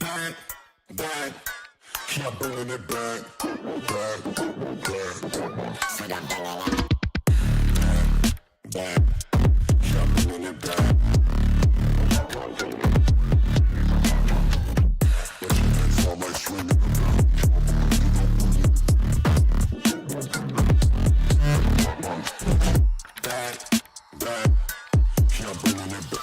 back, back. Keep bringing it back, back, back. So I'm bringing it back, back. Keep bringing it back. It's all like swinging it back. Back, back. Keep bringing it back.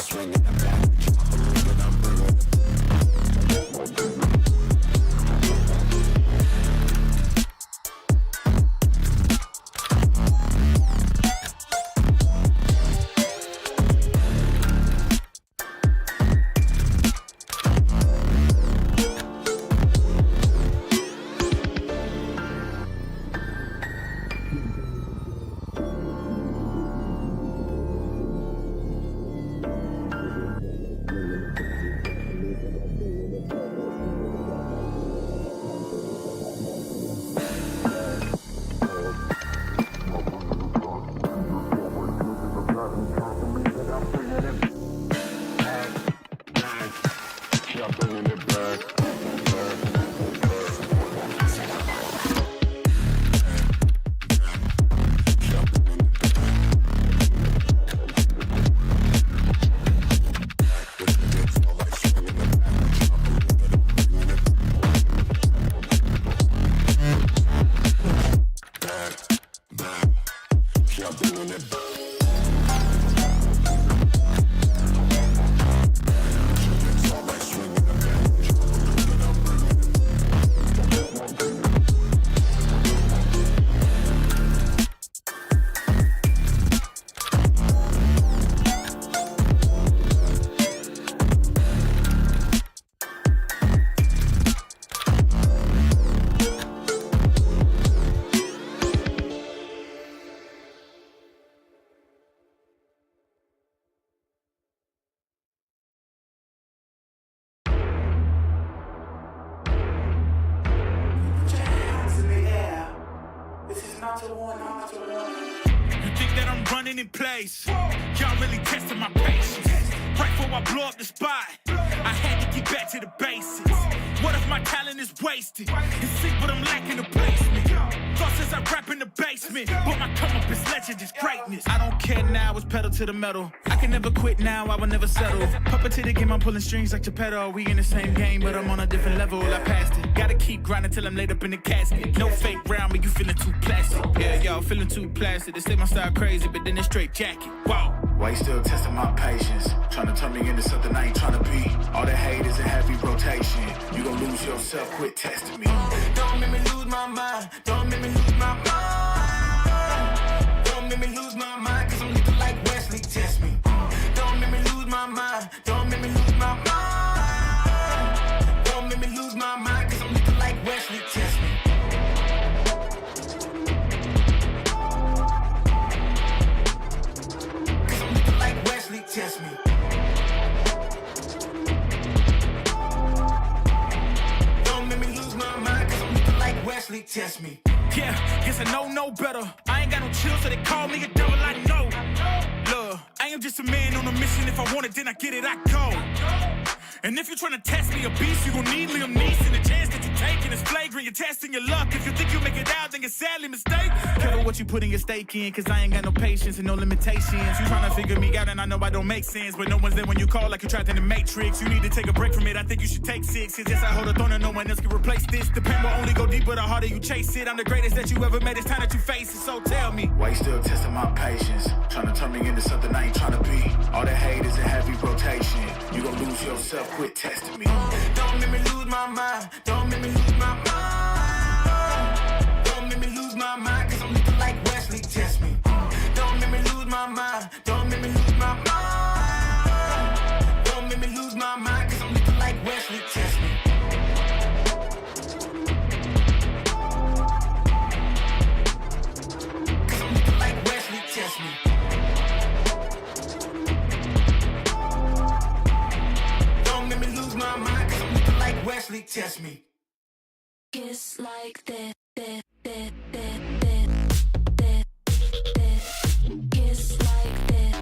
Swinging the back, bringing I'm bringing it. You think that I'm running in place? Y'all really testing my patience. Right before I blow up the spot, I had to get back to the basics. What if my talent is wasted? It's sick, but I'm lacking the placement. Thought since I rap in the basement, but my come up is legend, is greatness. I don't care now, it's pedal to the metal. I can never quit now, I will never settle. Puppet to the game, I'm pulling strings like Geppetto. We in the same game, but I'm on a different level. I passed it. Gotta keep grinding till I'm laid up in the casket. No fake round, but you feeling too plastic. Yeah, y'all feeling too plastic. They say my style crazy, but then it's straight jacket. Wow. Why you still testing my patience? Trying to turn me into something I ain't trying to be. All the hate is in heavy rotation. You gon' lose yourself, quit testing me. Don't make me lose my mind. Don't make me lose my mind. Don't make me lose my mind, cause I'm looking like Wesley, test me. Don't make me lose my mind. Don't make me lose my mind. Don't make me lose my mind, cause I'm looking like Wesley, test me. Cause I'm looking like Wesley, test me. Wesley, test me. Yeah, guess I know no better. I ain't got no chill, so they call me a devil, I know. Look, I am just a man on a mission. If I want it, then I get it, I go. And if you're trying to test me a beast, you gon' need Liam Neeson. The chance that you're taking is flagrant. You're testing your luck. If you think you make it out, then you're sadly mistaken. Careful what you putting your stake in, cause I ain't got no patience and no limitations. You trying to figure me out, and I know I don't make sense, but no one's there when you call like you're trapped in the Matrix. You need to take a break from it. I think you should take 6. Cause yes, I hold a throne and no one else can replace this. The pain will only go deeper the harder you chase it. I'm the greatest that you ever met. It's time that you face it. So tell me, why you still testing my patience? Trying to turn me into something I ain't trying to be. All the hate is in heavy rotation. You gon' lose yourself, quit testing me. Don't make me lose my mind. Don't make me lose my mind. Don't make me lose my mind, cause I'm looking like Wesley, test me. Don't make me lose my mind. Don't make me lose my mind. Don't make me lose my mind, cause I'm looking like Wesley, test me. Cause I'm looking like Wesley, test me. Wesley, test me. Kiss like that, Kiss like that,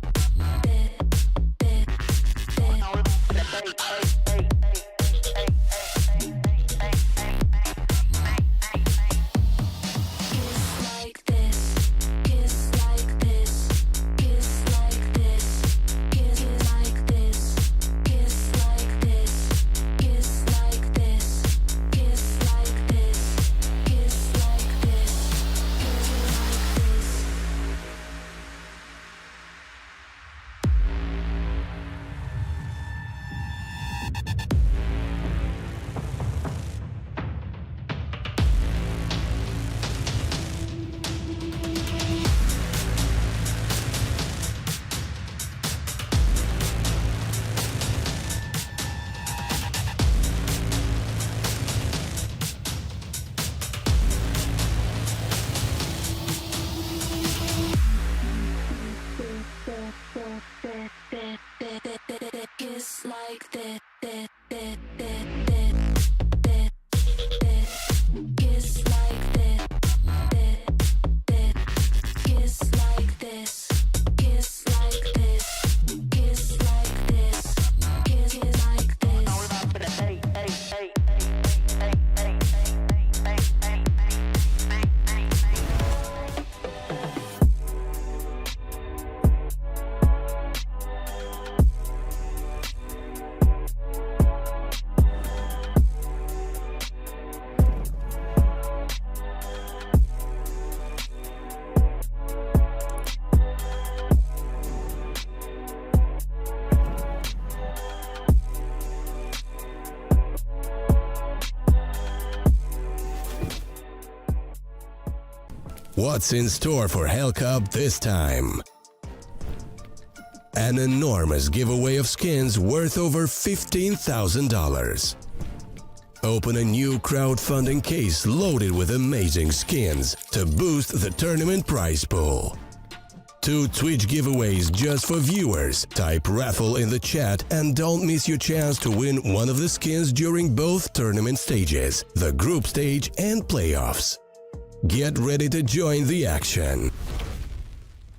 What's in store for Hellcup this time? An enormous giveaway of skins worth over $15,000. Open a new crowdfunding case loaded with amazing skins to boost the tournament prize pool. 2 Twitch giveaways just for viewers. Type raffle in the chat and don't miss your chance to win one of the skins during both tournament stages, the group stage and playoffs. Get ready to join the action.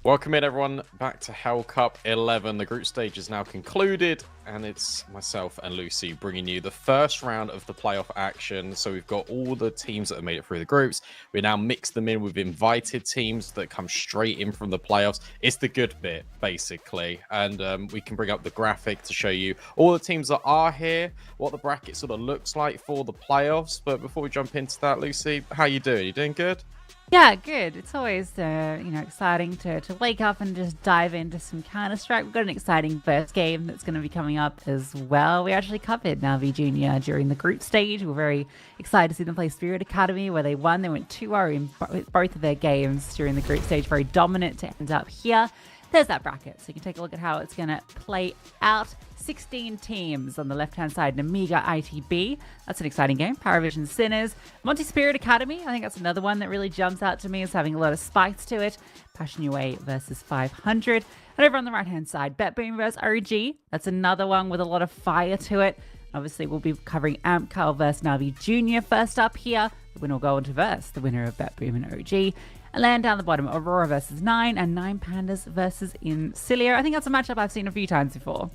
Welcome in everyone back to Hellcup 11. The group stage is now concluded and it's myself and Lucy bringing you the first round of the playoff action. So we've got all the teams that have made it through the groups. We now mix them in with invited teams that come straight in from the playoffs. It's the good bit basically, and we can bring up the graphic to show you all the teams that are here, what the bracket sort of looks like for the playoffs. But before we jump into that, Lucy, how you doing? You doing good? Yeah, good. It's always, exciting to wake up and just dive into some Counter-Strike. We've got an exciting first game that's going to be coming up as well. We actually covered Navi Junior during the group stage. We're very excited to see them play Spirit Academy, where they won. They went 2-0 in both of their games during the group stage. Very dominant to end up here. There's that bracket, so you can take a look at how it's going to play out. 16 teams on the left-hand side. Amiga ITB, that's an exciting game. Paravision Sinners. Monty Spirit Academy, I think that's another one that really jumps out to me as having a lot of spikes to it. Passion UA versus 500. And over on the right-hand side, BetBoom versus OG. That's another one with a lot of fire to it. Obviously, we'll be covering AmpCal versus Navi Junior first up here. The winner will go on to verse the winner of BetBoom and OG. And land down the bottom, Aurora versus 9 and 9 Pandas versus Insilio. I think that's a matchup I've seen a few times before.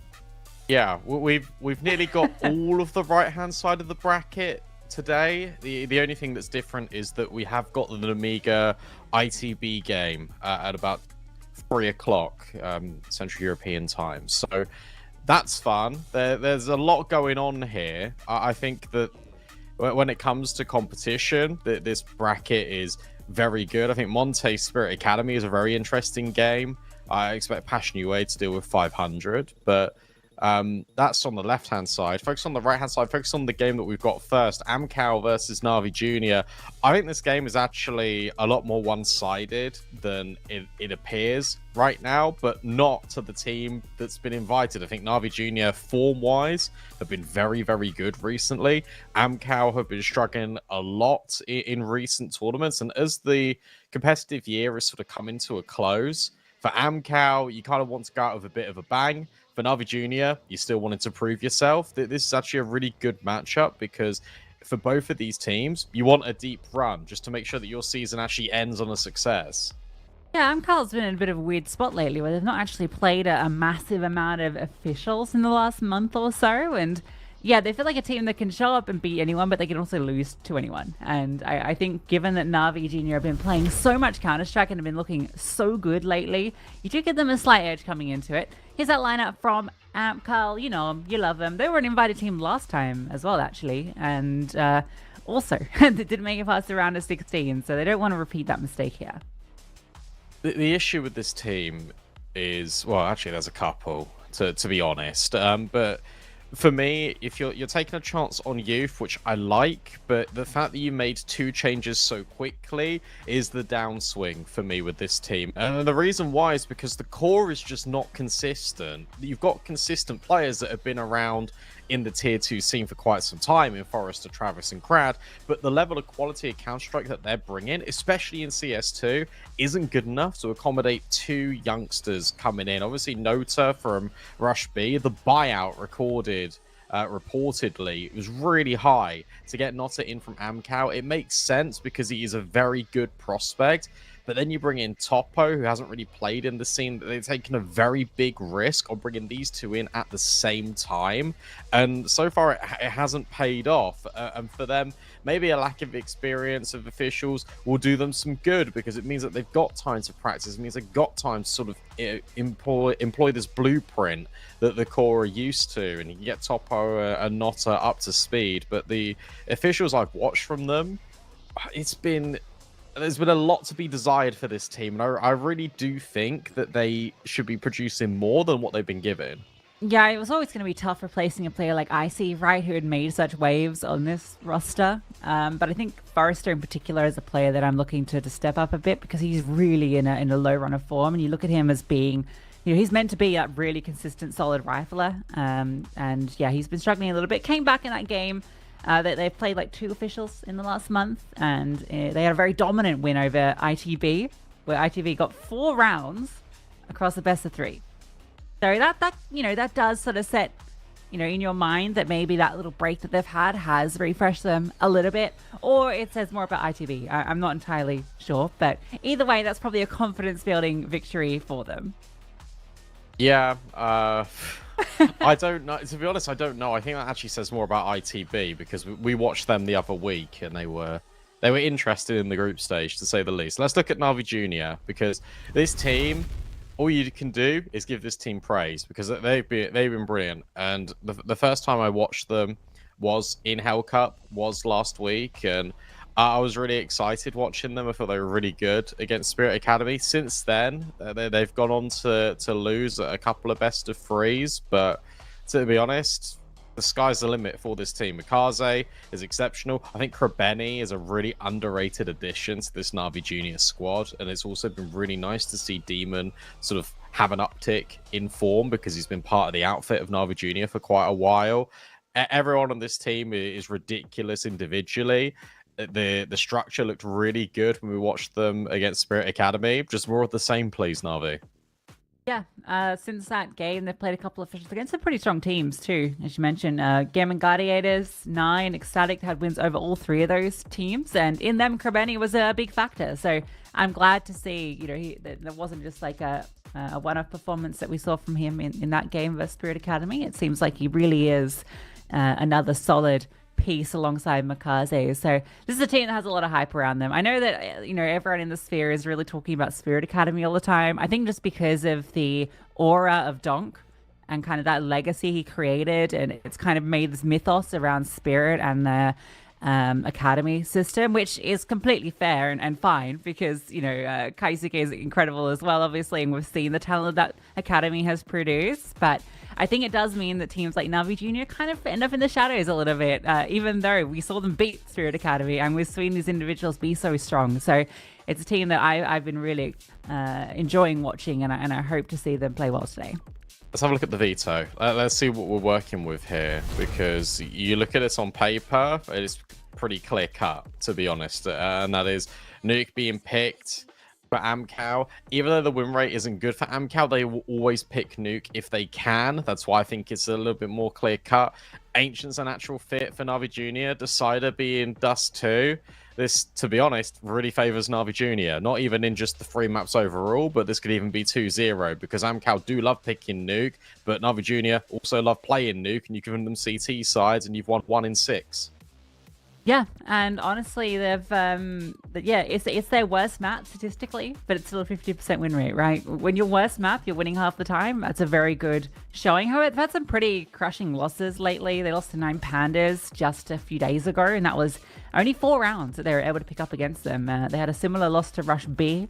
Yeah, we've nearly got all of the right-hand side of the bracket today. The only thing that's different is that we have got the Amiga ITB game at about 3 o'clock Central European time. So that's fun. There's a lot going on here. I think that when it comes to competition, this bracket is very good. I think Monte Spirit Academy is a very interesting game. I expect Passion UA to deal with 500, but that's on the left-hand side. Focus on the right-hand side. Focus on the game that we've got first. AmpCal versus Navi Junior. I think this game is actually a lot more one-sided than it appears right now, but not to the team that's been invited. I think Navi Junior, form-wise, have been very, very good recently. AmpCal have been struggling a lot in recent tournaments, and as the competitive year has sort of come into a close, for AmpCal, you kind of want to go out with a bit of a bang. For Navi Junior, you still wanted to prove yourself. This is actually a really good matchup because for both of these teams, you want a deep run just to make sure that your season actually ends on a success. Yeah, AmpCal's been in a bit of a weird spot lately where they've not actually played a massive amount of officials in the last month or so. And yeah, they feel like a team that can show up and beat anyone, but they can also lose to anyone. And I think given that Navi Junior have been playing so much Counter-Strike and have been looking so good lately, you do give them a slight edge coming into it. Here's that lineup from AmpCal. You know them, you love them. They were an invited team last time as well, actually. And also, they didn't make it past the round of 16, so they don't want to repeat that mistake here. The issue with this team is, well, actually, there's a couple, to be honest. But for me, if you're taking a chance on youth, which I like, but the fact that you made 2 changes so quickly is the downswing for me with this team. And the reason why is because the core is just not consistent. You've got consistent players that have been around in the tier 2 scene for quite some time in Forrester, Travis, and Crad, but the level of quality of Counter-Strike that they're bringing, especially in CS2, isn't good enough to accommodate 2 youngsters coming in. Obviously, Nota from Rush B, the buyout reportedly, it was really high to get Nota in from AmpCal. It makes sense because he is a very good prospect. But then you bring in Topo, who hasn't really played in the scene. They've taken a very big risk on bringing these 2 in at the same time. And so far, it hasn't paid off. And for them, maybe a lack of experience of officials will do them some good because it means that they've got time to practice. It means they've got time to sort of employ this blueprint that the core are used to. And you can get Topo and Nota up to speed. But the officials I've watched from them, there's been a lot to be desired for this team, and I really do think that they should be producing more than what they've been given. Yeah, it was always going to be tough replacing a player like Icy, right, who had made such waves on this roster. But I think Forrester in particular is a player that I'm looking to step up a bit because he's really in a low run of form. And you look at him as being, he's meant to be a really consistent, solid rifler. And yeah, he's been struggling a little bit. Came back in that game. They've played like 2 officials in the last month. And they had a very dominant win over ITB, where ITB got 4 rounds across the best of 3. So that does sort of set, in your mind that maybe that little break that they've had has refreshed them a little bit, or it says more about ITB. I'm not entirely sure, but either way, that's probably a confidence-building victory for them. Yeah, I don't know. To be honest, I don't know. I think that actually says more about ITB because we watched them the other week and they were interested in the group stage, to say the least. Let's look at Na'Vi Junior because this team, all you can do is give this team praise because they've been brilliant. And the first time I watched them was in Hellcup, was last week, and I was really excited watching them. I thought they were really good against Spirit Academy. Since then, they've gone on to lose a couple of best of 3s, but to be honest, the sky's the limit for this team. Mikaze is exceptional. I think Krebeni is a really underrated addition to this Na'Vi Junior squad, and it's also been really nice to see Demon sort of have an uptick in form because he's been part of the outfit of Na'Vi Junior for quite a while. Everyone on this team is ridiculous individually. The structure looked really good when we watched them against Spirit Academy. Just more of the same, please, Na'Vi. Yeah, since that game, they've played a couple of officials against some pretty strong teams too, as you mentioned. Gammon Gladiators, 9, Ecstatic had wins over all 3 of those teams, and in them, Krebeni was a big factor. So I'm glad to see, there wasn't just like a one-off performance that we saw from him in that game versus Spirit Academy. It seems like he really is another solid piece alongside Mikaze. So this is a team that has a lot of hype around them. I know that everyone in the sphere is really talking about Spirit Academy all the time. I think just because of the aura of Donk and kind of that legacy he created, and it's kind of made this mythos around Spirit and the academy system, which is completely fair and fine because Kaisuke is incredible as well, obviously, and we've seen the talent that academy has produced. But I think it does mean that teams like Na'Vi Junior kind of end up in the shadows a little bit, even though we saw them beat Spirit Academy and we've seen these individuals be so strong. So it's a team that I've been really enjoying watching, and I hope to see them play well today. Let's have a look at the veto. Let's see what we're working with here, because you look at this on paper, it's pretty clear cut, to be honest. And that is Nuke being picked for Amcal. Even though the win rate isn't good for Amcal, they will always pick Nuke if they can. That's why I think it's a little bit more clear cut. Ancient's a natural fit for Na'Vi Junior. Decider being Dust 2. This, to be honest, really favors Na'Vi Junior. Not even in just the 3 maps overall, but this could even be 2-0 because Amcal do love picking Nuke, but Na'Vi Junior also love playing Nuke, and you've given them CT sides and you've won 1 in 6. Yeah, and honestly, they've it's their worst map statistically, but it's still a 50% win rate, right? When your worst map, you're winning half the time. That's a very good showing. However, they've had some pretty crushing losses lately. They lost to 9 Pandas just a few days ago, and that was only 4 rounds that they were able to pick up against them. They had a similar loss to Rush B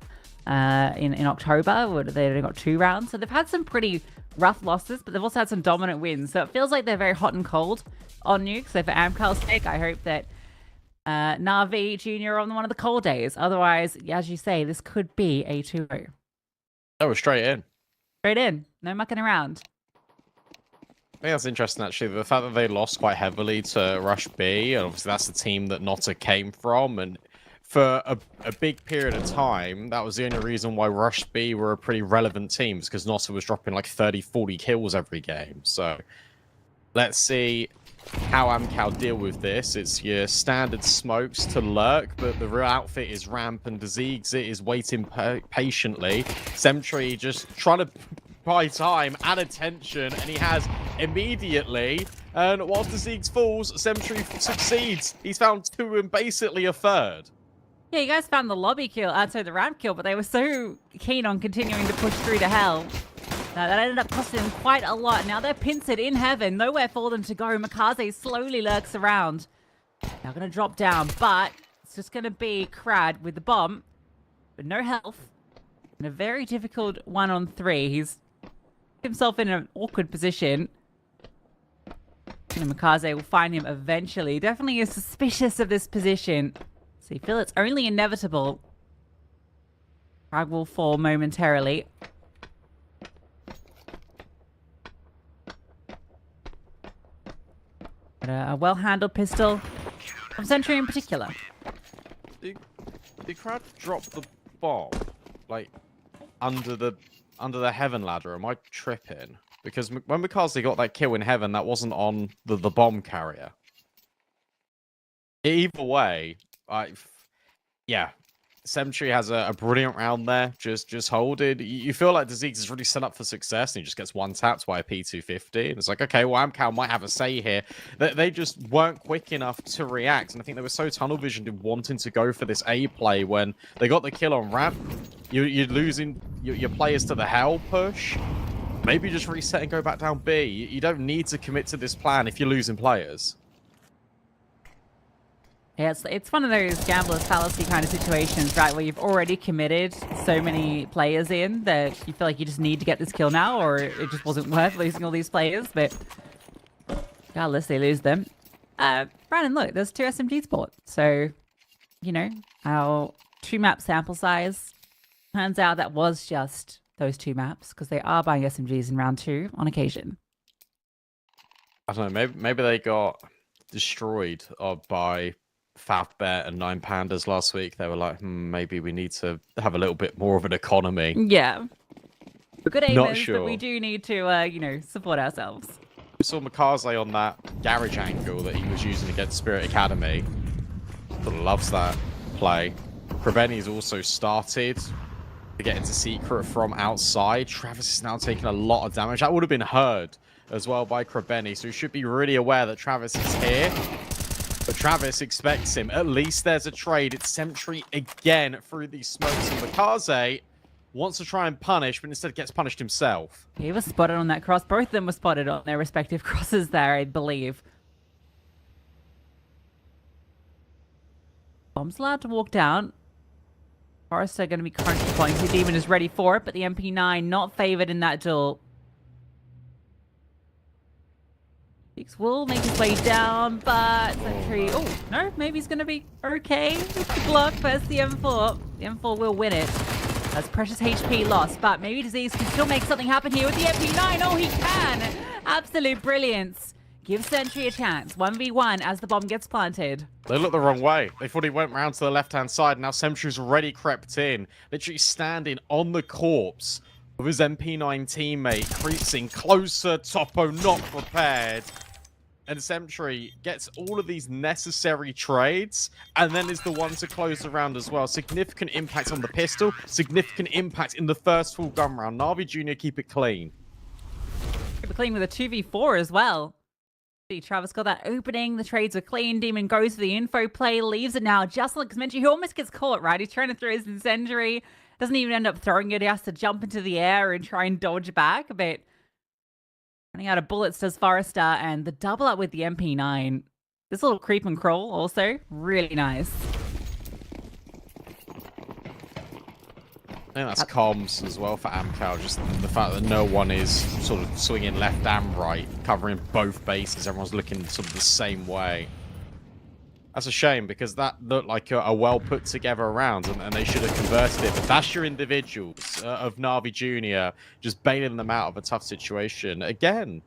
in October, where they only got 2 rounds. So they've had some pretty rough losses, but they've also had some dominant wins. So it feels like they're very hot and cold on Nuke. So for Amcal's sake, I hope that Na'Vi Junior on one of the cold days. Otherwise, as you say, this could be a 2-0. Oh, we're straight in. Straight in. No mucking around. I think that's interesting, actually. The fact that they lost quite heavily to Rush B, and obviously that's the team that Notta came from, and for a big period of time, that was the only reason why Rush B were a pretty relevant team, because Notta was dropping like 30, 40 kills every game. So let's see how Amcal deal with this. It's your standard smokes to lurk, but the real outfit is ramp, and Ziggs is waiting patiently. Semtree just trying to buy time and attention, and he has immediately. And whilst the Ziggs falls, Semtree succeeds. He's found 2 and basically a 3rd. Yeah, you guys found the lobby kill, the ramp kill, but they were so keen on continuing to push through to hell. That ended up costing them quite a lot. Now they're pincered in heaven. Nowhere for them to go. Mikaze slowly lurks around. Now going to drop down, but it's just going to be Crad with the bomb. But no health. And a very difficult 1-on-3. He's himself in an awkward position. And Mikaze will find him eventually. Definitely is suspicious of this position. So you feel it's only inevitable. Frag will fall momentarily. But a well-handled pistol from Sentry in particular. The crowd dropped the bomb, like, under the heaven ladder. Am I tripping? Because when Mikaze got that kill in heaven, that wasn't on the bomb carrier. Either way, yeah, Sentry has a brilliant round there. Just hold it. You feel like Dziggs is really set up for success, and he just gets one tapped by a P250. And it's like, okay, well, Amcal might have a say here. They just weren't quick enough to react, and I think they were so tunnel visioned in wanting to go for this A play when they got the kill on ramp. You're losing your players to the hell push. Maybe just reset and go back down B. You don't need to commit to this plan if you're losing players. Yeah, it's one of those gambler's fallacy kind of situations, right, where you've already committed so many players in that you feel like you just need to get this kill now, or it just wasn't worth losing all these players, but regardless, they lose them. Brandon, look, there's 2 SMG sport, so, you know, our 2-map sample size, turns out that was just those 2 maps, because they are buying SMGs in round 2 on occasion. I don't know, maybe they got destroyed by Fabbet and 9 Pandas last week. They were like, maybe we need to have a little bit more of an economy. Yeah. We're good aimers, Not sure. but we do need to, you know, support ourselves. We saw Mikaze on that garage angle that he was using against Spirit Academy. Sort of loves that play. Krebeni's also started to get into secret from outside. Travis is now taking a lot of damage. That would have been heard as well by Krebeni, so he should be really aware that Travis is here. But Travis expects him. At least there's a trade. It's Sentry again through these smokes. And Mikaze wants to try and punish, but instead gets punished himself. He was spotted on that cross. Both of them were spotted on their respective crosses there, I believe. Bomb's allowed to walk down. Forrester going to be crunching points. The Demon is ready for it, but the MP9 not favored in that duel. Six will make his way down, but Sentry... Oh, no, maybe he's going to be okay. Block versus the M4. The M4 will win it. That's precious HP lost, but maybe Disease can still make something happen here with the MP9. Oh, he can! Absolute brilliance. Give Sentry a chance. 1v1 as the bomb gets planted. They looked the wrong way. They thought he went round to the left-hand side. Now Sentry's already crept in. Literally standing on the corpse of his MP9 teammate. Creeping closer. Topo not prepared. And Sentry gets all of these necessary trades and then is the one to close the round as well. Significant impact on the pistol. Significant impact in the first full gun round. Na'Vi Jr. keep it clean. Keep it clean with a 2v4 as well. See, Travis got that opening. The trades are clean. Demon goes for the info play. Leaves it now. Just like mentioned, he almost gets caught, right? He's trying to throw his incendiary. Doesn't even end up throwing it. He has to jump into the air and try and dodge back. But running out of bullets does Forrester, and the double up with the MP9. This little creep and crawl also, really nice. I think that's comms as well for Amcal. Just the fact that no one is sort of swinging left and right, covering both bases. Everyone's looking sort of the same way. That's a shame because that looked like a well put together round, and they should have converted it. But that's your individuals of Na'Vi Jr. just bailing them out of a tough situation. Again,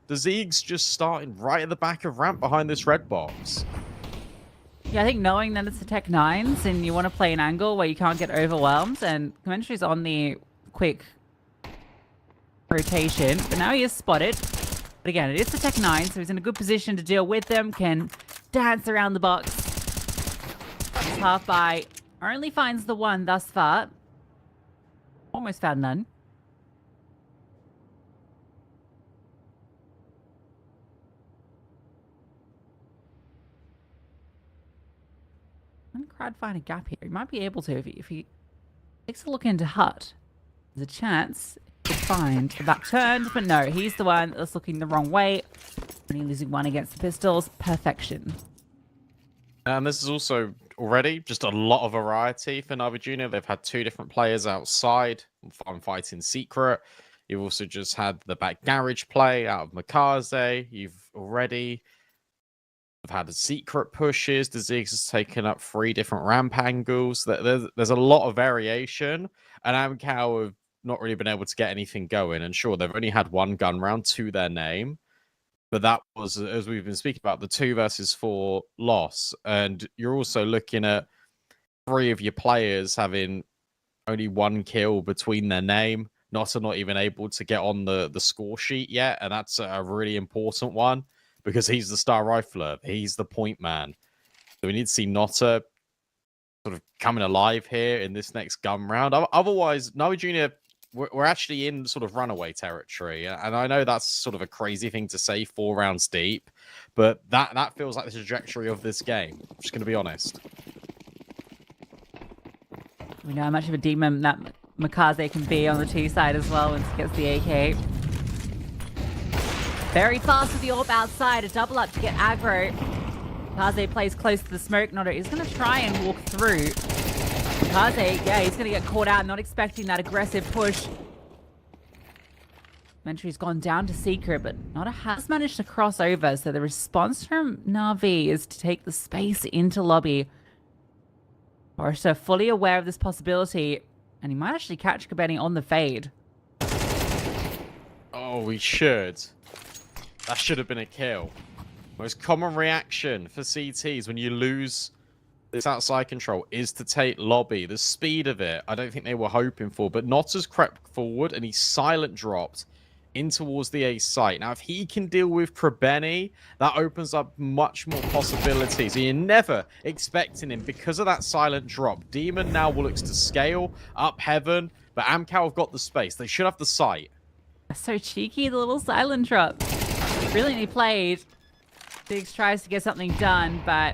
the Zeeg's just starting right at the back of ramp behind this red box. Yeah, I think knowing that it's the Tech 9s and you want to play an angle where you can't get overwhelmed, and Commentary's on the quick rotation, but now he is spotted. But again, it is the Tech 9, so he's in a good position to deal with them, can dance around the box. Half by only finds the one thus far. Almost found none. Crowd find a gap here. He might be able to if he takes a look into Hut. There's a chance to find the back turned, but no, he's the one that's looking the wrong way. Only losing one against the pistols. Perfection. And this is also already just a lot of variety for Na'Vi Jr. They've had 2 different players outside. I'm fighting secret. You've also just had the back garage play out of Makaze. You've already had the secret pushes. The Ziggs has taken up 3 different ramp angles. There's a lot of variation, and Amcal have not really been able to get anything going. And sure, they've only had 1 gun round to their name, but that was, as we've been speaking about, the 2 versus 4 loss. And you're also looking at 3 of your players having only 1 kill between their name. Not even able to get on the score sheet yet, and that's a really important one because he's the star rifler, he's the point man. So we need to see Notta sort of coming alive here in this next gun round. Otherwise, Navi Junior, we're actually in sort of runaway territory, and I know that's sort of a crazy thing to say 4 rounds deep, but that feels like the trajectory of this game. I'm just going to be honest. We know how much of a demon that Makaze can be on the T side as well once he gets the AK. Very fast with the AWP outside, a double up to get aggro. Makaze plays close to the smoke. Notta is going to try and walk through. Makaze, yeah, he's going to get caught out, not expecting that aggressive push. Mentry's gone down to Secret, but Notta has managed to cross over, so the response from Na'Vi is to take the space into lobby. Forrester fully aware of this possibility, and he might actually catch Kabeni on the fade. Oh, we should. That should have been a kill. Most common reaction for CTs when you lose this outside control is to take lobby. The speed of it, I don't think they were hoping for, but Notta's crept forward and he silent dropped in towards the A site. Now, if he can deal with Krebeni, that opens up much more possibilities. You're never expecting him because of that silent drop. Demon now looks to scale up heaven, but Amcal have got the space. They should have the site. So cheeky, the little silent drop. Brilliantly played. Diggs tries to get something done, but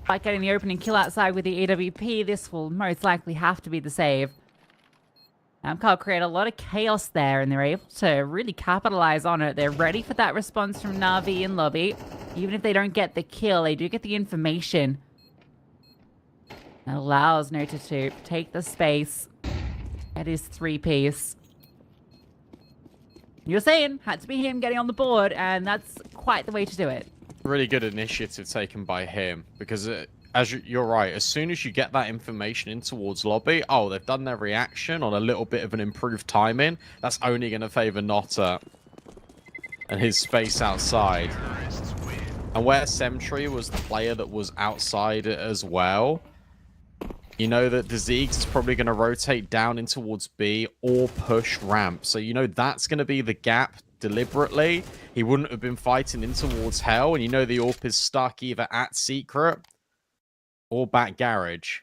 by getting the opening kill outside with the AWP, this will most likely have to be the save. Amcal create a lot of chaos there, and they're able to really capitalize on it. They're ready for that response from Na'Vi in lobby. Even if they don't get the kill, they do get the information. That allows Nota to take the space at his 3-piece. You're saying, had to be him getting on the board, and that's quite the way to do it. Really good initiative taken by him, because you're right, as soon as you get that information in towards lobby, oh, they've done their reaction on a little bit of an improved timing. That's only going to favor Notta and his space outside. And where Semtree was the player that was outside it as well, you know that the Ziggs is probably going to rotate down in towards B or push ramp. So you know that's going to be the gap deliberately. He wouldn't have been fighting in towards Hell, and you know the AWP is stuck either at Secret or back garage.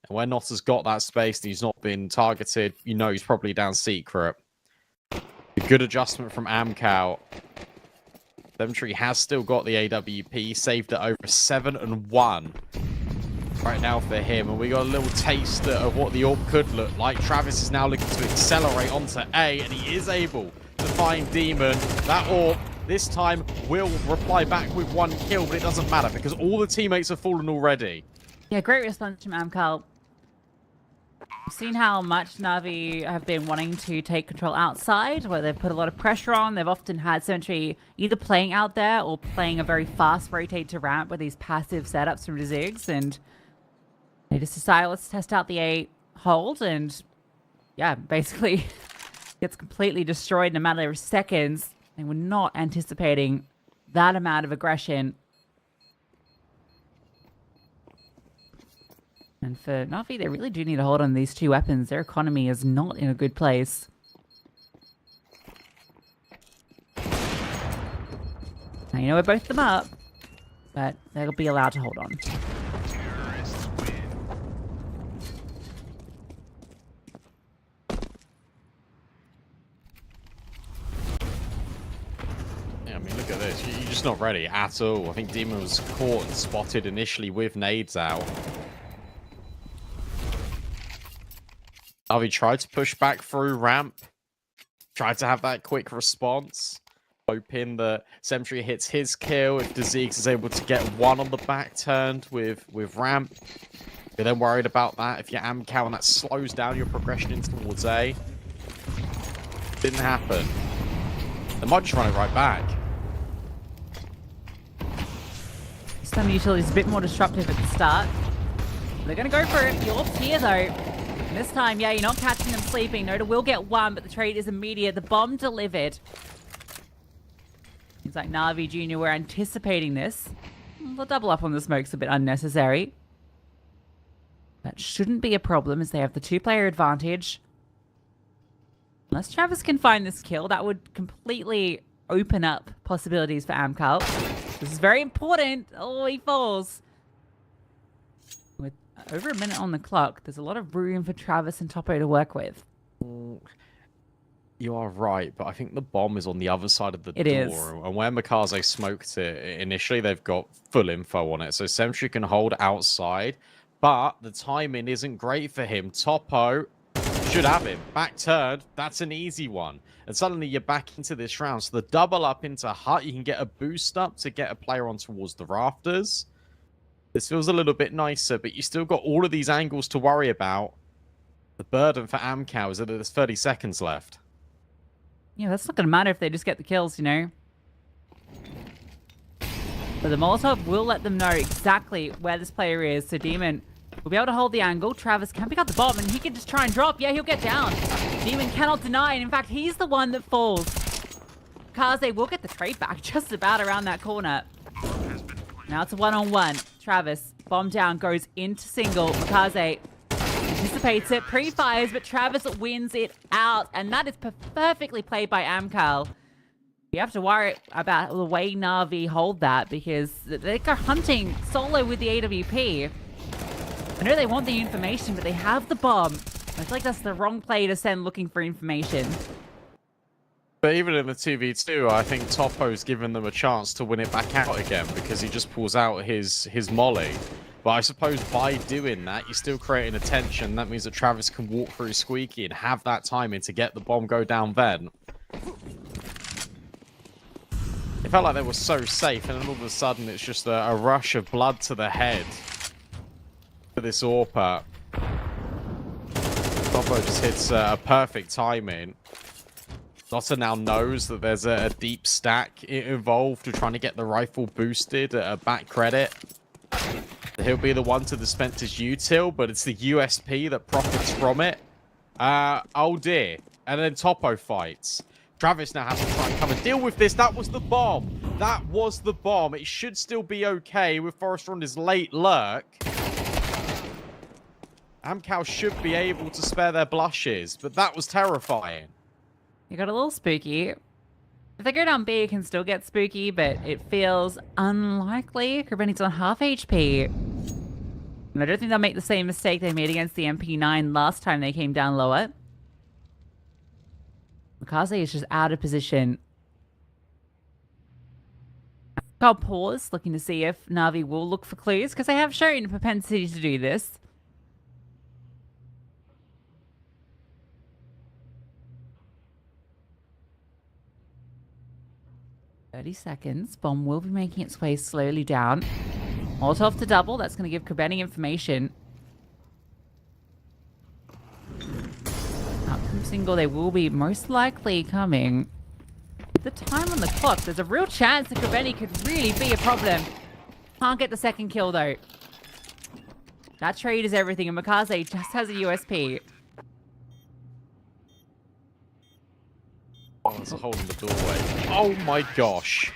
And where Notta's got that space and he's not been targeted, you know he's probably down Secret. A good adjustment from Amcal. Semtree has still got the AWP, saved it over 7-1 right now for him, and we got a little taster of what the AWP could look like. Travis is now looking to accelerate onto A, and he is able to find Demon. That AWP this time will reply back with 1 kill, but it doesn't matter because all the teammates have fallen already. Yeah, great response from Amcal. I've seen how much Na'Vi have been wanting to take control outside, where they've put a lot of pressure on. They've often had Semtree either playing out there or playing a very fast rotate to ramp with these passive setups from the Ziggs, and they just decided, let's test out the A hold, and yeah, basically gets completely destroyed in a matter of seconds. They were not anticipating that amount of aggression. And for Na'Vi, they really do need to hold on to these 2 weapons. Their economy is not in a good place. Now, you know, we're both them up, but they'll be allowed to hold on. Yeah, I mean, look at this. You're just not ready at all. I think Demon was caught and spotted initially with nades out. Avi tried to push back through ramp. Tried to have that quick response. Hoping that Semtree hits his kill. If Ziggs is able to get 1 on the back turned with ramp. You're then worried about that. If you're Amcal and that slows down your progression in towards A. Didn't happen. They might just run it right back. This time utility's a bit more disruptive at the start. They're going to go for it. The orb's here, though. And this time, yeah, you're not catching them sleeping. Noda will get one, but the trade is immediate. The bomb delivered. Seems like Na'Vi Jr. were anticipating this. The double up on the smoke's a bit unnecessary. That shouldn't be a problem as they have the two-player advantage. Unless Travis can find this kill, that would completely open up possibilities for Amcal. This is very important. Oh, he falls. With over a minute on the clock, there's a lot of room for Travis and Topo to work with. You are right, but I think the bomb is on the other side of the door. Is. And where Mikaze smoked it, initially they've got full info on it. So Sentry can hold outside, but the timing isn't great for him. Topo should have him. Back turned, that's an easy one. And suddenly you're back into this round. So the double up into Hut, you can get a boost up to get a player on towards the rafters. This feels a little bit nicer, but you still got all of these angles to worry about. The burden for Amcal is that there's 30 seconds left. Yeah, that's not going to matter if they just get the kills, you know. But the Molotov will let them know exactly where this player is. So Demon will be able to hold the angle. Travis can pick up the bomb and he can just try and drop. Yeah, he'll get down. Demon cannot deny. And in fact, he's the one that falls. Kaze will get the trade back just about around that corner. Now it's a one-on-one. Travis, bomb down, goes into single. Kaze anticipates it, pre-fires, but Travis wins it out. And that is perfectly played by Amcal. You have to worry about the way Na'Vi hold that because they go hunting solo with the AWP. I know they want the information, but they have the bomb. I feel like that's the wrong play to send looking for information. But even in the 2v2, I think Topo's given them a chance to win it back out again because he just pulls out his molly. But I suppose by doing that, you're still creating a tension. That means that Travis can walk through Squeaky and have that timing to get the bomb go down then. It felt like they were so safe, and then all of a sudden it's just a rush of blood to the head for this AWP. Topo just hits a perfect timing. Dotta now knows that there's a deep stack involved. We're trying to get the rifle boosted at a back credit. He'll be the one to dispense his util, but it's the USP that profits from it. Oh dear. And then Topo fights. Travis now has to try and come and deal with this. That was the bomb. That was the bomb. It should still be okay with Forrester on his late lurk. Amcal should be able to spare their blushes, but that was terrifying. You got a little spooky. If they go down B, it can still get spooky, but it feels unlikely. Krebeni's on half HP. And I don't think they'll make the same mistake they made against the MP9 last time they came down lower. Mikaze is just out of position. I'll pause, looking to see if Na'Vi will look for clues, because they have shown a propensity to do this. Seconds. Bomb will be making its way slowly down. Molotov to double. That's going to give Krebeni information. Out from single, they will be most likely coming. With the time on the clock, there's a real chance that Krebeni could really be a problem. Can't get the second kill, though. That trade is everything, and Mikaze just has a USP. Oh, there's a hole in the doorway. Oh my gosh.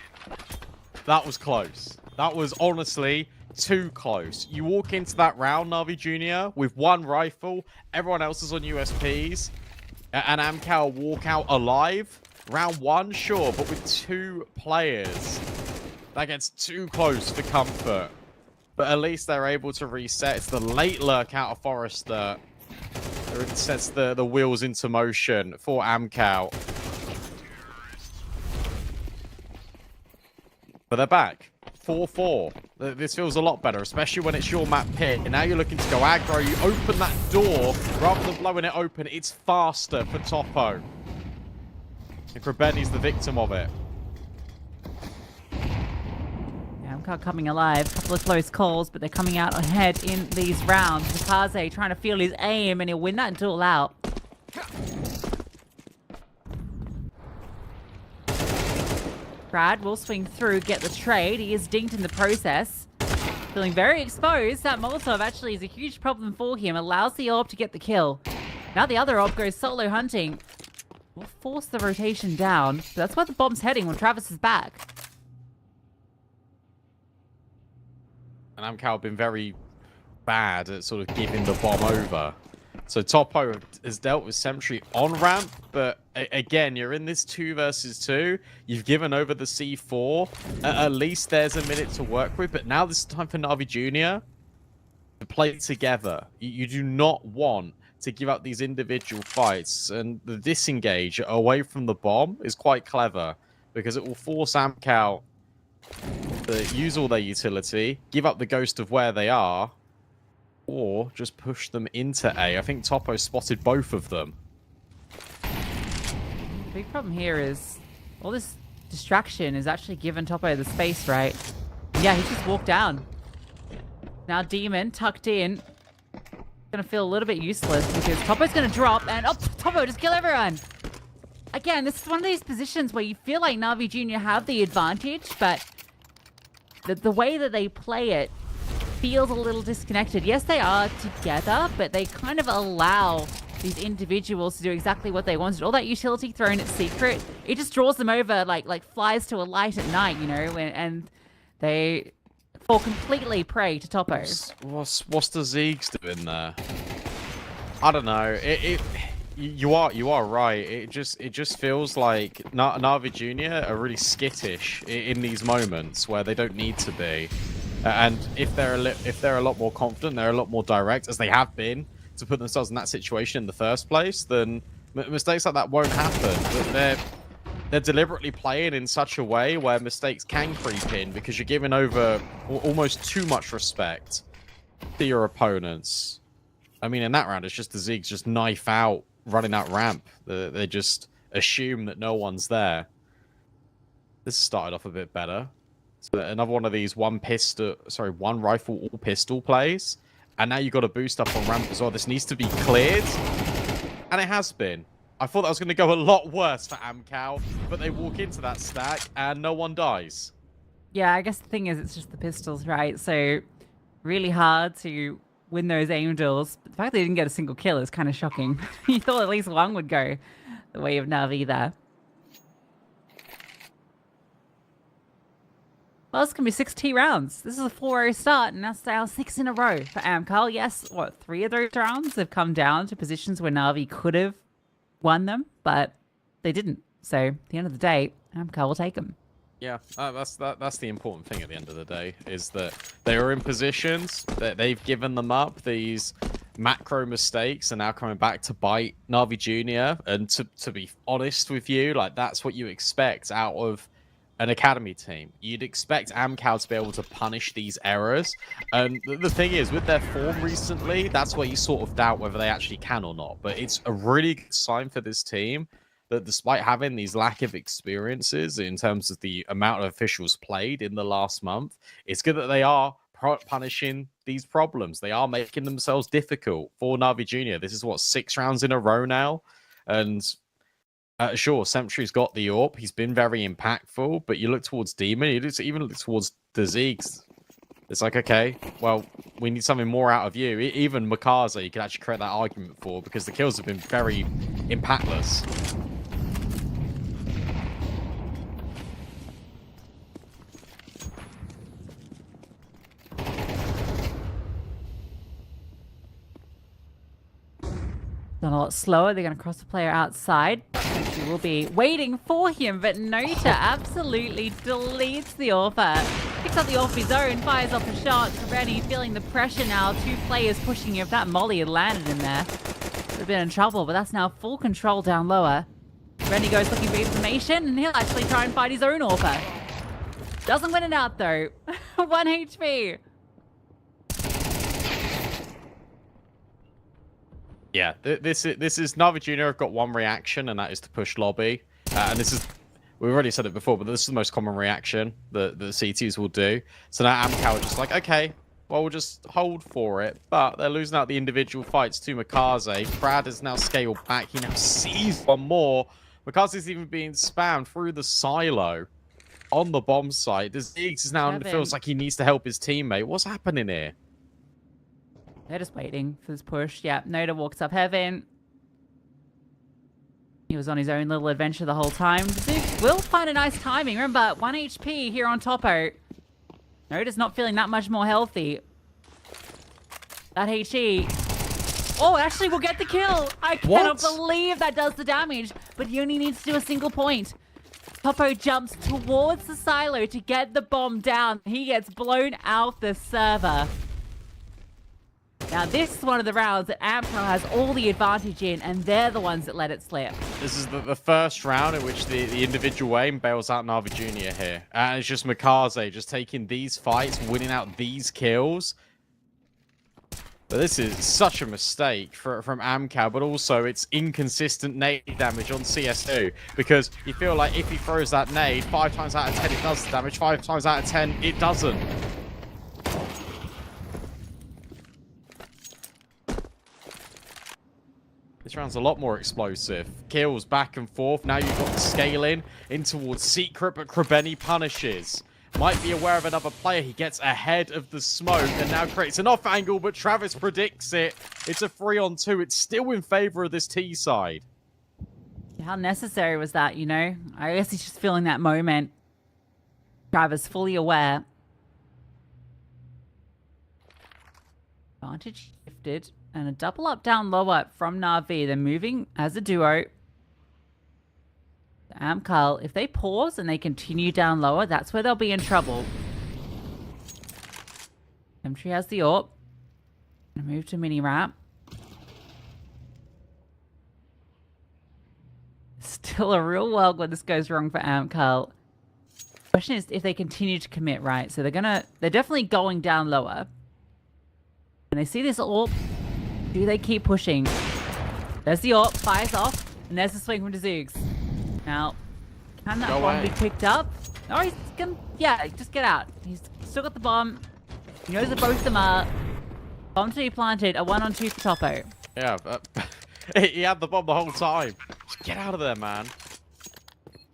That was close. That was honestly too close. You walk into that round, Na'Vi Jr., with one rifle, everyone else is on USPs, and Amcal walk out alive. Round one, sure, but with two players, that gets too close for comfort. But at least they're able to reset. It's the late lurk out of Forrester that sets the wheels into motion for Amcal. But they're back. 4-4. This feels a lot better, especially when it's your map pick. And now you're looking to go aggro. You open that door rather than blowing it open. It's faster for Topo. And Krebeni's the victim of it. Amcal coming alive. Couple of close calls, but they're coming out ahead in these rounds. Mikaze trying to feel his aim, and he'll win that duel out. Brad will swing through, get the trade. He is dinked in the process. Feeling very exposed. That Molotov actually is a huge problem for him. Allows the orb to get the kill. Now the other orb goes solo hunting. Will force the rotation down. But that's where the bomb's heading when Travis is back. And Amcal have been very bad at sort of giving the bomb over. So Topo has dealt with Sentry on ramp, but again, you're in this 2 versus 2. You've given over the C4. At least there's a minute to work with, but now this is time for Na'Vi Jr. to play together. You do not want to give up these individual fights, and the disengage away from the bomb is quite clever because it will force Amcal to use all their utility, give up the ghost of where they are, or just push them into A. I think Topo spotted both of them. The big problem here is all this distraction is actually giving Topo the space, right? Yeah, he just walked down. Now Demon tucked in. Gonna feel a little bit useless because Topo's gonna drop and Topo just kill everyone. Again, this is one of these positions where you feel like Na'Vi Jr. have the advantage, but the way that they play it feels a little disconnected. Yes, they are together, but they kind of allow these individuals to do exactly what they wanted. All that utility thrown at secret, it just draws them over like flies to a light at night, you know, and they fall completely prey to Topo. What's the Zeegs doing there? I don't know. You are right. It just feels like Na'Vi Jr. are really skittish in these moments where they don't need to be. And if they're a lot more confident, they're a lot more direct, as they have been, to put themselves in that situation in the first place, then mistakes like that won't happen. But they're deliberately playing in such a way where mistakes can creep in because you're giving over almost too much respect to your opponents. I mean, in that round, it's just the Zeegs just knife out running that ramp. They just assume that no one's there. This started off a bit better. So another one of these one rifle, all pistol plays. And now you've got to boost up on ramp as well. This needs to be cleared. And it has been. I thought that was going to go a lot worse for Amcal, but they walk into that stack and no one dies. Yeah, I guess the thing is it's just the pistols, right? So really hard to win those aim duels. But the fact they didn't get a single kill is kind of shocking. You thought at least one would go the way of Na'Vi there. Well, this can be 6T rounds. This is a 4-0 start, and that's our 6 in a row for Amcal. Yes, 3 of those rounds have come down to positions where Na'Vi could have won them, but they didn't. So, at the end of the day, Amcal will take them. Yeah, that's the important thing at the end of the day, is that they are in positions that they've given them up. These macro mistakes are now coming back to bite Na'Vi Jr. And to be honest with you, like, that's what you expect out of an academy team. You'd expect Amcal to be able to punish these errors. And the thing is, with their form recently, that's where you sort of doubt whether they actually can or not. But it's a really good sign for this team that despite having these lack of experiences in terms of the amount of officials played in the last month, it's good that they are punishing these problems. They are making themselves difficult for Na'Vi Jr. This is, what, 6 rounds in a row now? And sure, Sentry's got the AWP. He's been very impactful, but you look towards Demon, you even look towards the Zeegs. It's like, okay, well, we need something more out of you. Even Makaza, you could actually create that argument for, because the kills have been very impactless. Done a lot slower. They're going to cross the player outside. She will be waiting for him, but Nota absolutely deletes the offer. Picks up the off his own, fires off a shot. Rennie feeling the pressure now. 2 players pushing him. If that molly had landed in there, would have been in trouble, but that's now full control down lower. Rennie goes looking for information, and he'll actually try and fight his own offer. Doesn't win it out, though. 1 HP. Yeah, this is Na'Vi Jr. have got one reaction, and that is to push lobby. And this is, we've already said it before, but this is the most common reaction that the CTs will do. So now Amcal are just like, okay, well, we'll just hold for it. But they're losing out the individual fights to Makaze. Brad has now scaled back. He now sees one more. Makaze's even being spammed through the silo. on the bomb site. Ziggs is now feels like he needs to help his teammate. What's happening here? They're just waiting for this push. Yeah, Noda walks up heaven. He was on his own little adventure the whole time. Ziggs will find a nice timing. Remember, 1 HP here on Topo. Noda's not feeling that much more healthy. That HE. Oh, actually, we'll get the kill. I cannot believe that does the damage, but he only needs to do a single point. Topo jumps towards the silo to get the bomb down. He gets blown out the server. Now, this is one of the rounds that Amcal has all the advantage in, and they're the ones that let it slip. This is the first round in which the individual aim bails out Na'Vi Jr. here. And it's just Mikaze just taking these fights, winning out these kills. But this is such a mistake from Amcal, but also it's inconsistent nade damage on CS2, because you feel like if he throws that nade, 5 times out of 10 it does the damage, 5 times out of 10 it doesn't. This round's a lot more explosive. Kills back and forth. Now you've got the scaling in towards Secret, but Krebeni punishes. Might be aware of another player. He gets ahead of the smoke and now creates an off angle, but Travis predicts it. It's a 3-on-2. It's still in favor of this T side. How necessary was that, you know? I guess he's just feeling that moment. Travis fully aware. Advantage shifted. And a double up down lower from Na'Vi. They're moving as a duo. Amcal, if they pause and they continue down lower, that's where they'll be in trouble. Emtree has the AWP. Move to mini ramp. Still a real world when this goes wrong for Amcal. Question is if they continue to commit, right? So they're definitely going down lower. And they see this AWP. Do they keep pushing? There's the AWP, fires off, and there's the swing from Ziggs. Now, can that bomb be picked up? Oh, he's gonna, yeah, just get out. He's still got the bomb. He knows that both of them are. Bomb to be planted, a 1-on-2 for Topo. Yeah, but he had the bomb the whole time. Just get out of there, man.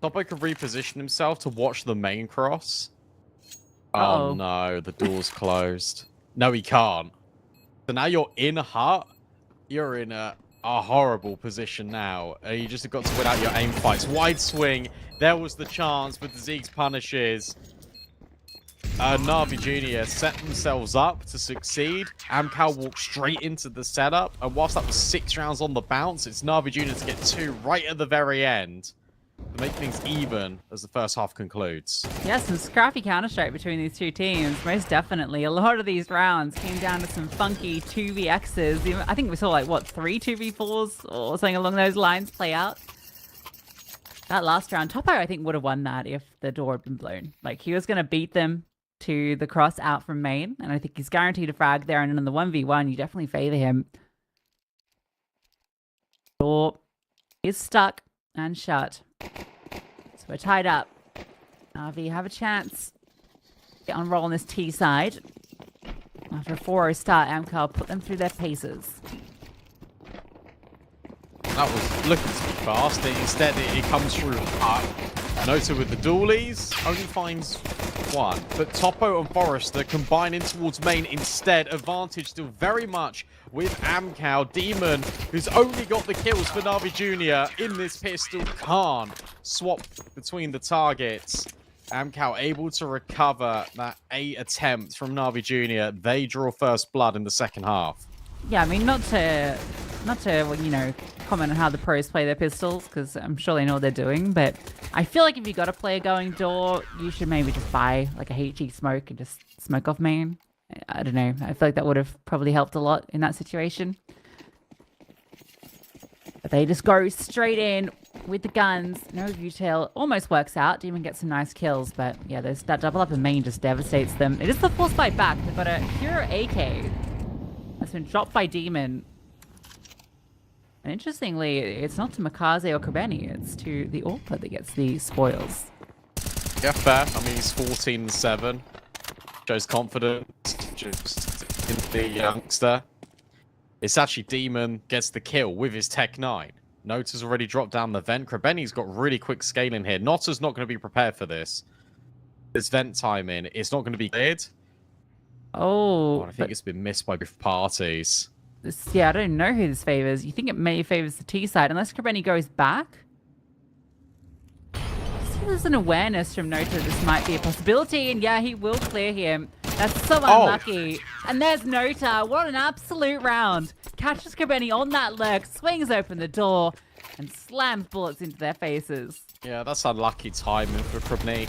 Topo can reposition himself to watch the main cross. Oh no, the door's closed. No, he can't. So now you're in a hut. You're in a horrible position now. You just got to win out your aim fights. Wide swing. There was the chance, but the Ziggs punishes. Na'Vi Jr. set themselves up to succeed. Amcal walked straight into the setup. And whilst that was 6 rounds on the bounce, it's Na'Vi Jr. to get 2 right at the very end to make things even as the first half concludes. Yeah, some scrappy Counter-Strike between these two teams, most definitely. A lot of these rounds came down to some funky 2vx's. I think we saw, like, what, 3 2v4s or something along those lines play out. That last round, Topo, I think, would have won that if the door had been blown. Like, he was going to beat them to the cross out from main, and I think he's guaranteed a frag there, and in the 1v1, you definitely favor him. Door is stuck and shut. So we're tied up. Na'Vi have a chance to get on roll on this T side. After a 4-0 start, Amcal put them through their paces. That was looking to be fast. Instead, it comes through hard. Nota with the dualies only finds 1. But Topo and Forrester combine in towards main instead. Advantage still very much with Amcal. Demon, who's only got the kills for Na'Vi Jr. in this pistol, can't swap between the targets. Amcal able to recover that 8 attempts from Na'Vi Jr. They draw first blood in the second half. Yeah, I mean, not to you know, comment on how the pros play their pistols, because I'm sure they know what they're doing, but I feel like if you got to play a going door, you should maybe just buy like a HE smoke and just smoke off main. I don't know. I feel like that would have probably helped a lot in that situation. But they just go straight in with the guns. No Viewtail. Almost works out. Demon gets some nice kills, but yeah, that double up in main just devastates them. It is the force fight back. They've got a Hero AK that's been dropped by Demon. And interestingly, it's not to Mikaze or Krebeni, it's to the AWP that gets the spoils. Yeah, fair. I mean, he's 14-7. Shows confidence just in the youngster. It's actually Demon gets the kill with his Tech 9. Nota's already dropped down the vent. Krebeni's got really quick scaling here. Nota's not going to be prepared for this. this vent timing, it's not going to be cleared. Oh, I think it's been missed by both parties. Yeah, I don't know who this favors. You think it may favors the T side, unless Krebeni goes back? See, there's an awareness from Nota this might be a possibility, and yeah, he will clear him. That's so unlucky. And there's Nota. What an absolute round. Catches Krebeni on that lurk, swings open the door, and slams bullets into their faces. Yeah, that's unlucky timing for Krebeni.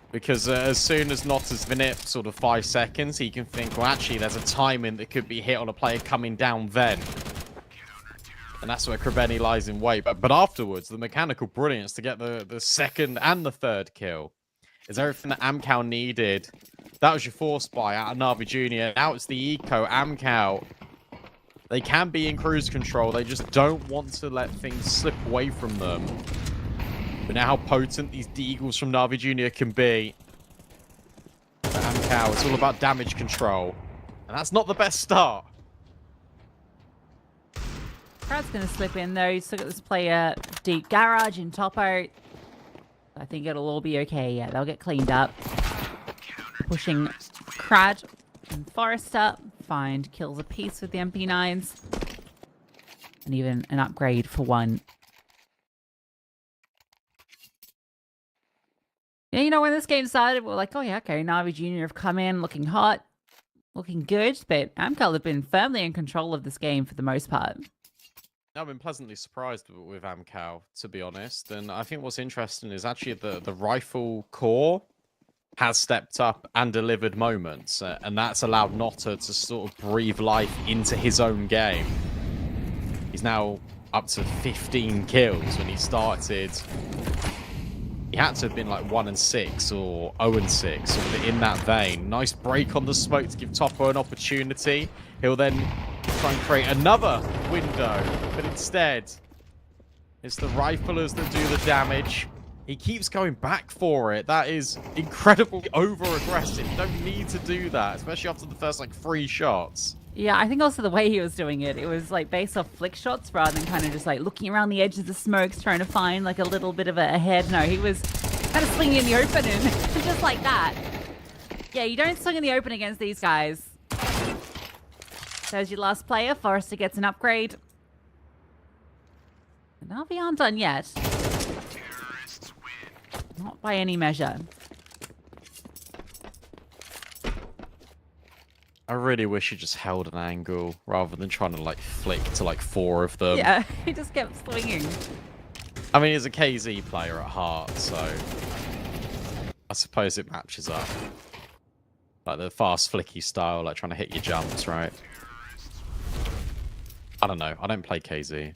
Because as soon as Notta's been it sort of 5 seconds, he can think, well, actually, there's a timing that could be hit on a player coming down then. And that's where Krebeni lies in wait. But afterwards, the mechanical brilliance to get the second and the third kill is everything that Amcal needed. That was your force buy out of Na'Vi Jr. Now it's the eco. Amcal, they can be in cruise control. They just don't want to let things slip away from them. But now how potent these deagles from Na'Vi Jr. can be. For Amcal, it's all about damage control. And that's not the best start. Crowd's going to slip in, though. You still got this player, deep garage in top out. I think it'll all be okay. Yeah, they'll get cleaned up. Pushing Crad and Forrest up. Find kills apiece with the MP9s. And even an upgrade for one. Yeah, you know, when this game started, we were like, oh yeah, okay, Na'Vi Jr. have come in looking hot, looking good, but Amcal have been firmly in control of this game for the most part. I've been pleasantly surprised with Amcal, to be honest. And I think what's interesting is actually the rifle core has stepped up and delivered moments. And that's allowed Notta to sort of breathe life into his own game. He's now up to 15 kills when he started. He had to have been like 1-6 or 0-6, sort of in that vein. Nice break on the smoke to give Topo an opportunity. He'll then try and create another window, but instead, it's the riflers that do the damage. He keeps going back for it. That is incredibly over-aggressive. You don't need to do that, especially after the first like 3 shots. Yeah, I think also the way he was doing it, it was like based off flick shots rather than kind of just like looking around the edges of the smokes, trying to find like a little bit of a head. No, he was kind of swinging in the open and just like that. Yeah, you don't swing in the open against these guys. There's your last player. Forrester gets an upgrade. The Na'Vi aren't done yet. Not by any measure. I really wish he just held an angle rather than trying to like flick to like 4 of them. Yeah, he just kept swinging. I mean, he's a KZ player at heart, so I suppose it matches up. Like the fast flicky style, like trying to hit your jumps, right? I don't know. I don't play KZ.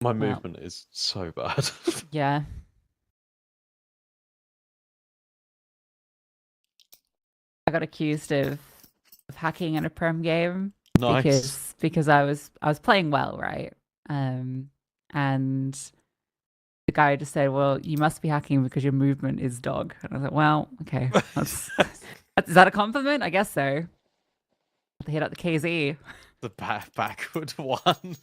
My movement is so bad. Yeah. I got accused of hacking in a prem game. Nice. Because I was playing well, right? And the guy just said, "Well, you must be hacking because your movement is dog." And I was like, "Well, okay, is that a compliment? I guess so." To hit up the KZ. The backward one.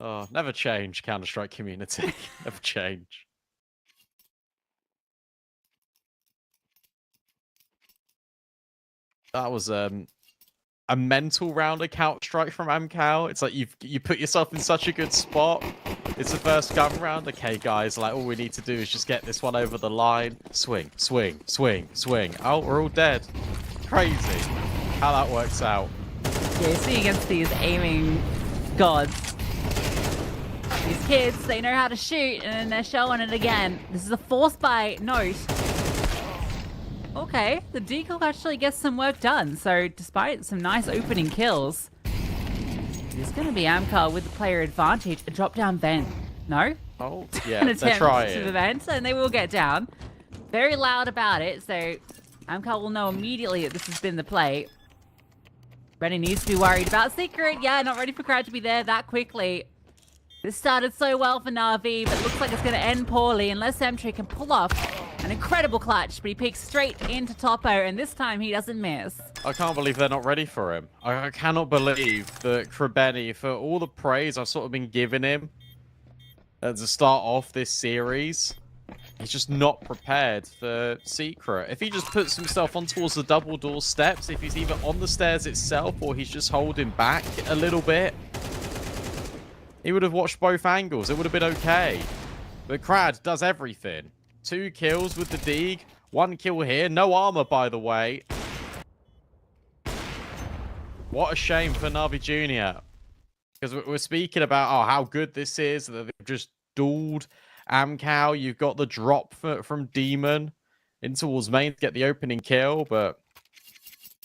Oh, never change, Counter-Strike community. Never change. That was a mental round of Counter-Strike from Amcal. It's like you put yourself in such a good spot. It's the first gun round. Okay, guys, like all we need to do is just get this one over the line. Swing, swing, swing, swing. Oh, we're all dead. Crazy how that works out. Yeah, you see against these aiming gods. These kids, they know how to shoot, and then they're showing it again. This is a force by Note. Okay, the deagle actually gets some work done. So despite some nice opening kills, it's going to be Amcal with the player advantage. A drop down vent. No? Oh, yeah, they're trying. To the vent, and they will get down. Very loud about it, so Amcal will know immediately that this has been the play. Rennie needs to be worried about Secret. Yeah, not ready for Crowd to be there that quickly. This started so well for Na'Vi, but looks like it's going to end poorly unless Emtry can pull off an incredible clutch, but he peeks straight into Topo, and this time he doesn't miss. I can't believe they're not ready for him. I cannot believe that Krebeni, for all the praise I've sort of been giving him, to start off this series. He's just not prepared for Secret. If he just puts himself on towards the double door steps, if he's either on the stairs itself or he's just holding back a little bit, he would have watched both angles. It would have been okay. But Crad does everything. 2 kills with the Deeg. 1 kill here. No armor, by the way. What a shame for Navi Jr. Because we're speaking about how good this is. That they've just dueled Amcal. You've got the drop from Demon in towards main to get the opening kill. But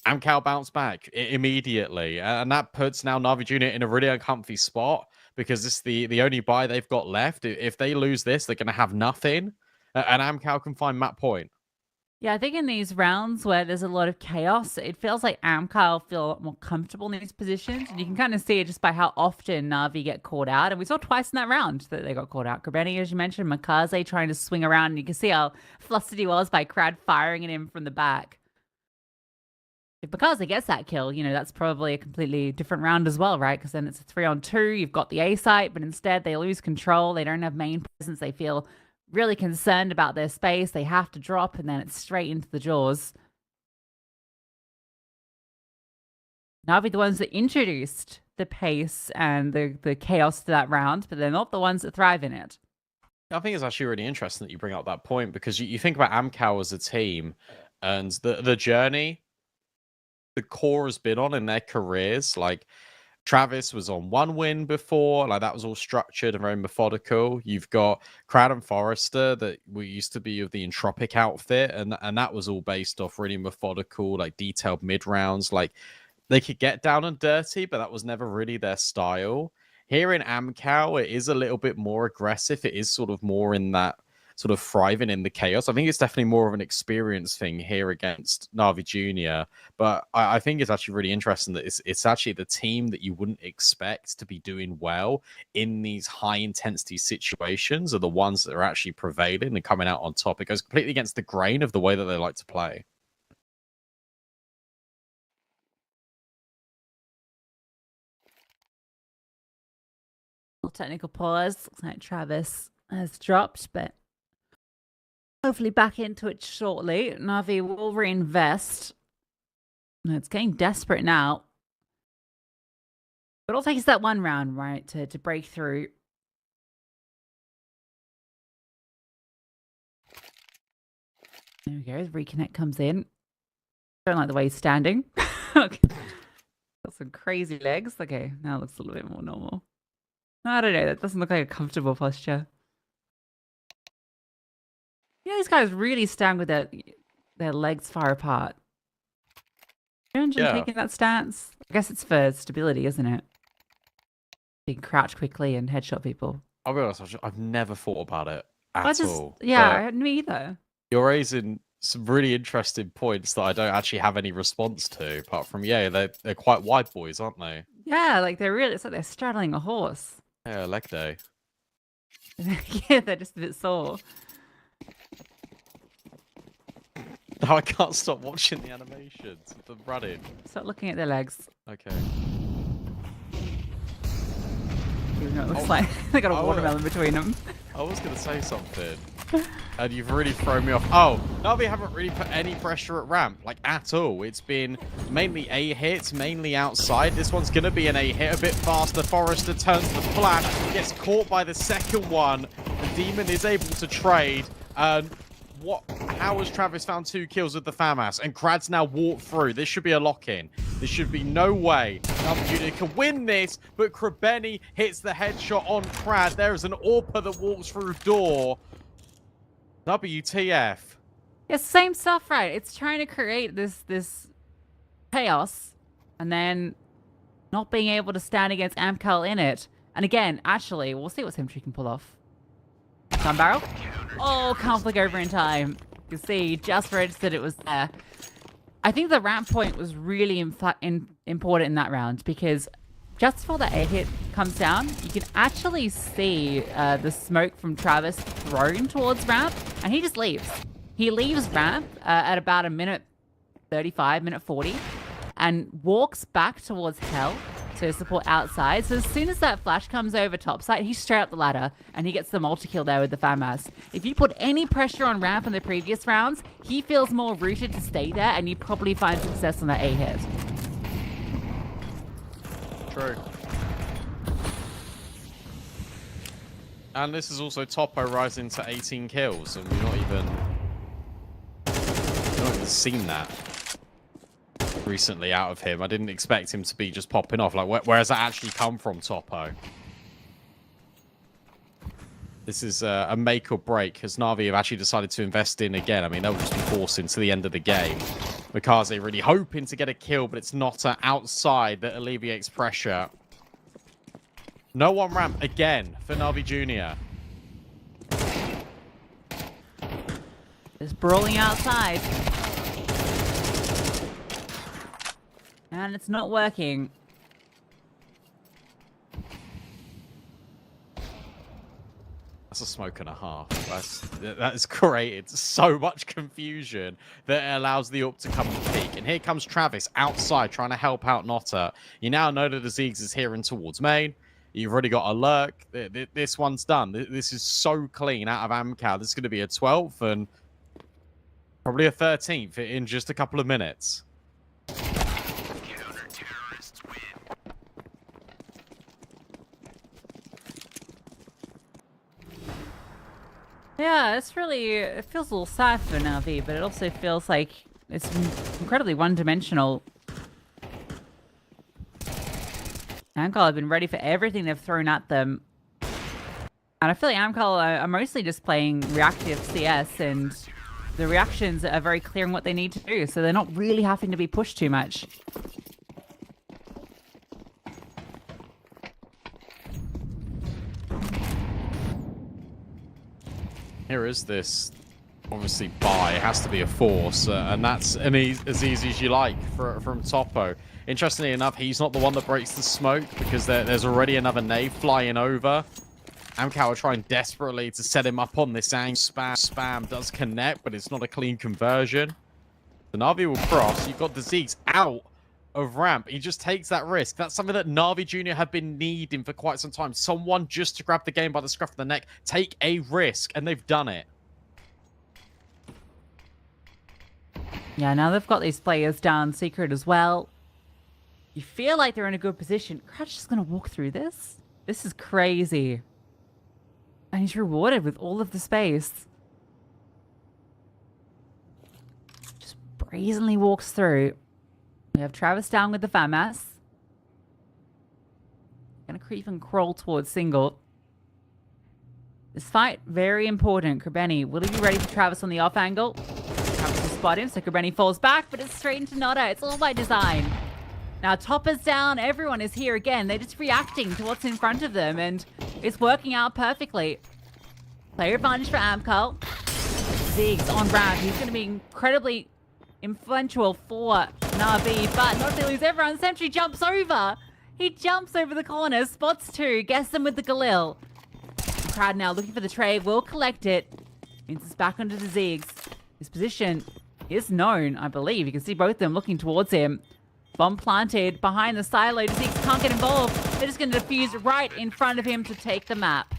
Amcal bounced back immediately. And that puts now Navi Jr. in a really uncomfy spot. Because it's the only buy they've got left. If they lose this, they're going to have nothing. And Amcal can find map point. Yeah, I think in these rounds where there's a lot of chaos, it feels like Amcal feel a lot more comfortable in these positions. And you can kind of see it just by how often Na'Vi get caught out. And we saw twice in that round that they got caught out. Krebeni, as you mentioned, Makaze trying to swing around. And you can see how flustered he was by Crad firing at him from the back. If Makaze gets that kill, you know, that's probably a completely different round as well, right? Because then it's a 3-on-2. You've got the A site, but instead they lose control. They don't have main presence. They feel really concerned about their space. They have to drop, and then it's straight into the jaws. Na'Vi the ones that introduced the pace and the chaos to that round, but they're not the ones that thrive in it. I think it's actually really interesting that you bring up that point, because you think about Amcal as a team and the journey the core has been on in their careers. Like, Travis was on 1 win before, like that was all structured and very methodical. You've got Crad and Forrester that we used to be of the Entropic outfit, and that was all based off really methodical, like detailed mid rounds. Like, they could get down and dirty, but that was never really their style. Here in Amcal, it is a little bit more aggressive. It is sort of more in that sort of thriving in the chaos. I think it's definitely more of an experience thing here against Na'Vi Jr. But I think it's actually really interesting that it's actually the team that you wouldn't expect to be doing well in these high intensity situations are the ones that are actually prevailing and coming out on top. It goes completely against the grain of the way that they like to play. Technical pause. Looks like Travis has dropped, but hopefully back into it shortly. Na'Vi will reinvest. It's getting desperate now. But it'll take us that 1 round, right, to break through. There we go. Reconnect comes in. Don't like the way he's standing. Okay. Got some crazy legs. Okay, now it looks a little bit more normal. I don't know. That doesn't look like a comfortable posture. Yeah, these guys really stand with their legs far apart. Imagine taking that stance. I guess it's for stability, isn't it? You can crouch quickly and headshot people. I'll be honest, I've never thought about it at all. Yeah, me either. You're raising some really interesting points that I don't actually have any response to, apart from, they're quite wide boys, aren't they? Yeah, like it's like they're straddling a horse. Yeah, leg day. Yeah, they're just a bit sore. No, I can't stop watching the animations of them running. Start looking at their legs. Okay. Even though it looks like they got a watermelon between them. I was going to say something. And you've really thrown me off. Oh, Na'Vi haven't really put any pressure at ramp, like at all. It's been mainly A hits, mainly outside. This one's going to be an A hit a bit faster. Forrester turns the flash, gets caught by the second one. The Demon is able to trade. How has Travis found 2 kills with the FAMAS? And Krad's now walked through. This should be a lock-in. There should be no way Na'Vi can win this, but Krebeni hits the headshot on Krad. There is an AWPer that walks through door. WTF. Yeah, same stuff, right? It's trying to create this chaos and then not being able to stand against Amcal in it. And again, actually, we'll see what Symmetry can pull off. Gun barrel. Oh, can't flick over in time. You can see, just registered it was there. I think the ramp point was really important in that round because just before the A hit comes down, you can actually see the smoke from Travis thrown towards ramp, and he just leaves. He leaves ramp at about a minute 35, minute 40, and walks back towards Hell. to support outside. So as soon as that flash comes over topside, he's straight up the ladder and he gets the multi-kill there with the FAMAS. If you put any pressure on Ramp in the previous rounds, he feels more rooted to stay there and you probably find success on that A hit. True. And this is also Topo rising to 18 kills, and we've not even seen that recently out of him. I didn't expect him to be just popping off. Like, where has that actually come from, Topo? This is a make or break. Has Na'Vi have actually decided to invest in again? I mean, they'll just be forced into the end of the game. Mikaze really hoping to get a kill, but it's not outside that alleviates pressure. No one ramp again for Na'Vi Jr. Just brawling outside. And it's not working. That's a smoke and a half. That has created so much confusion that it allows the up to come and peek. And here comes Travis outside trying to help out Notta. You now know that the Ziggs is hearing towards main. You've already got a lurk. This one's done. This is so clean out of Amcal. This is going to be a 12th and probably a 13th in just a couple of minutes. Yeah, it's really, it feels a little sad for Na'Vi, but it also feels like it's incredibly one-dimensional. Amcal have been ready for everything they've thrown at them. And I feel like Amcal are mostly just playing reactive CS, and the reactions are very clear on what they need to do, so they're not really having to be pushed too much. Here is this, obviously, buy. It has to be a force, and that's as easy as you like from Topo. Interestingly enough, he's not the one that breaks the smoke because there's already another nade flying over. Amcal are trying desperately to set him up on this angle. Spam does connect, but it's not a clean conversion. The Na'Vi will cross. You've got the Ziggs out of ramp. He just takes that risk. That's something that Na'Vi Jr. have been needing for quite some time. Someone just to grab the game by the scruff of the neck, take a risk, and they've done it. Yeah, now they've got these players down secret as well. You feel like they're in a good position. Crouch is going to walk through this. This is crazy. And he's rewarded with all of the space. Just brazenly walks through. We have Travis down with the FAMAS. Gonna creep and crawl towards single. This fight, very important. Krebeni, will he be ready for Travis on the off angle? Travis will spot him, so Krebeni falls back, but it's straight into Notta. It's all by design. Now, Topper's down. Everyone is here again. They're just reacting to what's in front of them, and it's working out perfectly. Player advantage for Amcal. Ziggs on ramp. He's going to be incredibly influential for Na'Vi, but not to lose everyone. Sentry jumps over. He jumps over the corner, spots two, gets them with the Galil. The crowd now looking for the trade, will collect it. Means it's back onto the Ziggs. His position is known, I believe. You can see both of them looking towards him. Bomb planted behind the silo. The Ziggs can't get involved. They're just going to defuse right in front of him to take the map.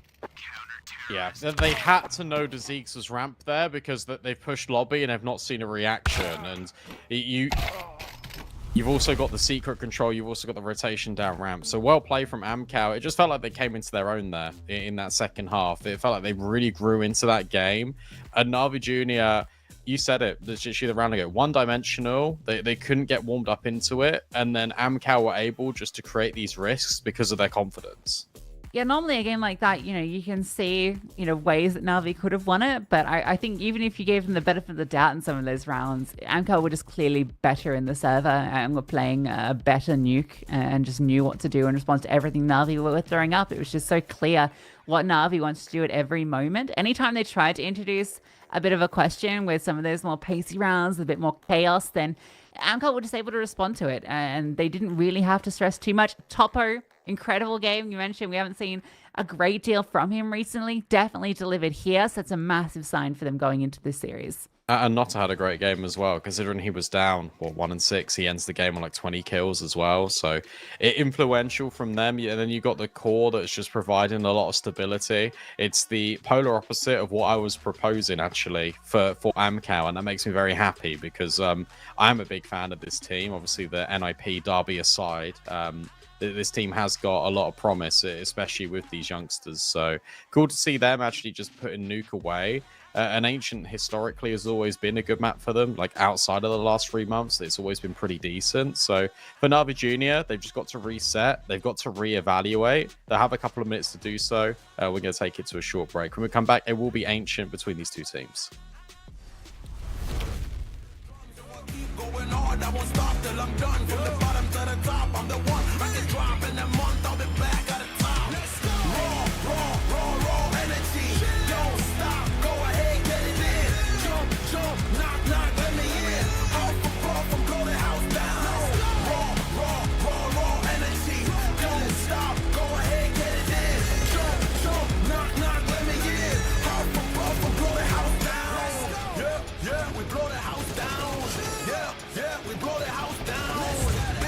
Yeah, they had to know the Ziggs was ramp there because they've pushed lobby and have not seen a reaction. And you've also got the secret control. You've also got the rotation down ramp. So well played from Amcal. It just felt like they came into their own there in that second half. It felt like they really grew into that game. And Na'Vi Jr., you said it, literally the round ago, one-dimensional. They couldn't get warmed up into it. And then Amcal were able just to create these risks because of their confidence. Yeah, normally a game like that, you can see, ways that Na'Vi could have won it. But I think even if you gave them the benefit of the doubt in some of those rounds, Amcal were just clearly better in the server and were playing a better Nuke and just knew what to do in response to everything Na'Vi were throwing up. It was just so clear what Na'Vi wants to do at every moment. Anytime they tried to introduce a bit of a question with some of those more pacey rounds, a bit more chaos, then Amcal were just able to respond to it. And they didn't really have to stress too much. Topo, incredible game. You mentioned we haven't seen a great deal from him recently. Definitely delivered here. So it's a massive sign for them going into this series. And Notta had a great game as well, considering he was down, 1-6. He ends the game on like 20 kills as well. So influential from them. And then you got the core that's just providing a lot of stability. It's the polar opposite of what I was proposing, actually, for Amcal. And that makes me very happy because I am a big fan of this team. Obviously, the NIP derby aside, this team has got a lot of promise, especially with these youngsters. So cool to see them actually just putting Nuke away. An Ancient historically has always been a good map for them. Like outside of the last 3 months, it's always been pretty decent. So for Navi Junior, they've just got to reset. They've got to reevaluate. They'll have a couple of minutes to do so. We're going to take it to a short break. When we come back, it will be Ancient between these two teams. Going hard, I won't stop till I'm done. From the bottom to the top, I'm the one. I can drop in a month, I'll be back at the top. Let's go. Raw energy. Don't stop, go ahead, get it in. Jump, knock, let me in. Off, I'm blow the house down. Raw energy. Don't stop, go ahead, get it in. Jump, knock, let me in. Off, I'm blow the house down. Yeah, we blow the house down. Yeah, we blow the house down.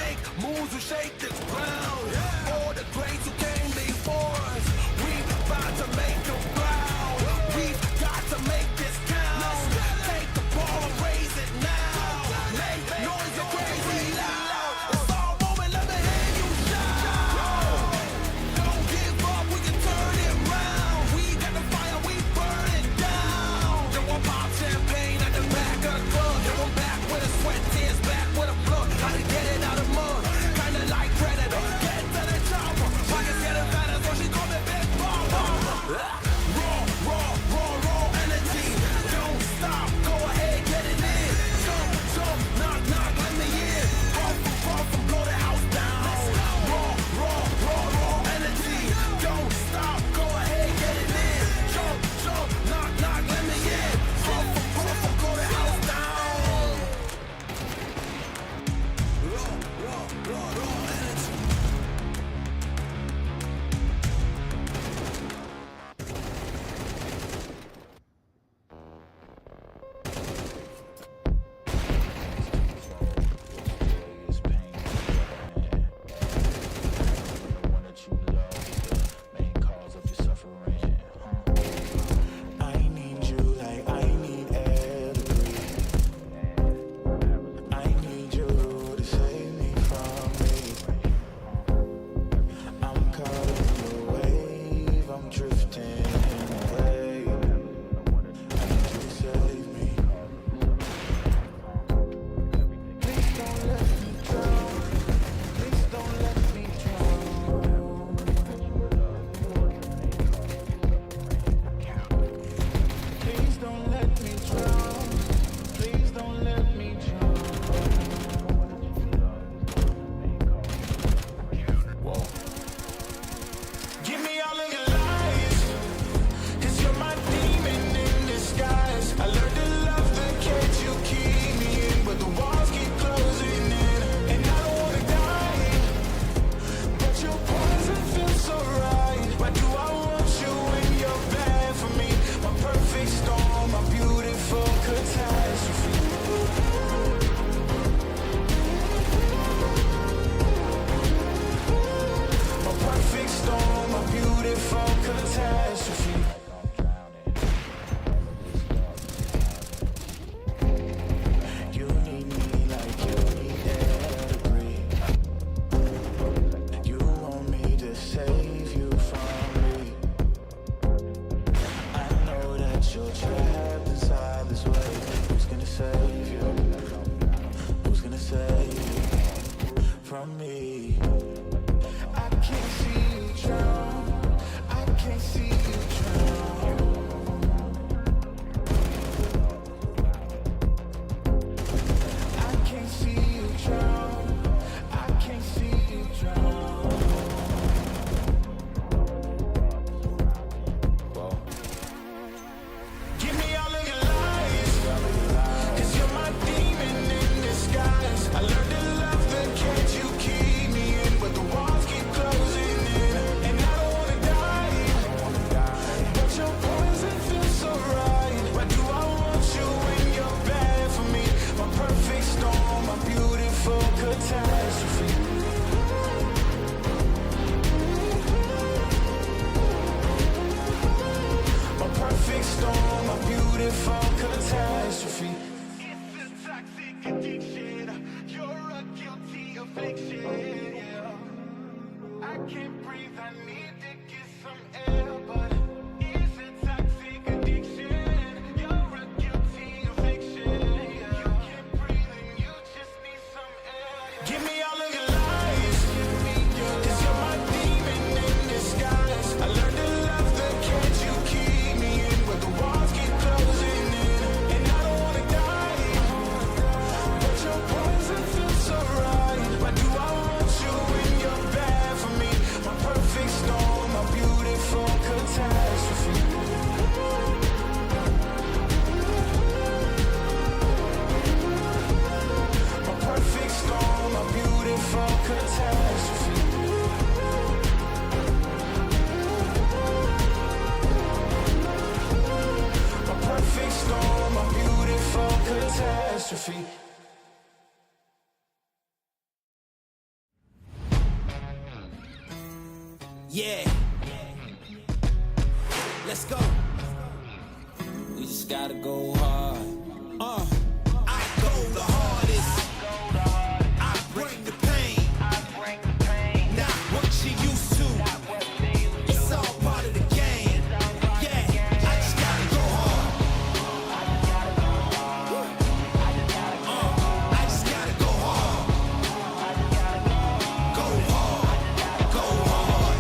can't breathe, I need to get some air, but it's a toxic addiction. You're a guilty fiction. You can't breathe and you just need some air. Give me all of your lies, 'cause you're my demon in disguise. I learned to love the cage you keep me in, where the walls keep closing in, and I don't wanna die, but your poison feels so right. Why do I want you when you're bad for me? My perfect storm, my beautiful catastrophe. My perfect storm, my beautiful catastrophe. My perfect storm, my beautiful catastrophe. Yeah. Let's go. We just gotta go hard. I go the hardest. I bring the pain. Not what you used to. It's all part of the game. Yeah, I just gotta go hard. I just gotta go hard. Go hard. Go hard.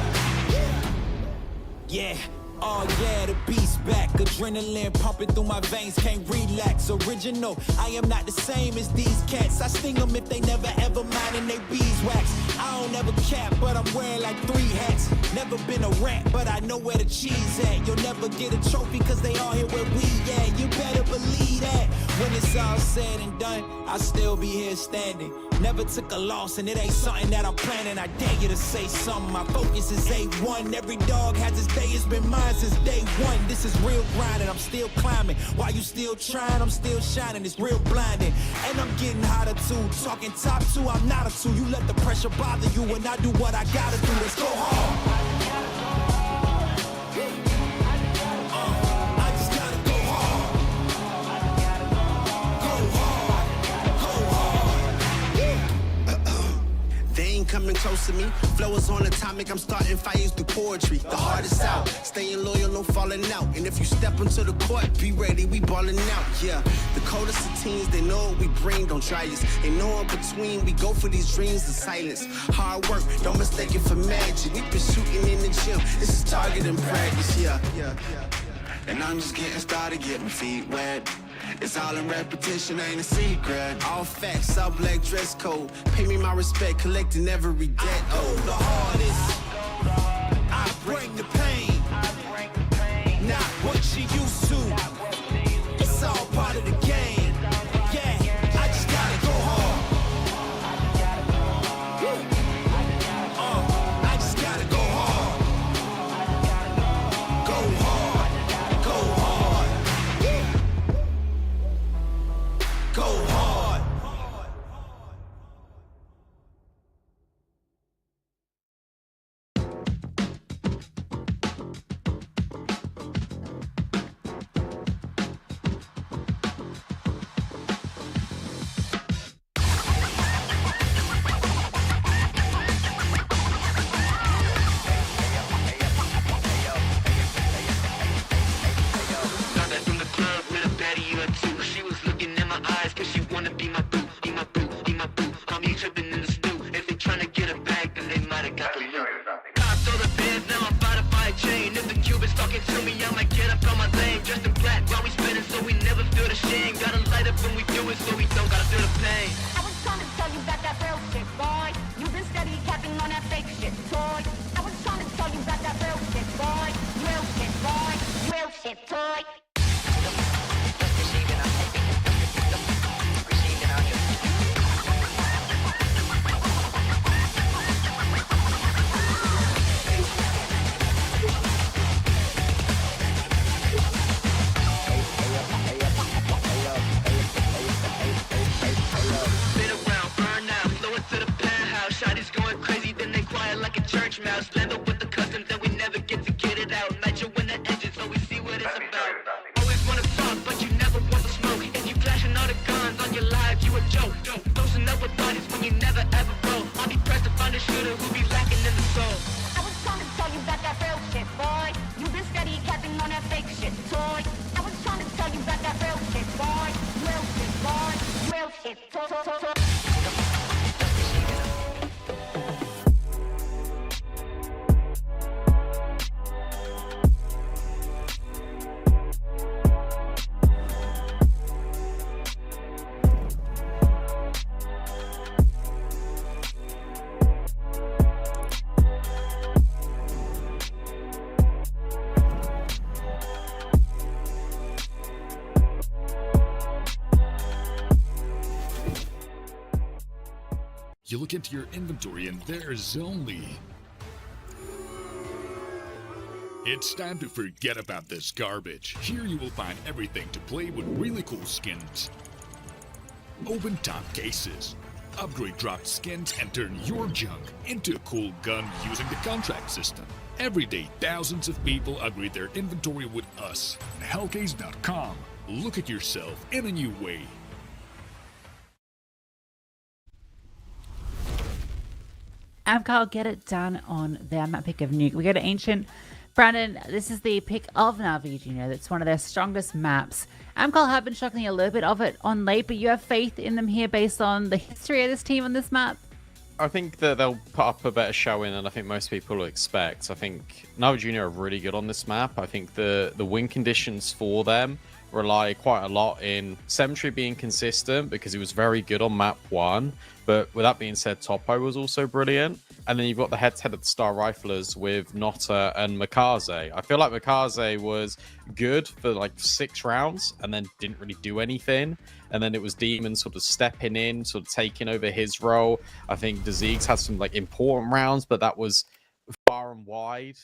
Yeah. Oh yeah, the beast back. Adrenaline pumping through my veins, can't relax. Original, I am not the same as these cats. I sting them if they never ever mind and they beeswax. I don't ever cap, but I'm wearing like 3 hats. Never been a rat, but I know where the cheese at. You'll never get a trophy cause they all here where we at. You better believe that. When it's all said and done, I'll still be here standing. Never took a loss and it ain't something that I'm planning. I dare you to say something, my focus is A1. Every dog has his day, it's been mine since day one. This is real grinding, I'm still climbing. While you still trying, I'm still shining. It's real blinding, and I'm getting hotter too. Talking top 2, I'm not a 2. You let the pressure bother you and I do what I gotta do. Let's go hard. I just gotta go hard. Go hard. Go hard. They ain't coming close to me. Flow is on atomic, I'm starting fires through poetry. The hardest out, staying loyal, no falling out. And if you step into the court, be ready, we ballin' out. Yeah, the coldest of teens, they know what we bring, don't try us. Ain't no in between, we go for these dreams in silence. Hard work, don't mistake it for magic. We been shooting in the gym, this is target and practice. Yeah. And I'm just getting started, get my feet wet. It's all in repetition, ain't a secret. All facts, all black dress code. Pay me my respect, collecting every debt. Oh, the hardest. I bring the pain. Not what you used to. It's all part of the game. Yeah, I just gotta go hard. I just gotta go hard. Go hard. Go hard. Go hard. From the club with a baddie or two. She was looking in my eyes cause she wanna be my boo, be my boo, be my boo. I'm tripping in the stew. If they tryna get her back, then they might've got the loot. Cops all the bands, now I'm about to buy a chain. If the Cuban's talking to me, I might get up on my lane. Dressed in black while we spinning so we never feel the shame. Gotta light up when we do it so we don't gotta feel the pain. I was trying to tell you about that real shit, boy. You've been steady capping on that fake shit, toy. I was trying to tell you about that real shit, boy. Real shit, boy. Real shit, toy. Been around, burn out, flow it to the penthouse. Shotty's going crazy, then they quiet like a church mouse. Land up with the customs, then we never get to get it out. Nitro in the engine, so we see what it's about. Always wanna talk, but you never want to smoke. If you flashing all the guns on your live, you a joke. Closing up with bodies when you never ever broke. I'll be pressed to find a shooter who be lacking in the soul. You look into your inventory and there's only... It's time to forget about this garbage. Here you will find everything to play with really cool skins. Open top cases. Upgrade dropped skins and turn your junk into a cool gun using the contract system. Every day, thousands of people upgrade their inventory with us. Hellcase.com. Look at yourself in a new way. Amcal get it done on their map pick of Nuke. We go to Ancient. Brandon, this is the pick of Na'Vi Junior. That's one of their strongest maps. Amcal have been shuckling a little bit of it on late, but you have faith in them here based on the history of this team on this map? I think that they'll put up a better showing than I think most people will expect. I think Na'Vi Junior are really good on this map. I think the win conditions for them rely quite a lot in Cemetery being consistent because he was very good on map 1. But with that being said, Topo was also brilliant. And then you've got the head-to-head of the Star Riflers with Nota and Makaze. I feel like Makaze was good for like 6 rounds and then didn't really do anything. And then it was Demon sort of stepping in, sort of taking over his role. I think Dzeeks had some like important rounds, but that was far and wide.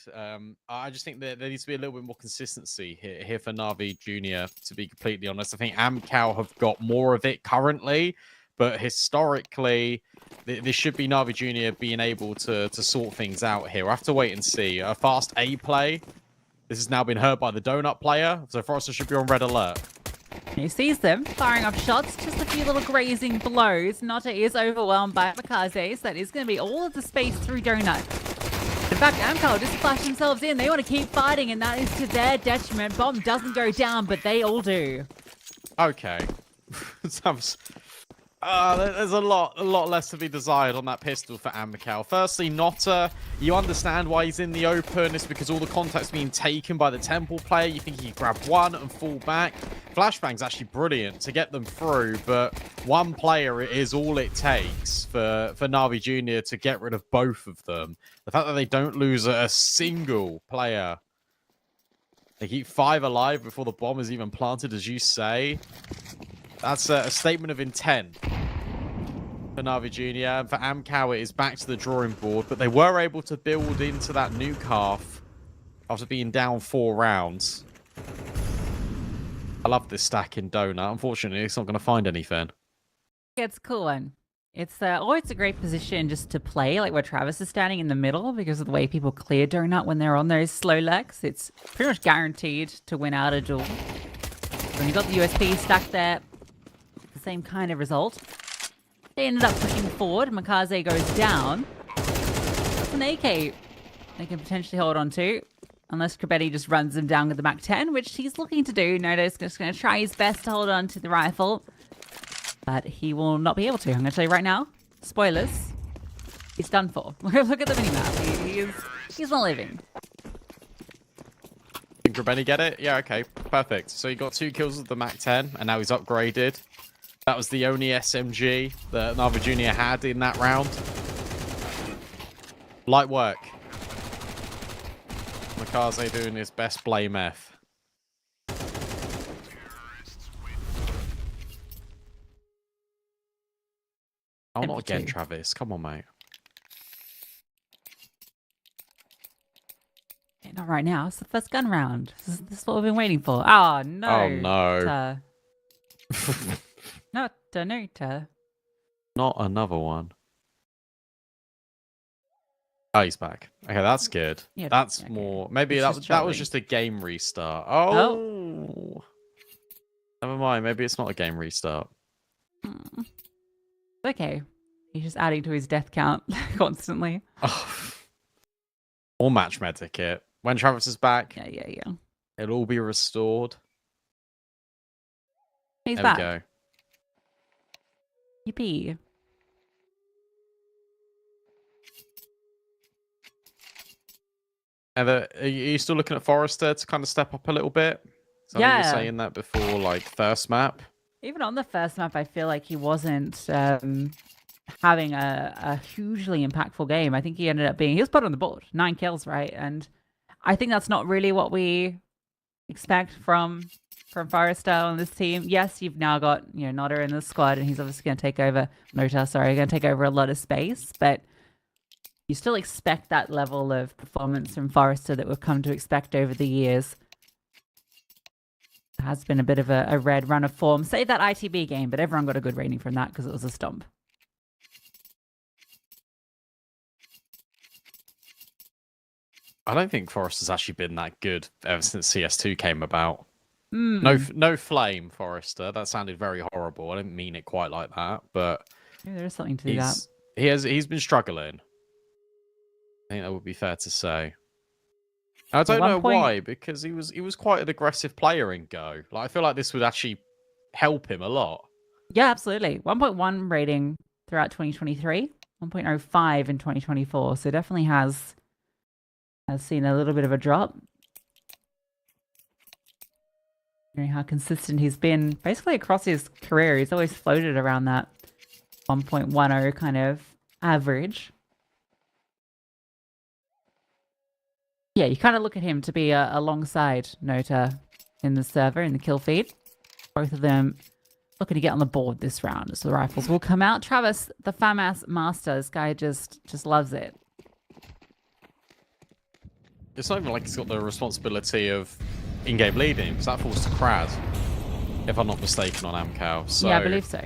I just think that there needs to be a little bit more consistency here for Na'Vi Junior, to be completely honest. I think Amcal have got more of it currently, but historically, this should be Na'Vi Junior being able to sort things out here. We'll have to wait and see. A fast A play. This has now been heard by the Donut player, so Forrester should be on red alert. He sees them firing off shots, just a few little grazing blows. Nota is overwhelmed by Makaze, so that is going to be all of the space through Donut. In fact, Amcal just flashed themselves in. They want to keep fighting, and that is to their detriment. Bomb doesn't go down, but they all do. Okay. There's a lot less to be desired on that pistol for Amcal. Firstly, Nota, you understand why he's in the open. It's because all the contact's being taken by the Temple player. You think he can grab one and fall back. Flashbang's actually brilliant to get them through, but one player is all it takes for Na'Vi Junior to get rid of both of them. The fact that they don't lose a single player. They keep 5 alive before the bomb is even planted, as you say. That's a statement of intent for Na'Vi Junior. And for Amcal, it is back to the drawing board. But they were able to build into that nuke half after being down 4 rounds. I love this stack in Donut. Unfortunately, it's not going to find anything. It's a cool one. It's always a great position just to play, like where Travis is standing in the middle, because of the way people clear Donut when they're on those slow legs. It's pretty much guaranteed to win out a duel. When you've got the USP stacked there, the same kind of result. They ended up pushing forward. Makaze goes down. That's an AK they can potentially hold on to. Unless Krabetti just runs him down with the Mac 10, which he's looking to do. Noto's just going to try his best to hold on to the rifle. But he will not be able to. I'm going to tell you right now. Spoilers. He's done for. Look at the minimap. He's not living. Did Krabetti get it? Yeah, okay. Perfect. So he got 2 kills with the Mac 10, and now he's upgraded. That was the only SMG that Na'Vi Junior had in that round. Light work. Makaze doing his best blame F. Oh, not again, Travis. Come on, mate. Yeah, not right now. It's the first gun round. This is what we've been waiting for. Oh, no. Oh, no. Not Danuta. Not another one. Oh, he's back. Okay, that's good. Yeah, that's okay. more... Maybe that was just a game restart. Oh. Never mind. Maybe it's not a game restart. Okay. He's just adding to his death count constantly. Oh. Or match med ticket. When Travis is back, Yeah. it'll all be restored. He's there back. We go. Yippee. Heather, are you still looking at Forrester to kind of step up a little bit? So Yeah. you were saying that before, like, first map. Even on the first map, I feel like he wasn't having a hugely impactful game. I think he ended up he was put on the board. 9 kills, right? And I think that's not really what we expect from from Forrester on this team. Yes, you've now got, you know, Nota in the squad, and he's obviously going to take over, going to take over a lot of space, but you still expect that level of performance from Forrester that we've come to expect over the years. It has been a bit of a red run of form. Save that ITB game, but everyone got a good rating from that because it was a stomp. I don't think Forrester's actually been that good ever since CS2 came about. Mm. No flame, Forrester. That sounded very horrible. I didn't mean it quite like that, but Maybe there is something to that. He's been struggling. I think that would be fair to say. I don't know why, because he was quite an aggressive player in Go. Like, I feel like this would actually help him a lot. Yeah, absolutely. 1.1 rating throughout 2023, 1.05 in 2024. So definitely has seen a little bit of a drop. You know how consistent he's been basically across his career. He's always floated around that 1.10 kind of average. Yeah, you kind of look at him to be alongside Nota in the server, in the kill feed. Both of them looking to get on the board this round as the rifles will come out. Travis, the FAMAS master, this guy just loves it. It's not even like he's got the responsibility of in-game leading, because that falls to Krad, if I'm not mistaken, on Amcal. So... Yeah, I believe so.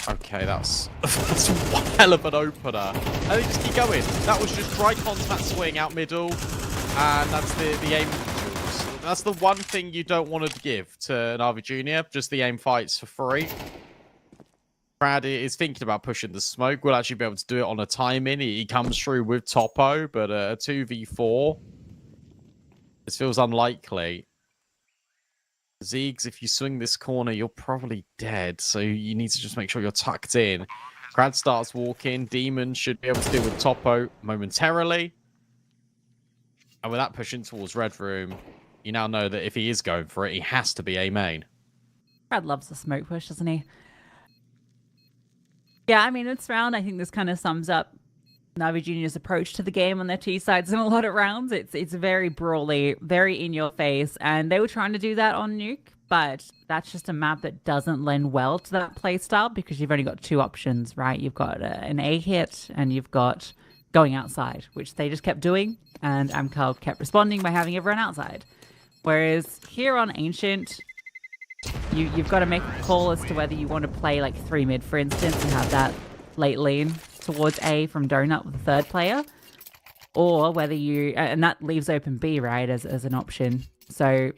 Okay, that's one hell of an opener. And they just keep going. That was just dry contact swing out middle, and that's the aim. That's the one thing you don't want to give to Navi Jr., just the aim fights for free. Brad is thinking about pushing the smoke. We'll actually be able to do it on a timing. He comes through with Topo, but a 2v4. This feels unlikely. Zeegs, if you swing this corner, you're probably dead. So you need to just make sure you're tucked in. Brad starts walking. Demon should be able to deal with Topo momentarily. And with that pushing towards Red Room, you now know that if he is going for it, he has to be A main. Brad loves the smoke push, doesn't he? Yeah, I mean, this round, I think this kind of sums up Navi Junior's approach to the game on their T sides in a lot of rounds. It's very brawly, very in your face, and they were trying to do that on Nuke, but that's just a map that doesn't lend well to that playstyle because you've only got two options, right? You've got an A hit and you've got going outside, which they just kept doing, and Amcal kept responding by having everyone outside. Whereas here on Ancient, you've got to make a call as to whether you want to play like 3 mid, for instance, and have that late lean towards A from Donut with the third player, or whether you, and that leaves open B, right, as an option. So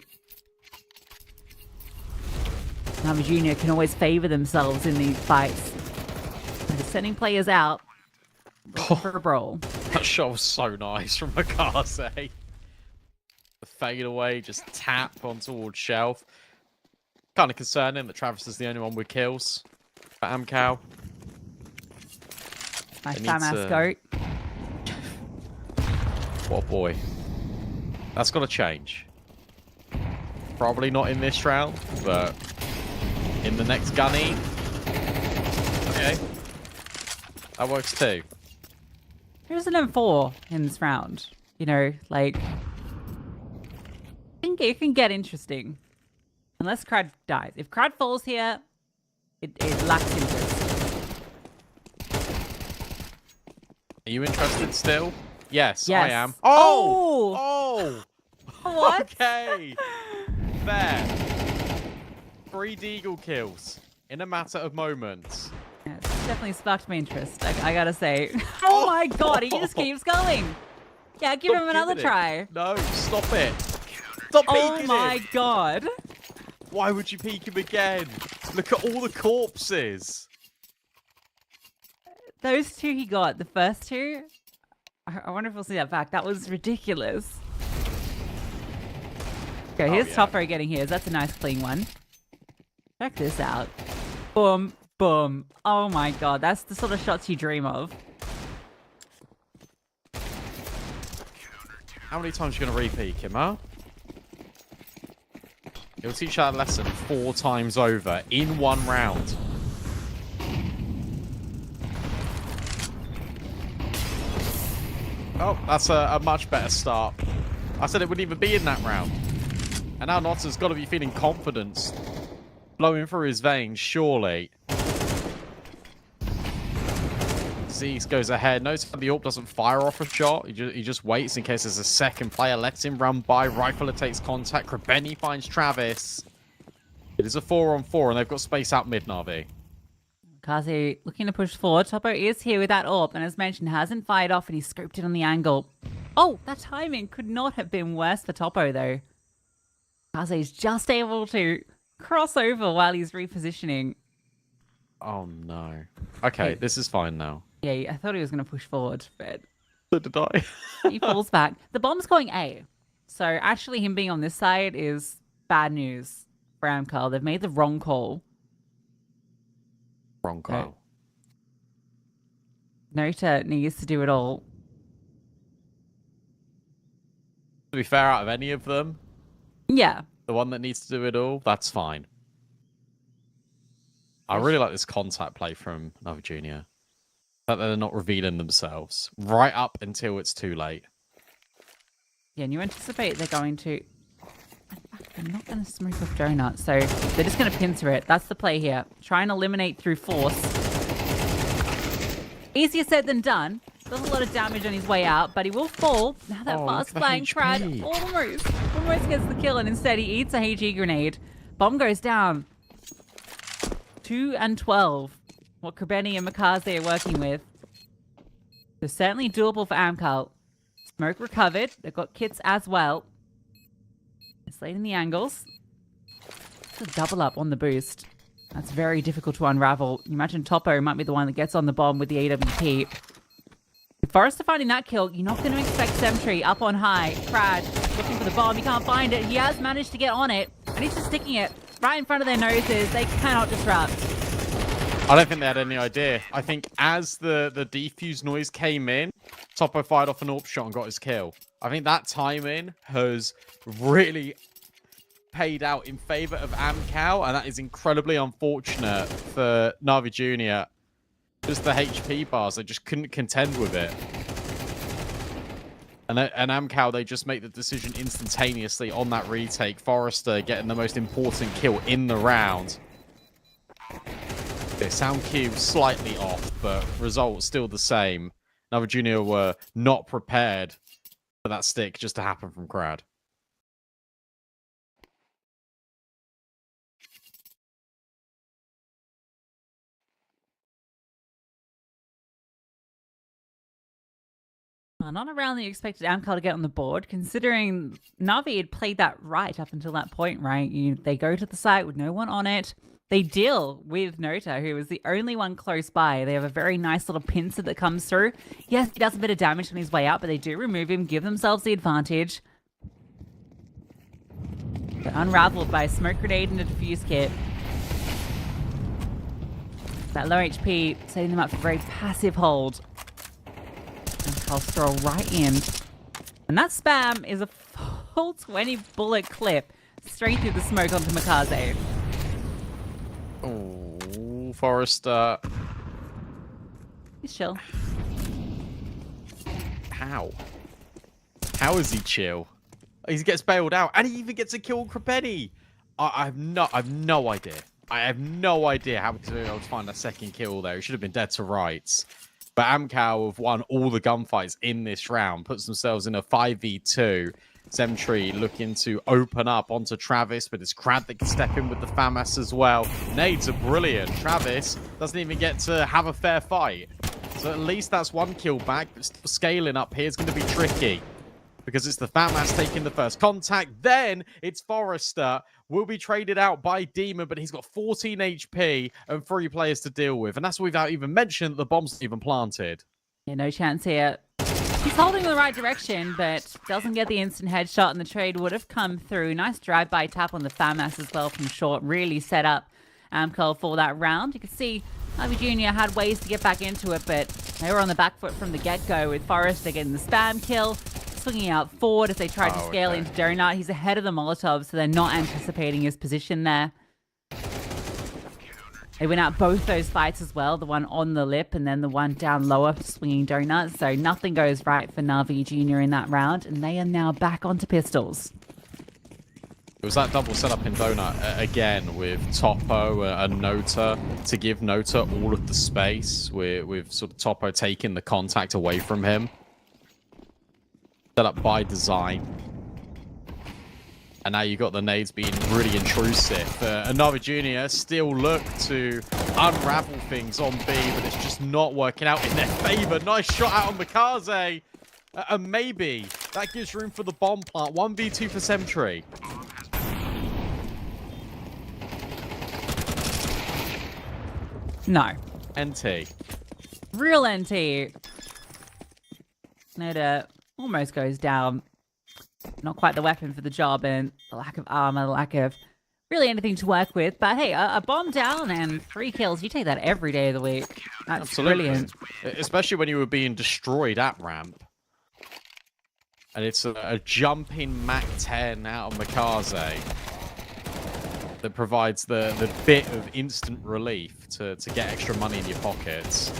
Navi Junior can always favor themselves in these fights. They're sending players out for a brawl. That shot was so nice from Akase. The fade away, just tap on towards Shelf. Kind of concerning that Travis is the only one with kills for Amcal. My FAMAS goat. What a boy. That's got to change. Probably not in this round, but in the next gunny. Okay. That works too. There's an M4 in this round. You know, like, I think it can get interesting. Unless Crad dies. If Crad falls here, it lacks interest. Are you interested still? Yes, Yes. I am. Oh! What? Okay. Fair. 3 Deagle kills in a matter of moments. Yeah, it's definitely sparked my interest, I gotta say. Oh my god, he just keeps going. Yeah, give him another try. No, stop it. Stop peeking Oh my him. god. Why would you peek him again? Look at all the corpses. Those two he got, the first two, I wonder if we'll see that back. That was ridiculous. Okay, here's Topo getting his. That's a nice clean one. Check this out. Boom, boom. Oh my god, that's the sort of shots you dream of. How many times are you going to re-peek him, huh? He'll teach that lesson 4 times over in 1 round. Oh, that's a much better start. I said it wouldn't even be in that round. And now Notta's got to be feeling confidence flowing through his veins, surely. Zeus goes ahead. Notice how the AWP doesn't fire off a shot. He just waits in case there's a second player. Lets him run by. Rifler takes contact. Krebeni finds Travis. It is a 4-on-4, and they've got space out mid, Na'Vi. Kazi looking to push forward. Topo is here with that AWP, and as mentioned, hasn't fired off, and he's scoped it on the angle. Oh, that timing could not have been worse for Topo, though. Kazi's just able to cross over while he's repositioning. Oh, no. Okay, this is fine now. Yeah, I thought he was going to push forward, but... So did I. He falls back. The bomb's going A. So actually him being on this side is bad news for Amcal. They've made the wrong call. Wrong call. Nota needs to do it all. To be fair, out of any of them, yeah, the one that needs to do it all, that's fine. I really like this contact play from Na'Vi Junior. That they're not revealing themselves right up until it's too late. Yeah, and you anticipate they're going to... They're not going to smoke off Donut, so they're just going to pincer it. That's the play here. Try and eliminate through force. Easier said than done. Does a lot of damage on his way out, but he will fall. Now that fast flying Crad almost gets the kill, and instead he eats a HE grenade. Bomb goes down. 2 and 12. What Krebeni and Makaze are working with. So certainly doable for Amcal. Smoke recovered. They've got kits as well. It's late in the angles. It's a double up on the boost. That's very difficult to unravel. You imagine Topo might be the one that gets on the bomb with the AWP. If Forrester finding that kill, you're not going to expect Semtree up on high. Crad looking for the bomb. He can't find it. He has managed to get on it. And he's just sticking it right in front of their noses. They cannot disrupt. I don't think they had any idea. I think as the defuse noise came in, Topo fired off an AWP shot and got his kill. I think that timing has really paid out in favor of Amcal, and that is incredibly unfortunate for Na'Vi Junior. Just the HP bars, they just couldn't contend with it. And Amcal, they just make the decision instantaneously on that retake. Forrester getting the most important kill in the round. The sound cue slightly off, but result still the same. Na'Vi Junior were not prepared for that stick just to happen from Crad. Not a round that you expected Amcal to get on the board, considering Na'Vi had played that right up until that point, right? They go to the site with no one on it. They deal with Nota, who is the only one close by. They have a very nice little pincer that comes through. Yes, he does a bit of damage on his way out, but they do remove him, give themselves the advantage. They're unraveled by a smoke grenade and a defuse kit. That low HP setting them up for a very passive hold. I'll throw right in. And that spam is a full 20 bullet clip straight through the smoke onto Makaze. Oh, Forrester. He's chill. How? How is he chill? He gets bailed out, and he even gets a kill on Krebeni. I have no idea. I have no idea how to be able to find a second kill there. He should have been dead to rights. But Amcal have won all the gunfights in this round, puts themselves in a 5v2. Semtree looking to open up onto Travis, but it's Crad that can step in with the FAMAS as well. Nades are brilliant. Travis doesn't even get to have a fair fight. So at least that's one kill back, but scaling up here is going to be tricky. Because it's the FAMAS taking the first contact. Then it's Forrester. Will be traded out by Demon, but he's got 14 HP and 3 players to deal with. And that's without even mentioning that the bomb's not even planted. Yeah, no chance here. He's holding in the right direction, but doesn't get the instant headshot, and the trade would have come through. Nice drive-by tap on the FAMAS as well from short. Really set up Amcal for that round. You can see Na'Vi Junior had ways to get back into it, but they were on the back foot from the get-go with Forrester getting the spam kill. Swinging out forward as they tried to scale into Donut. He's ahead of the Molotov, so they're not anticipating his position there. They went out both those fights as well, the one on the lip and then the one down lower swinging donuts. So nothing goes right for Na'Vi Jr. in that round, and they are now back onto pistols. It was that double setup in Donut again with Topo and Nota to give Nota all of the space with sort of Topo taking the contact away from him. Set up by design. And now you've got the nades being really intrusive. And Na'Vi Jr. still look to unravel things on B, but it's just not working out in their favor. Nice shot out on Mikaze. And maybe that gives room for the bomb plant. 1v2 for Sentry. No. NT. Real NT. Noda almost goes down. Not quite the weapon for the job, and the lack of armor, the lack of really anything to work with. But hey, a bomb down and 3 kills. You take that every day of the week. That's Absolutely. Brilliant. Especially when you were being destroyed at ramp. And it's a jumping Mac 10 out of Mikaze that provides the bit of instant relief to get extra money in your pockets.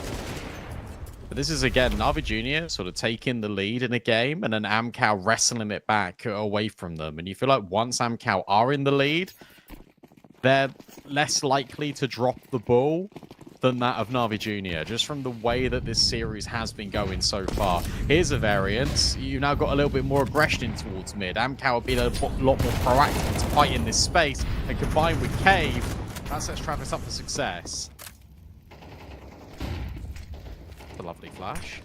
But this is, again, Na'Vi Jr. sort of taking the lead in a game and then Amcal wrestling it back away from them. And you feel like once Amcal are in the lead, they're less likely to drop the ball than that of Na'Vi Jr., just from the way that this series has been going so far. Here's a variant. You've now got a little bit more aggression towards mid. Amcal have been a lot more proactive to fight in this space, and combined with Cave, that sets Travis up for success. A lovely flash.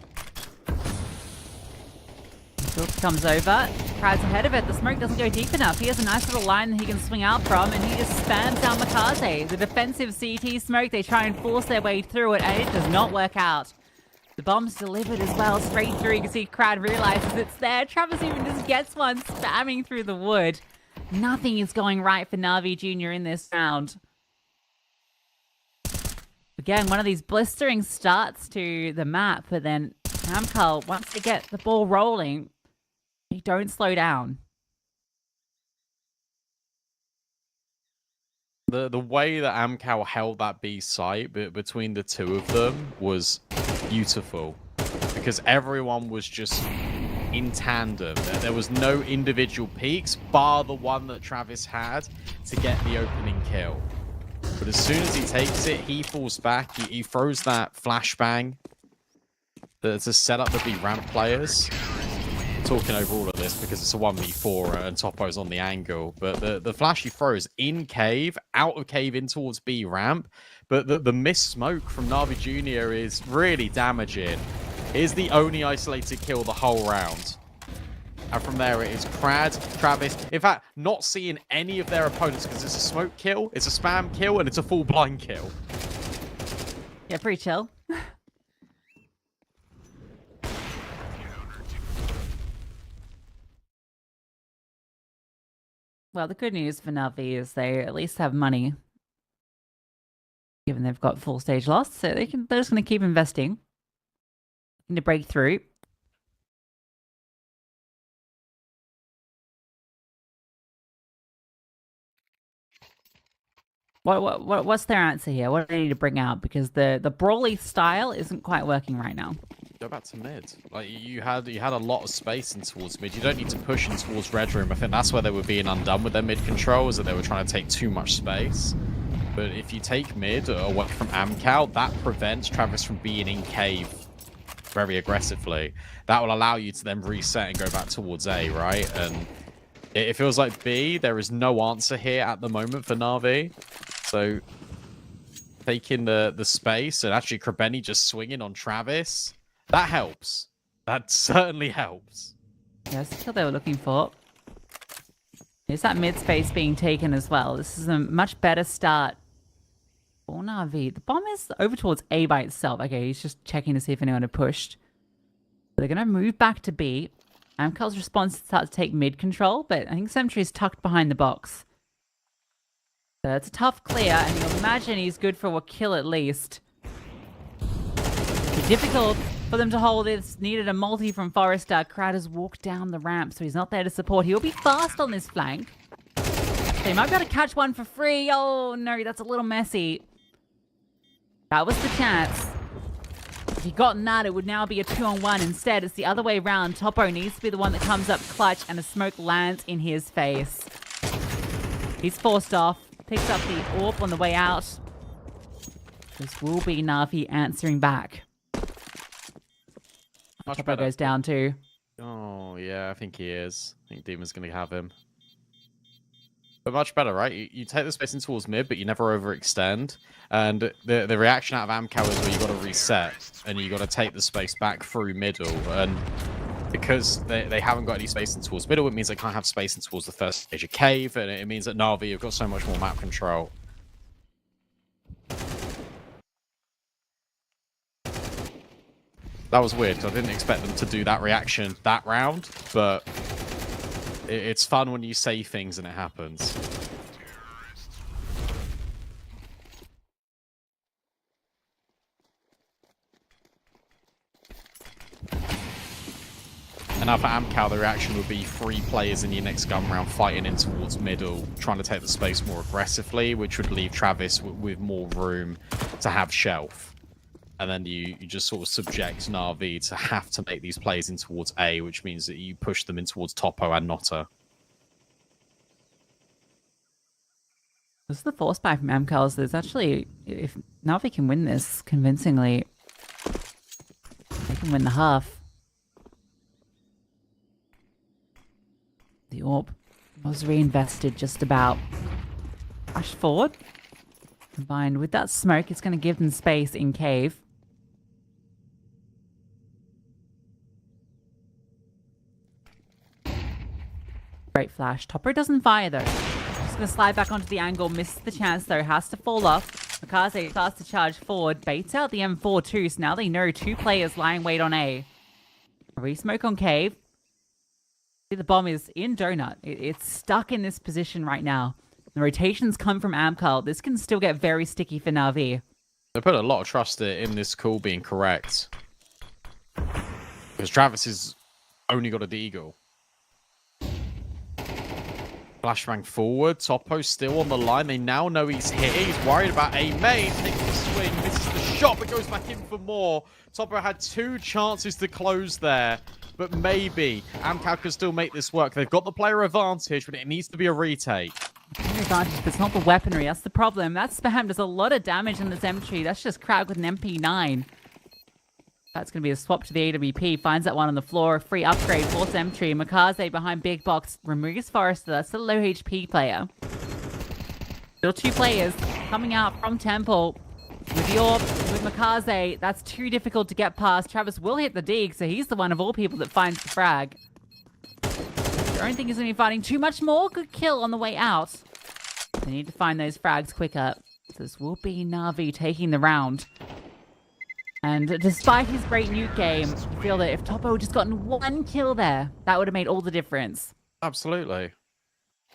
Nuke comes over, crowds ahead of it. The smoke doesn't go deep enough. He has a nice little line that he can swing out from, and he just spams down Mikaze. The defensive CT smoke, they try and force their way through it, and it does not work out. The bomb's delivered as well, straight through. You can see Crowd realizes it's there. Travis even just gets one, spamming through the wood. Nothing is going right for Na'Vi Jr. in this round. Again, one of these blistering starts to the map, but then Amcal, once they get the ball rolling, they don't slow down. The way that Amcal held that B site between the two of them was beautiful, because everyone was just in tandem. There was no individual peaks, bar the one that Travis had to get the opening kill. But as soon as he takes it, he falls back. He throws that flashbang to set up the B ramp players. I'm talking over all of this because it's a 1v4 and Topo's on the angle. But the flash he throws in cave, out of cave, in towards B ramp. But the missed smoke from Na'Vi Jr. is really damaging. Here's the only isolated kill the whole round. And from there, it is Crad, Travis. In fact, not seeing any of their opponents because it's a smoke kill, it's a spam kill, and it's a full blind kill. Yeah, pretty chill. Well, the good news for Na'Vi is they at least have money, given they've got full stage loss, so they're just going to keep investing into breakthrough. What's their answer here? What do they need to bring out? Because the brawly style isn't quite working right now. Go back to mid. Like you had a lot of space in towards mid. You don't need to push in towards red room. I think that's where they were being undone with their mid control, is that they were trying to take too much space. But if you take mid away from Amcal, that prevents Travis from being in cave very aggressively. That will allow you to then reset and go back towards A, right? And it feels like B, there is no answer here at the moment for Na'Vi. So taking the space and actually Krebeni just swinging on Travis, that helps. That certainly helps. Yeah, that's what they were looking for. Is that mid space being taken as well? This is a much better start for Na'Vi. The bomb is over towards A by itself. Okay, he's just checking to see if anyone had pushed. They're going to move back to B. Amcal's response is to start to take mid control, but I think Sentry is tucked behind the box. So it's a tough clear, and you'll imagine he's good for a kill at least. It's difficult for them to hold. It's needed a multi from Forrester. Crowd has walked down the ramp, so he's not there to support. He'll be fast on this flank. So he might be able to catch one for free. Oh, no, that's a little messy. That was the chance. If he'd gotten that, it would now be a 2-on-1. Instead, it's the other way around. Topo needs to be the one that comes up clutch, and a smoke lands in his face. He's forced off. Picks up the orb on the way out. This will be Na'Vi answering back. Much Topo better. goes down too. Oh, yeah, I think he is. I think Demon's going to have him. But much better, right? You take the space in towards mid, but you never overextend. And the reaction out of Amcal is where you got to reset, and you got to take the space back through middle. And because they haven't got any space in towards middle, it means they can't have space in towards the first stage of cave, and it means that Na'Vi have got so much more map control. That was weird, because I didn't expect them to do that reaction that round, but it's fun when you say things and it happens. And now for Amcal, the reaction would be 3 players in your next gun round fighting in towards middle, trying to take the space more aggressively, which would leave Travis with more room to have shelf. And then you just sort of subject Na'Vi to have to make these plays in towards A, which means that you push them in towards Topo and Notta. This is the force buy from Amcals. There's actually, if Na'Vi can win this convincingly, they can win the half. The orb was reinvested just about. Flash forward. Combined with that smoke, it's going to give them space in cave. Great flash. Topo doesn't fire though. Just going to slide back onto the angle. Missed the chance though. Has to fall off. Makaze starts to charge forward. Baits out the M4 too. So now they know 2 players lying wait on A. Re-smoke on cave. The bomb is in Donut. It's stuck in this position right now. The rotations come from Amcal. This can still get very sticky for Na'Vi. They put a lot of trust in this call being correct. Because Travis has only got a deagle. Flashbang forward. Topo's still on the line. They now know he's hit. He's worried about A main. Takes the swing. Misses the shot, but goes back in for more. Topo had 2 chances to close there. But maybe Amcal can still make this work. They've got the player advantage, but it needs to be a retake. Advantage, but it's not the weaponry. That's the problem. That spam does a lot of damage in this M3. That's just Crowd with an MP9. That's going to be a swap to the AWP. Finds that one on the floor. Free upgrade. Force M3. Makaze behind Big Box. Removes Forrester. That's a low HP player. Still 2 players coming out from Temple. With the orb, with Makaze, that's too difficult to get past. Travis will hit the dig, so he's the one of all people that finds the frag. I don't think he's going to be fighting too much more. Good kill on the way out. They need to find those frags quicker. This will be Na'Vi taking the round. And despite his great Nuke game, I feel that if Topo had just gotten 1 kill there, that would have made all the difference. Absolutely.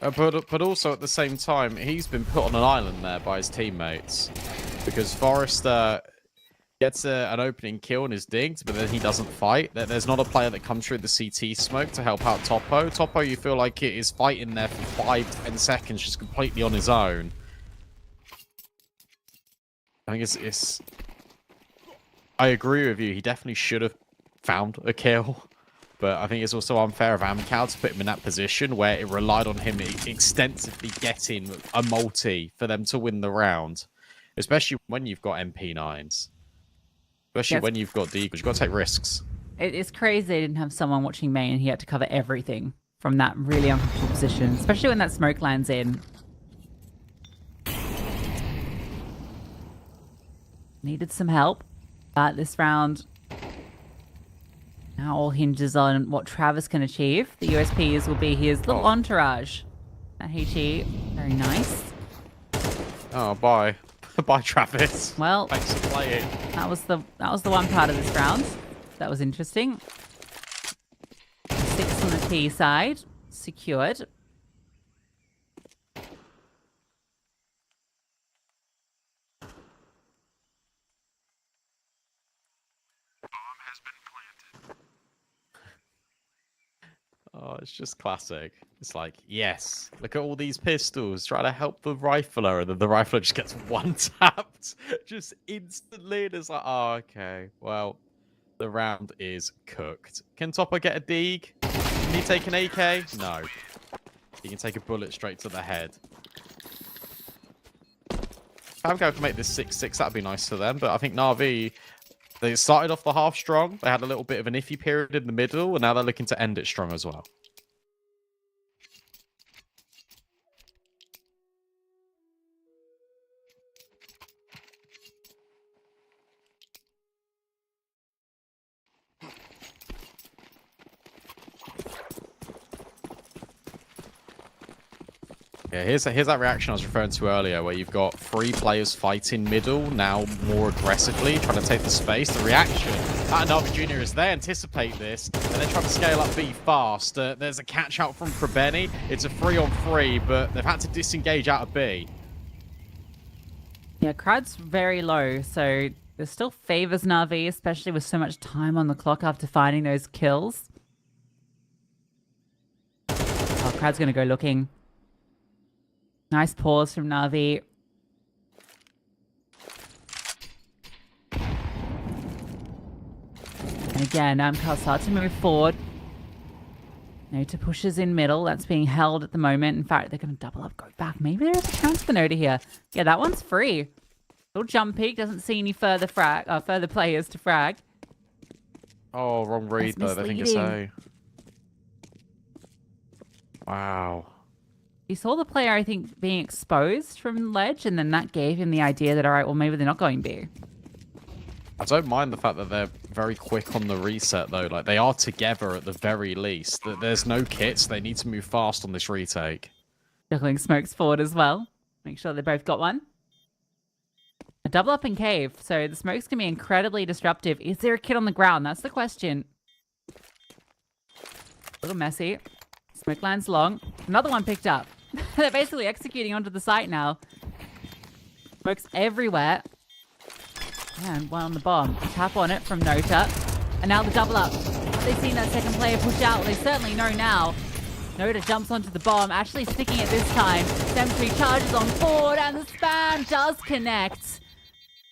But also at the same time, he's been put on an island there by his teammates. Because Forrester gets an opening kill and is dinged, but then he doesn't fight. There's not a player that comes through the CT smoke to help out Topo. Topo, you feel like it is fighting there for 5-10 seconds just completely on his own. I think it's... I agree with you. He definitely should have found a kill. But I think it's also unfair of Amcal to put him in that position where it relied on him extensively getting a multi for them to win the round. Especially when you've got MP9s. Especially when you've got Deagles. You've got to take risks. It's crazy they didn't have someone watching main and he had to cover everything from that really uncomfortable position. Especially when that smoke lands in. Needed some help. But this round now all hinges on what Travis can achieve. The USPs will be his little entourage. That HE, very nice. Oh, bye. Bye, Travis. Well, thanks for playing. That was the one part of this round. That was interesting. 6 on the T side. Secured. Oh, it's just classic. It's like, yes, look at all these pistols. Try to help the rifler, and then the rifler just gets one tapped, just instantly. And it's like, oh, okay, well, the round is cooked. Can Topper get a deeg? Can he take an AK? No. He can take a bullet straight to the head. If Amcal can make this 6-6, that'd be nice for them. But I think Na'Vi, they started off the half strong. They had a little bit of an iffy period in the middle, and now they're looking to end it strong as well. Yeah, here's that reaction I was referring to earlier, where you've got 3 players fighting middle, now more aggressively, trying to take the space. The reaction at Na'Vi Junior is they anticipate this, and they're trying to scale up B fast. There's a catch out from Krebeni. It's a 3-on-3, but they've had to disengage out of B. Yeah, Crowd's very low, so this still favors Na'Vi, especially with so much time on the clock after finding those kills. Oh, Crowd's going to go looking. Nice pause from Na'Vi. And again, Amcal starts to move forward. Nota pushes in middle. That's being held at the moment. In fact, they're going to double up, go back. Maybe there is a chance for Nota here. Yeah, that one's free. Little jump peek. Doesn't see any further further players to frag. Oh, wrong read, though. I think it's A. Wow. He saw the player, I think, being exposed from ledge, and then that gave him the idea that, all right, well, maybe they're not going B. I don't mind the fact that they're very quick on the reset, though. Like, they are together at the very least. There's no kits. They need to move fast on this retake. Juggling smokes forward as well. Make sure they both got one. A double up in cave, so the smokes can be incredibly disruptive. Is there a kit on the ground? That's the question. A little messy. Smoke lands long. Another one picked up. They're basically executing onto the site now. Smokes everywhere. Yeah, and one on the bomb. Tap on it from Nota. And now the double up. Have they seen that second player push out? They certainly know now. Nota jumps onto the bomb, actually sticking it this time. Sentry charges on forward, and the spam does connect.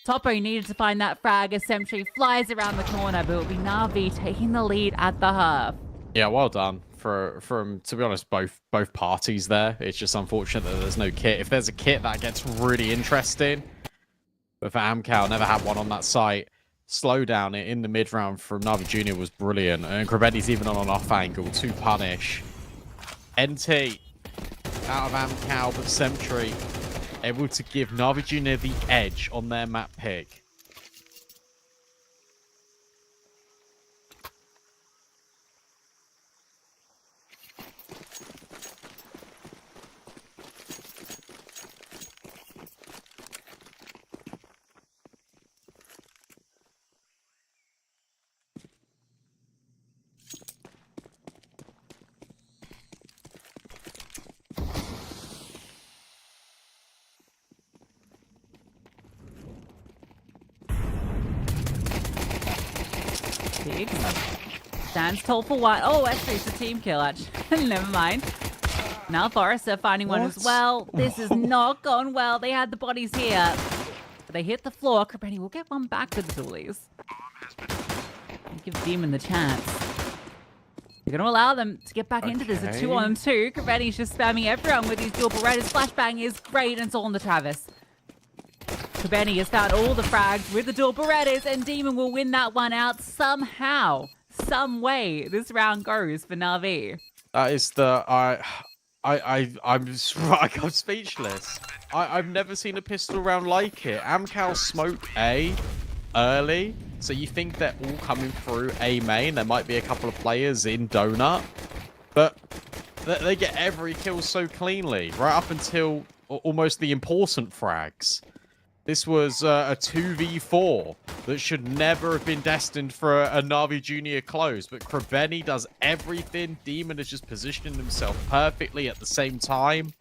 Topo needed to find that frag as Sentry flies around the corner, but it'll be Na'Vi taking the lead at the half. Yeah, well done. From to be honest, both parties there. It's just unfortunate that there's no kit. If there's a kit, that gets really interesting. But for Amcal, never had one on that site. Slowdown in the mid round from Na'Vi Junior was brilliant, and Krebeni's even on an off angle to punish. NT out of Amcal, but Sentry able to give Na'Vi Junior the edge on their map pick. Stands tall for one. Oh, actually, it's a team kill, actually. Never mind. Now Forrester finding one as well. This has not gone well. They had the bodies here. But they hit the floor. Krebeni will get one back with the dualies. Give Demon the chance. They're going to allow them to get back into this. A 2-on-2. Krebeni's just spamming everyone with these dual Berettas. Flashbang is great, and it's all on the Travis. Krebeni has found all the frags with the dual Berettas, and Demon will win that one out somehow. Some way this round goes for Na'Vi. That is the I'm speechless. I've never seen a pistol round like it. Amcal smoked A early, so you think they're all coming through A main. There might be a couple of players in Donut, but they get every kill so cleanly, right up until almost the important frags. This was a 2v4 that should never have been destined for a Na'Vi Junior close, but Krebeni does everything. Demon is just positioning himself perfectly at the same time.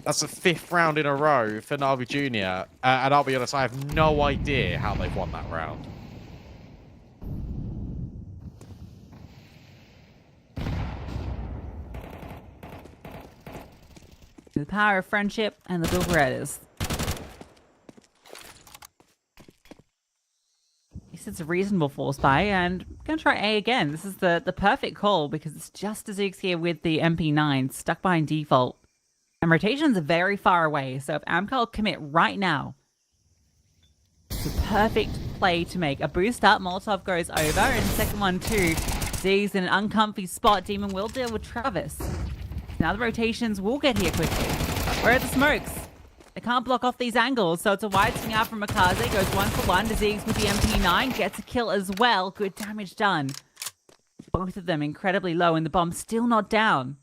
That's the 5th round in a row for Na'Vi Junior, and I'll be honest, I have no idea how they've won that round. The power of friendship and the dual Berettas. It's a reasonable force buy, and I'm going to try A again. This is the perfect call because it's just as Zeke's here with the MP9 stuck behind default. And rotations are very far away, so if Amcal commit right now, it's a perfect play to make. A boost up, Molotov goes over, and second one too. Zeke's in an uncomfy spot. Demon will deal with Travis. Now the rotations will get here quickly. Where are the smokes? They can't block off these angles, so it's a wide swing out from Makaze. Goes 1-for-1 to Ziggs with the MP9. Gets a kill as well. Good damage done. Both of them incredibly low, and the bomb's still not down.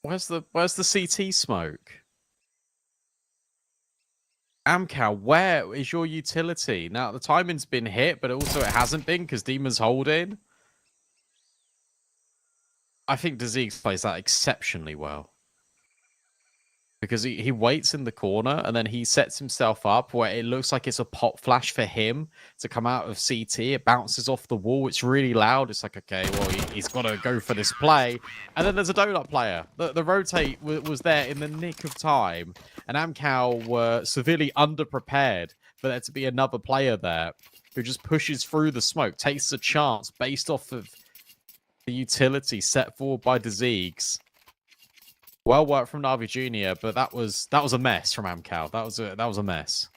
Where's the CT smoke? Amcal, where is your utility? Now, the timing's been hit, but also it hasn't been because Demon's holding. I think Ziggs plays that exceptionally well. Because he waits in the corner and then he sets himself up where it looks like it's a pop flash for him to come out of CT. It bounces off the wall. It's really loud. It's like, okay, well, he's got to go for this play. And then there's a donut player. The rotate was there in the nick of time. And Amcal were severely underprepared for there to be another player there who just pushes through the smoke, takes a chance based off of the utility set forward by Ziggs. Well worked from Na'Vi Jr., but that was a mess from Amcal. That was a mess.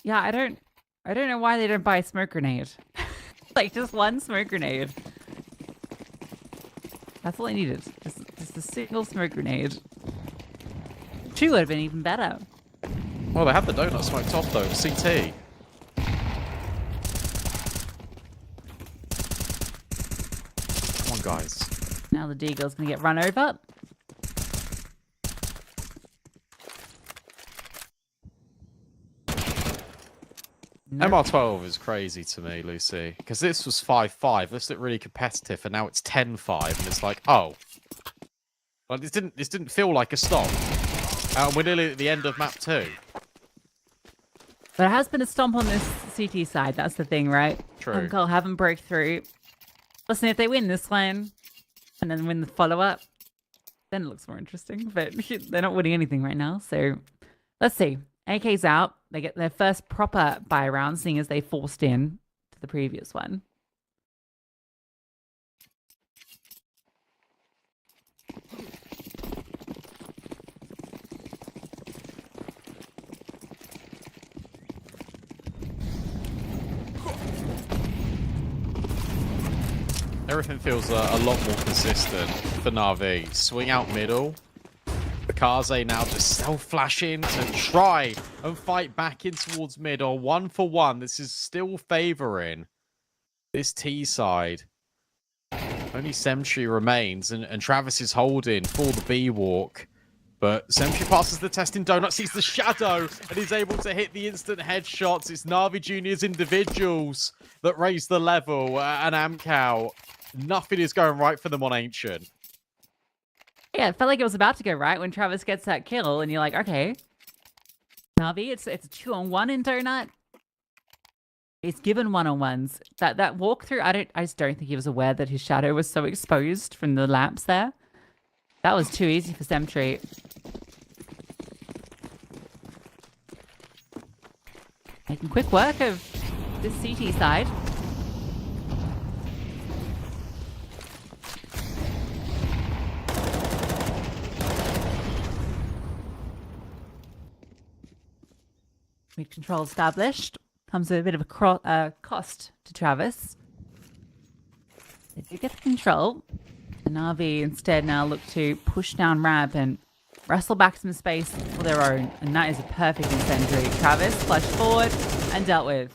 Yeah, I don't know why they didn't buy a smoke grenade. Like just one smoke grenade. That's all I needed. Just a single smoke grenade. Two would have been even better. Well, they had the donut smoked off though. CT. Come on, guys. Now the Deagle's gonna get run over. Nope. MR12 is crazy to me, Lucy, because this was 5-5. This looked really competitive, and now it's 10-5, and it's like, oh, well, this didn't feel like a stop. We're nearly at the end of map 2. But it has been a stomp on this CT side. That's the thing, right? True. Uncle haven't broke through. Listen, if they win this one and then win the follow-up, then it looks more interesting. But they're not winning anything right now, so let's see. AK's out. They get their first proper buy round, seeing as they forced in to the previous one. Everything feels a lot more consistent for Na'Vi. Swing out middle. Kaze now just self-flashing to try and fight back in towards middle. 1-for-1. This is still favoring this T side. Only Sentry remains, and Travis is holding for the B walk. But Sentry passes the testing donut, sees the shadow, and is able to hit the instant headshots. It's Na'Vi Junior's individuals that raise the level, and Amcal, nothing is going right for them on Ancient. Yeah, it felt like it was about to go right when Travis gets that kill, and you're like, okay. Na'Vi, it's a 2-on-1 in Donut. It's given one-on-ones. That walkthrough, I just don't think he was aware that his shadow was so exposed from the lamps there. That was too easy for Sentry. Making quick work of this CT side. Mid control established. Comes with a bit of a cost to Travis. They do get the control. The Na'Vi instead now look to push down ramp and wrestle back some space for their own. And that is a perfect incendiary. Travis flushed forward and dealt with.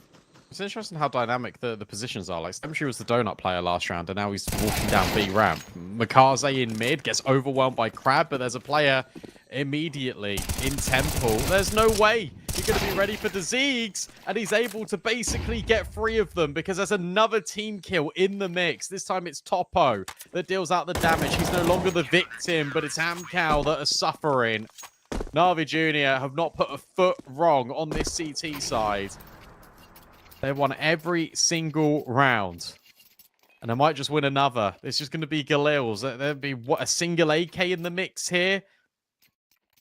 It's interesting how dynamic the positions are. Like, Stemshi was the donut player last round, and now he's walking down B ramp. Makaze in mid gets overwhelmed by Crab, but there's a player immediately in Temple. There's no way you're going to be ready for the Ziggs, and he's able to basically get 3 of them because there's another team kill in the mix. This time it's Topo that deals out the damage. He's no longer the victim, but it's Amcal that are suffering. Na'Vi Jr. have not put a foot wrong on this CT side. They won every single round. And they might just win another. It's just going to be Galil's. There'll be, what, a single AK in the mix here?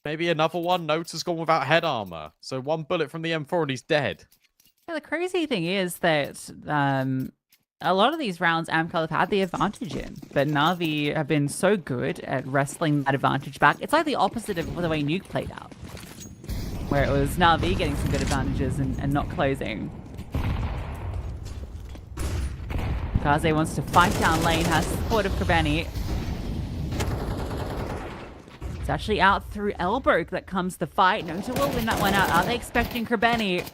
Maybe another one. Note has gone without head armor. So 1 bullet from the M4 and he's dead. Yeah, the crazy thing is that a lot of these rounds Amcal have had the advantage in, but Na'Vi have been so good at wrestling that advantage back. It's like the opposite of the way Nuke played out, where it was Na'Vi getting some good advantages and not closing. Kaze wants to fight down lane, has support of Krebeni. It's actually out through elbow that comes the fight. Nota will win that one out. Are they expecting Krebeni?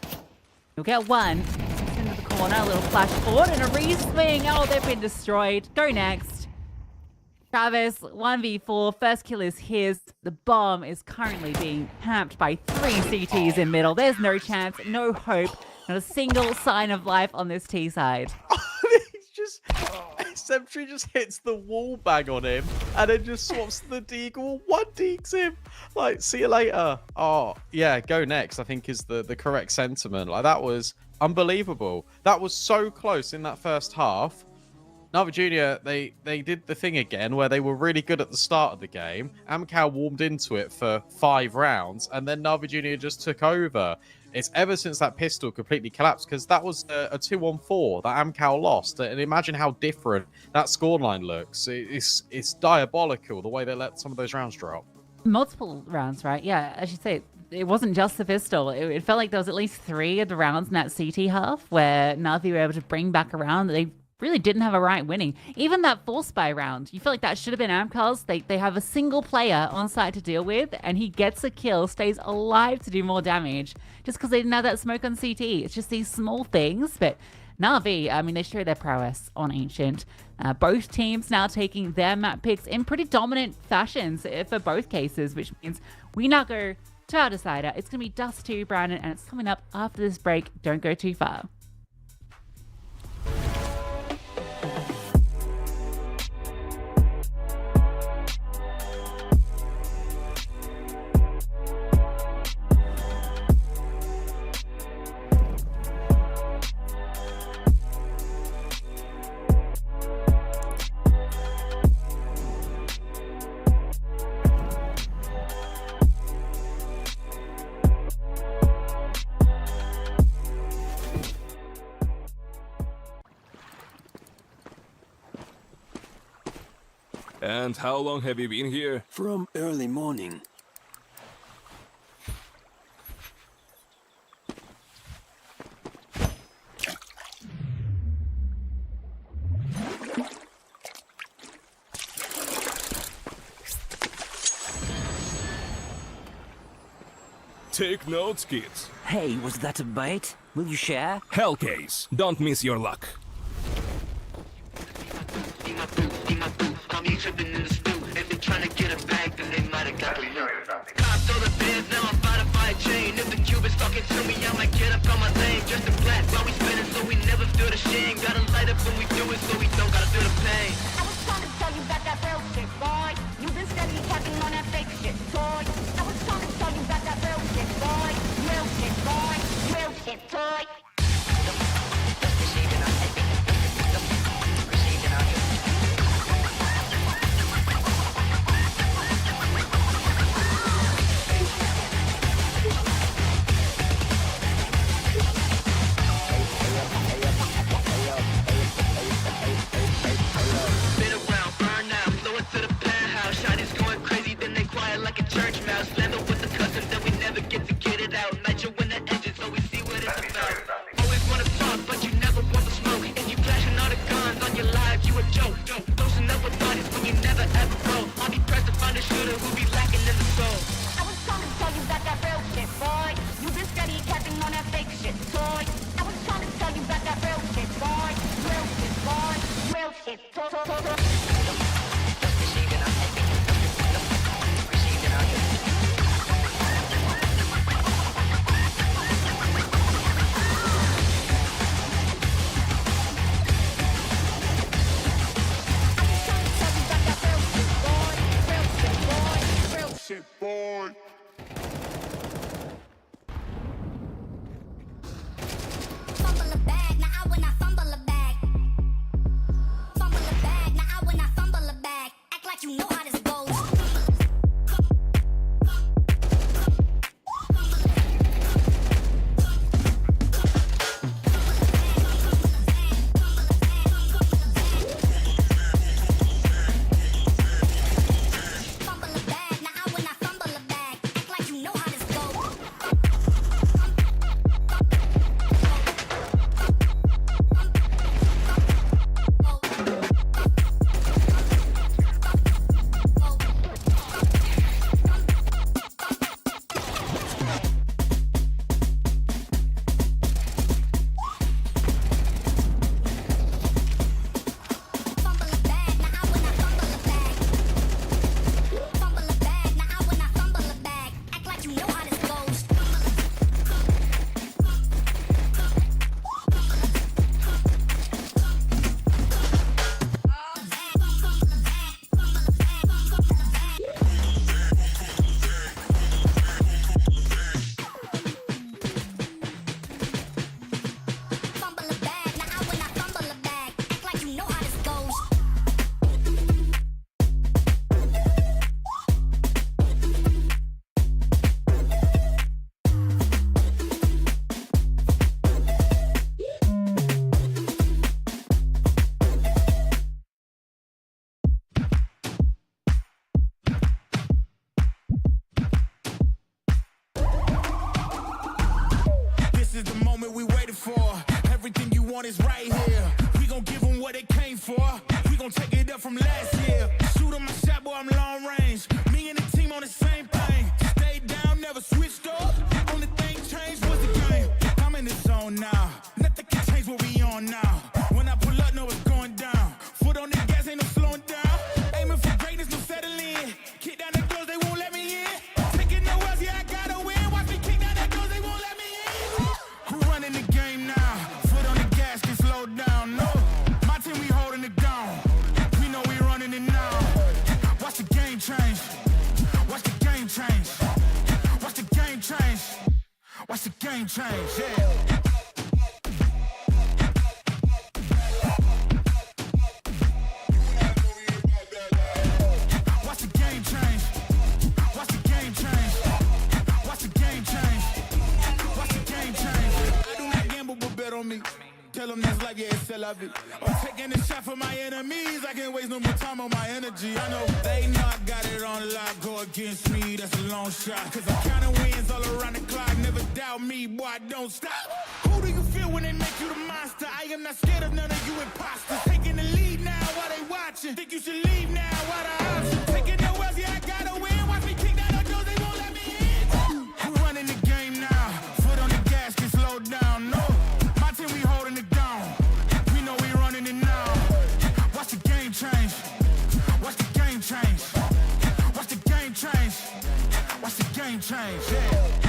You'll get one. Six into the corner, a little flash forward and a re-swing. Oh, they've been destroyed. Go next. Travis, 1v4. First kill is his. The bomb is currently being camped by 3 CTs in middle. There's no chance, no hope, not a single sign of life on this T side. Sentry just hits the wall bang on him and then just swaps to the deagle. One deeks him. Like, see you later. Oh, yeah, go next, I think is the correct sentiment. Like, that was unbelievable. That was so close in that first half. Na'Vi Junior, they did the thing again where they were really good at the start of the game. Amcal warmed into it for 5 rounds and then Na'Vi Junior just took over. It's ever since that pistol completely collapsed, because that was a 2-on-4 that Amcal lost. And imagine how different that scoreline looks. It's diabolical the way they let some of those rounds drop. Multiple rounds, right? Yeah, as you say, it wasn't just the pistol. It felt like there was at least 3 of the rounds in that CT half where Na'Vi were able to bring back around. They really didn't have a right winning. Even that full spy round, you feel like that should have been Amcal's. They have a single player on site to deal with, and he gets a kill, stays alive to do more damage, just because they didn't have that smoke on CT. It's just these small things, but Na'Vi, I mean, they show their prowess on Ancient. Both teams now taking their map picks in pretty dominant fashions for both cases, which means we now go to our decider. It's going to be Dust 2, Brandon, and it's coming up after this break. Don't go too far. And how long have you been here? From early morning. Take notes, kids. Hey, was that a bite? Will you share? Hellcase, don't miss your luck. I'm tripping in the stew. If they trying to get a bag, then they might have got me. Cops all the beds, now I'm about to buy a chain. If the cube is talking to me, I might get up on my lane. Just in black while we spinning, so we never feel the shame. Gotta light up when we do it, so we don't gotta feel the pain. I was trying to tell you about that real shit, boy. You've been steady capping on that fake shit, toy. I was trying to tell you about that real shit, boy. Real shit, boy. Real shit, toy. game change, yeah. Watch the game change. Watch the game change. Watch the game change. Watch the game change. I do not gamble, but bet on me. Tell them that's life, yeah, it's still la vie. I'm taking a shot for my enemies. I can't waste no more time on my energy. I know they know I got it on lock. Go against me, that's a long shot. Cause I'm counting wins all around the clock. Never doubt me, boy, I don't stop. Who do you feel when they make you the monster? I am not scared of none of you imposters. Taking the lead now while they watching. Think you should leave now while the option. Taking no L's, yeah, I gotta win. Watch me kick down the doors, they won't let me in. I'm running the game now. Foot on the gas, can slow down, no. My team, we holding it down. We know we running it now. Watch the game change. Watch the game change. Watch the game change. Watch the game change, yeah.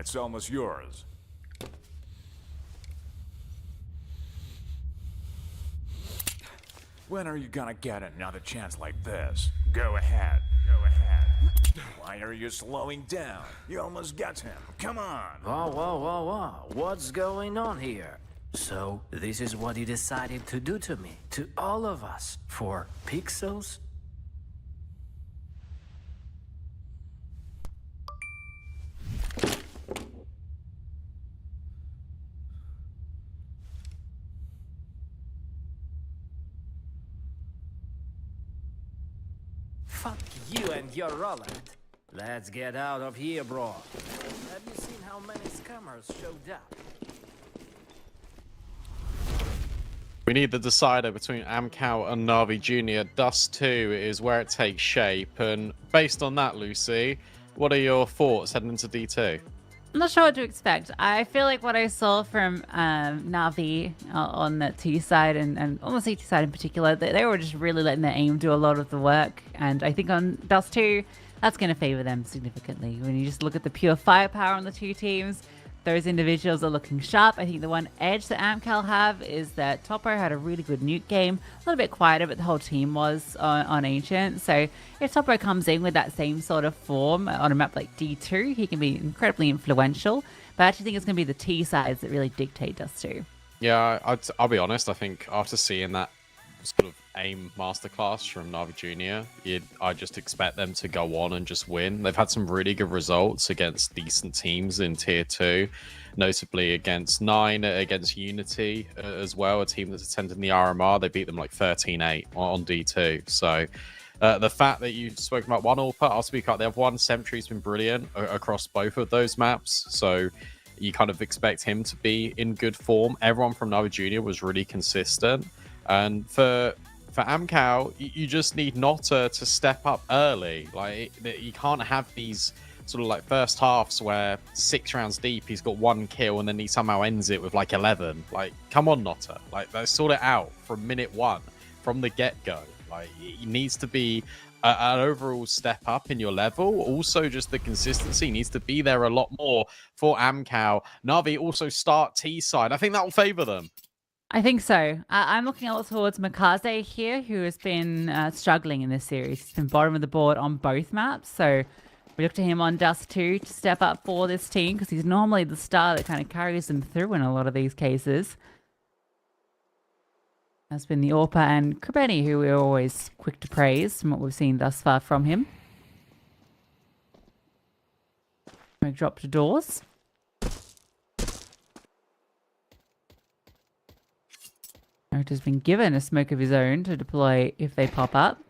It's almost yours. When are you gonna get another chance like this? Go ahead. Go ahead. Why are you slowing down? You almost got him. Come on. Whoa, whoa, whoa, whoa. What's going on here? So, this is what you decided to do to me, to all of us, for pixels? Fuck you and your Roland. Let's get out of here, bro. Have you seen how many scammers showed up? We need the decider between Amcal and Navi Jr. Dust 2 is where it takes shape, and based on that, Lucy, what are your thoughts heading into D2? I'm not sure what to expect. I feel like what I saw from Navi on the T side and on the CT side in particular, they were just really letting their aim do a lot of the work. And I think on Dust 2, that's going to favor them significantly. When you just look at the pure firepower on the two teams, those individuals are looking sharp. I think the one edge that Amcal have is that Topo had a really good Nuke game. A little bit quieter, but the whole team was on Ancient. So if Topo comes in with that same sort of form on a map like D2, he can be incredibly influential. But I actually think it's going to be the T sides that really dictate Dust 2. Yeah, I'll be honest. I think after seeing that sort of aim masterclass from Navi Jr., I just expect them to go on and just win. They've had some really good results against decent teams in Tier 2, notably against 9, against Unity as well, a team that's attending the RMR. They beat them like 13-8 on D2. So the fact that you spoke about one AWPer, I'll speak out. They have one Sentry's been brilliant across both of those maps. So you kind of expect him to be in good form. Everyone from Navi Jr. was really consistent. And for Amcal, you just need Notta to step up early. Like, you can't have these sort of like first halves where 6 rounds deep he's got 1 kill and then he somehow ends it with like 11. Like, come on, Notta. Like, let's sort it out from minute 1, from the get-go. Like, it needs to be an overall step up in your level. Also, just the consistency needs to be there a lot more for Amcal. Navi also start T side. I think that will favor them. I think so. I'm looking a lot towards Makaze here, who has been struggling in this series. He's been bottom of the board on both maps, so we look to him on Dust 2 to step up for this team, because he's normally the star that kind of carries them through in a lot of these cases. That's been the AWPer and Krebeni, who we're always quick to praise from what we've seen thus far from him. We drop to doors. Has been given a smoke of his own to deploy if they pop up.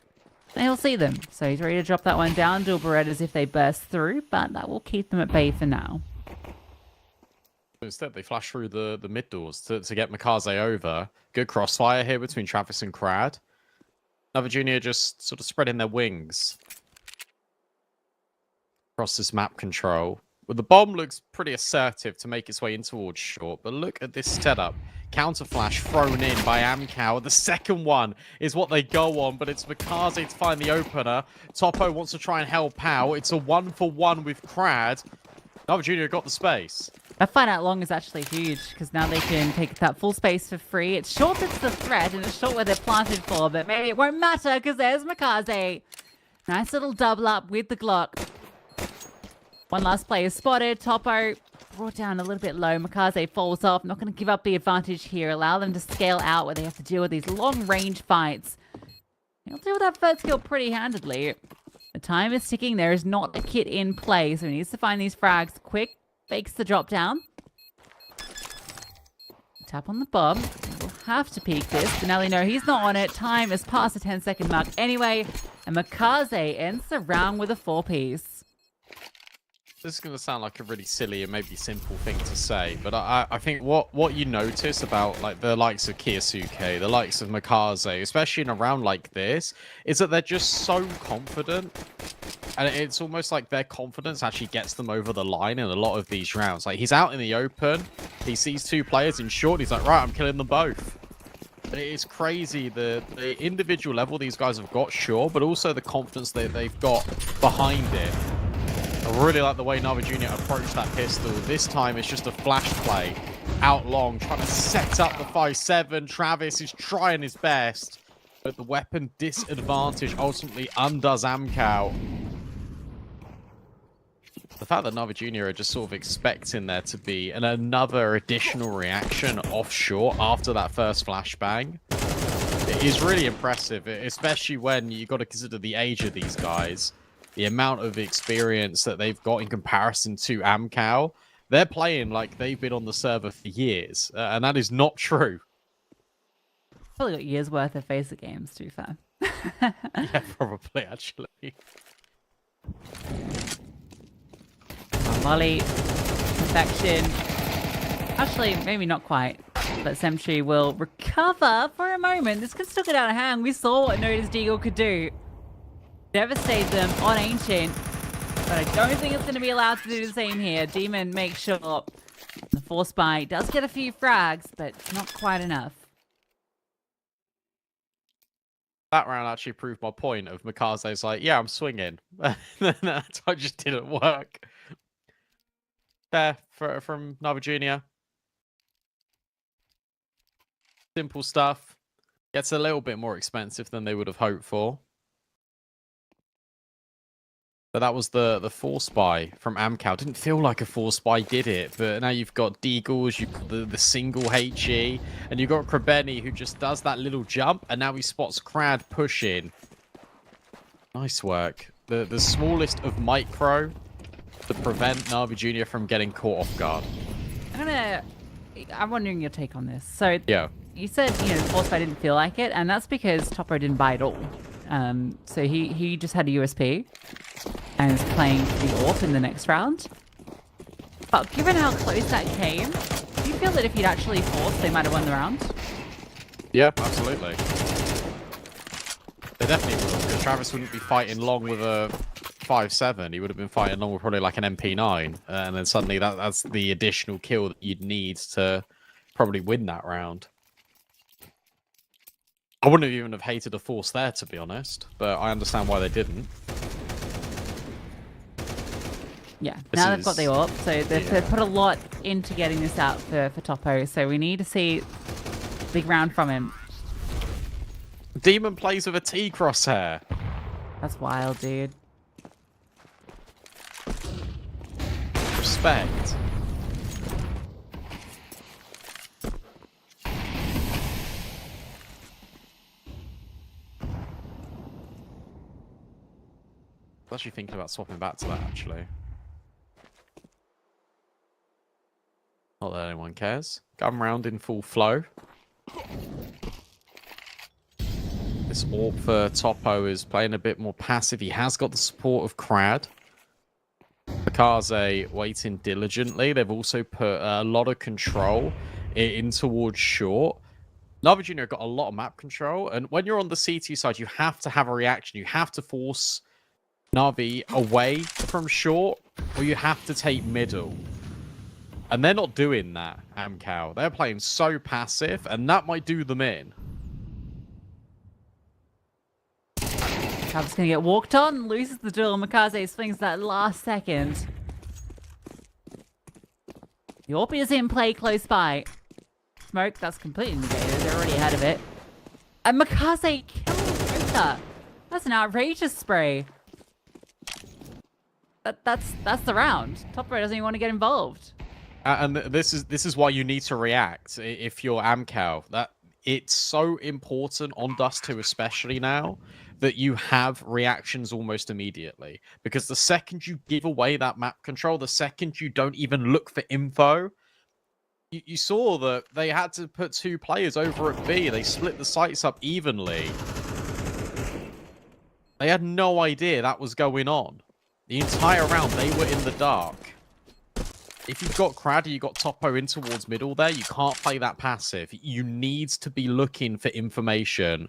And he'll see them. So he's ready to drop that one down, do Berettas if they burst through, but that will keep them at bay for now. Instead, they flash through the mid doors to get Makaze over. Good crossfire here between Travis and Crad. Navi Jr. just sort of spreading their wings across this map control. Well, the bomb looks pretty assertive to make its way in towards short, but look at this setup. Counter flash thrown in by Amcal. The second one is what they go on, but it's Makaze to find the opener. Topo wants to try and help out. It's a 1-for-1 with Crad. Navi Jr. got the space. That find out long is actually huge, because now they can take that full space for free. It's short that's the threat, and it's short where they're planted for, but maybe it won't matter, because there's Makaze. Nice little double up with the Glock. One last player spotted. Topo brought down a little bit low. Makaze falls off. Not going to give up the advantage here. Allow them to scale out where they have to deal with these long-range fights. He'll deal with that first kill pretty handedly. The time is ticking. There is not a kit in play, so he needs to find these frags quick. Fakes the drop down. Tap on the bomb. We'll have to peek this, but now they know he's not on it. Time is past the 10-second mark anyway, and Makaze ends the round with a 4-piece. This is going to sound like a really silly and maybe simple thing to say, but I think what you notice about like the likes of Kiyosuke, the likes of Makaze, especially in a round like this, is that they're just so confident. And it's almost like their confidence actually gets them over the line in a lot of these rounds. Like, he's out in the open, he sees 2 players in short, he's like, right, I'm killing them both. It's crazy the individual level these guys have got, sure, but also the confidence that they've got behind it. I really like the way Navi Jr. approached that pistol. This time it's just a flash play out long, trying to set up the 5-7. Travis is trying his best, but the weapon disadvantage ultimately undoes Amcal. The fact that Navi Jr. are just sort of expecting there to be another additional reaction offshore after that first flashbang, it is really impressive, especially when you got to consider the age of these guys, the amount of experience that they've got in comparison to Amcal. They're playing like they've been on the server for years, and that is not true. Probably got years worth of Phaser games, to be fair. Yeah, probably, actually. Molly, perfection. Actually, maybe not quite, but Sentry will recover for a moment. This could still get out of hand. We saw what Notice Deagle could do. Devastate them on Ancient, but I don't think it's going to be allowed to do the same here. Demon makes sure the Force Buy does get a few frags, but not quite enough. That round actually proved my point of Mikaze's like, yeah, I'm swinging. That time just didn't work. Fair from Navi Jr. Simple stuff. Gets a little bit more expensive than they would have hoped for. But that was the Force Buy from Amcal. Didn't feel like a Force Buy, did it? But now you've got Deagles, you've got the single HE, and you've got Krabeni who just does that little jump, and now he spots Crad pushing. Nice work. The smallest of micro to prevent Navi Jr. from getting caught off guard. I'm wondering your take on this. So yeah, you said, you know, Force Buy didn't feel like it, and that's because Topo didn't buy it all. So he just had a USP and is playing the AWP in the next round. But given how close that came, do you feel that if he'd actually forced, they might have won the round? Yeah, absolutely. They definitely would have, because Travis wouldn't be fighting long with a 5-7. He would have been fighting long with probably like an MP9. And then suddenly that's the additional kill that you'd need to probably win that round. I wouldn't even have hated a force there, to be honest, but I understand why they didn't. Yeah, now they've got the AWP, so they've put a lot into getting this out for Topo, so we need to see a big round from him. Demon plays with a T crosshair. That's wild, dude. Respect. I was actually thinking about swapping back to that, actually. Not that anyone cares. Gun round in full flow. This AWP for Topo is playing a bit more passive. He has got the support of Crad. Mikaze waiting diligently. They've also put a lot of control in towards short. Navi Jr. got a lot of map control, and when you're on the CT side, you have to have a reaction. You have to force Navi away from short, or you have to take middle. And they're not doing that, Amcal. They're playing so passive, and that might do them in. Travis gonna get walked on, loses the duel. Mikaze swings that last second. The AWP is in play close by. Smoke, that's completely negated. They're already ahead of it. And Mikaze kills Rita. That's an outrageous spray. That's the round. Top row doesn't even want to get involved. And this is why you need to react if you're Amcal. That it's so important on Dust 2 especially now that you have reactions almost immediately. Because the second you give away that map control, the second you don't even look for info, you saw that they had to put 2 players over at B. They split the sites up evenly. They had no idea that was going on. The entire round, they were in the dark. If you've got Crad or you've got Topo in towards middle there, you can't play that passive. You need to be looking for information.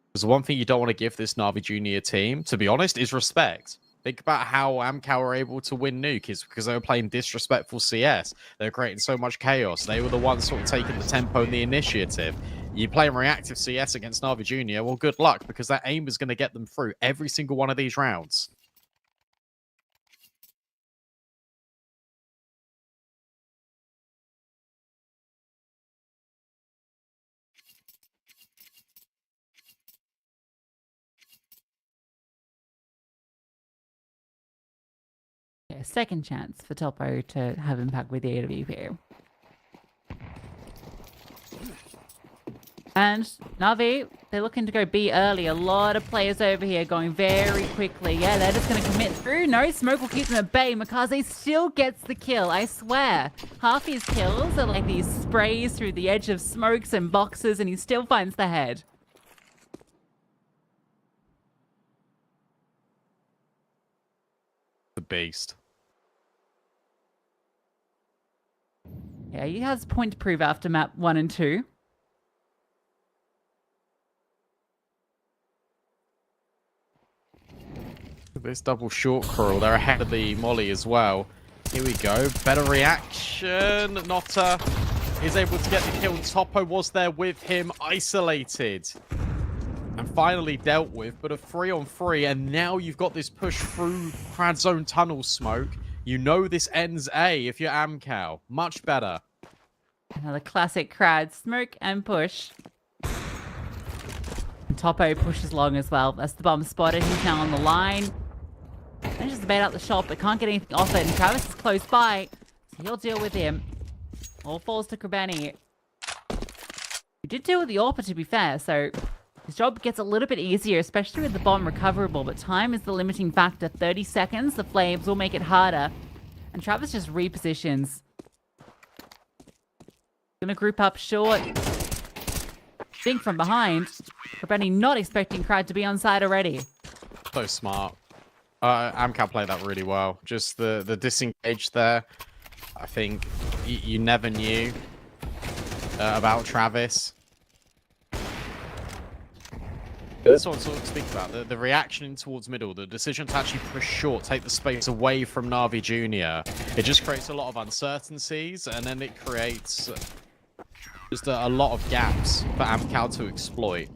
Because the one thing you don't want to give this Navi Jr. team, to be honest, is respect. Think about how Amcal were able to win Nuke, is because they were playing disrespectful CS. They were creating so much chaos. They were the ones sort of taking the tempo and the initiative. You play reactive CS against Navi Jr., well, good luck, because that aim is going to get them through every single one of these rounds. A second chance for Topo to have impact with the AWP. And Navi, they're looking to go B early. A lot of players over here going very quickly. Yeah, they're just going to commit through. No, Smoke will keep them at bay. Makaze still gets the kill, I swear. Half his kills are like these sprays through the edge of smokes and boxes, and he still finds the head. The beast. Yeah, he has a point to prove after map 1 and 2. This double short crawl, they're ahead of the molly as well. Here we go, better reaction. Notta is able to get the kill. Topo was there with him, isolated. And finally dealt with, but a 3-on-3, and now you've got this push through crowd zone tunnel Smoke. You know this ends A if you're Amcal. Much better. Another classic crowd smoke and push. And Topo pushes long as well. That's the bomb spotted. He's now on the line. Manages to bait out the shot, but can't get anything off it. And Travis is close by, so he'll deal with him. All falls to Krabeni. He did deal with the AWP, to be fair, so his job gets a little bit easier, especially with the bomb recoverable, but time is the limiting factor. 30 seconds, the flames will make it harder. And Travis just repositions. Gonna group up short. Think from behind. Krabeni not expecting Crowd to be on side already. So smart. Amcal played that really well. Just the disengage there. I think you never knew about Travis. That's what I'm sort of speaking about. The reaction towards middle, the decision to actually push short, take the space away from Na'Vi Jr. It just creates a lot of uncertainties, and then it creates just a lot of gaps for Amcal to exploit.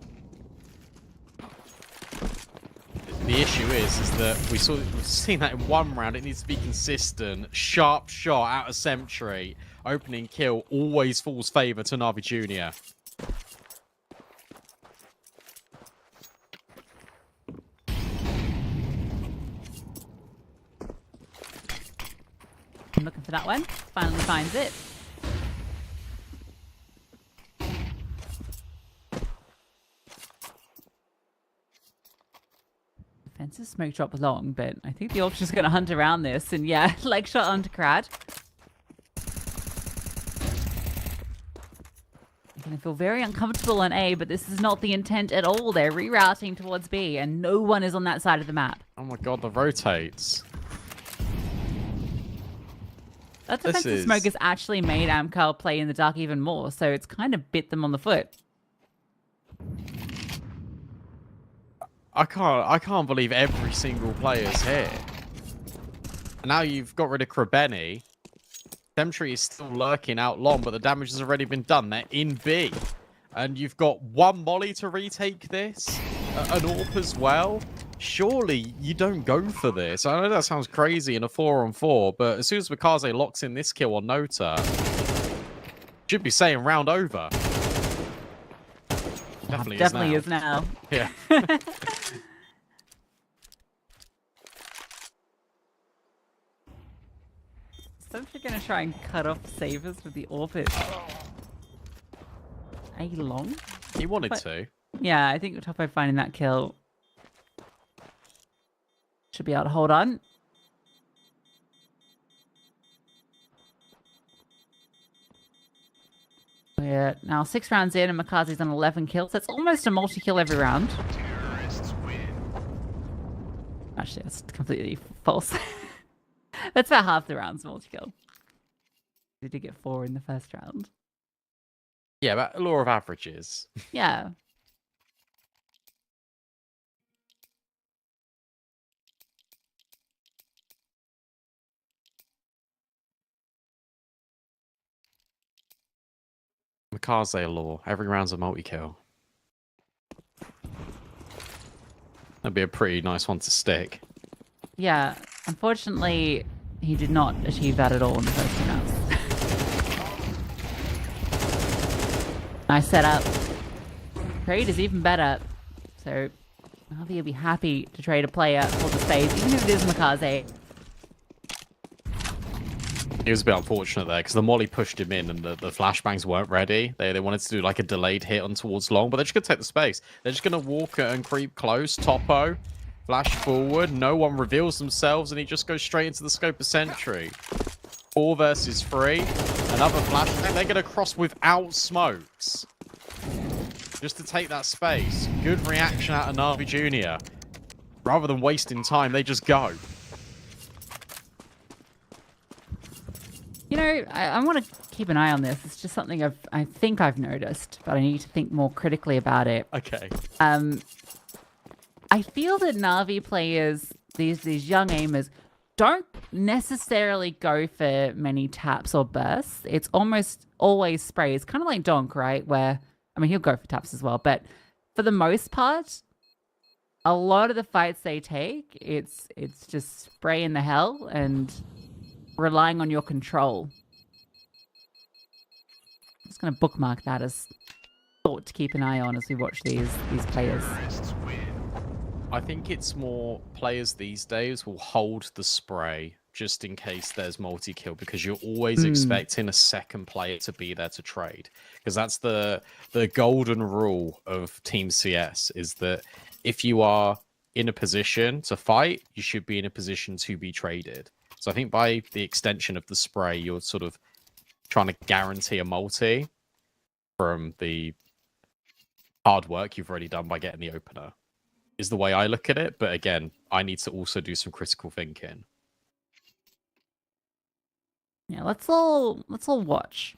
The issue is that we've seen that in one round. It needs to be consistent. Sharp shot out of Sentry. Opening kill always falls favor to Na'Vi Jr. I'm looking for that one. Finally finds it. Defensive smoke drop long, but I think the option's going to hunt around this. And yeah, leg shot onto Crad. They're going to feel very uncomfortable on A, but this is not the intent at all. They're rerouting towards B, and no one is on that side of the map. Oh my god, the rotates. That defensive smoke has actually made Amcal play in the dark even more, so it's kind of bit them on the foot. I can't believe every single player's here. Now you've got rid of Krabeni. Sentry is still lurking out long, but the damage has already been done. They're in B. And you've got one molly to retake this. An AWP as well. Surely you don't go for this. I know that sounds crazy in a 4-on-4, but as soon as Makaze locks in this kill on Nota, should be saying round over. Definitely is now. Yeah. So if you're going to try and cut off Savers with the AWP, A long? He wanted to. Yeah, I think Topo finding that kill should be able to hold on. We're now 6 rounds in and Makaze's on 11 kills. That's almost a multi-kill every round. Actually, that's completely false. That's about half the rounds multi-kill. We did get 4 in the first round. Yeah, but law of averages. Yeah. Makaze law. Every round's a multi-kill. That'd be a pretty nice one to stick. Yeah. Unfortunately, he did not achieve that at all in the first 2 rounds. Nice setup. Trade is even better. So, Navi will be happy to trade a player for the space, even if it is Makaze. It was a bit unfortunate there because the molly pushed him in and the flashbangs weren't ready. They wanted to do like a delayed hit on towards long, but they're just going to take the space. They're just going to walk and creep close. Topo, flash forward. No one reveals themselves and he just goes straight into the scope of sentry. 4 versus 3. Another flashbang. They're going to cross without smokes. Just to take that space. Good reaction out of Na'Vi Jr. Rather than wasting time, they just go. You know, I want to keep an eye on this. It's just something I think I've noticed, but I need to think more critically about it. Okay. I feel that Na'Vi players, these young aimers, don't necessarily go for many taps or bursts. It's almost always sprays, kind of like Donk, right? Where, I mean, he'll go for taps as well, but for the most part, a lot of the fights they take, it's just spray in the hell and relying on your control. I'm just going to bookmark that as thought to keep an eye on as we watch these players. I think it's more players these days will hold the spray just in case there's multi-kill because you're always expecting a second player to be there to trade. Because that's the golden rule of Team CS is that if you are in a position to fight, you should be in a position to be traded. So I think by the extension of the spray, you're sort of trying to guarantee a multi from the hard work you've already done by getting the opener, is the way I look at it. But again, I need to also do some critical thinking. Yeah, let's all watch.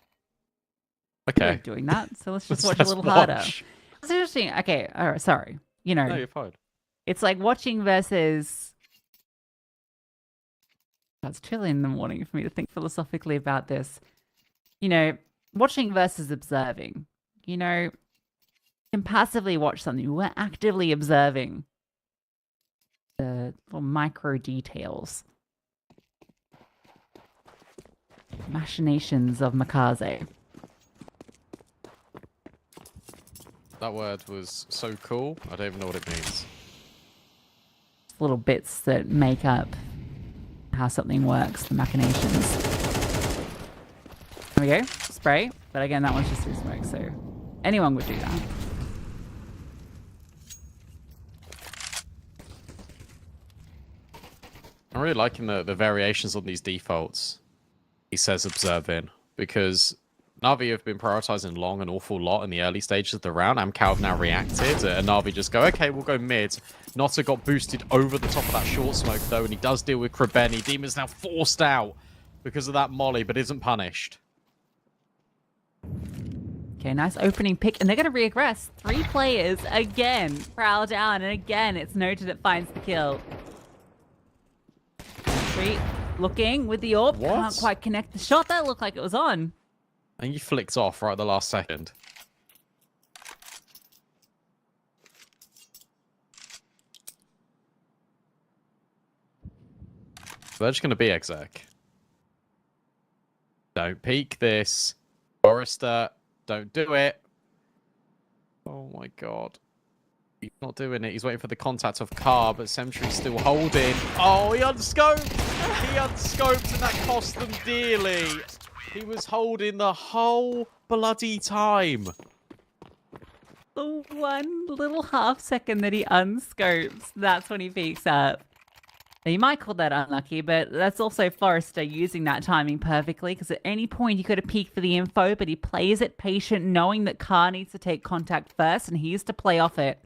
Okay. We're doing that, so let's just watch a little harder. It's interesting. Okay, all right, sorry. You know, no, you're fine. It's like watching versus... It's too early in the morning for me to think philosophically about this. You know, watching versus observing. You know, you can passively watch something. We're actively observing the little micro details. Machinations of Makaze. That word was so cool, I don't even know what it means. Little bits that make up how something works, the machinations. There we go, spray. But again, that one's just through smoke, so anyone would do that. I'm really liking the variations on these defaults. He says observing, because Na'Vi have been prioritizing long an awful lot in the early stages of the round. Amcal have now reacted, and Na'Vi just go, okay, we'll go mid. Notta got boosted over the top of that short smoke, though, and he does deal with Krebeni. Demon's now forced out because of that molly, but isn't punished. Okay, nice opening pick, and they're going to reaggress. 3 players, again, prowl down, and again, it's noted it finds the kill. 3 looking with the orb, can't quite connect the shot. That looked like it was on. And he flicked off right at the last second. So they're just going to be exec. Don't peek this. Forrester, don't do it. Oh my god. He's not doing it. He's waiting for the contact of Car, but Sentry's still holding. Oh, he unscoped! He unscoped, and that cost them dearly. He was holding the whole bloody time. The one little half second that he unscopes, that's when he peeks up. Now, you might call that unlucky, but that's also Forrester using that timing perfectly, because at any point he could have peeked for the info, but he plays it patient, knowing that Car needs to take contact first, and he used to play off it.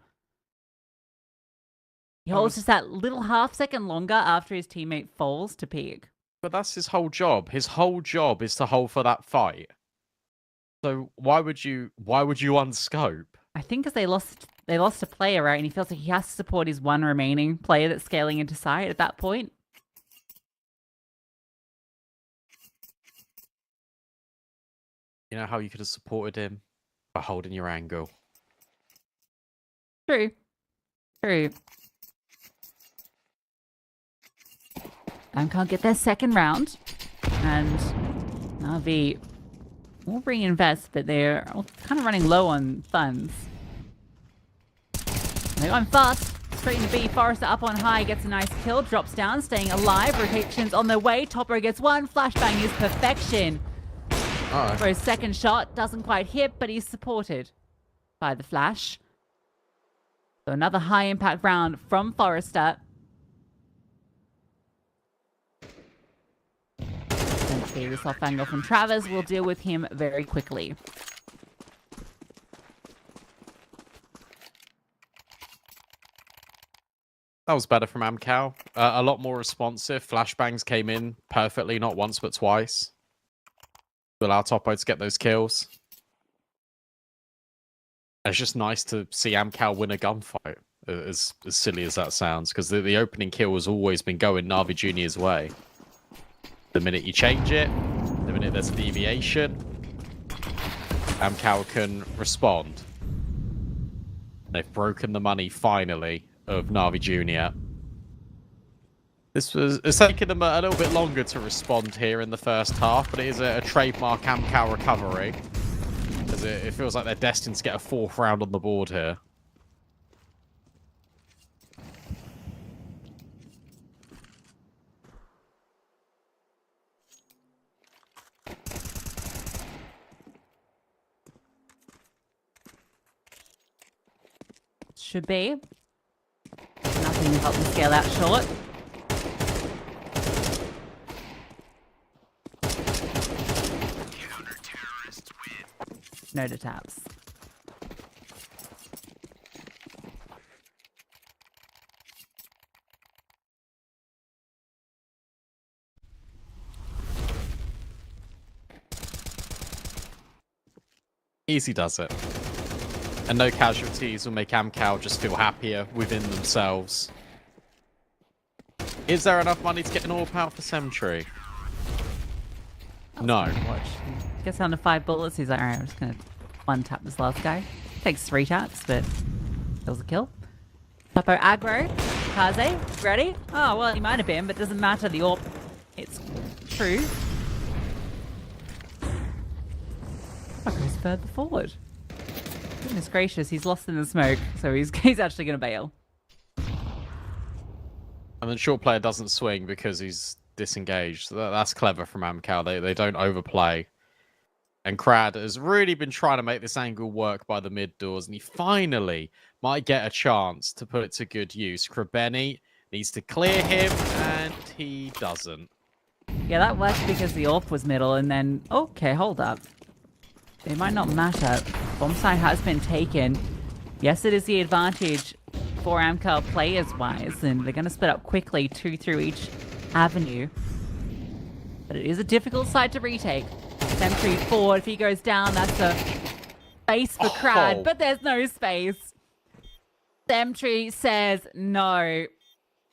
He holds just that little half second longer after his teammate falls to peek. But that's his whole job. His whole job is to hold for that fight. So why would you unscope? I think because they lost a player, right? And he feels like he has to support his one remaining player that's scaling into sight at that point. You know how you could have supported him? By holding your angle. True. True. Can't get their second round. And Na'Vi will reinvest, but they're kind of running low on funds. They're going fast. straight into B. Forrester up on high, gets a nice kill, drops down, staying alive. Rotations on their way. Topo gets one. Flashbang is perfection. For his second shot, doesn't quite hit, but he's supported by the flash. So another high impact round from Forrester. And see this off angle from Travis. We'll deal with him very quickly. That was better from Amcal. A lot more responsive. Flashbangs came in perfectly, not once but twice. To allow Topo to get those kills. And it's just nice to see Amcal win a gunfight, as silly as that sounds, because the opening kill has always been going Na'Vi Jr.'s way. The minute you change it, the minute there's a deviation, Amcal can respond. They've broken the money, finally, of Na'Vi Jr. It's taken them a little bit longer to respond here in the first half, but it is a trademark Amcal recovery. As it feels like they're destined to get a 4th round on the board here. Should be. Nothing to help them scale out short. No to taps. Easy does it. And no casualties will make Amcal just feel happier within themselves. Is there enough money to get an AWP out for Sentry? No. Gets down to 5 bullets. He's like, alright, I'm just going to one-tap this last guy. Takes 3 taps, but kills a kill. Topo aggro. Kaze, ready? Oh, well, he might have been, but it doesn't matter. The AWP, it's true. Topo's further forward. Goodness gracious, he's lost in the smoke, so he's actually going to bail. And then short player doesn't swing because he's disengaged. That's clever from Amcal. They don't overplay. And Crad has really been trying to make this angle work by the mid doors, and he finally might get a chance to put it to good use. Krabeni needs to clear him, and he doesn't. Yeah, that worked because the AWP was middle, and then... Okay, hold up. It might not matter. Bomb site has been taken. Yes, it is the advantage for Amcal players-wise, and they're going to split up quickly, 2 through each avenue. But it is a difficult site to retake. Sentry forward. If he goes down, that's a space for Crad, but there's no space. Sentry says no.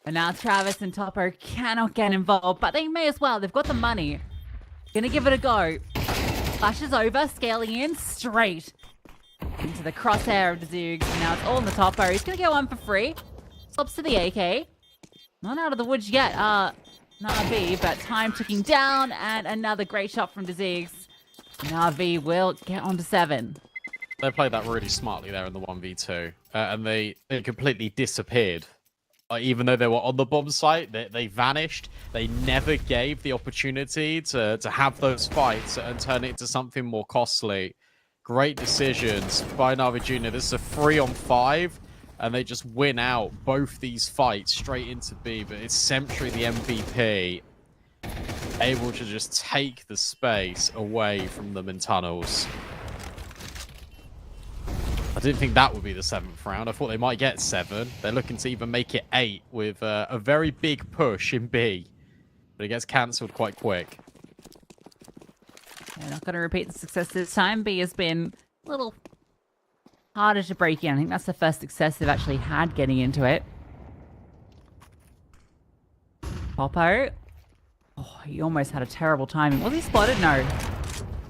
And now Travis and Topo cannot get involved, but they may as well. They've got the money. Gonna give it a go. Flashes over, scaling in straight into the crosshair of the Zoogs. Now it's all in the Topo. He's gonna get one for free. Stops to the AK. Not out of the woods yet. Na'Vi, but time ticking down, and another great shot from Dziggs. Na'Vi will get on to 7. They played that really smartly there in the 1v2, and they completely disappeared. Even though they were on the bomb site, they vanished. They never gave the opportunity to have those fights and turn it into something more costly. Great decisions by Na'Vi Jr. This is a 3-on-5. And they just win out both these fights straight into B. But it's Sentry, the MVP, able to just take the space away from them in tunnels. I didn't think that would be the 7th round. I thought they might get 7. They're looking to even make it 8 with a very big push in B. But it gets cancelled quite quick. They're not going to repeat the success this time. B has been a little... harder to break in. I think that's the first success they've actually had getting into it. Topo. Oh, he almost had a terrible timing. Was he spotted? No.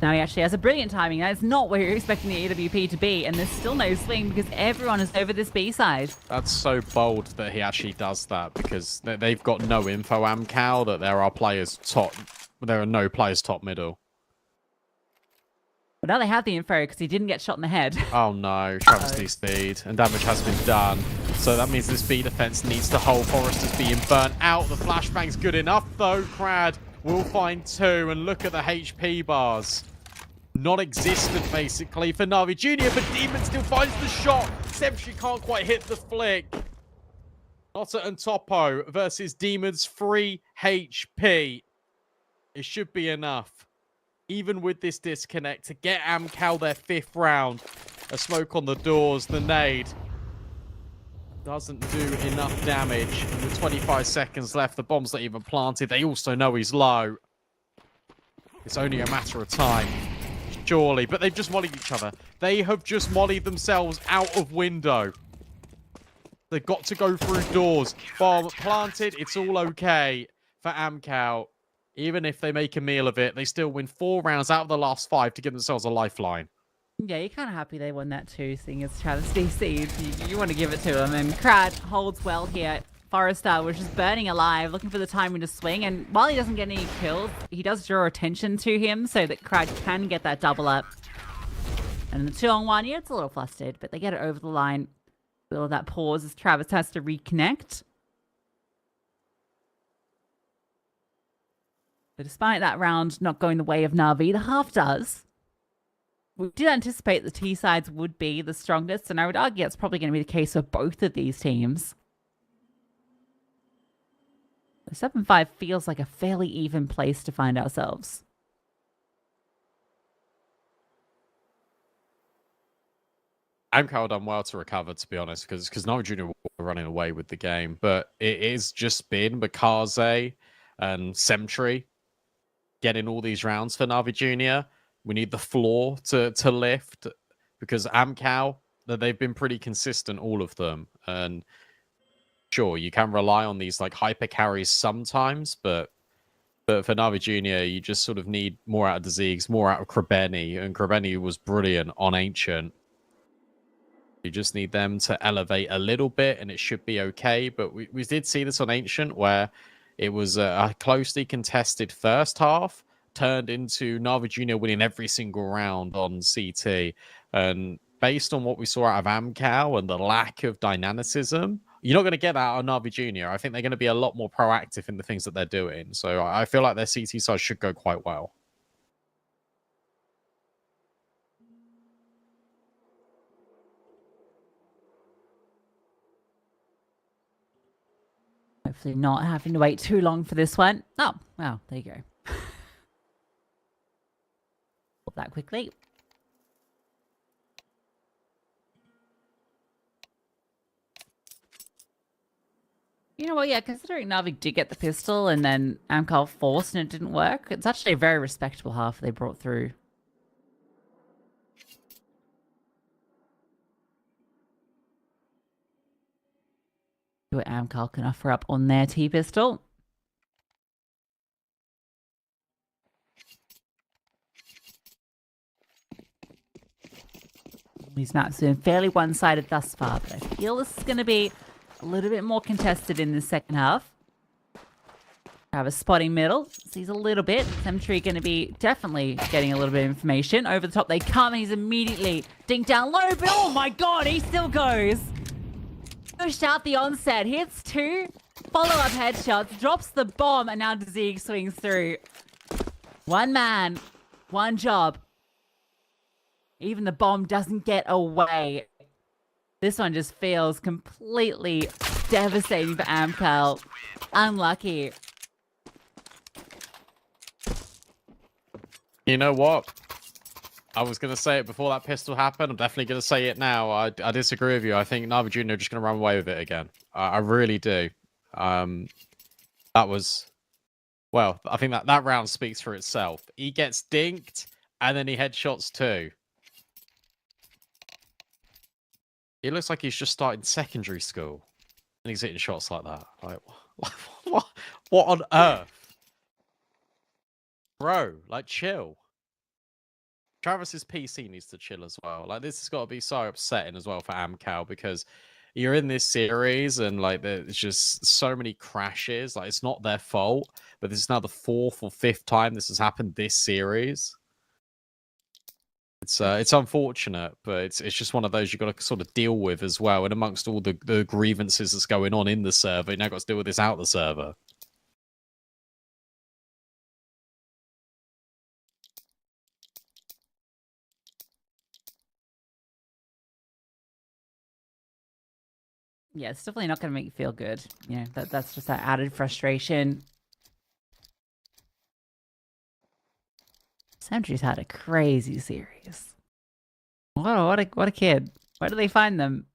No, he actually has a brilliant timing. That is not where you're expecting the EWP to be. And there's still no swing because everyone is over this B side. That's so bold that he actually does that because they've got no info, Amcal, that there are players top... There are no players top middle. But now they have the info because he didn't get shot in the head. Oh no, travesty speed, and damage has been done. So that means this B defense needs to hold. Forrester's being burnt out. The flashbang's good enough though. Crad will find 2, and look at the HP bars. Non-existent basically for Na'Vi Jr., but Demon still finds the shot. Sentry can't quite hit the flick. Notta and Topo versus Demon's 3 HP. It should be enough, even with this disconnect, to get Amcal their 5th round. A smoke on the doors, the nade doesn't do enough damage. And with 25 seconds left, the bomb's not even planted. They also know he's low. It's only a matter of time, surely. But they've just mollied each other. They have just mollied themselves out of window. They've got to go through doors. Bomb planted. It's all okay for Amcal. Even if they make a meal of it, they still win 4 rounds out of the last 5 to give themselves a lifeline. Yeah, you're kind of happy they won that too, seeing as Travis DC'd. You want to give it to him. And Crad holds well here. Forrester was just burning alive, looking for the timing to swing. And while he doesn't get any kills, he does draw attention to him so that Crad can get that double up. And the 2-on-1, yeah, it's a little flustered, but they get it over the line. A little of that pause as Travis has to reconnect. But despite that round not going the way of Na'Vi, the half does. We did anticipate the T sides would be the strongest, and I would argue it's probably going to be the case for both of these teams. The 7-5 feels like a fairly even place to find ourselves. Amcal done well to recover, to be honest, because Na'Vi Jr. were running away with the game. But it is just been Mikaze and Sentry getting all these rounds for Na'Vi Jr. We need the floor to lift, because Amcal, they've been pretty consistent, all of them. And sure, you can rely on these like hyper carries sometimes, but for Na'Vi Jr., you just sort of need more out of the Ziegs, more out of Krebeni, and Krebeni was brilliant on Ancient. You just need them to elevate a little bit, and it should be okay. But we did see this on Ancient, where it was a closely contested first half, turned into Na'Vi Jr. winning every single round on CT. And based on what we saw out of Amcal and the lack of dynamicism, you're not going to get that out of Na'Vi Jr. I think they're going to be a lot more proactive in the things that they're doing. So I feel like their CT side should go quite well. Hopefully not having to wait too long for this one. Oh, well, there you go. Pop that quickly. You know what, yeah, considering Na'Vi did get the pistol and then Amcal forced and it didn't work, it's actually a very respectable half they brought through. See what Amcal can offer up on their T-pistol. These maps have been fairly one-sided thus far, but I feel this is going to be a little bit more contested in the second half. Have a spotting middle. Sees a little bit. Sentry going to be definitely getting a little bit of information. Over the top they come, and he's immediately dinked down low, but oh my god, he still goes. Pushed out the onset. Hits 2 follow-up headshots. Drops the bomb, and now Zieg swings through. One man. One job. Even the bomb doesn't get away. This one just feels completely devastating for Amcal. Unlucky. You know what? I was going to say it before that pistol happened. I'm definitely going to say it now. I disagree with you. I think Na'Vi Jr. are just going to run away with it again. I really do. That was... Well, I think that round speaks for itself. He gets dinked, and then he headshots too. It looks like he's just started secondary school, and he's hitting shots like that. Like, what on earth? Bro, like, chill. Travis's PC needs to chill as well. Like, this has got to be so upsetting as well for Amcal, because you're in this series and like there's just so many crashes. Like, it's not their fault, but this is now the 4th or 5th time this has happened this series. It's unfortunate, but it's just one of those you've got to sort of deal with as well. And amongst all the grievances that's going on in the server, you now got to deal with this out the server. Yeah, it's definitely not going to make you feel good. You know, that's just that added frustration. Sentry's had a crazy series. What a kid. Where do they find them?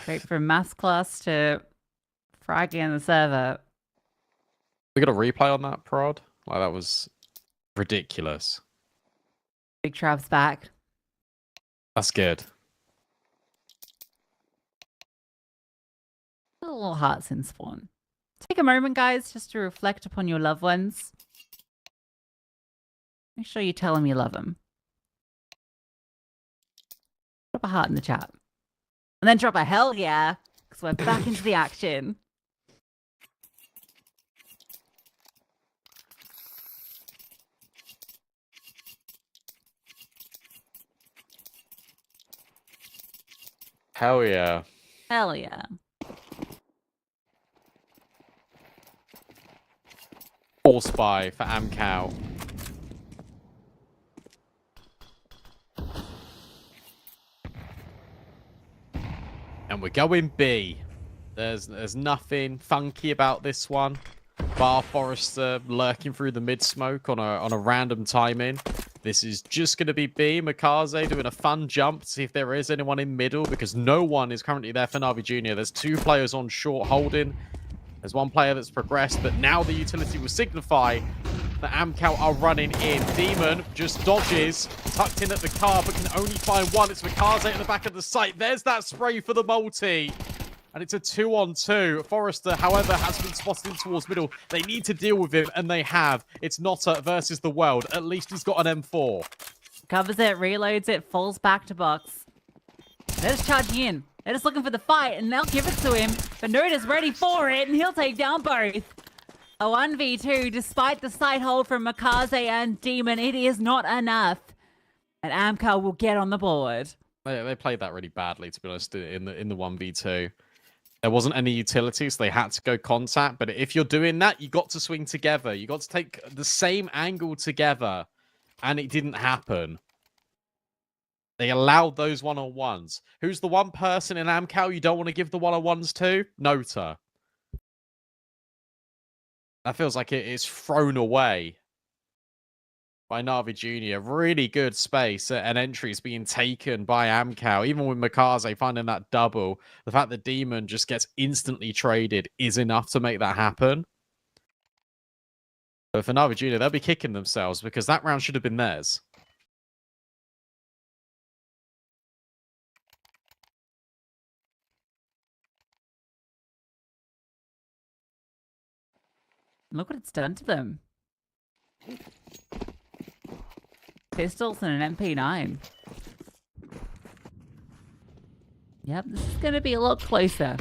Straight from math class to fragging on the server. We got a replay on that, Prod? Like, that was ridiculous. Big Trav's back. That's good. Little hearts in spawn. Take a moment, guys, just to reflect upon your loved ones. Make sure you tell them you love them. Drop a heart in the chat. And then drop a hell yeah, because we're back into the action. Hell yeah. Hell yeah. Force buy for Amcal. And we're going B. There's nothing funky about this one. Bar Forrester lurking through the mid smoke on a random timing. This is just going to be B. Mikaze doing a fun jump to see if there is anyone in middle, because no one is currently there for Navi Jr. There's 2 players on short holding. There's 1 player that's progressed, but now the utility will signify that Amcal are running in. Demon just dodges, tucked in at the car, but can only find 1. It's Mikaze at the back of the site. There's that spray for the multi. And it's a 2-on-2. Forrester, however, has been spotted in towards middle. They need to deal with him, and they have. It's Notta versus the world. At least he's got an M4. Covers it, reloads it, falls back to box. They're just charging in. They're just looking for the fight, and they'll give it to him. But Noda's ready for it, and he'll take down both. A 1v2, despite the sight hold from Mikaze and Demon, it is not enough. And Amcal will get on the board. They played that really badly, to be honest, in the 1v2. There wasn't any utility, so they had to go contact. But if you're doing that, you got to swing together. You got to take the same angle together. And it didn't happen. They allowed those one-on-ones. Who's the one person in Amcal you don't want to give the one-on-ones to? Nota. That feels like it is thrown away by Navi Jr. Really good space and entries being taken by Amcal. Even with Mikaze finding that double, the fact that Demon just gets instantly traded is enough to make that happen. But for Navi Jr., they'll be kicking themselves because that round should have been theirs. Look what it's done to them. Pistols and an MP9. Yep, this is going to be a lot closer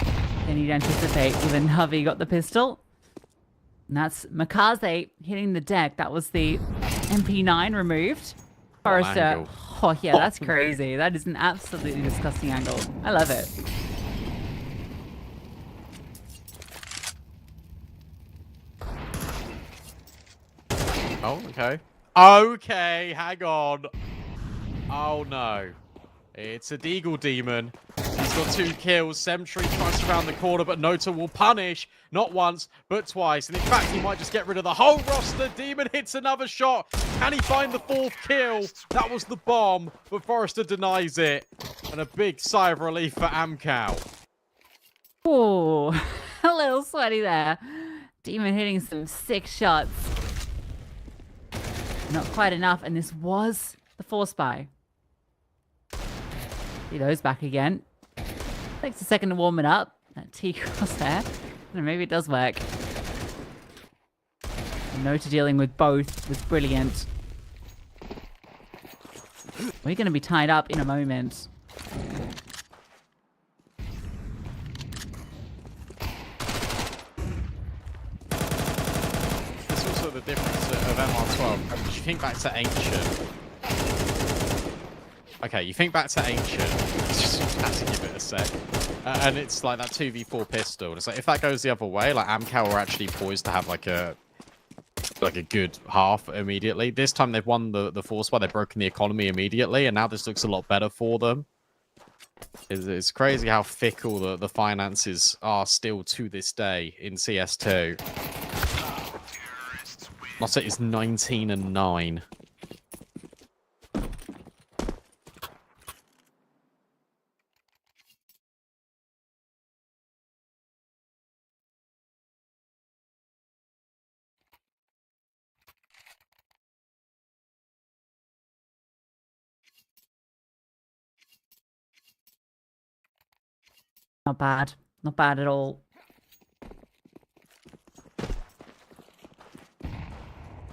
than you'd anticipate, given Hovey got the pistol. And that's Mikaze hitting the deck. That was the MP9 removed. Forrester. Oh, yeah, that's crazy. That is an absolutely disgusting angle. I love it. Oh, okay. Okay, hang on. Oh, no. It's a Deagle Demon. He's got 2 kills. Sentry tries to round the corner, but Nota will punish. Not once, but twice. And in fact, he might just get rid of the whole roster. Demon hits another shot. Can he find the 4th kill? That was the bomb, but Forrester denies it. And a big sigh of relief for Amcal. Oh, a little sweaty there. Demon hitting some sick shots. Not quite enough, and this was the force buy. See those back again. Takes a second to warm it up. That T-cross there. Maybe it does work. Nota dealing with both was brilliant. We're going to be tied up in a moment. The difference of MR12. If you think back to Ancient, Okay, you think back to Ancient. Just have to give it a sec. And it's like that 2v4 pistol. It's like if that goes the other way, like Amcal are actually poised to have like a good half immediately. This time they've won the force by they've broken the economy immediately, and now this looks a lot better for them. It's crazy how fickle the finances are still to this day in CS2. Lotte is 19-9. Not bad. Not bad at all.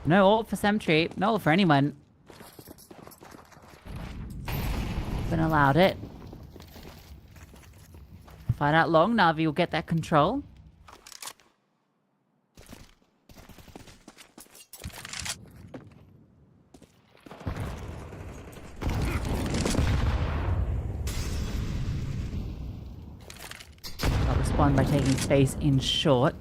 No ult for Sentry. No ult for anyone. Been allowed it. Fight out long. Na'Vi will get that control. I'll respond by taking space in short.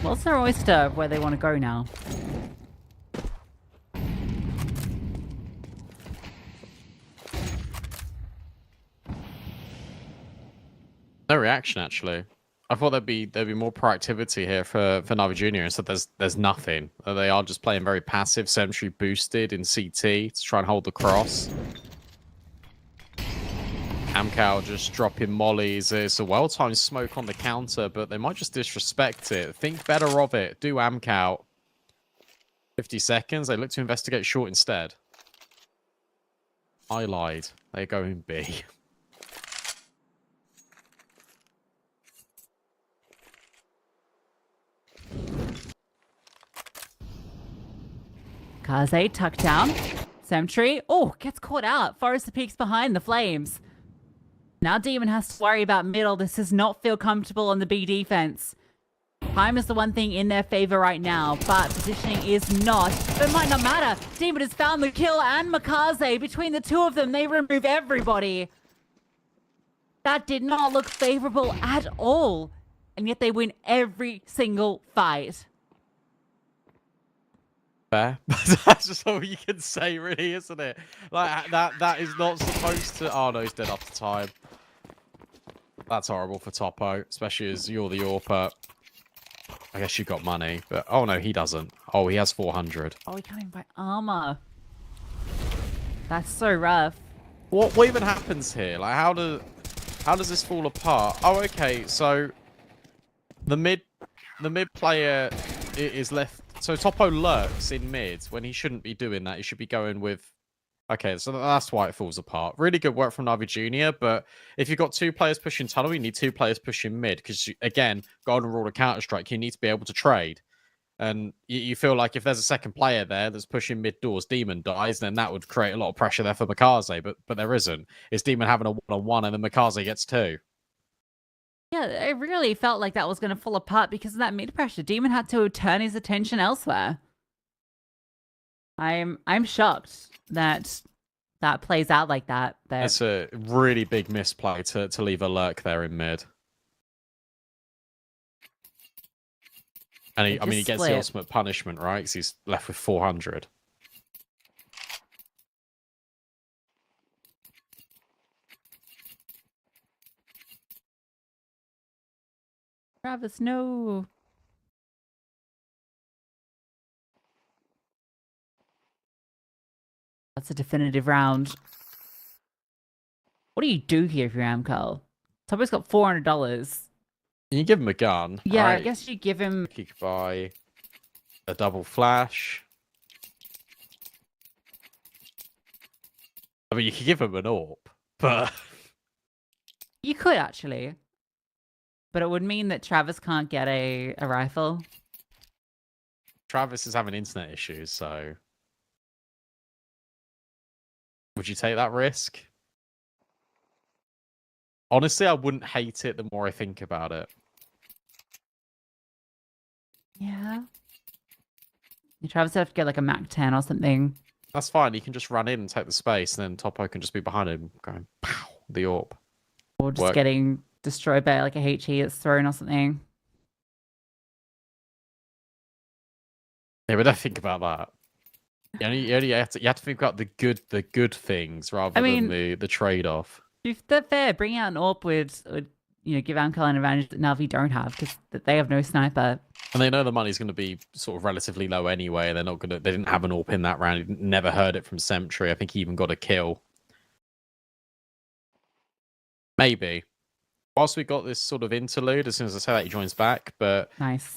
What's their oyster where they want to go now? No reaction actually. I thought there'd be more proactivity here for Na'Vi Junior. Instead, there's nothing. They are just playing very passive, Sentry boosted in CT to try and hold the cross. Amcal just dropping mollies. It's a well-timed smoke on the counter, but they might just disrespect it. Think better of it. Do Amcal. 50 seconds. They look to investigate short instead. I lied. They go in B. Kaze tucked down. Sentry. Oh, gets caught out. Forrester peeks behind the flames. Now Demon has to worry about middle. This does not feel comfortable on the B defense. Time is the one thing in their favor right now, but positioning is not. But it might not matter. Demon has found the kill and Makaze. Between the two of them, they remove everybody. That did not look favorable at all. And yet they win every single fight. Fair. That's just all you can say, really, isn't it? Like, that is not supposed to... Oh, no, he's dead after time. That's horrible for Topo, especially as you're the AWPer. I guess you got money, but... Oh, no, he doesn't. Oh, he has 400. Oh, he can't even buy armor. That's so rough. What even happens here? Like, how does this fall apart? Oh, okay, so... The mid player is left... So Topo lurks in mid when he shouldn't be doing that. He should be going with... Okay, so that's why it falls apart. Really good work from Na'Vi Junior, but if you've got two players pushing tunnel, you need two players pushing mid. Because, again, golden rule of Counter-Strike, you need to be able to trade. And you feel like if there's a second player there that's pushing mid doors, Demon dies, then that would create a lot of pressure there for Makaze, but there isn't. It's Demon having a one-on-one, and then Makaze gets two. Yeah, it really felt like that was going to fall apart because of that mid pressure. Demon had to turn his attention elsewhere. I'm shocked that that plays out like that. But... It's a really big misplay to leave a lurk there in mid. And he gets the ultimate punishment, right? Because he's left with 400. Travis, no. That's a definitive round. What do you do here if you're Amcal? Topo's got $400. You give him a gun. Yeah, right? I guess you give him... He could buy a double flash. I mean, you could give him an AWP, but... You could, actually. But it would mean that Travis can't get a rifle. Travis is having internet issues, so... Would you take that risk? Honestly, I wouldn't hate it the more I think about it. Yeah. Travis would have to get like a Mac 10 or something. That's fine. He can just run in and take the space, and then Topo can just be behind him, going pow, the orb. Or just getting destroyed by like a HE that's thrown or something. Yeah, but don't think about that. You have to think about the good things rather than the trade-off. If they're fair, bring out an AWP would give Amcal an advantage that Na'Vi don't have because they have no sniper. And they know the money's going to be sort of relatively low anyway. They're not going to. They didn't have an AWP in that round. Never heard it from Sentry. I think he even got a kill. Maybe. Whilst we got this sort of interlude, as soon as I say that, he joins back. But nice.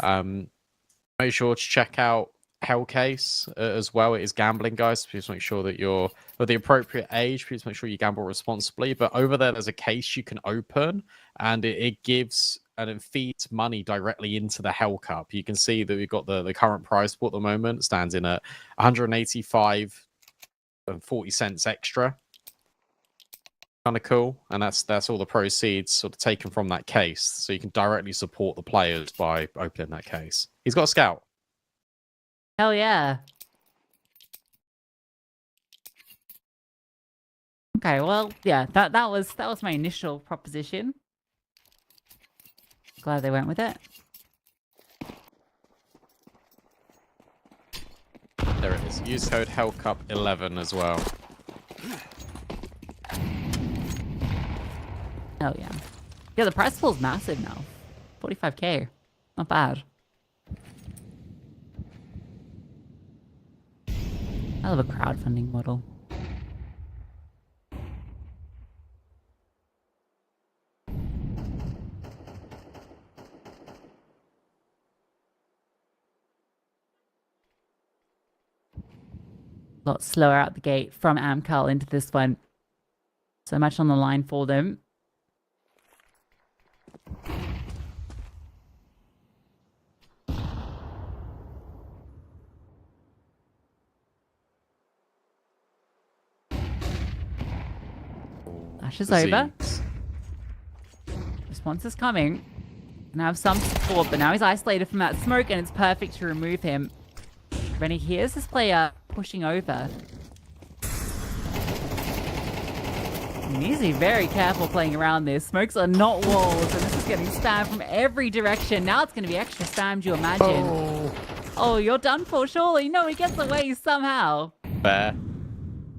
Make sure to check out Hellcase as well. It is gambling, guys. Please make sure that you're at the appropriate age. Please make sure you gamble responsibly. But over there's a case you can open, and it gives and it feeds money directly into the Hellcup. You can see that we've got the current price pool at the moment stands in at 185 and 40 cents extra. Kind of cool, and that's all the proceeds sort of taken from that case. So you can directly support the players by opening that case. He's got a scout. Hell yeah. Okay, well, yeah, that was my initial proposition. Glad they went with it. There it is. Use code Hellcup11 as well. Hell yeah. Yeah, the price pool's massive now. 45k. Not bad. I love a crowdfunding model. A lot slower out the gate from Amcal into this one. So much on the line for them. Flash is over. Response is coming. Gonna have some support, but now he's isolated from that smoke, and it's perfect to remove him. When he hears this player pushing over, he needs to be very careful playing around this. Smokes are not walls, and this is getting spammed from every direction. Now it's going to be extra spammed, you imagine. Oh, you're done for, surely. No, he gets away somehow. Fair.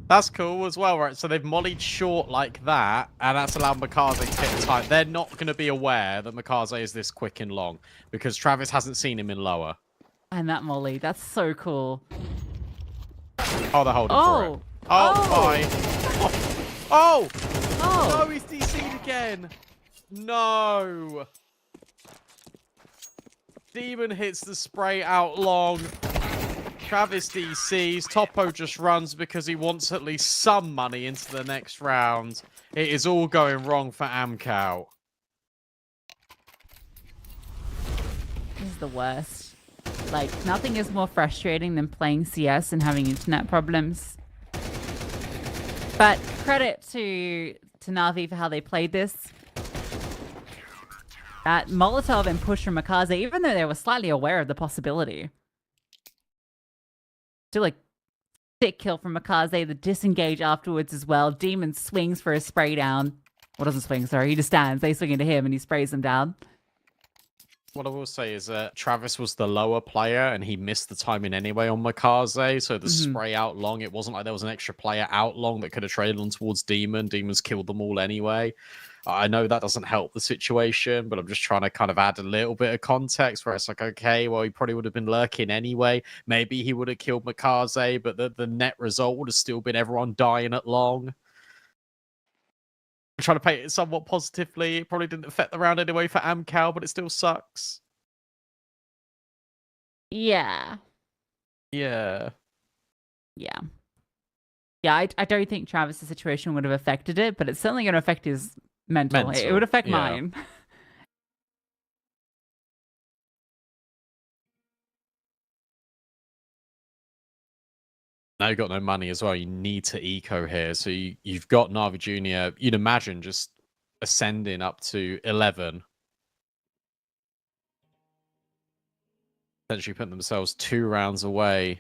That's cool as well, right? So they've mollied short like that, and that's allowed Makaze to hit the time. They're not going to be aware that Makaze is this quick and long, because Travis hasn't seen him in lower. And that molly, that's so cool. Oh, they're holding for it. Oh, my. Oh! No, he's DC'd again. No. Demon hits the spray out long. Travis DCs. Topo just runs because he wants at least some money into the next round. It is all going wrong for Amcal. This is the worst. Like, nothing is more frustrating than playing CS and having internet problems. But credit to Na'Vi for how they played this. That Molotov and push from Makaze, even though they were slightly aware of the possibility. Still a sick kill from Makaze, the disengage afterwards as well. Demon swings for a spray down. Well, doesn't swing, sorry. He just stands. They swing into him and he sprays them down. What I will say is that Travis was the lower player and he missed the timing anyway on Makaze. So the spray out long, it wasn't like there was an extra player out long that could have traded on towards Demon. Demon's killed them all anyway. I know that doesn't help the situation, but I'm just trying to kind of add a little bit of context where it's like, okay, well, he probably would have been lurking anyway. Maybe he would have killed Makaze, but the net result would have still been everyone dying at long. I'm trying to paint it somewhat positively. It probably didn't affect the round anyway for Amcal, but it still sucks. Yeah. Yeah. Yeah. Yeah, I don't think Travis' situation would have affected it, but it's certainly going to affect his mental. It would affect mine. Now you've got no money as well. You need to eco here. So you've got Na'Vi Jr., you'd imagine, just ascending up to 11. Essentially putting themselves 2 rounds away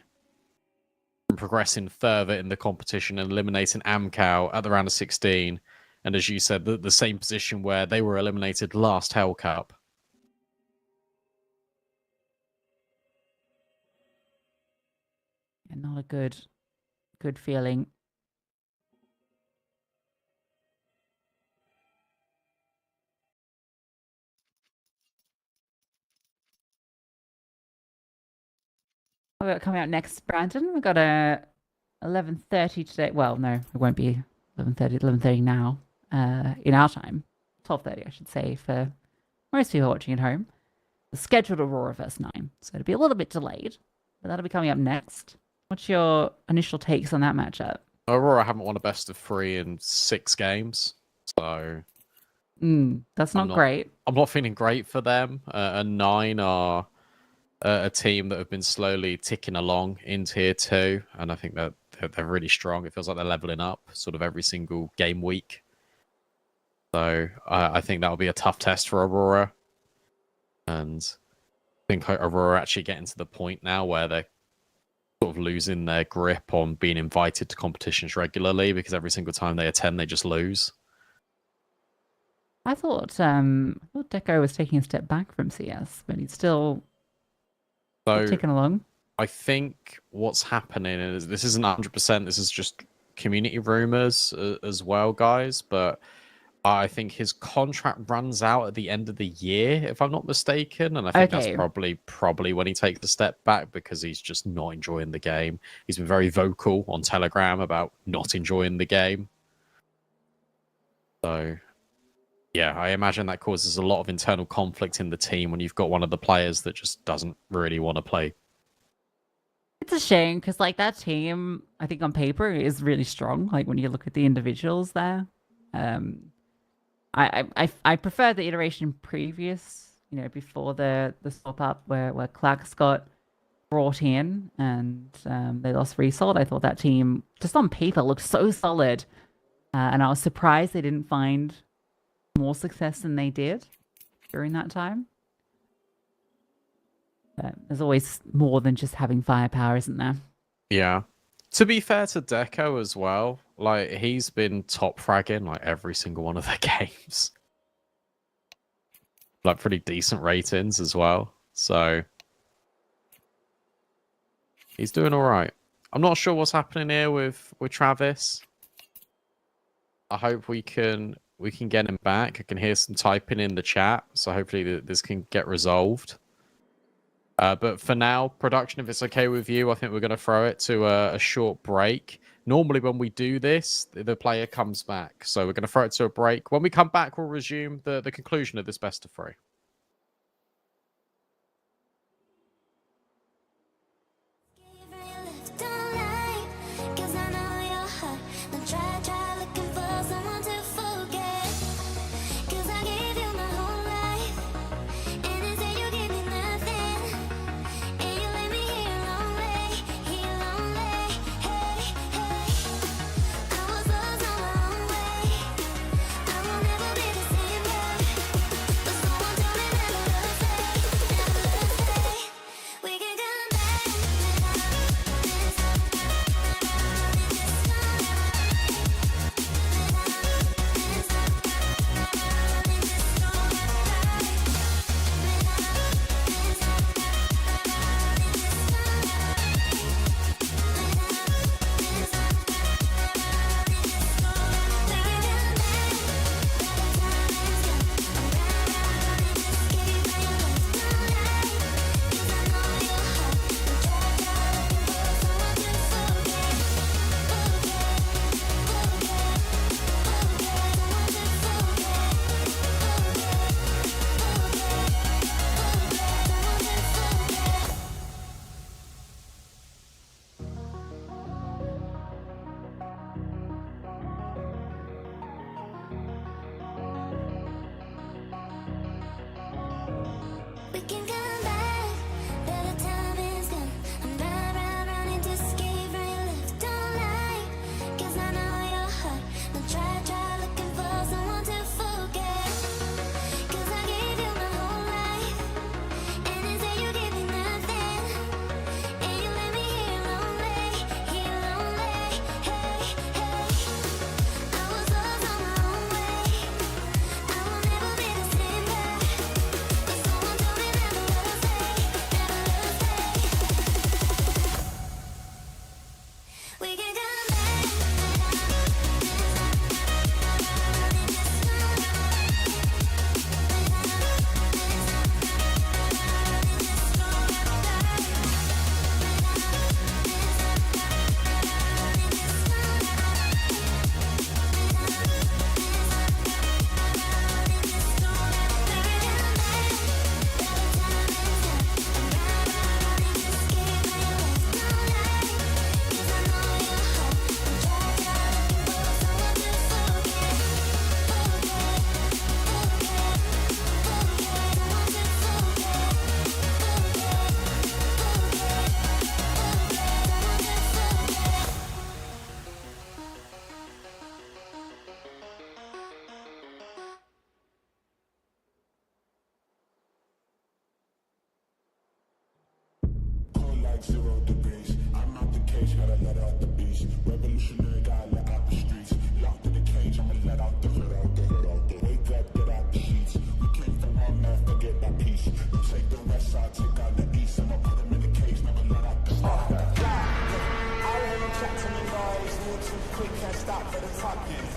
from progressing further in the competition and eliminating Amcal at the round of 16. And as you said, the same position where they were eliminated last Hellcup. And not a good feeling. What we got coming out next, Brandon? We've got a 11:30 today. Well, no, it won't be 11:30. 11:30 now. In our time, 12:30, I should say, for most people watching at home. The scheduled Aurora vs 9, so it'll be a little bit delayed, but that'll be coming up next. What's your initial takes on that matchup? Aurora haven't won a best of 3 in 6 games, so that's not great. I'm not feeling great for them. And 9 are a team that have been slowly ticking along in tier 2, and I think that they're really strong. It feels like they're leveling up sort of every single game week. So I think that'll be a tough test for Aurora. And I think Aurora actually getting to the point now where they're sort of losing their grip on being invited to competitions regularly, because every single time they attend, they just lose. I thought Deco was taking a step back from CS, but he's still ticking along. I think what's happening is, this isn't 100%, this is just community rumors as well, guys, but I think his contract runs out at the end of the year, if I'm not mistaken, and I think that's probably when he takes a step back, because he's just not enjoying the game. He's been very vocal on Telegram about not enjoying the game. So, yeah, I imagine that causes a lot of internal conflict in the team when you've got one of the players that just doesn't really want to play. It's a shame, because like that team, I think on paper is really strong. Like when you look at the individuals there, I prefer the iteration previous, before the swap up where Clax got brought in and they lost Resold. I thought that team just on paper looked so solid, and I was surprised they didn't find more success than they did during that time. But there's always more than just having firepower, isn't there? Yeah. To be fair to Deco as well, like he's been top fragging like every single one of their games. Like pretty decent ratings as well. So he's doing all right. I'm not sure what's happening here with Travis. I hope we can get him back. I can hear some typing in the chat, so hopefully this can get resolved. But for now, production, if it's okay with you, I think we're going to throw it to a short break. Normally when we do this, the player comes back. So we're going to throw it to a break. When we come back, we'll resume the conclusion of this best of 3. I will never be the same girl. But someone tell like 0 degrees. I'm out the cage, gotta let out the beast. Revolutionary, gotta let out the streets. Locked in the cage, I'ma let out the hood, out the hood, out the wake up, get out the sheets. We came from one man, forget that peace. You take the west side, take out the east. I'ma put them in the cage, never let out the start. I hear him chat to me boys, move too quick, can't stop for the talking.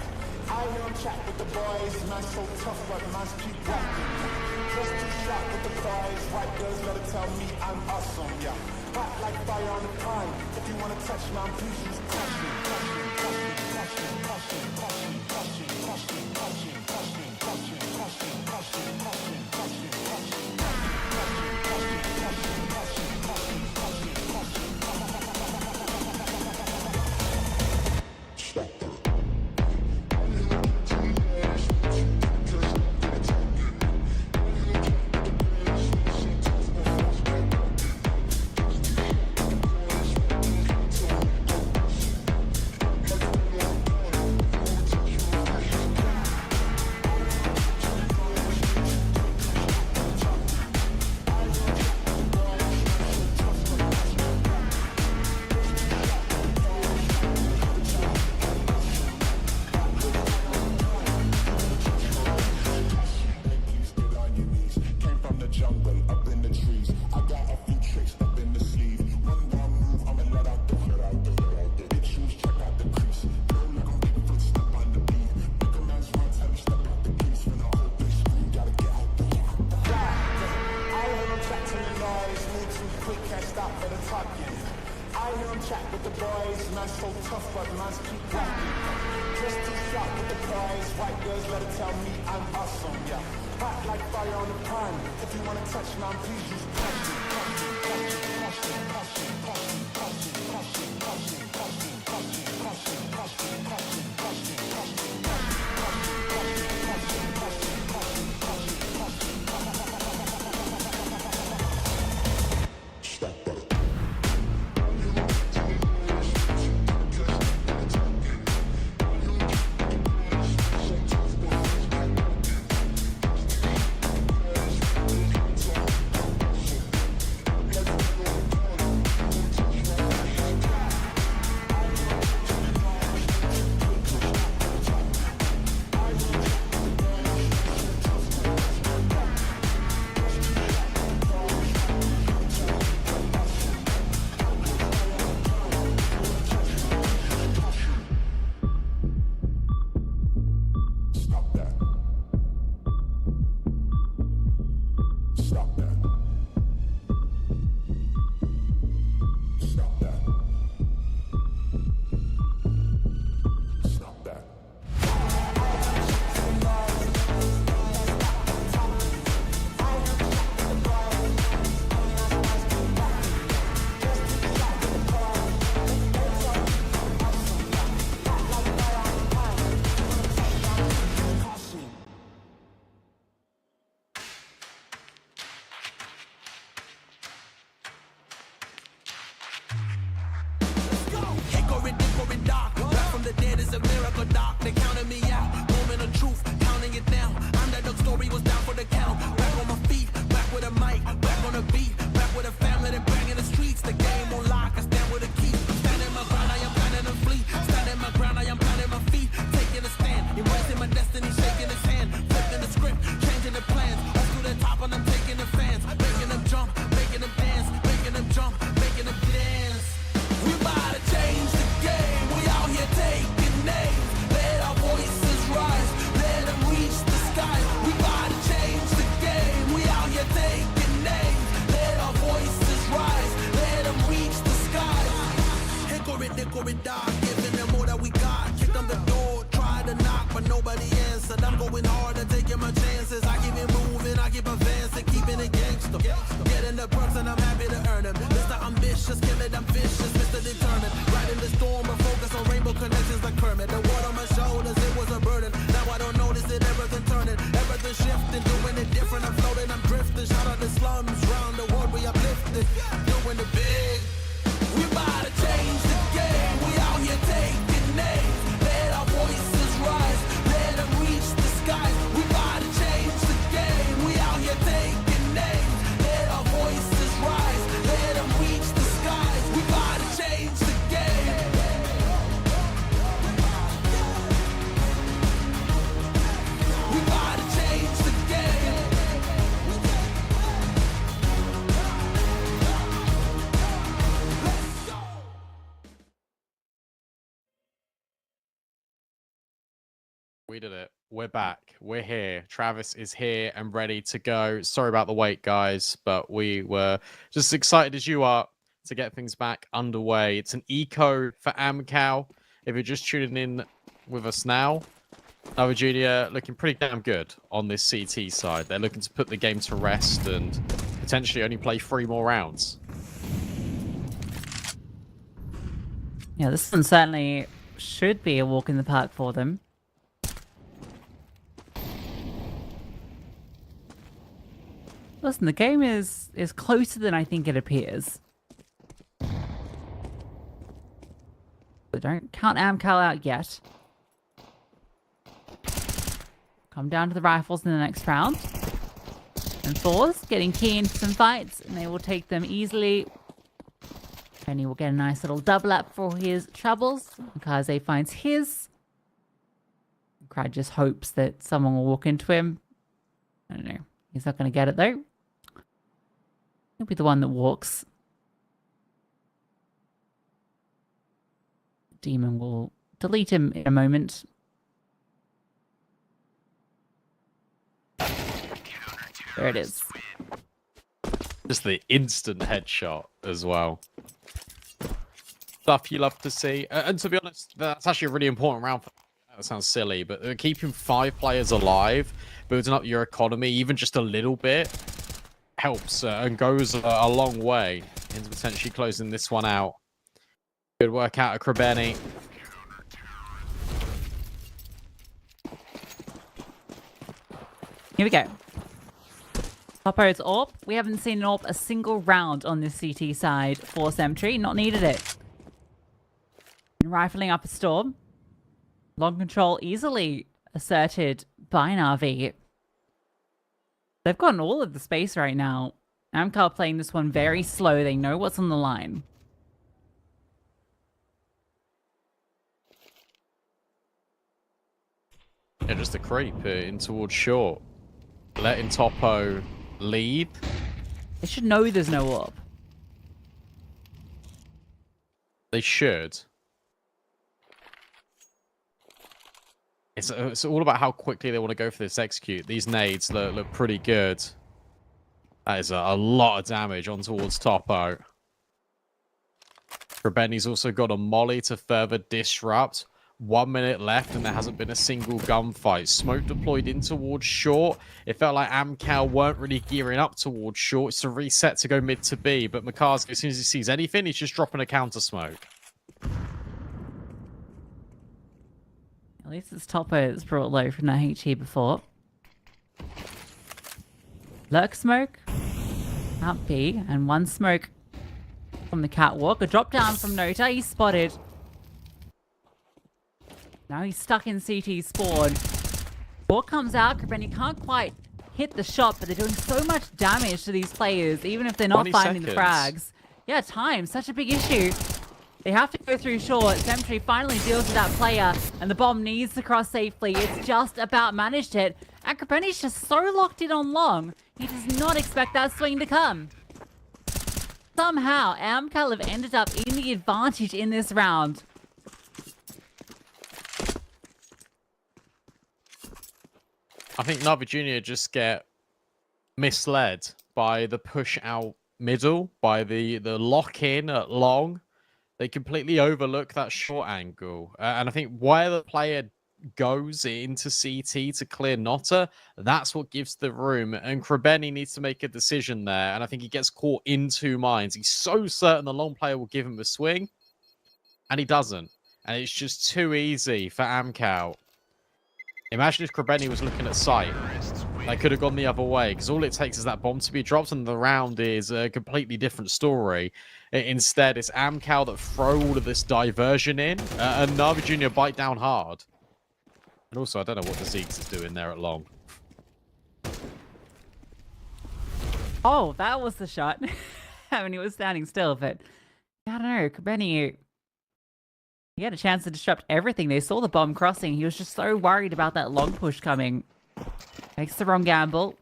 I hear him chat with the boys, man's so tough, but man's keep rocking. Just too sharp with the boys, white girls gotta tell me I'm awesome, yeah. Hot like fire on the pine, if you wanna touch man, please use caution. Taking names, let our voices rise, let them reach the sky. We did it. We're back. We're here. Travis is here and ready to go. Sorry about the wait, guys, but we were just as excited as you are to get things back underway. It's an eco for Amcal. If you're just tuning in with us now, Nova Junior looking pretty damn good on this CT side. They're looking to put the game to rest and potentially only play 3 more rounds. Yeah, this one certainly should be a walk in the park for them. Listen, the game is closer than I think it appears. But don't count Amcal out yet. Come down to the rifles in the next round. And Thor's getting key into some fights, and they will take them easily. And he will get a nice little double up for his troubles. Kaze finds his. Crowd just hopes that someone will walk into him. I don't know. He's not going to get it, though. He'll be the one that walks. Demon will delete him in a moment. There it is. Just the instant headshot as well. Stuff you love to see. And to be honest, that's actually a really important round. That sounds silly, but keeping 5 players alive, building up your economy, even just a little bit, helps and goes a long way into potentially closing this one out. Good work out of Krebeni. Here we go. Topo's AWP. We haven't seen an AWP a single round on this CT side for Sentry. Not needed it. Rifling up a storm. Long control easily asserted by Na'Vi. They've gotten all of the space right now. Amcal playing this one very slow. They know what's on the line. Yeah, just a creep in towards short. Letting Topo lead. They should know there's no AWP. They should. It's all about how quickly they want to go for this execute. These nades look pretty good. That is a lot of damage on towards Topo. Krebeni's also got a molly to further disrupt. 1 minute left and there hasn't been a single gunfight. Smoke deployed in towards short. It felt like Amcal weren't really gearing up towards short. It's a reset to go mid to B, but Makazi, as soon as he sees anything, he's just dropping a counter smoke. At least it's Topo that's brought low from that HE before. Lurk smoke. Out B. And 1 smoke from the catwalk. A drop down from Nota. He's spotted. Now he's stuck in CT spawn. Ball comes out. Krebeni can't quite hit the shot, but they're doing so much damage to these players, even if they're not finding the frags. Yeah, time. Such a big issue. They have to go through short. Sentry finally deals with that player, and the bomb needs to cross safely. It's just about managed it. And Krebeni's just so locked in on long. He does not expect that swing to come. Somehow, Amcal have ended up in the advantage in this round. I think Nava Junior just get misled by the push out middle, by the lock in at long. They completely overlook that short angle. And I think where the player goes into CT to clear Nota, that's what gives the room. And Krebeni needs to make a decision there. And I think he gets caught in 2 minds. He's so certain the long player will give him a swing, and he doesn't. And it's just too easy for Amcal. Imagine if Krebeni was looking at sight. They could have gone the other way, because all it takes is that bomb to be dropped and the round is a completely different story. Instead, it's Amcal that throw all of this diversion in, and Na'Vi Junior bite down hard. And also, I don't know what the Zeeks is doing there at long. Oh, that was the shot. I mean, he was standing still, but I don't know. Krebeni, he had a chance to disrupt everything. They saw the bomb crossing. He was just so worried about that long push coming. Makes the wrong gamble.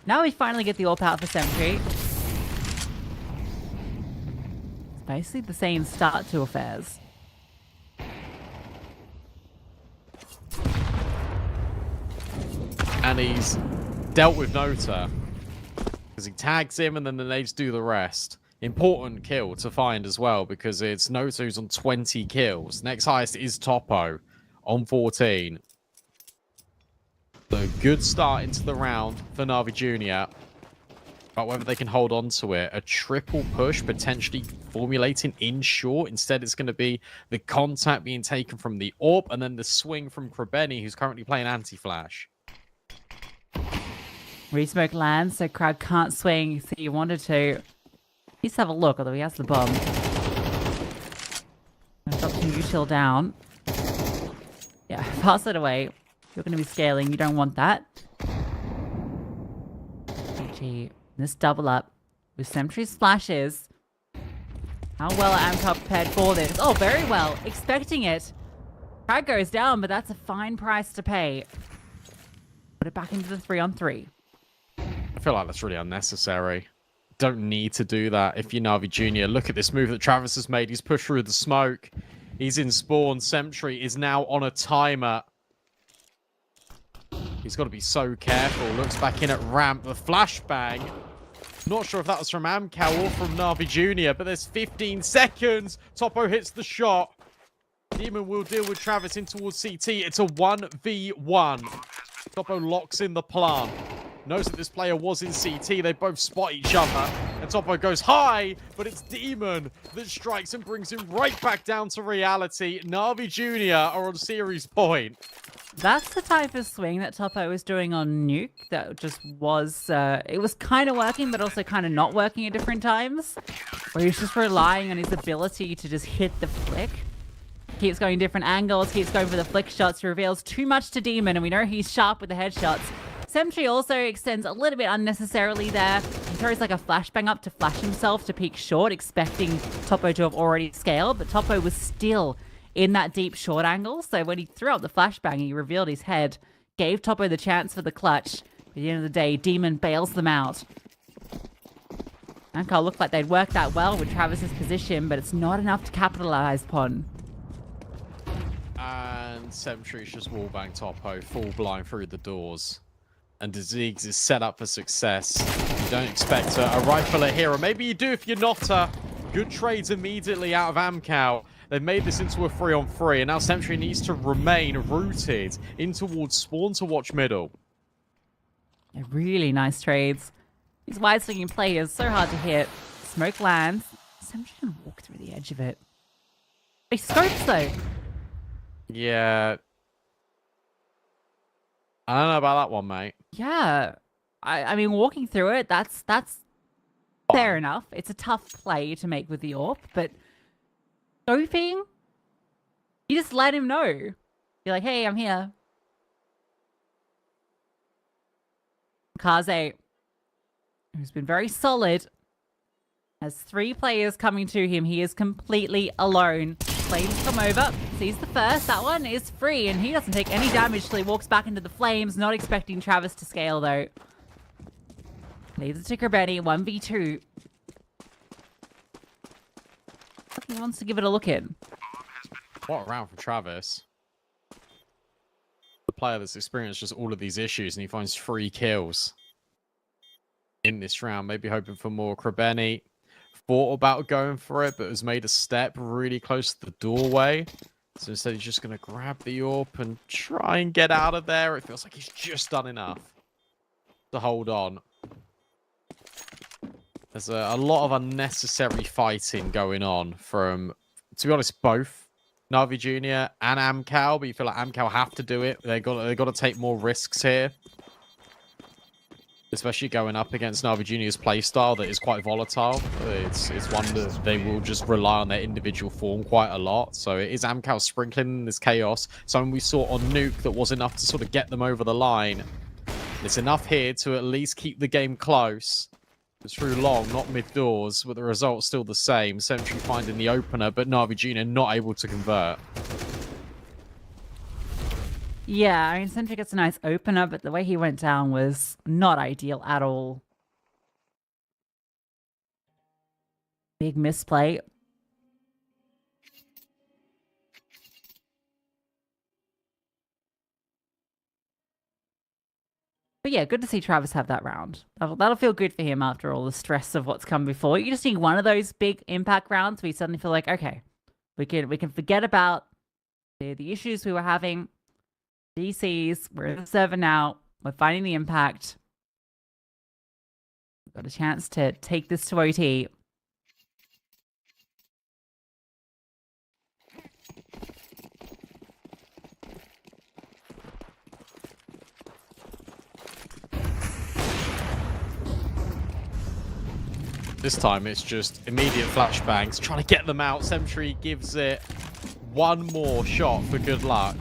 Now we finally get the AWP out for Sentry. It's basically the same start to affairs. And he's dealt with Nota. Because he tags him and then the nades do the rest. Important kill to find as well, because it's Nota who's on 20 kills. Next highest is Topo on 14. So good start into the round for Na'Vi Jr. But whether they can hold on to it, a triple push potentially formulating in short. Instead, it's going to be the contact being taken from the AWP and then the swing from Krebeni, who's currently playing anti-flash. Resmoke lands, so Crab can't swing. So you wanted to. Let's have a look, although he has the bomb. Drop some util down. Yeah, pass it away. You're going to be scaling. You don't want that. GG. This double up with Sentry splashes. How well are Hellcup prepared for this? Oh, very well. Expecting it. Crag goes down, but that's a fine price to pay. Put it back into the 3-on-3. I feel like that's really unnecessary. Don't need to do that if you're Na'Vi Jr. Look at this move that Travis has made. He's pushed through the smoke. He's in spawn. Sentry is now on a timer. He's got to be so careful. Looks back in at ramp. The flashbang. Not sure if that was from Amcal or from Na'Vi Jr., but there's 15 seconds. Topo hits the shot. Demon will deal with Travis in towards CT. It's a 1v1. Topo locks in the plant. Knows that this player was in CT. They both spot each other. And Topo goes high, but it's Demon that strikes and brings him right back down to reality. Na'Vi Jr. are on series point. That's the type of swing that Topo was doing on Nuke that just was, it was kind of working, but also kind of not working at different times. Where he's just relying on his ability to just hit the flick. Keeps going different angles, keeps going for the flick shots, reveals too much to Demon, and we know he's sharp with the headshots. Sentry also extends a little bit unnecessarily there. He throws like a flashbang up to flash himself to peek short, expecting Topo to have already scaled, but Topo was still in that deep short angle. So when he threw out the flashbang, he revealed his head, gave Topo the chance for the clutch. At the end of the day, Demon bails them out. Ankar looked like they'd worked that well with Travis's position, but it's not enough to capitalize upon. And Sentry's just wallbang Topo, full blind through the doors. And Ziggs is set up for success. You don't expect a rifler here, or maybe you do if you're not. Good trades immediately out of Amcal. They've made this into a 3-on-3, and now Sentry needs to remain rooted in towards spawn to watch middle. Yeah, really nice trades. These wide-swinging players, so hard to hit. Smoke lands. Sentry can walk through the edge of it. He scopes, though. Yeah. I don't know about that one, mate. Yeah. I mean, walking through it, that's fair enough. It's a tough play to make with the AWP, but scoping, you just let him know. You're like, hey, I'm here. Kaze, who's been very solid, has 3 players coming to him. He is completely alone. Flames come over, sees the first. That one is free, and he doesn't take any damage till he walks back into the flames, not expecting Travis to scale, though. Leaves it to Krebeni, 1v2. He wants to give it a look in. What a round from Travis. The player that's experienced just all of these issues, and he finds 3 kills in this round. Maybe hoping for more. Krebeni thought about going for it, but has made a step really close to the doorway. So instead, he's just going to grab the AWP and try and get out of there. It feels like he's just done enough to hold on. There's a lot of unnecessary fighting going on from, to be honest, both Na'Vi Jr. and Amcal, but you feel like Amcal have to do it. They got to take more risks here. Especially going up against Na'Vi Jr.'s playstyle that is quite volatile. It's one that they will just rely on their individual form quite a lot. So it is Amcal sprinkling in this chaos. Something we saw on Nuke that was enough to sort of get them over the line. It's enough here to at least keep the game close. It's through long, not mid-doors, but the result's still the same. Sentry finding the opener, but Na'Vi Jr. not able to convert. Yeah, I mean, Sentry gets a nice opener, but the way he went down was not ideal at all. Big misplay. But yeah, good to see Travis have that round. That'll feel good for him after all the stress of what's come before. You just need one of those big impact rounds where you suddenly feel like, okay, we can forget about the issues we were having. DCs, we're in the server now. We're finding the impact. We've got a chance to take this to OT. This time it's just immediate flashbangs, trying to get them out. Sentry gives it one more shot for good luck.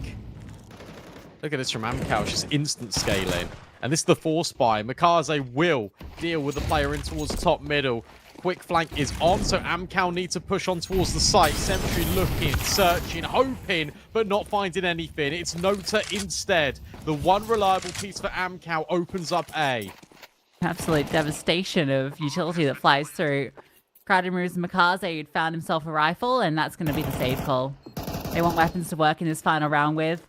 Look at this from Amcal, just instant scaling. And this is the force buy. Mikaze will deal with the player in towards the top middle. Quick flank is on, so Amcal needs to push on towards the site. Sentry looking, searching, hoping, but not finding anything. It's Nota instead. The one reliable piece for Amcal opens up A. Absolute devastation of utility that flies through. Crowd removes Mikaze, who'd found himself a rifle, and that's going to be the save call. They want weapons to work in this final round with.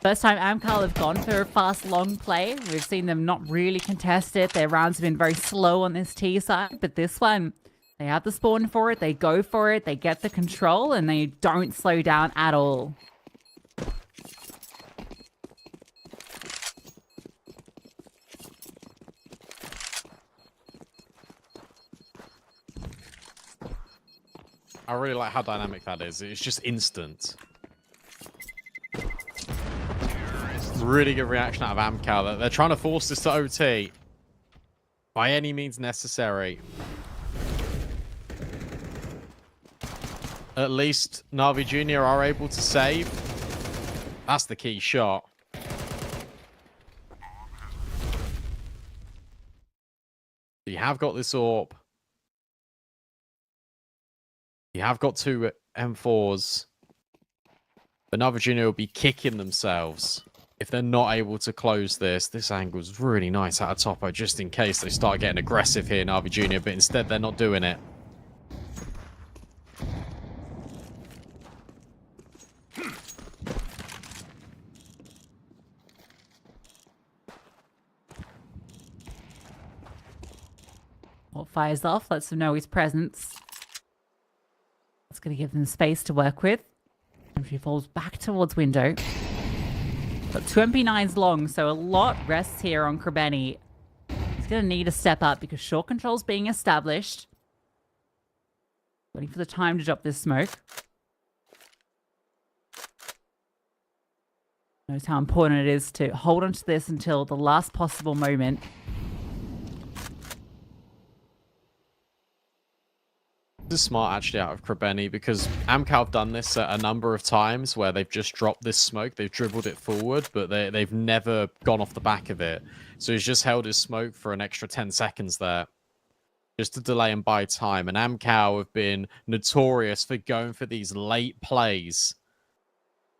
First time Amcal have gone for a fast, long play. We've seen them not really contest it. Their rounds have been very slow on this T side, but this one, they have the spawn for it, they go for it, they get the control, and they don't slow down at all. I really like how dynamic that is. It's just instant. Really good reaction out of Amcal. They're trying to force this to OT by any means necessary. At least Na'Vi Jr. are able to save. That's the key shot. You have got this AWP. You have got two M4s. But Na'Vi Jr. will be kicking themselves if they're not able to close this. This angle's really nice out of Topo, just in case they start getting aggressive here, Na'Vi Jr., but instead they're not doing it. Well, fires off, lets them know his presence. It's going to give them space to work with. And she falls back towards window. Got 2 MP9s long, so a lot rests here on Krebeni. He's going to need to step up because short control's being established. Waiting for the time to drop this smoke. Knows how important it is to hold on to this until the last possible moment. This is smart actually out of Krebeni because Amcal have done this a number of times where they've just dropped this smoke, they've dribbled it forward, but they've never gone off the back of it. So he's just held his smoke for an extra 10 seconds there, just to delay and buy time. And Amcal have been notorious for going for these late plays,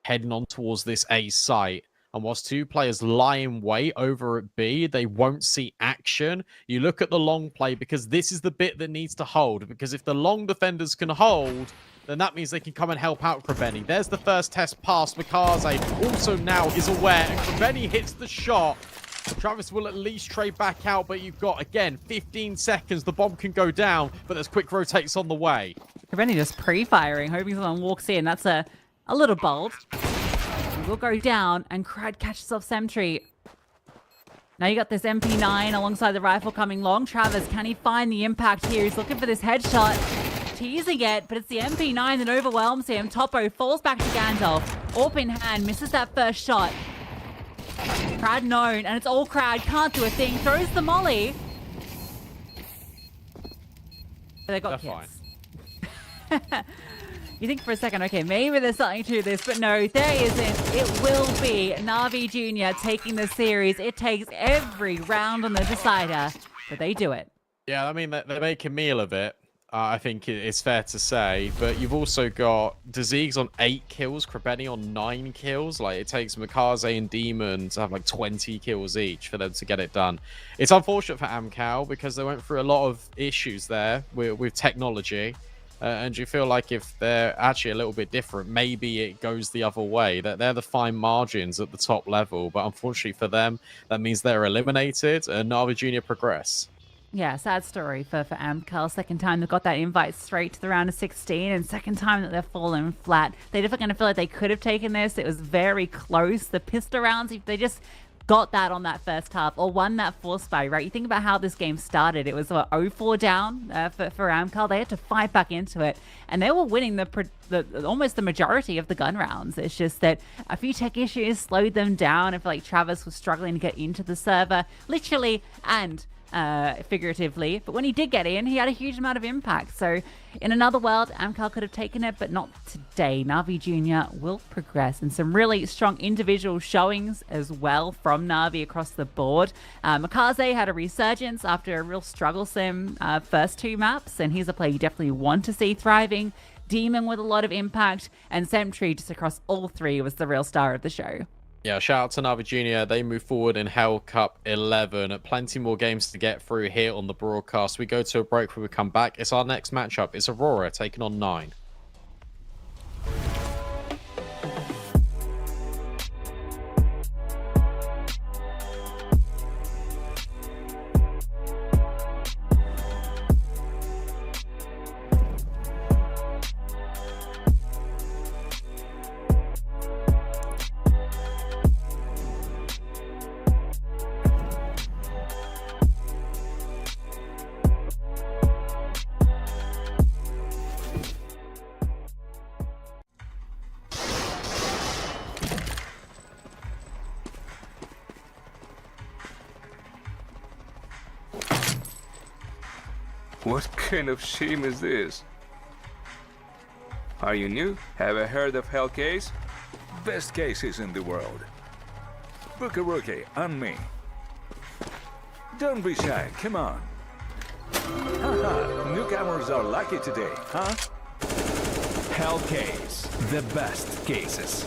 heading on towards this A site. And whilst two players lie in wait over at B, they won't see action. You look at the long play because this is the bit that needs to hold. Because if the long defenders can hold, then that means they can come and help out Krebeni. There's the first test pass. Mikaze also now is aware. And Krebeni hits the shot. Travis will at least trade back out, but you've got, again, 15 seconds. The bomb can go down, but there's quick rotates on the way. Krebeni just pre-firing, hoping someone walks in. That's a little bold. Will go down, and Crad catches off Sentry. Now you got this MP9 alongside the rifle coming long. Travis, can he find the impact here? He's looking for this headshot. Teasing it, but it's the MP9 that overwhelms him. Topo falls back to Gandalf. AWP in hand, misses that first shot. Crad known, and it's all Crad. Can't do a thing. Throws the molly. But they got kills. You think for a second, okay, maybe there's something to this, but no, there isn't. It will be Na'Vi Jr. taking the series. It takes every round on the decider, but they do it. Yeah, I mean, they make a meal of it. I think it's fair to say, but you've also got Dzeegs on 8 kills, Krebeni on 9 kills. Like, it takes Mikaze and Demon to have like 20 kills each for them to get it done. It's unfortunate for Amcal because they went through a lot of issues there with technology. And do you feel like if they're actually a little bit different, maybe it goes the other way? That they're the fine margins at the top level, but unfortunately for them, that means they're eliminated and Navi Junior progress. Yeah, sad story for Amcal. Second time they've got that invite straight to the round of 16, and second time that they've fallen flat. They're definitely going to feel like they could have taken this. It was very close. The pistol rounds, if they just got that on that first half or won that force by, right? You think about how this game started. It was 0-4 down for Amcal. They had to fight back into it, and they were winning the almost the majority of the gun rounds. It's just that a few tech issues slowed them down. I feel like Travis was struggling to get into the server, literally and figuratively, but when he did get in, he had a huge amount of impact. So in another world, Amcal could have taken it, but not today. Navi Junior will progress, and some really strong individual showings as well from Navi across the board. Makaze had a resurgence after a real strugglesome first two maps, and he's a player you definitely want to see thriving. Demon with a lot of impact, and Sentry just across all three was the real star of the show. Yeah, shout out to Navi Junior. They move forward in Hellcup 11. Plenty more games to get through here on the broadcast. We go to a break when we come back. It's our next matchup. It's Aurora taking on 9. What kind of shame is this? Are you new? Have I heard of Hell Case? Best cases in the world. Book a rookie on me. Don't be shy, come on. Haha, newcomers are lucky today, huh? Hell Case, the best cases.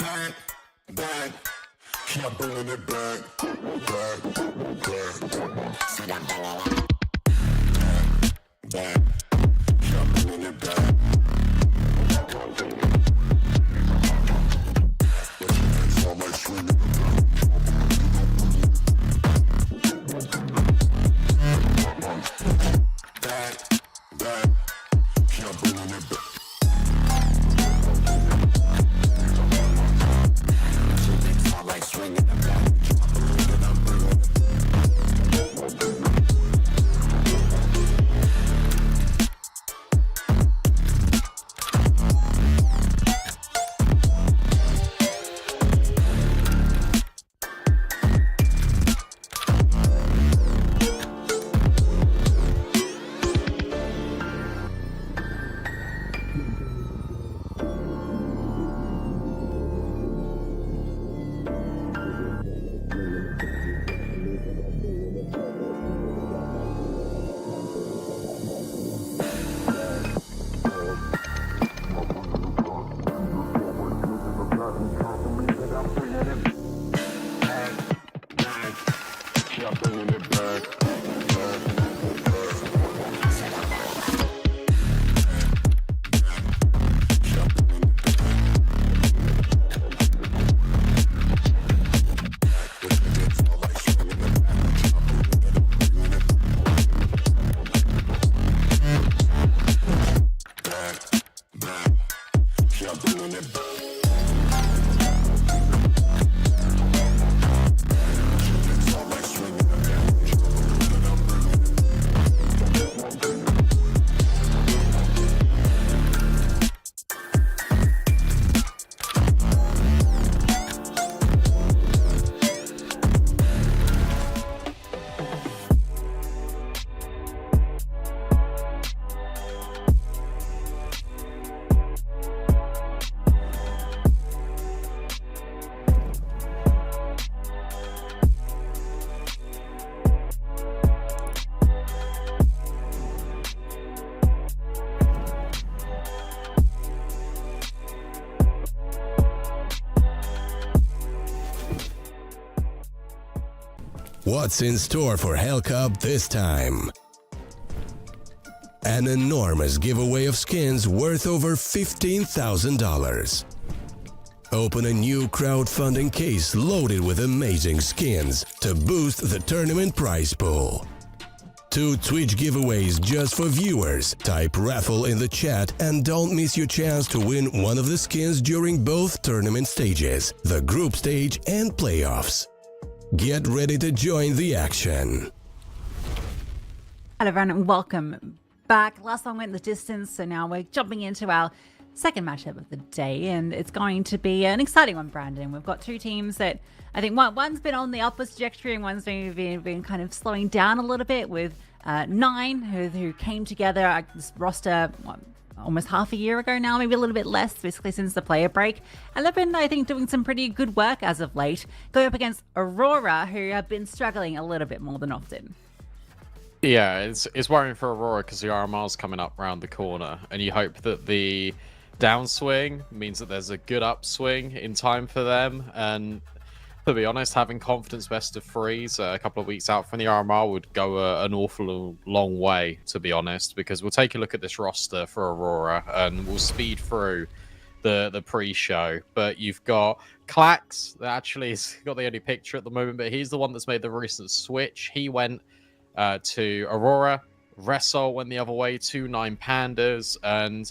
Back, back, keep bringing it back, back, back. So that back, keep bringing it back. It's all like swinging the back, back, keep bringing it back. What's in store for Hellcup this time? An enormous giveaway of skins worth over $15,000. Open a new crowdfunding case loaded with amazing skins to boost the tournament prize pool. 2 Twitch giveaways just for viewers. Type raffle in the chat and don't miss your chance to win one of the skins during both tournament stages, the group stage and playoffs. Get ready to join the action. Hello everyone and welcome back. Last one went the distance, so now we're jumping into our second matchup of the day, and it's going to be an exciting one, Brandon. We've got 2 teams that I think one's been on the upwards trajectory and one's been kind of slowing down a little bit, with 9 who came together this roster almost half a year ago now, maybe a little bit less, basically since the player break. And they've been, I think, doing some pretty good work as of late, going up against Aurora, who have been struggling a little bit more than often. Yeah, it's worrying for Aurora because the RMR's coming up around the corner, and you hope that the downswing means that there's a good upswing in time for them. And to be honest, having confidence best of 3s a couple of weeks out from the RMR would go an awful long way, to be honest, because we'll take a look at this roster for Aurora and we'll speed through the pre-show. But you've got Clax, that actually has got the only picture at the moment, but he's the one that's made the recent switch. He went to Aurora. Resol went the other way to 9 Pandas, and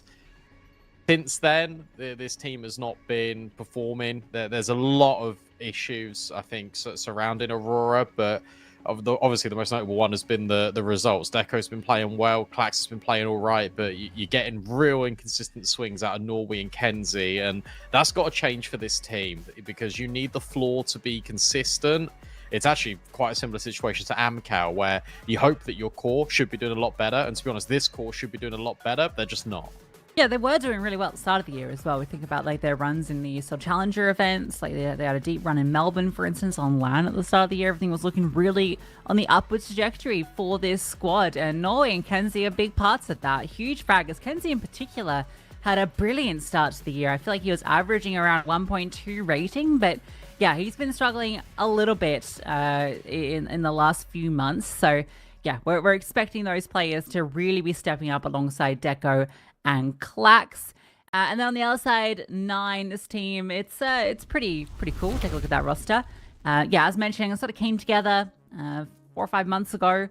since then, this team has not been performing. There's a lot of issues, I think, surrounding Aurora, but obviously the most notable one has been the results. Deco's been playing well, Clax has been playing all right, but you're getting real inconsistent swings out of Norway and Kenzie, and that's got to change for this team because you need the floor to be consistent. It's actually quite a similar situation to Amcal, where you hope that your core should be doing a lot better, and to be honest, this core should be doing a lot better. They're just not. Yeah, they were doing really well at the start of the year as well. We think about like their runs in the Challenger events. Like they had a deep run in Melbourne, for instance, on LAN at the start of the year. Everything was looking really on the upwards trajectory for this squad. And Norway and Kenzie are big parts of that. Huge fraggers. Kenzie in particular had a brilliant start to the year. I feel like he was averaging around 1.2 rating, but yeah, he's been struggling a little bit in the last few months. So yeah, we're expecting those players to really be stepping up alongside Deco and Klax. And then on the other side, Nine, this team, it's pretty cool. Take a look at that roster. Yeah, as mentioned, it sort of came together 4 or 5 months ago.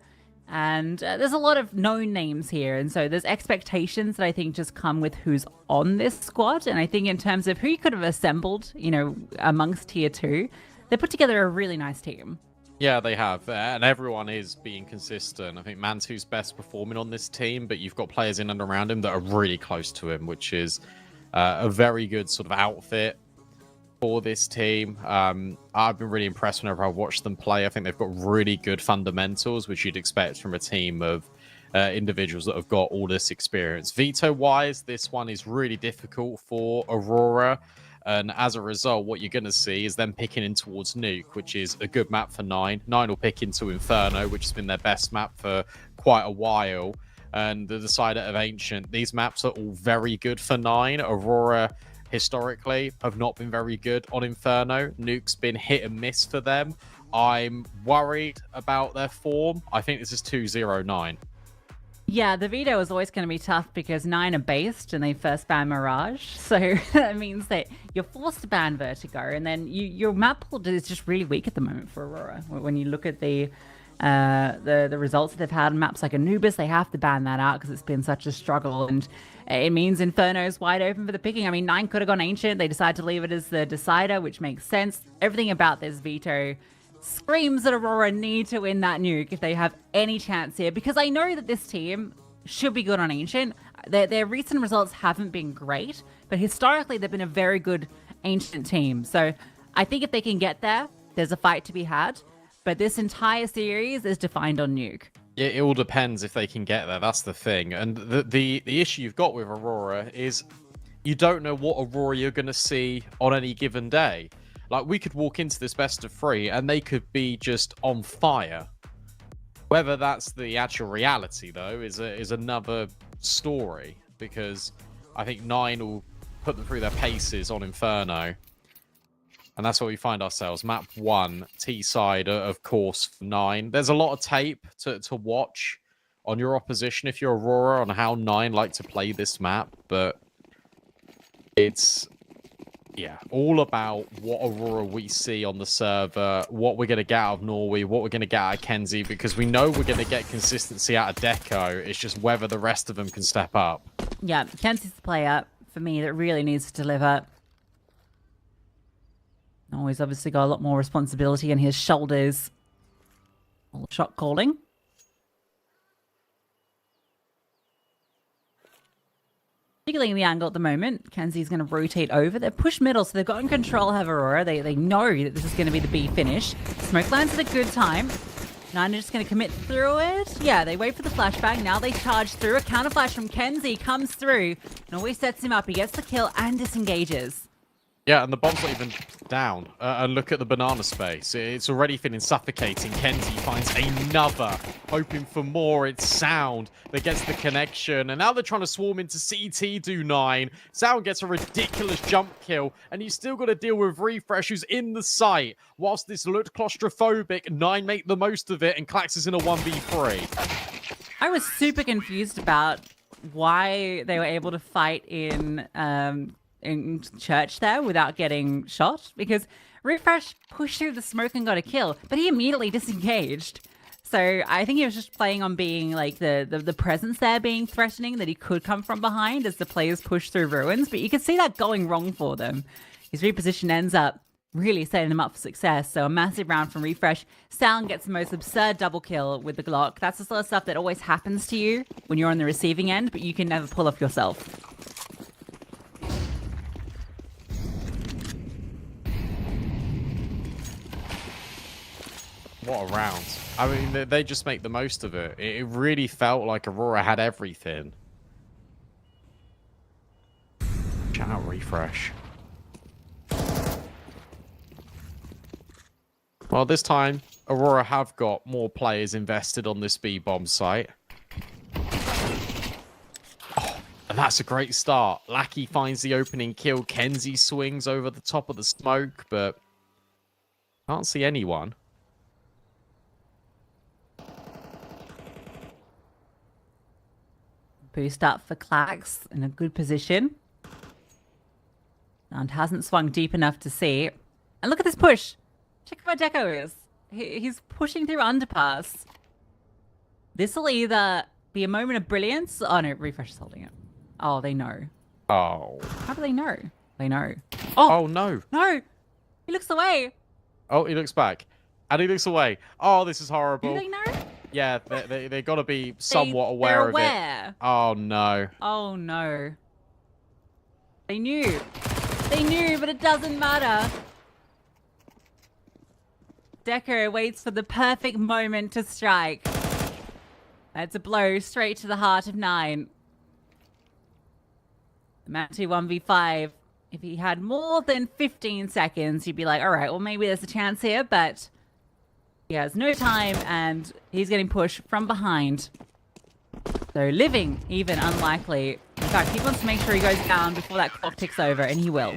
And there's a lot of known names here. And so there's expectations that I think just come with who's on this squad. And I think in terms of who you could have assembled, you know, amongst tier 2, they put together a really nice team. Yeah, they have. And everyone is being consistent. I think Mantu's best performing on this team, but you've got players in and around him that are really close to him, which is a very good sort of outfit for this team. I've been really impressed whenever I've watched them play. I think they've got really good fundamentals, which you'd expect from a team of individuals that have got all this experience. Veto-wise, this one is really difficult for Aurora. And as a result, what you're going to see is them picking in towards Nuke, which is a good map for Nine. Nine will pick into Inferno, which has been their best map for quite a while. And the Decider of Ancient. These maps are all very good for Nine. Aurora, historically, have not been very good on Inferno. Nuke's been hit and miss for them. I'm worried about their form. I think this is 2-0-9. Yeah, the veto is always going to be tough because 9 are based and they first ban Mirage. So that means that you're forced to ban Vertigo. And then your map pool is just really weak at the moment for Aurora. When you look at the results that they've had on maps like Anubis, they have to ban that out because it's been such a struggle. And it means Inferno's wide open for the picking. I mean, 9 could have gone Ancient. They decided to leave it as the Decider, which makes sense. Everything about this veto screams that Aurora need to win that Nuke if they have any chance here, because I know that this team should be good on Ancient. Their recent results haven't been great, but historically they've been a very good Ancient team. So I think if they can get there, there's a fight to be had. But this entire series is defined on Nuke. It all depends if they can get there. That's the thing. And the issue you've got with Aurora is you don't know what Aurora you're going to see on any given day. Like, we could walk into this best of 3 and they could be just on fire. Whether that's the actual reality, though, is another story. Because I think 9 will put them through their paces on Inferno. And that's where we find ourselves. Map 1, T-side, of course, for 9. There's a lot of tape to watch on your opposition if you're Aurora on how 9 like to play this map. But it's... yeah, all about what Aurora we see on the server, what we're going to get out of Norway, what we're going to get out of Kenzie, because we know we're going to get consistency out of Deco. It's just whether the rest of them can step up. Yeah, Kenzie's the player, for me, that really needs to deliver. Oh, he's obviously got a lot more responsibility on his shoulders. All shot calling. Particularly in the angle at the moment, Kenzie's going to rotate over. They're push middle, so they've got in control of Aurora. They know that this is going to be the B finish. Smoke lands at a good time. Nine are just going to commit through it. Yeah, they wait for the flashbang. Now they charge through. A counter flash from Kenzie comes through and always sets him up. He gets the kill and disengages. Yeah, and the bomb's not even down. And look at the banana space. It's already feeling suffocating. Kenzie finds another, hoping for more. It's Sound that gets the connection. And now they're trying to swarm into CT, do 9. Sound gets a ridiculous jump kill. And he's still got to deal with Refresh, who's in the site. Whilst this looked claustrophobic, 9 make the most of it. And Klax is in a 1v3. I was super confused about why they were able to fight in church there without getting shot, because Refresh pushed through the smoke and got a kill, but he immediately disengaged. So I think he was just playing on being like the presence there being threatening, that he could come from behind as the players push through ruins, but you could see that going wrong for them. His reposition ends up really setting them up for success. So a massive round from Refresh. Sound gets the most absurd double kill with the Glock. That's the sort of stuff that always happens to you when you're on the receiving end, but you can never pull off yourself. What a round. I mean, they just make the most of it. It really felt like Aurora had everything. Shout out Refresh. Well, this time, Aurora have got more players invested on this B-bomb site. Oh, And that's a great start. Lackey finds the opening kill. Kenzie swings over the top of the smoke, but can't see anyone. Boost up for Clax in a good position. And hasn't swung deep enough to see. And look at this push. Check how Deco is. He's pushing through underpass. This will either be a moment of brilliance. Oh no, Refresh is holding it. Oh, they know. Oh. How do they know? They know. Oh no. No. He looks away. Oh, he looks back. And he looks away. Oh, this is horrible. Do they know? Yeah, they got to be somewhat aware of it. Oh no. Oh no. They knew. They knew, but it doesn't matter. Deco waits for the perfect moment to strike. That's a blow straight to the heart of 9. Manti 1v5. If he had more than 15 seconds, he'd be like, all right, well, maybe there's a chance here, but he has no time, and he's getting pushed from behind. So living, even unlikely. In fact, he wants to make sure he goes down before that clock ticks over, and he will.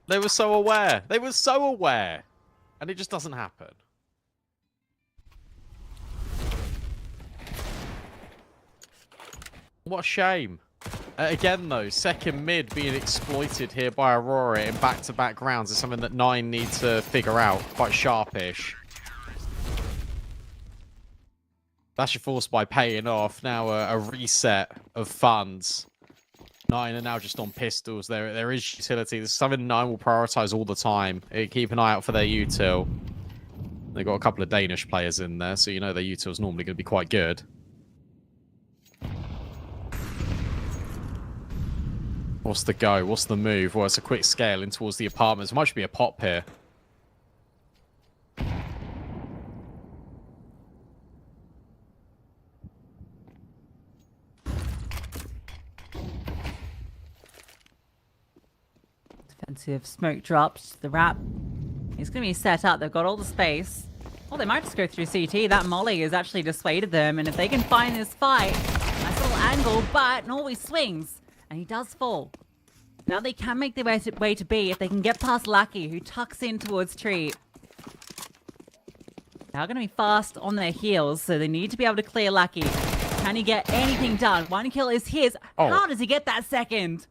They were so aware. They were so aware. And it just doesn't happen. What a shame. Again, though, second mid being exploited here by Aurora in back-to-back rounds is something that 9 need to figure out. Quite sharpish. That's your force by paying off. Now a reset of funds. 9 are now just on pistols. There is utility. This is something 9 will prioritize all the time. Keep an eye out for their util. They've got a couple of Danish players in there, so you know their util is normally going to be quite good. What's the go? What's the move? Well, it's a quick scale in towards the apartments. It might be a pop here. Defensive smoke drops. The wrap is going to be set up. They've got all the space. Well, they might just go through CT. That molly has actually dissuaded them. And if they can find this fight, nice little angle, but always swings. And he does fall. Now they can make their way to B if they can get past Lucky, who tucks in towards tree. They're going to be fast on their heels, so they need to be able to clear Lucky. Can he get anything done? 1 kill is his. Oh. How does he get that second?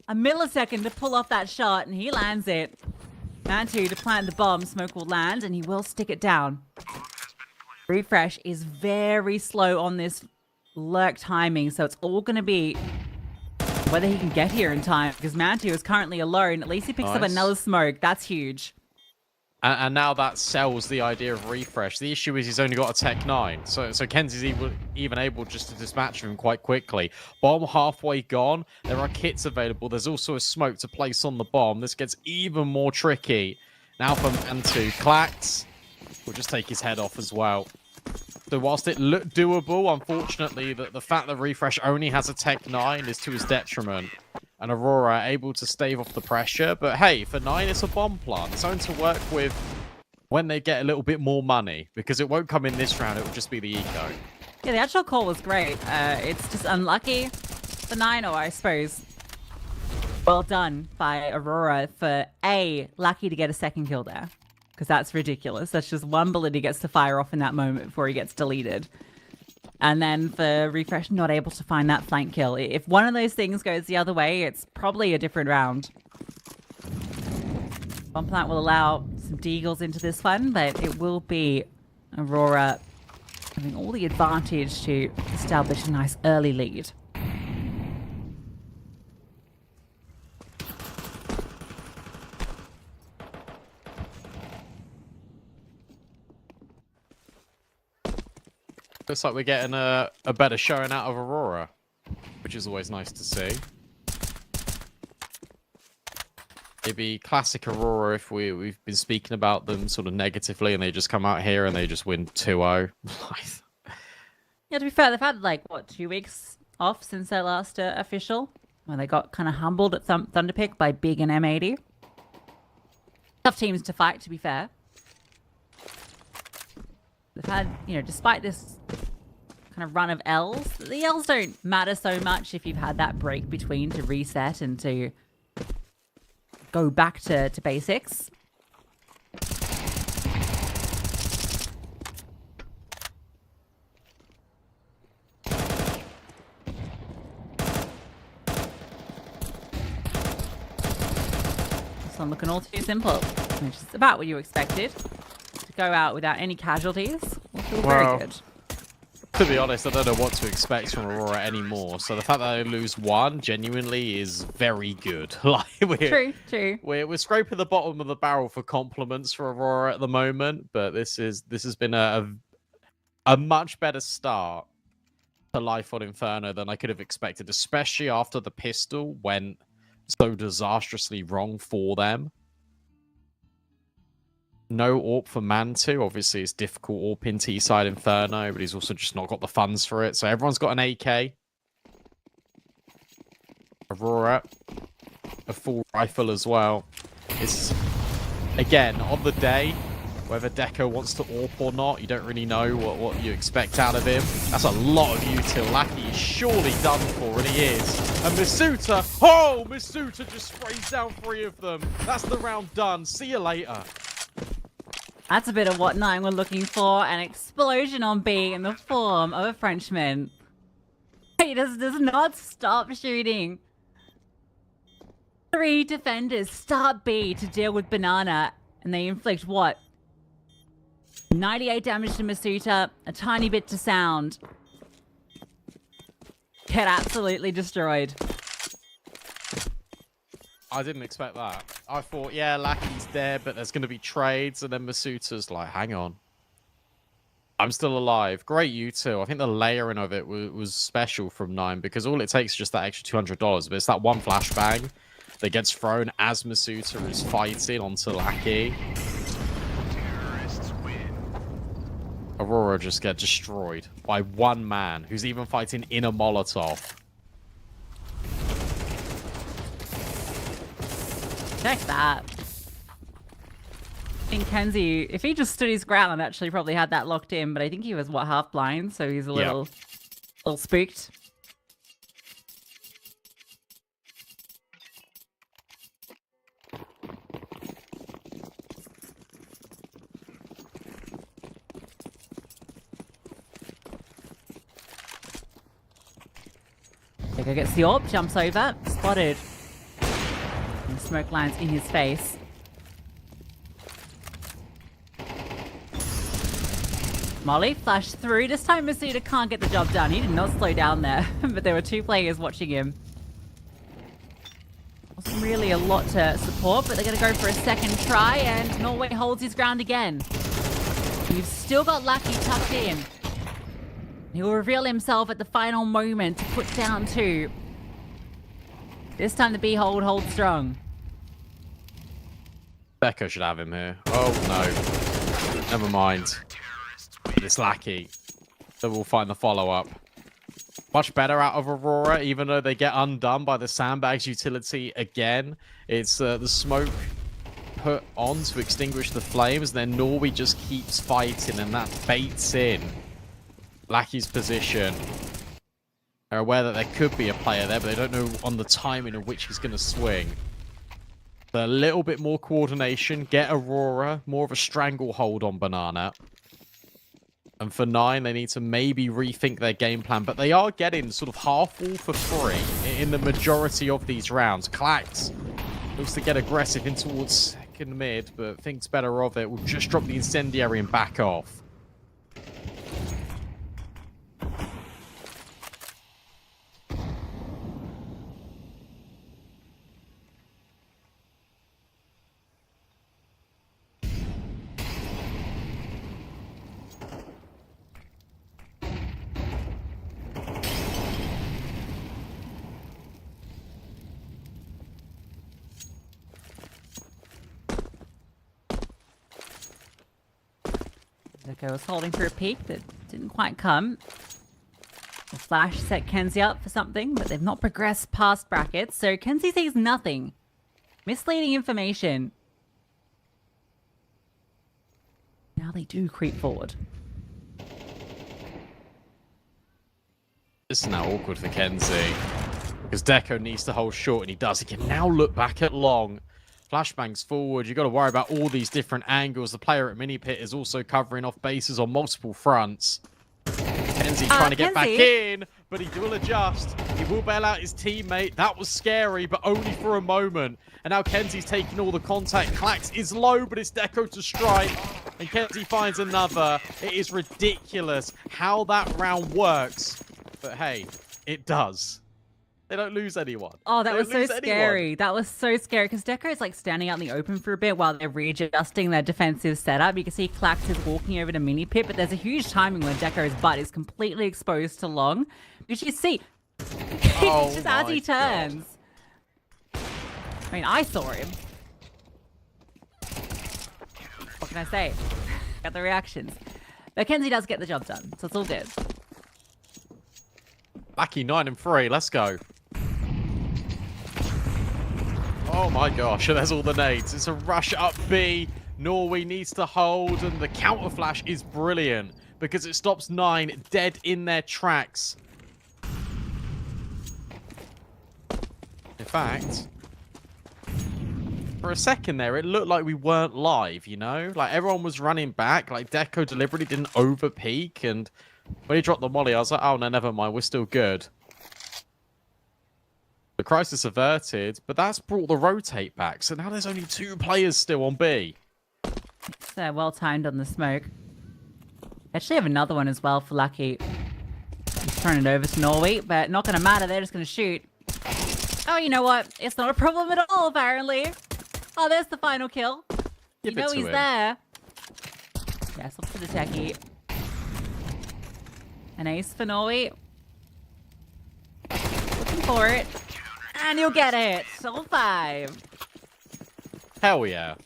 A millisecond to pull off that shot, and he lands it. Mantu to plant the bomb. Smoke will land, and he will stick it down. Refresh is very slow on this lurk timing, so it's all going to be whether he can get here in time, because Mantu is currently alone. At least he picks up another smoke. That's huge. And now that sells the idea of refresh. The issue is he's only got a Tech 9. So Kenzie's even able just to dispatch him quite quickly. Bomb halfway gone. There are kits available. There's also a smoke to place on the bomb. This gets even more tricky. Now for Mantu. Clax will just take his head off as well. So whilst it looked doable, unfortunately, the fact that Refresh only has a Tech 9 is to his detriment. And Aurora able to stave off the pressure. But hey, for 9, it's a bomb plant. It's something to work with when they get a little bit more money. Because it won't come in this round, it will just be the eco. Yeah, the actual call was great. It's just unlucky for 9, or I suppose well done by Aurora for Lucky to get a second kill there. Because that's ridiculous. That's just one bullet he gets to fire off in that moment before he gets deleted. And then for Refresh, not able to find that flank kill. If one of those things goes the other way, it's probably a different round. Bomb plant will allow some deagles into this one, but it will be Aurora having all the advantage to establish a nice early lead. Looks like we're getting a better showing out of Aurora, which is always nice to see. It'd be classic Aurora if we've been speaking about them sort of negatively and they just come out here and they just win 2-0. Yeah, to be fair, they've had like, what, 2 weeks off since their last official? When they got kind of humbled at Thunderpick by Big and M80. Tough teams to fight, to be fair. They've had, despite this kind kind of run of L's. The L's don't matter so much if you've had that break between to reset and to go back to basics. This one looking all too simple, which is about what you expected. To go out without any casualties will feel very good. To be honest, I don't know what to expect from Aurora anymore. So the fact that I lose one genuinely is very good. Like True. We're scraping the bottom of the barrel for compliments for Aurora at the moment, but this has been a much better start to life on Inferno than I could have expected, especially after the pistol went so disastrously wrong for them. No AWP for Mantu. Obviously, it's difficult AWP in T-side Inferno, but he's also just not got the funds for it. So everyone's got an AK. Aurora, a full rifle as well. It's, again, on the day, whether Deco wants to AWP or not, you don't really know what you expect out of him. That's a lot of util. Lackey is surely done for, and he is. And Masuta, Masuta just sprays down 3 of them. That's the round done. See you later. That's a bit of what 9 were looking for. An explosion on B in the form of a Frenchman. He does not stop shooting. 3 defenders start B to deal with Banana. And they inflict what? 98 damage to Masuta. A tiny bit to Sound. Get absolutely destroyed. I didn't expect that. I thought, yeah, Lackey's dead, but there's going to be trades, and then Masuta's like, hang on. I'm still alive. Great util. I think the layering of it was special from 9, because all it takes is just that extra $200, but it's that one flashbang that gets thrown as Masuta is fighting onto Lackey. Aurora just get destroyed by one man who's even fighting in a Molotov. Check that. I think Kenzie, if he just stood his ground, actually probably had that locked in, but I think he was, what, half blind, so he's a little spooked. Deco gets the AWP, jumps over, spotted. And the smoke lands in his face. Molly flashed through. This time Masuta can't get the job done. He did not slow down there, but there were 2 players watching him. Wasn't really a lot to support, but they're going to go for a second try, and Norway holds his ground again. You've still got Lucky tucked in. He will reveal himself at the final moment to put down 2. This time the B hold holds strong. Becco should have him here. Oh, no. Never mind. It's Lackey. So we'll find the follow-up. Much better out of Aurora, even though they get undone by the sandbags utility again. It's the smoke put on to extinguish the flames, and then Norway just keeps fighting, and that baits in Lackey's position. They're aware that there could be a player there, but they don't know on the timing of which he's going to swing. So a little bit more coordination. Get Aurora. More of a stranglehold on Banana. And for 9, they need to maybe rethink their game plan. But they are getting sort of half wall for free in the majority of these rounds. Clax looks to get aggressive in towards second mid, but thinks better of it. Will just drop the incendiary and back off. Deco was holding for a peek that didn't quite come. The flash set Kenzie up for something, but they've not progressed past brackets, so Kenzie sees nothing. Misleading information. Now they do creep forward. This is now awkward for Kenzie. Because Deco needs to hold short, and he does. He can now look back at long. Flashbangs forward. You've got to worry about all these different angles. The player at Mini Pit is also covering off bases on multiple fronts. Kenzie trying to get back in, but he will adjust. He will bail out his teammate. That was scary, but only for a moment. And now Kenzie's taking all the contact. Clax is low, but it's Deco to strike. And Kenzie finds another. It is ridiculous how that round works. But hey, it does. They don't lose anyone. Oh, that They was don't so lose scary. anyone. That was so scary because Deco is like standing out in the open for a bit while they're readjusting their defensive setup. You can see Clax is walking over to Mini Pit, but there's a huge timing when Deco's butt is completely exposed to long. Which you see, Oh just as my he turns. I mean, I saw him. What can I say? Got the reactions. But Kenzie does get the job done, so it's all good. Lucky 9-3. Let's go. Oh my gosh, there's all the nades. It's a rush up B. Norway needs to hold, and the counter flash is brilliant because it stops 9 dead in their tracks. In fact, for a second there, it looked like we weren't live, you know? Like, everyone was running back. Like, Deco deliberately didn't over-peak, and when he dropped the molly, I was like, oh, no, never mind. We're still good. The crisis averted, but that's brought the rotate back. So now there's only 2 players still on B. It's well timed on the smoke. Actually have another one as well for Lucky. He's throwing it over to Norway, but not going to matter. They're just going to shoot. Oh, you know what? It's not a problem at all, apparently. Oh, there's the final kill. You know he's there. Yes, look for the techie. An ace for Norway. Looking for it. And you'll get it. All 5. Hell yeah.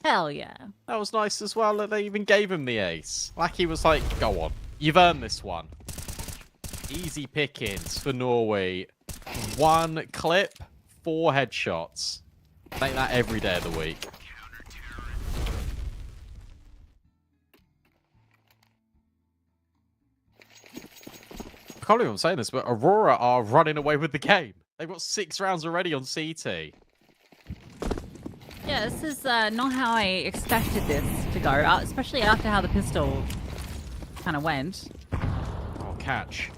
Hell yeah. That was nice as well that they even gave him the ace. Lackey was like, go on. You've earned this one. Easy pickings for Norway. 1 clip, 4 headshots. Take that every day of the week. I can't believe I'm saying this, but Aurora are running away with the game. They've got 6 rounds already on CT. Yeah, this is not how I expected this to go, especially after how the pistol kind of went. Oh, catch.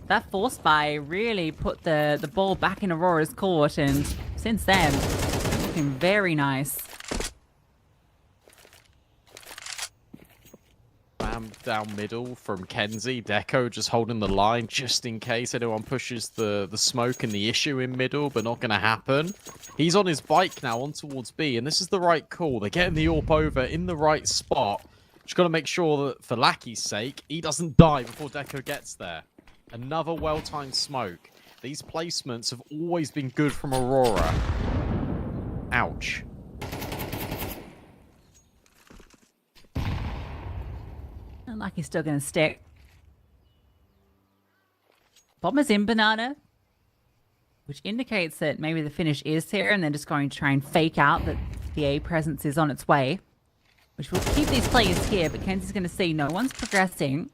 That force buy really put the ball back in Aurora's court, and since then, it's looking very nice. Bam down middle from Kenzie. Deco just holding the line just in case anyone pushes the smoke and the issue in middle, but not going to happen. He's on his bike now on towards B, and this is the right call. They're getting the AWP over in the right spot. Just got to make sure that, for Lackey's sake, he doesn't die before Deco gets there. Another well-timed smoke. These placements have always been good from Aurora. Ouch. And Lucky's still going to stick. Bomber's in Banana, which indicates that maybe the finish is here, and they're just going to try and fake out that the A presence is on its way, which will keep these players here, but Kenzie's going to see no one's progressing.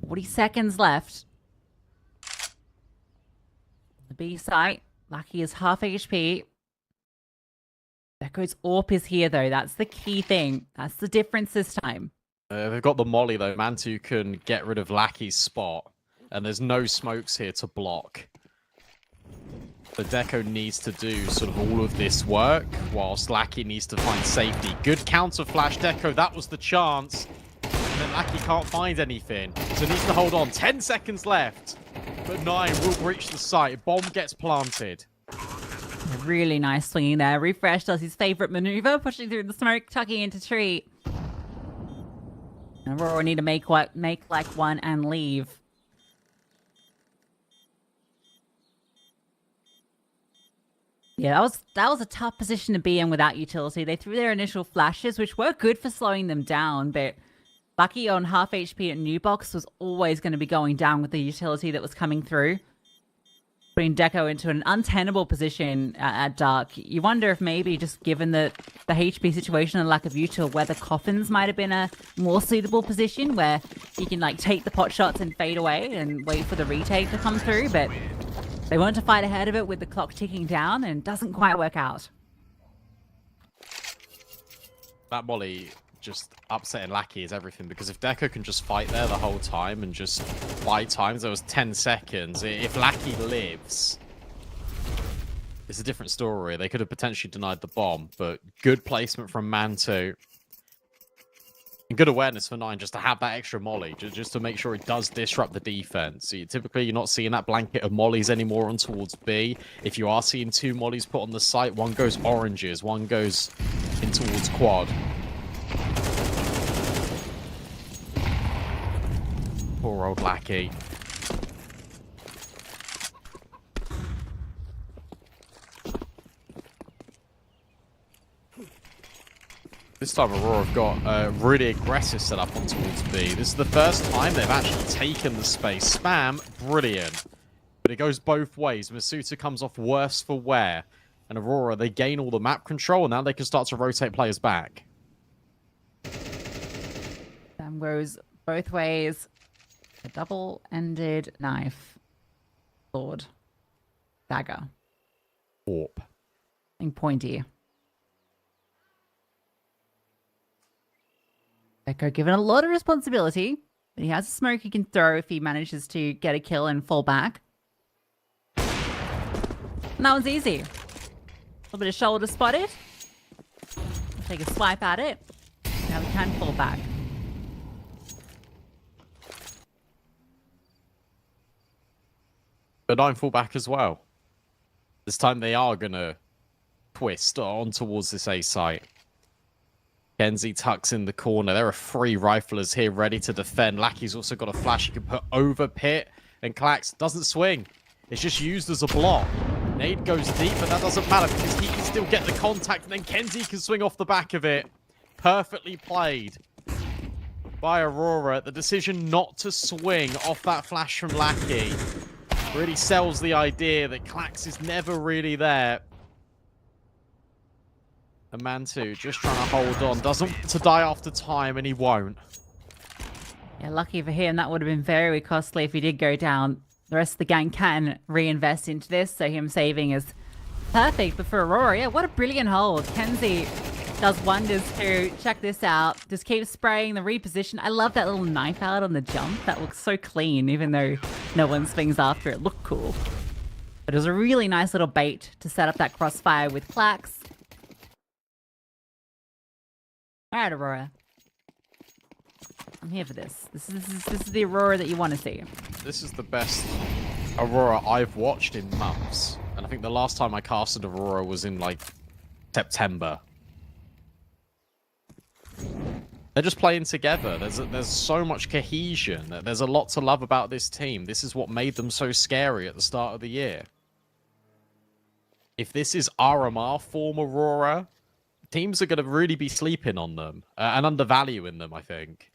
40 seconds left. The B site. Lucky is half HP. Deco's AWP is here, though. That's the key thing. That's the difference this time. They've got the molly, though. Mantu can get rid of Lackey's spot. And there's no smokes here to block. The Deco needs to do sort of all of this work, whilst Lackey needs to find safety. Good counter flash, Deco. That was the chance. And then Lackey can't find anything. So needs to hold on. 10 seconds left. But 9 will breach the site. Bomb gets planted. Really nice swinging there. Refresh does his favorite maneuver, pushing through the smoke, tucking into tree. And Aurora need to make like one and leave. Yeah, that was a tough position to be in without utility. They threw their initial flashes, which were good for slowing them down, but Lucky on half HP at New Box was always going to be going down with the utility that was coming through. putting Deco into an untenable position at Dark. You wonder if maybe just given the HP situation and lack of util, whether Coffins might have been a more suitable position where you can like take the pot shots and fade away and wait for the retake to come through, but they want to fight ahead of it with the clock ticking down and it doesn't quite work out. That Molly just upsetting Lackey is everything, because if Deco can just fight there the whole time and just buy times, there was 10 seconds. If Lackey lives, it's a different story. They could have potentially denied the bomb, but good placement from Man2. And good awareness for 9 just to have that extra Molly, just to make sure it does disrupt the defense. Typically, you're not seeing that blanket of Mollies anymore on towards B. If you are seeing 2 Mollies put on the site, one goes oranges, one goes in towards quad. Poor old Lackey. This time Aurora have got a really aggressive setup on towards B. This is the first time they've actually taken the space. Spam, brilliant. But it goes both ways. Masuta comes off worse for wear. And Aurora, they gain all the map control, and now they can start to rotate players back. Spam goes both ways. A double-ended knife. Sword. Dagger. Warp. And pointy. Echo given a lot of responsibility, but he has a smoke he can throw if he manages to get a kill and fall back. And that one's easy. A little bit of shoulder spotted. Take a swipe at it. Now we can fall back. But 9 fall back as well. This time they are going to twist on towards this A site. Kenzie tucks in the corner. There are 3 riflers here ready to defend. Lackey's also got a flash he can put over Pit. And Klax doesn't swing. It's just used as a block. Nade goes deep, but that doesn't matter because he can still get the contact. And then Kenzie can swing off the back of it. Perfectly played by Aurora. The decision not to swing off that flash from Lackey really sells the idea that Klax is never really there. And Man2 just trying to hold on. Doesn't want to die after time, and he won't. Yeah, lucky for him, that would have been very costly if he did go down. The rest of the gang can reinvest into this, so him saving is perfect. But for Aurora, yeah, what a brilliant hold. Kenzie does wonders too. Check this out. Just keep spraying the reposition. I love that little knife out on the jump. That looks so clean, even though no one swings after it. Looked cool. But it was a really nice little bait to set up that crossfire with Klax. All right, Aurora. I'm here for this. This is the Aurora that you want to see. This is the best Aurora I've watched in months. And I think the last time I casted Aurora was in, like, September. They're just playing together. There's so much cohesion. There's a lot to love about this team. This is what made them so scary at the start of the year. If this is RMR form Aurora, teams are going to really be sleeping on them and undervaluing them, I think.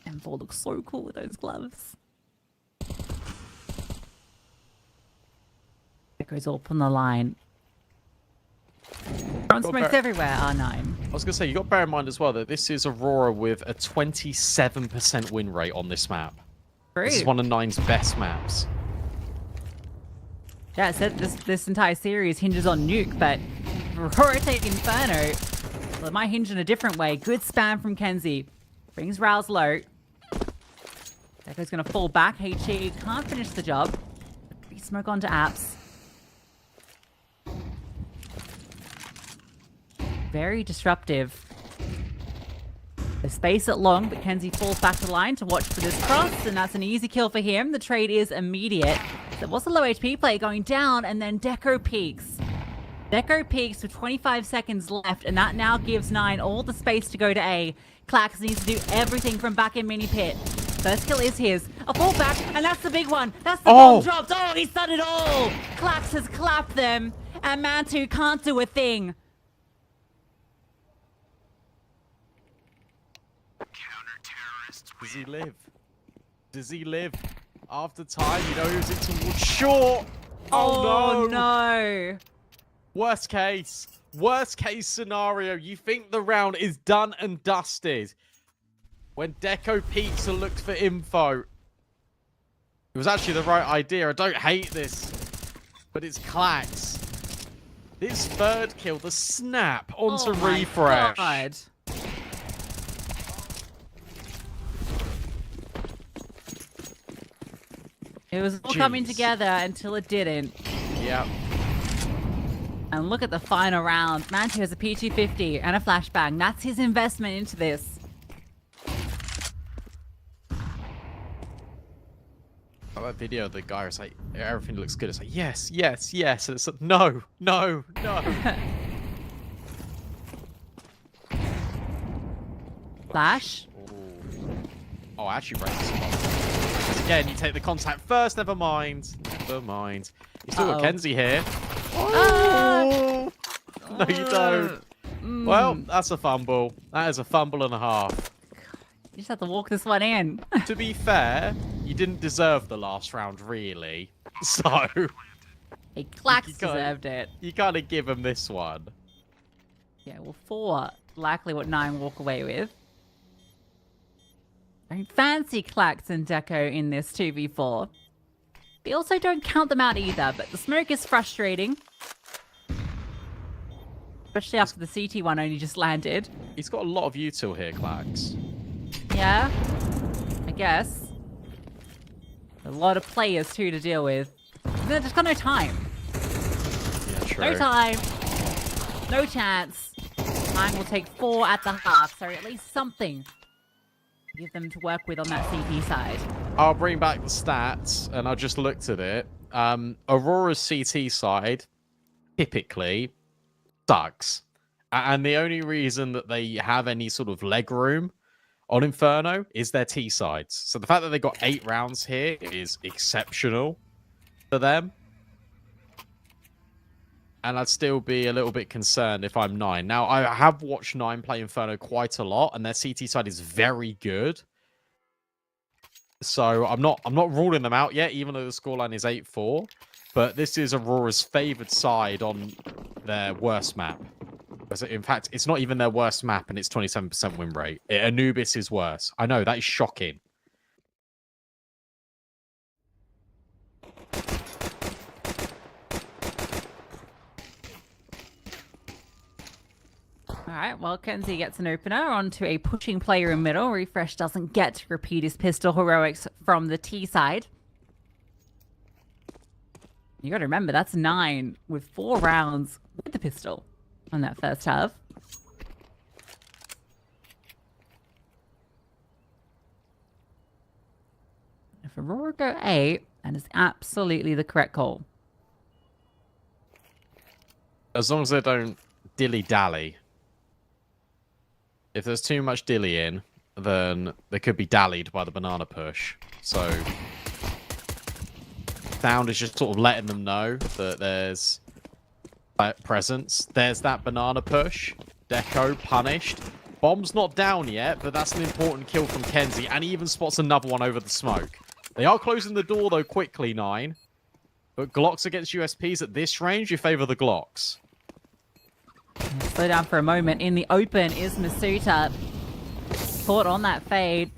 M4 looks so cool with those gloves. It goes up on the line. Front smokes everywhere, R9. I was going to say, you got to bear in mind as well that this is Aurora with a 27% win rate on this map. Great. This is one of 9's best maps. Yeah, it said this entire series hinges on Nuke, but Aurora take Inferno. Well, it might hinge in a different way. Good spam from Kenzie. Brings Rouse low. Deco's going to fall back. HE can't finish the job. Smoke onto Apps. Very disruptive. They space it long, but Kenzie falls back to the line to watch for this cross, and that's an easy kill for him. The trade is immediate. There was a low HP play going down, and then Deco peaks. Deco peaks with 25 seconds left, and that now gives 9 all the space to go to A. Klax needs to do everything from back in mini pit. First kill is his. A fallback, and that's the big one. That's the bomb dropped. Oh, he's done it all. Klax has clapped them, and Man2 can't do a thing. Does he live? Does he live after time? You know, he was in towards short. Oh no. Worst case scenario. You think the round is done and dusted. When Deco Pizza looked for info, it was actually the right idea. I don't hate this, but it's Clax. This third kill, the snap onto refresh. God. It was all coming together until it didn't. Yep. And look at the final round. Mantu has a P250 and a flashbang. That's his investment into this. That video, the guy was like, everything looks good. It's like, yes, yes, yes. And it's like, no, no, no. Flash. Oh, actually, right. Again, you take the contact first. Never mind. Never mind. You still got Kenzie here. Oh! No, you don't. Well, that's a fumble. That is a fumble and a half. You just have to walk this one in. To be fair, you didn't deserve the last round, really. So... Hey, Clax deserved it. You gotta give him this one. Yeah, well, 4. Likely what 9 walk away with. Don't fancy Clax and Deco in this 2v4. They also don't count them out either, but the smoke is frustrating. Especially after the CT one only just landed. He's got a lot of util here, Clax. Yeah, I guess. A lot of players too to deal with. They've just got no time. Yeah, true. No time. No chance. Mine will take 4 at the half, so at least something to give them to work with on that CP side. I'll bring back the stats, and I just looked at it. Aurora's CT side typically sucks. And the only reason that they have any sort of leg room on Inferno is their T sides. So the fact that they got 8 rounds here is exceptional for them. And I'd still be a little bit concerned if I'm 9. Now, I have watched 9 play Inferno quite a lot, and their CT side is very good. So I'm not ruling them out yet, even though the scoreline is 8-4. But this is Aurora's favoured side on their worst map. In fact, it's not even their worst map, and it's 27% win rate. Anubis is worse. I know, that is shocking. Alright, well, Kenzie gets an opener onto a pushing player in middle. Refresh doesn't get to repeat his pistol heroics from the T side. You gotta remember, that's 9 with 4 rounds with the pistol on that first half. If Aurora go 8, that is absolutely the correct call. As long as they don't dilly-dally. If there's too much dillying, then they could be dallied by the banana push. So, Sound is just sort of letting them know that there's presence. There's that banana push. Deco punished. Bomb's not down yet, but that's an important kill from Kenzie. And he even spots another one over the smoke. They are closing the door, though, quickly, 9. But Glocks against USPs at this range, you favor the Glocks. Slow down for a moment. In the open is Masuta. Caught on that fade.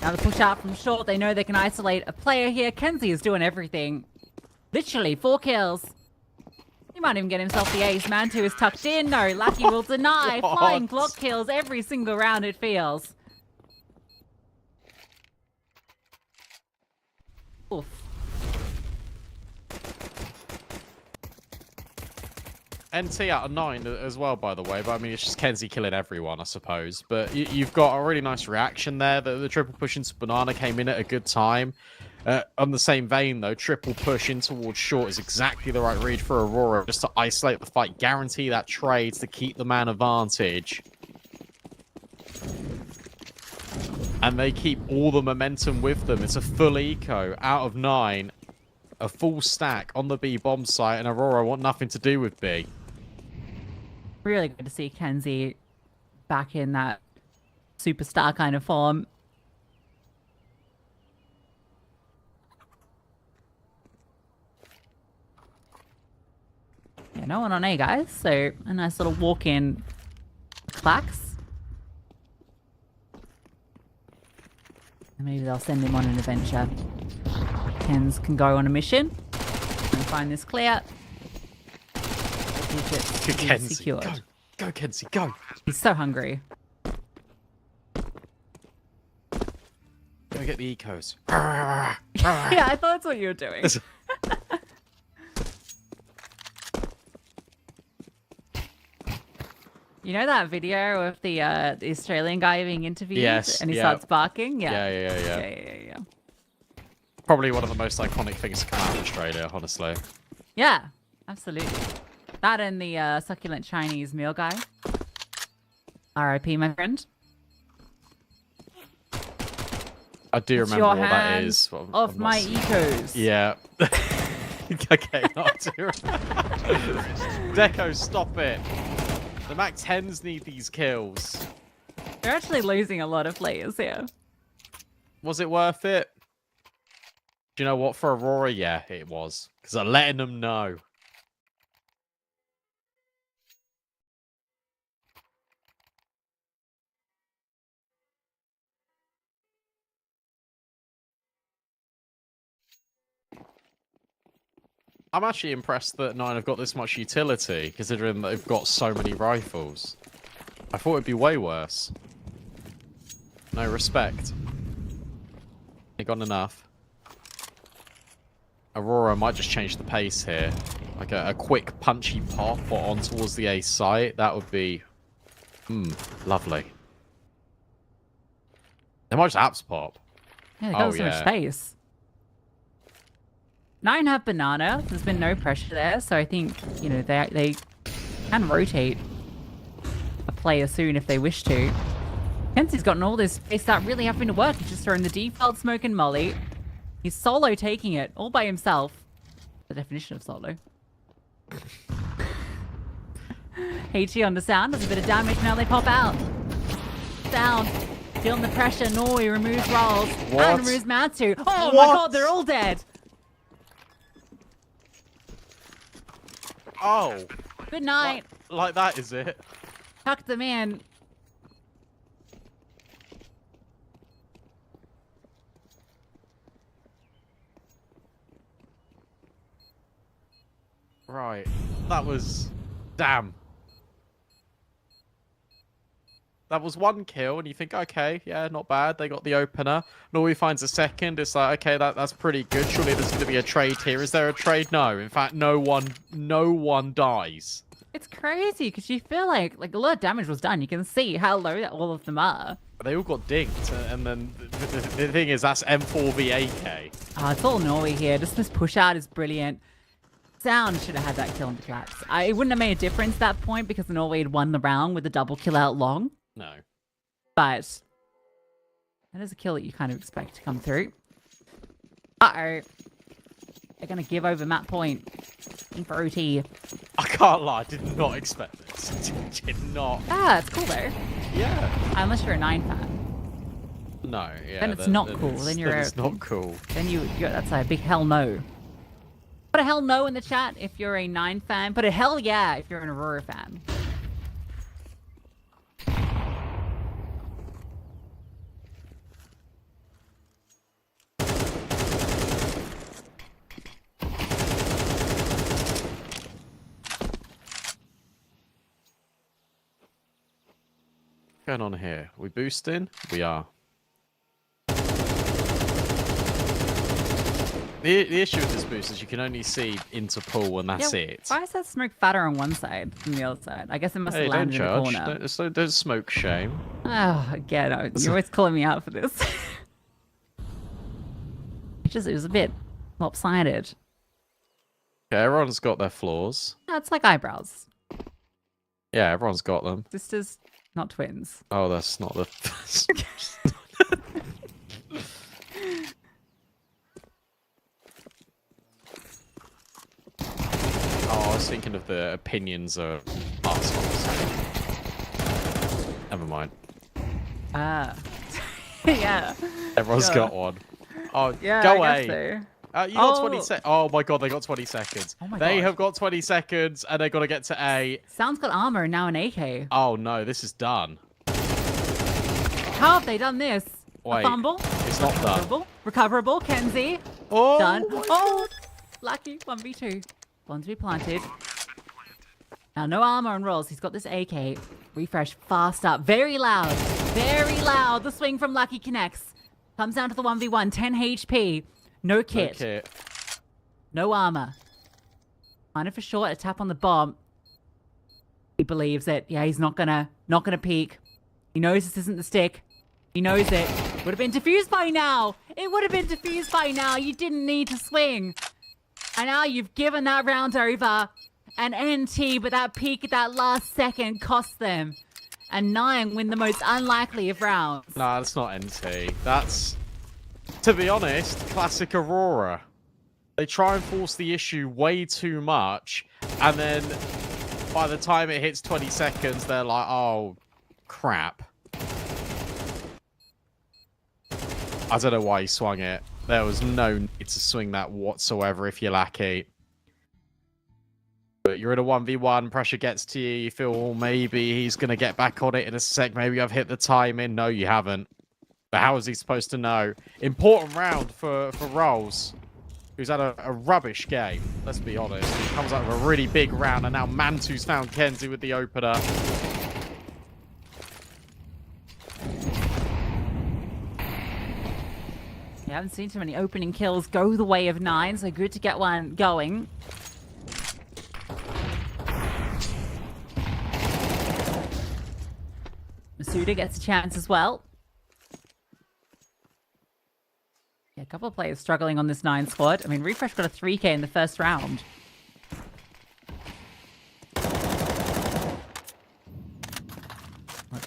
Now the push out from short. They know they can isolate a player here. Kenzie is doing everything. Literally 4 kills. He might even get himself the ace. Mantu is tucked in. No, Lucky will deny. Flying Glock kills every single round, it feels. Oof. NT out of 9 as well, by the way. But I mean, it's just Kenzie killing everyone, I suppose. But you've got a really nice reaction there. The triple push into Banana came in at a good time. On the same vein, though, triple push in towards short is exactly the right read for Aurora, just to isolate the fight, guarantee that trade to keep the man advantage. And they keep all the momentum with them. It's a full eco out of 9. A full stack on the B bomb site, and Aurora want nothing to do with B. Really good to see Kenzie back in that superstar kind of form. Yeah, no one on A, guys. So a nice little walk-in clacks. And maybe they'll send him on an adventure. Kens can go on a mission and find this clear. Good Kenzie. Secured. Go, Kenzie, go. He's so hungry. Go get the ecos. Yeah, I thought that's what you were doing. You know that video of the Australian guy being interviewed? Yes, And he yeah. starts barking? Yeah. Probably one of the most iconic things to come out of Australia, honestly. Yeah, absolutely. That and the succulent Chinese meal guy. R.I.P. my friend. I do It's remember your what that hand is. Well, off I'm not my s- ecos. Yeah. Okay, not to. Deco, stop it. The Mac 10s need these kills. They're actually losing a lot of players here. Was it worth it? Do you know what? For Aurora, yeah, it was. Because I'm letting them know. I'm actually impressed that 9 have got this much utility, considering that they've got so many rifles. I thought it'd be way worse. No respect. They got enough. Aurora might just change the pace here. Like a quick punchy pop or on towards the A site. That would be... lovely. They might just apps pop. Yeah, they got so much space. 9 have banana. There's been no pressure there, so I think, you know, they can rotate a player soon if they wish to. Kenzie's gotten all this space without really having to work. He's just throwing the default smoke and molly. He's solo taking it, all by himself. The definition of solo. HE on the sound, does a bit of damage, now they pop out. Sound, feeling the pressure, Norway removes rolls. What? And removes Matsu. Oh my What? god, they're all dead. Oh. Good night. Like that, is it? Tuck them in. Right. That was... Damn. That was one kill, and you think, okay, yeah, not bad. They got the opener. Norway finds a second. It's like, okay, that's pretty good. Surely there's going to be a trade here. Is there a trade? No. In fact, no one dies. It's crazy because you feel like a lot of damage was done. You can see how low that all of them are. They all got dinked, and then the thing is, that's M4 v AK. Oh, it's all Norway here. Just this push out is brilliant. Sound should have had that kill in the collapse. It wouldn't have made a difference at that point because Norway had won the round with a double kill out long. No. But that is a kill that you kind of expect to come through. Uh-oh. They're going to give over map point. For OT. I can't lie, I did not expect this. Did not. Ah, it's cool though. Yeah. Unless you're a 9 fan. No, yeah. Then it's not cool. Then you're it's not cool. Then you're that's a big hell no. Put a hell no in the chat if you're a 9 fan. Put a hell yeah if you're an Aurora fan. What's going on here? We boosting? We are. The issue with this boost is you can only see into pool and that's it. Why is that smoke fatter on one side than the other side? I guess it must have landed in the corner. Don't smoke shame. Oh, again, you're always calling me out for this. It was a bit lopsided. Okay, everyone's got their flaws. No, it's like eyebrows. Yeah, everyone's got them. Sisters, not twins. Oh, that's not the... Oh, I was thinking of the opinions of assholes. Never mind. Ah. Yeah. Everyone's got one. Oh, Yeah, go I away. guess so. You got 20 seconds. Oh my god, they got 20 seconds. Oh my They gosh. have got 20 seconds, and they've got to get to A. Sound's got armor and now an AK. Oh no, this is done. How have they done this? Wait, A fumble? it's not done. Recoverable, Kenzie. Oh, done. Oh, lucky 1v2. One to be planted. Now no armor on rolls. He's got this AK. Refresh fast up. Very loud. Very loud. The swing from Lucky connects. Comes down to the 1v1. 10 HP. No kit. No kit. No armor. Minor for short. A tap on the bomb. He believes it. Yeah, he's not gonna peek. He knows this isn't the stick. He knows it. Would have been defused by now. It would have been defused by now. You didn't need to swing. And now you've given that round over. And NT, but that peek at that last second cost them. And 9 win the most unlikely of rounds. No, that's not NT. That's, to be honest, classic Aurora. They try and force the issue way too much, and then by the time it hits 20 seconds, they're like, oh, crap. I don't know why he swung it. There was no need to swing that whatsoever if you're lucky. But you're in a 1v1, pressure gets to you, you feel, well, maybe he's going to get back on it in a sec, maybe I've hit the timing. No, you haven't. But how is he supposed to know? Important round for Rolls, who's had a rubbish game, let's be honest. He comes out with a really big round, and now Mantu's found Kenzie with the opener. You haven't seen too many opening kills go the way of 9, so good to get one going. Masuda gets a chance as well. Yeah, a couple of players struggling on this 9 squad. I mean, Refresh got a 3k in the first round.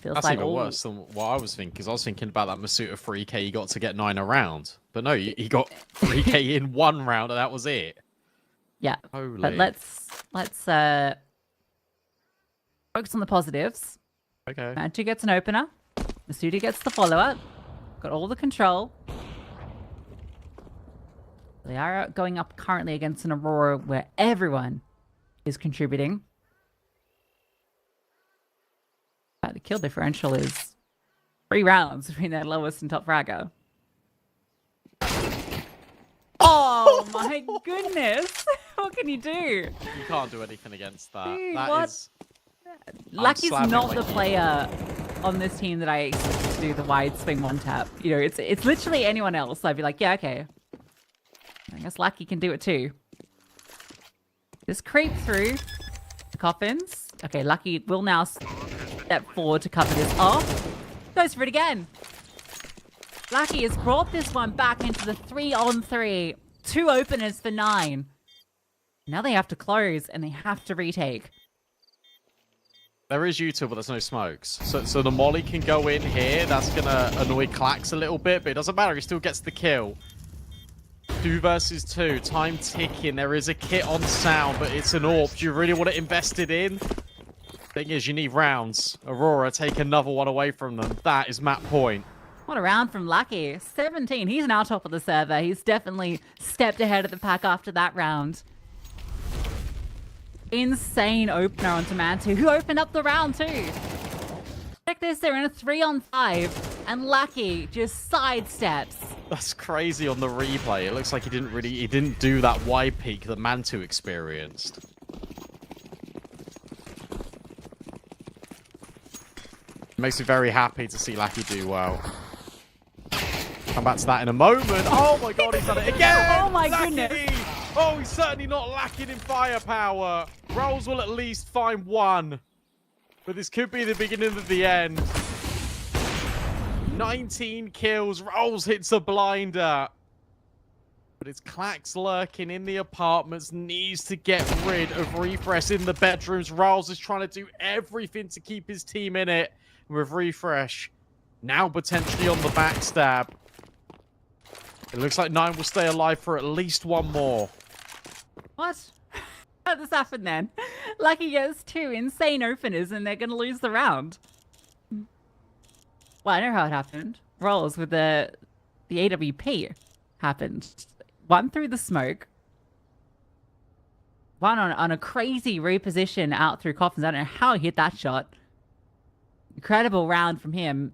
That's like even worse than what I was thinking, because I was thinking about that Masuda 3k he got to get 9 a round. But no, he got 3k in 1 round, and that was it. Yeah. Holy. But let's focus on the positives. Okay. Mantu gets an opener. Masuda gets the follow-up. Got all the control. They are going up currently against an Aurora where everyone is contributing. The kill differential is 3 rounds between their lowest and top fragger. Oh my goodness! What can you do? You can't do anything against that. Dude, That what? is... Lucky's slamming not like the player on this team that I expect to do the wide swing 1-tap. You know, it's literally anyone else. I'd be like, yeah, okay. I guess Lucky can do it too. Just creep through the coffins. Okay, Lucky will now step forward to cover this off. Goes for it again. Lucky has brought this one back into the 3-on-3. 2 openers for 9. Now they have to close and they have to retake. There is util, but there's no smokes. So the molly can go in here. That's going to annoy Clax a little bit, but it doesn't matter. He still gets the kill. 2 versus 2. Time ticking. There is a kit on sound, but it's an AWP. Do you really want to invest it in? Thing is, you need rounds. Aurora, take another one away from them. That is map point. What a round from Lucky. 17. He's now top of the server. He's definitely stepped ahead of the pack after that round. Insane opener onto Mantu, who opened up the round too. Check this, they're in a 3-on-5, and Lucky just sidesteps. That's crazy on the replay. It looks like he didn't do that wide peek that Mantu experienced. It makes me very happy to see Lucky do well. Come back to that in a moment. Oh my god, he's done it again! Oh my Lucky! goodness. Oh, he's certainly not lacking in firepower. Rolls will at least find 1. But this could be the beginning of the end. 19 kills. Rolls hits a blinder. But it's Clax lurking in the apartments. Needs to get rid of Refresh in the bedrooms. Rolls is trying to do everything to keep his team in it. With Refresh now potentially on the backstab. It looks like 9 will stay alive for at least 1 more. What? How did this happen then? Lucky gets 2 insane openers and they're going to lose the round. Well, I know how it happened. Rolls with the AWP happened. one through the smoke, one on a crazy reposition out through coffins. I don't know how he hit that shot. Incredible round from him.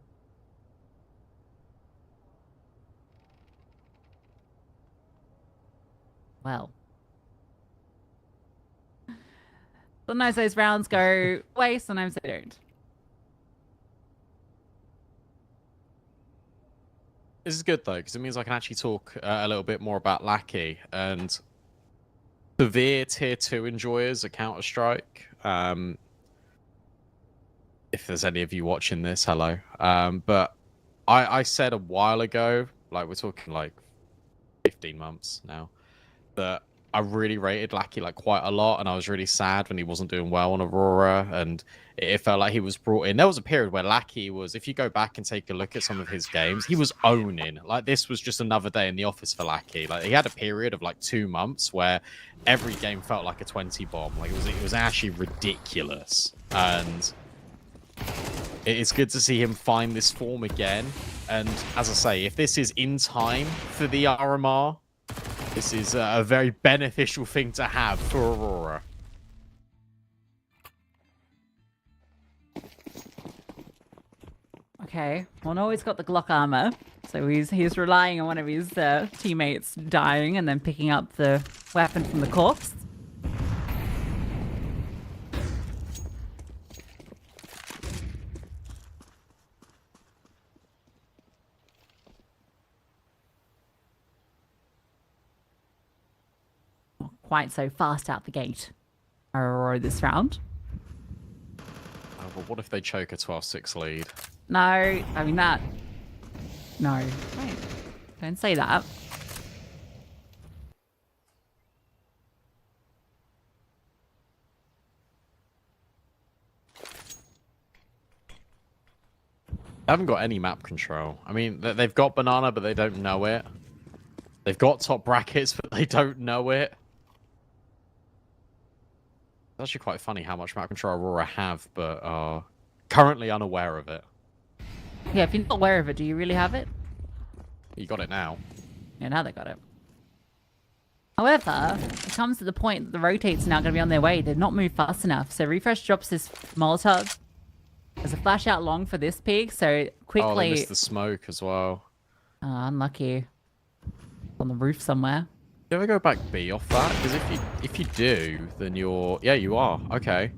Well. Sometimes those rounds go away, sometimes they don't. This is good though, because it means I can actually talk a little bit more about Lackey and severe tier 2 enjoyers of Counter-Strike. If there's any of you watching this, hello. But I said a while ago, like we're talking like 15 months now, that I really rated Lackey like quite a lot, and I was really sad when he wasn't doing well on Aurora, and it felt like he was brought in. There was a period where Lackey was, if you go back and take a look at some of his games, he was owning. Like, this was just another day in the office for Lackey. Like, he had a period of like 2 months where every game felt like a 20 bomb. Like, it was actually ridiculous. And it's good to see him find this form again. And as I say, if this is in time for the RMR, this is a very beneficial thing to have for Aurora. Okay, well, no, he's got the Glock armor, so he's relying on one of his teammates dying and then picking up the weapon from the corpse. Quite so fast out the gate, Aurora, this round. Oh, but what if they choke a 12-6 lead? No, I mean that. No, wait, don't say that. They haven't got any map control. I mean, they've got Banana, but they don't know it. They've got top brackets, but they don't know it. It's actually quite funny how much map control Aurora have, but are currently unaware of it. Yeah, if you're not aware of it, do you really have it? You got it now. Yeah, now they got it. However, it comes to the point that the rotate's now going to be on their way. They've not moved fast enough. So Refresh drops his Molotov. There's a flash out long for this peak, so quickly... Oh, they missed the smoke as well. Oh, unlucky. On the roof somewhere. You ever go back B off that? Because if you do, then you're... Yeah, you are. Okay.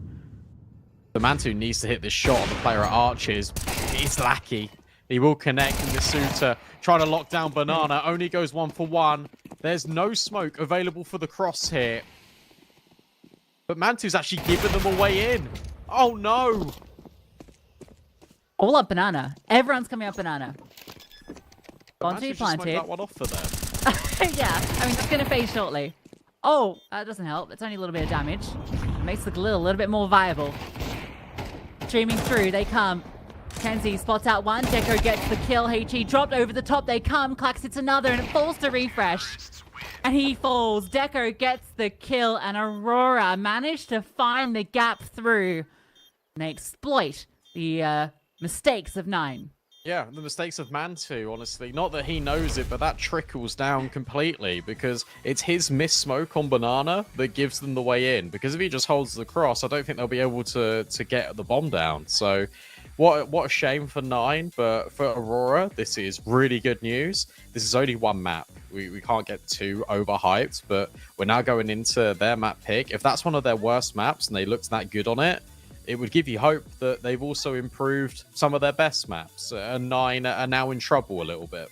The Mantu needs to hit this shot on the player at Arches. It's Lackey. He will connect in the Suitor. Trying to lock down Banana. Only goes 1 for 1. There's no smoke available for the cross here. But Mantu's actually giving them a way in. Oh, no. All up Banana. Everyone's coming up Banana. Mantu planted. That one off for them. Yeah, I mean, it's going to fade shortly. Oh, that doesn't help. It's only a little bit of damage. Makes the glue a little bit more viable. Streaming through, they come. Kenzie spots out one. Deco gets the kill. HE dropped over the top. They come. Clax hits another, and it falls to Refresh. And he falls. Deco gets the kill, and Aurora managed to find the gap through. And they exploit the mistakes of 9. Yeah, the mistakes of Mantu, honestly. Not that he knows it, but that trickles down completely because it's his missed smoke on Banana that gives them the way in. Because if he just holds the cross, I don't think they'll be able to get the bomb down. So what a shame for 9, but for Aurora, this is really good news. This is only one map. We can't get too overhyped, but we're now going into their map pick. If that's one of their worst maps and they looked that good on it, it would give you hope that they've also improved some of their best maps, and 9 are now in trouble a little bit.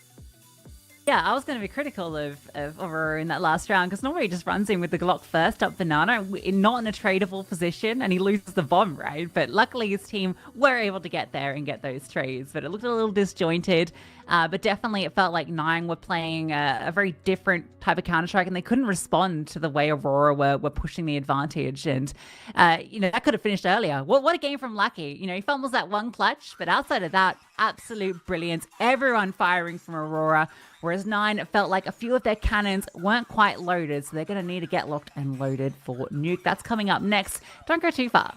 Yeah, I was going to be critical of Aurora in that last round, because normally he just runs in with the Glock first up Banana, not in a tradable position, and he loses the bomb, right? But luckily his team were able to get there and get those trades, but it looked a little disjointed. But definitely it felt like 9 were playing a very different type of Counter-Strike, and they couldn't respond to the way Aurora were pushing the advantage. And, that could have finished earlier. What a game from Lucky. He fumbles that one clutch, but outside of that, absolute brilliance. Everyone firing from Aurora, whereas 9 felt like a few of their cannons weren't quite loaded, so they're going to need to get locked and loaded for Nuke. That's coming up next. Don't go too far.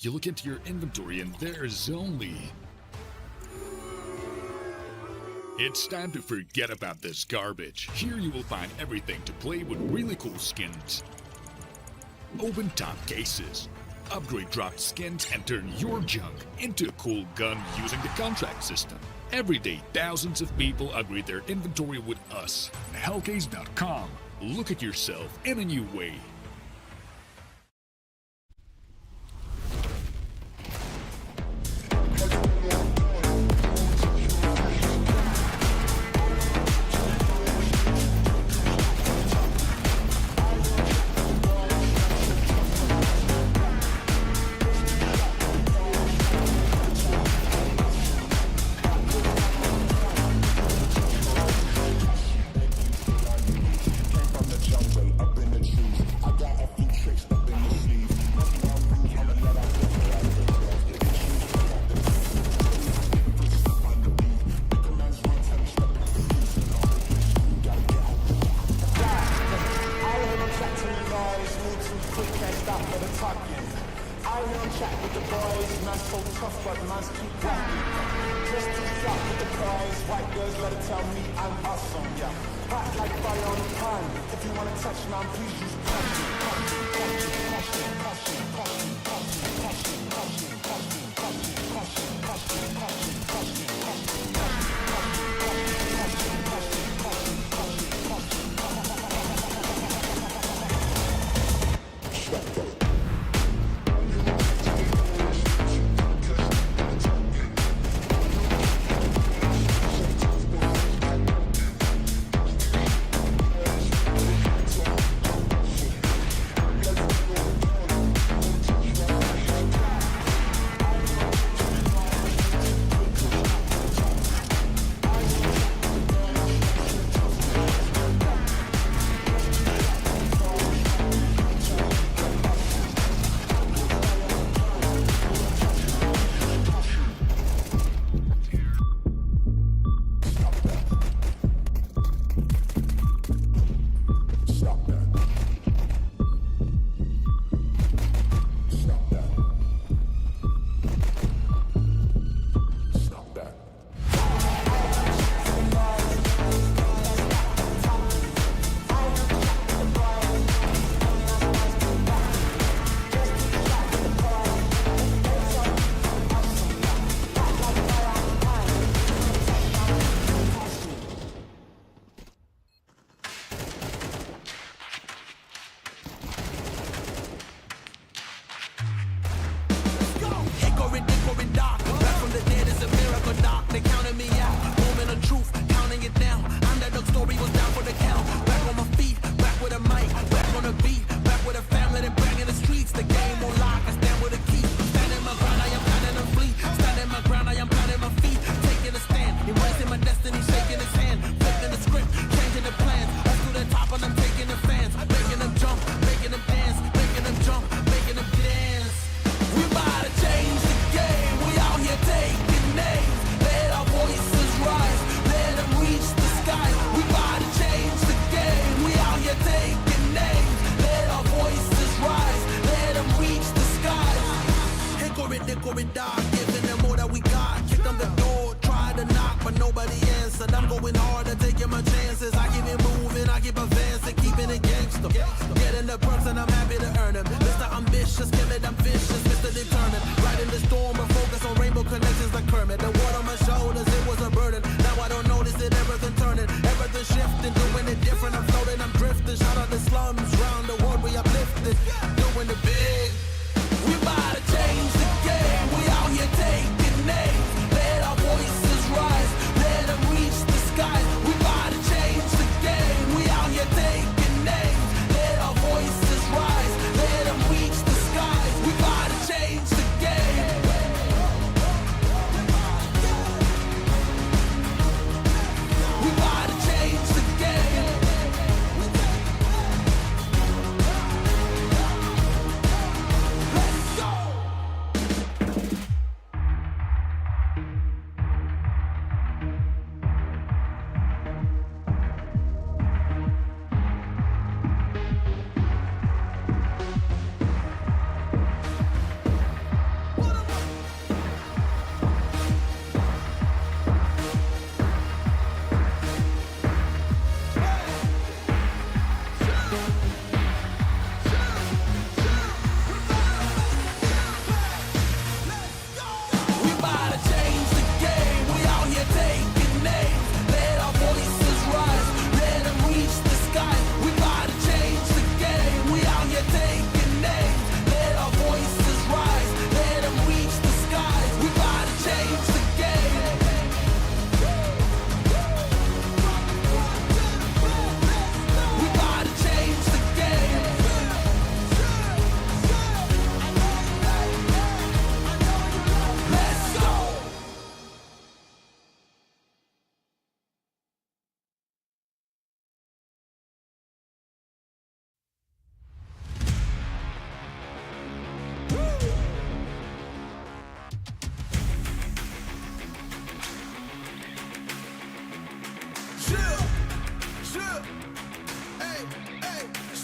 You look into your inventory and there's only... It's time to forget about this garbage. Here you will find everything to play with really cool skins. Open top cases. Upgrade dropped skins and turn your junk into a cool gun using the contract system. Every day, thousands of people upgrade their inventory with us. Hellcase.com. Look at yourself in a new way.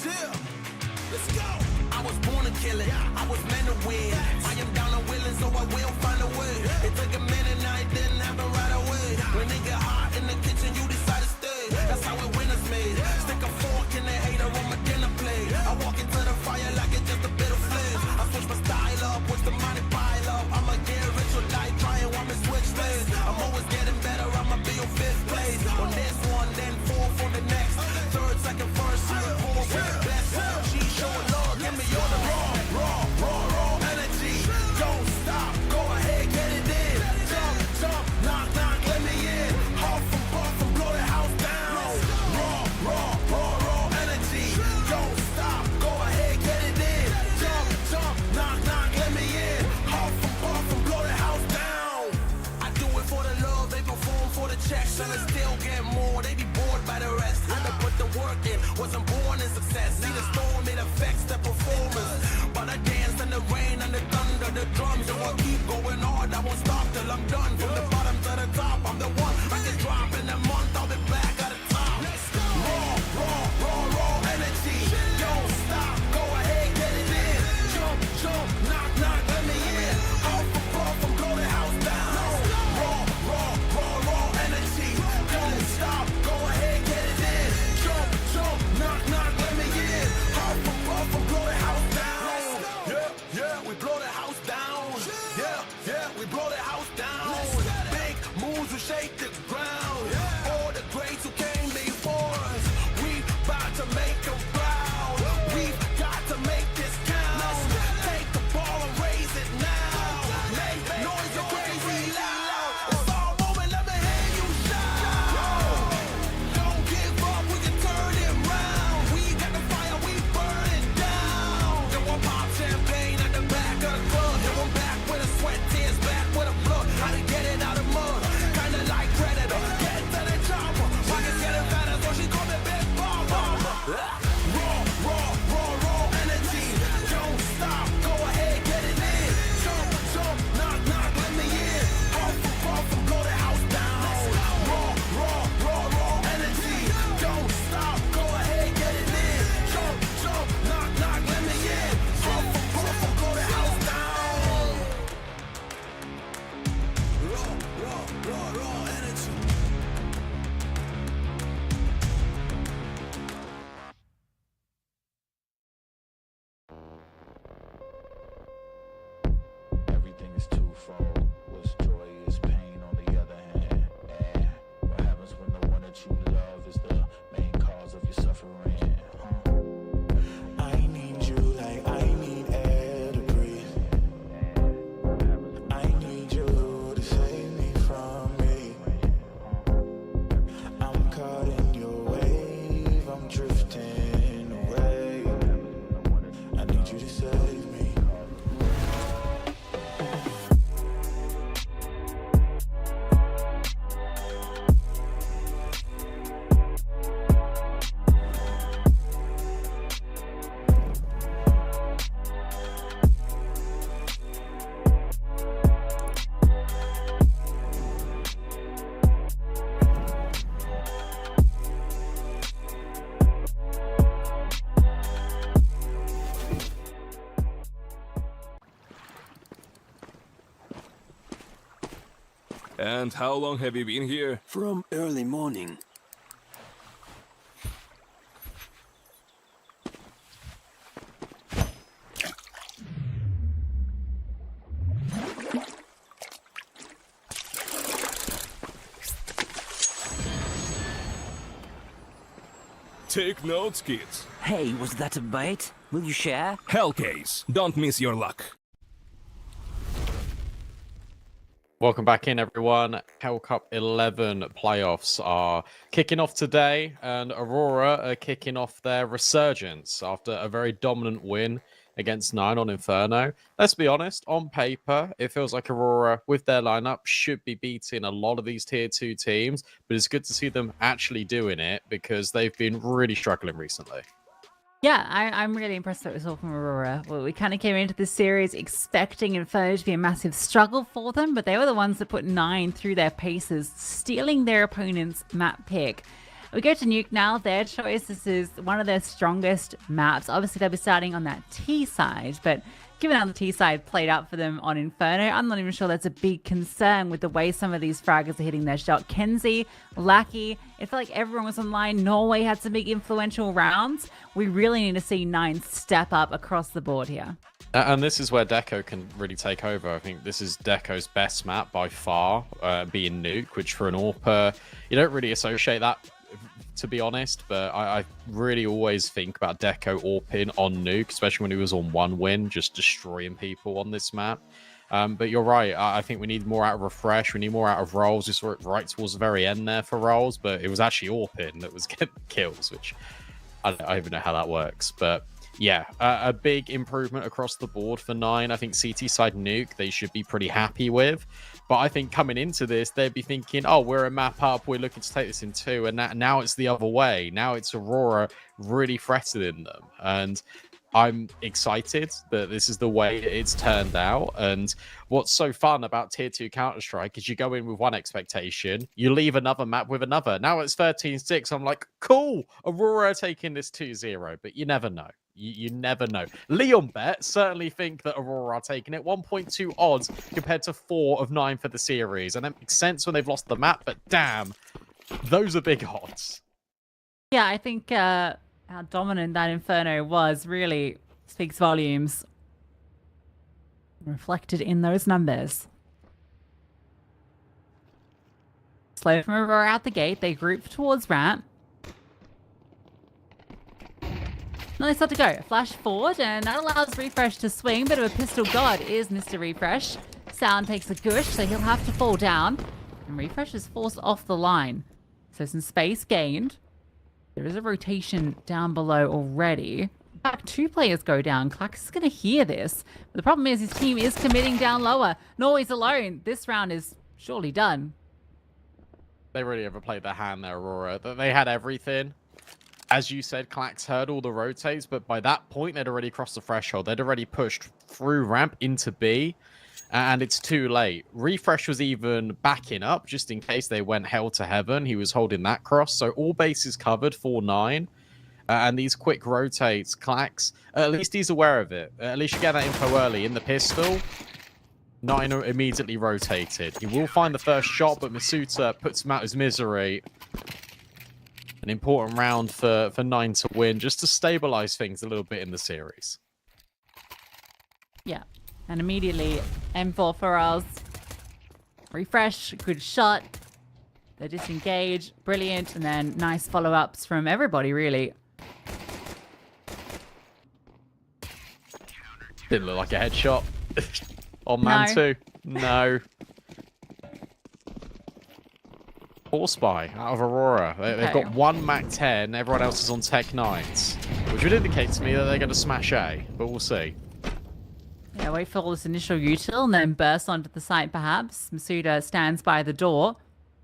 Chill. Let's go. I was born to kill it. I was meant to win. I am down and willing, so I will find a way. It took a minute, now it didn't happen right away. When it get hot in the kitchen, you decide to stay. That's how it winners made. Stick a fork in the hater on my dinner plate. I walk into the fire like it's just a bit of flames. I switch my style up, watch the money pile up. I'ma get rich or die trying, want me switch lanes. I'm always getting better, I'ma be on 5th place. On this one, then 4th for the next. 3rd, 2nd, 1st, 4th for the best. She showing love, give me all the raw energy. Don't stop, go ahead, get it in. Jump, knock, let me in. Huff and puff and blow the house down. Raw energy. Don't stop, go ahead, get it in. Jump, knock, let me in. Huff and puff and blow the house down. I do it for the love, they perform for the checks, and I still get more. They be bored by the rest. Had to put the work in, wasn't born in success. See the storm, it affects the performance. But I dance in the rain and the thunder, the drums. So I keep going hard, I won't stop till I'm done. From the bottom to the top, I'm the one. I can drop in a month, I'll be back at the top. Raw energy. Don't stop, go ahead, get it in. Jump, knock, let me in. Off and puff and blow the house down. Raw energy. Don't stop, go ahead, get it in. Jump, knock, let me in. Off and puff and blow the house down. Yeah, we blow the house down. Yeah, we blow the house down. Big moves will shake the ground. All the greats who came before us, we about to make them proud. We've got to make this count. Take the ball and raise it now. Make noise and crazy loud. It's all moment, let me hear you shout. Don't give up, we can turn it round. We got the fire, we burn it down. Then we'll pop champagne at the back of the club. Then we're back with a sweat, tears back with a blood. How to get it out of mud, kinda like Predator. Get to the chopper, pockets getting fatter, so she call me Big Mama. Raw energy. Don't stop, go ahead, get it in. Jump, knock, let me in. Puff and puff and blow the house down. Raw energy. Don't stop, go ahead, get it in. Jump, knock, let me in. Puff and puff and blow the house down. Raw energy. Everything is twofold. What's joy is pain on the other hand. What happens when the one that you love is the main cause of your suffering? I need you like I need air to breathe. I need you to save me from me. I'm caught in your wave, I'm drifting away. I need you to save me. And how long have you been here? From early morning. Take notes, kids. Hey, was that a bite? Will you share? Hellcase, don't miss your luck. Welcome back in, everyone. Hellcup 11 playoffs are kicking off today, and Aurora are kicking off their resurgence after a very dominant win against 9 on Inferno. Let's be honest, on paper, it feels like Aurora, with their lineup, should be beating a lot of these tier 2 teams, but it's good to see them actually doing it because they've been really struggling recently. Yeah, I'm really impressed that we saw from Aurora. Well, we kind of came into this series expecting Inferno to be a massive struggle for them, but they were the ones that put 9 through their paces, stealing their opponent's map pick. We go to Nuke now. Their choice. This is one of their strongest maps. Obviously, they'll be starting on that T side, but given how the T side played out for them on Inferno, I'm not even sure that's a big concern with the way some of these fraggers are hitting their shot. Kenzie, Lackey, it felt like everyone was online. Norway had some big influential rounds. We really need to see Nine step up across the board here. And this is where Deco can really take over. I think this is Deco's best map by far, being Nuke, which for an AWPer, you don't really associate that, to be honest, but I really always think about Deco AWPing on Nuke, especially when he was on one win, just destroying people on this map. But you're right, I think we need more out of Refresh, we need more out of Rolls. We saw it right towards the very end there for Rolls, but it was actually AWPing that was getting kills, which I don't even know how that works, but yeah, a big improvement across the board for Nine. I think CT side Nuke, they should be pretty happy with. But I think coming into this, they'd be thinking, oh, we're a map up, we're looking to take this in 2. And now it's the other way. Now it's Aurora really threatening them. And I'm excited that this is the way it's turned out. And what's so fun about Tier 2 Counter-Strike is you go in with one expectation, you leave another map with another. Now it's 13-6. I'm like, cool, Aurora taking this 2-0. But you never know. You never know. Leon Bet certainly think that Aurora are taking it. 1.2 odds compared to 4 of 9 for the series. And that makes sense when they've lost the map, but damn, those are big odds. Yeah, I think how dominant that Inferno was really speaks volumes. Reflected in those numbers. Slow from Aurora out the gate. They group towards ramp. Now they start to go. Flash forward, and that allows Refresh to swing. Bit of a pistol god is Mr. Refresh. Sound takes a gush, so he'll have to fall down. And Refresh is forced off the line. So some space gained. There is a rotation down below already. In fact, 2 players go down. Klax is going to hear this. But the problem is his team is committing down lower. Norway's alone. This round is surely done. They really overplayed their hand there, Aurora. They had everything. As you said, Klax heard all the rotates, but by that point, they'd already crossed the threshold. They'd already pushed through ramp into B, and it's too late. Refresh was even backing up, just in case they went hell to heaven. He was holding that cross, so all bases covered for 9. And these quick rotates, Klax, at least he's aware of it. At least you get that info early. In the pistol, 9 immediately rotated. He will find the first shot, but Masuta puts him out of his misery. An important round for 9 to win, just to stabilize things a little bit in the series. Yeah, and immediately M4 for us. Refresh, good shot. They disengage, brilliant, and then nice follow-ups from everybody, really. Didn't look like a headshot. On man 2. No. Poor spy out of Aurora. They've got 1 MAC-10, everyone else is on Tech 9s, which would indicate to me that they're going to smash A, but we'll see. Yeah, wait for all this initial util and then burst onto the site perhaps. Masuda stands by the door.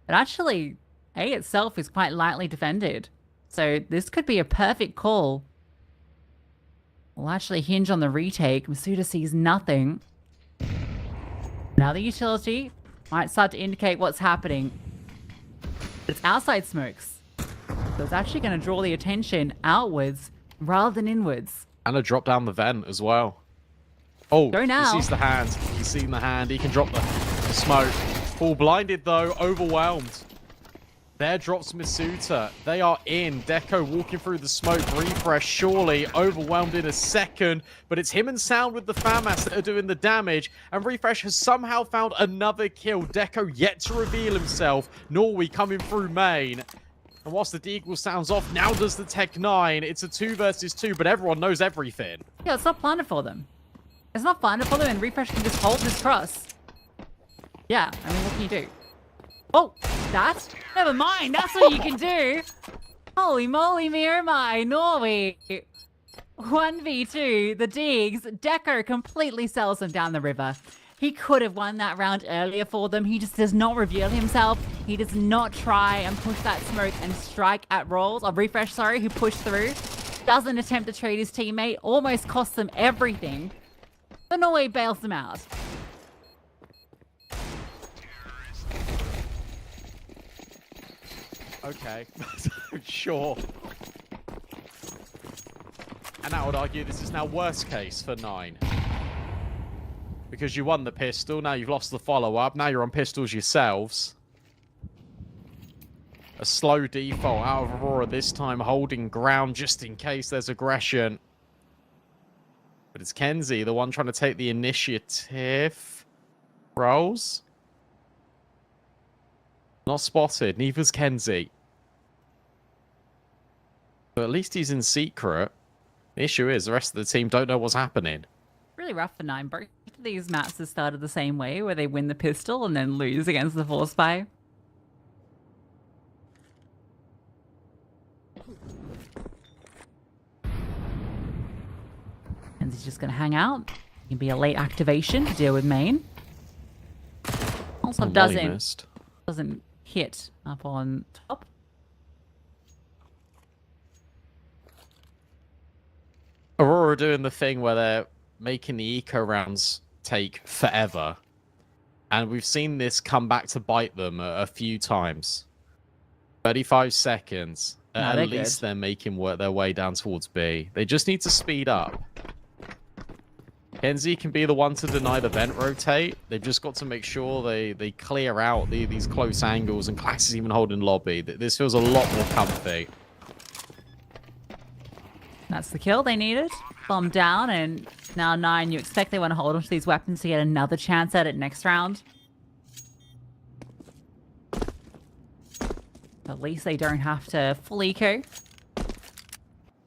But actually, A itself is quite lightly defended. So this could be a perfect call. We'll actually hinge on the retake. Masuda sees nothing. Now the utility might start to indicate what's happening. It's outside smokes. So it's actually going to draw the attention outwards rather than inwards. And a drop down the vent as well. Oh, go now. He sees the hand. He's seen the hand. He can drop the smoke. Full blinded though, overwhelmed. There drops Masuta. They are in. Deco walking through the smoke. Refresh surely overwhelmed in a second. But it's him and Sound with the FAMAS that are doing the damage. And Refresh has somehow found another kill. Deco yet to reveal himself. Norway coming through main. And whilst the Deagle sounds off, now does the Tech 9. It's a 2 versus 2, but everyone knows everything. Yeah, it's not planted for them. It's not planted for them, and Refresh can just hold this cross. Yeah, I mean, what can you do? Oh, that? Never mind, that's what you can do. Holy moly, me oh my, Norway. 1v2, the Deegs. Deco completely sells them down the river. He could have won that round earlier for them. He just does not reveal himself. He does not try and push that smoke and strike at Rolls, or Refresh, sorry, who pushed through. Doesn't attempt to trade his teammate. Almost costs them everything. But Norway bails them out. Okay. Sure. And I would argue this is now worst case for 9. Because you won the pistol, now you've lost the follow-up, now you're on pistols yourselves. A slow default out of Aurora this time, holding ground just in case there's aggression. But it's Kenzie, the one trying to take the initiative. Rolls. Not spotted, neither's Kenzie. But at least he's in secret. The issue is, the rest of the team don't know what's happening. Really rough for 9. Both of these maps have started the same way, where they win the pistol and then lose against the Force Spy. And he's just going to hang out. It can be a late activation to deal with main. Also doesn't hit up on top. Aurora doing the thing where they're making the eco rounds take forever. And we've seen this come back to bite them a few times. 35 seconds. No, at least they're making their way down towards B. They just need to speed up. Kenzie can be the one to deny the vent rotate. They've just got to make sure they clear out these close angles. And Clax is even holding lobby. This feels a lot more comfy. That's the kill they needed. Bomb down, and now 9. You expect they want to hold onto these weapons to get another chance at it next round. At least they don't have to full eco.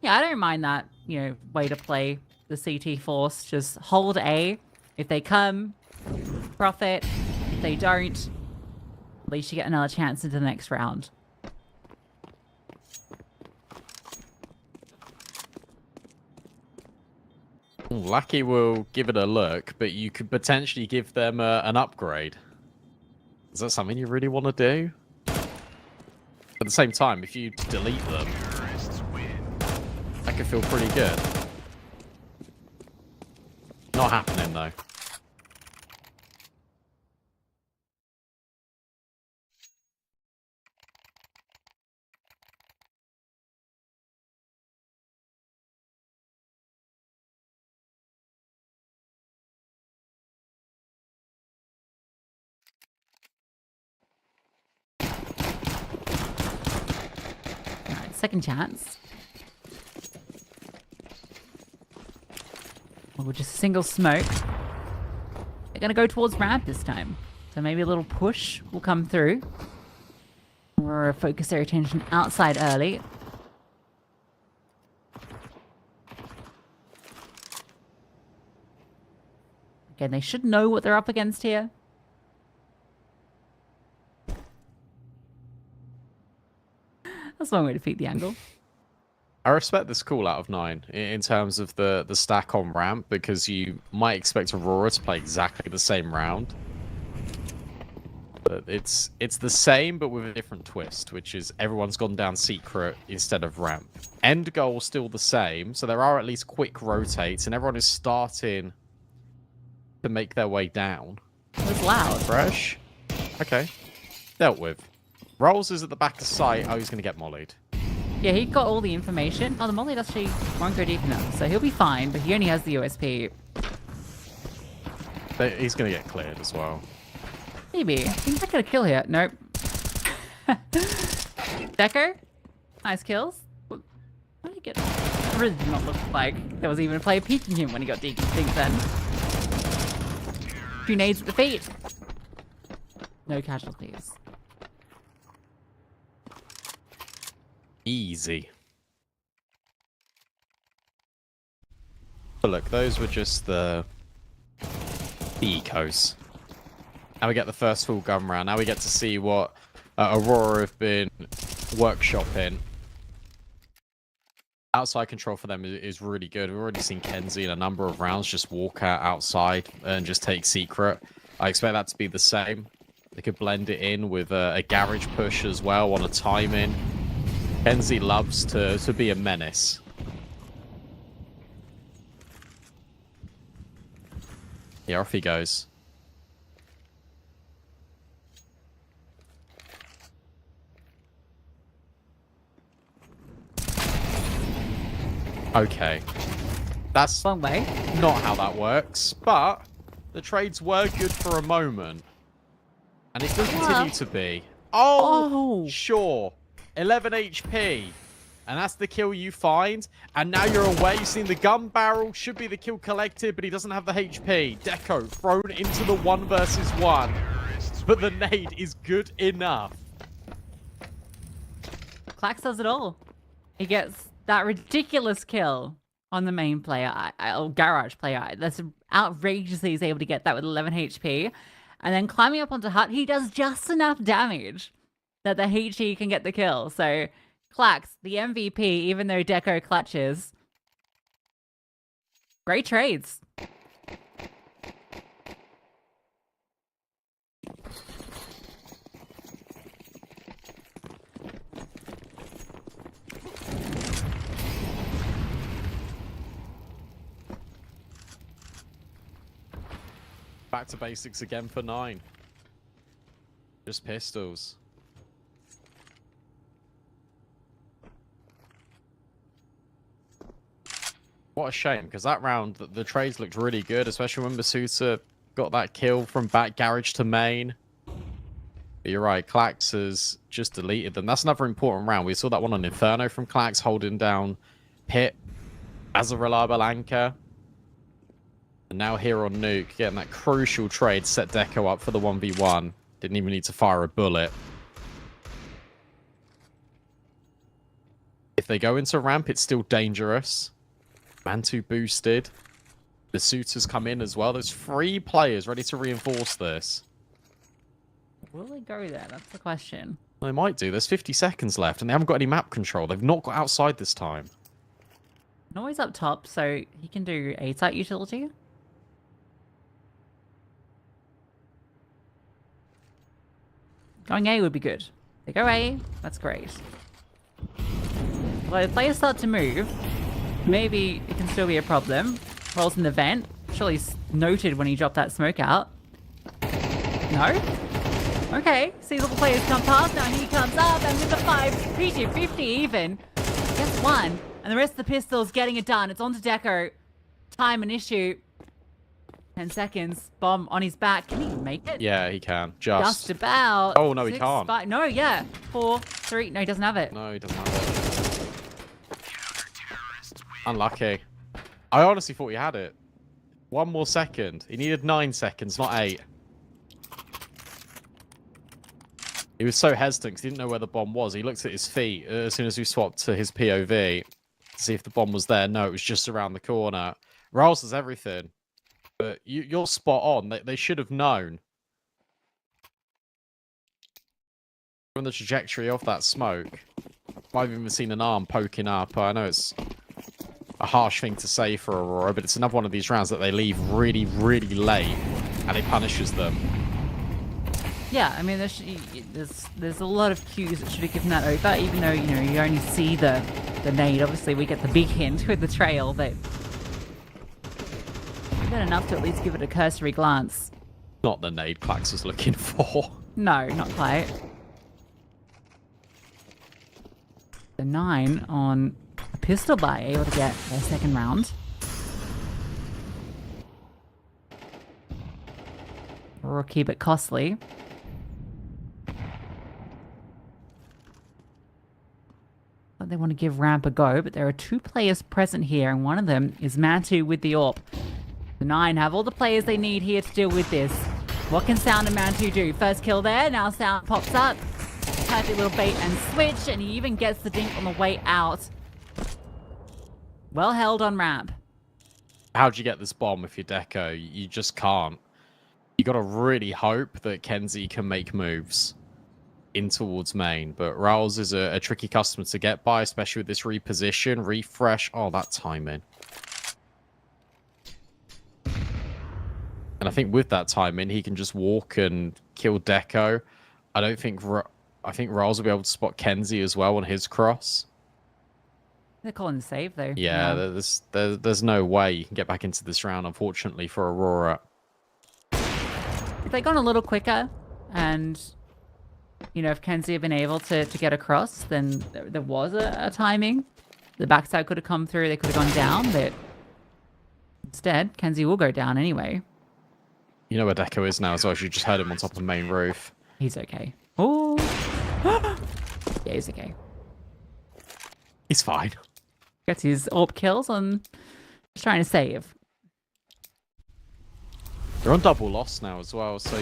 Yeah, I don't mind that, way to play the CT Force. Just hold A. If they come, profit. If they don't, at least you get another chance into the next round. Lucky will give it a look, but you could potentially give them an upgrade. Is that something you really want to do? At the same time, if you delete them, that could feel pretty good. Not happening, though. Second chance. Or just a single smoke. They're going to go towards ramp this time. So maybe a little push will come through. Or focus their attention outside early. Again, they should know what they're up against here. That's one way to defeat the angle. I respect this call out of 9 in terms of the stack on ramp, because you might expect Aurora to play exactly the same round. But it's the same, but with a different twist, which is everyone's gone down secret instead of ramp. End goal still the same, so there are at least quick rotates, and everyone is starting to make their way down. It was loud. Fresh. Okay. Dealt with. Rolls is at the back of sight. Oh, he's going to get mollied. Yeah, he got all the information. Oh, the molly actually won't go deep enough, so he'll be fine, but he only has the USP. But he's going to get cleared as well. Maybe. He's not going to kill here. Nope. Deco? Nice kills. What did he get? It really did not look like there was even a player peeking him when he got dekinked then. Grenades at the feet. No casualties. Easy. But look, those were just the ecos. Now we get the first full gun round. Now we get to see what Aurora have been workshopping. Outside control for them is really good. We've already seen Kenzie in a number of rounds just walk out outside and just take secret. I expect that to be the same. They could blend it in with a garage push as well on a time-in. Kenzie loves to be a menace. Yeah, off he goes. Okay. That's One way. not how that works, but the trades were good for a moment. And it does continue to be. Oh, sure. 11 HP. And that's the kill you find. And now you're away. You've seen the gun barrel. Should be the kill collected, but he doesn't have the HP. Deco thrown into the 1 versus 1. But the nade is good enough. Clax does it all. He gets that ridiculous kill on the main player, or garage player. That's outrageously he's able to get that with 11 HP. And then climbing up onto Hut, he does just enough damage that the HE can get the kill. So Clax, the MVP, even though Deco clutches. Great trades. Back to basics again for 9. Just pistols. What a shame, because that round, the trades looked really good, especially when Masuta got that kill from back garage to main. But you're right, Clax has just deleted them. That's another important round. We saw that one on Inferno from Clax, holding down Pit as a reliable anchor. And now here on Nuke, getting that crucial trade to set Deco up for the 1v1. Didn't even need to fire a bullet. If they go into ramp, it's still dangerous. Mantu boosted. The suitors come in as well. There's 3 players ready to reinforce this. Will they go there? That's the question. Well, they might do. There's 50 seconds left, and they haven't got any map control. They've not got outside this time. Noise up top, so he can do A-site utility. Going A would be good. They go A, that's great. Well, if players start to move, maybe it can still be a problem. Rolls in the vent. Surely he's noted when he dropped that smoke out. No? Okay, sees all the players come past, now he comes up, and with the 5, PG-50 even. Gets 1, and the rest of the pistols getting it done. It's on to Deco. Time an issue. 10 seconds. Bomb on his back. Can he make it? Yeah, he can. Just about. Oh, no, he 6, can't. 5. No, yeah. 4, 3. No, he doesn't have it. No, he doesn't have it. Unlucky. I honestly thought he had it. 1 more second. He needed 9 seconds, not 8. He was so hesitant because he didn't know where the bomb was. He looked at his feet as soon as we swapped to his POV to see if the bomb was there. No, it was just around the corner. Riles does everything. But you're spot on. They should have known. From the trajectory of that smoke. I've even seen an arm poking up. I know it's a harsh thing to say for Aurora, but it's another one of these rounds that they leave really, really late, and it punishes them. Yeah, I mean, there's a lot of cues that should have given that over, even though, you know, you only see the nade. Obviously, we get the big hint with the trail, but not enough to at least give it a cursory glance. Not the nade Clax was looking for. No, not quite. The 9 on a pistol buy, able to get their second round. Or keep it costly. But they want to give ramp a go, but there are 2 players present here, and one of them is Mantu with the AWP. The 9 have all the players they need here to deal with this. What can Sound and Mantu do? First kill there, now Sound pops up. Perfect little bait and switch, and he even gets the dink on the way out. Well held on ramp. How'd you get this bomb if you're Deco? You just can't. You gotta really hope that Kenzie can make moves in towards main, but Raoul's is a tricky customer to get by, especially with this reposition, refresh. Oh, that timing. And I think with that timing, he can just walk and kill Deco. I think Raoul's will be able to spot Kenzie as well on his cross. They're calling the save though. Yeah, there's no way you can get back into this round, unfortunately, for Aurora. If they'd gone a little quicker, and you know, if Kenzie had been able to get across, then there was a timing. The backside could have come through. They could have gone down, but instead, Kenzie will go down anyway. You know where Deco is now as well. You just heard him on top of the main roof. He's okay. Oh, yeah, he's okay. He's fine. Gets his AWP kills on. Just trying to save. You're on double loss now as well, so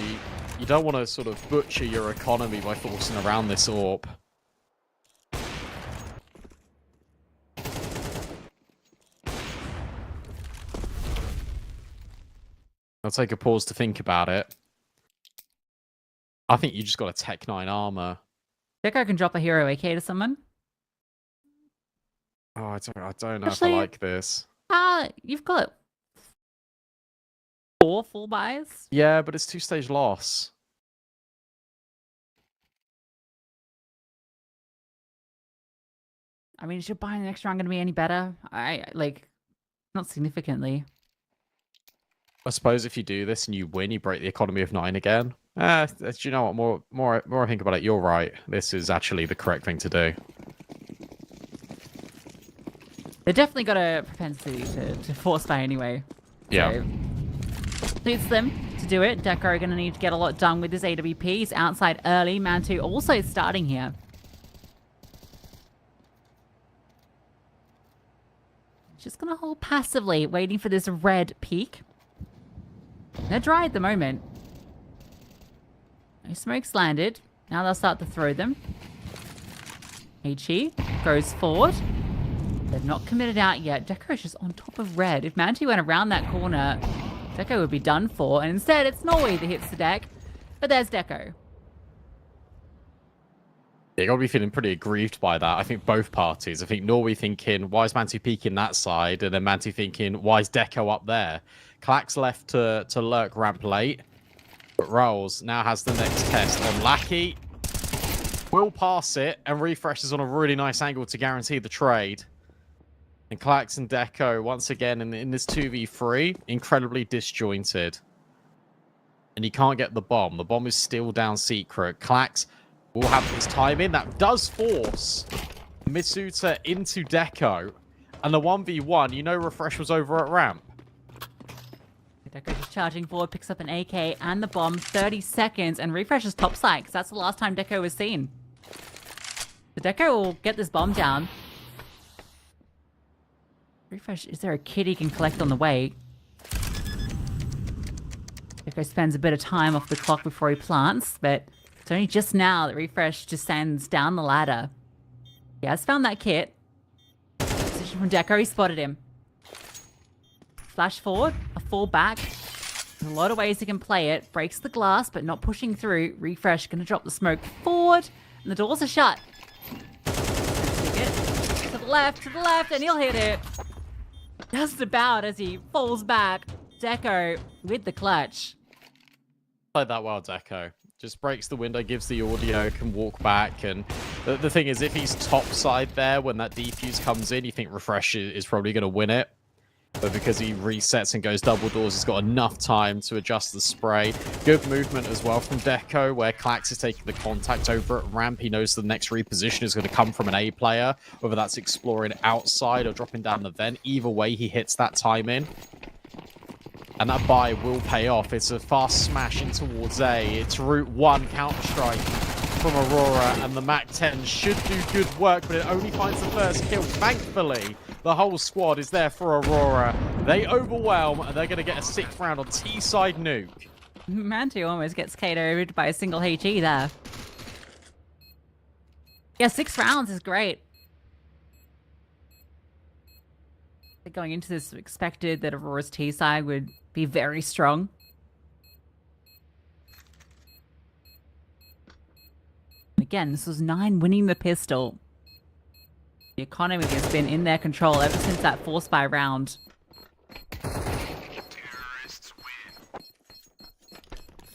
you don't want to sort of butcher your economy by forcing around this AWP. I'll take a pause to think about it. I think you just got a Tech 9 armor. Deco can drop a hero AK to someone. Oh, I don't know Actually, if I like this. You've got 4 full buys. Yeah, but it's 2-stage loss. I mean, is your buy in the next round going to be any better? Not significantly. I suppose if you do this and you win, you break the economy of 9 again. Do you know what? More I think about it, you're right. This is actually the correct thing to do. They've definitely got a propensity to force buy anyway. Yeah. So, suits them to do it. Deco are going to need to get a lot done with this AWP. He's outside early. Mantu also starting here. Just going to hold passively, waiting for this red peak. They're dry at the moment. No smokes landed. Now they'll start to throw them. HE goes forward. They've not committed out yet. Deco's just on top of red. If Manti went around that corner, Deco would be done for. And instead, it's Norway that hits the deck. But there's Deco. You gotta be feeling pretty aggrieved by that. I think both parties. I think Norway thinking, why is Manti peeking that side? And then Manti thinking, why is Deco up there? Clack's left to lurk ramp late. But Rolls now has the next test on Lackey. Will pass it and refreshes on a really nice angle to guarantee the trade. And Clax and Deco, once again, in this 2v3, incredibly disjointed. And he can't get the bomb. The bomb is still down secret. Clax will have his time in. That does force Misuta into Deco. And the 1v1, you know Refresh was over at ramp. Deco just charging forward, picks up an AK and the bomb. 30 seconds and refreshes topside because that's the last time Deco was seen. The Deco will get this bomb down. Refresh, is there a kid he can collect on the way? Deco spends a bit of time off the clock before he plants, but it's only just now that Refresh descends down the ladder. He has found that kit. Position from Deco, he spotted him. Flash forward, a fall back. There's a lot of ways he can play it. Breaks the glass, but not pushing through. Refresh gonna drop the smoke forward, and the doors are shut. Stick it to the left, and he'll hit it. Just about as he falls back. Deco with the clutch. Played that well, Deco. Just breaks the window, gives the audio, can walk back. And the thing is, if he's topside there when that defuse comes in, you think Refresh is probably going to win it. But because he resets and goes double doors, he's got enough time to adjust the spray. Good movement as well from Deco, where Clax is taking the contact over at ramp. He knows the next reposition is going to come from an A player, whether that's exploring outside or dropping down the vent. Either way, he hits that time in. And that buy will pay off. It's a fast smash in towards A. It's Route 1 Counter-Strike from Aurora, and the MAC-10 should do good work, but it only finds the first kill. Thankfully, the whole squad is there for Aurora. They overwhelm, and they're going to get a 6th round on T-side Nuke. Mantu almost gets KO'd by a single HE there. Yeah, 6 rounds is great. Going into this, expected that Aurora's T-side would be very strong. Again, this was 9 winning the pistol. The economy has been in their control ever since that force buy round.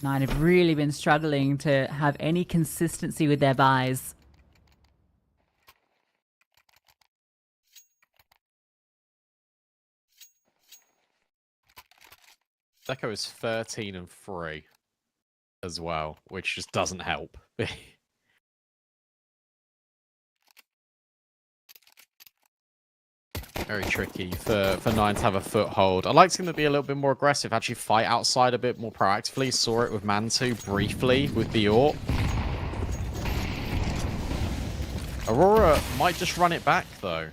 9 have really been struggling to have any consistency with their buys. Deco is 13-3 as well, which just doesn't help. Very tricky for Nine to have a foothold. I'd like to see them to be a little bit more aggressive, actually fight outside a bit more proactively. Saw it with Mantu briefly with the AWP. Aurora might just run it back, though.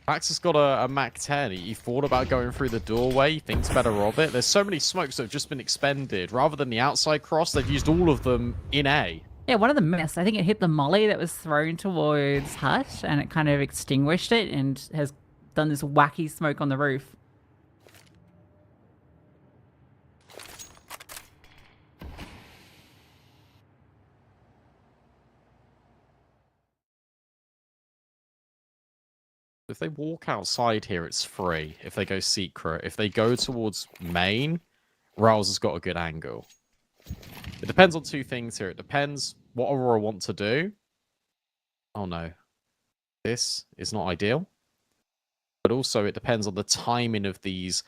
Max has got a Mac 10. He thought about going through the doorway. He thinks better of it. There's so many smokes that have just been expended. Rather than the outside cross, they've used all of them in A. Yeah, one of them missed. I think it hit the molly that was thrown towards Hut, and it kind of extinguished it and has done this wacky smoke on the roof. If they walk outside here, it's free. If they go secret. If they go towards main, Riles has got a good angle. It depends on two things here. It depends what Aurora want to do. Oh no. This is not ideal. But also it depends on the timing of these,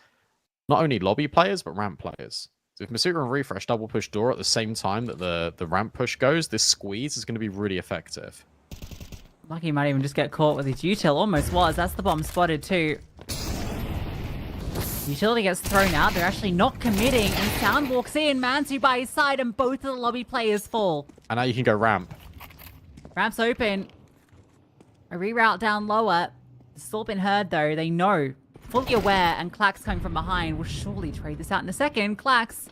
not only lobby players, but ramp players. So if Masuka and Refresh double push door at the same time that the ramp push goes, this squeeze is going to be really effective. Lucky might even just get caught with his util. Almost was. That's the bomb spotted too. Utility gets thrown out. They're actually not committing. And Sound walks in. Mansu by his side. And both of the lobby players fall. And now you can go ramp. Ramp's open. A reroute down lower. It's all been heard though. They know. Fully aware. And Clax coming from behind. Will surely trade this out in a second. Clax.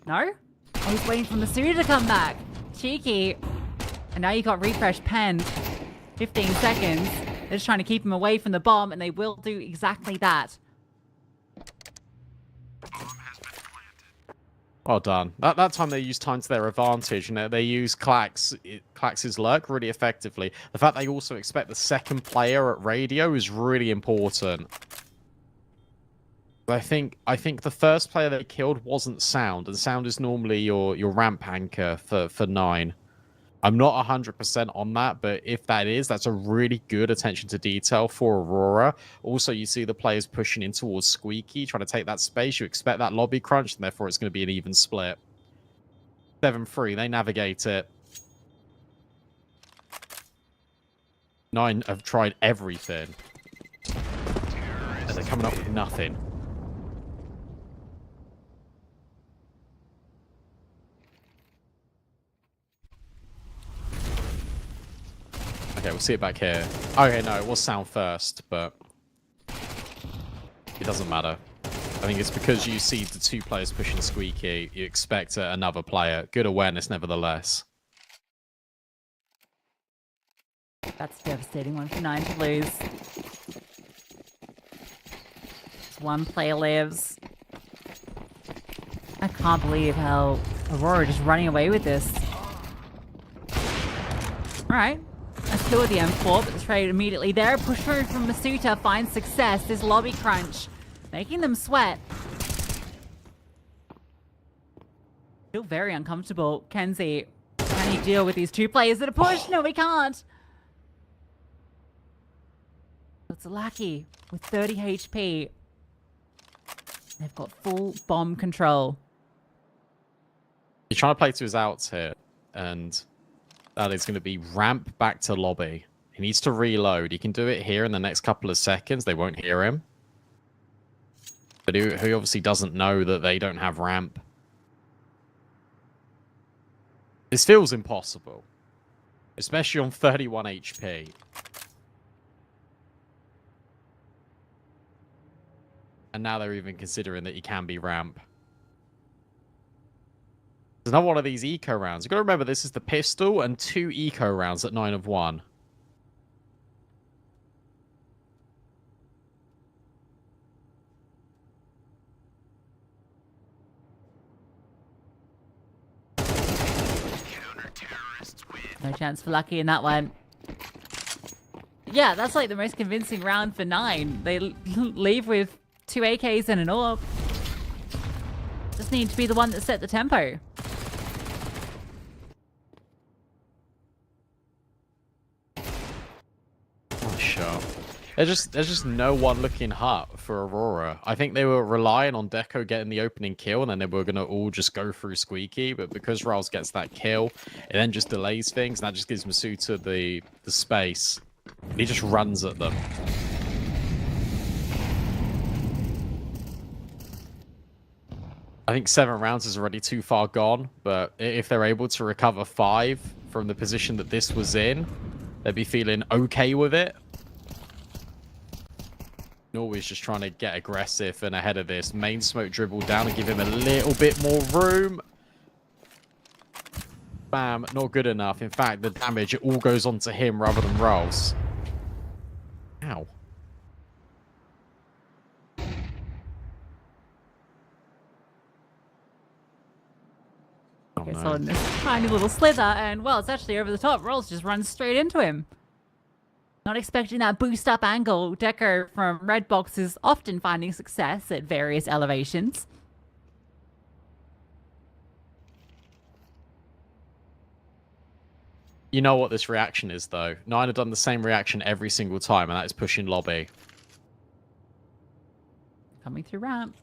No? Oh, he's waiting for Masuda to come back. Cheeky. And now you got Refresh penned. 15 seconds. They're just trying to keep him away from the bomb, and they will do exactly that. Well done. That time they use time to their advantage, and they use Clax's lurk really effectively. The fact they also expect the second player at radio is really important. I think the first player they killed wasn't Sound, and Sound is normally your ramp anchor for 9. I'm not 100% on that, but if that is, that's a really good attention to detail for Aurora. Also, you see the players pushing in towards Squeaky, trying to take that space. You expect that lobby crunch, and therefore it's going to be an even split. 7-3, they navigate it. 9 have tried everything. And they're coming up with nothing. Okay, we'll see it back here. Okay, no, it was Sound first, but it doesn't matter. I think it's because you see the two players pushing Squeaky, you expect another player. Good awareness, nevertheless. That's a devastating one for 9 to lose. Just one player lives. I can't believe how Aurora just running away with this. Alright. Let's kill with the M4, but the trade immediately there. Push through from Masuta finds success. This lobby crunch, making them sweat. Still very uncomfortable. Kenzie, can he deal with these two players that are pushed? No, we can't. It's Lucky with 30 HP. They've got full bomb control. He's trying to play to his outs here, and that is going to be ramp back to lobby. He needs to reload. He can do it here in the next couple of seconds. They won't hear him. But he obviously doesn't know that they don't have ramp. This feels impossible. Especially on 31 HP. And now they're even considering that he can be ramp. There's another one of these eco rounds. You've got to remember, this is the pistol and 2 eco rounds at 9 of 1. No chance for Lucky in that one. Yeah, that's like the most convincing round for 9. They leave with 2 AKs and an AWP. Just need to be the one that set the tempo. Sure. There's just no one looking hot for Aurora. I think they were relying on Deco getting the opening kill, and then they were going to all just go through Squeaky, but because Riles gets that kill, it then just delays things, and that just gives Masuta the space. He just runs at them. I think 7 rounds is already too far gone, but if they're able to recover 5 from the position that this was in, they'd be feeling okay with it. Always just trying to get aggressive and ahead of this. Main smoke dribble down and give him a little bit more room. Bam, not good enough. In fact, the damage, it all goes onto him rather than Rolls. Ow. Okay, so in this tiny little slither, and well, it's actually over the top. Rolls just runs straight into him. Not expecting that boost up angle. Deco from Redbox is often finding success at various elevations. You know what this reaction is, though. 9 have done the same reaction every single time, and that is pushing lobby. Coming through ramp.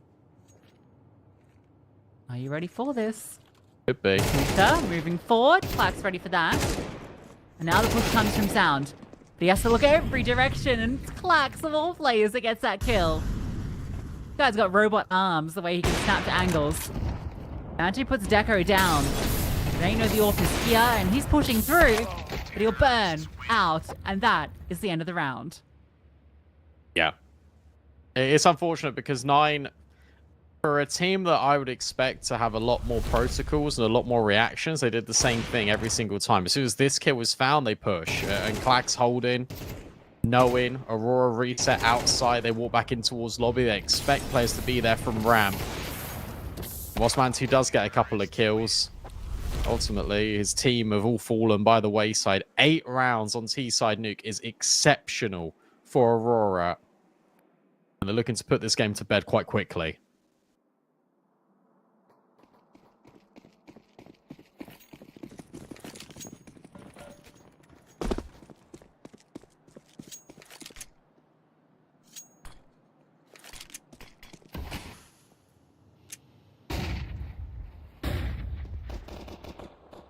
Are you ready for this? Could be. Moving forward. Clack's ready for that. And now the push comes from Sound. But he has to look every direction, and it's Clacks of all players that gets that kill. This guy's got robot arms, the way he can snap to angles. Manti puts Deco down. They know the AWP is here, and he's pushing through, but he'll burn out, and that is the end of the round. Yeah. It's unfortunate because 9, for a team that I would expect to have a lot more protocols and a lot more reactions, they did the same thing every single time. As soon as this kill was found, they push. And Clack's holding, knowing, Aurora reset outside, they walk back in towards lobby. They expect players to be there from ramp. Whilst Manti does get a couple of kills, ultimately, his team have all fallen by the wayside. 8 rounds on T-side Nuke is exceptional for Aurora. And they're looking to put this game to bed quite quickly.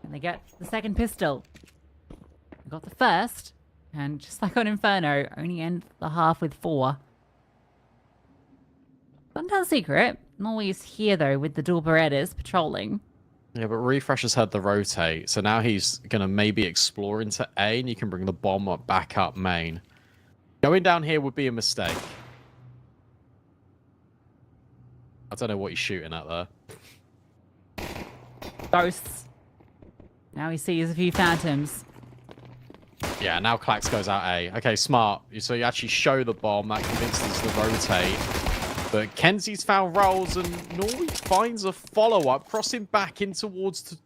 And they get the second pistol. They got the first, and just like on Inferno, only end the half with 4. Sometimes secret. Always here, though, with the dual Berettas patrolling. Yeah, but Refresh has had the rotate, so now he's going to maybe explore into A, and you can bring the bomb up back up main. Going down here would be a mistake. I don't know what he's shooting at there. Ghosts. Now he sees a few phantoms. Yeah, now Clax goes out A. Okay, smart. So you actually show the bomb, that convinces the rotate. But Kenzie's found Rolls, and Norway finds a follow-up, crossing back in towards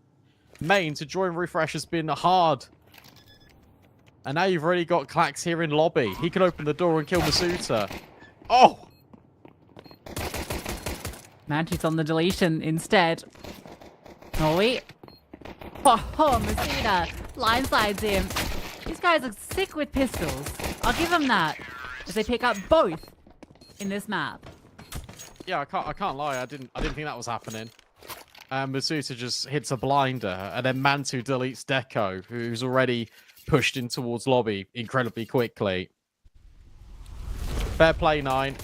main to join Refresh has been hard. And now you've already got Clax here in lobby. He can open the door and kill Masuta. Oh! Manti's on the deletion instead. Norway. Oh, Masuta blindsides him. These guys are sick with pistols. I'll give them that. As they pick up both in this map. Yeah, I can't lie. I didn't think that was happening. Masuta just hits a blinder, and then Mantu deletes Deco, who's already pushed in towards lobby incredibly quickly. Fair play, 9.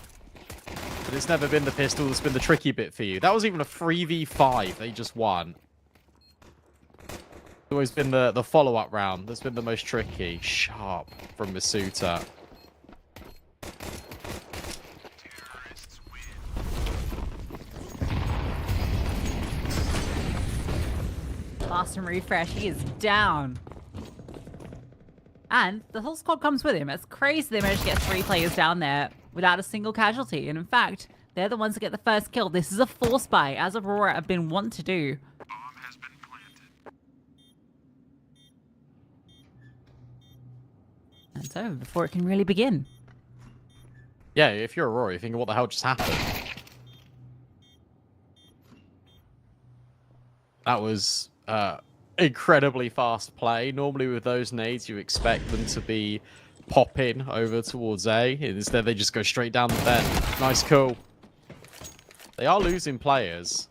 But it's never been the pistol that's been the tricky bit for you. That was even a 3v5 they just won. It's always been the follow-up round that's been the most tricky. Sharp from Masuta. Boston Refresh, he is down. And the whole squad comes with him. It's crazy they managed to get 3 players down there without a single casualty. And in fact, they're the ones that get the first kill. This is a force buy, as Aurora have been wont to do. And it's over before it can really begin. Yeah, if you're Aurora, you're thinking, what the hell just happened? That was incredibly fast play. Normally with those nades, you expect them to be popping over towards A. Instead, they just go straight down the vent. Nice call. They are losing players.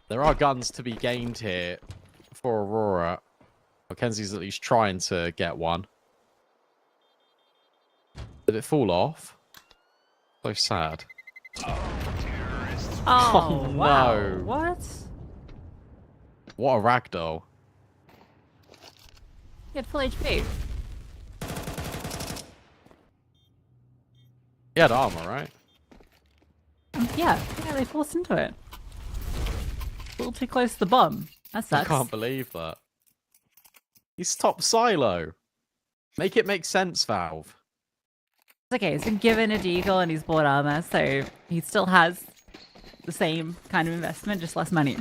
There are guns to be gained here for Aurora. Mackenzie's at least trying to get one. Did it fall off? So sad. Oh, Oh, wow. no. What? What a ragdoll. He had full HP. He had armor, right? Yeah, they forced into it. A little too close to the bomb. That I sucks. can't believe that. He's top silo. Make it make sense, Valve. It's okay, he's been given a deagle and he's bought armor, so he still has the same kind of investment, just less money.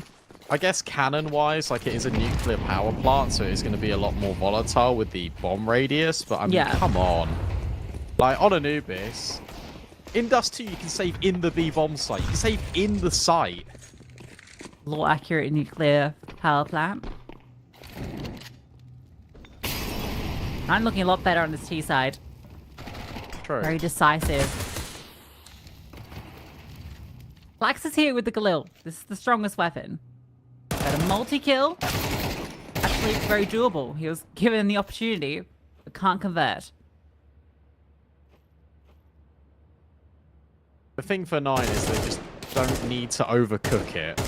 I guess cannon-wise, like it is a nuclear power plant, so it is going to be a lot more volatile with the bomb radius. But I mean, come on. Like on Anubis, in Dust 2, you can save in the B bomb site. You can save in the site. A little accurate nuclear power plant. I'm looking a lot better on this T side. True. Very decisive. Flax is here with the Galil. This is the strongest weapon. Got a multi-kill. Actually, it's very doable. He was given the opportunity, but can't convert. The thing for 9 is they just don't need to overcook it.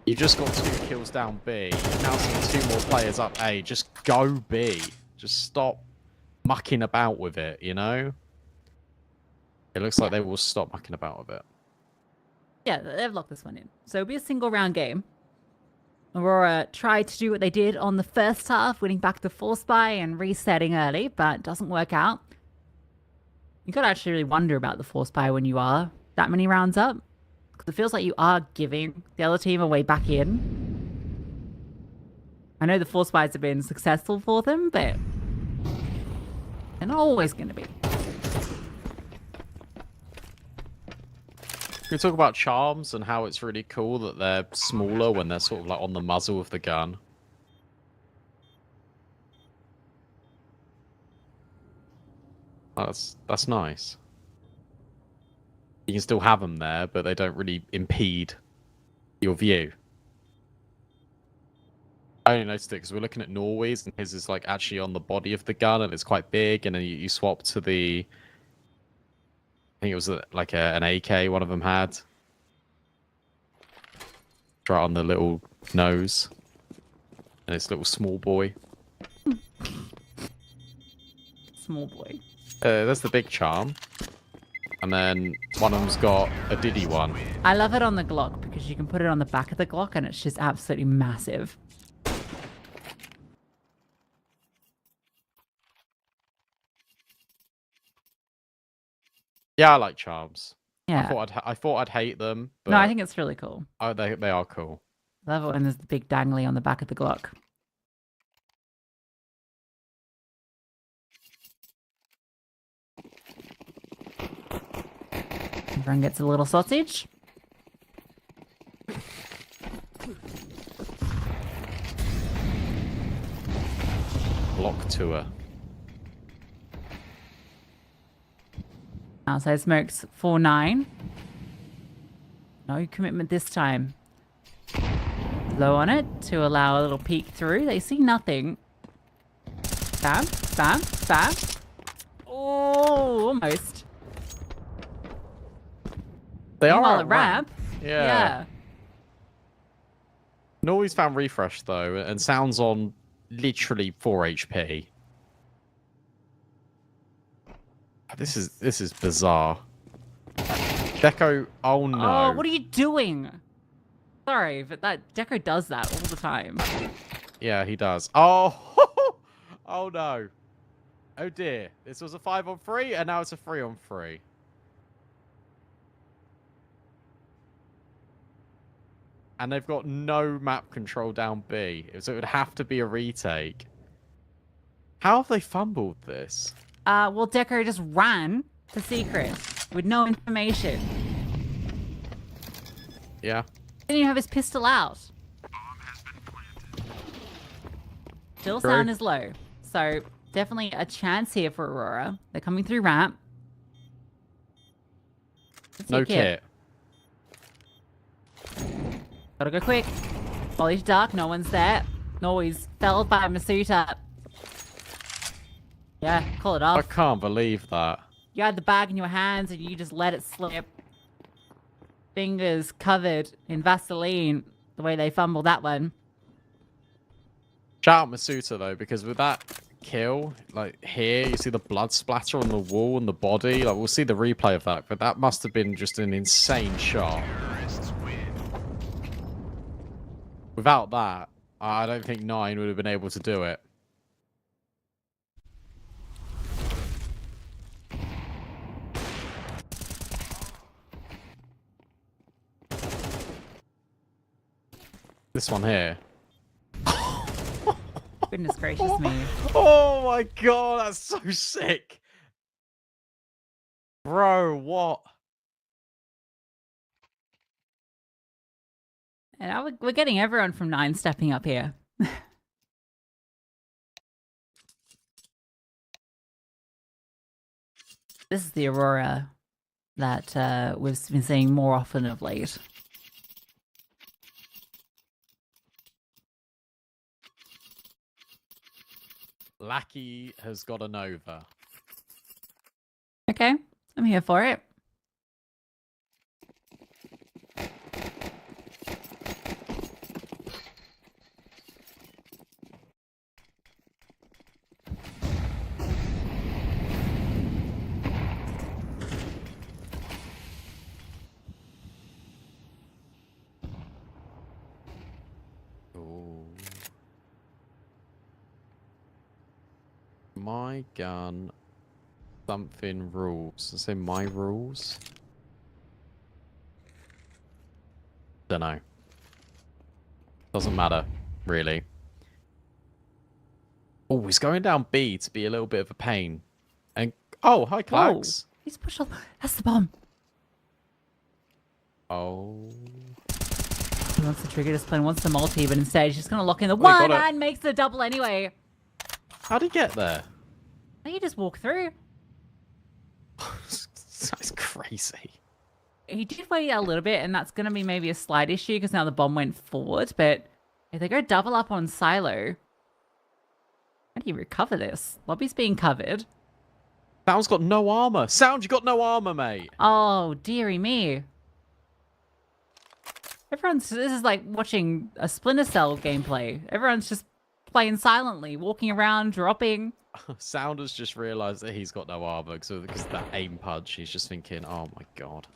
You just got 2 kills down B. You've now seen 2 more players up A. Just go B. Just stop mucking about with it, you know? It looks like they will stop mucking about with it. Yeah, they've locked this one in. So it'll be a single round game. Aurora tried to do what they did on the first half, winning back to Force Buy and resetting early, but it doesn't work out. You gotta actually really wonder about the Force Buy when you are that many rounds up. Because it feels like you are giving the other team a way back in. I know the Force Buys have been successful for them, but they're not always going to be. Can we talk about charms and how it's really cool that they're smaller when they're sort of like on the muzzle of the gun? Oh, that's nice. You can still have them there, but they don't really impede your view. I only noticed it because we're looking at Norway's, and his is like actually on the body of the gun, and it's quite big. And then you swap to the, I think it was like an AK one of them had. Right on the little nose, and it's little small boy. Small boy. That's the big charm. And then one of them's got a Diddy one. I love it on the Glock because you can put it on the back of the Glock and it's just absolutely massive. Yeah, I like charms. Yeah. I thought I'd hate them. But No, I think it's really cool. Oh, they are cool. Love it when there's the big dangly on the back of the Glock. Everyone gets a little sausage. Block tour. Outside smokes 4-9. No commitment this time. Low on it to allow a little peek through. They see nothing. Bam, bam, bam. Oh, almost. They are Meanwhile, at at ramp. Yeah. Norway's found refresh though, and sounds on literally 4 HP. This is bizarre. Deco, oh no. Oh, what are you doing? Sorry, but that Deco does that all the time. Yeah, he does. Oh, oh no. Oh dear. This was a 5-on-3, and now it's a 3-on-3. And they've got no map control down B, so it would have to be a retake. How have they fumbled this? Well, Deco just ran to secret with no information. Yeah. Didn't even have his pistol out. Still True. sound is low. So definitely a chance here for Aurora. They're coming through ramp. Let's No see Kit. Gotta go quick. Polish dark, no one's there. Norway's felled by Masuta. Yeah, call it I off. can't believe that. You had the bag in your hands and you just let it slip. fingers covered in Vaseline the way they fumbled that one. Shout out Masuta though, because with that kill, like here, you see the blood splatter on the wall and the body. Like we'll see the replay of that, but that must have been just an insane shot. Without that, I don't think 9 would have been able to do it. This one here. Goodness gracious me. Oh my god, that's so sick. Bro, what? And we're getting everyone from 9 stepping up here. This is the Aurora that we've been seeing more often of late. Lackey has got a Nova. Okay, I'm here for it. My gun, something rules. I say my rules. Don't know. Doesn't matter, really. Oh, he's going down B to be a little bit of a pain. And oh, hi, Clax. He's pushed off. That's the bomb. Oh. He wants to trigger discipline, wants the multi, but instead he's just going to lock in the Oh, he one got it. and makes the double anyway. How'd he get there? You just walk through. That's crazy. He did wait a little bit, and that's going to be maybe a slight issue because now the bomb went forward. But if they go double up on Silo, how do you recover this? Lobby's being covered. Sound's got no armor. Sound, you got no armor, mate. Oh, dearie me. This is like watching a Splinter Cell gameplay. Everyone's just playing silently, walking around, dropping. Sound has just realised that he's got no armor because of that aim punch. He's just thinking, oh my god.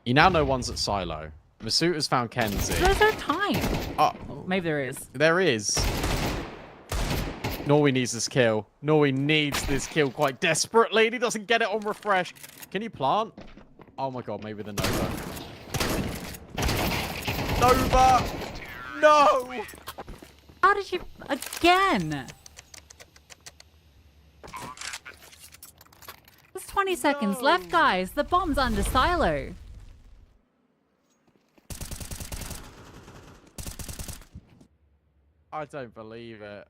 You now know one's at Silo. Masuta's found Kenzie. There's no time. Oh, maybe there is. There is. Norway needs this kill. Norway needs this kill quite desperately, and he doesn't get it on refresh. Can you plant? Oh my god, maybe the Nova. Nova! No! How did you... Again! There's 20 seconds left, guys. The bomb's under Silo. I don't believe it.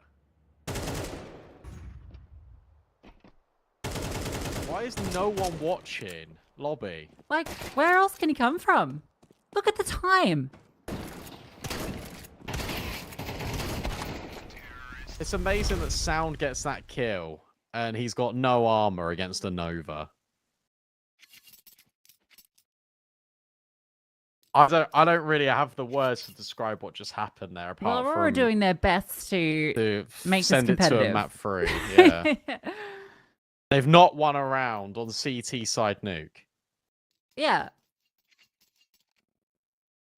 Why is no one watching? Lobby. Like, where else can he come from? Look at the time. It's amazing that Sound gets that kill, and he's got no armor against a Nova. I don't really have the words to describe what just happened there. Apart Well, from we're doing their best to make send this it to competitive. a map 3. Yeah. They've not won a round on CT side Nuke. Yeah.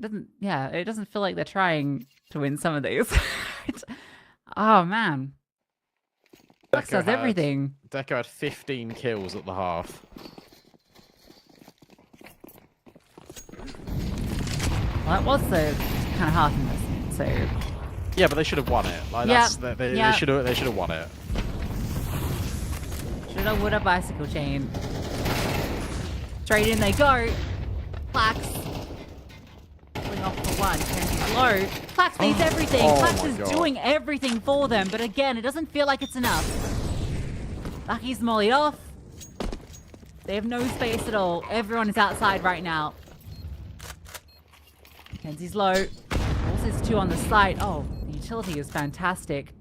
It doesn't feel like they're trying to win some of these. Oh man. Fox does everything. Deco had 15 kills at the half. Well, that was the kind of half investment, so Yeah, but they should have won it. Like Yeah, that's they yeah. should have won it. shoulda, woulda, bicycle chain. Straight in they go. Plax. Pulling off for one. Kenzie's low. Plax needs everything. Oh Plax my is God. doing everything for them, but again, it doesn't feel like it's enough. Lucky's mollied off. They have no space at all. Everyone is outside right now. Kenzie's low. Also, is 2 on the site. Oh, the utility is fantastic.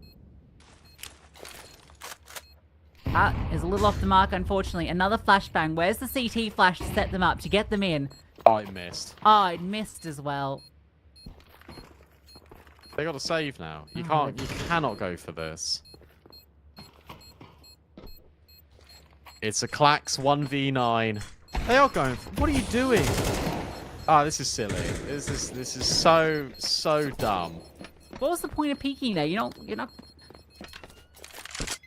That is a little off the mark, unfortunately. Another flashbang. Where's the CT flash to set them up, to get them in? Oh, it missed. Oh, it missed as well. They got to save now. You cannot go for this. It's a Clax 1v9. They are going. What are you doing? Ah, this is silly. This is so dumb. What was the point of peeking there? You're not.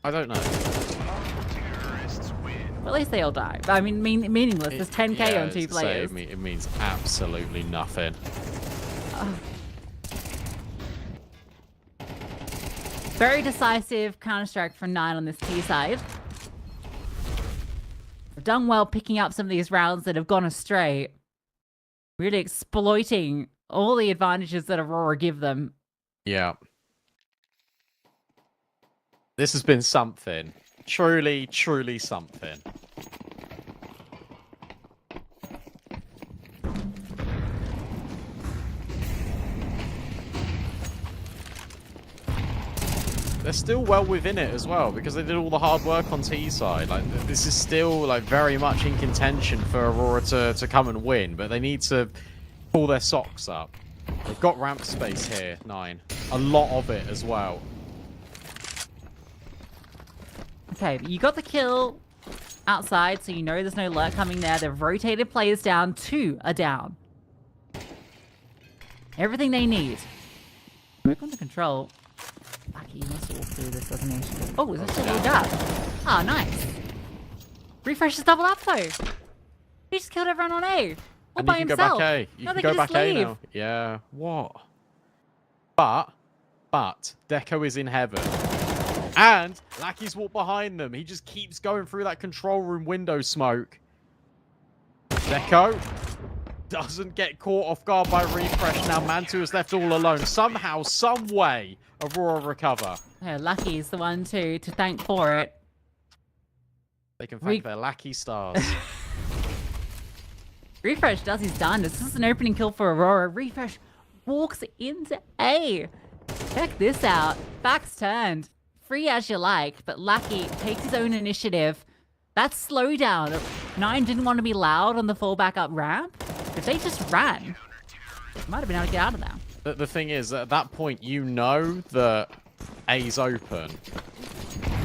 I don't know. Well, at least they all die. I mean, meaningless. There's 10k on 2 players. It means absolutely nothing. Very decisive Counter-Strike from 9 on this T side. They've done well picking up some of these rounds that have gone astray. Really exploiting all the advantages that Aurora give them. Yeah. This has been something. Truly, truly something. They're still well within it as well because they did all the hard work on T side. Like this is still like very much in contention for Aurora to come and win, but they need to pull their socks up. They've got ramp space here, 9. A lot of it as well. Okay, you got the kill outside, so you know there's no lurk coming there. They've rotated players down. 2 are down. Everything they need. Work under control. Lucky, he must walk through this, doesn't he? Oh, is that still all up? Ah, nice. Refresh is double up, though. He just killed everyone on A. All by himself. Go back A. You can go back A now. Yeah. What? But Deco is in heaven. And Lackey's walked behind them. He just keeps going through that control room window smoke. Deco doesn't get caught off guard by Refresh. Now Mantu is left all alone. Somehow, some way, Aurora recover. Yeah, Lucky's the one to thank for it. They can thank their Lackey stars. Refresh does his darndest. This is an opening kill for Aurora. Refresh walks into A. Check this out. Back's turned. Free as you like, but Lucky takes his own initiative. That slowdown. 9 didn't want to be loud on the fallback up ramp. If they just ran, they might have been able to get out of there. The thing is, at that point, you know that A's open.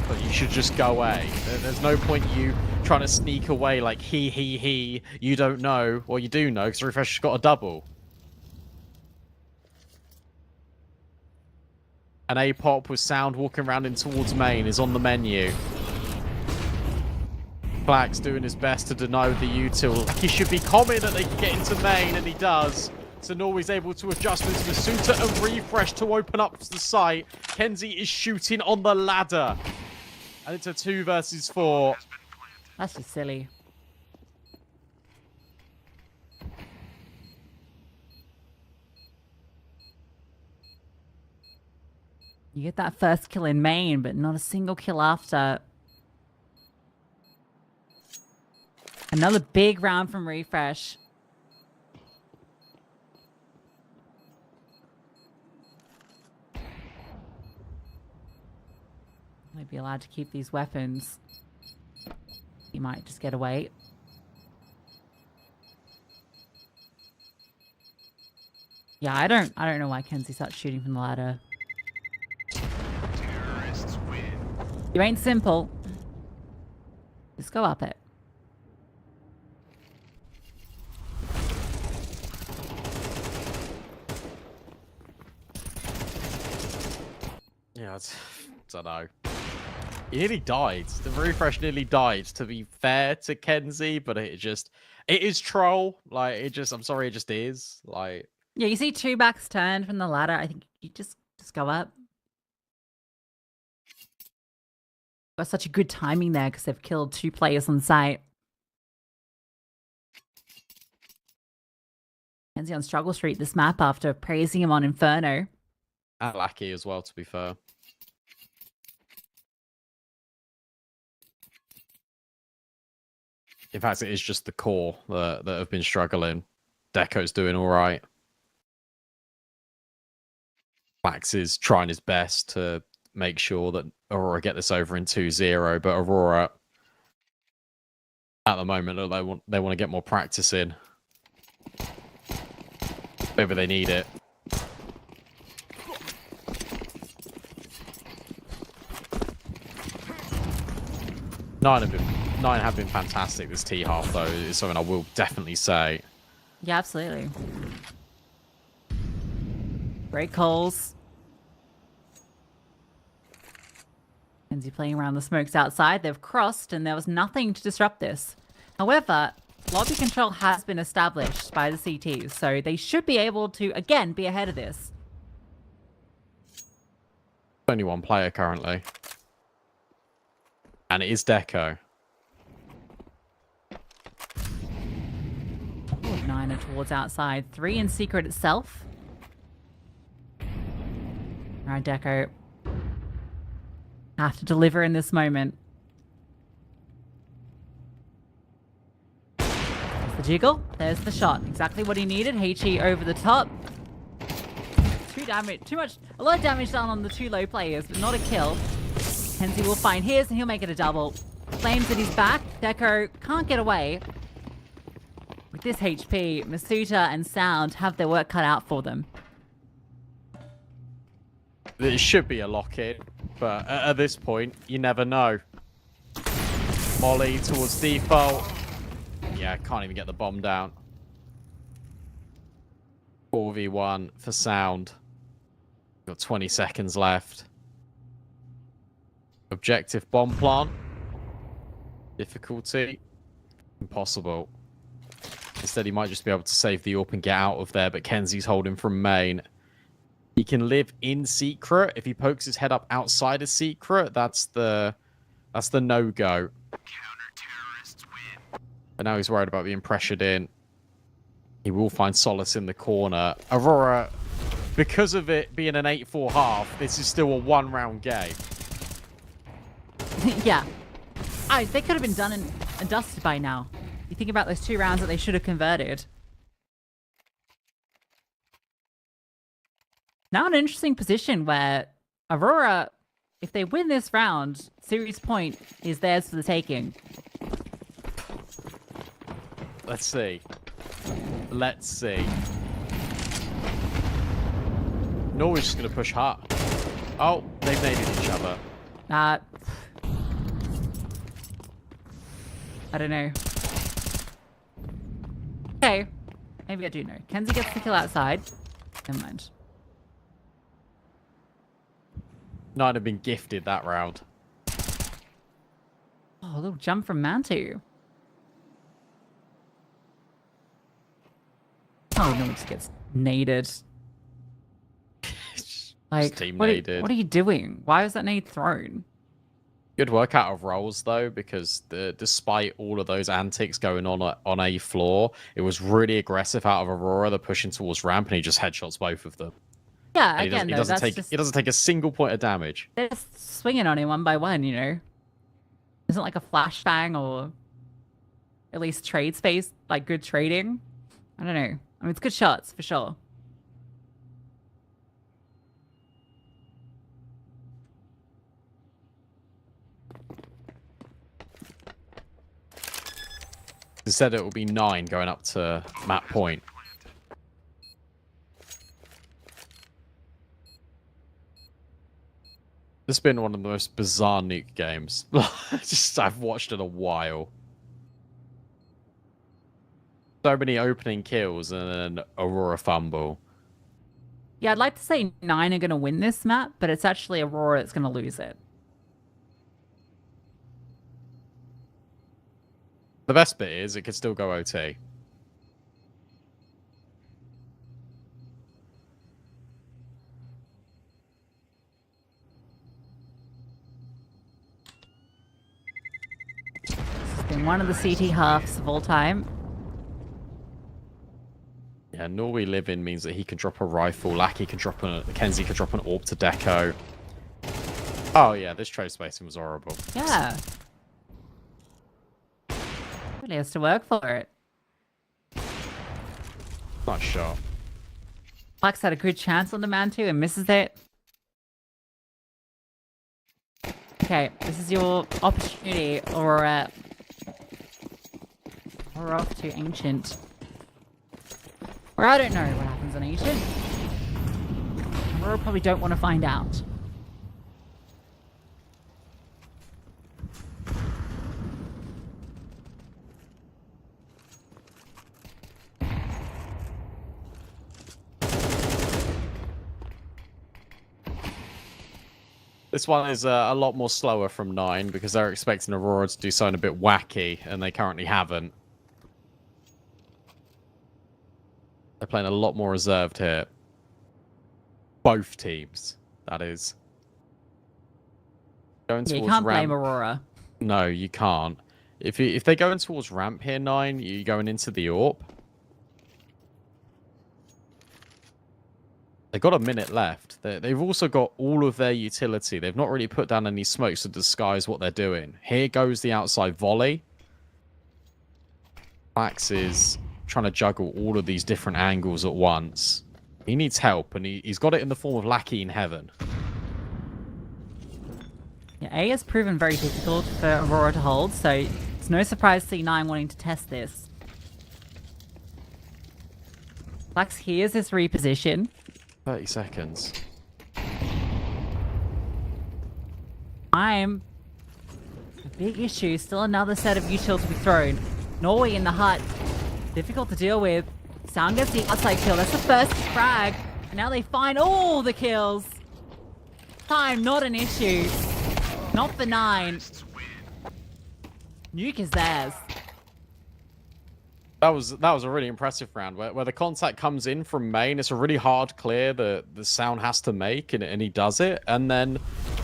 But you should just go A. There's no point you trying to sneak away like he. You don't know. Well, you do know, because Refresh has got a double. An A-pop with Sound walking around in towards main is on the menu. Black's doing his best to deny the util. He should be confident that they can get into main, and he does. So Norway's able to adjust into the Suitor and Refresh to open up the site. Kenzie is shooting on the ladder. And it's a 2 versus 4. That's just silly. You get that first kill in main, but not a single kill after. Another big round from Refresh. Might be allowed to keep these weapons. He might just get away. Yeah, I don't know why Kenzie starts shooting from the ladder. You ain't simple. Just go up it. Yeah, I don't know. He nearly died. The Refresh nearly died, to be fair to Kenzie, but it is troll. Like, I'm sorry, it just is. Like, yeah, you see 2 backs turned from the ladder. I think you just go up. Got such a good timing there because they've killed 2 players on site. Kenzie on Struggle Street this map after praising him on Inferno. and Lackey as well, to be fair. In fact, it is just the core that have been struggling. Deco's doing all right. Max is trying his best to make sure that Aurora get this over in 2-0, but Aurora, at the moment, they want to get more practice in. Maybe they need it. Nine have been fantastic this T half though, is something I will definitely say. Yeah, absolutely. Great calls. Kenzie playing around the smokes outside. They've crossed and there was nothing to disrupt this. However, lobby control has been established by the CTs, so they should be able to, again, be ahead of this. Only one player currently. And it is Deco. Niner towards outside. 3 in secret itself. Alright, Deco. Have to deliver in this moment. There's the jiggle. There's the shot. Exactly what he needed. HE over the top. A lot of damage done on the 2 low players, but not a kill. Kenzie will find his and he'll make it a double. Flames at his back. Deco can't get away. With this HP, Masuta and Sound have their work cut out for them. It should be a lock-in, but at this point, you never know. Molly towards default. Yeah, can't even get the bomb down. 4v1 for Sound. Got 20 seconds left. Objective bomb plant. Difficulty. Impossible. Instead, he might just be able to save the AWP and get out of there, but Kenzie's holding from main. He can live in secret. If he pokes his head up outside of secret, that's the no-go. But now he's worried about being pressured in. He will find solace in the corner. Aurora, because of it being an 8-4 half, this is still a 1-round game. Yeah. They could have been done and dusted by now. You think about those 2 rounds that they should have converted. Now in an interesting position where Aurora, if they win this round, series point is theirs for the taking. Let's see. Let's see. Norway's just going to push hard. Oh, they've naded each other. I don't know. Okay. Maybe I do know. Kenzie gets the kill outside. Never mind. 9 have been gifted that round. Oh, a little jump from Mantu. Oh, no, it just gets naded. Like, what are you doing? Why was that nade thrown? Good work out of Rolls, though, because despite all of those antics going on A floor, it was really aggressive out of Aurora. They're pushing towards ramp, and he just headshots both of them. Yeah, And again, he doesn't take a single point of damage. They're just swinging on him one by one, you know? Isn't like a flashbang or at least trade space, like good trading? I don't know. I mean, it's good shots, for sure. Instead, it will be 9 going up to map point. This has been one of the most bizarre Nuke games. I've watched in a while. So many opening kills and then Aurora fumble. Yeah, I'd like to say 9 are going to win this map, but it's actually Aurora that's going to lose it. The best bit is it could still go OT. This has been one of the CT halves of all time. Yeah, Norway living means that he can drop a rifle. Lackey can drop Kenzie can drop an AWP to Deco. Oh yeah, this trade spacing was horrible. Yeah. Really has to work for it. Nice shot. Flex had a good chance on the Mantu and misses it. Okay, this is your opportunity, or we're off to Ancient. Or I don't know what happens on Ancient. Aurora probably don't want to find out. This one is a lot more slower from 9 because they're expecting Aurora to do something a bit wacky, and they currently haven't. They're playing a lot more reserved here. Both teams, that is. Going Yeah, you towards can't ramp. blame Aurora. No, you can't. If they're going towards ramp here, 9, you're going into the AWP. They've got a minute left. They've also got all of their utility. They've not really put down any smokes to disguise what they're doing. Here goes the outside volley. Max is trying to juggle all of these different angles at once. He needs help, and he's got it in the form of Lackey in Heaven. Yeah, A has proven very difficult for Aurora to hold, so it's no surprise C9 wanting to test this. Flax hears this reposition. 30 seconds. A big issue. Still another set of util to be thrown. Norway in the hut. Difficult to deal with. Sound gets the outside kill. That's the first frag. And now they find all the kills. Time, not an issue. Not for 9. Nuke is theirs. That was a really impressive round where the contact comes in from main. It's a really hard clear that the sound has to make, and he does it. And then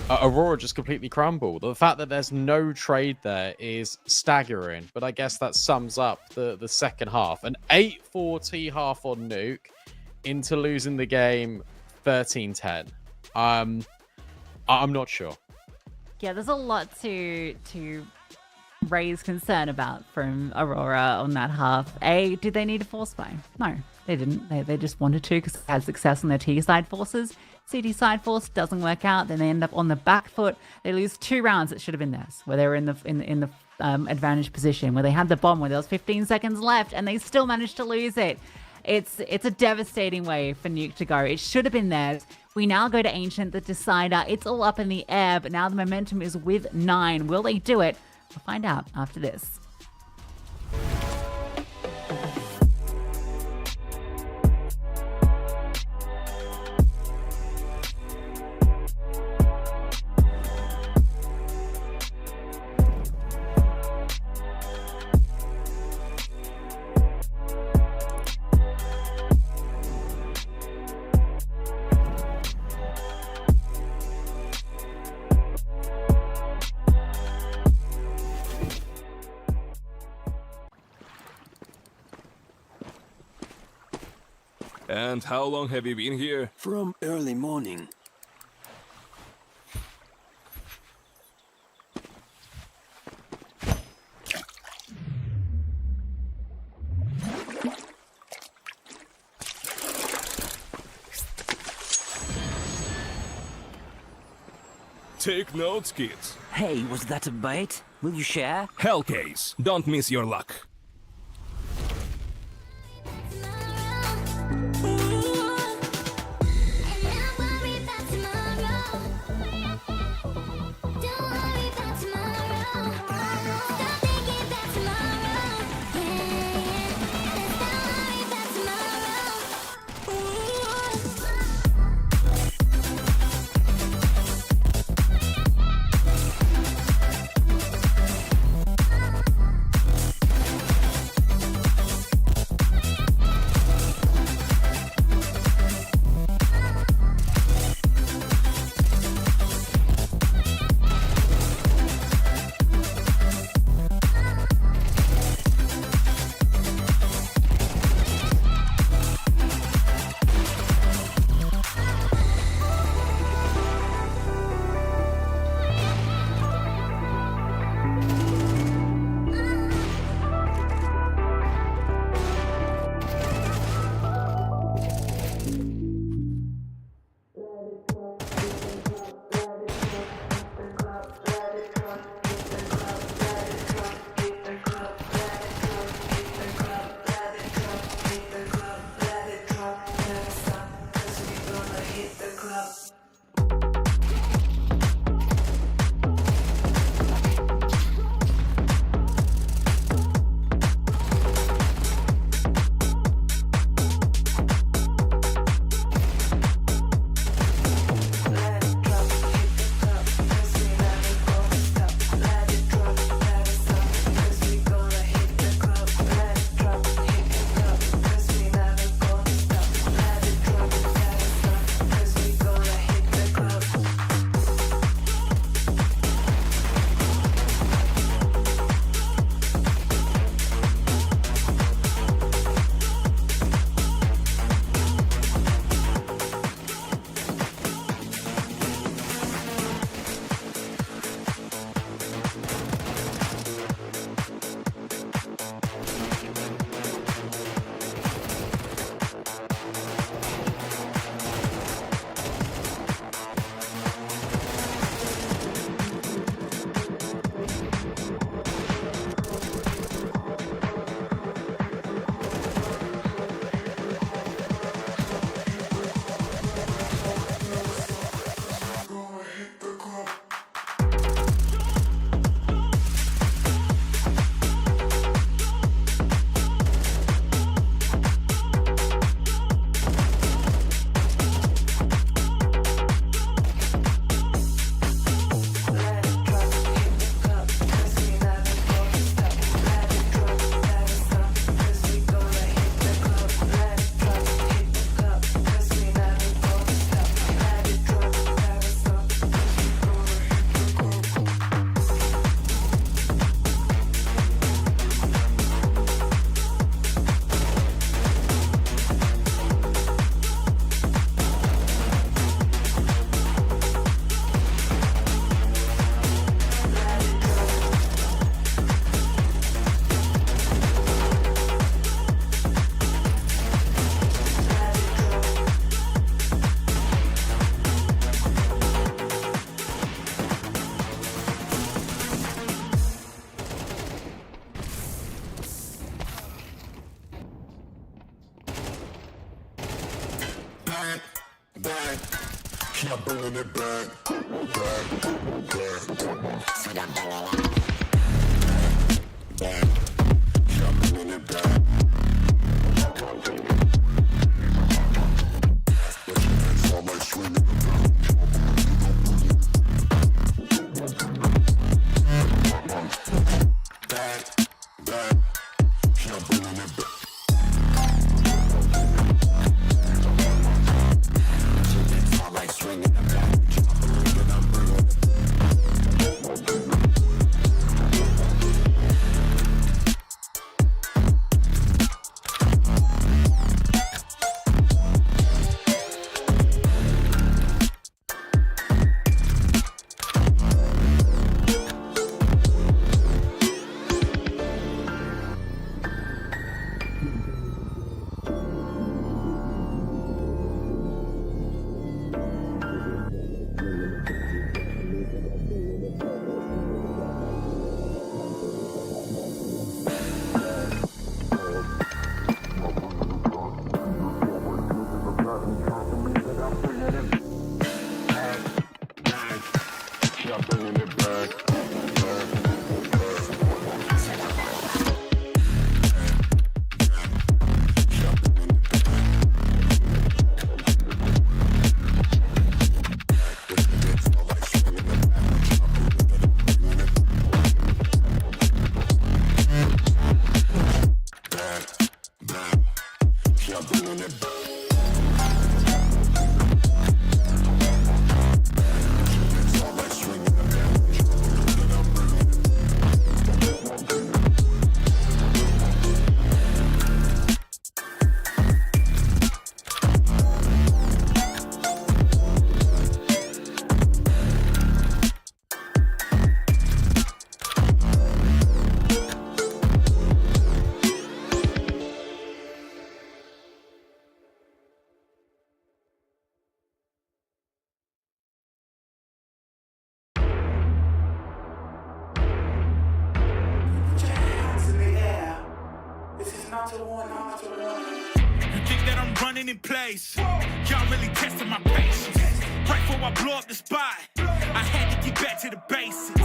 Aurora just completely crumbled. The fact that there's no trade there is staggering. But I guess that sums up the second half. An 8-4 T-half on Nuke into losing the game 13-10. I'm not sure. Yeah, there's a lot to raise concern about from Aurora on that half. A, did they need a force buy? No, they didn't. They just wanted to because they had success on their T side forces. CD side force doesn't work out. Then they end up on the back foot. They lose 2 rounds that should have been theirs, where they were in the advantage position, where they had the bomb, where there was 15 seconds left, and they still managed to lose it. It's a devastating way for Nuke to go. It should have been theirs. We now go to Ancient, the decider. It's all up in the air, but now the momentum is with 9. Will they do it? We'll find out after this. And how long have you been here? From early morning. Take notes, kids. Hey, was that a bait? Will you share? Hellcase, don't miss your luck. back. Keep bringing it back. Back, back. So I'm bringing it back. Keep bringing it back. All my swinging back, back, keep bringing it back. All my swinging back, then I'm bringing it back. You think that I'm running in place? Y'all really testing my patience. Right before I blow up the spot, I had to get back to the basics.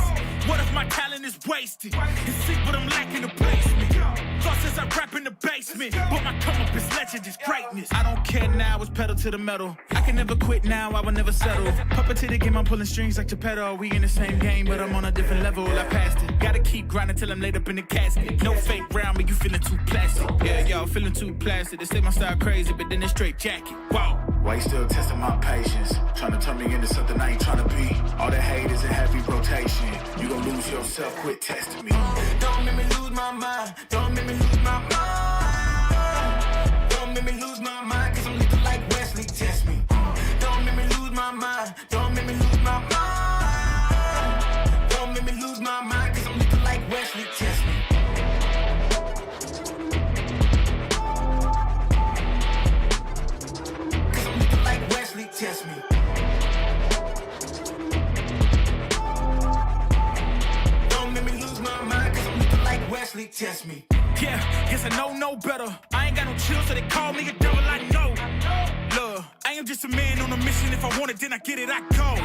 What if my talent is wasted? And see what I'm lacking the placement. Thoughts as I rap in the basement, but my come up is legend, is greatness. I don't care now, it's pedal to the metal. I can never quit now, I will never settle. Puppet to the game, I'm pulling strings like Geppetto. We in the same game, but I'm on a different level. I passed it. Gotta keep grinding till I'm laid up in the casket. No fake round, but you feeling too plastic. Yeah, y'all feeling too plastic. They say my style crazy, but then it's straight jacket. Wow. Why you still testing my patience? Trying to turn me into something I ain't trying to be. All the hate is in heavy rotation. You gon' lose yourself, quit testing me. Don't make me lose my mind. Don't make me lose my mind. Don't make me lose my mind, cause I'm looking like Wesley, test me. Don't make me lose my mind. Don't make me lose my mind. Don't make me lose my mind, cause I'm looking like Wesley, test me. Cause I'm looking like Wesley, test me. Wesley, test me. Yeah, guess I know no better. I ain't got no chill, so they call me a devil, I know. Look, I am just a man on a mission. If I want it, then I get it, I go.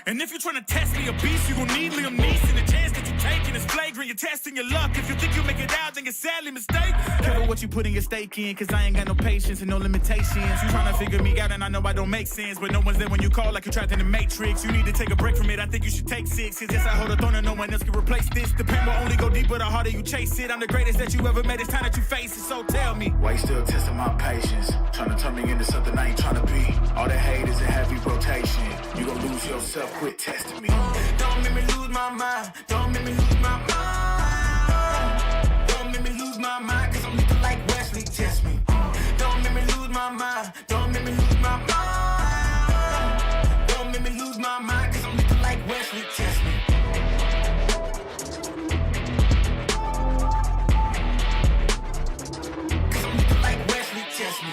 And if you're trying to test me a beast, you gon' need Liam Neeson. The chance that you're taking is flagrant. You're testing your luck. If you think you make it out, then you're sadly mistaken. Careful what you putting your stake in, cause I ain't got no patience and no limitations. You trying to figure me out, and I know I don't make sense, but no one's there when you call like you're trapped in the Matrix. You need to take a break from it. I think you should take 6. Cause yes, I hold a throne and no one else can replace this. The pain will only go deeper the harder you chase it. I'm the greatest that you ever met. It's time that you face it. So tell me, why you still testing my patience? Trying to turn me into something I ain't trying to be. All the hate is in heavy rotation. You gon' lose yourself, quit testing me. Don't make me lose my mind. Don't make me lose my mind. Don't make me lose my mind, cause I'm looking like Wesley, test me. Don't make me lose my mind. Don't make me lose my mind. Don't make me lose my mind, cause I'm looking like Wesley, test me. Cause I'm looking like Wesley, test me.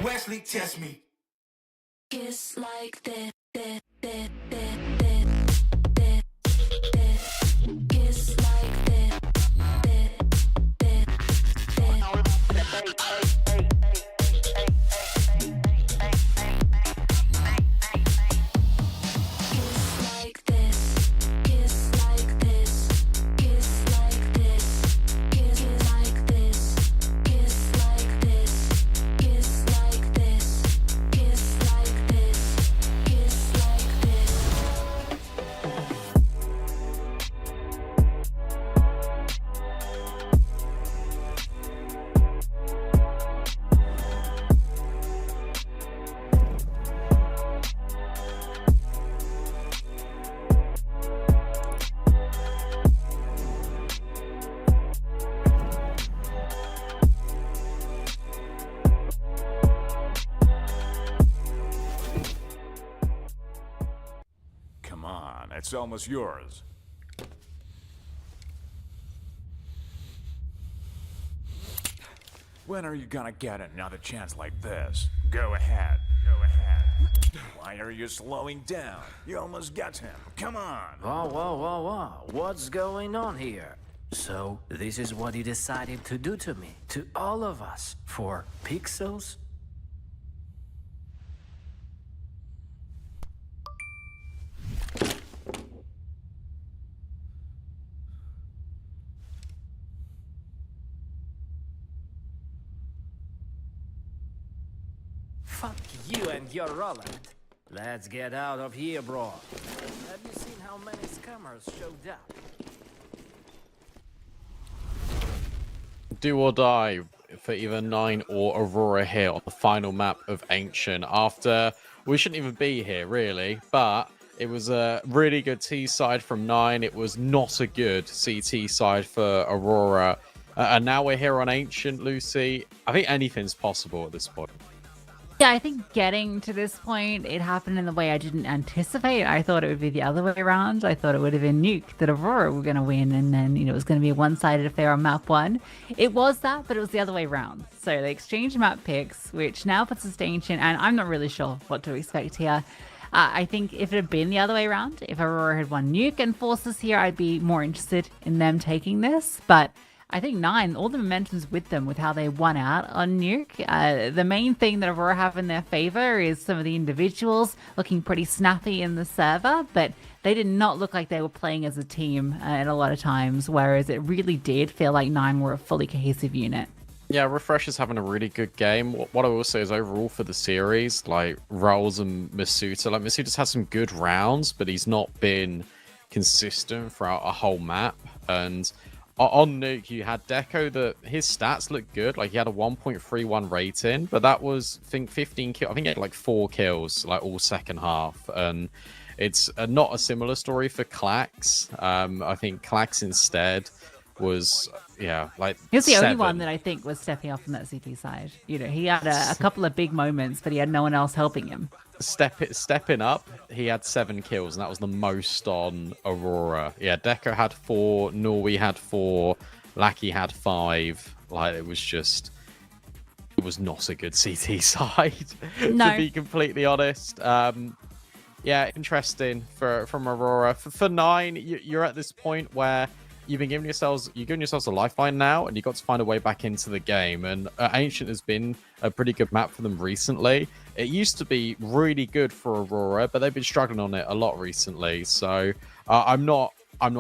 Wesley, test me. Kiss like that. Kiss like that. on, it's almost yours. When are you gonna get another chance like this? Go ahead, go ahead. Why are you slowing down? You almost got him. Come on. Whoa, whoa, whoa, whoa. What's going on here? So, this is what he decided to do to me, to all of us, for pixels? Fuck you and your Roland. Let's get out of here, bro. Have you seen how many scammers showed up? Do or die for either 9 or Aurora here on the final map of Ancient. After we shouldn't even be here really, but it was a really good T side from 9. It was not a good CT side for Aurora, and now we're here on Ancient. Lucy, I think anything's possible at this point. Yeah, I think getting to this point, it happened in the way I didn't anticipate. I thought it would be the other way around. I thought it would have been Nuke that Aurora were going to win, and then it was going to be a one-sided affair on map 1. It was that, but it was the other way around. So they exchanged map picks, which now puts us to Ancient, and I'm not really sure what to expect here. I think if it had been the other way around, if Aurora had won Nuke and forced us here, I'd be more interested in them taking this, but I think 9, all the momentum's with them with how they won out on Nuke. The main thing that Aurora have in their favor is some of the individuals looking pretty snappy in the server, but they did not look like they were playing as a team at a lot of times, whereas it really did feel like 9 were a fully cohesive unit. Yeah, Refresh is having a really good game. What I will say is overall for the series, like Rolls and Masuta, like Masuta's had some good rounds, but he's not been consistent throughout a whole map. And on Nuke, you had Deco that his stats looked good. Like he had a 1.31 rating, but that was, I think, 15 kills. I think he had like 4 kills, like all second half. And it's not a similar story for Klax. I think Klax instead was, yeah, like he was the 7. only one that I think was stepping up on that CT side. You know, he had a couple of big moments, but he had no one else helping him. Stepping up, he had 7 kills, and that was the most on Aurora. Yeah, Deco had 4, Norway had 4, Lackey had 5. Like, it was not a good CT side, no. to be completely honest. Yeah, interesting from Aurora. For 9, you're at this point where you've been giving yourselves a lifeline now, and you've got to find a way back into the game. And Ancient has been a pretty good map for them recently. It used to be really good for Aurora, but they've been struggling on it a lot recently. So I'm not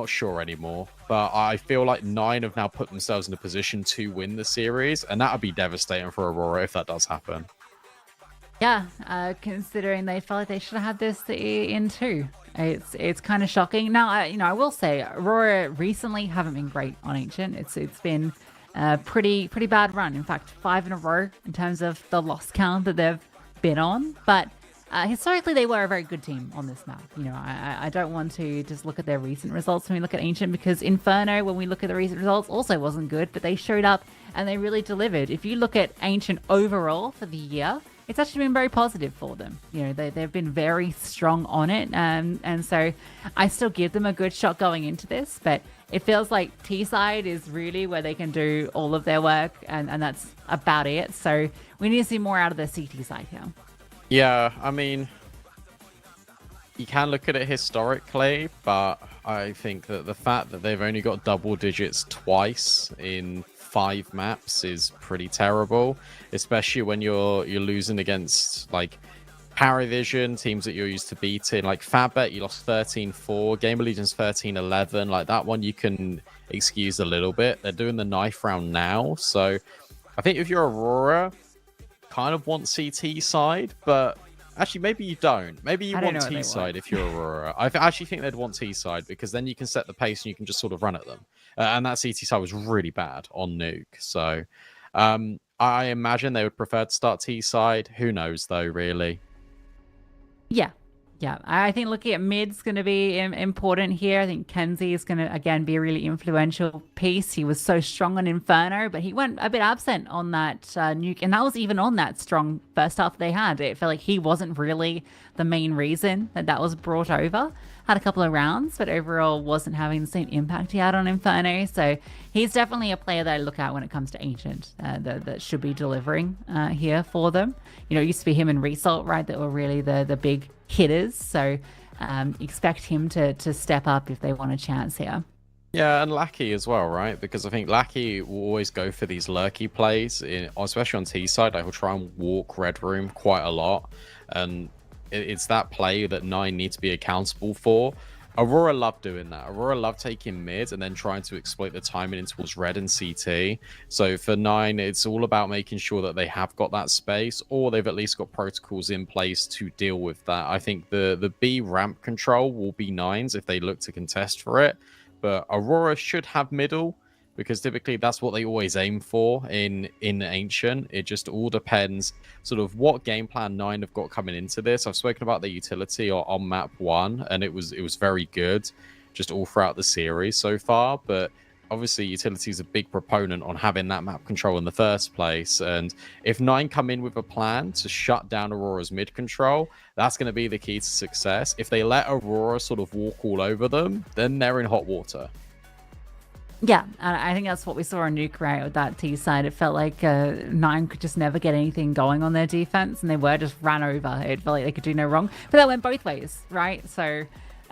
sure anymore. But I feel like 9 have now put themselves in a position to win the series, and that would be devastating for Aurora if that does happen. Yeah, considering they felt like they should have had this in 2. It's kind of shocking. Now, I will say Aurora recently haven't been great on Ancient. It's been a pretty bad run. In fact, 5 in a row in terms of the loss count that they've been on. But historically, they were a very good team on this map. You know, I don't want to just look at their recent results when we look at Ancient, because Inferno, when we look at the recent results, also wasn't good, but they showed up and they really delivered. If you look at Ancient overall for the year, it's actually been very positive for them. You know, they've been very strong on it. And so I still give them a good shot going into this, but it feels like T-side is really where they can do all of their work, and that's about it. So we need to see more out of the CT side here. Yeah, I mean, you can look at it historically, but I think that the fact that they've only got double digits twice in 5 maps is pretty terrible, especially when you're losing against like Paravision, teams that you're used to beating. Like Fatbet, you lost 13-4, Game Allegiance 13-11. Like that one you can excuse a little bit. They're doing the knife round now, so I think if you're Aurora, kind of want CT side, but actually maybe you don't. Maybe you want T side if you're Aurora. I actually think they'd want T side, because then you can set the pace and you can just sort of run at them. And that CT side was really bad on Nuke. So I imagine they would prefer to start T side. Who knows though, really? Yeah, I think looking at mid's going to be important here. I think Kenzie is going to, again, be a really influential piece. He was so strong on Inferno, but he went a bit absent on that Nuke, and that was even on that strong first half they had. It felt like he wasn't really the main reason that was brought over. Had a couple of rounds, but overall wasn't having the same impact he had on Inferno. So he's definitely a player that I look at when it comes to Ancient, that should be delivering here for them. You know, it used to be him and Result, right, that were really the big hitters. So expect him to step up if they want a chance here. Yeah, and Lackey as well, right? Because I think Lackey will always go for these lurky plays, especially on T side. Like, he'll try and walk Red Room quite a lot. And it's that play that 9 needs to be accountable for. Aurora loved doing that. Aurora loved taking mid and then trying to exploit the timing in towards Red and CT. So for 9, it's all about making sure that they have got that space, or they've at least got protocols in place to deal with that. I think the B ramp control will be 9's if they look to contest for it. But Aurora should have middle, because typically that's what they always aim for in Ancient. It just all depends sort of what game plan 9 have got coming into this. I've spoken about the utility on map 1, and it was very good just all throughout the series so far. But obviously utility is a big proponent on having that map control in the first place. And if 9 come in with a plan to shut down Aurora's mid control, that's going to be the key to success. If they let Aurora sort of walk all over them, then they're in hot water. Yeah, and I think that's what we saw on Nuke, right, with that T side. It felt like 9 could just never get anything going on their defense, and they were just ran over. It felt like they could do no wrong. But that went both ways, right? So,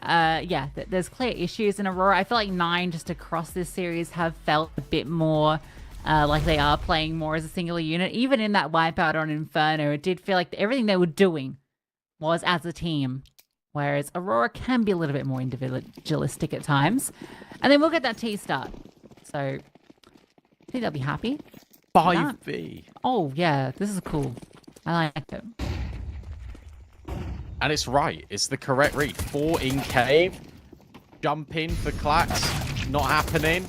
yeah, there's clear issues in Aurora. I feel like 9 just across this series have felt a bit more like they are playing more as a singular unit. Even in that wipeout on Inferno, it did feel like everything they were doing was as a team. Whereas Aurora can be a little bit more individualistic at times. And then we'll get that T start. So I think they'll be happy. 5B. Oh, yeah. This is cool. I like it. And it's right. It's the correct read. 4 in cave. Jump in for Clax. Not happening.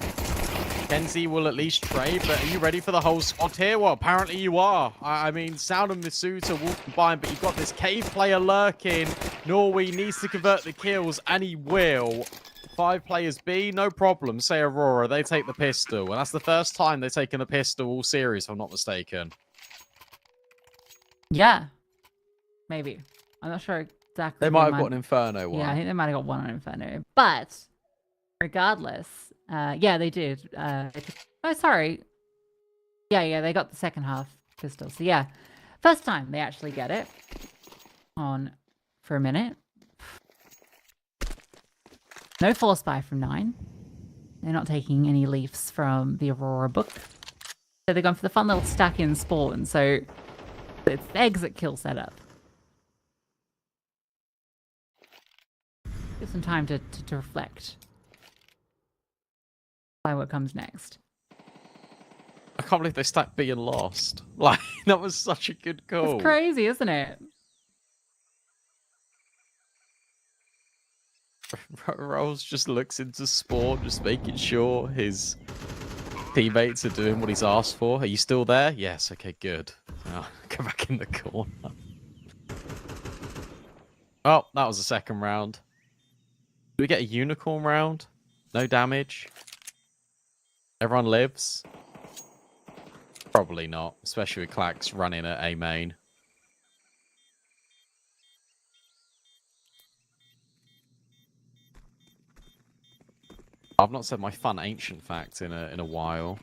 Kenzie will at least trade, but are you ready for the whole squad here? Well, apparently you are. I mean, Sound and Misuta walking by him, but you've got this cave player lurking. Norway needs to convert the kills, and he will. 5 players B, no problem. Say Aurora, they take the pistol. And that's the first time they've taken a pistol all series, if I'm not mistaken. Yeah. Maybe. I'm not sure exactly. They might have got an Inferno one. Yeah, I think they might have got one on Inferno. But regardless, yeah, they did. Oh, sorry. Yeah, they got the second half pistol. So yeah, first time they actually get it on for a minute. No force buy from 9. They're not taking any leafs from the Aurora book. So they're going for the fun little stack in spawn. So it's the exit kill setup. Give some time to reflect. By what comes next. I can't believe they stacked B and lost. Like, that was such a good call. It's crazy, isn't it? Rolls just looks into spawn, just making sure his teammates are doing what he's asked for. Are you still there? Yes, okay, good. Oh, go back in the corner. Oh, that was the second round. Do we get a unicorn round? No damage? Everyone lives? Probably not, especially with Clax running at A main. I've not said my fun ancient fact in a while.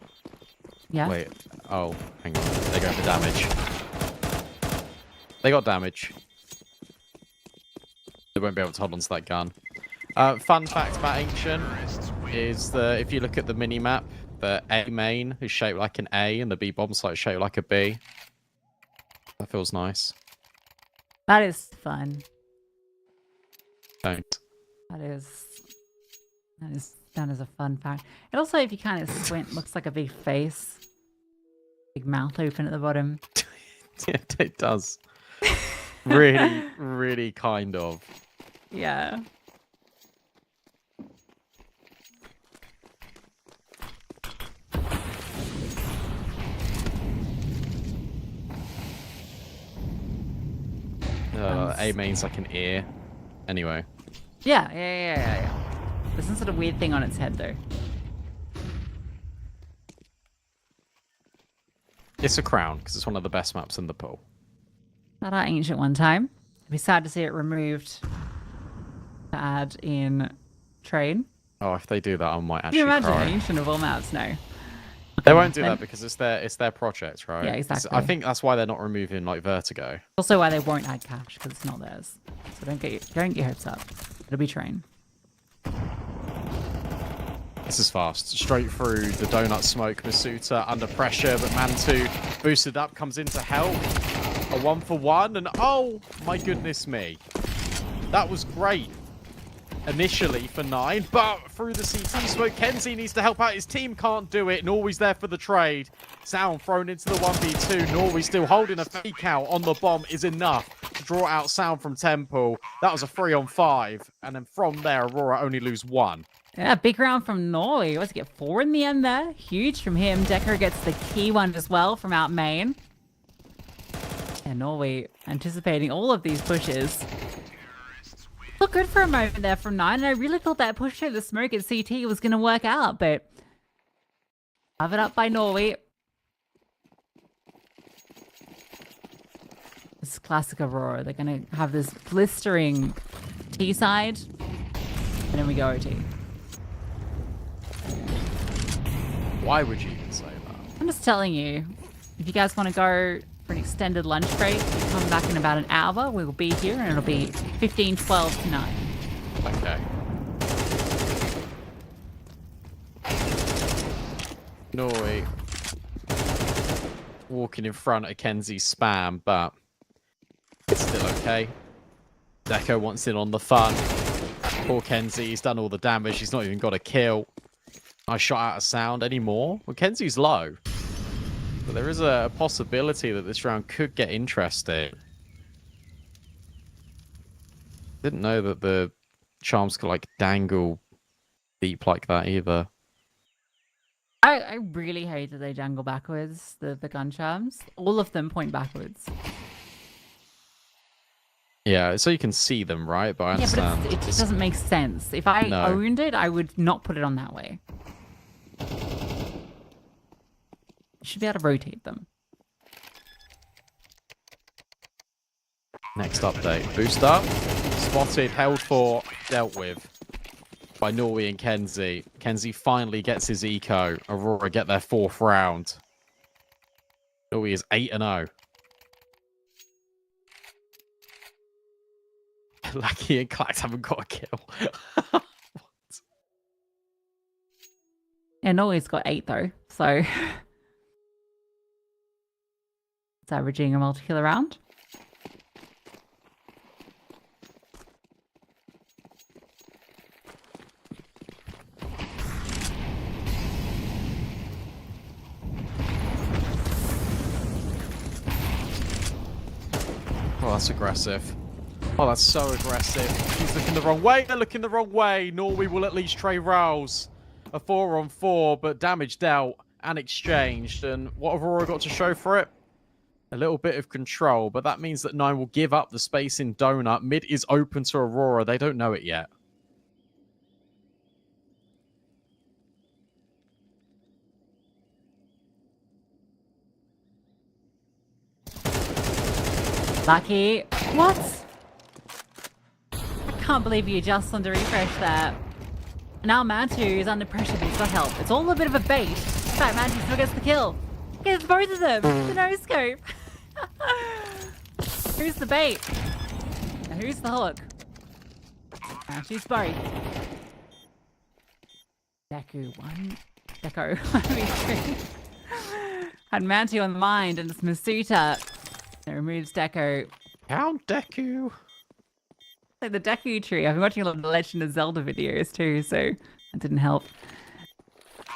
Yeah. Wait. Oh, hang on. They're going for damage. They got damage. They won't be able to hold on to that gun. Fun fact about ancient is that if you look at the mini map, the A main is shaped like an A and the B bomb site is shaped like a B. That feels nice. That is fun. Don't. That is a fun fact. It also, if you kind of squint, looks like a big face. Big mouth open at the bottom. Yeah, it does. Really, really kind of. Yeah. A main's like an ear. Anyway. Yeah. There's some sort of weird thing on its head, though. It's a crown, because it's one of the best maps in the pool. That our ancient one time. It'd be sad to see it removed to add in train. Oh, if they do that, I might Can actually you imagine? cry. Ancient of all maps, no. They won't do that because it's their project, right? Yeah, exactly. I think that's why they're not removing like Vertigo. Also, why they won't add cash because it's not theirs. So don't get your hopes up. It'll be train. This is fast. Straight through the donut smoke. Masuta under pressure, but Mantu boosted up, comes in to help. A 1-for-1, and oh my goodness me. That was great initially for 9, but through the CT smoke, Kenzie needs to help out. His team can't do it. Norway's there for the trade. Sound thrown into the 1v2. Norway still holding a fake out on the bomb is enough to draw out Sound from Temple. That was a 3-on-5, and then from there, Aurora only lose 1. Yeah, big round from Norway. What's he get 4 in the end there? Huge from him. Decker gets the key one as well from out main. And Norway anticipating all of these pushes. Looked good for a moment there from 9, and I really thought that push through the smoke at CT was going to work out, but covered up by Norway. This is classic Aurora. They're going to have this blistering T side, and then we go OT. Why would you even say that? I'm just telling you, if you guys want to go for an extended lunch break, come back in about an hour. We'll be here, and it'll be 15-12 to 9. Okay. Norway walking in front of Kenzie's spam, but it's still okay. Deco wants in on the fun. Poor Kenzie, he's done all the damage. He's not even got a kill. I shot out of Sound anymore. Well, Kenzie's low. But there is a possibility that this round could get interesting. Didn't know that the charms could like dangle deep like that either. I really hate that they dangle backwards, the gun charms. All of them point backwards. Yeah, so you can see them, right? But I understand. Yeah, but it doesn't make sense. If I owned it, I would not put it on that way. You should be able to rotate them. Next update. Boost up. Spotted, held for, dealt with by Norway and Kenzie. Kenzie finally gets his eco. Aurora get their 4th round. Norway is 8-0. Lucky and Clax haven't got a kill. Yeah, Norway's got 8 though, so it's averaging a multi-kill round. Oh, that's aggressive. Oh, that's so aggressive. He's looking the wrong way. They're looking the wrong way. Norway will at least trade rolls. A 4-on-4, but damage dealt and exchanged. And what have Aurora got to show for it? A little bit of control, but that means that 9 will give up the space in Donut. Mid is open to Aurora. They don't know it yet. Lucky. What? I can't believe you just under refresh there. Now Mantu is under pressure, but he's got help. It's all a bit of a bait. In fact, Mantu still gets the kill. Gets both of them. The no-scope. Who's the bait? Now who's the hook? Mantu's both. Deku, 1. Deco. Had Mantu on the mind, and it's Masuta. It removes Deco. Count Deku. Like the Deku tree. I've been watching a lot of the Legend of Zelda videos too, so that didn't help.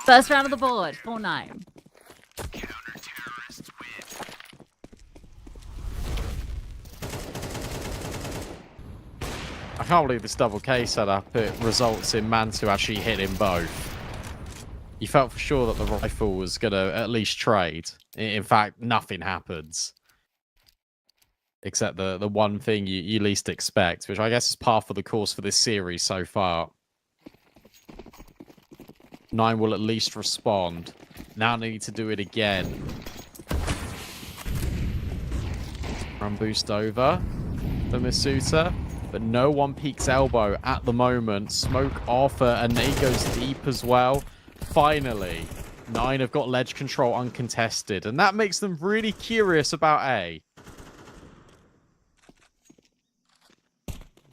First round of the board, 4-9. I can't believe this double K setup. It results in Mantu actually hitting both. You felt for sure that the rifle was going to at least trade. In fact, nothing happens. Except the one thing you least expect, which I guess is par for the course for this series so far. 9 will at least respond. Now they need to do it again. Run boost over. for Masuta, but no one peeks elbow at the moment. Smoke off, and nade goes deep as well. Finally, 9 have got ledge control uncontested, and that makes them really curious about A.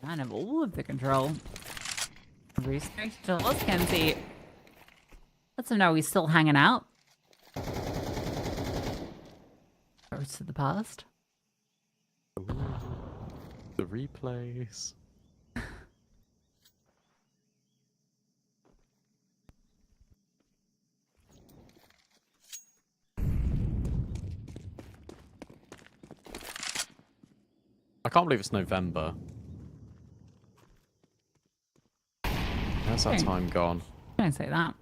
9 have all of the control. Respect to Lost Kenzie. Lets him know he's still hanging out. Goes to the past. Ooh, the replays. I can't believe it's November. How's that time gone? Don't say that.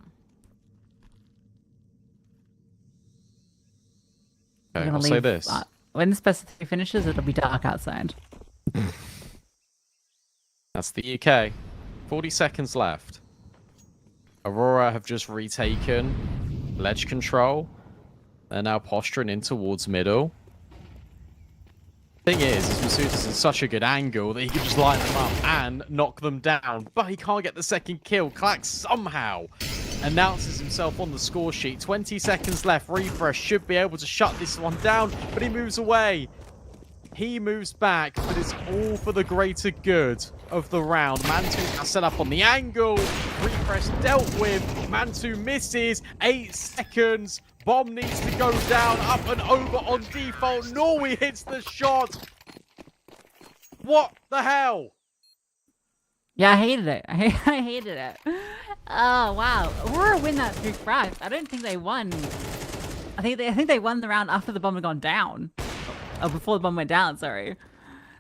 Okay, I'll say this. When the specific finishes, it'll be dark outside. That's the UK. 40 seconds left. Aurora have just retaken ledge control. They're now posturing in towards middle. Thing is Masuta's in such a good angle that he can just light them up and knock them down. But he can't get the second kill. Clack somehow announces himself on the score sheet. 20 seconds left. Refresh should be able to shut this one down, but he moves away. He moves back, but it's all for the greater good of the round. Mantu now set up on the angle. Refresh dealt with. Mantu misses. 8 seconds. Bomb needs to go down. Up and over on default. Norway hits the shot. What the hell? Yeah, I hated it. I hated it. Oh, wow. Aurora win that through frags. I don't think they won. I think they won the round after the bomb had gone down. Oh, before the bomb went down, sorry.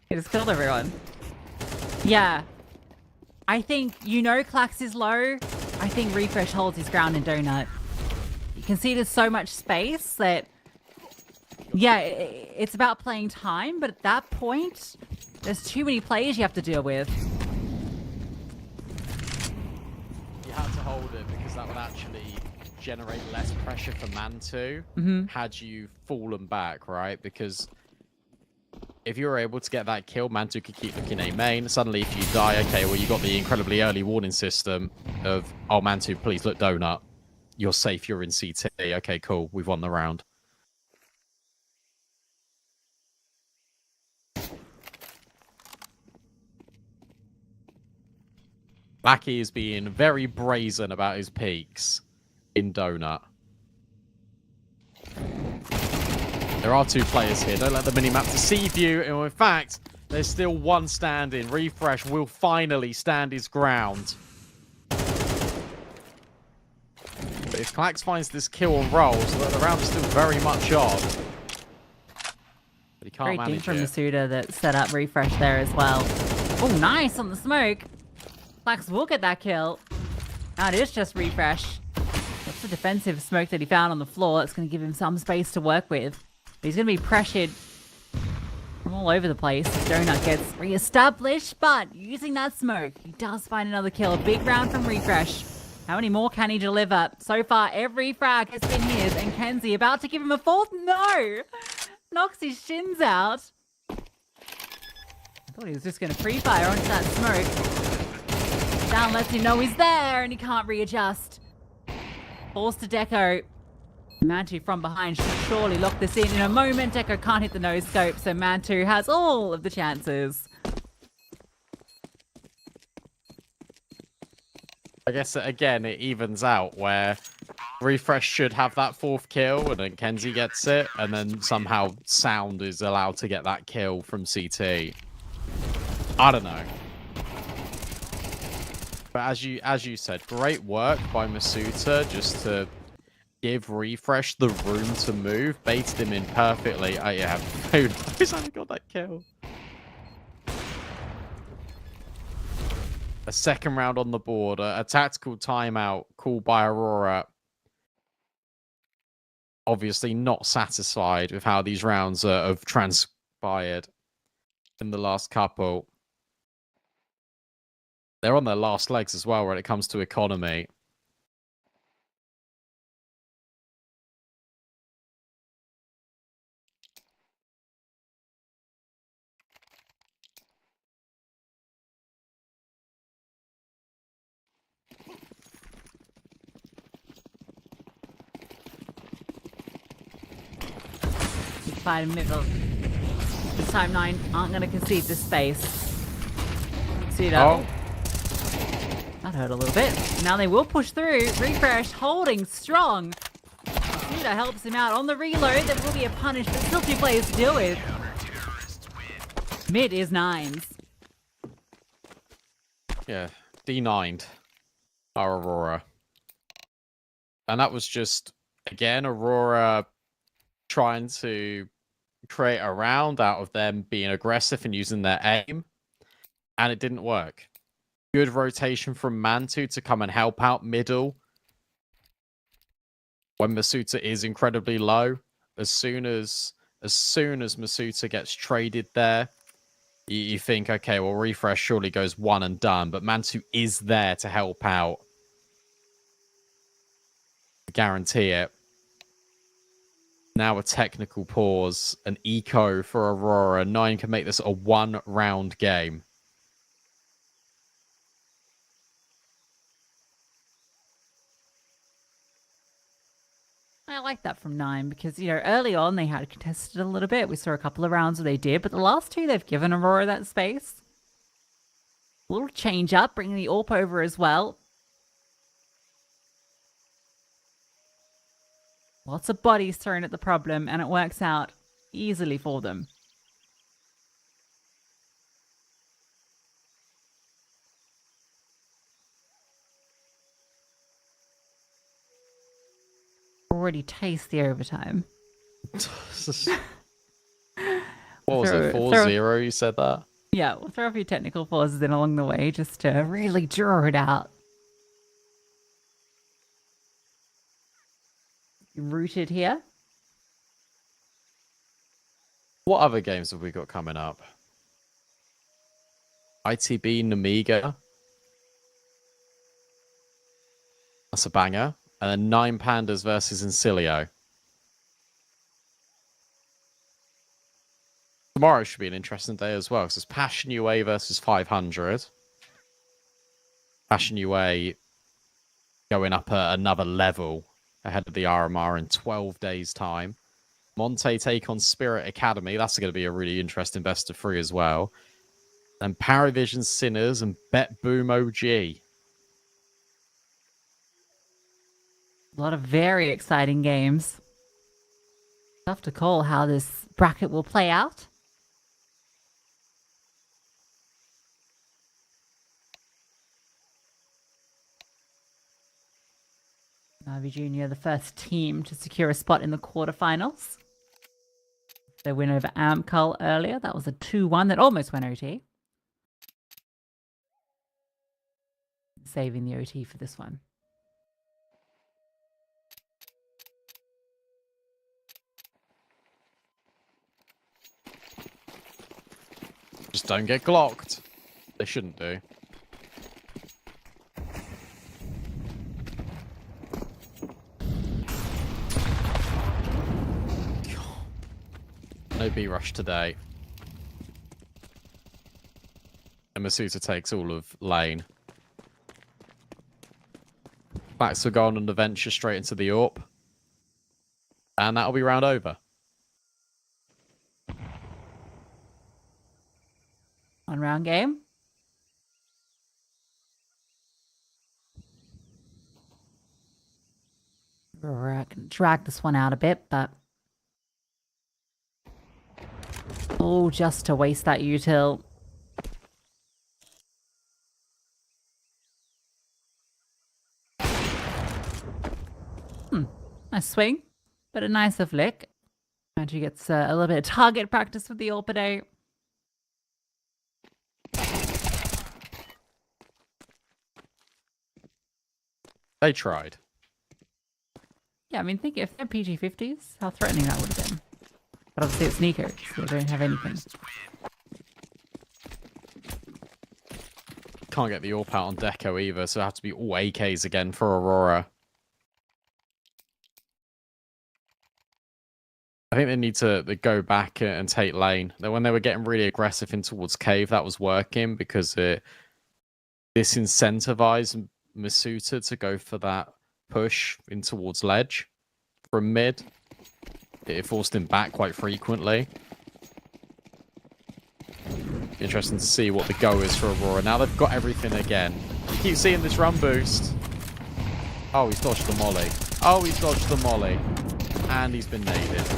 They just killed everyone. Yeah. I think, Klax is low. I think Refresh holds his ground in Donut. You can see there's so much space that, yeah, it's about playing time, but at that point, there's too many players you have to deal with. You had to hold it because that would actually generate less pressure for Mantu had you fallen back, right? Because if you were able to get that kill, Mantu could keep looking A main. Suddenly, if you die, okay, well, you got the incredibly early warning system of, oh, Mantu, please look donut. You're safe, you're in CT. Okay, cool, we've won the round. Blackie is being very brazen about his peaks in Donut. There are 2 players here. Don't let the minimap deceive you. And in fact, there's still 1 standing. Refresh will finally stand his ground. But if Clax finds this kill and rolls, the round is still very much on. But he can't manage it. Great from Masuda that set up Refresh there as well. Oh, nice on the smoke. Clax will get that kill. Now it is just Refresh. That's the defensive smoke that he found on the floor. That's going to give him some space to work with. But he's going to be pressured from all over the place. Donut gets re-established, but using that smoke, he does find another kill. A big round from Refresh. How many more can he deliver? So far, every frag has been his, and Kenzie about to give him a 4th? No! Knocks his shins out. I thought he was just going to free fire onto that smoke. Down lets him know he's there, and he can't readjust. Falls to Deco. Mantu from behind should surely lock this in a moment. Deco can't hit the nose scope, so Mantu has all of the chances. I guess, again, it evens out where Refresh should have that 4th kill, and then Kenzie gets it, and then somehow Sound is allowed to get that kill from CT. I don't know. But as you said, great work by Masuta just to give Refresh the room to move. Baited him in perfectly. Oh, yeah, who knows how he got that kill? A 2nd round on the board. A tactical timeout called by Aurora. Obviously not satisfied with how these rounds have transpired in the last couple. They're on their last legs as well when it comes to economy. occupied in middle. This time 9 aren't going to concede this space. Suda. Oh. That hurt a little bit. Now they will push through. Refresh holding strong. Suda helps him out on the reload. There will be a punish, but still 2 players to deal with. Mid is 9s. Yeah, D9'd our Aurora. And that was just, again, Aurora trying to create a round out of them being aggressive and using their aim. And it didn't work. Good rotation from Mantu to come and help out middle. When Masuta is incredibly low, as soon as Masuta gets traded there, you think, okay, well, Refresh surely goes one and done, but Mantu is there to help out. Guarantee it. Now a technical pause, an eco for Aurora. 9 can make this a 1-round game. I like that from 9 because, you know, early on they had contested a little bit. We saw a couple of rounds where they did, but the last 2 they've given Aurora that space. A little change up, bringing the AWP over as well. Lots of bodies thrown at the problem, and it works out easily for them. Already taste the overtime. What was it, 4-0 you said that? Yeah, we'll throw a few technical pauses in along the way just to really draw it out. Rooted here. What other games have we got coming up? ITB Namiga. That's a banger. And then 9 Pandas versus Insilio. Tomorrow should be an interesting day as well, because it's Passion UA versus 500. Passion UA going up another level ahead of the RMR in 12 days' time. Monte take on Spirit Academy. That's going to be a really interesting best of 3 as well. And Paravision Sinners and Bet Boom OG. A lot of very exciting games. Tough to call how this bracket will play out. Navi Junior, the first team to secure a spot in the quarterfinals. Their win over Amcull earlier. That was a 2-1 that almost went OT. Saving the OT for this one. Just don't get glocked. They shouldn't do. No B-rush today. And Masuta takes all of lane. Backs will go on the venture straight into the AWP. And that'll be round over. One-round game. We're going to drag this one out a bit, but... Oh, just to waste that util. Nice swing, but a nicer flick. Actually gets a little bit of target practice with the AWP. They tried. Yeah, I mean, think if they're PG-50s, how threatening that would have been. But obviously it's Nico, so they don't have anything. Can't get the AWP out on Deco either, so it have to be all AKs again for Aurora. I think they need to go back and take lane. When they were getting really aggressive in towards Cave, that was working because it disincentivized Masuta to go for that push in towards ledge from mid. it forced him back quite frequently. Interesting to see what the go is for Aurora. Now they've got everything again. You keep seeing this run boost. Oh, he's dodged the molly. Oh, he's dodged the molly. And he's been naded.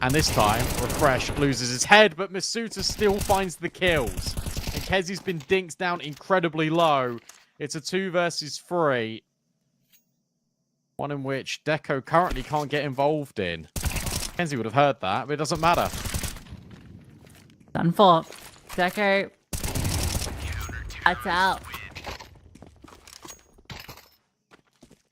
And this time, Refresh loses his head, but Masuta still finds the kills. And Kezi's been dinked down incredibly low. It's a 2 versus 3. One in which Deco currently can't get involved in. Kenzie would have heard that, but it doesn't matter. Done for. Deco. That's out.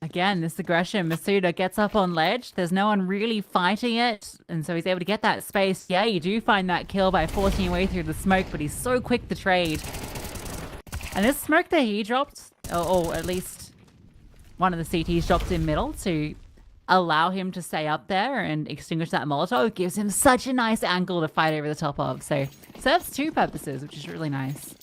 Again, this aggression. Masuda gets up on ledge. There's no one really fighting it. And so he's able to get that space. Yeah, you do find that kill by forcing your way through the smoke, but he's so quick to trade. And this smoke that he dropped, or at least one of the CTs dropped in middle to allow him to stay up there and extinguish that Molotov, gives him such a nice angle to fight over the top of. So serves 2 purposes, which is really nice.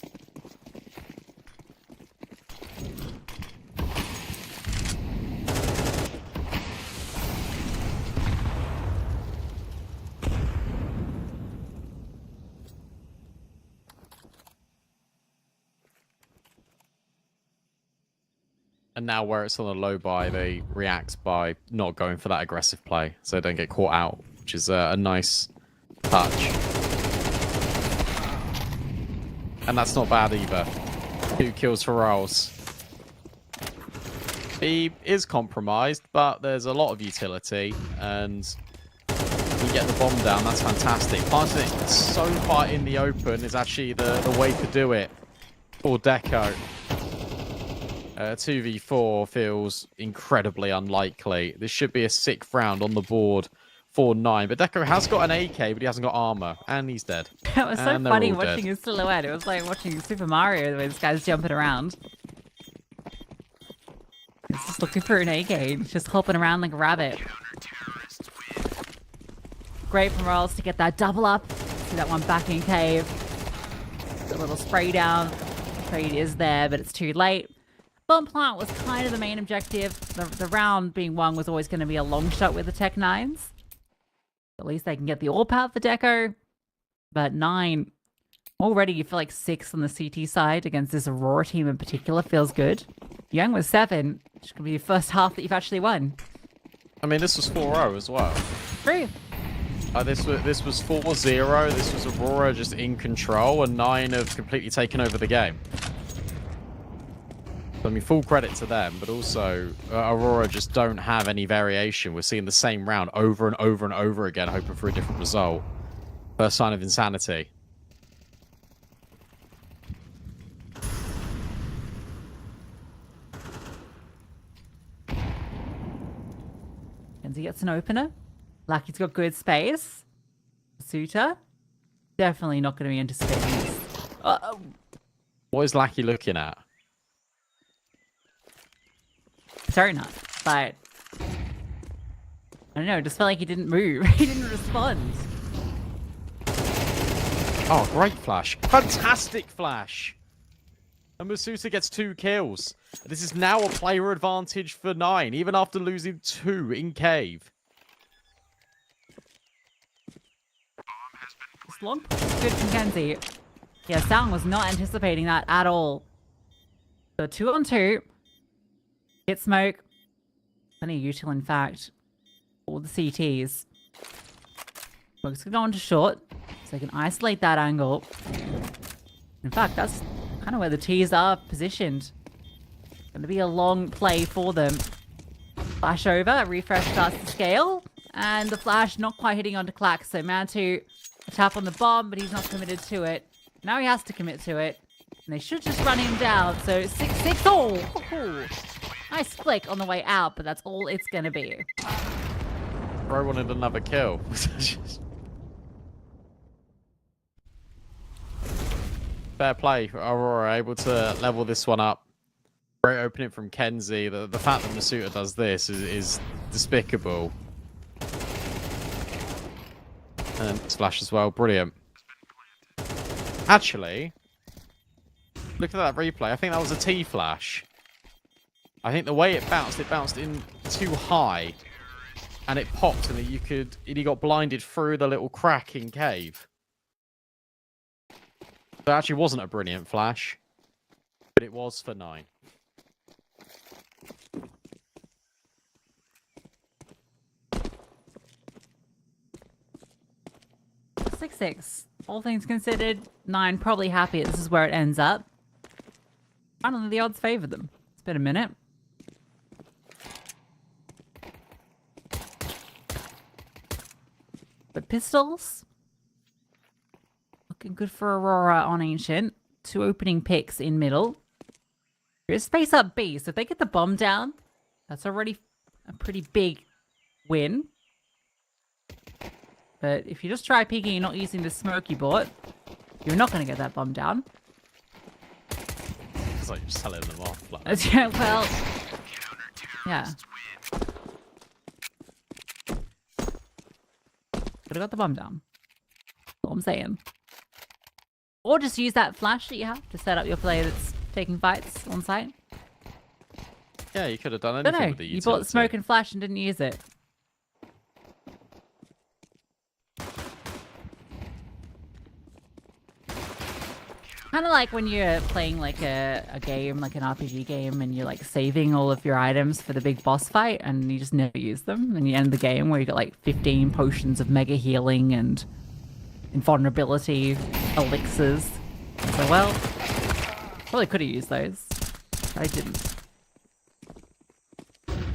And now where it's on a low buy, they react by not going for that aggressive play, so they don't get caught out, which is a nice touch. And that's not bad either. 2 kills for Rolls. He is compromised, but there's a lot of utility, and you get the bomb down, that's fantastic. Planting it so far in the open is actually the way to do it for Deco. 2v4 feels incredibly unlikely. This should be a 6th round on the board for 9. But Deco has got an AK, but he hasn't got armor. And he's dead. It was so funny watching his silhouette. It was like watching Super Mario, the way this guy's jumping around. He's just looking for an AK. He's just hopping around like a rabbit. Great from Rolls to get that double up. See that one back in cave. A little spray down. Trade is there, but it's too late. Bomb plant was kind of the main objective. The round being won was always going to be a long shot with the Tech 9s. At least they can get the AWP out for Deco. But 9, already you feel like 6 on the CT side against this Aurora team in particular feels good. Young was 7, which could be the first half that you've actually won. I mean, this was 4-0 as well. True. This was 4-0. This was Aurora just in control, and 9 have completely taken over the game. I mean, full credit to them, but also Aurora just don't have any variation. We're seeing the same round over and over and over again, hoping for a different result. First sign of insanity. Kenzie gets an opener. Lucky's got good space. Suitor. Definitely not going to be anticipating this. What is Lackey looking at? Sorry, not. But I don't know. It just felt like he didn't move. He didn't respond. Oh, great flash. Fantastic flash. And Masuta gets 2 kills. This is now a player advantage for 9, even after losing 2 in cave. This long push is good from Kenzie. Yeah, Sound was not anticipating that at all. So 2 on 2. Hit smoke. Plenty of util, in fact. All the CTs. Smoke's going to go into short, so they can isolate that angle. In fact, that's kind of where the T's are positioned. Going to be a long play for them. Flash over, refresh starts to scale, and the flash not quite hitting onto Clack, so Mantu a tap on the bomb, but he's not committed to it. Now he has to commit to it, and they should just run him down, so 6-6. Oh! Nice flick on the way out, but that's all it's going to be. Bro wanted another kill. Fair play. Aurora able to level this one up. Great opening from Kenzie. The fact that Masuta does this is despicable. And splash as well. Brilliant. Actually, look at that replay. I think that was a T flash. I think the way it bounced in too high. and it popped, and he got blinded through the little crack in cave. So it actually wasn't a brilliant flash, but it was for 9. 6-6. All things considered, 9 probably happy this is where it ends up. Finally, the odds favor them. It's been a minute. But pistols? Looking good for Aurora on Ancient. 2 opening picks in middle. Here's space up B, so if they get the bomb down, that's already a pretty big win. But if you just try peeking and not using the smoke you bought, you're not going to get that bomb down. It's like you're selling them off. Like. Well, yeah. Could have got the bomb down. That's all I'm saying. Or just use that flash that you have to set up your player that's taking fights on site. Yeah, you could have done But anything no, with the you utility. bought smoke and flash and didn't use it. Kind of like when you're playing like a game, like an RPG game, and you're like saving all of your items for the big boss fight, and you just never use them, and you end the game where you got like 15 potions of mega healing and invulnerability elixirs. So well, probably could have used those, but I didn't.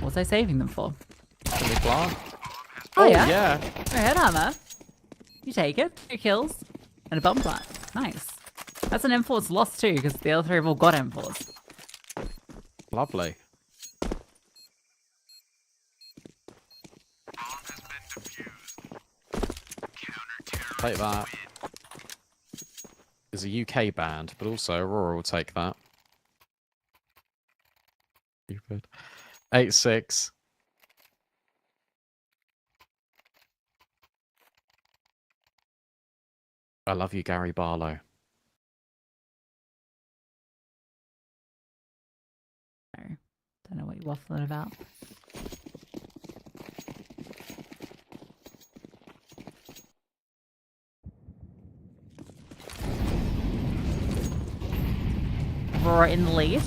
What was I saving them for? Oh yeah. Head armor. You take it. 2 kills and a bomb plant. Nice. That's an M4's lost too, because the other 3 have all got M4s. Lovely. Take that. It's a UK band, but also Aurora will take that. Stupid. 8-6. I love you, Gary Barlow. Don't know what you're waffling about. Aurora in the lead.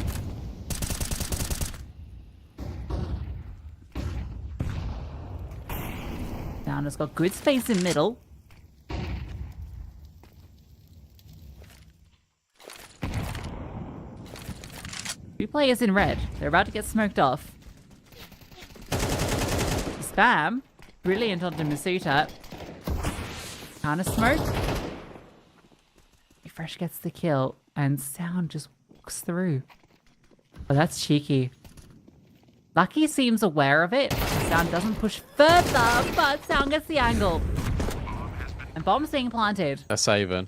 Pandas got good space in middle. Two players in red. They're about to get smoked off. Spam. Brilliant onto Masuta. Kind of smoke. Fresh gets the kill, and Sound just walks through. Oh, that's cheeky. Lucky seems aware of it. Sound doesn't push further, but Sound gets the angle. And bomb's being planted. A saving.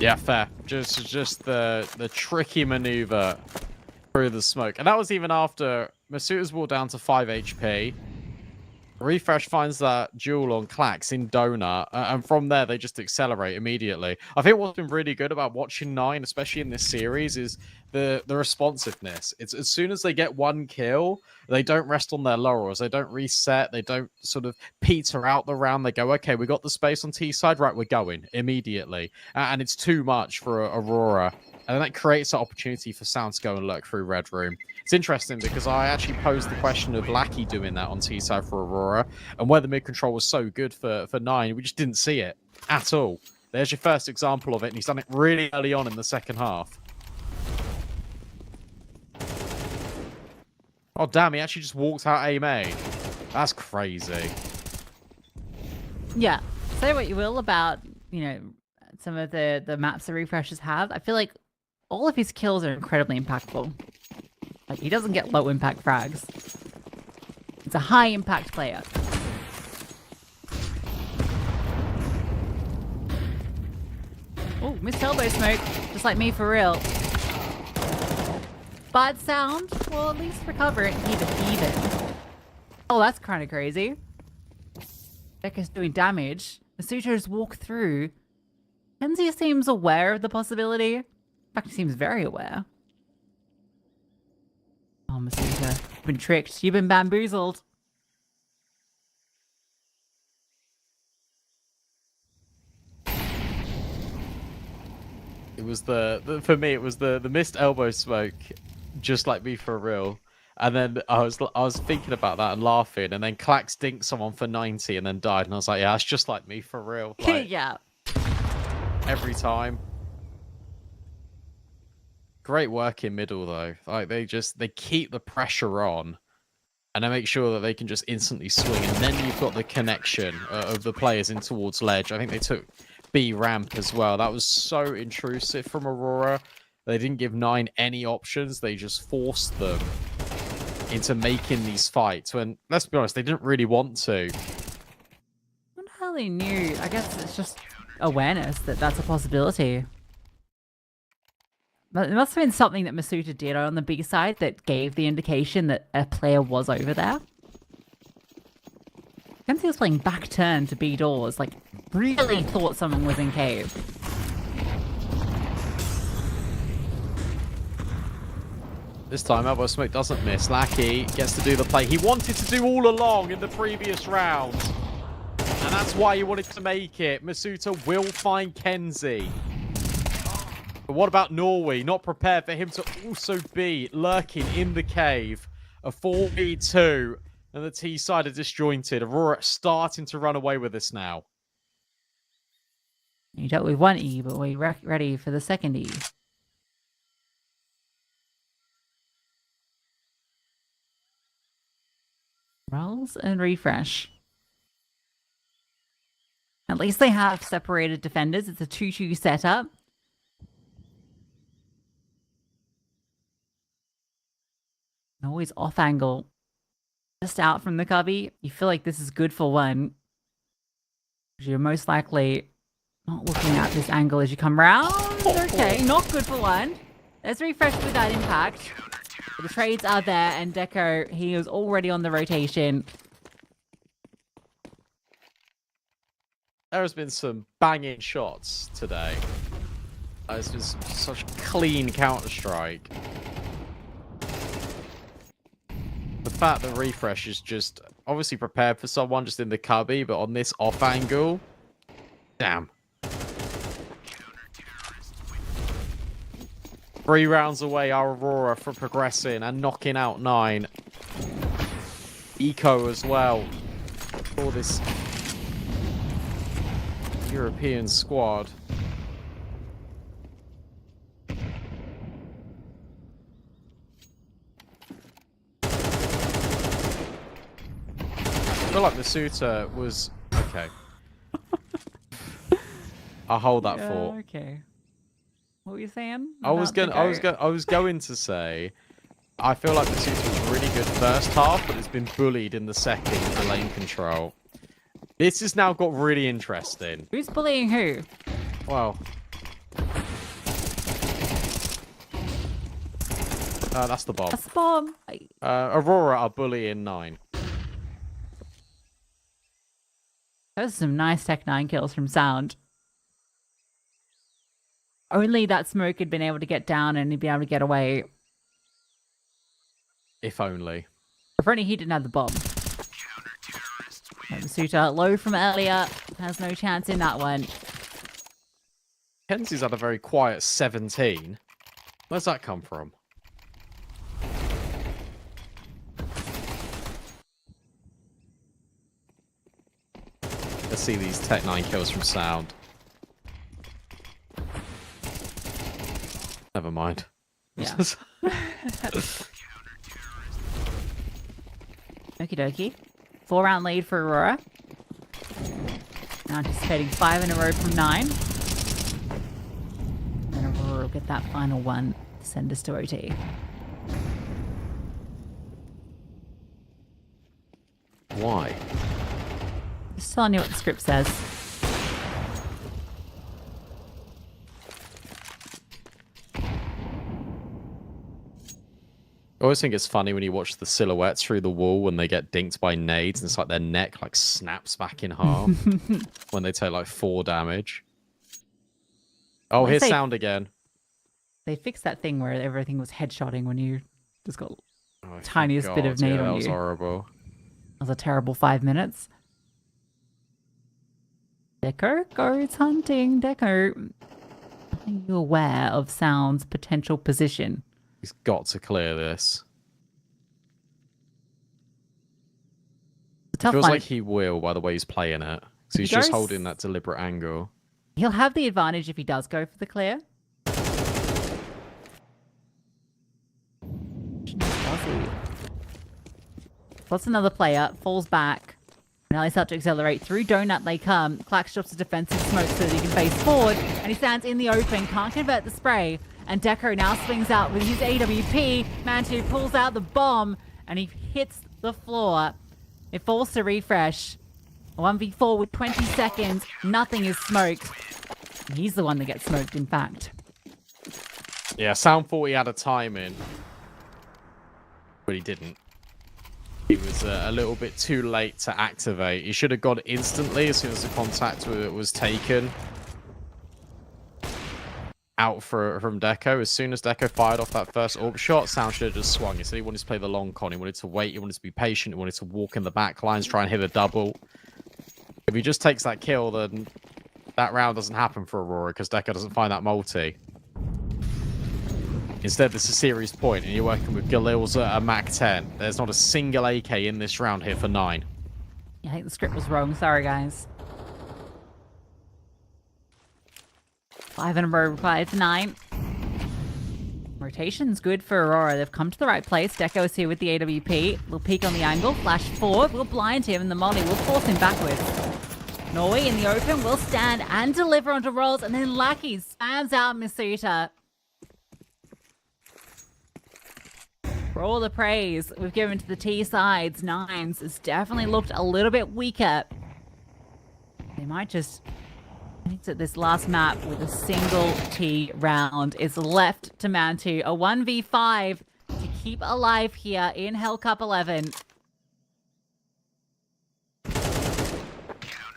Yeah, fair. Just the tricky maneuver through the smoke. And that was even after Masuta's walked down to 5 HP. Refresh finds that jewel on Clax in Donut, and from there they just accelerate immediately. I think what's been really good about watching 9, especially in this series, is the responsiveness. It's as soon as they get 1 kill, they don't rest on their laurels. They don't reset. They don't sort of peter out the round. They go, okay, we got the space on T side, right? We're going immediately, and it's too much for Aurora. And that creates an opportunity for Sound to go and lurk through Red Room. It's interesting because I actually posed the question of Lackey doing that on T-side for Aurora, and whether mid-control was so good for 9, we just didn't see it at all. There's your first example of it, and he's done it really early on in the second half. Oh, damn, he actually just walked out A-main. That's crazy. Yeah. Say what you will about, you know, some of the maps the refreshers have. I feel like all of his kills are incredibly impactful. Like, he doesn't get low impact frags. It's a high impact player. Oh, missed elbow smoke. Just like me for real. Bad Sound. Well, at least recover it and keep it even. Oh, that's kind of crazy. Becca's doing damage. Masuto's walked through. Kenzie seems aware of the possibility. In fact, he seems very aware. Oh, Masuta, you've been tricked. You've been bamboozled. It was for me. It was the missed elbow smoke, just like me for real. And then I was thinking about that and laughing, and then Clax dinked someone for 90 and then died, and I was like, yeah, that's just like me for real. Like, Yeah. every time. Great work in middle though. Like they keep the pressure on, and they make sure that they can just instantly swing, and then you've got the connection of the players in towards ledge. I think they took B ramp as well. That was so intrusive from Aurora. They didn't give 9 any options. They just forced them into making these fights when, let's be honest, they didn't really want to. I wonder how they knew. I guess it's just awareness that that's a possibility. But it must have been something that Masuta did on the B side that gave the indication that a player was over there. Kenzie was playing back turn to B doors, like really thought someone was in cave. This time, Elbow Smoke doesn't miss. Lackey gets to do the play he wanted to do all along in the previous round. And that's why he wanted to make it. Masuta will find Kenzie. But what about Norway? Not prepared for him to also be lurking in the cave. A 4v2. And the T side are disjointed. Aurora starting to run away with this now. You dealt with one E, but we're ready for the second E. Rolls and refresh. At least they have separated defenders. It's a 2-2 setup. Always off angle. Just out from the cubby. You feel like this is good for one. You're most likely not looking at this angle as you come round. Okay, not good for one. Let's refresh with that impact. The trades are there, and Deco, he is already on the rotation. There has been some banging shots today. It's been such clean Counter-Strike. The fact that Refresh is just obviously prepared for someone just in the cubby, but on this off angle, damn. 3 rounds away, our Aurora from progressing and knocking out 9. Eco as well for this European squad. I feel like Masuta was okay. I'll hold that thought. Okay. What were you saying? I was going to say, I feel like Masuta was really good first half, but it's been bullied in the second with the lane control. This has now got really interesting. Who's bullying who? Well, that's the bomb. That's the bomb. Aurora are bullying 9. Those are some nice Tech 9 kills from Sound. Only that smoke had been able to get down and he'd be able to get away. If only. If only he didn't have the bomb. Masuta, low from earlier, has no chance in that one. Kenzie's had a very quiet 17. Where's that come from? Let's see these Tech 9 kills from Sound. Never mind. Yeah. Okie dokie. 4-round lead for Aurora. Now anticipating 5 in a row from 9. And Aurora will get that final one to send us to OT. Why? Just telling you what the script says. I always think it's funny when you watch the silhouettes through the wall when they get dinked by nades, and it's like their neck like snaps back in half when they take like 4 damage. Oh, here's Sound again. They fixed that thing where everything was headshotting when you just got tiniest bit of need on you. That was horrible. That was a terrible 5 minutes. Deco goes hunting. Deco, are you aware of Sound's potential position? He's got to clear this. It feels like he will by the way he's playing it. So he's just holding that deliberate angle. He'll have the advantage if he does go for the clear. Plus another player falls back. Now they start to accelerate. Through Donut they come. Clax drops the defensive smoke so that he can face forward. And he stands in the open. Can't convert the spray. And Deco now swings out with his AWP. Mantu pulls out the bomb. And he hits the floor. It falls to refresh. 1v4 with 20 seconds. Nothing is smoked. He's the one that gets smoked, in fact. Yeah, Sound thought he had a timing. But he didn't. He was a little bit too late to activate. He should have got it instantly as soon as the contact was taken. Out from Deco. As soon as Deco fired off that first orb shot, Sound should have just swung. He said he wanted to play the long con. He wanted to wait. He wanted to be patient. He wanted to walk in the back lines, try and hit a double. If he just takes that kill, then that round doesn't happen for Aurora because Deco doesn't find that multi. Instead, this is a serious point, and you're working with Galil's a Mac 10. There's not a single AK in this round here for 9. I think the script was wrong. Sorry, guys. 5 in a row required to 9. Rotation's good for Aurora. They've come to the right place. Deco is here with the AWP. We'll peek on the angle. Flash forward. We'll blind him, and the molly will force him backwards. Norway in the open will stand and deliver onto rolls, and then Lucky spams out Masuta. For all the praise we've given to the T sides, Nines has definitely looked a little bit weaker. They might just exit this last map with a single T round. It's left to Mantu. A 1v5 to keep alive here in Hellcup 11.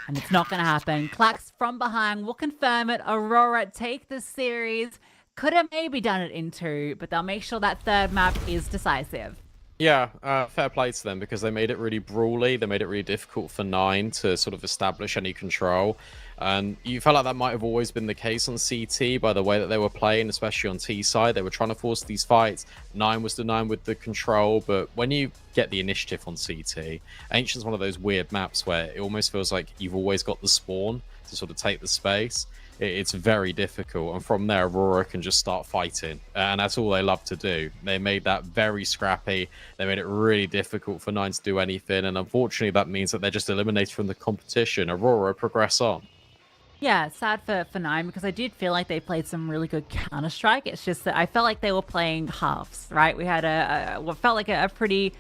And it's not going to happen. Clax from behind will confirm it. Aurora take the series. Could have maybe done it in 2, but they'll make sure that third map is decisive. Yeah, fair play to them because they made it really brawly. They made it really difficult for 9 to sort of establish any control. And you felt like that might have always been the case on CT by the way that they were playing, especially on T side. They were trying to force these fights. 9 was denying with the control, but when you get the initiative on CT, Ancient's one of those weird maps where it almost feels like you've always got the spawn to sort of take the space. It's very difficult, and from there Aurora can just start fighting, and that's all they love to do. They made that very scrappy. They made it really difficult for 9 to do anything, and unfortunately that means that they're just eliminated from the competition. Aurora progress on. Yeah, sad for 9 because I did feel like they played some really good Counter-Strike. It's just that I felt like they were playing halves, right? We had what felt like a pretty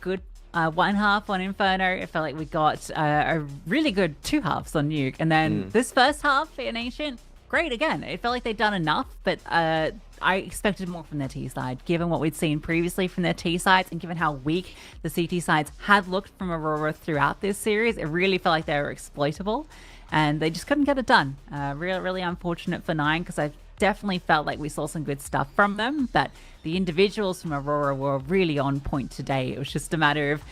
good one half on Inferno. It felt like we got a really good 2 halves on Nuke. And then this first half in Ancient, great again. It felt like they'd done enough, but I expected more from their T side, given what we'd seen previously from their T sides and given how weak the CT sides had looked from Aurora throughout this series. It really felt like they were exploitable, and they just couldn't get it done. Really unfortunate for 9 because I definitely felt like we saw some good stuff from them, but the individuals from Aurora were really on point today. It was just a matter of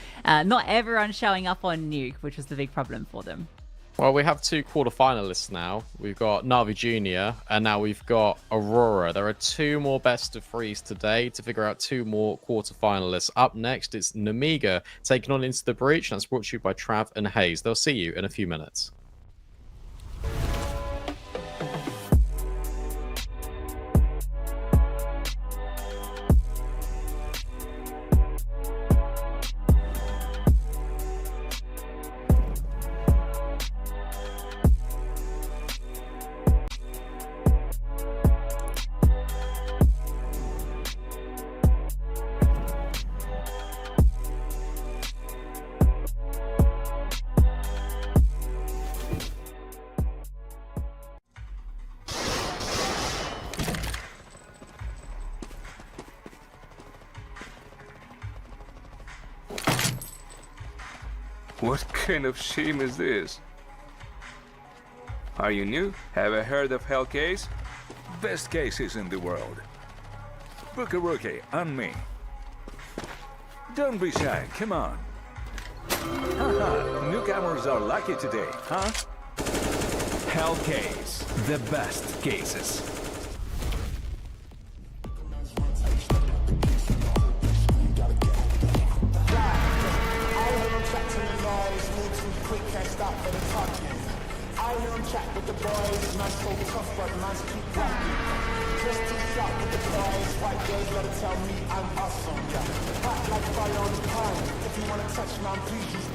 not everyone showing up on Nuke, which was the big problem for them. Well, we have 2 quarterfinalists now. We've got Na'Vi Jr. and now we've got Aurora. There are 2 more best of 3s today to figure out 2 more quarterfinalists. Up next, it's Namiga taking on Into the Breach, and that's brought to you by Trav and Hayes. They'll see you in a few minutes. What kind of shame is this? Are you new? Have I heard of Hell Case? Best cases in the world. Book a rookie on me. Don't be shy, come on. Haha, newcomers are lucky today, huh? Hell case, the best cases. I hear him chat with the boys, man's so tough, but man's keep rocking. Just too sharp with the boys, white girls gotta tell me I'm awesome, yeah. Hot like fire on the pine, if you wanna touch man, please just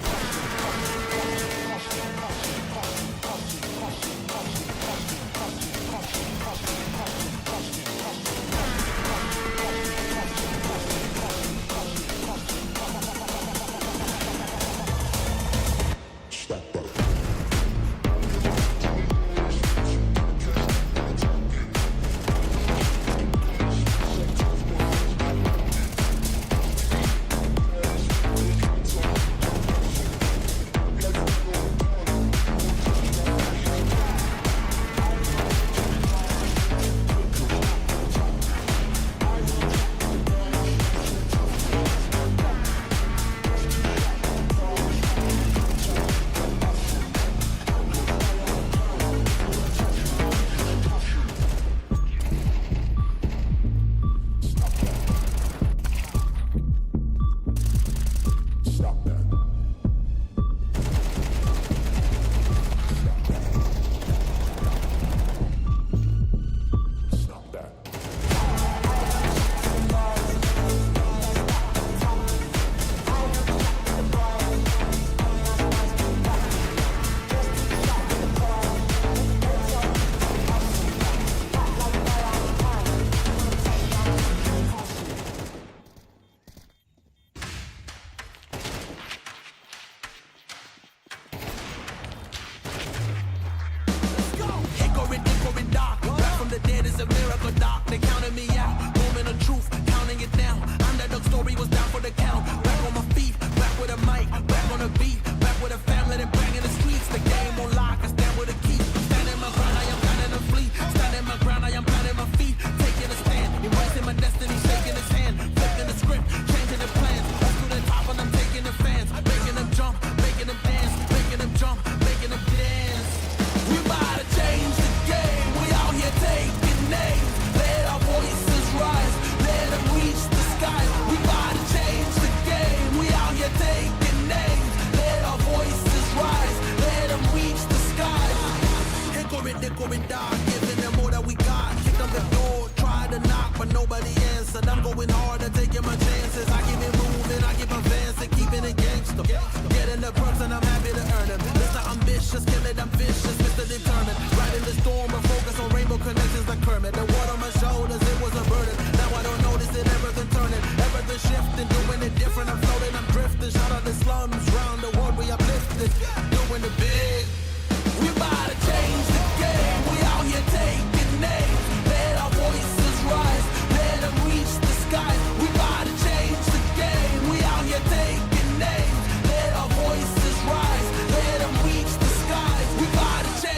We gotta change.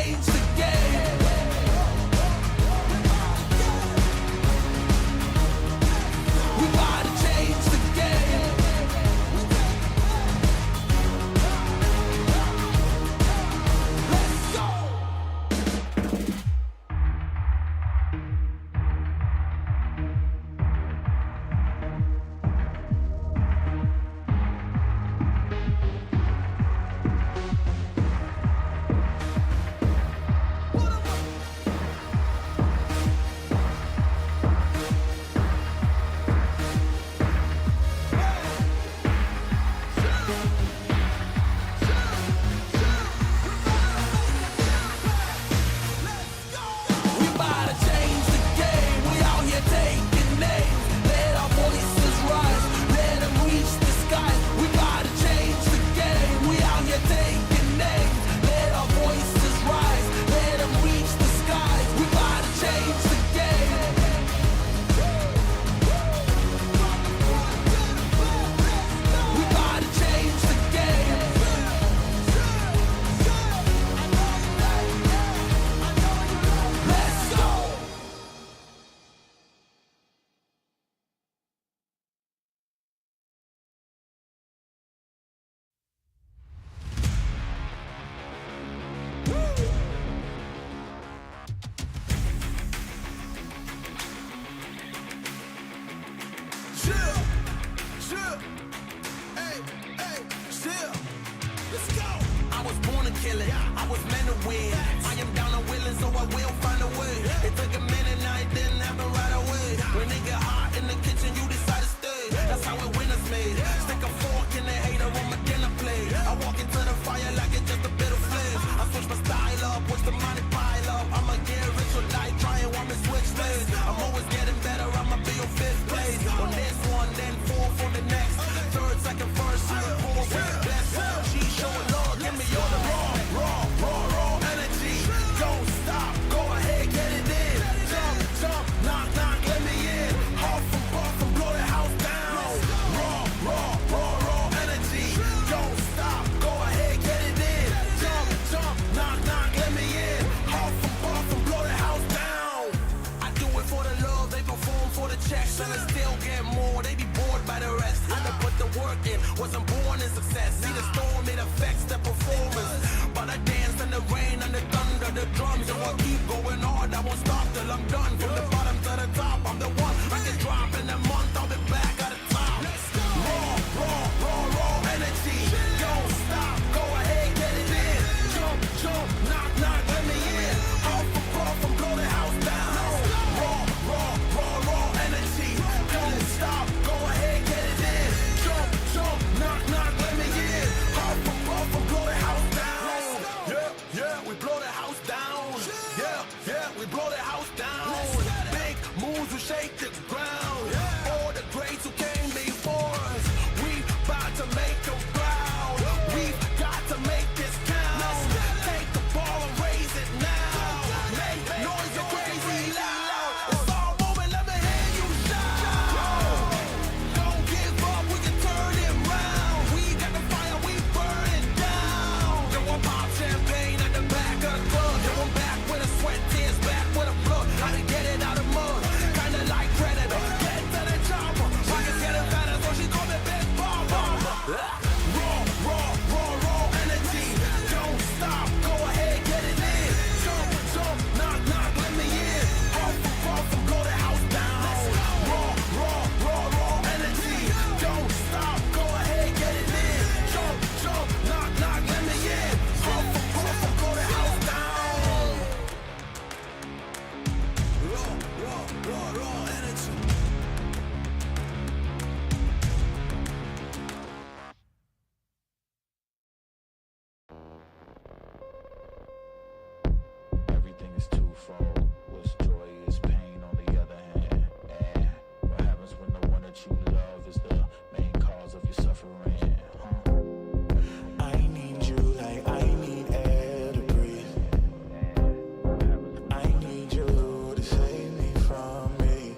kill it. I was meant to win. I am down and willing, so I will find a way. It took a minute, now it didn't happen right away. When it get hot in the kitchen, you decide to stay. That's how it winners made. Stick a fork in the hater on my dinner plate. I walk into the fire like it's just a bit of flames. I switch my style up, watch the money pile up. I'ma get rich or die trying, want me switch lanes. I'm always getting better, I'ma be on 5th place. On this one, then 4 for the next. 3rd, 2nd, 1st, you're poor for the best. She showing love, give me all the raw energy. Don't stop, go ahead, get it in. Jump, knock, knock, let me in. Huff and puff and blow the house down. Raw energy. Don't stop, go ahead, get it in. Jump, knock, knock, let me in. Huff and puff and blow the house down. I do it for the love, they perform for the checks, and I still get more. They be bored by the rest. I done put the work in, wasn't born in success. See the storm, it affects the performance. But I dance in the rain and the thunder, the drums. So I keep going hard, I won't stop till I'm done. From the bottom to the top, I'm the one. I can drop in a month, I'll be back at the top. Raw energy. Don't stop, go ahead, get it in. Jump, knock, knock, let me in. Huff and puff and blow the house down. Raw energy. Don't stop, go ahead, get it in. Jump, knock, knock, let me in. Huff and puff and blow the house down. Yeah, we blow the house down. Yeah, we blow the house down. Big moves will shake the ground. All the greats who came before us, we about to make them proud. We've got to make this count. Take the ball and raise it now. Make noise and crazy loud. It's all moving, let me hear you shout. Don't give up, we can turn it round. We got the fire, we burn it down. Yo, I pop champagne at the back of the club. Yo, I'm back with a sweat, tears back with a blood. How to get it out of mud, kinda like Predator. Get to the chopper, pockets getting fatter, so she call me Big Mama. Raw energy. Don't stop, go ahead, get it in. Jump, knock, knock, let me in. Huff and puff and blow the house down. Raw energy. Don't stop, go ahead, get it in. Jump, knock, knock, let me in. Huff and puff and blow the house down. Raw energy. Everything is twofold. What's joy is pain on the other hand. And what happens when the one that you love is the main cause of your suffering? I need you like I need air to breathe. I need you to save me from me.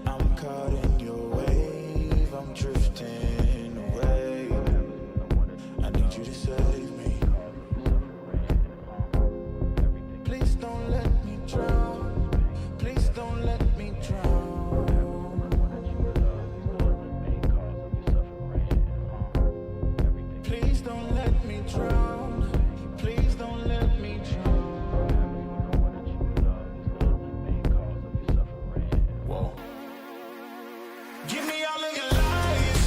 I'm caught in your wave, I'm drifting away. I need you to save me. Please don't let me drown. Please don't let me drown. Please don't let me drown. Please don't let me drown. Whoa. Give me all of your lies,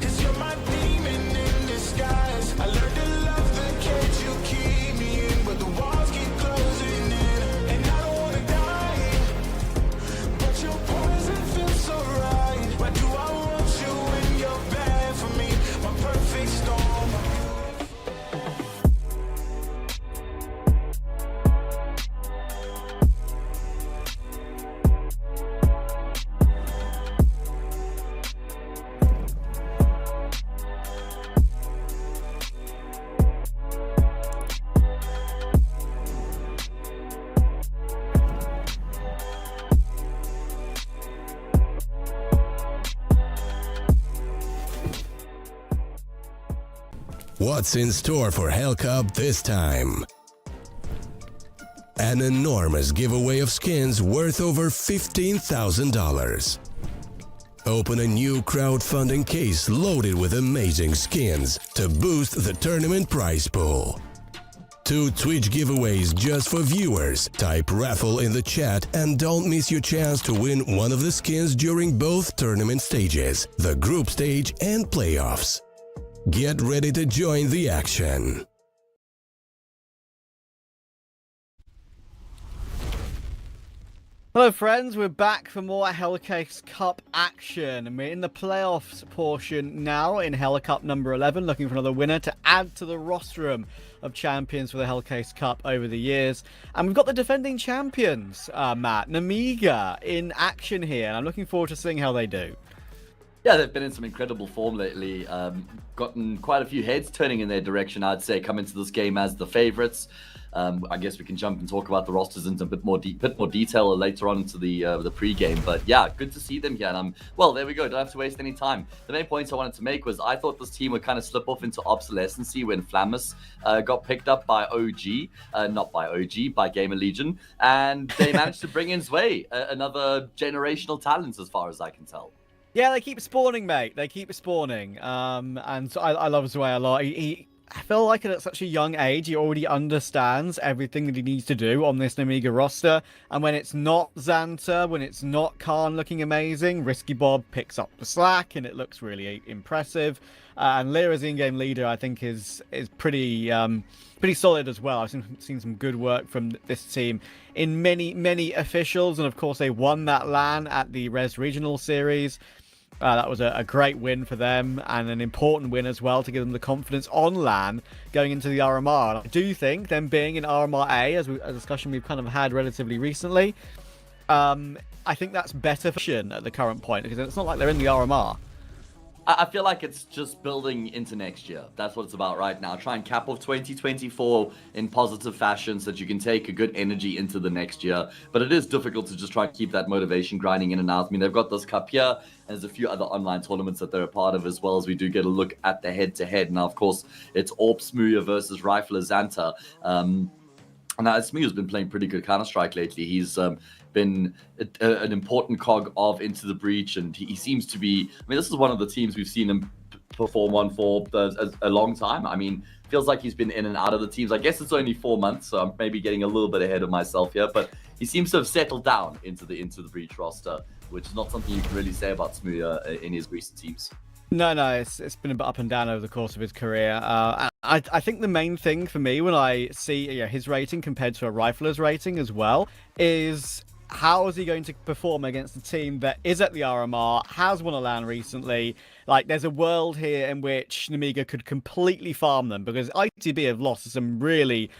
'cause you're my demon in disguise. I learned to love the cage you keep me in, but the walls keep closing in. And I don't wanna die, but your poison feels so right. Why do I want you when you're bad for me? My perfect storm. What's in store for Hellcup this time? An enormous giveaway of skins worth over $15,000. Open a new crowdfunding case loaded with amazing skins to boost the tournament prize pool. 2 Twitch giveaways just for viewers. Type raffle in the chat and don't miss your chance to win one of the skins during both tournament stages, the group stage and playoffs. Get ready to join the action. Hello friends, we're back for more Hellcase Cup action, and we're in the playoffs portion now in Hellcup number 11, looking for another winner to add to the rostrum of champions for the Hellcase Cup over the years. And we've got the defending champions, Matt, Namiga, in action here, and I'm looking forward to seeing how they do. Yeah, they've been in some incredible form lately. Gotten quite a few heads turning in their direction, I'd say, come into this game as the favorites. I guess we can jump and talk about the rosters in a bit more detail later on into the pre-game. But yeah, good to see them here. And well, there we go. Don't have to waste any time. The main points I wanted to make was I thought this team would kind of slip off into obsolescency when Flammus got picked up by by Gamer Legion, and they managed to bring in Zwei, another generational talent as far as I can tell. Yeah, they keep spawning, mate. They keep spawning. And so I love Zwei a lot. I feel like at such a young age, he already understands everything that he needs to do on this Namiga roster. And when it's not Xanta, when it's not Khan looking amazing, Risky Bob picks up the slack and it looks really impressive. And Lyra's in-game leader, I think, is pretty solid as well. I've seen some good work from this team in many officials. And of course, they won that LAN at the Res Regional Series. That was a great win for them, and an important win as well to give them the confidence on LAN going into the RMR. And I do think them being in RMR A, as a discussion we've kind of had relatively recently, I think that's better for Shin at the current point, because it's not like they're in the RMR. I feel like it's just building into next year. That's what it's about right now. Try and cap off 2024 in positive fashion so that you can take a good energy into the next year. But it is difficult to just try and keep that motivation grinding in and out. I mean, they've got this cup here, and there's a few other online tournaments that they're a part of as well, as we do get a look at the head-to-head. Now, of course, it's Orp Smooya versus Rifler Xanta. And Smooya's been playing pretty good Counter-Strike lately. He's been an important cog of Into the Breach, and he seems to be, I mean, this is one of the teams we've seen him perform on for a long time. I mean, feels like he's been in and out of the teams. I guess it's only 4 months, so I'm maybe getting a little bit ahead of myself here, but he seems to have settled down into the Breach roster, which is not something you can really say about Smooya in his recent teams. No, it's been a bit up and down over the course of his career. I think the main thing for me when I see his rating compared to a Rifler's rating as well is how is he going to perform against a team that is at the RMR, has won a LAN recently? Like, there's a world here in which Namiga could completely farm them, because ITB have lost to some really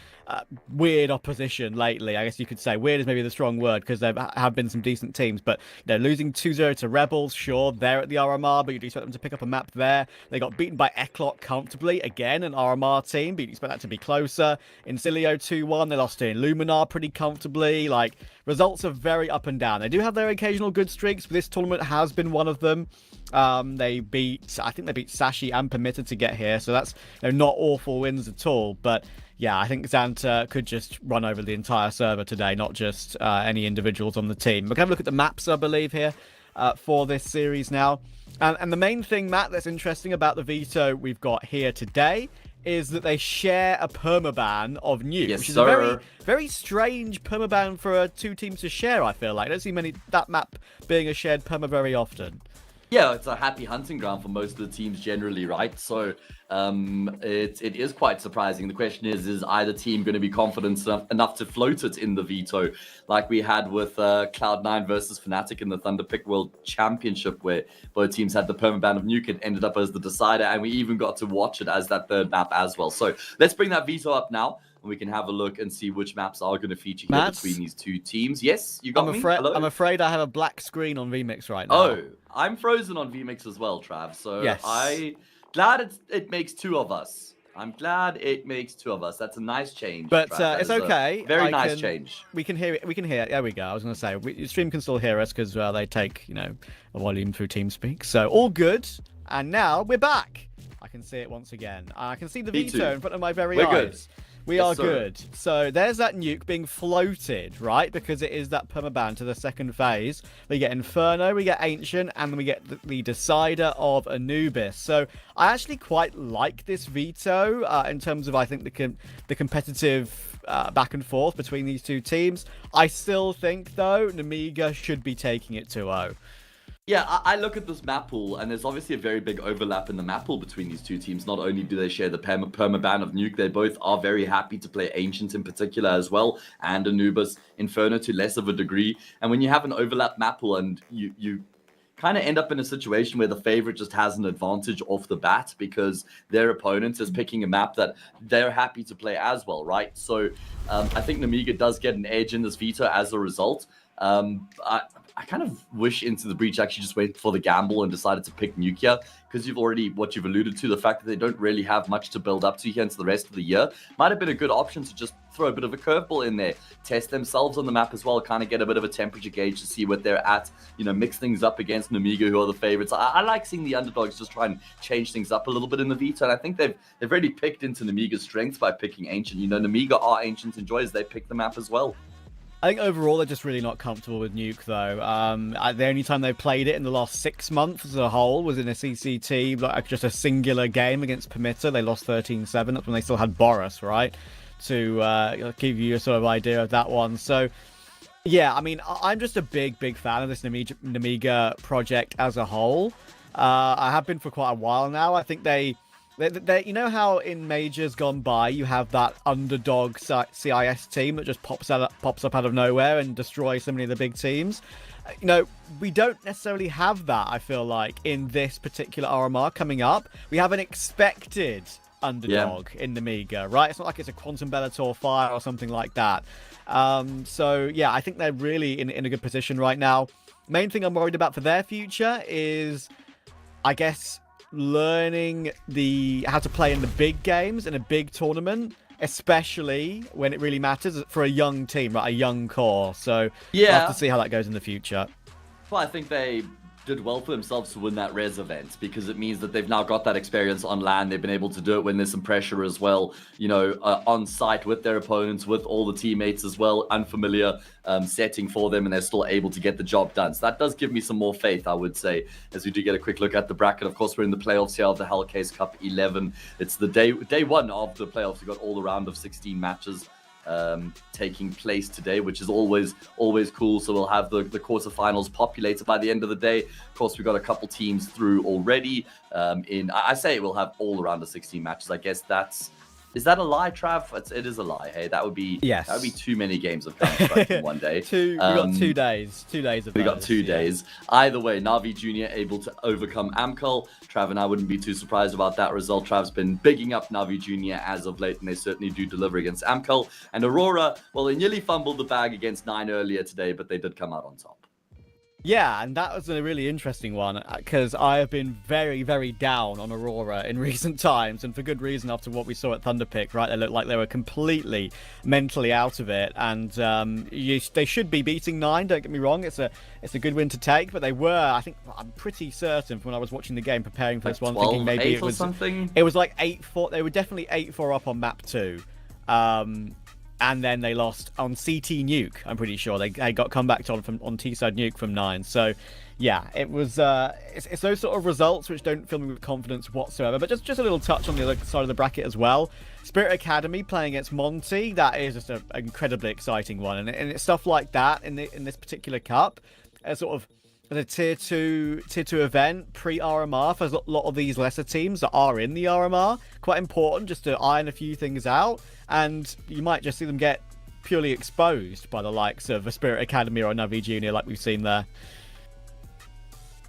weird opposition lately. I guess you could say weird is maybe the strong word, because there have been some decent teams, but they're losing 2-0 to Rebels. Sure, they're at the RMR, but you'd expect them to pick up a map there. They got beaten by Eklot comfortably, again, an RMR team, but you'd expect that to be closer. Insilio 2-1, they lost to Illuminar pretty comfortably. Like, results are very up and down. They do have their occasional good streaks, but this tournament has been one of them. I think they beat Sashi and Permitted to get here, so that's not awful wins at all. But yeah, I think Xanta could just run over the entire server today, not just any individuals on the team. We're going to have a look at the maps, I believe, here for this series now. And the main thing, Matt, that's interesting about the Veto we've got here today is that they share a permaban of Nuke, which is a very, very strange permaban for two teams to share, I feel like. I don't see that map being a shared perma very often. Yeah, it's a happy hunting ground for most of the teams generally, right? So it is quite surprising. The question is either team going to be confident enough to float it in the Veto, like we had with Cloud9 versus Fnatic in the Thunderpick World Championship, where both teams had the permaban of Nuke. It ended up as the decider, and we even got to watch it as that third map as well. So let's bring that Veto up now, and we can have a look and see which maps are going to feature here between these two teams. Yes, you got me? Hello? I'm afraid I have a black screen on VMix right now. Oh, I'm frozen on VMix as well, Trav. So yes. I'm glad it makes two of us. I'm glad it makes two of us. That's a nice change. But it's okay. Very nice change. We can hear it. We can hear it. There we go. I was going to say, the stream can still hear us because they take, a volume through TeamSpeak. So all good. And now we're back. I can see it once again. I can see the Veto in front of my very eyes. Good. We are good. So there's that Nuke being floated, right? Because it is that permaban to the second phase. We get Inferno, we get Ancient, and then we get the Decider of Anubis. So I actually quite like this Veto in terms of, I think, the competitive back and forth between these two teams. I still think, though, Namiga should be taking it 2-0. Yeah, I look at this map pool, and there's obviously a very big overlap in the map pool between these two teams. Not only do they share the permaban of Nuke, they both are very happy to play Ancient in particular as well, and Anubis, Inferno to less of a degree. And when you have an overlap map pool and you kind of end up in a situation where the favorite just has an advantage off the bat because their opponent is picking a map that they're happy to play as well, right? So I think Namiga does get an edge in this veto as a result. I kind of wish Into the Breach actually just went for the gamble and decided to pick Nuke here, because what you've alluded to, the fact that they don't really have much to build up to here into the rest of the year, might have been a good option to just throw a bit of a curveball in there, test themselves on the map as well, kind of get a bit of a temperature gauge to see what they're at, mix things up against Namiga, who are the favorites. I like seeing the underdogs just try and change things up a little bit in the veto, and I think they've really picked into Namiga's strengths by picking Ancient. Namiga are Ancient enjoyers, they pick the map as well. I think overall they're just really not comfortable with Nuke, though. The only time they played it in the last 6 months as a whole was in a CCT, like just a singular game against Permitter. They lost 13-7. That's when they still had Boris, right? To give you a sort of idea of that one. So, yeah, I mean, I'm just a big fan of this Namiga project as a whole. I have been for quite a while now. I think they you know how in majors gone by you have that underdog CIS team that just pops up out of nowhere and destroys so many of the big teams? We don't necessarily have that, I feel like, in this particular RMR coming up. We have an expected underdog in Namiga, right? It's not like it's a Quantum Bellator Fire or something like that. So, yeah, I think they're really in a good position right now. Main thing I'm worried about for their future is, I guess, learning how to play in the big games in a big tournament, especially when it really matters for a young team, right? A young core. So we'll have to see how that goes in the future. Well, I think they did well for themselves to win that res event, because it means that they've now got that experience on land. They've been able to do it when there's some pressure as well, on site with their opponents, with all the teammates as well, unfamiliar setting for them, and they're still able to get the job done. So that does give me some more faith, I would say, as we do get a quick look at the bracket. Of course, we're in the playoffs here of the Hellcup 11. It's the day one of the playoffs. We've got all the round of 16 matches taking place today, which is always cool. So we'll have the quarterfinals populated by the end of the day. Of course, we've got a couple teams through already. I say we'll have all around the 16 matches. I guess is that a lie, Trav? It is a lie. Hey, that would be That would be too many games of Counter-Strike in one day. We got 2 days. 2 days of We got 2 days. Either way, Na'Vi Jr. able to overcome Amcal. Trav and I wouldn't be too surprised about that result. Trav's been bigging up Na'Vi Jr. as of late, and they certainly do deliver against Amcal. And Aurora, well, they nearly fumbled the bag against 9 earlier today, but they did come out on top. Yeah, and that was a really interesting one, because I have been very, very down on Aurora in recent times, and for good reason after what we saw at Thunderpick, right? They looked like they were completely mentally out of it, and they should be beating 9, don't get me wrong. It's a good win to take, but they were, I'm pretty certain from when I was watching the game, preparing for this one, thinking maybe it was something. It was like 8-4. They were definitely 8-4 up on map 2. And then they lost on CT Nuke, I'm pretty sure. They got comebacked on T-side Nuke from 9. So, yeah, it was... it's those sort of results which don't fill me with confidence whatsoever. But just a little touch on the other side of the bracket as well. Spirit Academy playing against Monty, that is just an incredibly exciting one. And it's stuff like that in this particular cup. As a tier 2 event, pre-RMR, for a lot of these lesser teams that are in the RMR. Quite important just to iron a few things out. And you might just see them get purely exposed by the likes of a Spirit Academy or a Na'Vi Junior like we've seen there.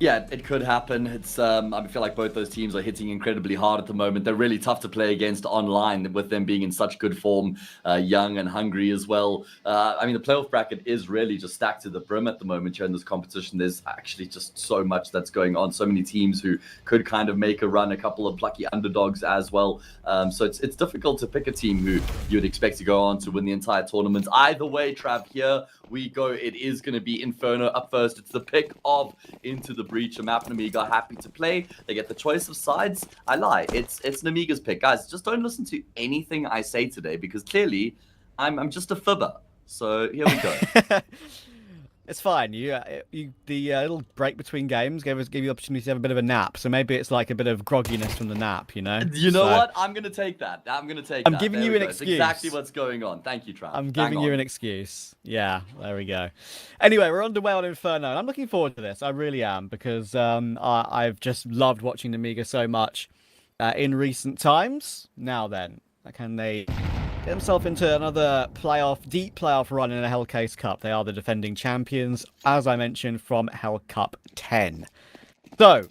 Yeah, it could happen. It's I feel like both those teams are hitting incredibly hard at the moment. They're really tough to play against online, with them being in such good form, young and hungry as well. The playoff bracket is really just stacked to the brim at the moment here in this competition. There's actually just so much that's going on. So many teams who could kind of make a run, a couple of lucky underdogs as well. So it's difficult to pick a team who you would expect to go on to win the entire tournament. Either way, Trav, here we go. It is going to be Inferno up first. It's the pick of Into the Breach, a map Namiga happy to play. They get the choice of sides. I lie. It's Namiga's pick. Guys, just don't listen to anything I say today, because clearly I'm just a fibber. So here we go. It's fine. The little break between games gave you the opportunity to have a bit of a nap. So maybe it's like a bit of grogginess from the nap, you know? You know So, what? I'm going to take that. I'm giving There you we an go. It's excuse. exactly what's going on. Thank you, Trav. I'm giving you an excuse. Yeah, there we go. Anyway, we're underway on Inferno, and I'm looking forward to this. I really am, because I've just loved watching Amiga so much in recent times. Now then, can they get themselves into another deep playoff run in a Hellcase Cup? They are the defending champions, as I mentioned, from Hellcup 10. So,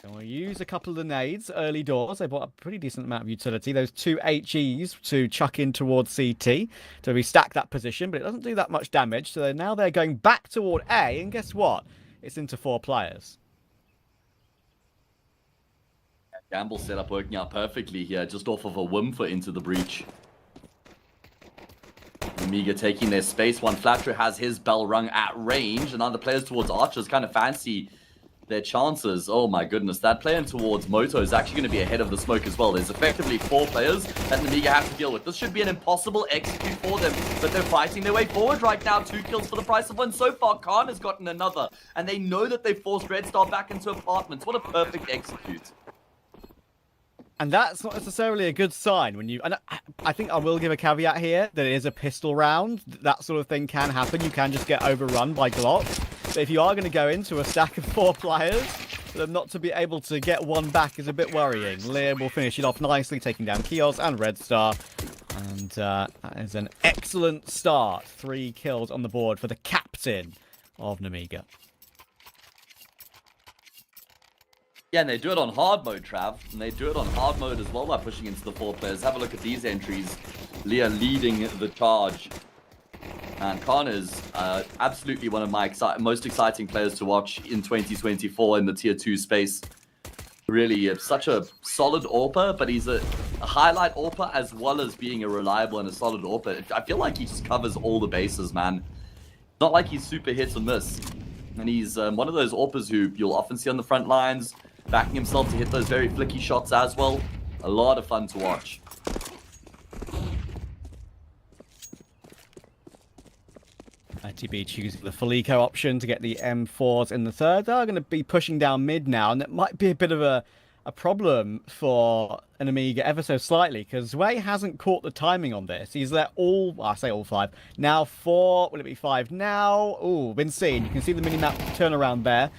we'll use a couple of the nades early doors. They brought a pretty decent amount of utility. Those 2 HEs to chuck in towards CT to restack that position, but it doesn't do that much damage. So now they're going back toward A, and guess what? It's into 4 players. Gamble setup working out perfectly here, just off of a whim for Into the Breach. Amiga taking their space. One Flatro has his bell rung at range, and now the players towards Archers kind of fancy their chances. Oh my goodness, that player towards Moto is actually going to be ahead of the smoke as well. There's effectively 4 players that Amiga have to deal with. This should be an impossible execute for them, but they're fighting their way forward right now. 2 kills for the price of 1 so far. Khan has gotten another, and they know that they've forced Red Star back into apartments. What a perfect execute. And that's not necessarily a good sign when you... And I think I will give a caveat here that it is a pistol round. That sort of thing can happen. You can just get overrun by Glock. But if you are going to go into a stack of 4 players, then not to be able to get one back is a bit worrying. Lear will finish it off nicely, taking down Kios and Red Star. And that is an excellent start. 3 kills on the board for the captain of Namiga. Yeah, and they do it on hard mode, Trav. And they do it on hard mode as well by pushing into the 4 players. Have a look at these entries. Leah leading the charge. And Khan is absolutely one of my most exciting players to watch in 2024 in the Tier 2 space. Really, such a solid AWPer, but he's a highlight AWPer as well as being a reliable and a solid AWPer. I feel like he just covers all the bases, man. Not like he's super hit or miss. And he's one of those AWPers who you'll often see on the front lines, backing himself to hit those very flicky shots as well. A lot of fun to watch. ITB choosing the Felico option to get the M4s in the third. They're going to be pushing down mid now, and it might be a bit of a problem for an Amiga ever so slightly, because Way hasn't caught the timing on this. He's let I say all 5. Now 4, will it be 5 now? Ooh, been seen. You can see the minimap turnaround there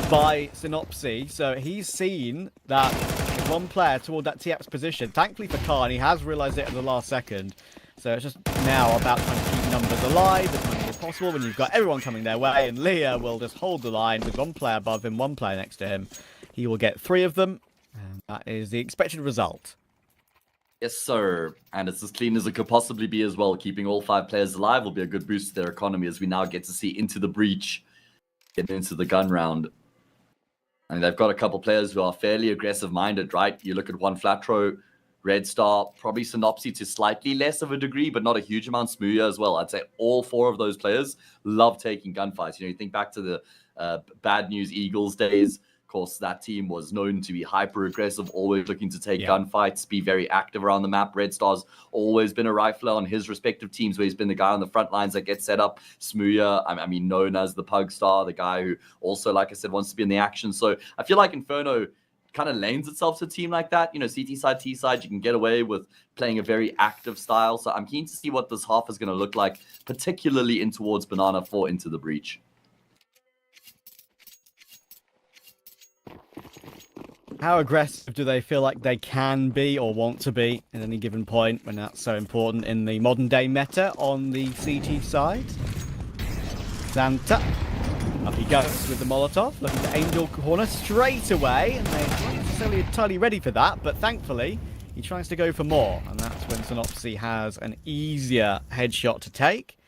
by Synopsy. So he's seen that there's 1 player toward that TX position. Thankfully for Khan, he has realised it at the last second. So it's just now about trying to keep numbers alive as much as possible when you've got everyone coming their way, and Leah will just hold the line with 1 player above him, 1 player next to him. He will get 3 of them, and that is the expected result. Yes, sir. And it's as clean as it could possibly be as well. Keeping all 5 players alive will be a good boost to their economy as we now get to see Into the Breach get into the gun round. And they've got a couple players who are fairly aggressive-minded, right? You look at One Flatro, Red Star, probably Synopsy to slightly less of a degree, but not a huge amount. Smooya as well. I'd say all 4 of those players love taking gunfights. You know, you think back to the Bad News Eagles days. Of course, that team was known to be hyper-aggressive, always looking to take gunfights, be very active around the map. Red Star's always been a rifler on his respective teams, where he's been the guy on the front lines that gets set up. Smooya, I mean, known as the Pug Star, the guy who also, like I said, wants to be in the action. So I feel like Inferno kind of lends itself to a team like that. You know, CT side, T side, you can get away with playing a very active style. So I'm keen to see what this half is going to look like, particularly in towards Banana 4 Into the Breach. How aggressive do they feel like they can be or want to be at any given point when that's so important in the modern day meta on the CT side? Santa. Up he goes with the Molotov, looking to Angel corner straight away, and they're not necessarily entirely ready for that, but thankfully he tries to go for more, and that's when Synopsy has an easier headshot to take.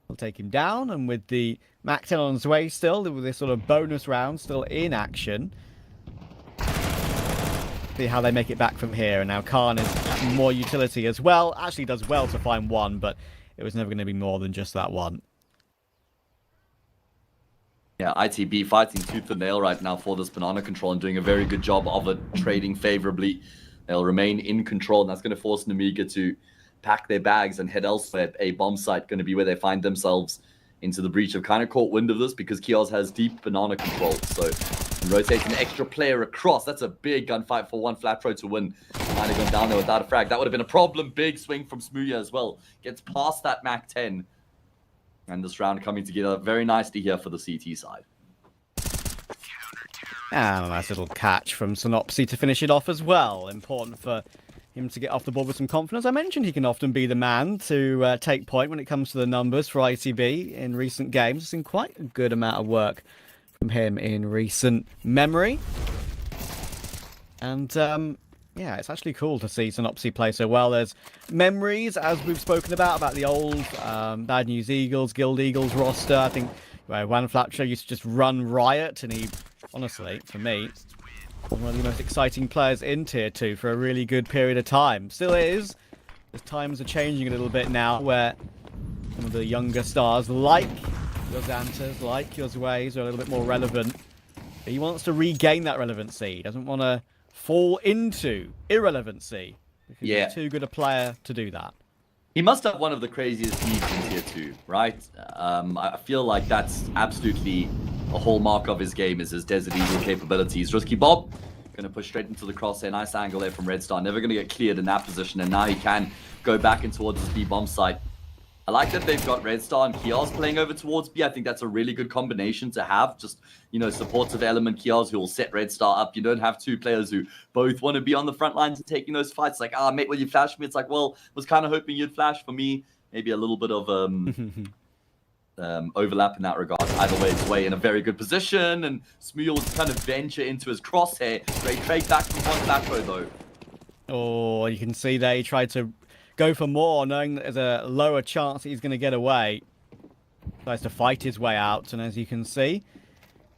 He'll take him down, and with the Mac 10 on his way still, with this sort of bonus round still in action, see how they make it back from here. And now Khan is more utility as well. Actually does well to find 1, but it was never going to be more than just that 1. Yeah, ITB fighting tooth and nail right now for this banana control and doing a very good job of it, trading favorably. They'll remain in control, and that's going to force Namiga to pack their bags and head elsewhere. A bomb site going to be where they find themselves into the breach have kind of caught wind of this because Kios has deep banana control. So rotating an extra player across. That's a big gunfight for one Flat Throw to win. Might have gone down there without a frag. That would have been a problem. Big swing from Smooya as well. Gets past that Mac 10. And this round coming together very nicely here for the CT side. And a nice little catch from Synopsy to finish it off as well. Important for him to get off the board with some confidence. I mentioned he can often be the man to take point when it comes to the numbers for ITB in recent games. It's seen quite a good amount of work from him in recent memory. And yeah, it's actually cool to see Synopsy play so well. There's memories, as we've spoken about the old Bad News Eagles, Guild Eagles roster. I think Juan Flatcher used to just run riot, and he, honestly, for me, was one of the most exciting players in Tier 2 for a really good period of time. Still is. The times are changing a little bit now, where some of the younger stars, like your Xantas, like your Zways, are a little bit more relevant. But he wants to regain that relevancy. He doesn't want to fall into irrelevancy, because he's too good a player to do that. He must have one of the craziest leagues in Tier 2, right? I feel like that's absolutely a hallmark of his game, is his Desert Eagle capabilities. Risky Bob, going to push straight into the crosshair. Nice angle there from Red Star. Never going to get cleared in that position, and now he can go back in towards his B-bomb site. I like that they've got Red Star and Kios playing over towards B. I think that's a really good combination to have. Just, you know, supportive element Kios who will set Red Star up. You don't have two players who both want to be on the front lines and taking those fights. Like, mate, will you flash me? It's like, well, was kind of hoping you'd flash. For me, maybe a little bit of overlap in that regard. Either way, it's way in a very good position, and Smooya will kind of venture into his crosshair. Great trade back from one Flat Throw, though. Oh, you can see there he tried to go for more, knowing that there's a lower chance that he's going to get away. Tries to fight his way out, and as you can see,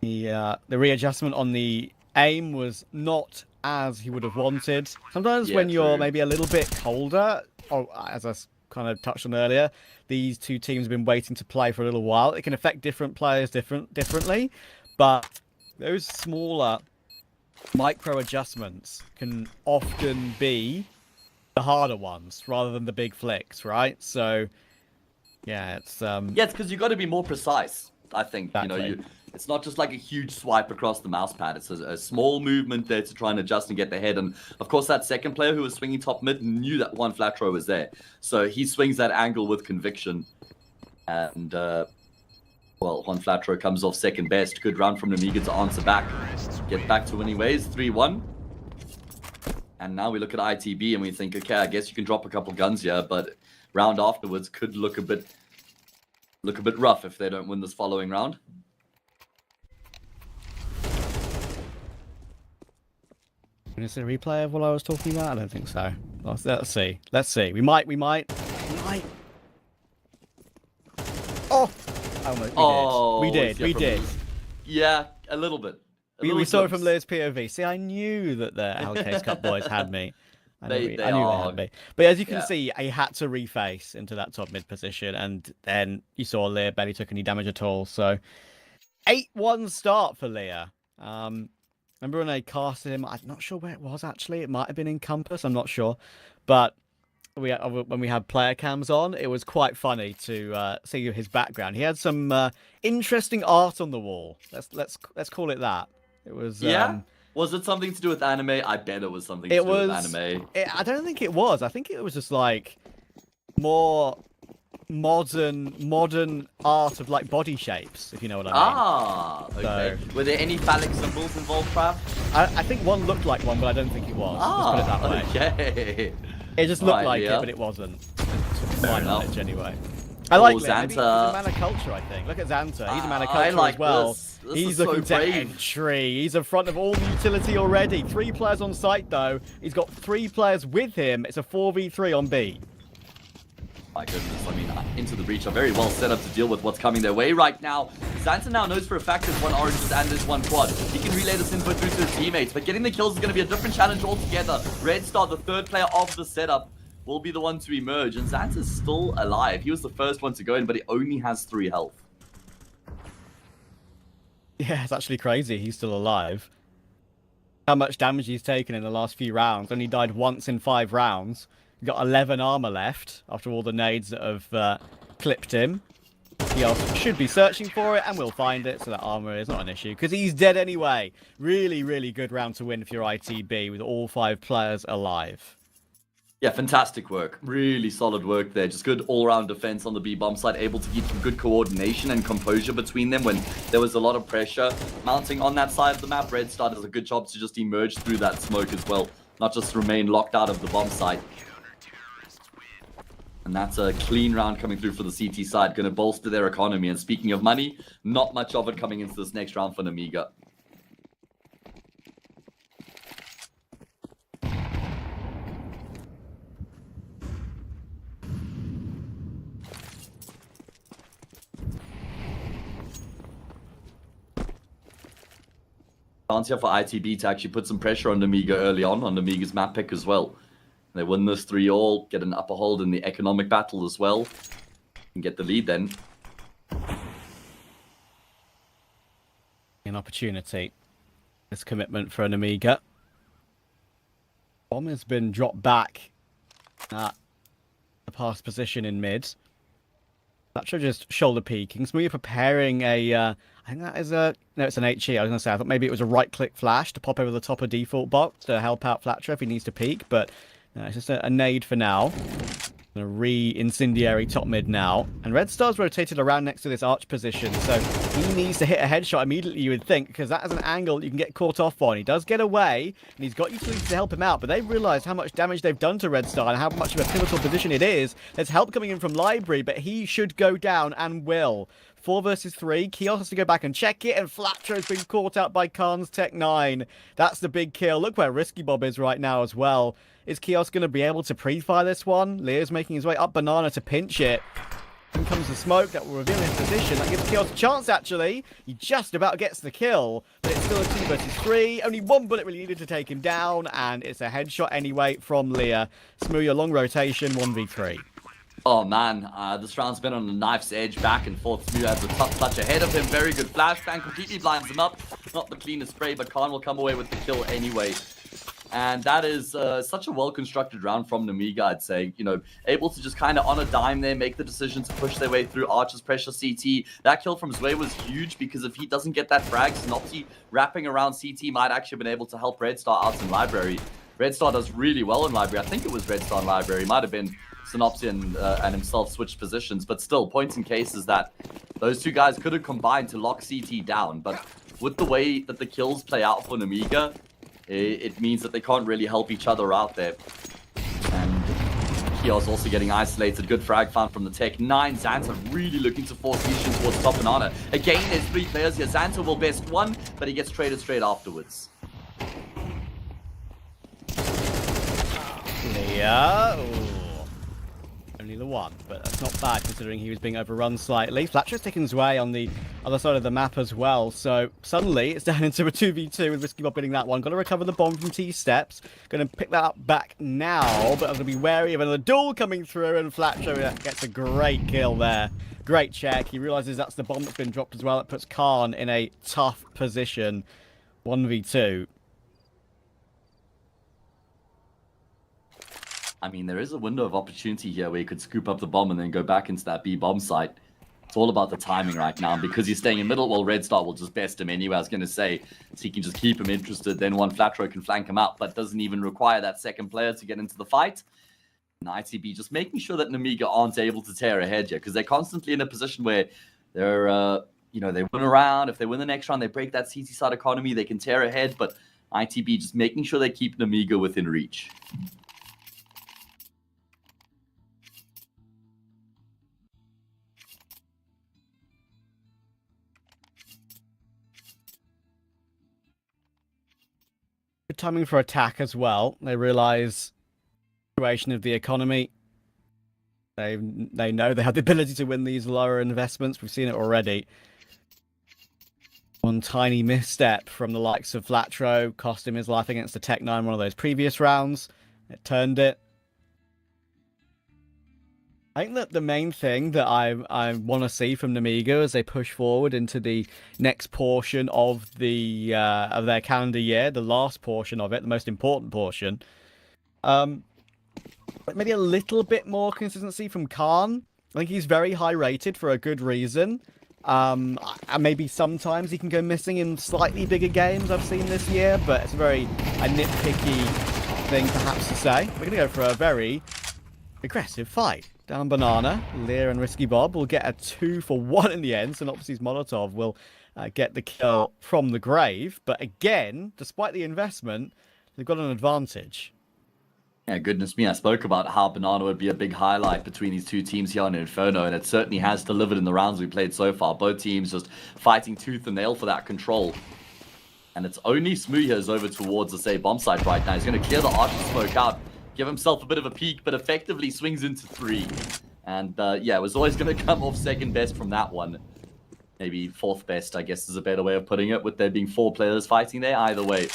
the readjustment on the aim was not as he would have wanted. Sometimes when you're maybe a little bit colder, or as I kind of touched on earlier, these two teams have been waiting to play for a little while. It can affect different players differently, but those smaller micro adjustments can often be the harder ones rather than the big flicks, right? So yeah, it's it's because you got to be more precise. I think exactly. You know, it's not just like a huge swipe across the mouse pad. It's a small movement there to try and adjust and get the head. And of course, that second player who was swinging top mid knew that one Flat Throw was there, so he swings that angle with conviction. And well, one Flat Throw comes off second best. Good round from Namiga to answer back, get back to winning ways. 3-1. And now we look at ITB and we think, okay, I guess you can drop a couple guns here, but round afterwards could look a bit rough if they don't win this following round. Is it a replay of what I was talking about? I don't think so. Let's see. Let's see. We might. Oh, we did. Yeah, a little bit. We saw it from Lear's POV. See, I knew that the Hellcase Cup boys had me. I knew they had me. But as you can see, I had to reface into that top mid position, and then you saw Lear barely took any damage at all. So 8-1 start for Lear. Remember when I casted him? I'm not sure where it was actually. It might have been in Compass. I'm not sure. But when we had player cams on, it was quite funny to see his background. He had some interesting art on the wall. Let's call it that. It was Was it something to do with anime? I bet it was something to do with anime. I don't think it was. I think it was just like more modern art of like body shapes, if you know what I mean. Okay. So, were there any phallic symbols involved, Prav? I think one looked like one, but I don't think it was. Let's put it that way. Okay. It just looked like it, but it wasn't. To my knowledge, anyway. I like Xanta. He's a man of culture, I think. Look at Xanta. He's a man of culture as well. He's looking to entry. He's in front of all the utility already. 3 players on site, though. He's got 3 players with him. It's a 4v3 on B. My goodness, I mean, Into the Breach are very well set up to deal with what's coming their way right now. Xanta now knows for a fact there's 1 oranges and there's 1 quad. He can relay this info through to his teammates, but getting the kills is going to be a different challenge altogether. Red Star, the 3rd player of the setup, will be the one to emerge, and Xanta's still alive. He was the first one to go in, but he only has 3 health. Yeah, it's actually crazy. He's still alive. How much damage he's taken in the last few rounds. Only died once in 5 rounds. He's got 11 armor left after all the nades that have clipped him. Kios should be searching for it, and we'll find it, so that armor is not an issue, because he's dead anyway. Really, really good round to win for your ITB, with all 5 players alive. Yeah, fantastic work. Really solid work there. Just good all-round defense on the B-bomb side, able to keep some good coordination and composure between them when there was a lot of pressure mounting on that side of the map. Red Star does a good job to just emerge through that smoke as well, not just remain locked out of the bomb site. And that's a clean round coming through for the CT side, going to bolster their economy. And speaking of money, not much of it coming into this next round for Namiga. Chance here for ITB to actually put some pressure on Namiga early on Namiga's map pick as well. They win this 3-all, get an upper hold in the economic battle as well, and get the lead then. An opportunity. This commitment for an Amiga. Bomb has been dropped back at the past position in mid. Thatcher just shoulder peeking. So we're preparing a, I think that is a, no, it's an HE. I was going to say, I thought maybe it was a right-click flash to pop over the top of default box to help out Flatcher if he needs to peek, but no, it's just a nade for now. Going to re-incendiary top mid now. And Red Star's rotated around next to this arch position, so he needs to hit a headshot immediately, you would think, because that is an angle you can get caught off on. He does get away, and he's got utilities to help him out, but they've realised how much damage they've done to Red Star and how much of a pivotal position it is. There's help coming in from Library, but he should go down and will. 4 versus 3. Kios has to go back and check it, and Flatcher has been caught out by Khan's Tech 9. That's the big kill. Look where Risky Bob is right now as well. Is Kios going to be able to pre-fire this one? Leo's making his way up Banana to pinch it. In comes the smoke that will reveal his position. That gives Kios a chance, actually. He just about gets the kill, but it's still a 2 versus 3. Only 1 bullet really needed to take him down, and it's a headshot anyway from Leo. Smooth, long rotation, 1v3. Oh man, this round's been on a knife's edge, back and forth. Smooth has a tough touch ahead of him. Very good flashbang, completely blinds him up. Not the cleanest spray, but Khan will come away with the kill anyway. And that is such a well-constructed round from Namiga, I'd say. You know, able to just kind of on a dime there, make the decision to push their way through Archer's pressure CT. That kill from Zway was huge, because if he doesn't get that frag, Synopsy wrapping around CT might actually have been able to help Red Star out in Library. Red Star does really well in Library. I think it was Red Star in Library. Might have been Synopsy and himself switched positions, but still, points in cases that those two guys could have combined to lock CT down. But with the way that the kills play out for Namiga, it means that they can't really help each other out there. And Kios also getting isolated. Good frag found from the Tech 9. Xanta really looking to force Legion towards top and honor. Again, there's 3 players here. Xanta will best one, but he gets traded straight afterwards. Leo. Only the 1, but that's not bad considering he was being overrun slightly. Flatcher's taking his way on the other side of the map as well, so suddenly it's down into a 2v2 with Risky Bob getting that one. Got to recover the bomb from T-Steps. Going to pick that up back now, but I'm going to be wary of another duel coming through, and Flatcher gets a great kill there. Great check. He realizes that's the bomb that's been dropped as well. It puts Khan in a tough position. 1v2. I mean, there is a window of opportunity here where you could scoop up the bomb and then go back into that B-bomb site. It's all about the timing right now. And because he's staying in middle, well, Red Star will just best him anyway. I was going to say, so he can just keep him interested. Then one flat row can flank him out, but doesn't even require that second player to get into the fight. And ITB just making sure that Namiga aren't able to tear ahead here, because they're constantly in a position where they're, you know, they win a round. If they win the next round, they break that CT side economy. They can tear ahead, but ITB just making sure they keep Namiga within reach. Good timing for attack as well. They realize the situation of the economy. They know they have the ability to win these lower investments. We've seen it already. One tiny misstep from the likes of Flatro cost him his life against the Tech 9 one of those previous rounds. It turned it. I think that the main thing that I want to see from Namiga as they push forward into the next portion of their calendar year, the last portion of it, the most important portion, maybe a little bit more consistency from Khan. I think he's very high rated for a good reason. And maybe sometimes he can go missing in slightly bigger games I've seen this year, but it's a nitpicky thing perhaps to say. We're going to go for a very aggressive fight. Down Banana, Lear and Risky Bob will get a 2-for-1 in the end, so Nopsy's Molotov will get the kill from the grave. But again, despite the investment, they've got an advantage. Yeah, goodness me, I spoke about how Banana would be a big highlight between these two teams here on Inferno, and it certainly has delivered in the rounds we played so far. Both teams just fighting tooth and nail for that control. And it's only Smoothers over towards the, say, bomb site right now. He's going to clear the archer smoke out, give himself a bit of a peek, but effectively swings into 3. And yeah, it was always going to come off second best from that one. Maybe fourth best, I guess, is a better way of putting it, with there being 4 players fighting there. Either way,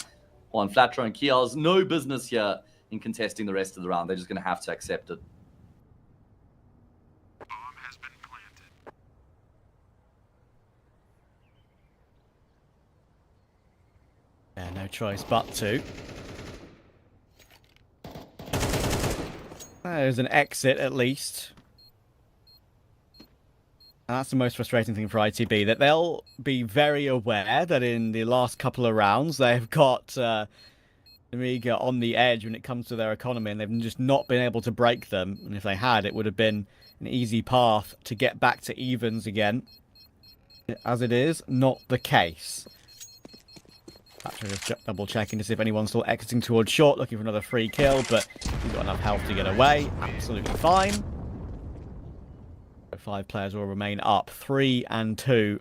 on Flatro and Kiar's no business here in contesting the rest of the round. They're just going to have to accept it. Bomb has been planted. Yeah, no choice but to. There's an exit, at least. And that's the most frustrating thing for ITB, that they'll be very aware that in the last couple of rounds, they've got Amiga on the edge when it comes to their economy, and they've just not been able to break them. And if they had, it would have been an easy path to get back to evens again. As it is, not the case. Actually, just double checking to see if anyone's still exiting towards short, looking for another free kill, but he's got enough health to get away. Absolutely fine. 5 players will remain up, 3 and 2.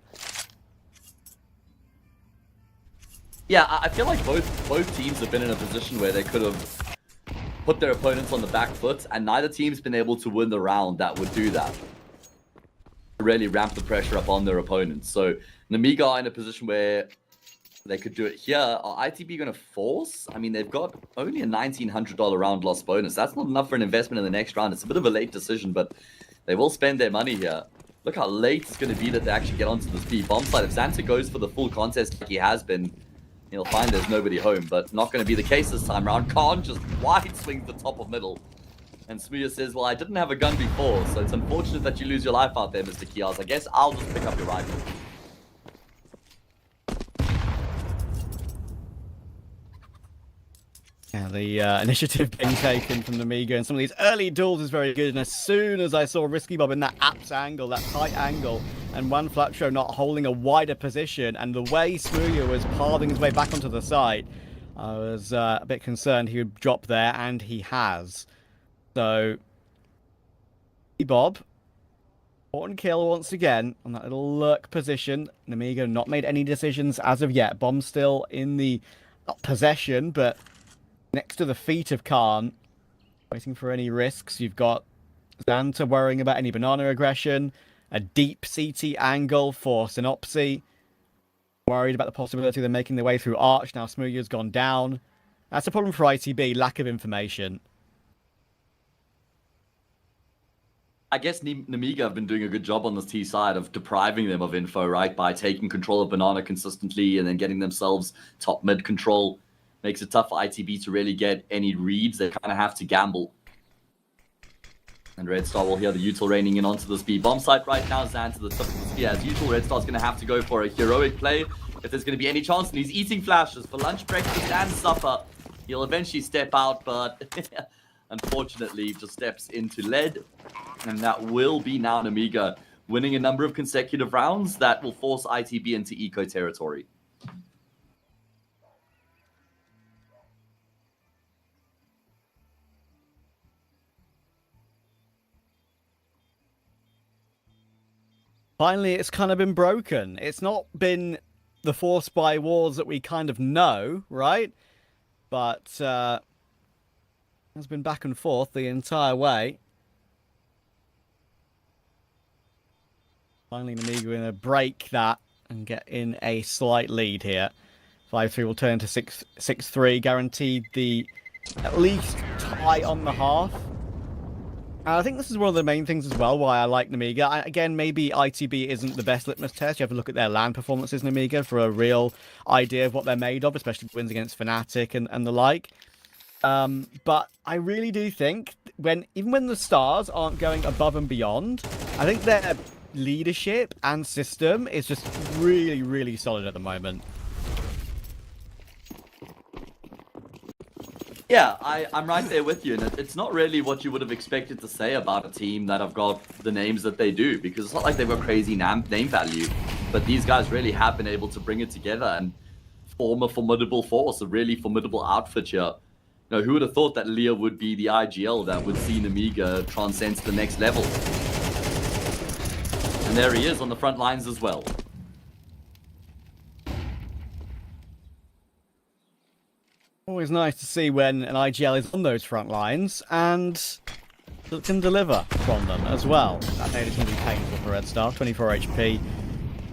Yeah, I feel like both teams have been in a position where they could have put their opponents on the back foot, and neither team's been able to win the round that would do that. Really ramp the pressure up on their opponents. So Namiga are in a position where they could do it here. Are ITB going to force? I mean, they've got only a $1,900 round loss bonus. That's not enough for an investment in the next round. It's a bit of a late decision, but they will spend their money here. Look how late it's going to be that they actually get onto the speed bomb side. If Xanta goes for the full contest like he has been, he'll find there's nobody home, but not going to be the case this time around. Khan just wide swings the top of middle. And Smooya says, well, I didn't have a gun before, so it's unfortunate that you lose your life out there, Mr. Kiaz. I guess I'll just pick up your rifle. Yeah, the initiative being taken from Namiga and some of these early duels is very good. And as soon as I saw Risky Bob in that apps angle, that tight angle, and one Flatro not holding a wider position, and the way Smooya was pathing his way back onto the side, I was a bit concerned he would drop there, and he has. So, Bob, important kill once again on that little lurk position. Namiga not made any decisions as of yet. Bomb still in the possession, but next to the feet of Khan, waiting for any risks. You've got Xanta worrying about any banana aggression, a deep CT angle for Synopsy, worried about the possibility of them making their way through Arch. Now Smooya's gone down. That's a problem for ITB, lack of information. I guess Namiga have been doing a good job on this T side of depriving them of info, right? By taking control of Banana consistently and then getting themselves top mid control. Makes it tough for ITB to really get any reads. They kind of have to gamble. And Red Star will hear the util raining in onto the speed bomb site right now. Xan to the tip of the spear. As usual, Red Star's going to have to go for a heroic play if there's going to be any chance. And he's eating flashes for lunch, breakfast, and supper. He'll eventually step out, but unfortunately just steps into lead. And that will be now Namiga winning a number of consecutive rounds that will force ITB into eco territory. Finally, it's kind of been broken. It's not been the Force by wars that we kind of know, right? But it's been back and forth the entire way. Finally, Namiga going to break that and get in a slight lead here. 5-3 will turn to 6-3, guaranteed the at least tie on the half. I think this is one of the main things as well why I like Namiga. Again, maybe ITB isn't the best litmus test. You have to look at their LAN performances, Namiga, for a real idea of what they're made of, especially wins against Fnatic and the like. But I really do think even when the stars aren't going above and beyond, I think their leadership and system is just really, really solid at the moment. Yeah, I'm right there with you, and it's not really what you would have expected to say about a team that have got the names that they do, because it's not like they've got crazy name value, but these guys really have been able to bring it together and form a formidable force, a really formidable outfit here. You know, who would have thought that Leah would be the IGL that would see Namiga transcend to the next level? And there he is on the front lines as well. Always nice to see when an IGL is on those front lines and can deliver from them as well. That made it going to be painful for Red Star. 24 HP,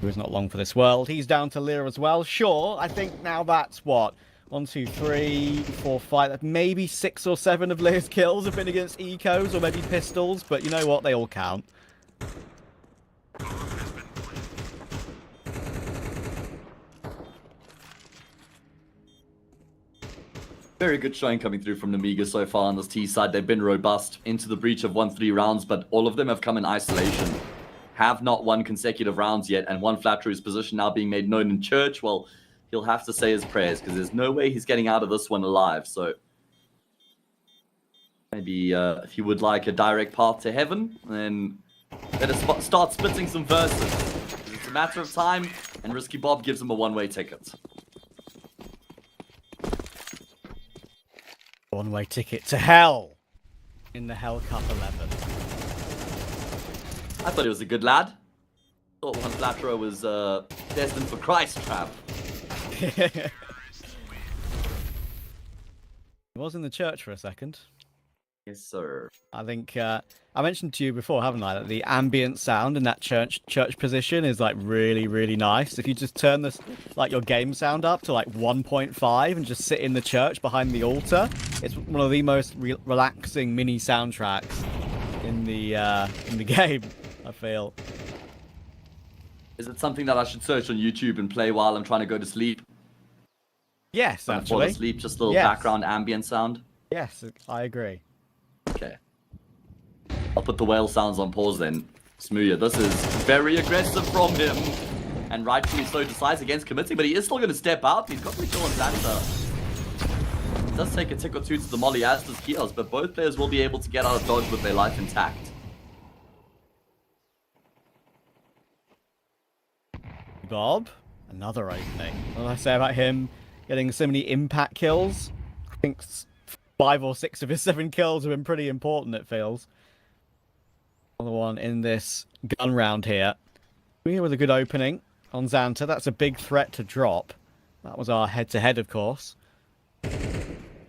who is not long for this world. He's down to Lear as well. Sure, I think now that's what? 1, 2, 3, 4, 5, maybe 6 or 7 of Lear's kills have been against ecos or maybe pistols, but you know what? They all count. Very good showing coming through from Namiga so far on this T side. They've been robust into the breach of 1-3 rounds, but all of them have come in isolation. Have not won consecutive rounds yet, and one Flatter's position now being made known in church. Well, he'll have to say his prayers, because there's no way he's getting out of this one alive. So maybe if you would like a direct path to heaven, then let us start spitting some verses. It's a matter of time, and Risky Bob gives him a one-way ticket. One-way ticket to hell in the Hellcup 11. I thought he was a good lad. Thought one Flatterer was destined for Christ, Trav. He was in the church for a second. Yes, sir. I think I mentioned to you before, haven't I, that the ambient sound in that church position is like really, really nice. If you just turn this, like your game sound up to like 1.5 and just sit in the church behind the altar, it's one of the most relaxing mini soundtracks in the game, I feel. Is it something that I should search on YouTube and play while I'm trying to go to sleep? Yes, Fall actually. asleep, just a little Yes. background ambient sound. Yes, I agree. Okay. I'll put the whale sounds on pause then. Smooya, this is very aggressive from him. And rightfully so decides against committing, but he is still going to step out. He's got to kill on Xanta. It does take a tick or two to the molly as does Kios, but both players will be able to get out of dodge with their life intact. Bob, another opening. What did I say about him getting so many impact kills? I think 5 or 6 of his 7 kills have been pretty important, it feels. Another one in this gun round here. We're with a good opening on Xanta. That's a big threat to drop. That was our head-to-head, of course.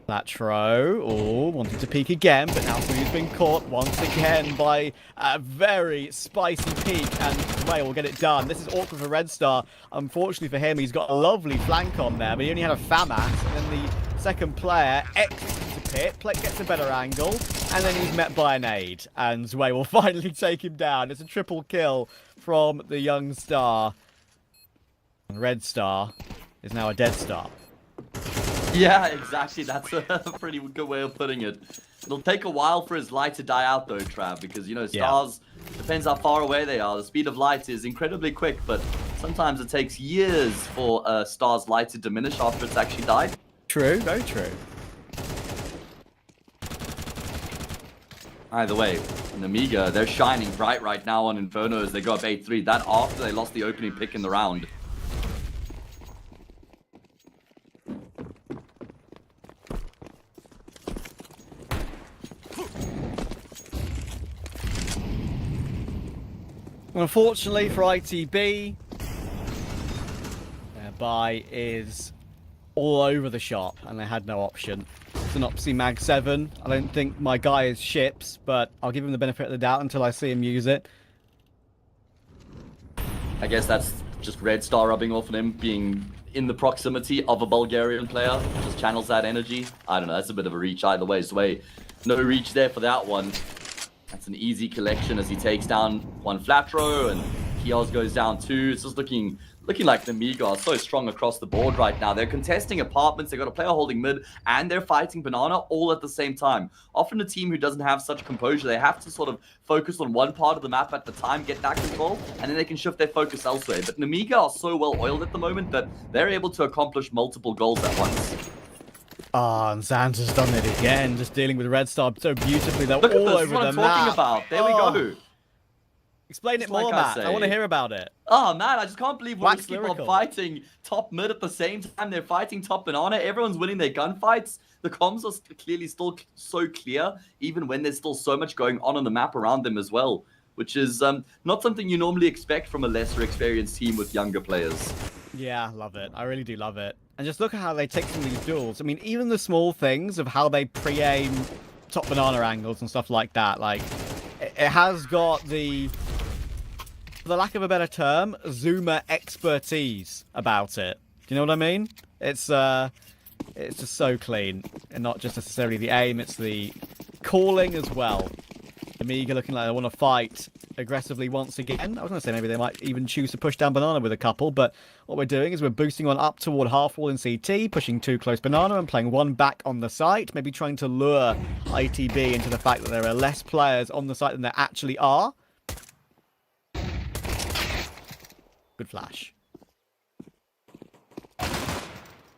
Latro, wanted to peek again, but now he's been caught once again by a very spicy peek, and Way will get it done. This is awkward for Red Star. Unfortunately for him, he's got a lovely flank on there, but he only had a FAMAS, and then the second player exits into pit, gets a better angle, and then he's met by a nade, and Zwei will finally take him down. It's a triple kill from the young star. And Red Star is now a dead star. Yeah, exactly. That's a pretty good way of putting it. It'll take a while for his light to die out though, Trav, because, you know, stars, depends how far away they are. The speed of light is incredibly quick, but sometimes it takes years for a star's light to diminish after it's actually died. True, very true. Either way, Namiga, they're shining bright right now on Inferno as they go up 8-3. That after they lost the opening pick in the round. Unfortunately for ITB, their buy is all over the shop and they had no option. Synopsy Mag 7. I don't think my guy is ships, but I'll give him the benefit of the doubt until I see him use it. I guess that's just Red Star rubbing off on him, being in the proximity of a Bulgarian player. Just channels that energy. I don't know, that's a bit of a reach either way. Sway, no reach there for that one. That's an easy collection as he takes down one flat row and Kios goes down 2. It's just looking looking like Namiga are so strong across the board right now. They're contesting apartments, they've got a player holding mid, and they're fighting Banana all at the same time. Often a team who doesn't have such composure, they have to sort of focus on one part of the map at the time, get that control, and then they can shift their focus elsewhere. But Namiga are so well oiled at the moment that they're able to accomplish multiple goals at once. Ah, and Xanta's done it again, just dealing with Red Star so beautifully. They're Look all at this, over what the I'm map. talking about. There we go. Explain Just it more, like I Matt. I want to say. hear about it. Oh man, I just can't believe we're Wax keep on lyrical. fighting top mid at the same time. They're fighting top Banana. Everyone's winning their gunfights. The comms are clearly still so clear, even when there's still so much going on the map around them as well, which is not something you normally expect from a lesser experienced team with younger players. Yeah, love it. I really do love it. And just look at how they take some of these duels. I mean, even the small things of how they pre-aim top Banana angles and stuff like that. Like, it has got the, for the lack of a better term, zoomer expertise about it. Do you know what I mean? It's just so clean. And not just necessarily the aim, it's the calling as well. Amiga looking like they want to fight aggressively once again. I was going to say maybe they might even choose to push down Banana with a couple, but what we're doing is we're boosting one up toward half wall in CT, pushing two close Banana and playing one back on the site, maybe trying to lure ITB into the fact that there are less players on the site than there actually are. Good flash.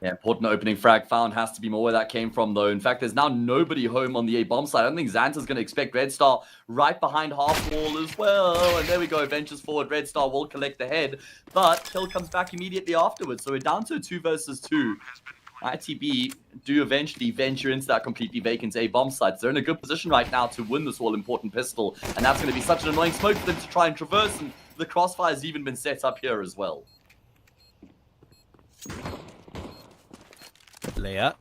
Yeah, important opening frag found. Has to be more where that came from, though. In fact, there's now nobody home on the A-bomb side. I don't think Xanta's going to expect Red Star right behind half wall as well. And there we go. Ventures forward. Red Star will collect the head. But Kill comes back immediately afterwards. So we're down to a 2 versus 2. ITB do eventually venture into that completely vacant A-bomb site. So they're in a good position right now to win this all-important pistol. And that's going to be such an annoying smoke for them to try and traverse. And the crossfire's even been set up here as well. Leah.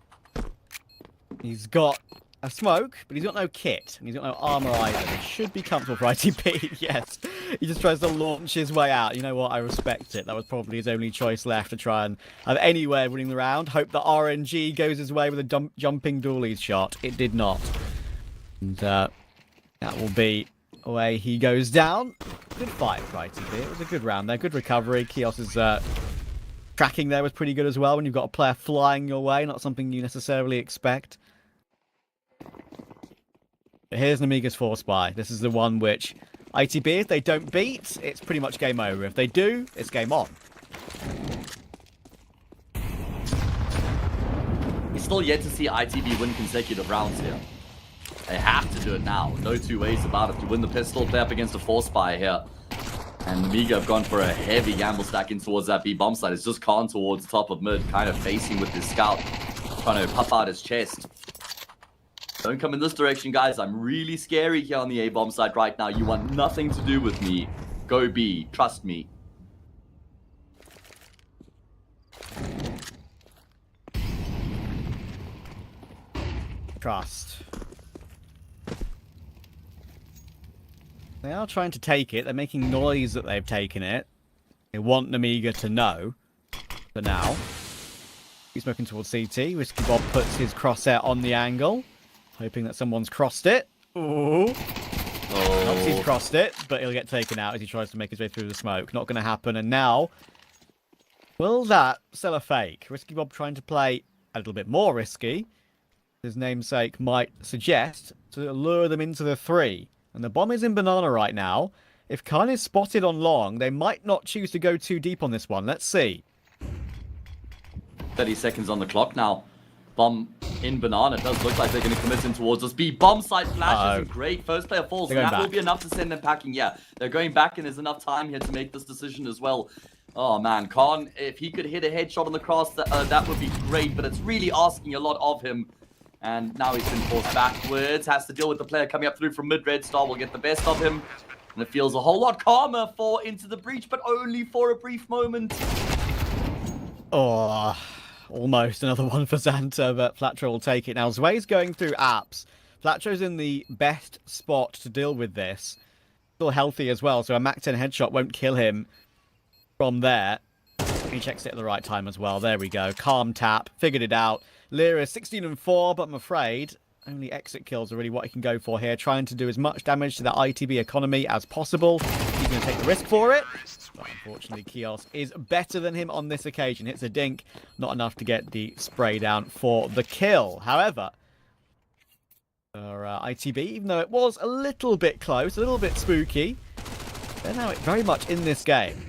He's got a smoke, but he's got no kit. And he's got no armor either. He should be comfortable for ITP, yes. He just tries to launch his way out. You know what? I respect it. That was probably his only choice left to try and have any way of winning the round. Hope that RNG goes his way with a jumping dualies shot. It did not. And that will be away he goes down. Good fight for ITP. It was a good round there. Good recovery. Kios's tracking there was pretty good as well when you've got a player flying your way, not something you necessarily expect. But here's Namiga's force buy. This is the one which ITB, if they don't beat, it's pretty much game over. If they do, it's game on. He's still yet to see ITB win consecutive rounds here. They have to do it now. No two ways about it. To win the pistol, play up against a force buy here. And Amiga have gone for a heavy gamble stack in towards that B-bomb side. It's just Khan towards the top of mid, kind of facing with his scout, trying to puff out his chest. Don't come in this direction, guys. I'm really scary here on the A-bomb side right now. You want nothing to do with me. Go B. Trust me. Trust. They are trying to take it. They're making noise that they've taken it. They want Namiga to know. For now. He's smoking towards CT. Whiskey Bob puts his crosshair on the angle. Hoping that someone's crossed it. Ooh. Oh. He's crossed it, but he'll get taken out as he tries to make his way through the smoke. Not going to happen. And now, will that sell a fake? Whiskey Bob trying to play a little bit more risky. His namesake might suggest to lure them into the 3. And the bomb is in Banana right now. If Khan is spotted on long, they might not choose to go too deep on this one. Let's see. 30 seconds on the clock now. Bomb in Banana. It does look like they're going to commit in towards us. B. Bomb side flash isn't great. First player falls. And that will be enough to send them packing. Yeah, they're going back and there's enough time here to make this decision as well. Oh man, Khan, if he could hit a headshot on the cross, that would be great. But it's really asking a lot of him. And now he's been forced backwards. Has to deal with the player coming up through from mid. Red Star will get the best of him. And it feels a whole lot calmer for Into the Breach, but only for a brief moment. Oh, almost another one for Xanta, but Flatro will take it. Now, Zway's going through apps. Flatro's in the best spot to deal with this. Still healthy as well, so a Mac 10 headshot won't kill him from there. He checks it at the right time as well. There we go. Calm tap. Figured it out. Lyra is 16-4, but I'm afraid only exit kills are really what he can go for here, trying to do as much damage to that ITB economy as possible. He's going to take the risk for it. But unfortunately, Kios is better than him on this occasion. Hits a dink, not enough to get the spray down for the kill. However, for ITB, even though it was a little bit close, a little bit spooky, they're now very much in this game.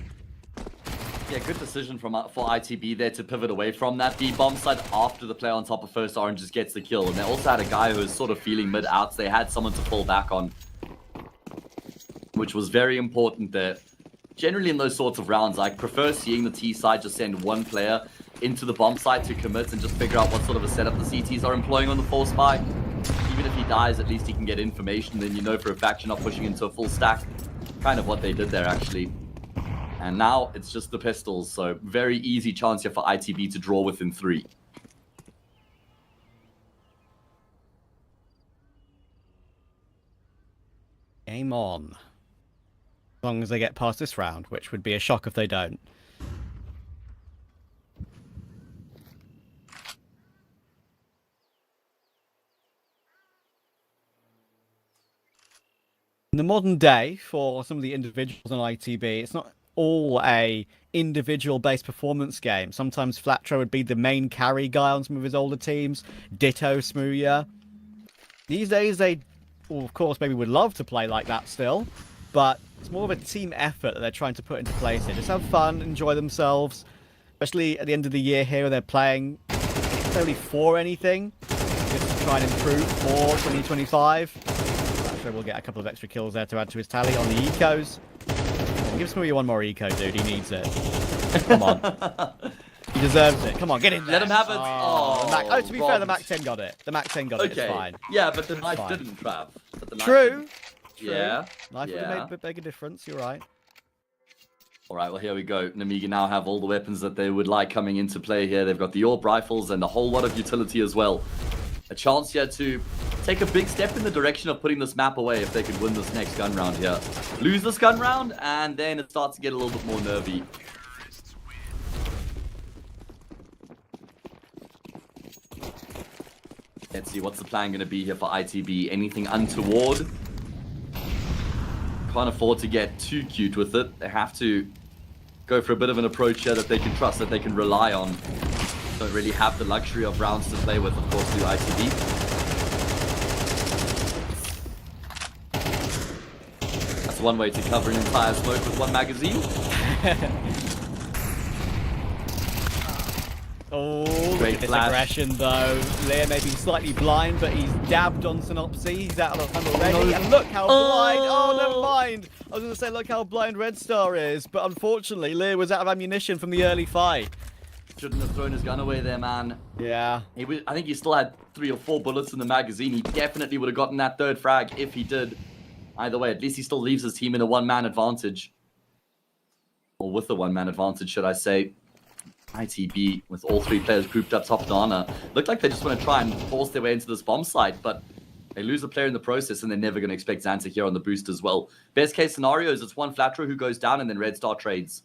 Yeah, good decision for ITB there to pivot away from that B bomb side after the player on top of First Oranges gets the kill. And they also had a guy who was sort of feeling mid-outs. They had someone to fall back on, which was very important there. Generally in those sorts of rounds, I prefer seeing the T side just send one player into the bomb side to commit and just figure out what sort of a setup the CTs are employing on the force spy. Even if he dies, at least he can get information. Then you know for a fact you're not pushing into a full stack. Kind of what they did there, actually. And now it's just the pistols, so very easy chance here for ITB to draw within 3. Game on. As long as they get past this round, which would be a shock if they don't. In the modern day, for some of the individuals on ITB, it's not all a individual-based performance game. Sometimes Flatro would be the main carry guy on some of his older teams. Ditto Smooya. These days, they, well, of course, maybe would love to play like that still, but it's more of a team effort that they're trying to put into place here. Just have fun, enjoy themselves, especially at the end of the year here where they're playing necessarily for anything, just to try and improve for 2025. Flatro will get a couple of extra kills there to add to his tally on the ecos. Give Smooya one more eco, dude. He needs it. Come on. He deserves it. Come on, get in there. Let him have it. Oh, to be fair, the Mac 10 got it. The Mac 10 got it. It's fine. Yeah, but the knife didn't, Trav. True. Yeah. Knife would have made a bigger difference. You're right. All right, well, here we go. Namiga now have all the weapons that they would like coming into play here. They've got the AWP rifles and a whole lot of utility as well. A chance here to take a big step in the direction of putting this map away if they could win this next gun round here. Lose this gun round, and then it starts to get a little bit more nervy. Let's see, what's the plan going to be here for ITB? Anything untoward? Can't afford to get too cute with it. They have to go for a bit of an approach here that they can trust, that they can rely on. Don't really have the luxury of rounds to play with, of course, through ITB. That's one way to cover an entire smoke with one magazine. Oh, great this flash. aggression though. Lear may be slightly blind, but he's dabbed on Synopsy. He's out of the hunt already. And look how blind. Oh, never mind. I was going to say, look how blind Red Star is. But unfortunately, Lear was out of ammunition from the early fight. Shouldn't have thrown his gun away there, man. Yeah. I think he still had 3 or 4 bullets in the magazine. He definitely would have gotten that 3rd frag if he did. Either way, at least he still leaves his team in a one-man advantage. Or with a one-man advantage, should I say. ITB, with all 3 players grouped up top Dana, looked like they just want to try and force their way into this bomb site, but they lose a player in the process, and they're never going to expect Xanta here on the boost as well. Best case scenario is it's one Flatro who goes down, and then Red Star trades.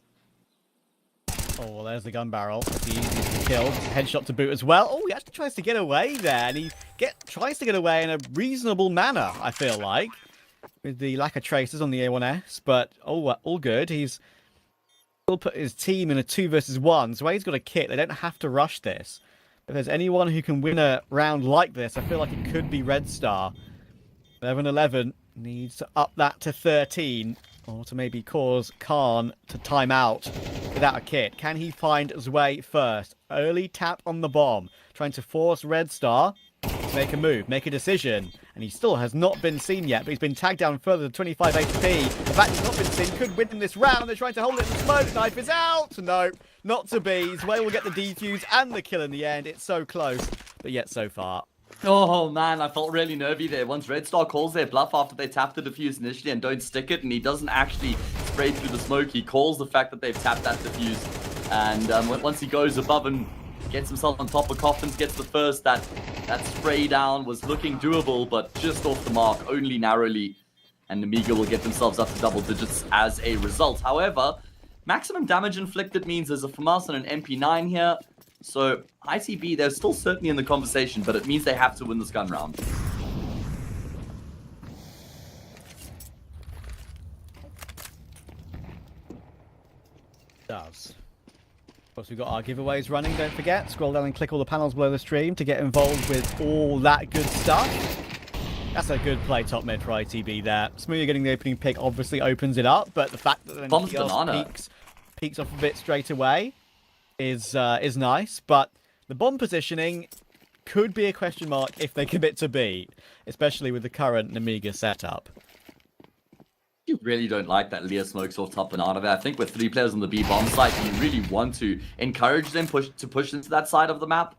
Oh, well, there's the gun barrel. It's the easiest to kill. Headshot to boot as well. Oh, he actually tries to get away there, and he tries to get away in a reasonable manner, I feel like, with the lack of traces on the A1S, but all good. He's still put his team in a 2 versus 1, so he's got a kit. They don't have to rush this. If there's anyone who can win a round like this, I feel like it could be Red Star. 11-11 needs to up that to 13, or to maybe cause Khan to time out without a kit. Can he find his way first? Early tap on the bomb, trying to force Red Star to make a move, make a decision. And he still has not been seen yet, but he's been tagged down further to 25 HP. The fact he's not been seen could win in this round. They're trying to hold it in the smoke. Knife is out. No, not to be. Zwei will get the defuse and the kill in the end. It's so close, but yet so far. Oh man, I felt really nervy there. Once Red Star calls their bluff after they tap the defuse initially and don't stick it, and he doesn't actually spray through the smoke, he calls the fact that they've tapped that defuse. And once he goes above and gets himself on top of Coffins, gets the first, that spray down was looking doable, but just off the mark, only narrowly. And Namiga will get themselves up to double digits as a result. However, maximum damage inflicted means there's a FAMAS and an MP9 here. So ITB, they're still certainly in the conversation, but it means they have to win this gun round. Does. Of course, we've got our giveaways running, don't forget. Scroll down and click all the panels below the stream to get involved with all that good stuff. That's a good play top mid for ITB there. Smoothie getting the opening pick obviously opens it up, but the fact that then Bombs he else banana. peeks off a bit straight away is nice, but the bomb positioning could be a question mark if they commit to B, especially with the current Namiga setup. You really don't like that Leah smokes off top banana there. I think with 3 players on the B bomb site, you really want to encourage them to push into that side of the map.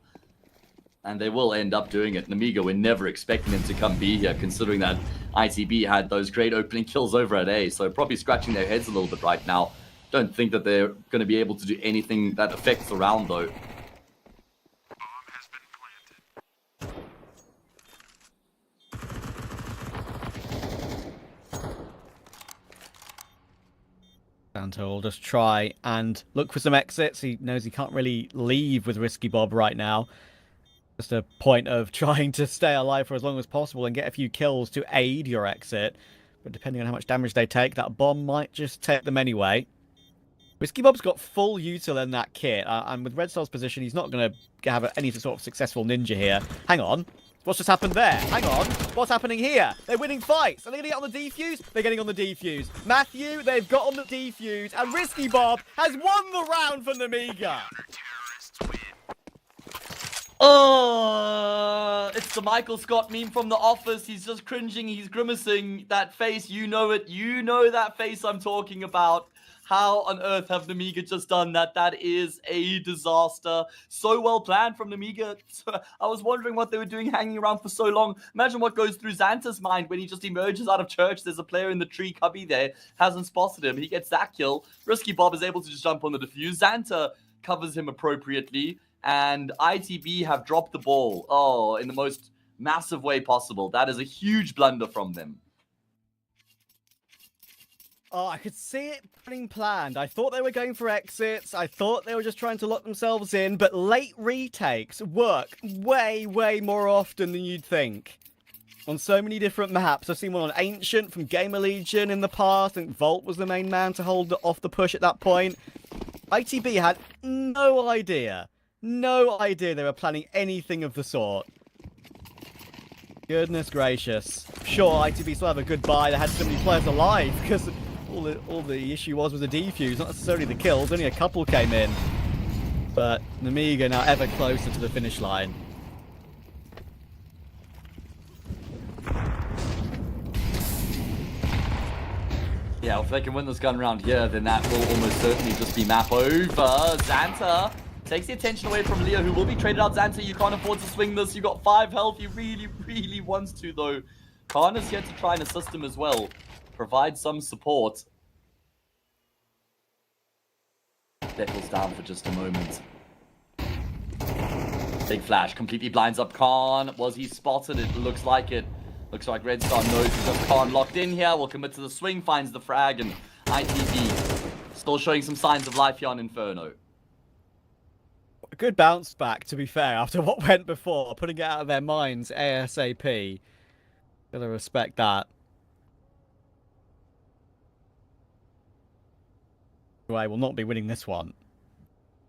And they will end up doing it. Namiga, we're never expecting them to come B here, considering that ITB had those great opening kills over at A. So probably scratching their heads a little bit right now. Don't think that they're going to be able to do anything that affects the round, though. Santa will just try and look for some exits. He knows he can't really leave with Risky Bob right now. Just a point of trying to stay alive for as long as possible and get a few kills to aid your exit. But depending on how much damage they take, that bomb might just take them anyway. Risky Bob's got full util in that kit. And with Red Star's position, he's not going to have any sort of successful ninja here. Hang on. What's just happened there? Hang on. What's happening here? They're winning fights. Are they going to get on the defuse? They're getting on the defuse. Matthew, they've got on the defuse. And Risky Bob has won the round for Namiga. Oh, it's the Michael Scott meme from The Office. He's just cringing. He's grimacing. That face, you know it. You know that face I'm talking about. How on earth have Namiga just done that? That is a disaster. So well planned from Namiga. I was wondering what they were doing hanging around for so long. Imagine what goes through Xanta's mind when he just emerges out of church. There's a player in the tree cubby there. Hasn't spotted him. He gets that kill. Risky Bob is able to just jump on the defuse. Xanta covers him appropriately. And ITB have dropped the ball. Oh, in the most massive way possible. That is a huge blunder from them. Oh, I could see it being planned. I thought they were going for exits. I thought they were just trying to lock themselves in. But late retakes work way, way more often than you'd think. On so many different maps. I've seen one on Ancient from Gamer Legion in the past. I think Volt was the main man to hold off the push at that point. ITB had no idea. No idea they were planning anything of the sort. Goodness gracious. Sure, ITB still have a good buy. They had so many players alive because all the issue was the defuse, not necessarily the kills. Only a couple came in. But Namiga now ever closer to the finish line. Yeah, if they can win this gun round here, then that will almost certainly just be map over. Xanta takes the attention away from Leo, who will be traded out. Xanta, you can't afford to swing this. You got 5 health. He really, really wants to, though. Khan is here to try and assist him as well. Provide some support. Deckle's down for just a moment. Big flash completely blinds up Khan. Was he spotted? It looks like it. Looks like Red Star knows he's got Khan locked in here. Will commit to the swing, finds the frag, and ITB still showing some signs of life here on Inferno. A good bounce back, to be fair, after what went before. Putting it out of their minds ASAP. Gotta respect that. I will not be winning this one.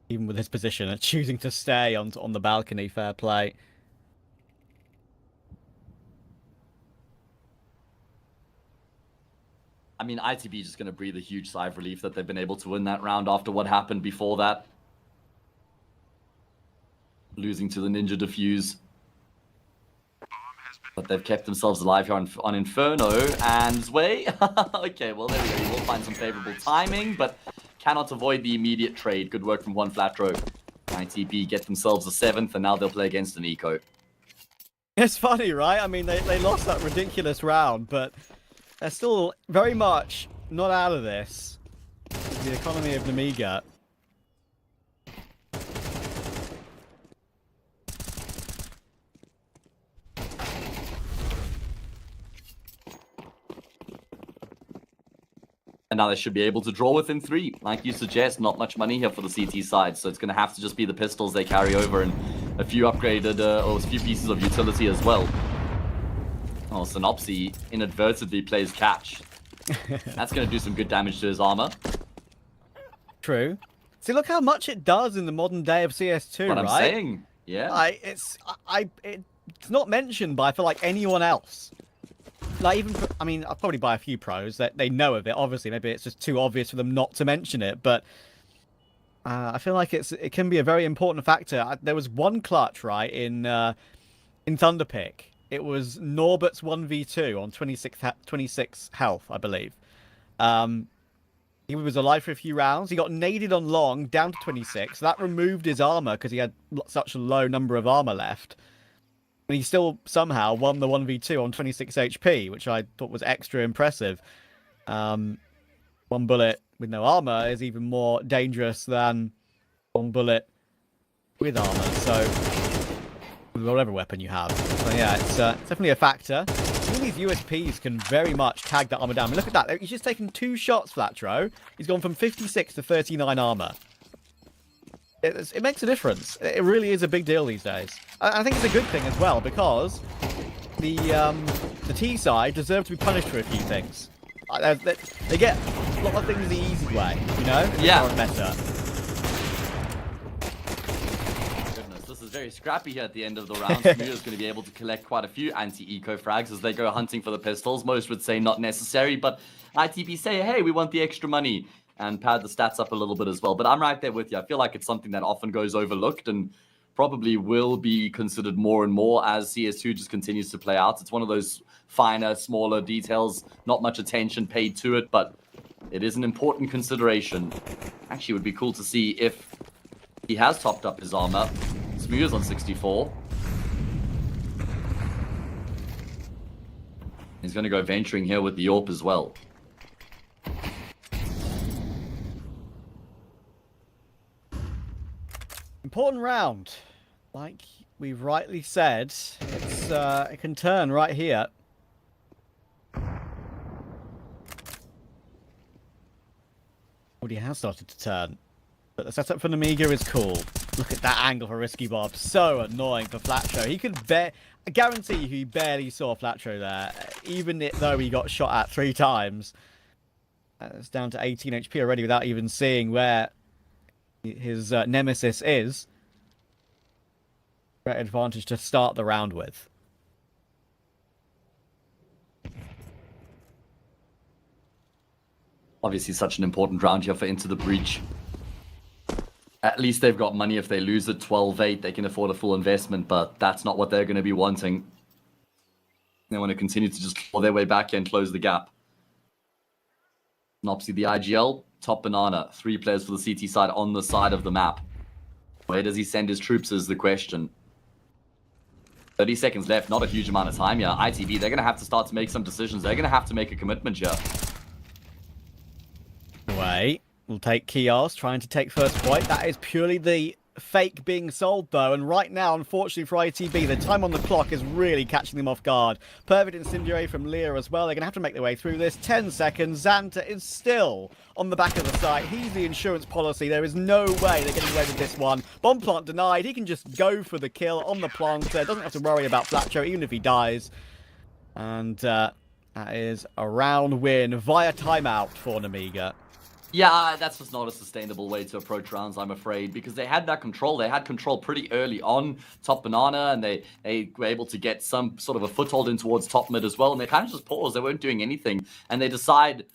Even with his position and choosing to stay on the balcony, fair play. I mean, ITB is just going to breathe a huge sigh of relief that they've been able to win that round after what happened before that. Losing to the Ninja Defuse. But they've kept themselves alive here on Inferno. And Zway, okay, well, there we go. We'll find some favorable timing, but cannot avoid the immediate trade. Good work from one flat row. ITB get themselves a 7th, and now they'll play against an eco. It's funny, right? I mean, they lost that ridiculous round, but they're still very much not out of this. The economy of Namiga. And now they should be able to draw within 3. Like you suggest, not much money here for the CT side, so it's going to have to just be the pistols they carry over and a few upgraded, or a few pieces of utility as well. Oh, Synopsy inadvertently plays catch. That's going to do some good damage to his armor. True. See, look how much it does in the modern day of CS2, What right? I'm saying, yeah. It's not mentioned by, I feel like, anyone else. Like, even, I mean, I'll probably buy a few pros that they know of it, obviously. Maybe it's just too obvious for them not to mention it, but I feel like it can be a very important factor. There was one clutch, right, in Thunderpick. It was Norbert's 1v2 on 26 health, I believe. He was alive for a few rounds. He got naded on long, down to 26. That removed his armor because he had such a low number of armor left. And he still somehow won the 1v2 on 26 HP, which I thought was extra impressive. One bullet with no armor is even more dangerous than one bullet with armor. So, with whatever weapon you have. So yeah, it's definitely a factor. All these USPs can very much tag that armor down. I mean, look at that. He's just taken 2 shots, Flatro. He's gone from 56 to 39 armor. It makes a difference. It really is a big deal these days. I think it's a good thing as well, because the T side deserve to be punished for a few things. They get a lot of things the easy way, you know? Yeah. Meta. Goodness, this is very scrappy here at the end of the round. Smear's going to be able to collect quite a few anti-eco frags as they go hunting for the pistols. Most would say not necessary, but ITB say, hey, we want the extra money, and pad the stats up a little bit as well. But I'm right there with you. I feel like it's something that often goes overlooked and probably will be considered more and more as CS2 just continues to play out. It's one of those finer, smaller details, not much attention paid to it, but it is an important consideration. Actually, it would be cool to see if he has topped up his armor. Smear's on 64. He's going to go venturing here with the AWP as well. Important round. Like we've rightly said, it can turn right here. Already has started to turn. But the setup for Namiga is cool. Look at that angle for Risky Bob. So annoying for Flatro. He could I guarantee you he barely saw Flatro there. Even though he got shot at 3 times. It's down to 18 HP already without even seeing where his nemesis is. Great advantage to start the round with. Obviously such an important round here for Into the Breach. At least they've got money. If they lose at 12-8, they can afford a full investment, but that's not what they're going to be wanting. They want to continue to just claw their way back and close the gap. Nopsy, the IGL, top banana. 3 players for the CT side on the side of the map. Where does he send his troops is the question. 30 seconds left, not a huge amount of time here. ITV, they're going to have to start to make some decisions. They're going to have to make a commitment here. Wait, we'll take Kios trying to take first point. That is purely the fake being sold, though. And right now, unfortunately for ITB, the time on the clock is really catching them off guard. Perfect incendiary from Lear as well. They're going to have to make their way through this. 10 seconds. Xanta is still on the back of the site. He's the insurance policy. There is no way they're getting away with this one. Bomb plant denied. He can just go for the kill on the planter. Doesn't have to worry about Flatcho, even if he dies. And that is a round win via timeout for Namiga. Yeah, that's just not a sustainable way to approach rounds, I'm afraid, because they had that control. They had control pretty early on top banana, and they were able to get some sort of a foothold in towards top mid as well, and they kind of just paused. They weren't doing anything, and they decide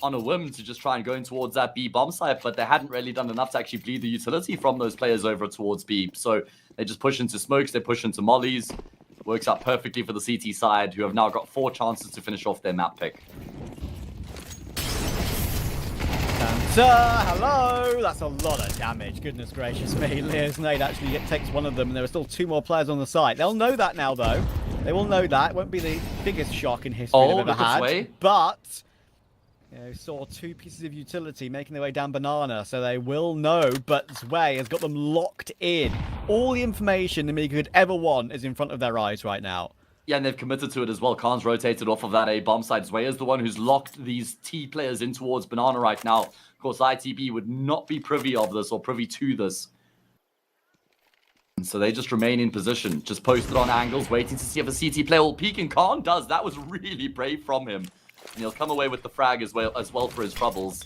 on a whim to just try and go in towards that B bomb site, but they hadn't really done enough to actually bleed the utility from those players over towards B. So they just push into smokes, they push into mollies. Works out perfectly for the CT side, who have now got 4 chances to finish off their map pick. Hello! That's a lot of damage. Goodness gracious me. Lear's nade actually takes one of them, and there are still 2 more players on the site. They'll know that now, though. They will know that. It won't be the biggest shock in history they've ever had. But saw 2 pieces of utility making their way down banana, so they will know. But Zwei has got them locked in. All the information Namiga could ever want is in front of their eyes right now. Yeah, and they've committed to it as well. Khan's rotated off of that A bomb side. Zway is the one who's locked these T players in towards Banana right now. Of course, ITB would not be privy of this or privy to this. And so they just remain in position, just posted on angles, waiting to see if a CT player will peek, and Khan does. That was really brave from him. And he'll come away with the frag as well for his troubles.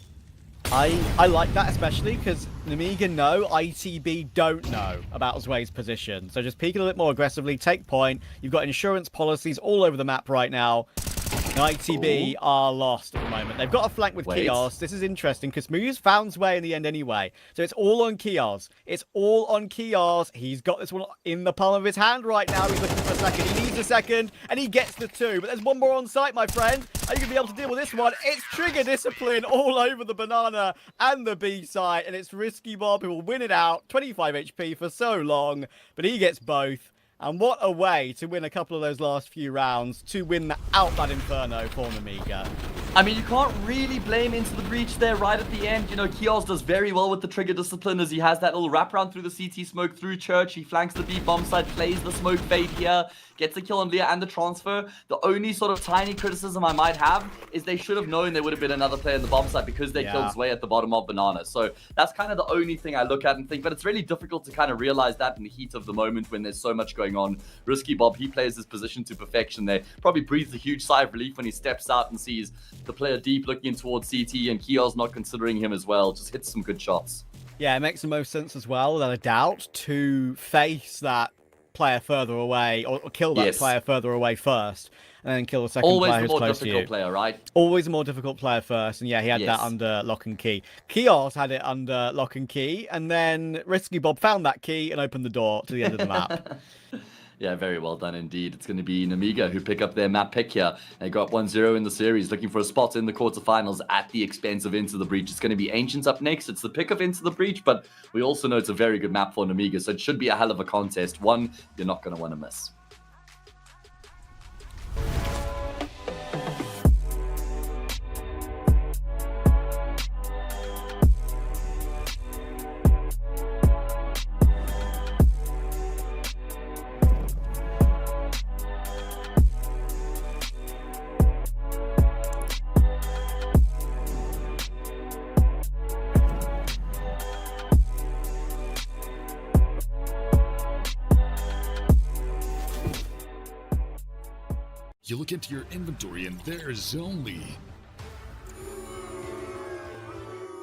I like that, especially because Namiga know, ITB don't know about Zway's position. So just peek a little bit more aggressively, take point. You've got insurance policies all over the map right now. And ITB are lost at the moment. They've got a flank with Kios. This is interesting because Muse found Zway in the end anyway. So it's all on Kios. It's all on Kios. He's got this one in the palm of his hand right now. He's looking for a second. He needs a second, and he gets the 2. But there's one more on site, my friend. Are you going to be able to deal with this one? It's trigger discipline all over the Banana and the B side, and it's Risky Bob who will win it out. 25 HP for so long, but he gets both. And what a way to win a couple of those last few rounds to win out that Inferno for Namiga. I mean, you can't really blame Into the Breach there right at the end. You know, Kios does very well with the trigger discipline as he has that little wraparound through the CT smoke through Church. He flanks the B bomb side, plays the smoke fade here, gets the kill on Leah and the transfer. The only sort of tiny criticism I might have is they should have known there would have been another player in the bomb side because they killed Zway at the bottom of Banana. So that's kind of the only thing I look at and think, but it's really difficult to kind of realize that in the heat of the moment when there's so much going on. Risky Bob, he plays his position to perfection there. Probably breathes a huge sigh of relief when he steps out and sees the player deep looking in towards CT and Kios not considering him as well. Just hits some good shots. Yeah, it makes the most sense as well, without a doubt, to face that player further away or kill that player further away first and then kill the second player who's close to you. Always the more difficult player, right? Always a more difficult player first, and yeah, he had that under lock and key. Kios had it under lock and key, and then Risky Bob found that key and opened the door to the end of the map. Yeah, very well done indeed. It's going to be Namiga who pick up their map pick here. They got 1-0 in the series, looking for a spot in the quarterfinals at the expense of Into the Breach. It's going to be Ancients up next. It's the pick of Into the Breach, but we also know it's a very good map for Namiga, so it should be a hell of a contest. One you're not going to want to miss. You look into your inventory and there's only...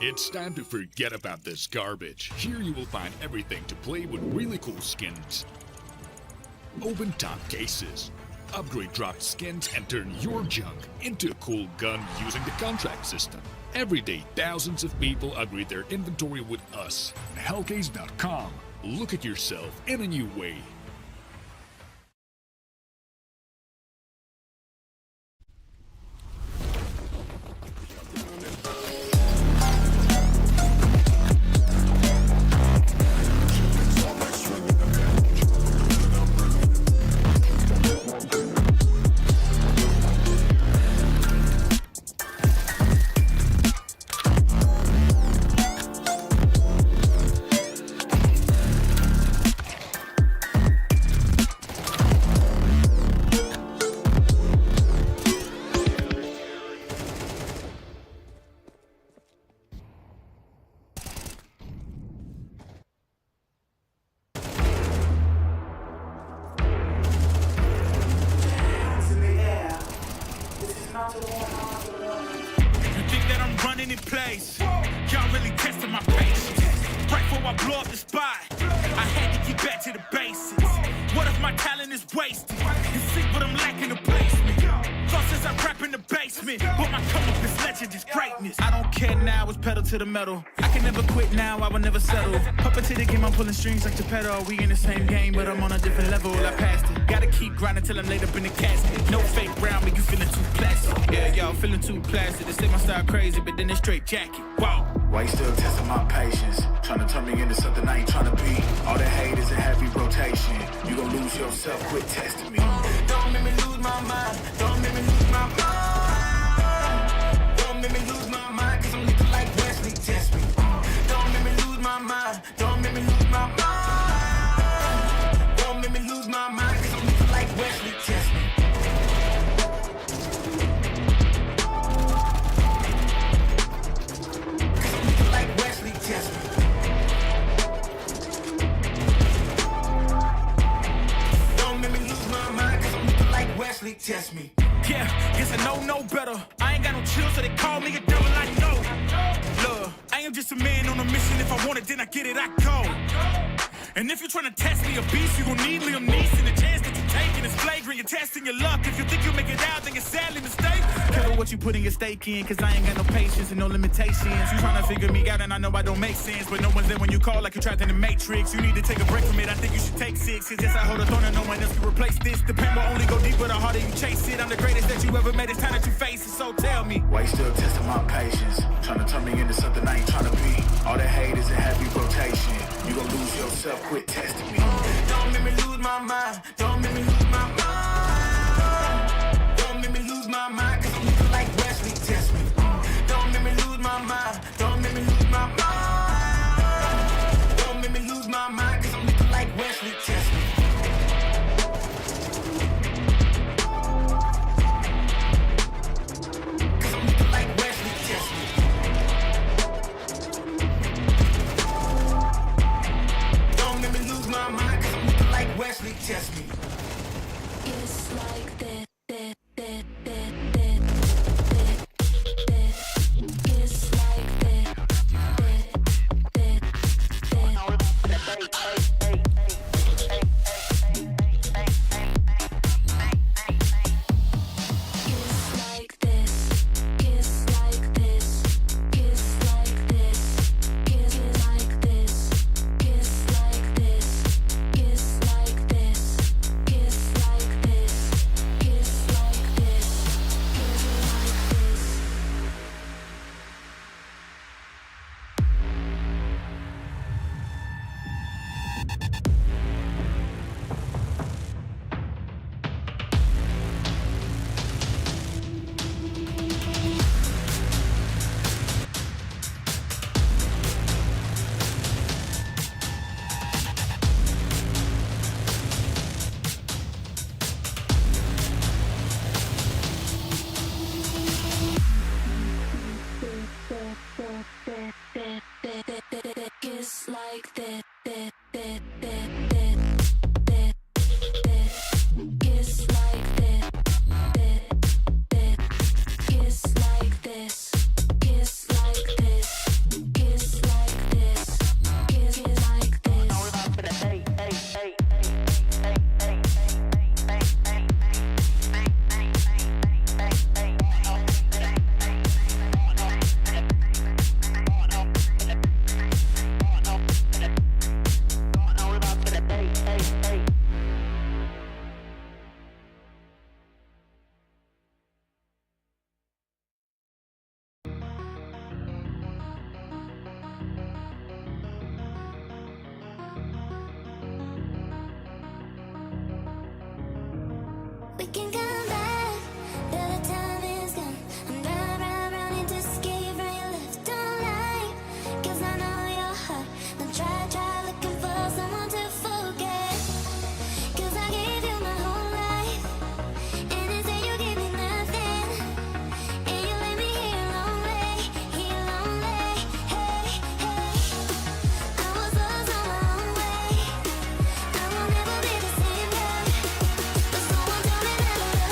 It's time to forget about this garbage. Here you will find everything to play with really cool skins. Open top cases. Upgrade dropped skins and turn your junk into a cool gun using the contract system. Every day, thousands of people upgrade their inventory with us. Hellcase.com. Look at yourself in a new way. You think that I'm running in place? Y'all really testing my patience. Right before I blow up the spot, I had to get back to the basics. What if my talent is wasted? You see what I'm lacking the placement. Lost as I rap in the basement, but my come up is legend, is greatness. I don't care now, it's pedal to the metal. I can never quit now, I will never settle. Up into the game, I'm pulling strings like the pedal. We in the same game, but I'm on a different level. I passed it. Gotta keep grinding till I'm laid up in the casket. No fake brown, but you feeling too plastic. Yeah, y'all feeling too plastic. They say my style crazy, but then it's straight jacket. Wow. Why you still testing my patience? Trying to turn me into something I ain't trying to be. All that hate is a heavy rotation. You gon' lose yourself, quit testing me. Don't make me lose my mind. Don't make me lose my mind. Don't make me lose my mind, cause I'm looking like Wesley, test me. Don't make me lose my mind. Don't make me lose my mind. Don't make me lose my mind, cause I'm looking like Wesley, test me. test me. Yeah, guess I know no better. I ain't got no chill, so they call me a devil. I know. Look, I am just a man on a mission. If I want it, then I get it, I go. And if you're trying to test me a beast, you gon' need Liam Neeson. The chance that you're taking is flagrant. You're testing your luck. If you think you make it out, then you're sadly mistaken. Careful what you putting your stake in, cause I ain't got no patience and no limitations. You trying to figure me out, and I know I don't make sense. But no one's there when you call like you're trapped in the Matrix. You need to take a break from it. I think you should take 6. Cause yes, I hold a throne and no one else can replace this. The pain will only go deeper the harder you chase it. I'm the greatest that you ever made. It's time that you face it. So tell me, Why you still testing my patience? Trying to turn me into something I ain't trying to be. All the hate is in heavy rotation. You gon' lose yourself, quit testing me. don't make me lose my mind. Don't make me lose my mind. Don't make me lose my mind, cause I'm looking like Wesley, test me. Don't make me lose my mind. Don't make me lose my mind. Don't make me lose my mind, cause I'm looking like Wesley, test me. Cause I'm looking like Wesley, test me. Don't make me lose my mind, cause I'm looking like Wesley, test me. It's like that. It's like that. It's like this. It's like this. It's like this. It's like this. It's like this. It's like this. It's like this. It's like this. It's like that. It's like that. It's like this. It's like this. It's like this. It's like we can come back. The time is gone. I'm running to escape from your left. Don't lie, cause I know your heart. Don't try looking for someone to forget. Cause I gave you my whole life, and instead you gave me nothing. And you left me here lonely. Hey, I was lost on my own way. I will never be the same girl. But someone told me that I love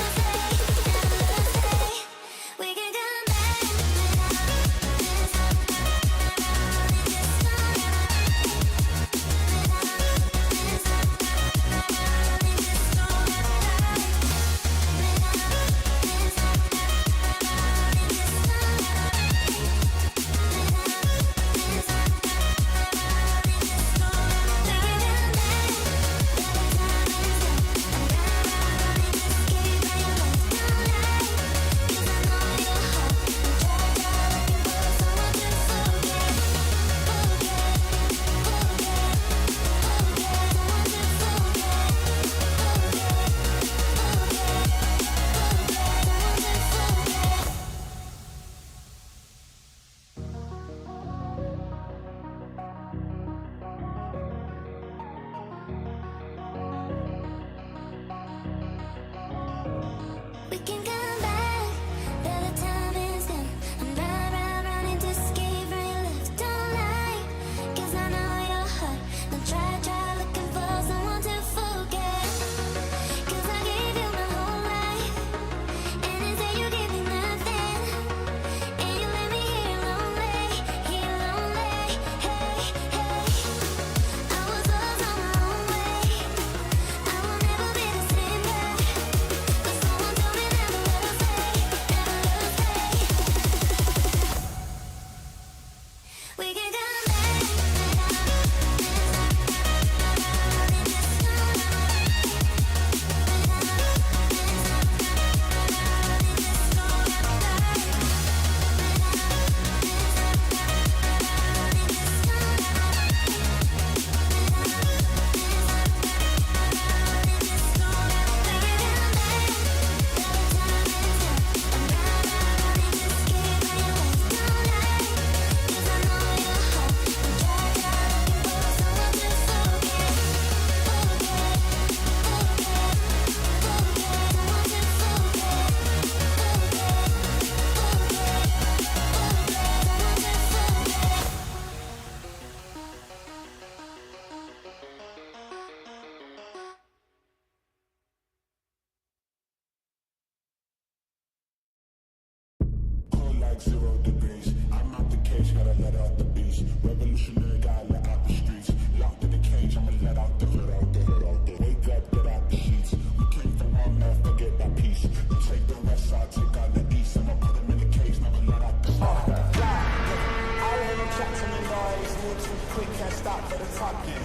like 0 degrees. I'm out the cage, gotta let out the beast. Revolutionary, gotta let out the streets. Locked in the cage, I'ma let out the hood, out the hood, out the wake up, get out the sheets. We came from one man, forget that piece. You take the west side, take out the east. I'ma put them in the cage, never let out the south. I hear them chat to me noise, move too quick, can't stop for the talking.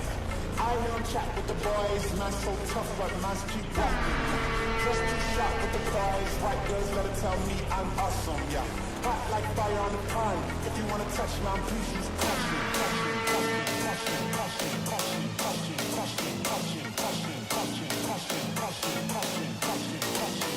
I hear them chat with the boys, man's so tough, but man's keep walking. Just too sharp with the boys, white girls gotta tell me I'm awesome, yeah. Hot like fire on the pond, if you wanna touch me, I'm please use caution, caution, caution, caution, caution, caution, caution, caution, caution, caution, caution, caution, caution, caution, caution, caution.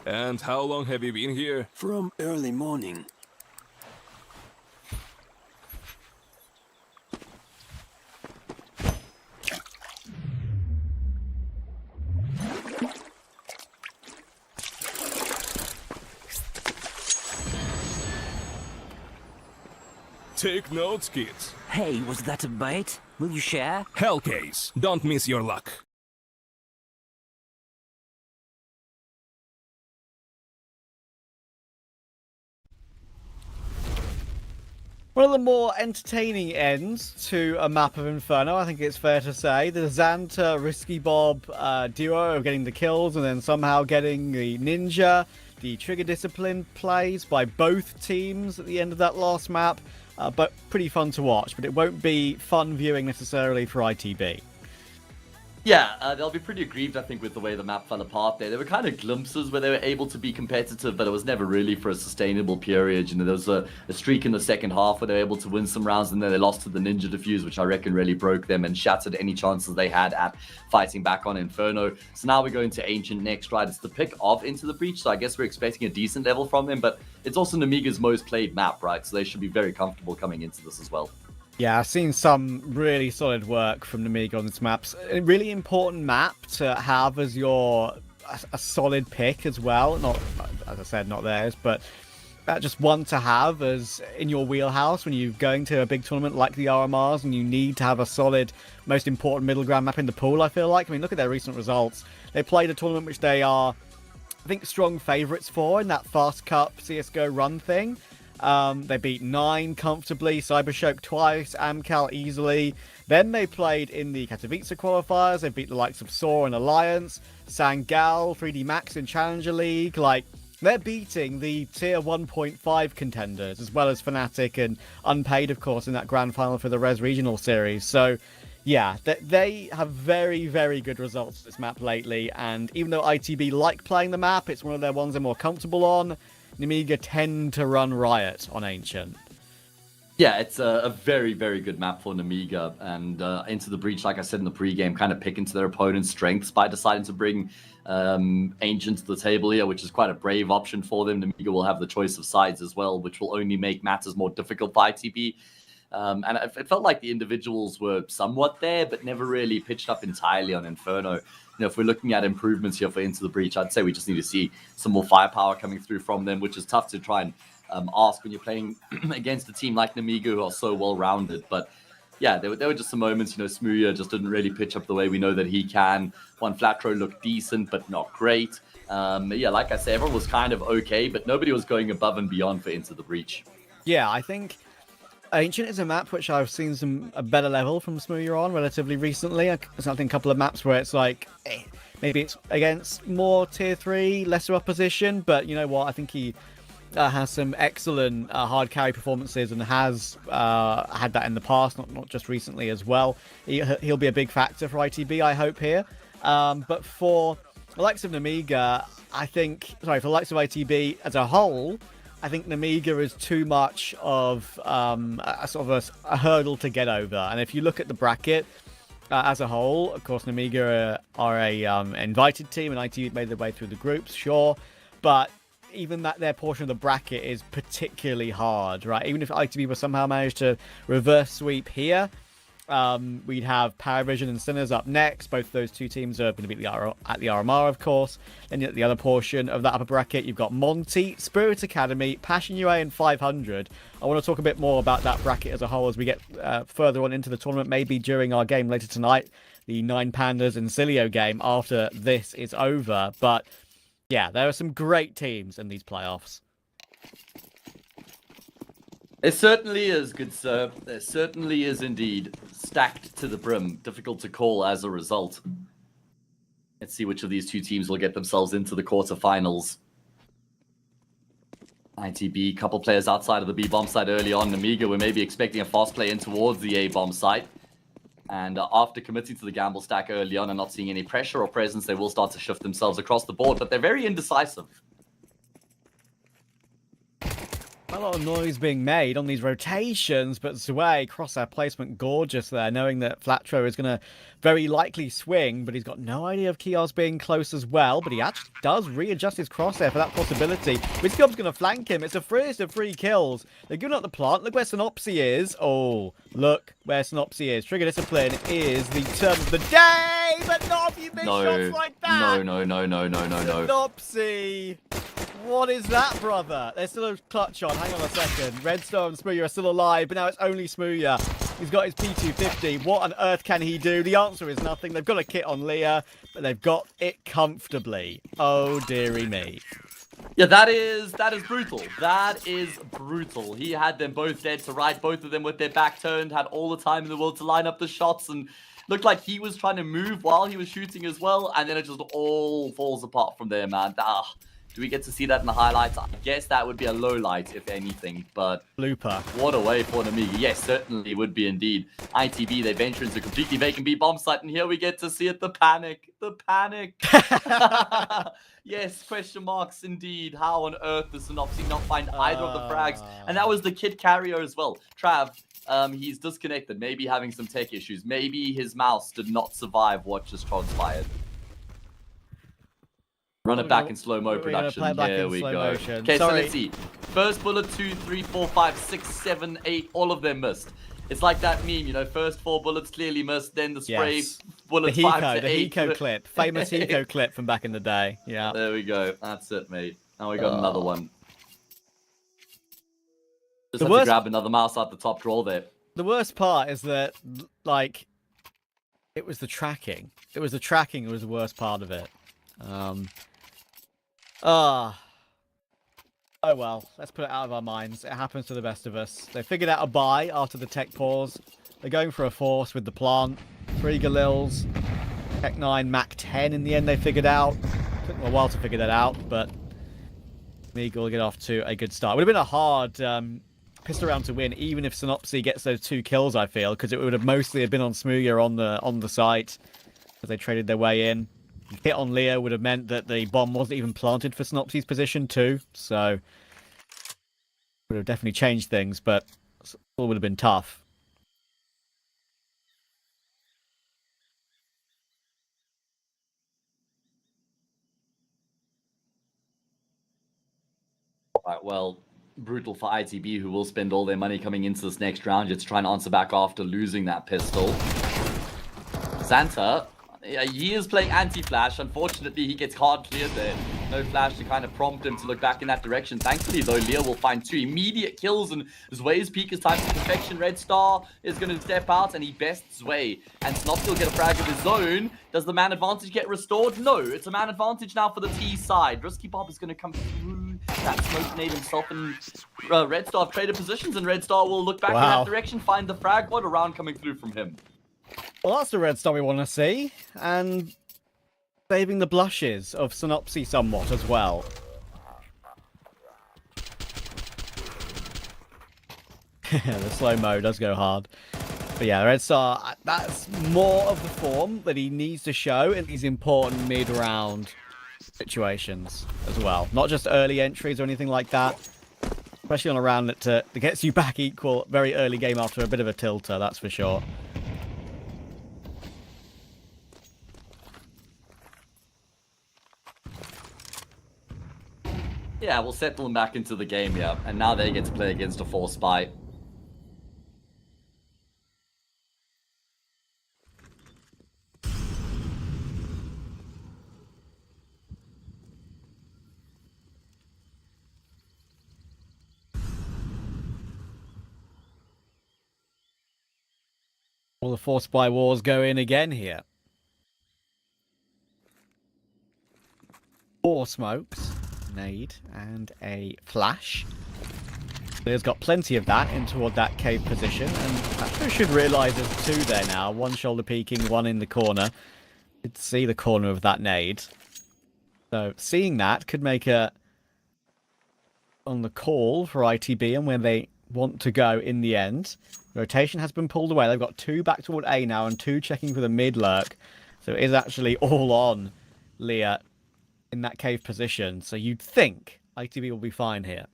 And how long have you been here? From early morning. Take notes, kids. Hey, was that a bait? Will you share? Hellcase, don't miss your luck. One of the more entertaining ends to a map of Inferno, I think it's fair to say. The Xanta Risky Bob duo of getting the kills and then somehow getting the ninja. The trigger discipline plays by both teams at the end of that last map. But pretty fun to watch, but it won't be fun viewing necessarily for ITB. Yeah, they'll be pretty aggrieved, I think, with the way the map fell apart there. There were kind of glimpses where they were able to be competitive, but it was never really for a sustainable period. You know, there was a streak in the second half where they were able to win some rounds, and then they lost to the Ninja Diffuse, which I reckon really broke them and shattered any chances they had at fighting back on Inferno. So now we're going to Ancient next, right? It's the pick of Into the Breach, so I guess we're expecting a decent level from them, but it's also Namiga's most played map, right? So they should be very comfortable coming into this as well. Yeah, I've seen some really solid work from Namiga on this map. A really important map to have as a solid pick as well. Not, as I said, not theirs, but just one to have as in your wheelhouse when you're going to a big tournament like the RMRs and you need to have a solid, most important middle ground map in the pool, I feel like. I mean, look at their recent results. They played a tournament which they are, I think, strong favourites for in that Fast Cup CSGO run thing. They beat 9 comfortably, Cybershock twice, Amcal easily. Then they played in the Katowice qualifiers. They beat the likes of Saw and Alliance, Sangal, 3D Max in Challenger League. Like, they're beating the tier 1.5 contenders, as well as Fnatic and Unpaid, of course, in that grand final for the Res Regional Series. So, yeah, they have very, very good results this map lately. And even though ITB like playing the map, it's one of their ones they're more comfortable on. Namiga tend to run riot on Ancient. Yeah, it's a very, very good map for Namiga. And Into the Breach, like I said in the pregame, kind of pick into their opponent's strengths by deciding to bring Ancient to the table here, which is quite a brave option for them. Namiga will have the choice of sides as well, which will only make matters more difficult for ITB. And it felt like the individuals were somewhat there, but never really pitched up entirely on Inferno. You know, if we're looking at improvements here for Into the Breach, I'd say we just need to see some more firepower coming through from them, which is tough to try and ask when you're playing against a team like Namiga who are so well-rounded. But yeah, there were just some moments, you know, Smooya just didn't really pitch up the way we know that he can. One Flatro looked decent, but not great. Yeah, like I said, everyone was kind of okay, but nobody was going above and beyond for Into the Breach. Yeah, I think Ancient is a map which I've seen a better level from Smooya on relatively recently. There's I think a couple of maps where it's like, maybe it's against more tier 3, lesser opposition, but you know what, I think he has some excellent hard carry performances and has had that in the past, not just recently as well. He'll be a big factor for ITB, I hope, here. But for the likes of Namiga, I think, sorry, for the likes of ITB as a whole, I think Namiga is too much of a sort of a hurdle to get over. And if you look at the bracket as a whole, of course, Namiga are a invited team, and ITB made their way through the groups, sure. But even their portion of the bracket is particularly hard, right? Even if ITB were somehow managed to reverse sweep here, we'd have Paravision and Sinners up next. Both of those two teams are going to be at the RMR, of course. Then at the other portion of that upper bracket, you've got Monty, Spirit Academy, Passion UA, and 500. I want to talk a bit more about that bracket as a whole as we get further on into the tournament, maybe during our game later tonight, the 9 Pandas Insilio game after this is over. But yeah, there are some great teams in these playoffs. It certainly is, good sir. It certainly is indeed. Stacked to the brim. Difficult to call as a result. Let's see which of these two teams will get themselves into the quarterfinals. ITB, couple players outside of the B-bomb site early on. Namiga, we're maybe expecting a fast play in towards the A-bomb site. And after committing to the gamble stack early on and not seeing any pressure or presence, they will start to shift themselves across the board. But they're very indecisive. A lot of noise being made on these rotations, but Zwei, crosshair placement gorgeous there, knowing that Flatro is going to very likely swing, but he's got no idea of Kios being close as well, but he actually does readjust his crosshair for that possibility. Witzkop's going to flank him. It's the first of 3 kills. They're giving up the plant. Look where Synopsy is. Oh, look where Synopsy is. Trigger Discipline is the term of the day, but not if you miss shots like that. No. Synopsy. What is that, brother? There's still a clutch on. Hang on a second. Red Star and Smooya are still alive, but now it's only Smooya. He's got his P250. What on earth can he do? The answer is nothing. They've got a kit on Leah, but they've got it comfortably. Oh, dearie me. Yeah, that is brutal. That is brutal. He had them both dead to right, both of them with their back turned, had all the time in the world to line up the shots, and looked like he was trying to move while he was shooting as well, and then it just all falls apart from there, man. Do we get to see that in the highlights? I guess that would be a low light, if anything, but blooper. What a way for Namiga. Yes, certainly would be indeed. ITB, they venture into a completely vacant B-bomb site, and here we get to see it, the panic. The panic. Yes, question marks indeed. How on earth does Synopsy not find either of the frags? And that was the kid carrier as well. Trav, he's disconnected, maybe having some tech issues. Maybe his mouse did not survive what just transpired. Run it back in slow-mo production. Here we go. Okay, so let's see. First bullet, 2, 3, 4, 5, 6, 7, 8. All of them missed. It's like that meme, you know, first 4 bullets clearly missed, then the spray bullets 5 to 8. The Hiko clip. Famous Hiko clip from back in the day. Yeah. There we go. That's it, mate. Now we got another one. Just have to grab another mouse out the top drawer there. The worst part is that, like, it was the tracking. It was the tracking that was the worst part of it. Oh well, let's put it out of our minds. It happens to the best of us. They figured out a buy after the tech pause. They're going for a force with the plant. 3 Galils. Tech 9, Mac 10 in the end they figured out. Took them a while to figure that out, but Meagle will get off to a good start. It would have been a hard pistol round to win, even if Synopsy gets those 2 kills, I feel, because it would have mostly been on Smooya on the site as they traded their way in. Hit on Leo would have meant that the bomb wasn't even planted for Synopsy's position too, so would have definitely changed things, but still would have been tough. Right, well, brutal for ITB, who will spend all their money coming into this next round just to try and answer back after losing that pistol. Xanta, he is playing anti-flash. Unfortunately, he gets hard cleared there. No flash to kind of prompt him to look back in that direction. Thankfully, though, Leo will find 2 immediate kills, and Zway's peak is time for perfection. Red Star is going to step out, and he bests Zway. And Snopsy will get a frag of his own. Does the man advantage get restored? No, it's a man advantage now for the T side. Risky Bob is going to come through that smoke nade himself, and Red Star have traded positions, and Red Star will look back in that direction, find the frag. What a round coming through from him. Well, that's the Red Star we want to see, and saving the blushes of Synopsy somewhat as well. The slow-mo does go hard. But yeah, Red Star, that's more of the form that he needs to show in these important mid-round situations as well. Not just early entries or anything like that. Especially on a round that gets you back equal very early game after a bit of a tilter, that's for sure. Yeah, we'll settle them back into the game, yeah. And now they get to play against a 4 spy. All the 4 spy wars go in again here. 4 smokes, nade, and a flash. There's got plenty of that in toward that cave position, and Astro should realise there's 2 there now. 1 shoulder peeking, 1 in the corner. Could see the corner of that nade. So seeing that could make a on the call for ITB and where they want to go in the end. Rotation has been pulled away. They've got 2 back toward A now and 2 checking for the mid lurk. So it is actually all on Leah in that cave position. So you'd think ITB will be fine here.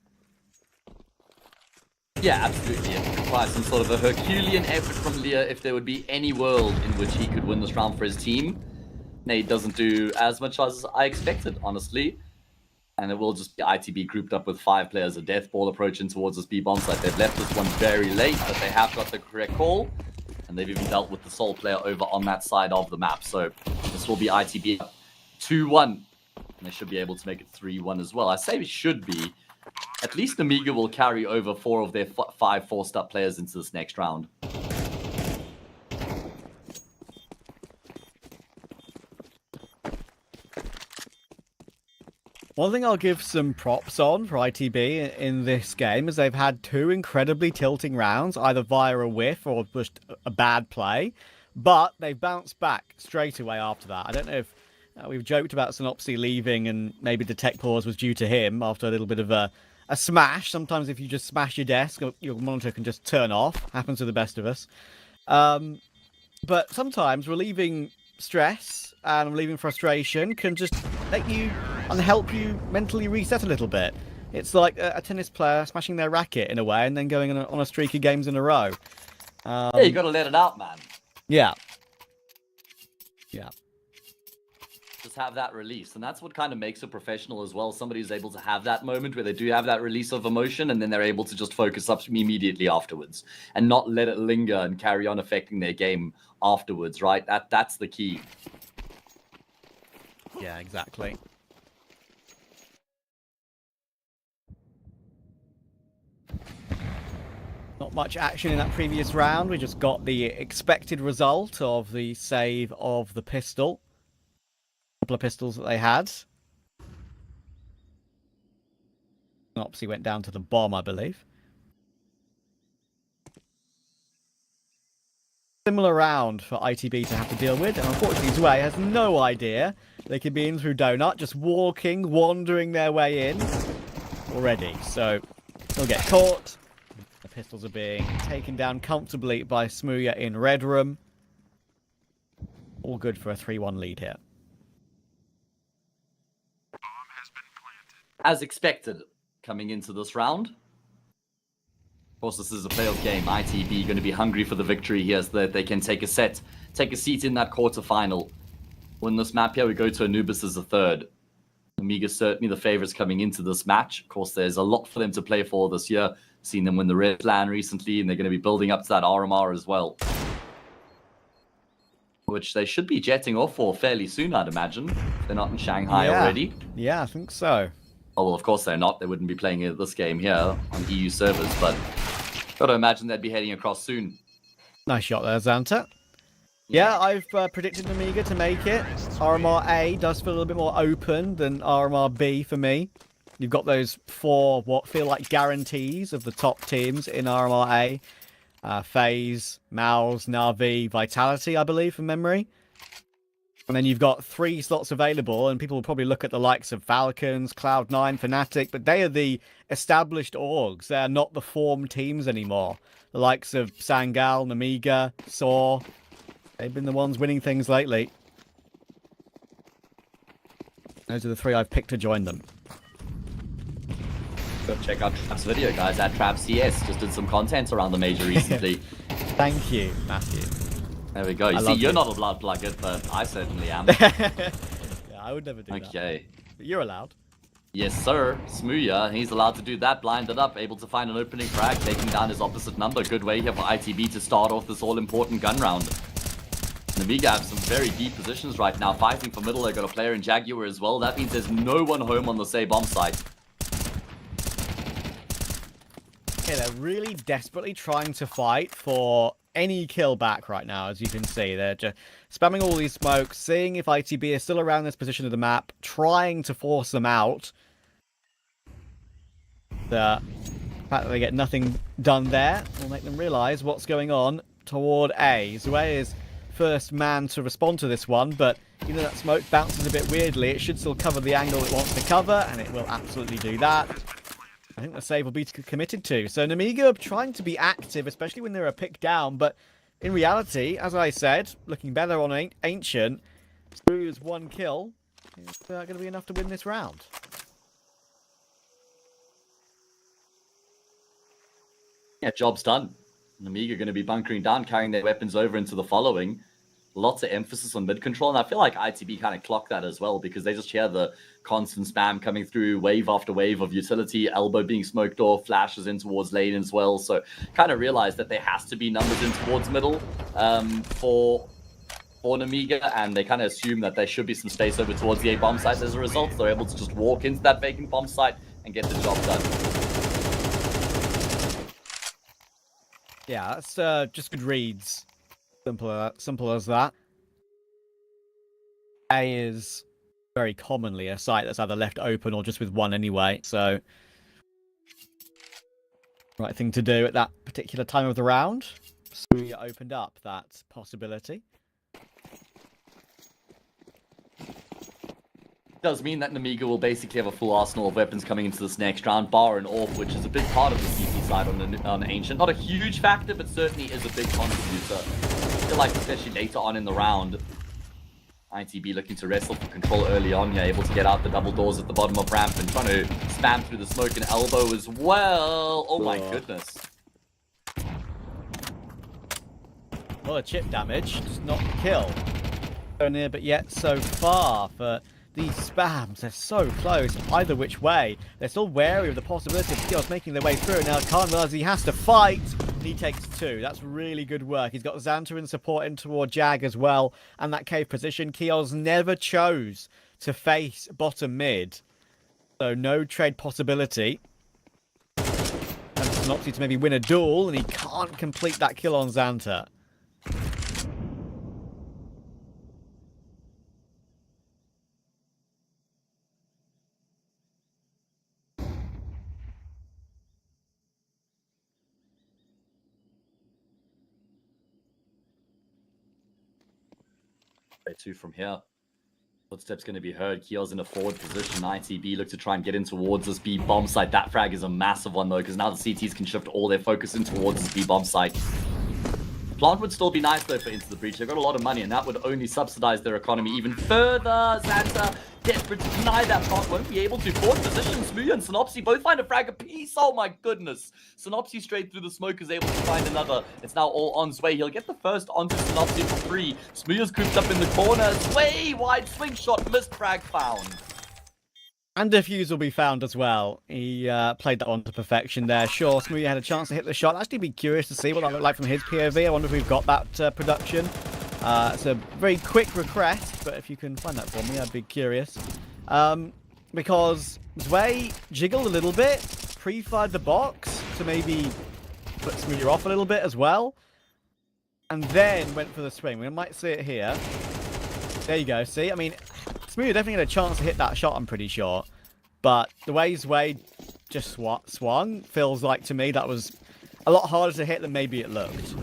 Yeah, absolutely. It requires some sort of a Herculean effort from Leah if there would be any world in which he could win this round for his team. Nate doesn't do as much as I expected, honestly. And it will just be ITB grouped up with 5 players, a death ball approaching towards this B-bomb site. They've left this one very late, but they have got the correct call. And they've even dealt with the Soul player over on that side of the map. So this will be ITB 2-1. And they should be able to make it 3-1 as well. I say it should be. At least Amiga will carry over 4 of their 5 4-star players into this next round. One thing I'll give some props on for ITB in this game is they've had 2 incredibly tilting rounds, either via a whiff or just a bad play, but they've bounced back straight away after that. I don't know if we've joked about Synopsy leaving and maybe the tech pause was due to him after a little bit of a smash. Sometimes if you just smash your desk, your monitor can just turn off. Happens to the best of us. But sometimes relieving stress and relieving frustration can just let you and help you mentally reset a little bit. It's like a tennis player smashing their racket in a way and then going on a streak of games in a row. Yeah, you got to let it out, man. Yeah. Yeah. Just have that release. And that's what kind of makes a professional as well. Somebody who's able to have that moment where they do have that release of emotion and then they're able to just focus up immediately afterwards and not let it linger and carry on affecting their game afterwards, right? That's the key. Yeah, exactly. Not much action in that previous round. We just got the expected result of the save of the pistol. A couple of pistols that they had. Opsy went down to the bomb, I believe. Similar round for ITB to have to deal with, and unfortunately Zwei has no idea they could be in through Donut, just walking, wandering their way in already. So they'll get caught. The pistols are being taken down comfortably by Smooya in Red Room. All good for a 3-1 lead here. As expected, coming into this round. Of course, this is a playoff game. ITB going to be hungry for the victory here so that they can take a seat in that quarterfinal. Win this map here, we go to Anubis as a third. Amiga certainly the favorites coming into this match. Of course, there's a lot for them to play for this year. Seen them win the Red Plan recently, and they're going to be building up to that RMR as well. Which they should be jetting off for fairly soon, I'd imagine. If they're not in Shanghai already. Yeah, I think so. Oh, well, of course they're not. They wouldn't be playing this game here on EU servers, but gotta imagine they'd be heading across soon. Nice shot there, Xanta. Yeah, I've predicted Amiga to make it. RMR A does feel a little bit more open than RMR B for me. You've got those 4 what feel like guarantees of the top teams in RMR A. FaZe, Mouse, Na'Vi, Vitality, I believe, from memory. And then you've got 3 slots available, and people will probably look at the likes of Falcons, Cloud9, Fnatic, but they are the established orgs. They are not the form teams anymore. The likes of Sangal, Namiga, Saw, they've been the ones winning things lately. Those are the 3 I've picked to join them. Go check out Trap's video, guys, at TrapCS. Just did some content around the major recently. Thank you, Matthew. There we go. You see, you're not allowed to plug it, but I certainly am. Yeah, I would never do that. Okay. But you're allowed. Yes, sir. Smooya, he's allowed to do that, blinded up, able to find an opening frag, taking down his opposite number. Good way here for ITB to start off this all-important gun round. Namiga have some very deep positions right now, fighting for middle. They've got a player in Jaguar as well. That means there's no one home on the say bomb site. Okay, they're really desperately trying to fight for any kill back right now, as you can see. They're just spamming all these smokes, seeing if ITB is still around this position of the map, trying to force them out. The fact that they get nothing done there will make them realise what's going on toward A. Zue is first man to respond to this one, but you know that smoke bounces a bit weirdly. It should still cover the angle it wants to cover, and it will absolutely do that. I think the save will be committed to. So Namiga trying to be active, especially when they're a pick down, but in reality, as I said, looking better on Ancient, Screw's 1 kill is going to be enough to win this round. Yeah, job's done. Namiga going to be bunkering down, carrying their weapons over into the following. Lots of emphasis on mid control, and I feel like ITB kind of clocked that as well, because they just hear the constant spam coming through, wave after wave of utility, elbow being smoked off, flashes in towards lane as well. So kind of realized that there has to be numbers in towards middle for Namiga, and they kind of assume that there should be some space over towards the A bomb site. As a result, they're able to just walk into that vacant bomb site and get the job done. Yeah, that's just good reads. Simple as that. A is very commonly a site that's either left open or just with 1 anyway, so right thing to do at that particular time of the round. So we opened up that possibility. Does mean that Namiga will basically have a full arsenal of weapons coming into this next round, bar and AWP, which is a big part of the CT side on Ancient. Not a huge factor, but certainly is a big contributor. I feel like, especially later on in the round, ITB looking to wrestle for control early on here, able to get out the double doors at the bottom of ramp and trying to spam through the smoke and elbow as well. Oh my goodness. Well, a chip damage does not kill. So near, but yet so far for these spams. They're so close either which way. They're still wary of the possibility of Kios making their way through. Now Khan realizes he has to fight. He takes 2. That's really good work. He's got Xanta in support in toward Jag as well. And that cave position, Kios never chose to face bottom mid. So no trade possibility. And Synopsy to maybe win a duel, and he can't complete that kill on Xanta. Two from here. Footsteps going to be heard. Kiel's in a forward position. ITB look to try and get in towards this B bomb site. That frag is a massive one though, because now the CTs can shift all their focus in towards this B bomb site. Plant would still be nice though for Into the Breach. They've got a lot of money, and that would only subsidize their economy even further. Xanta desperate to deny that plant, won't be able to. Forward position, Smooya and Synopsy both find a frag apiece. Oh my goodness. Synopsy straight through the smoke is able to find another. It's now all on Sway. He'll get the first onto Synopsy for free. Smooya's cooped up in the corner. Sway, wide swing shot, missed frag found. And Diffuse will be found as well. He played that one to perfection there. Sure, Smooya had a chance to hit the shot. Actually, be curious to see what that looked like from his POV. I wonder if we've got that production. It's a very quick request, but if you can find that for me, I'd be curious. Because Zway jiggled a little bit, pre-fired the box to maybe put Smooya off a little bit as well. And then went for the swing. We might see it here. There you go, see? I mean, Smooya definitely had a chance to hit that shot, I'm pretty sure. But the way Zway just swung feels like, to me, that was a lot harder to hit than maybe it looked.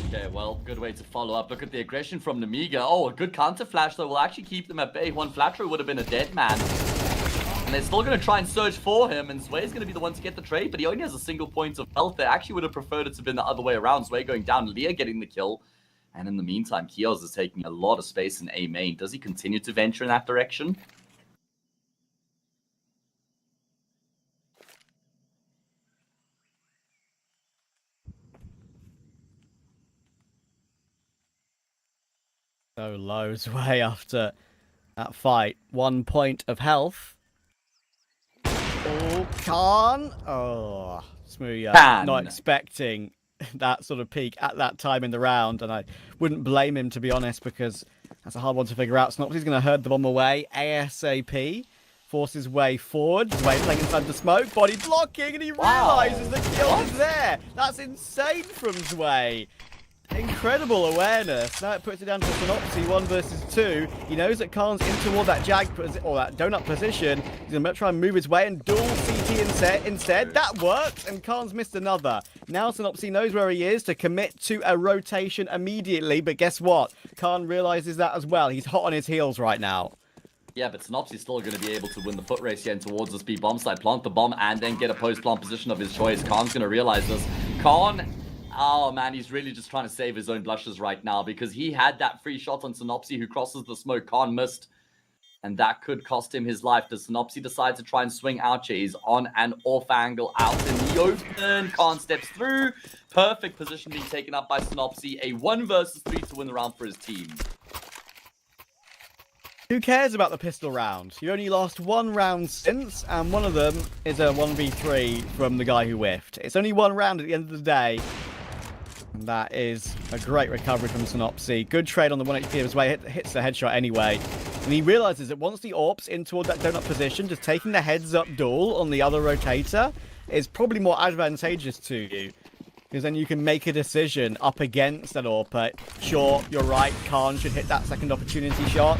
Okay, well, good way to follow up. Look at the aggression from Namiga. Oh, a good counter flash, though, will actually keep them at bay. One flat throw would have been a dead man. And they're still going to try and search for him, and Zway's going to be the one to get the trade, but he only has a single point of health. They actually would have preferred it to have been the other way around. Zway going down, Leah getting the kill. And in the meantime, Kios is taking a lot of space in A main. Does he continue to venture in that direction? So low Zway after that fight. 1 point of health. Oh, Khan. Oh, Smooya. Not expecting that sort of peak at that time in the round. And I wouldn't blame him, to be honest, because that's a hard one to figure out. Snopsy's going to herd the bomb away ASAP. Force his way forward. Zway playing inside the smoke. Body blocking. And he realizes the kill is there. That's insane from Zway. Incredible awareness. Now it puts it down to Synopsy 1 versus 2. He knows that Khan's in toward that or that donut position. He's going to try and move his way and duel CT instead. That works, and Khan's missed another. Now Synopsy knows where he is to commit to a rotation immediately, but guess what? Khan realizes that as well. He's hot on his heels right now. Yeah, but Synopsy's still going to be able to win the foot race here and towards this B bomb site, plant the bomb, and then get a post-plant position of his choice. Khan's going to realize this. Khan... Oh, man, he's really just trying to save his own blushes right now because he had that free shot on Synopsy who crosses the smoke. Khan missed, and that could cost him his life. Does Synopsy decide to try and swing out here? He's on an off angle out in the open. Khan steps through. Perfect position being taken up by Synopsy. A 1 versus 3 to win the round for his team. Who cares about the pistol round? You only lost 1 round since, and one of them is a 1v3 from the guy who whiffed. It's only 1 round at the end of the day. And that is a great recovery from Synopsy. Good trade on the 1 HP of his way. Hits the headshot anyway. And he realizes that once the AWP's in toward that donut position, just taking the heads-up duel on the other rotator is probably more advantageous to you. Because then you can make a decision up against that AWP. Sure, you're right, Khan should hit that second opportunity shot,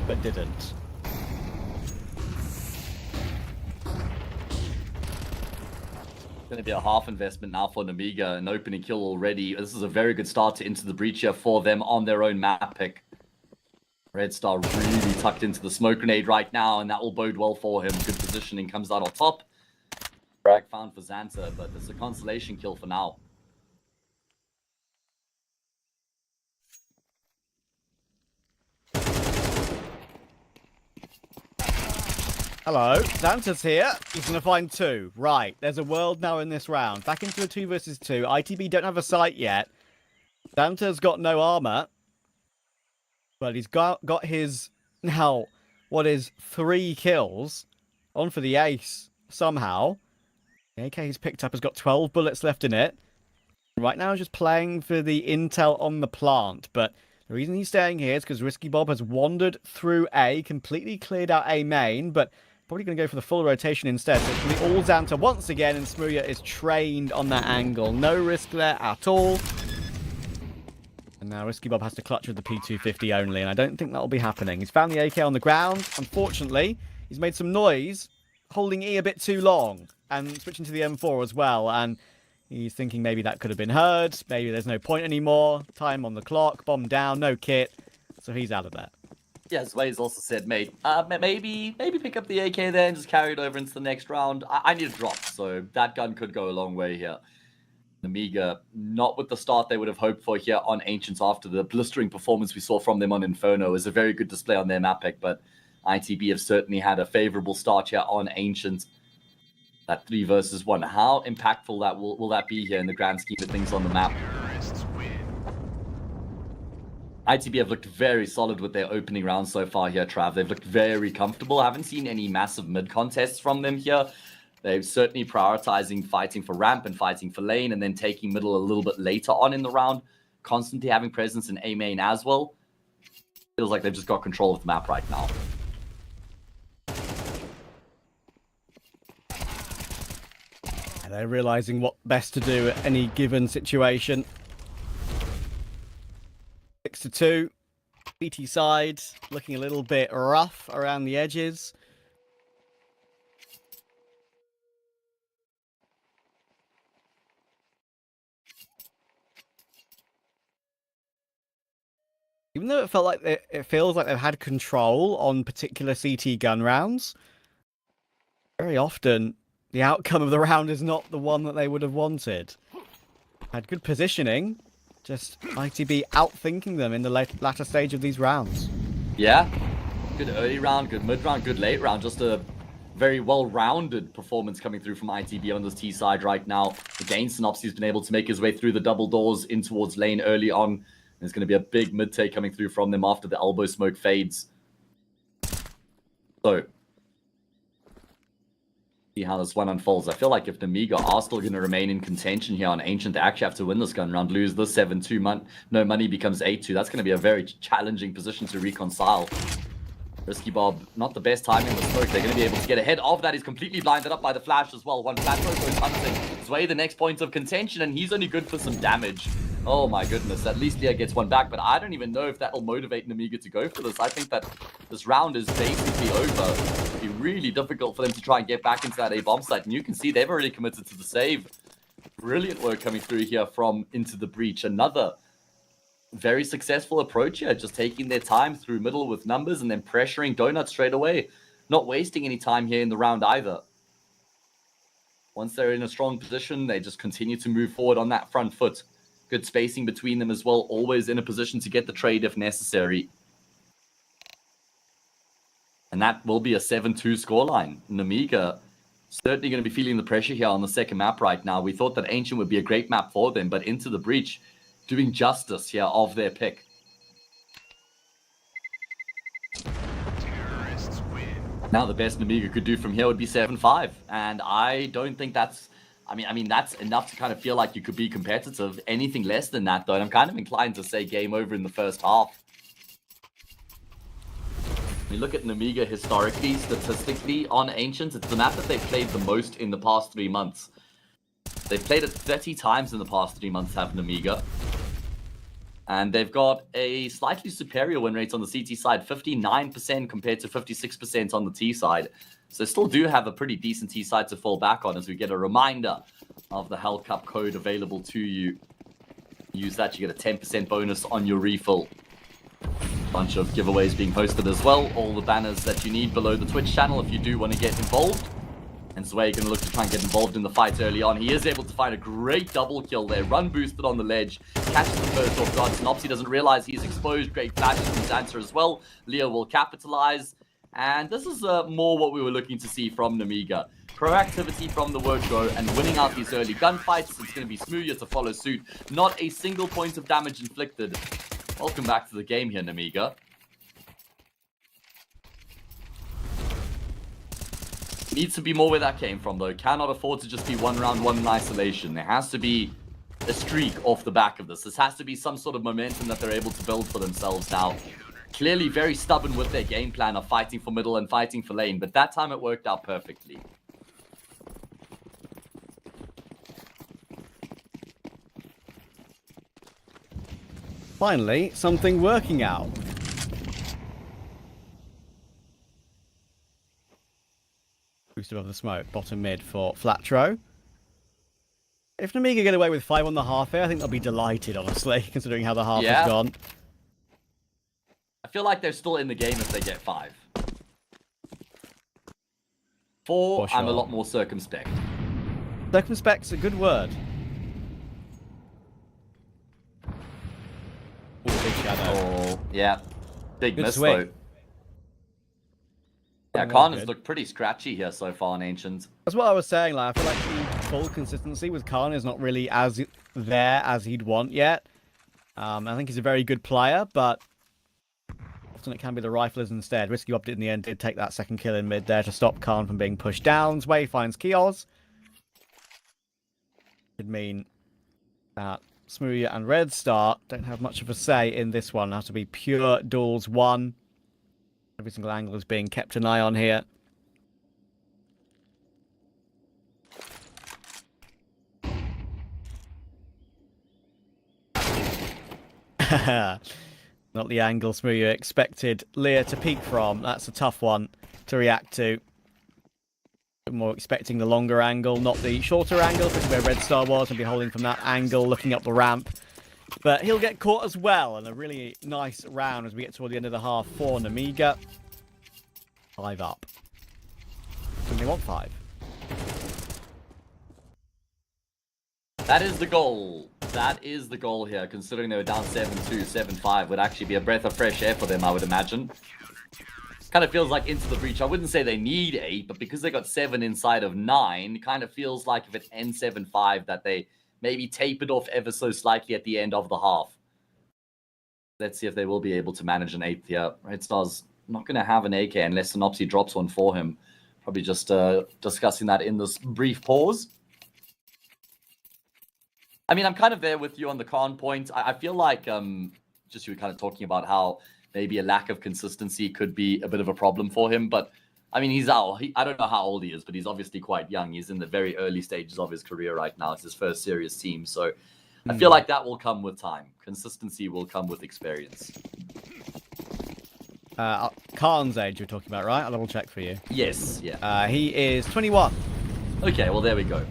but didn't. Going to be a half investment now for Namiga, an opening kill already. This is a very good start to Into the Breach here for them on their own map pick. Red Star really tucked into the smoke grenade right now, and that will bode well for him. Good positioning, comes out on top. Frag found for Xanta, but it's a consolation kill for now. Hello, Xanta's here. He's going to find 2. Right, there's a world now in this round. Back into a 2 versus 2. ITB don't have a sight yet. Xanta's got no armor. But he's got his, now, what is 3 kills. On for the ace, somehow. The AK he's picked up has got 12 bullets left in it. Right now, he's just playing for the intel on the plant. But the reason he's staying here is because Risky Bob has wandered through A, completely cleared out A main, but probably going to go for the full rotation instead. So it's going to be all Xanta once again, and Smooya is trained on that angle. No risk there at all. And now Risky Bob has to clutch with the P250 only, and I don't think that will be happening. He's found the AK on the ground. Unfortunately, he's made some noise, holding E a bit too long, and switching to the M4 as well, and he's thinking maybe that could have been heard. Maybe there's no point anymore. Time on the clock, bomb down, no kit, so he's out of there. Yeah, Zway's also said, mate, maybe pick up the AK there and just carry it over into the next round. I need a drop, so that gun could go a long way here. Amiga, not with the start they would have hoped for here on Ancients after the blistering performance we saw from them on Inferno. It was a very good display on their map pick, but ITB have certainly had a favorable start here on Ancients. That 3 versus 1, how impactful that will that be here in the grand scheme of things on the map? ITB have looked very solid with their opening round so far here, Trav. They've looked very comfortable. I haven't seen any massive mid contests from them here. They're certainly prioritizing fighting for ramp and fighting for lane, and then taking middle a little bit later on in the round. Constantly having presence in A main as well. Feels like they've just got control of the map right now. And they're realizing what best to do at any given situation. 6-2. BT side looking a little bit rough around the edges. Even though it feels like they've had control on particular CT gun rounds, very often the outcome of the round is not the one that they would have wanted. Had good positioning, just ITB outthinking them in the latter stage of these rounds. Yeah, good early round, good mid round, good late round. Just a very well-rounded performance coming through from ITB on this T side right now. Again, Synopsy's been able to make his way through the double doors in towards lane early on. There's going to be a big mid take coming through from them after the elbow smoke fades. So, see how this one unfolds. I feel like if Namiga are still going to remain in contention here on Ancient, they actually have to win this gun round. Lose this 7-2, no money becomes 8-2. That's going to be a very challenging position to reconcile. Risky Bob, not the best timing with smoke. They're going to be able to get ahead of that. He's completely blinded up by the flash as well. One flash goes hunting. Sway the next point of contention, and he's only good for some damage. Oh my goodness, at least Leah gets one back, but I don't even know if that'll motivate Namiga to go for this. I think that this round is basically over. It'll be really difficult for them to try and get back into that A-bomb site, and you can see they've already committed to the save. Brilliant work coming through here from Into the Breach. Another very successful approach here, just taking their time through middle with numbers and then pressuring Donut straight away. Not wasting any time here in the round either. Once they're in a strong position, they just continue to move forward on that front foot. Good spacing between them as well, always in a position to get the trade if necessary. And that will be a 7-2 scoreline. Namiga certainly going to be feeling the pressure here on the second map right now. We thought that Ancient would be a great map for them, but Into the Breach doing justice here of their pick. Now the best Namiga could do from here would be 7-5, and I don't think that's... I mean, that's enough to kind of feel like you could be competitive. Anything less than that, though, and I'm kind of inclined to say game over in the first half. When you look at Namiga historically, statistically, on Ancient, it's the map that they've played the most in the past 3 months. They've played it 30 times in the past 3 months, have Namiga. And they've got a slightly superior win rate on the CT side, 59% compared to 56% on the T side. So still do have a pretty decent T side to fall back on as we get a reminder of the Hellcup code available to you. Use that, you get a 10% bonus on your refill. Bunch of giveaways being hosted as well. All the banners that you need below the Twitch channel if you do want to get involved. And Sway going to look to try and get involved in the fight early on. He is able to find a great double kill there. Run boosted on the ledge. Catches the first off guard. Synopsy doesn't realize he's exposed. Great flashes from his answer as well. Leo will capitalize. And this is more what we were looking to see from Namiga. Proactivity from the word go and winning out these early gunfights. It's going to be Smoothia to follow suit. Not a single point of damage inflicted. Welcome back to the game here, Namiga. Needs to be more where that came from, though. Cannot afford to just be one round, one in isolation. There has to be a streak off the back of this. This has to be some sort of momentum that they're able to build for themselves now. Clearly very stubborn with their game plan of fighting for middle and fighting for lane, but that time it worked out perfectly. Finally, something working out. Boost above the smoke, bottom mid for Flatro. If Namiga get away with 5 on the half here, I think they'll be delighted, honestly, considering how the half has gone. I feel like they're still in the game if they get 5. 4, sure. I'm a lot more circumspect. Circumspect's a good word. Ooh, big shadow. Oh, yeah. Big Good miss, swing. though. Yeah, Khan has looked pretty scratchy here so far in Ancient. That's what I was saying, like, I feel like the full consistency with Khan is not really as there as he'd want yet. I think he's a very good player, but often it can be the riflers instead. Risky Bob in the end did take that second kill in mid there to stop Khan from being pushed down. Sway finds Kios. Could mean that Smoothia and Red Star don't have much of a say in this one. It has to be pure duels 1. Every single angle is being kept an eye on here. Not the angle Smoothia expected Leah to peek from. That's a tough one to react to. More expecting the longer angle, not the shorter angle, which is where Red Star was, and be holding from that angle, looking up the ramp. But he'll get caught as well, and a really nice round as we get toward the end of the half for Namiga. 5 up. and they want 5. That is the goal. That is the goal here, considering they were down 7-2, 7-5. Would actually be a breath of fresh air for them, I would imagine. Kind of feels like Into the Breach. I wouldn't say they need 8, but because they got 7 inside of 9, kind of feels like if it ends 7-5 that they maybe tape it off ever so slightly at the end of the half. Let's see if they will be able to manage an 8th here. Red Star's not going to have an AK unless Synopsy drops one for him. Probably just discussing that in this brief pause. I mean, I'm kind of there with you on the con point. I feel like just you were kind of talking about how maybe a lack of consistency could be a bit of a problem for him. But, I mean, I don't know how old he is, but he's obviously quite young. He's in the very early stages of his career right now. It's his first serious team. So I feel like that will come with time. Consistency will come with experience. Khan's age you're talking about, right? I'll double check for you. Yes, yeah. He is 21. Okay, well, there we go.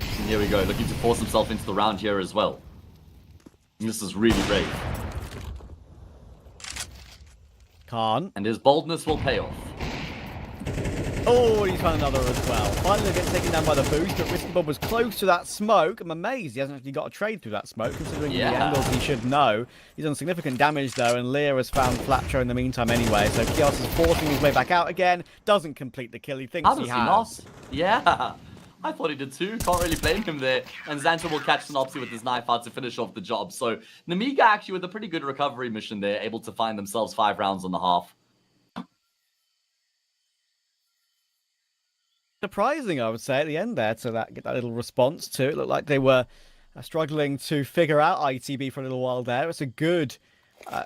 And here we go, looking to force himself into the round here as well. And this is really brave. Khan. And his boldness will pay off. Oh, he's found another as well. Finally gets taken down by the boost, but Risky Bob was close to that smoke. I'm amazed he hasn't actually got a trade through that smoke, considering the angles he should know. He's done significant damage, though, and Lear has found Flatcho in the meantime anyway, so Kios is forcing his way back out again. Doesn't complete the kill. He thinks he has. Not? Yeah. I thought he did too. Can't really blame him there. And Xanta will catch Synopsy with his knife out to finish off the job. So Namiga actually with a pretty good recovery mission there, able to find themselves 5 rounds on the half. Surprising, I would say, at the end there to get that little response to it. Looked like they were struggling to figure out ITB for a little while there. It's a good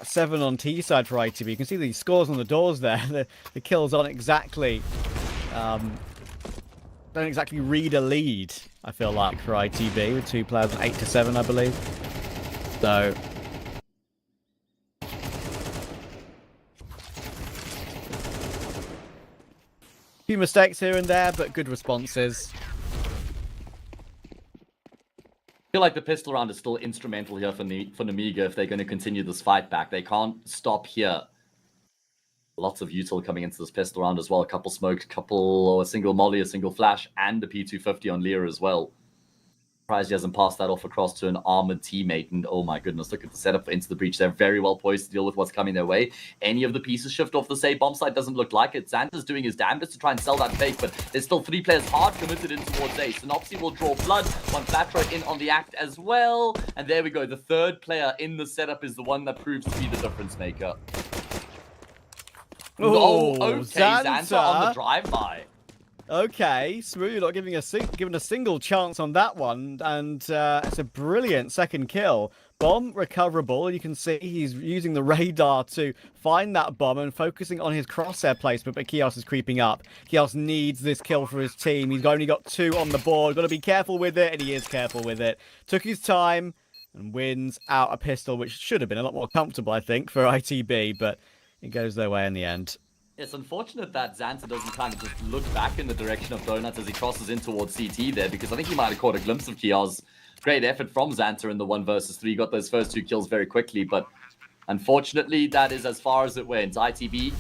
7 on T side for ITB. You can see the scores on the doors there. The kills aren't exactly don't exactly read a lead, I feel like, for ITB with 2 players on 8-7, I believe. So few mistakes here and there, but good responses. I feel like the pistol round is still instrumental here for Namiga if they're going to continue this fight back. They can't stop here. Lots of util coming into this pistol round as well. A couple smokes, a single molly, a single flash, and a P250 on Lear as well. Surprised he hasn't passed that off across to an armored teammate. And oh my goodness, look at the setup for Into the Breach. They're very well poised to deal with what's coming their way. Any of the pieces shift off the safe bomb site doesn't look like it. Xanta's doing his damnedest to try and sell that fake, but there's still 3 players hard committed in towards A. Synopsy will draw blood. One Flatro in on the act as well. And there we go. The 3rd player in the setup is the one that proves to be the difference maker. Oh, okay, Xanta on the drive-by. Okay, Smooth not giving a single chance on that one, and it's a brilliant 2nd kill. Bomb recoverable. You can see he's using the radar to find that bomb and focusing on his crosshair placement, but Kios is creeping up. Kios needs this kill for his team. He's only got 2 on the board. Got to be careful with it, and he is careful with it. Took his time and wins out a pistol, which should have been a lot more comfortable, I think, for ITB, but it goes their way in the end. It's unfortunate that Xanta doesn't kind of just look back in the direction of Donuts as he crosses in towards CT there, because I think he might have caught a glimpse of Kios. Great effort from Xanta in the 1 versus 3. Got those first 2 kills very quickly, but unfortunately, that is as far as it went. ITB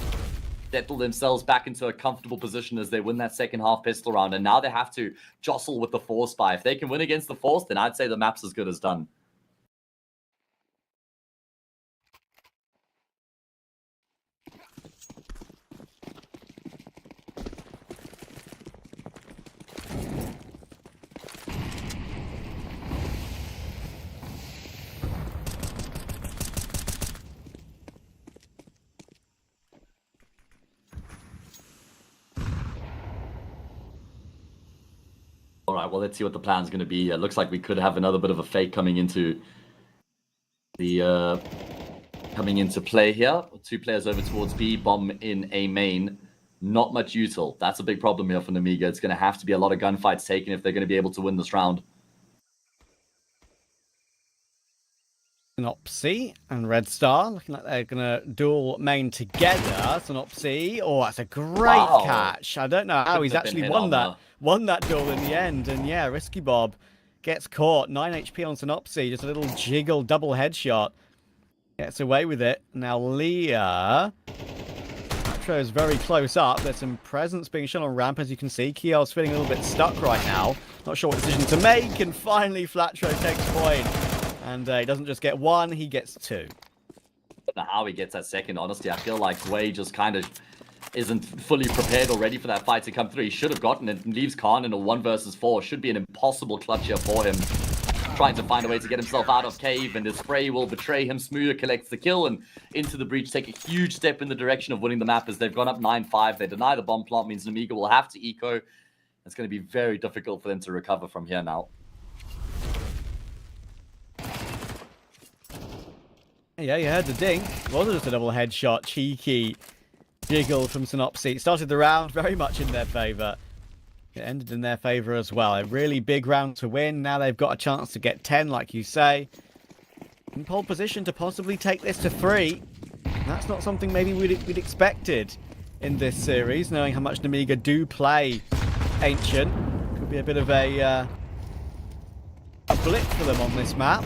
settled themselves back into a comfortable position as they win that 2nd half pistol round, and now they have to jostle with the Force by. If they can win against the Force, then I'd say the map's as good as done. All right, well, let's see what the plan's going to be. It looks like we could have another bit of a fake coming into play here. 2 players over towards B, bomb in A main. Not much util. That's a big problem here for Namiga. It's going to have to be a lot of gunfights taken if they're going to be able to win this round. Synopsy and Red Star looking like they're going to duel main together. Synopsy, oh, that's a great catch. I don't know how he's actually won that duel in the end. And yeah, Risky Bob gets caught. 9 HP on Synopsy, just a little jiggle double headshot. Gets away with it. Now Leah Flatro is very close up. There's some presence being shown on ramp, as you can see. Kiel's feeling a little bit stuck right now. Not sure what decision to make, and finally Flatro takes point. And he doesn't just get one, he gets two. I don't know how he gets that second, honestly. I feel like Way just kind of isn't fully prepared or ready for that fight to come through. He should have gotten it and leaves Khan in a 1 versus 4. Should be an impossible clutch here for him. Trying to find a way to get himself out of cave, and his spray will betray him. Smoother collects the kill and into the breach, take a huge step in the direction of winning the map as they've gone up 9-5. They deny the bomb plant, means Namiga will have to eco. It's going to be very difficult for them to recover from here now. Yeah, you heard the dink. Wasn't just a double headshot. Cheeky jiggle from Synopsy. Started the round very much in their favour. It ended in their favour as well. A really big round to win. Now they've got a chance to get 10, like you say. In pole position to possibly take this to 3. That's not something maybe we'd expected in this series, knowing how much Namiga do play Ancient. Could be a bit of a blip for them on this map.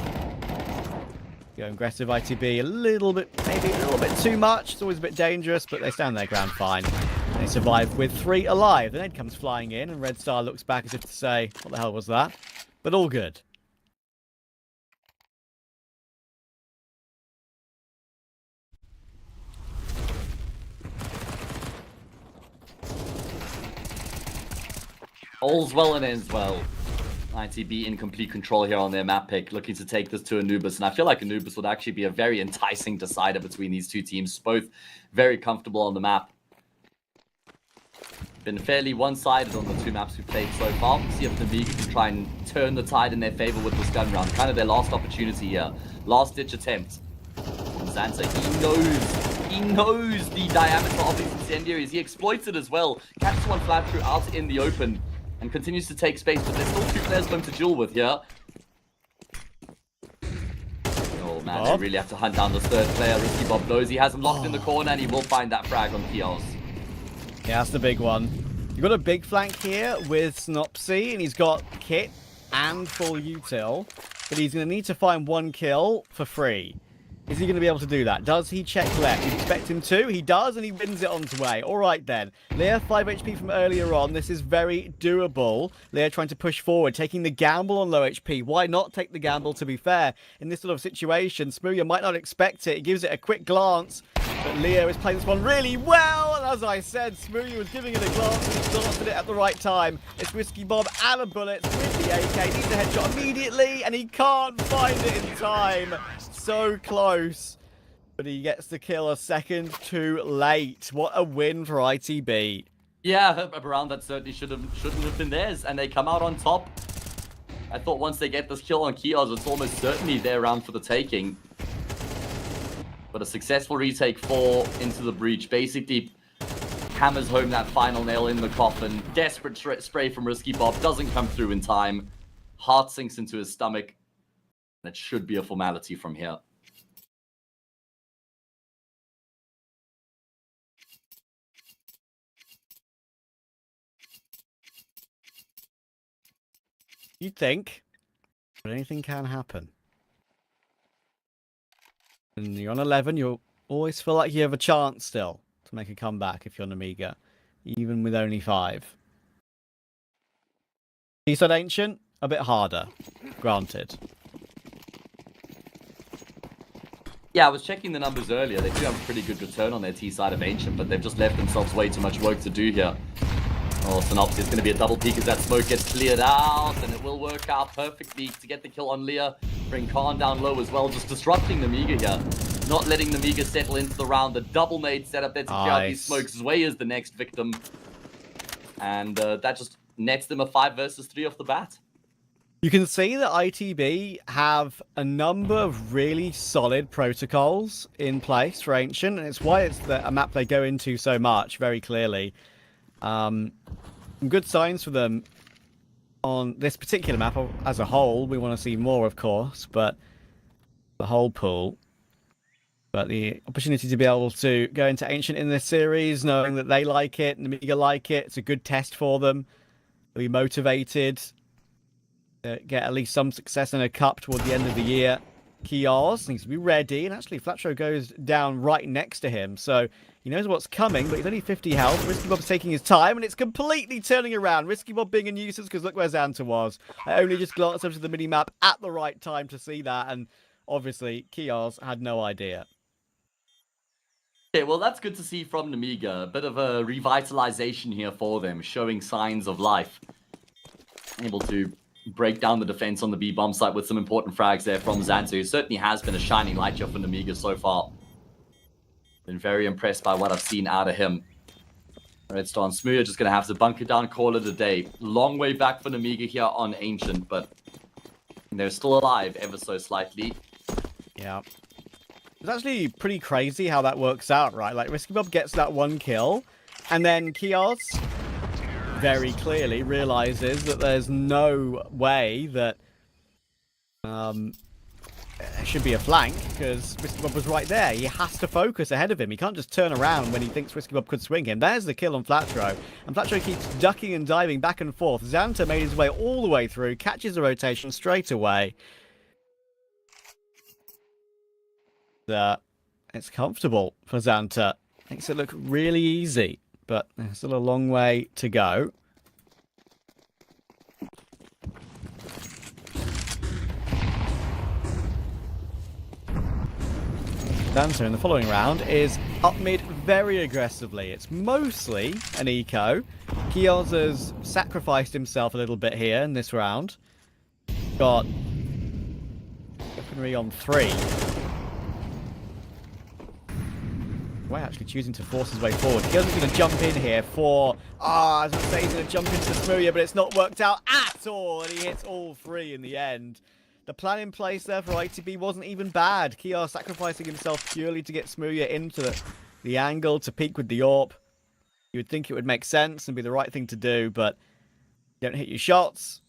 Go aggressive ITB a little bit, maybe a little bit too much. It's always a bit dangerous, but they stand their ground fine. They survive with 3 alive. The nade comes flying in, and Red Star looks back as if to say, what the hell was that? But all good. All's well and ends well. ITB in complete control here on their map pick, looking to take this to Anubis. And I feel like Anubis would actually be a very enticing decider between these two teams. Both very comfortable on the map. Been fairly one-sided on the 2 maps we've played so far. See if the Namiga can try and turn the tide in their favor with this gun round. Kind of their last opportunity here. Last-ditch attempt. From Xanta, he knows the diameter of these incendiaries. He exploits it as well. Catches one flat through out in the open. And continues to take space, but there's still 2 players for him to duel with here. Oh man, they really have to hunt down this 3rd player. Risky Bob knows he has him locked in the corner, and he will find that frag on Kios. Yeah, that's the big one. You've got a big flank here with Synopsy, and he's got kit and full util, but he's going to need to find 1 kill for free. Is he going to be able to do that? Does he check left? You'd expect him to. He does, and he wins it on his way. All right, then. Leah, 5 HP from earlier on. This is very doable. Leah trying to push forward, taking the gamble on low HP. Why not take the gamble, to be fair? In this sort of situation, Smooya might not expect it. He gives it a quick glance, but Leah is playing this one really well. And as I said, Smooya was giving it a glance, and he glanced at it at the right time. It's Whiskey Bob out of bullets with the AK. Needs a headshot immediately, and he can't find it in time. So close, but he gets the kill a second too late. What a win for ITB. Yeah, a round that certainly shouldn't have been theirs, and they come out on top. I thought once they get this kill on Kios, it's almost certainly their round for the taking. But a successful retake 4 into the breach basically hammers home that final nail in the coffin. Desperate spray from Risky Bob doesn't come through in time. Heart sinks into his stomach. That should be a formality from here. You'd think, but anything can happen. And you're on 11, you'll always feel like you have a chance still to make a comeback if you're an Amiga, even with only 5. T-side Ancient, a bit harder, granted. Yeah, I was checking the numbers earlier. They do have a pretty good return on their T side of Ancient, but they've just left themselves way too much work to do here. Oh, Synopsy is going to be a double peek as that smoke gets cleared out, and it will work out perfectly to get the kill on Leah. Bring Khan down low as well, just disrupting Namiga here. Not letting Namiga settle into the round. The double nade setup there to clear out these smokes. Zway is the next victim. And that just nets them a 5 versus 3 off the bat. You can see that ITB have a number of really solid protocols in place for Ancient, and it's why it's a map they go into so much, very clearly. Some good signs for them on this particular map as a whole. We want to see more, of course, but the whole pool. But the opportunity to be able to go into Ancient in this series, knowing that they like it, and Namiga like it, it's a good test for them. They'll be motivated. Get at least some success in a cup toward the end of the year. Kios needs to be ready, and actually Flatro goes down right next to him, so he knows what's coming, but he's only 50 health. Risky Bob's taking his time, and it's completely turning around. Risky Bob being a nuisance, because look where Xanta was. I only just glanced over to the mini-map at the right time to see that, and obviously Kios had no idea. Okay, well, that's good to see from Namiga. A bit of a revitalization here for them, showing signs of life. Able to break down the defense on the B-bomb site with some important frags there from Xanta, who certainly has been a shining light here for Namiga so far. Been very impressed by what I've seen out of him. Red Star and Smooth are just going to have to bunker down, call it a day. Long way back for Namiga here on Ancient, but they're still alive ever so slightly. Yeah. It's actually pretty crazy how that works out, right? Like, Risky Bob gets that one kill, and then Kios very clearly realizes that there's no way that there should be a flank, because Risky Bob was right there. He has to focus ahead of him. He can't just turn around when he thinks Risky Bob could swing him. There's the kill on Flatro, and Flatro keeps ducking and diving back and forth. Xanta made his way all the way through, catches the rotation straight away. It's comfortable for Xanta. Makes it look really easy, but there's still a long way to go. Xanta in the following round is up mid very aggressively. It's mostly an eco. Kios has sacrificed himself a little bit here in this round. Got weaponry on 3. Why actually choosing to force his way forward? Kios is going to jump in here for... I was going to say he's going to jump into Smooya, but it's not worked out at all, and he hits all 3 in the end. The plan in place there for ITB wasn't even bad. Kios sacrificing himself purely to get Smooya into the angle to peek with the AWP. You would think it would make sense and be the right thing to do, but you don't hit your shots.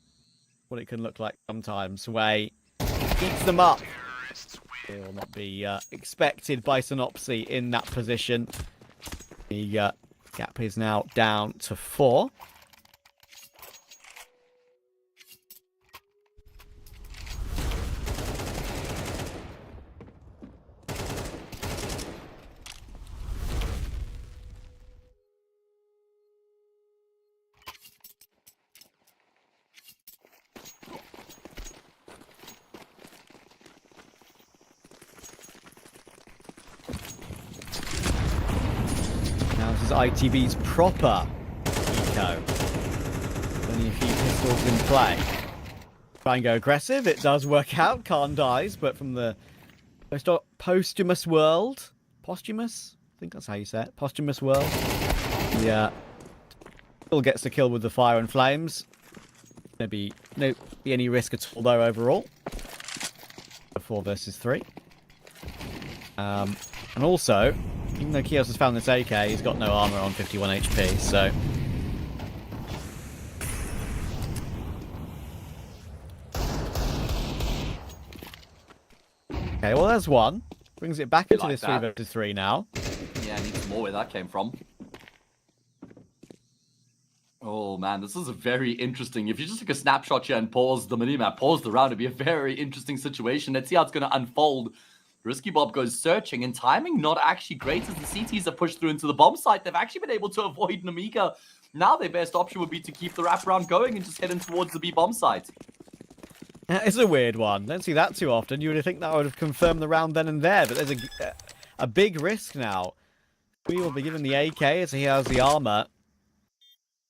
What it can look like sometimes. Way eats them up. It will not be expected by Synopsy in that position. The gap is now down to 4. ITB's proper eco. Only a few pistols in play. Try and go aggressive. It does work out. Khan dies, but from the posthumous world. Posthumous? I think that's how you say it. Posthumous world. Yeah. Still gets the kill with the fire and flames. Maybe no be any risk at all though overall. 4 versus 3. And also, even though Kios has found this AK, he's got no armor on 51 HP, so... Okay, well there's one. Brings it back into like this that. 3 versus 3 now. Yeah, I need some more where that came from. Oh man, this is a very interesting... If you just took a snapshot here and pause the minimap, pause the round, it'd be a very interesting situation. Let's see how it's going to unfold. Risky Bob goes searching, and timing not actually great as the CTs have pushed through into the bomb site. They've actually been able to avoid Namiga. Now their best option would be to keep the wraparound going and just head in towards the B bomb site. It's a weird one. Don't see that too often. You would think that would have confirmed the round then and there, but there's a big risk now. We will be given the AK as he has the armor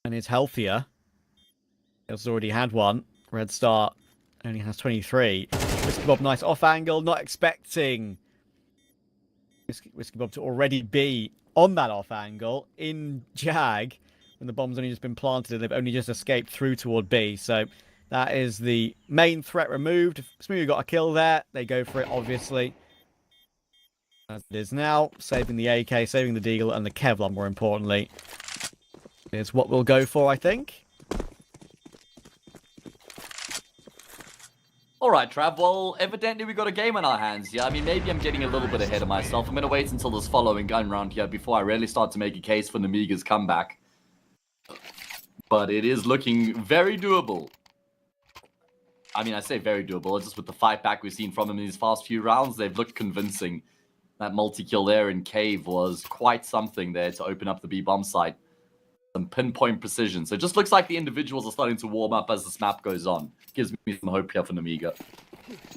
and is healthier. He's already had one. Red Star only has 23. Risky Bob, nice off angle. Not expecting Risky Bob to already be on that off angle in Jag when the bomb's only just been planted and they've only just escaped through toward B. So that is the main threat removed. If Smooth got a kill there, they go for it, obviously. As it is now, saving the AK, saving the Deagle, and the Kevlar, more importantly, is what we'll go for, I think. Alright, Trav, well, evidently we got a game on our hands here. I mean, maybe I'm getting a little bit ahead of myself. I'm going to wait until this following gun round here before I really start to make a case for Namiga's comeback. But it is looking very doable. I mean, I say very doable. Just with the fight back we've seen from him in these past few rounds, they've looked convincing. That multi-kill there in Cave was quite something there to open up the B-bomb site. Some pinpoint precision. So it just looks like the individuals are starting to warm up as this map goes on. Gives me some hope here for Namiga.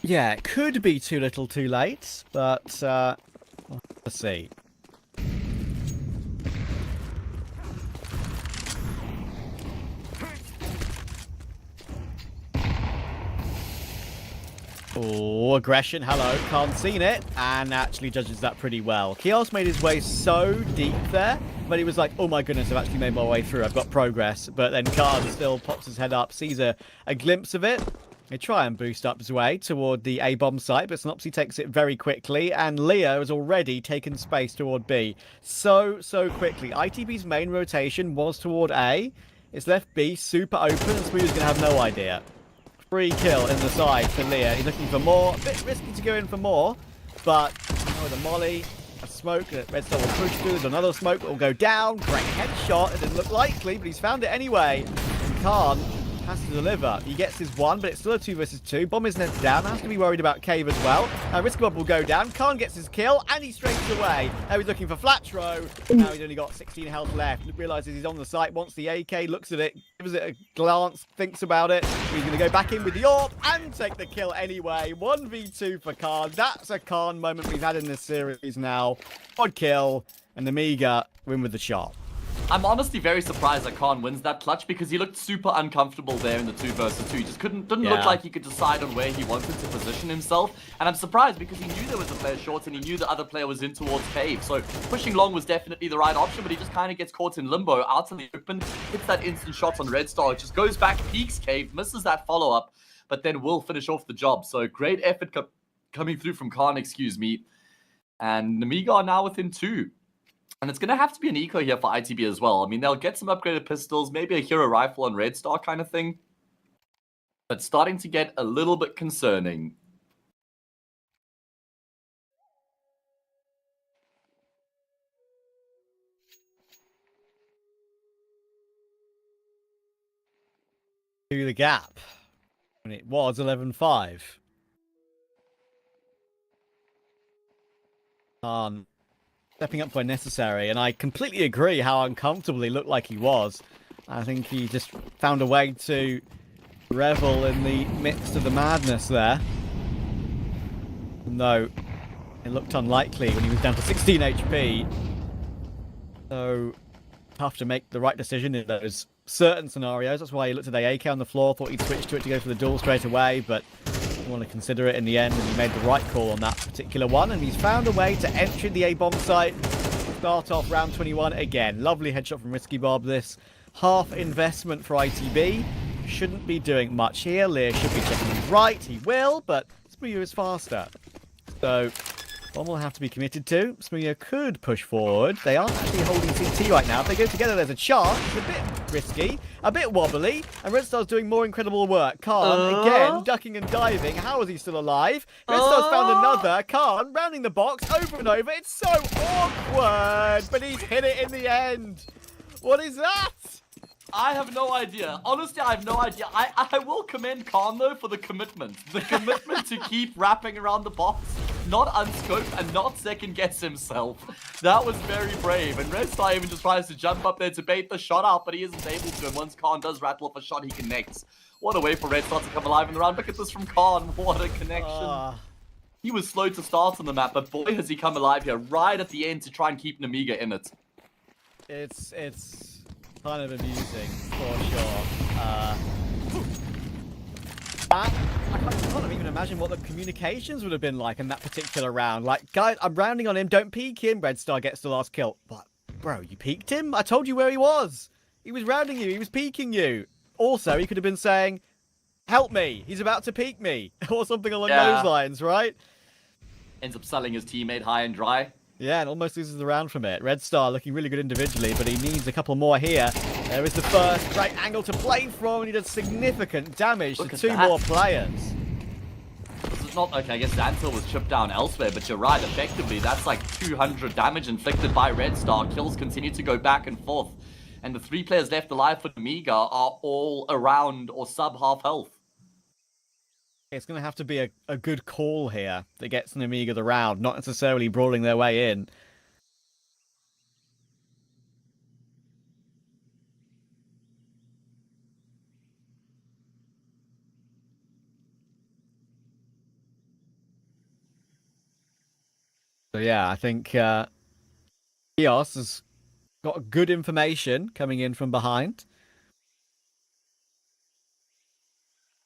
Yeah, it could be too little too late, but let's see. Oh, aggression, hello, can't seen it, and actually judges that pretty well. Kios made his way so deep there, but he was like, oh my goodness, I've actually made my way through, I've got progress. But then Khan still pops his head up, sees a glimpse of it. They try and boost up his way toward the A-bomb site, but Synopsy takes it very quickly, and Leo has already taken space toward B. So quickly. ITB's main rotation was toward A. It's left B super open, and Smooth's going to have no idea. Free kill in the side for Leah. He's looking for more. A bit risky to go in for more, but with a molly, a smoke, Red Star will push through. There's another smoke that will go down. Great headshot. It didn't look likely, but he's found it anyway. And Khan has to deliver. He gets his one, but it's still a 2 versus 2. Bomb is net down. Has to be worried about Cave as well. Risk Bob will go down. Khan gets his kill, and he straightens away. Now he's looking for Flatro. Now he's only got 16 health left. Realizes he's on the site, wants the AK, looks at it, gives it a glance, thinks about it. He's going to go back in with the AWP and take the kill anyway. 1v2 for Khan. That's a Khan moment we've had in this series now. Odd kill, and Amiga win with the shot. I'm honestly very surprised that Khan wins that clutch because he looked super uncomfortable there in the 2 versus 2. He just didn't look like he could decide on where he wanted to position himself. And I'm surprised because he knew there was a player short and he knew the other player was in towards Cave. So pushing long was definitely the right option, but he just kind of gets caught in limbo out in the open, hits that instant shot on Red Star, just goes back, peeks Cave, misses that follow-up, but then will finish off the job. So great effort coming through from Khan, excuse me. And Namiga are now within 2. And it's going to have to be an eco here for ITB as well. I mean, they'll get some upgraded pistols, maybe a hero rifle on Red Star kind of thing. But starting to get a little bit concerning. To the gap. And it was 11-5. Stepping up where necessary, and I completely agree how uncomfortable he looked like he was. I think he just found a way to revel in the midst of the madness there. Though it looked unlikely when he was down to 16 HP. So tough to make the right decision in those certain scenarios. That's why he looked at the AK on the floor, thought he'd switch to it to go for the duel straight away, but didn't want to consider it in the end, and he made the right call on that particular one, and he's found a way to enter the A-bomb site, start off round 21 again. Lovely headshot from Risky Bob. This half investment for ITB shouldn't be doing much here. Lear should be checking his right. He will, but Smooya is faster. So one will have to be committed to. Smooya could push forward. They aren't actually holding CT right now. If they go together, there's a chance. It's a bit risky, a bit wobbly, and Red Star's doing more incredible work. Khan, again, ducking and diving. How is he still alive? Red Star's found another. Khan, rounding the box, over and over. It's so awkward, but he's hit it in the end. What is that? I have no idea. Honestly, I have no idea. I will commend Khan, though, for the commitment. The commitment to keep wrapping around the box, not unscope and not second-guess himself. That was very brave. And Red Star even just tries to jump up there to bait the shot out, but he isn't able to. And once Khan does rattle off a shot, he connects. What a way for Red Star to come alive in the round. Look at this from Khan. What a connection. He was slow to start on the map, but boy, has he come alive here right at the end to try and keep Namiga in it. It's kind of amusing, for sure. I can't even imagine what the communications would have been like in that particular round. Like, guys, I'm rounding on him, don't peek him. Red Star gets the last kill. But, bro, you peeked him? I told you where he was. He was rounding you, he was peeking you. Also, he could have been saying, help me, he's about to peek me. Or something along those lines, right? Ends up selling his teammate high and dry. Yeah, and almost loses the round from it. Red Star looking really good individually, but he needs a couple more here. There is the first great angle to play from, and he does significant damage to two more players. It's not okay, I guess Xantil was chipped down elsewhere, but you're right, effectively, that's like 200 damage inflicted by Red Star. Kills continue to go back and forth. And the 3 players left alive for Amiga are all around or sub half health. It's going to have to be a good call here that gets an Amiga the round, not necessarily brawling their way in. So yeah, I think Kios has got good information coming in from behind.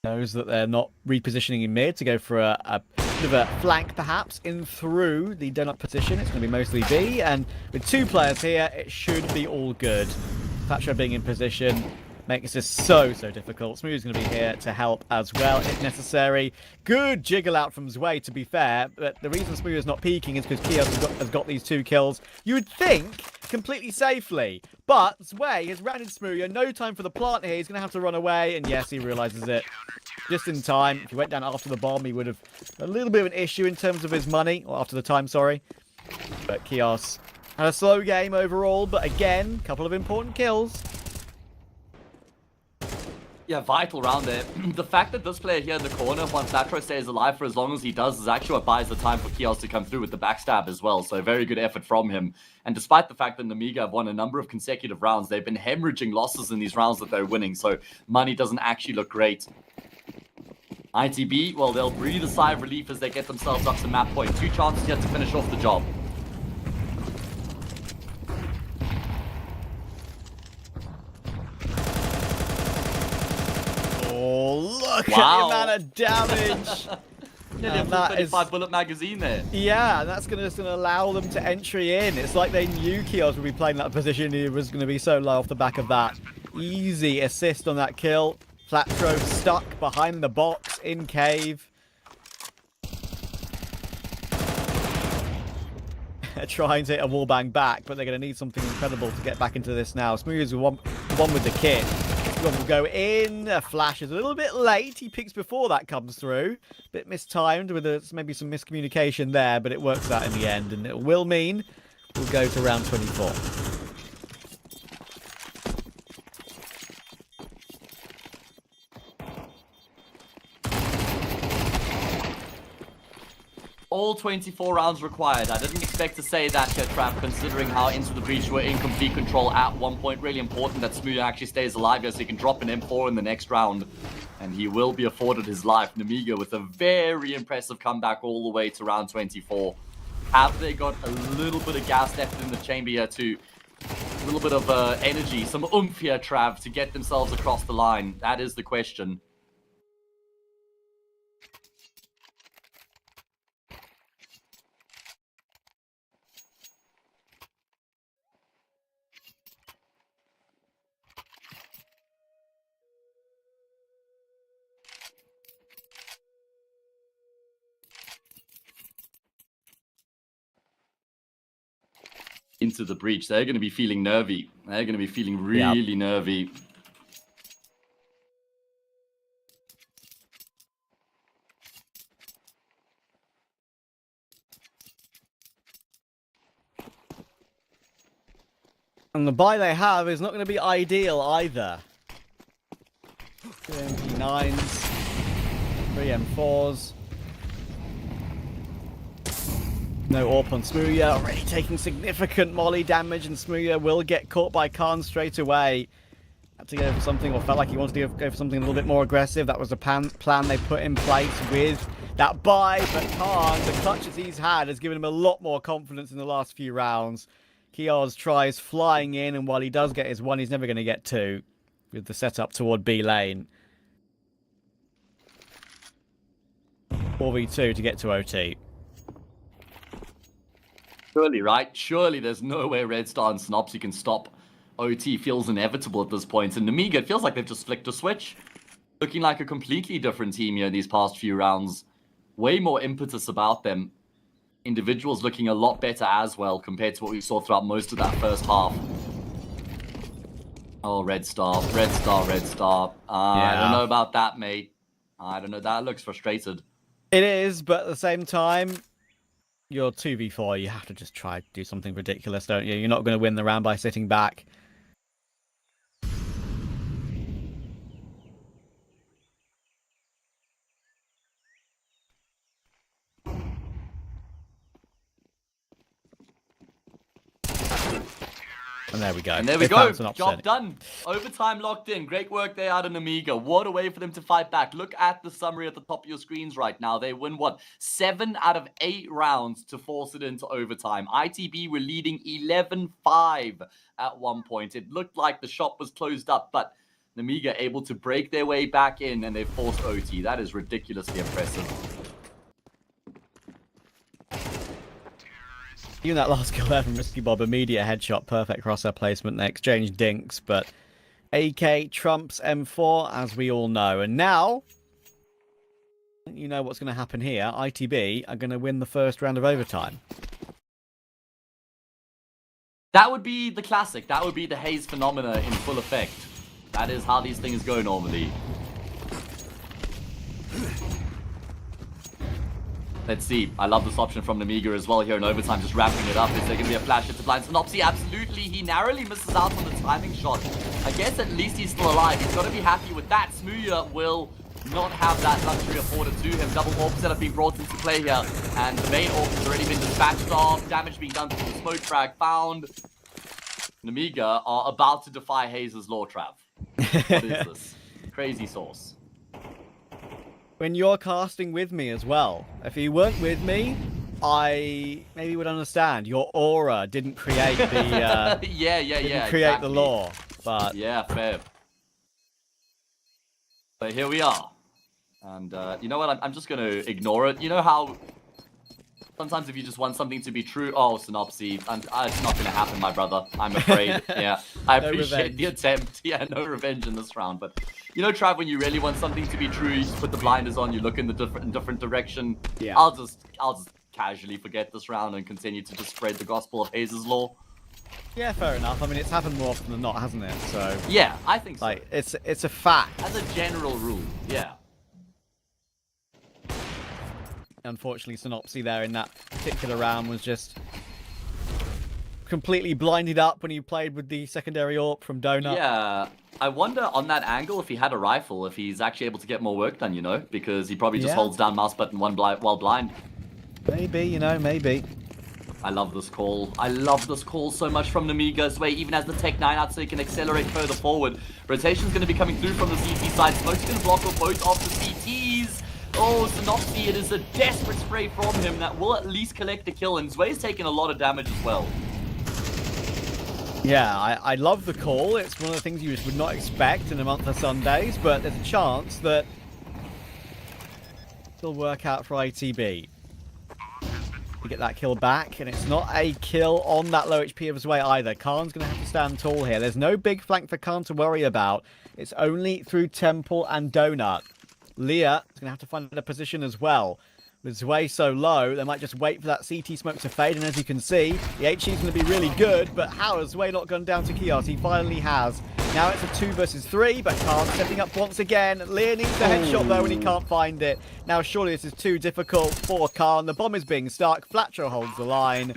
Knows that they're not repositioning in mid to go for a bit of a flank, perhaps, in through the donut position. It's going to be mostly B, and with 2 players here, it should be all good. Thatcher being in position makes this so difficult. Smooth's going to be here to help as well, if necessary. Good jiggle out from Zwei, to be fair, but the reason Smooth is not peeking is because Kios has got these 2 kills. You would think completely safely, but Zwei has rounded Smooth. No time for the plant here. He's going to have to run away, and yes, he realizes it just in time. If he went down after the bomb, he would have a little bit of an issue in terms of his money, or after the time, sorry. But Kios had a slow game overall, but again, a couple of important kills. Yeah, vital round there. The fact that this player here in the corner, once Satro stays alive for as long as he does, is actually what buys the time for Kios to come through with the backstab as well. So very good effort from him. And despite the fact that Namiga have won a number of consecutive rounds, they've been hemorrhaging losses in these rounds that they're winning. So money doesn't actually look great. ITB, well, they'll breathe a sigh of relief as they get themselves up to map point. 2 chances yet to finish off the job. Oh, look at Wow. the amount of damage. Nearly a full 35 bullet magazine there. Yeah, and that's just going to allow them to entry in. It's like they knew Kios would be playing that position. He was going to be so low off the back of that. Easy assist on that kill. Flatro stuck behind the box in cave. Trying to hit a wallbang back, but they're going to need something incredible to get back into this now. Smooth is the one with the kit. One will go in. Flash is a little bit late. He picks before that comes through. Bit mistimed with maybe some miscommunication there, but it works out in the end, and it will mean we'll go to round 24. All 24 rounds required. I didn't expect to say that here, Trav, considering how Into the Breach were in complete control at one point. Really important that Smooth actually stays alive here so he can drop an M4 in the next round. And he will be afforded his life. Namiga with a very impressive comeback all the way to round 24. Have they got a little bit of gas left in the chamber here to... A little bit of energy, some oomph here, Trav, to get themselves across the line? That is the question. Into the breach. They're going to be feeling nervy. They're going to be feeling really nervy. And the buy they have is not going to be ideal either. 2 MP9s, 3 M4s. No AWP on Smooya, already taking significant molly damage, and Smooya will get caught by Khan straight away. Had to go for something, or felt like he wanted to go for something a little bit more aggressive. That was the plan they put in place with that buy, but Khan, the clutches he's had, has given him a lot more confidence in the last few rounds. Kios tries flying in, and while he does get his 1, he's never going to get 2 with the setup toward B lane. 4v2 to get to OT. Surely, right? Surely there's no way Red Star and Synopsy can stop OT. Feels inevitable at this point. And Namiga, it feels like they've just flicked a switch. Looking like a completely different team here in these past few rounds. Way more impetus about them. Individuals looking a lot better as well compared to what we saw throughout most of that first half. Oh, Red Star, Red Star, Red Star. I don't know about that, mate. I don't know. That looks frustrated. It is, but at the same time, you're 2v4. You have to just try to do something ridiculous, don't you? You're not going to win the round by sitting back. And there we go. And there we They go. found an Job upset. done. Overtime locked in. Great work there out in Amiga. What a way for them to fight back. Look at the summary at the top of your screens right now. They win, what, 7 out of 8 rounds to force it into overtime. ITB were leading 11-5 at one point. It looked like the shop was closed up, but Amiga able to break their way back in, and they forced OT. That is ridiculously impressive. Even that last kill there from Risky Bob, immediate headshot, perfect crosshair placement, they exchange dinks, but AK trumps M4, as we all know. And now, you know what's going to happen here. ITB are going to win the first round of overtime. That would be the classic. That would be the Haze phenomena in full effect. That is how these things go normally. Let's see. I love this option from Namiga as well here in overtime, just wrapping it up. Is there going to be a flash into blind Synopsy? Absolutely. He narrowly misses out on the timing shot. I guess at least he's still alive. He's got to be happy with that. Smooya will not have that luxury afforded to him. Double AWP setup being brought into play here. And the main AWP has already been dispatched off. Damage being done through the smoke frag found. Namiga are about to defy Haze's law, Trav. What is this? Crazy sauce. When you're casting with me as well, if you weren't with me, I maybe would understand. Your aura didn't create the yeah, create the law, but yeah, fair. But here we are, and you know what? I'm just gonna ignore it. You know how sometimes if you just want something to be true, oh, Synopsy, it's not gonna happen, my brother. I'm afraid. Yeah, I No appreciate revenge. the attempt. Yeah, no revenge in this round, but. You know, Trav, when you really want something to be true, you just put the blinders on, you look in the different direction. Yeah. I'll just casually forget this round and continue to just spread the gospel of Haze's law. yeah, fair enough. I mean, it's happened more often than not, hasn't it? So Yeah, I think so. like, it's a fact. As a general rule, yeah. Unfortunately, Synopsy there in that particular round was just completely blinded up when he played with the secondary AWP from Donut. Yeah, I wonder on that angle if he had a rifle, if he's actually able to get more work done, you know? Because he probably just Yeah. holds down mouse button while blind. Maybe, you know, maybe. I love this call. I love this call so much from Namiga's way, even as the Tech 9 out so he can accelerate further forward. Rotation's going to be coming through from the CT side. Smoke's going to block off both of the CTs. Oh, Synopsy, it is a desperate spray from him that will at least collect the kill, and Zway's taking a lot of damage as well. Yeah, I love the call. It's one of the things you just would not expect in a month of Sundays, but there's a chance that it'll work out for ITB. To get that kill back, and it's not a kill on that low HP of his way either. Khan's going to have to stand tall here. There's no big flank for Khan to worry about. It's only through Temple and Donut. Leah is going to have to find a position as well. With Zway so low, they might just wait for that CT smoke to fade, and as you can see, the HE is going to be really good, but how has Zway not gone down to Kios? He finally has. Now it's a 2 versus 3, but Khan stepping up once again. Leah needs the headshot though, and he can't find it. Now surely this is too difficult for Khan. The bomb is being stuck. Flatcho holds the line.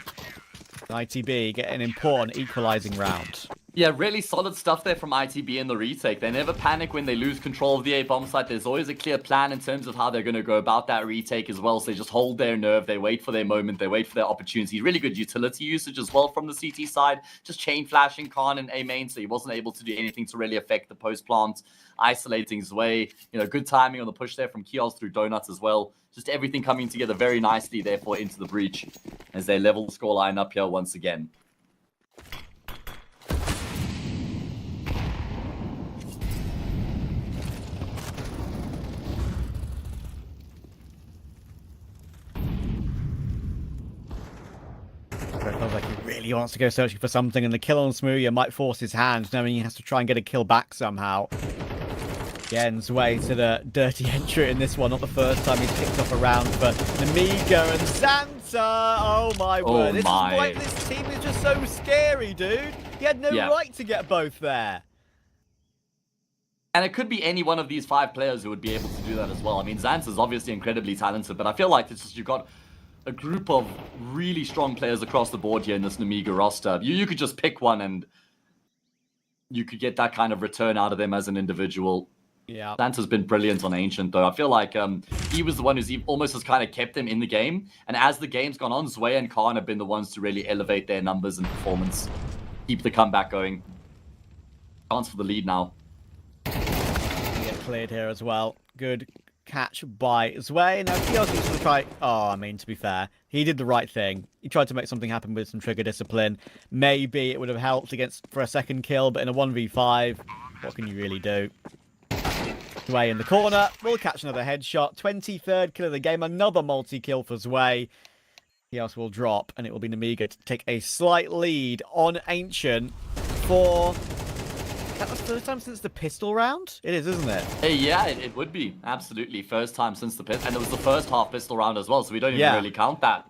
ITB get an important equalizing round. Yeah, really solid stuff there from ITB in the retake. They never panic when they lose control of the A bomb site. There's always a clear plan in terms of how they're going to go about that retake as well. So they just hold their nerve. They wait for their moment. They wait for their opportunity. Really good utility usage as well from the CT side. Just chain flashing Khan and A main, so he wasn't able to do anything to really affect the post plant. Isolating Zway. You know, good timing on the push there from Kios through Donuts as well. Just everything coming together very nicely, therefore, into the breach as they level the scoreline up here once again. So it feels like he really wants to go searching for something, and the kill on Smooya might force his hand, knowing he has to try and get a kill back somehow. Again, Zway to the dirty entry in this one. Not the first time he's picked up a round for Namiga and Santa. Oh my word. This is why this team is just so scary, dude. He had no right to get both there. And it could be any one of these 5 players who would be able to do that as well. I mean, Zance is obviously incredibly talented, but I feel like it's just you've got a group of really strong players across the board here in this Namiga roster. You could just pick one and you could get that kind of return out of them as an individual. Yeah. Santa's been brilliant on Ancient, though. I feel like he was the one who's almost has kind of kept him in the game. And as the game's gone on, Zway and Khan have been the ones to really elevate their numbers and performance. keep the comeback going. Chance for the lead now. Get cleared here as well. Good catch by Zwei. Now Kios needs to try. Oh, I mean, to be fair, he did the right thing. He tried to make something happen with some trigger discipline. Maybe it would have helped for a second kill, but in a 1v5, what can you really do? Zwei in the corner. Will catch another headshot. 23rd kill of the game. Another multi-kill for Zwei. Kios will drop, and it will be Namiga to take a slight lead on Ancient for... That was the first time since the pistol round? It is, isn't it? Hey, yeah, it would be. Absolutely. First time since the pistol. And it was the first half pistol round as well, so we don't even really count that.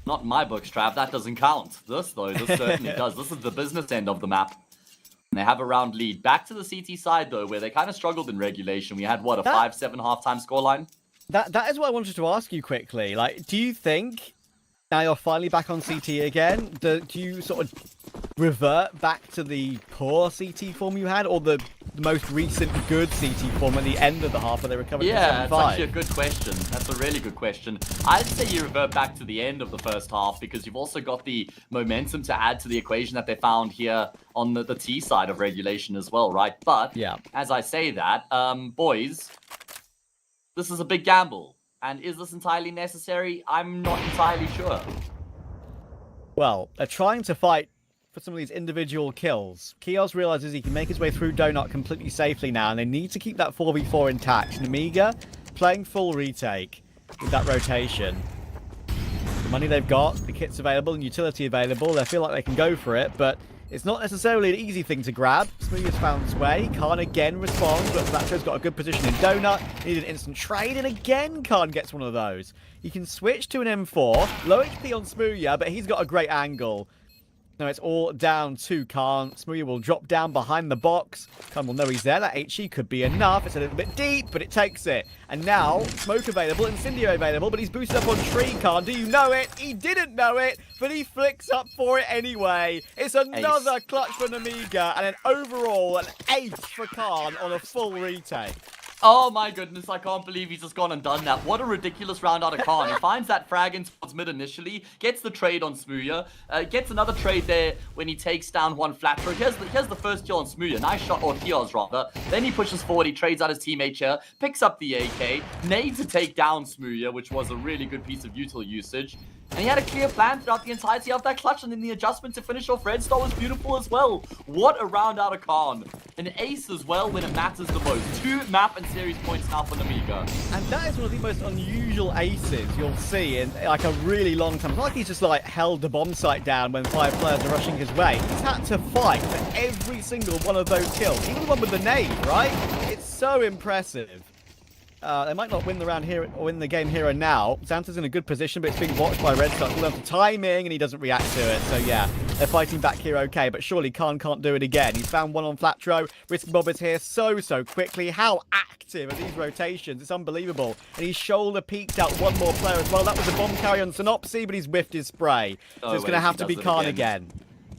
Not in my books, Trav. That doesn't count. This, though, this certainly does. This is the business end of the map. And they have a round lead. Back to the CT side, though, where they kind of struggled in regulation. We had, what, a 5-7 halftime scoreline? That is what I wanted to ask you quickly. Like, do you think... Now you're finally back on CT again. Do you sort of revert back to the poor CT form you had, or the most recent good CT form at the end of the half where they recovered? Yeah, it's actually a good question. That's a really good question. I'd say you revert back to the end of the first half because you've also got the momentum to add to the equation that they found here on the T side of regulation as well, right? But yeah, as I say that, boys, this is a big gamble. And is this entirely necessary? I'm not entirely sure. Well, they're trying to fight for some of these individual kills. Kios realizes he can make his way through Donut completely safely now, and they need to keep that 4v4 intact. Namiga playing full retake with that rotation. The money they've got, the kit's available and utility available, they feel like they can go for it, but it's not necessarily an easy thing to grab. Smoothie's found his way. Khan again responds, but Flatcho's got a good position in Donut. Need an instant trade, and again Khan gets one of those. He can switch to an M4. Low HP on Smoothie, but he's got a great angle. Now it's all down to Khan. Smoothie will drop down behind the box. Khan will know he's there. That HE could be enough. It's a little bit deep, but it takes it. And now, smoke available, Insilio available, but he's boosted up on tree. Khan, do you know it? He didn't know it, but he flicks up for it anyway. It's another clutch for Namiga, and an overall an ace for Khan on a full retake. Oh my goodness, I can't believe he's just gone and done that. What a ridiculous round out of Khan. He finds that frag in towards mid initially, gets the trade on Smooya, gets another trade there when he takes down one flat throw. Here's the first kill on Smooya. Nice shot, or Kios rather. Then he pushes forward, he trades out his teammate here, picks up the AK, nades to take down Smooya, which was a really good piece of util usage. And he had a clear plan throughout the entirety of that clutch, and then the adjustment to finish off Red Star was beautiful as well. What a round out of Khan. An ace as well when it matters the most. 2 map and series points now for Namiga. And that is one of the most unusual aces you'll see in like a really long time. It's not like he's just like held the bomb site down when 5 players are rushing his way. He's had to fight for every single one of those kills. Even the one with the nade, right? It's so impressive. They might not win the round here or win the game here and now. Xanta's in a good position, but it's being watched by Red Star. All down to timing, and he doesn't react to it. So yeah, they're fighting back here okay, but surely Khan can't do it again. He's found one on Flatro. Risky Bob is here so quickly. How active are these rotations? It's unbelievable. And he's shoulder peeked out one more player as well. That was a bomb carry on Synopsy, but he's whiffed his spray. So it's going to have to be Khan again.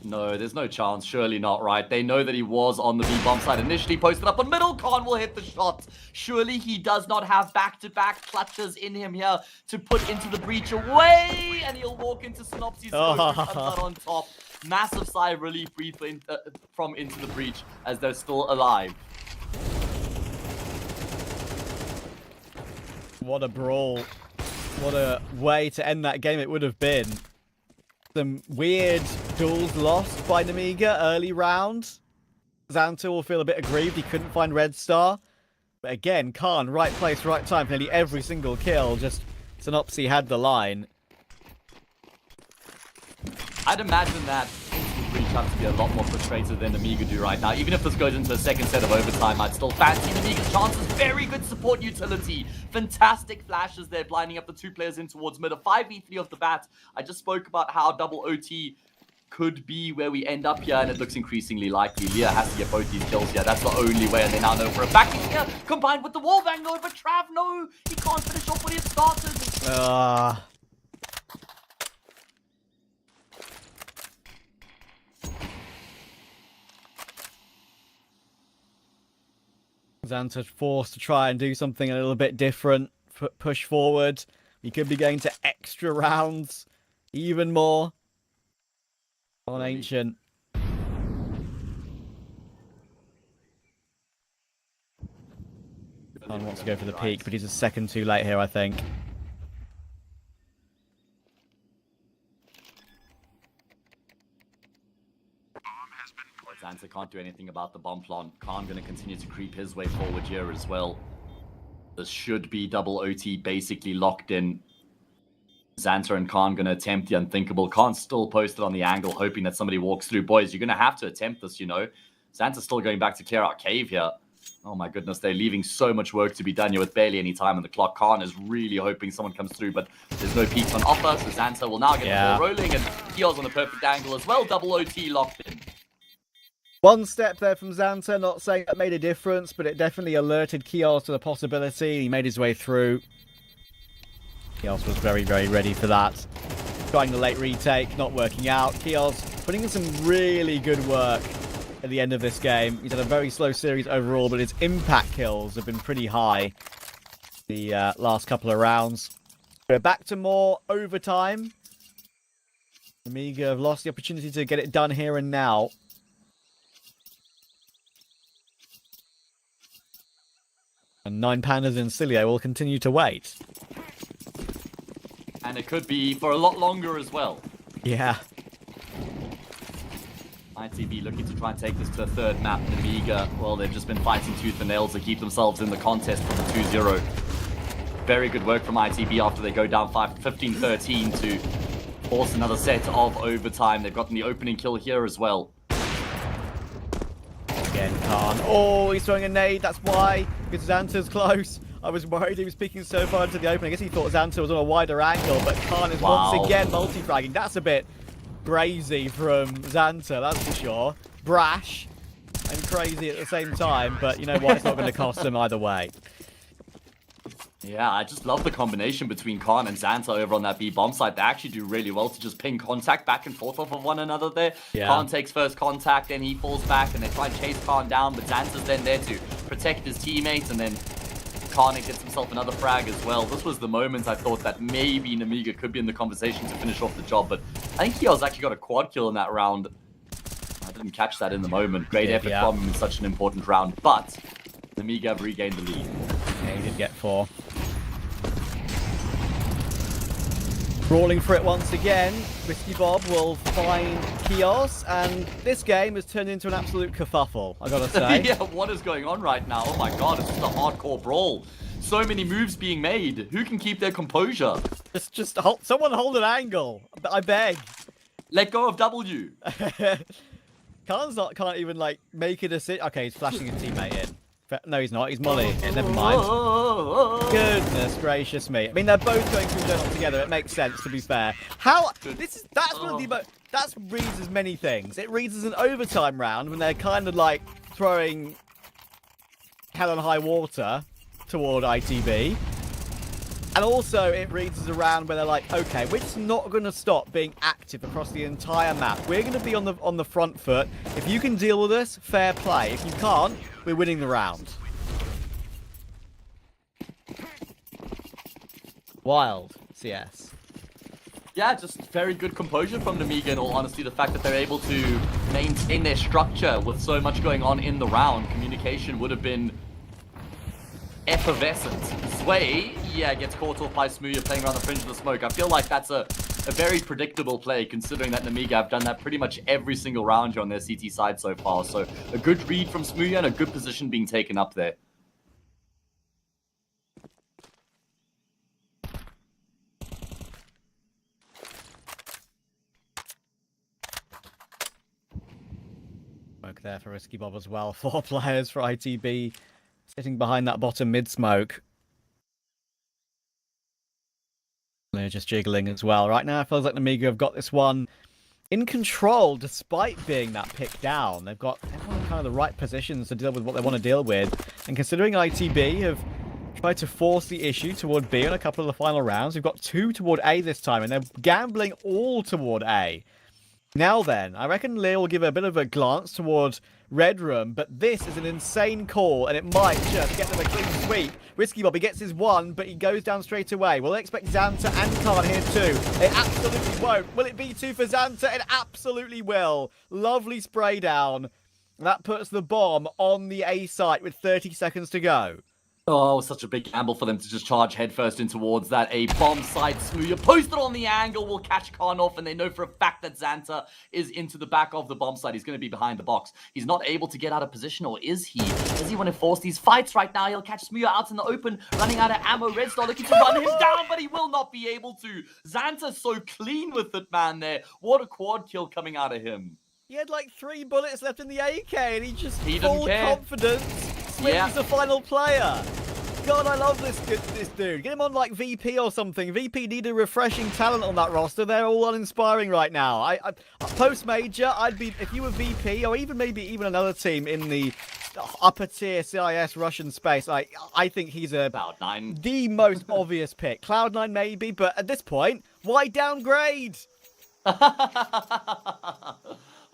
No, there's no chance. Surely not, right? They know that he was on the B-bomb side initially, posted up on middle. Khan will hit the shot. Surely he does not have back-to-back clutches in him here to put into the breach away. And he'll walk into Synopsy's on top. Massive sigh of relief breathed from into the breach as they're still alive. What a brawl. What a way to end that game it would have been. Some weird duels lost by Namiga early round. Xanta will feel a bit aggrieved he couldn't find Red Star. But again, Khan, right place, right time for nearly every single kill. Just Synopsy had the line. I'd imagine that Breach have to be a lot more frustrated than Amiga do right now. Even if this goes into a second set of overtime, I'd still fancy Amiga's chances. Very good support utility. Fantastic flashes there, blinding up the 2 players in towards mid. A 5v3 off the bat. I just spoke about how double OT could be where we end up here, and it looks increasingly likely. Leah has to get both these kills here. That's the only way, and they now know for a fact he's here, combined with the wallbang node, but Trav, no! He can't finish off what he had started. Xanta forced to try and do something a little bit different, push forward. We could be going to extra rounds. Even more on Ancient. Khan wants to go for the peak, but he's a second too late here, I think. Xanta can't do anything about the bomb plant. Khan going to continue to creep his way forward here as well. This should be double OT basically locked in. Xanta and Khan going to attempt the unthinkable. Khan's still posted on the angle, hoping that somebody walks through. Boys, you're going to have to attempt this, you know. Xanta's still going back to clear out cave here. Oh my goodness, they're leaving so much work to be done here with barely any time on the clock. Khan is really hoping someone comes through, but there's no peaks on offer, so Xanta will now get the ball rolling, and Kio's on the perfect angle as well. Double OT locked in. One step there from Xanta, not saying that made a difference, but it definitely alerted Kios to the possibility. He made his way through. Kios was very, very ready for that. Trying the late retake, not working out. Kios putting in some really good work at the end of this game. He's had a very slow series overall, but his impact kills have been pretty high the last couple of rounds. We're back to more overtime. Amiga have lost the opportunity to get it done here and now. And 9 Pandas in Insilio will continue to wait. And it could be for a lot longer as well. Yeah. ITB looking to try and take this to a third map. Amiga, well, they've just been fighting tooth and nails to keep themselves in the contest for the 2-0. Very good work from ITB after they go down 15-13 to force another set of overtime. They've gotten the opening kill here as well. Again, Khan. Oh, he's throwing a nade. That's why. Because Xanta's close. I was worried he was peeking so far into the open. I guess he thought Xanta was on a wider angle, but Khan is once again multi-fragging. That's a bit brazy from Xanta, that's for sure. Brash and crazy at the same time, but you know what? It's not going to cost them either way. Yeah, I just love the combination between Khan and Xanta over on that B bomb site. They actually do really well to just ping contact back and forth off of one another there. Yeah. Khan takes first contact, then he falls back, and they try and chase Khan down, but Xanta's then there to protect his teammates, and then Khan gets himself another frag as well. This was the moment I thought that maybe Namiga could be in the conversation to finish off the job, but I think Kio's actually got a quad kill in that round. I didn't catch that in the moment. Great effort from him in such an important round, but Namiga have regained the lead. Yeah, he did get 4. Crawling for it once again, Whiskey Bob will find Kios, and this game has turned into an absolute kerfuffle, I gotta say. Yeah, what is going on right now? Oh my god, it's just a hardcore brawl. So many moves being made. Who can keep their composure? Just someone hold an angle, I beg. Let go of W. Can't even, like, make a decision. Okay, he's flashing his teammate in. No, he's not. He's Molly. Never mind. Goodness gracious me. I mean, they're both going through Journal together. It makes sense, to be fair. That's one of the most... That reads as many things. It reads as an overtime round when they're kind of, like, throwing hell and high water toward ITB. And also, it reads as a round where they're like, okay, we're just not going to stop being active across the entire map. We're going to be on the front foot. If you can deal with us, fair play. If you can't, we're winning the round. Wild, CS. Yeah, just very good composure from Namiga, in all honesty. The fact that they're able to maintain their structure with so much going on in the round. Communication would have been effervescent. Sway, yeah, gets caught off by Smooya playing around the fringe of the smoke. I feel like that's a very predictable play, considering that Namiga have done that pretty much every single round here on their CT side so far. So a good read from Smooya and a good position being taken up there. Smoke there for Risky Bob as well. 4 players for ITB sitting behind that bottom mid smoke. They're just jiggling as well. Right now, it feels like Namiga have got this one in control, despite being that pick down. They've got everyone in kind of the right positions to deal with what they want to deal with. And considering ITB have tried to force the issue toward B in a couple of the final rounds, we've got 2 toward A this time, and they're gambling all toward A. Now then, I reckon Lear will give a bit of a glance toward Red Room, but this is an insane call, and it might just get them a clean sweep. Risky Bobby gets his one, but he goes down straight away. We'll expect Xanta and Khan here too. It absolutely won't. Will it be 2 for Xanta? It absolutely will. Lovely spray down. That puts the bomb on the A site with 30 seconds to go. Oh, such a big gamble for them to just charge headfirst in towards that. A bomb side Smooya posted on the angle will catch Khan off, and they know for a fact that Xanta is into the back of the bomb side. He's going to be behind the box. He's not able to get out of position, or is he? Does he want to force these fights right now? He'll catch Smooya out in the open, running out of ammo. Red Star looking to run him down, but he will not be able to. Xanta's so clean with it, man, there. What a quad kill coming out of him. He had like 3 bullets left in the AK, and he just He full didn't care. confidence swings the final player. God, I love this dude. Get him on like VP or something. VP need a refreshing talent on that roster. They're all uninspiring right now. I post major, I'd be, if you were VP or even maybe even another team in the upper tier CIS Russian space, I think he's Cloud9. The most obvious pick. Cloud9 maybe, but at this point, why downgrade?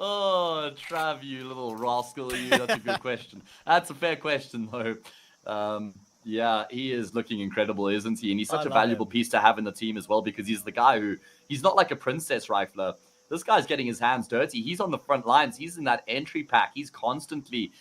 Oh, Trav, you little rascal, you. That's a good question. That's a fair question, though. Yeah, he is looking incredible, isn't he? And he's such a valuable piece to have in the team as well, because he's the guy who, he's not like a princess rifler. This guy's getting his hands dirty. He's on the front lines. He's in that entry pack. He's constantly,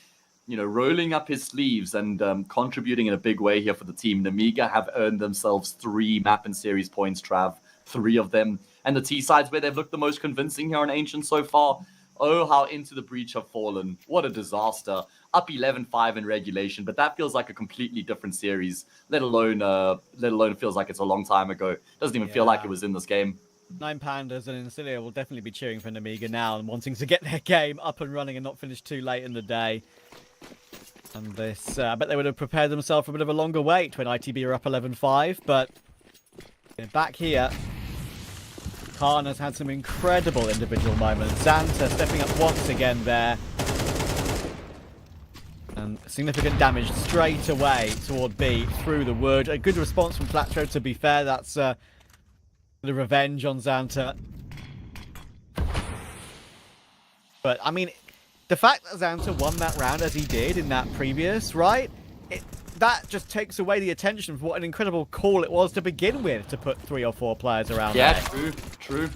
you know, rolling up his sleeves and contributing in a big way here for the team. Namiga have earned themselves 3 map and series points, Trav. 3 of them. And the T-sides where they've looked the most convincing here on Ancient so far. Oh, how Into the Breach have fallen. What a disaster. Up 11-5 in regulation, but that feels like a completely different series, let alone feels like it's a long time ago. Doesn't even feel like it was in this game. 9 Pandas and Insilio will definitely be cheering for Namiga now and wanting to get their game up and running and not finish too late in the day. And this, I bet they would have prepared themselves for a bit of a longer wait when ITB are up 11-5, but back here, Khan has had some incredible individual moments. Xanta stepping up once again there. And significant damage straight away toward B through the wood. A good response from Flatro, to be fair. That's the revenge on Xanta. But, I mean, the fact that Xanta won that round as he did in that previous, right? That just takes away the attention from what an incredible call it was to begin with to put 3 or 4 players around there. True.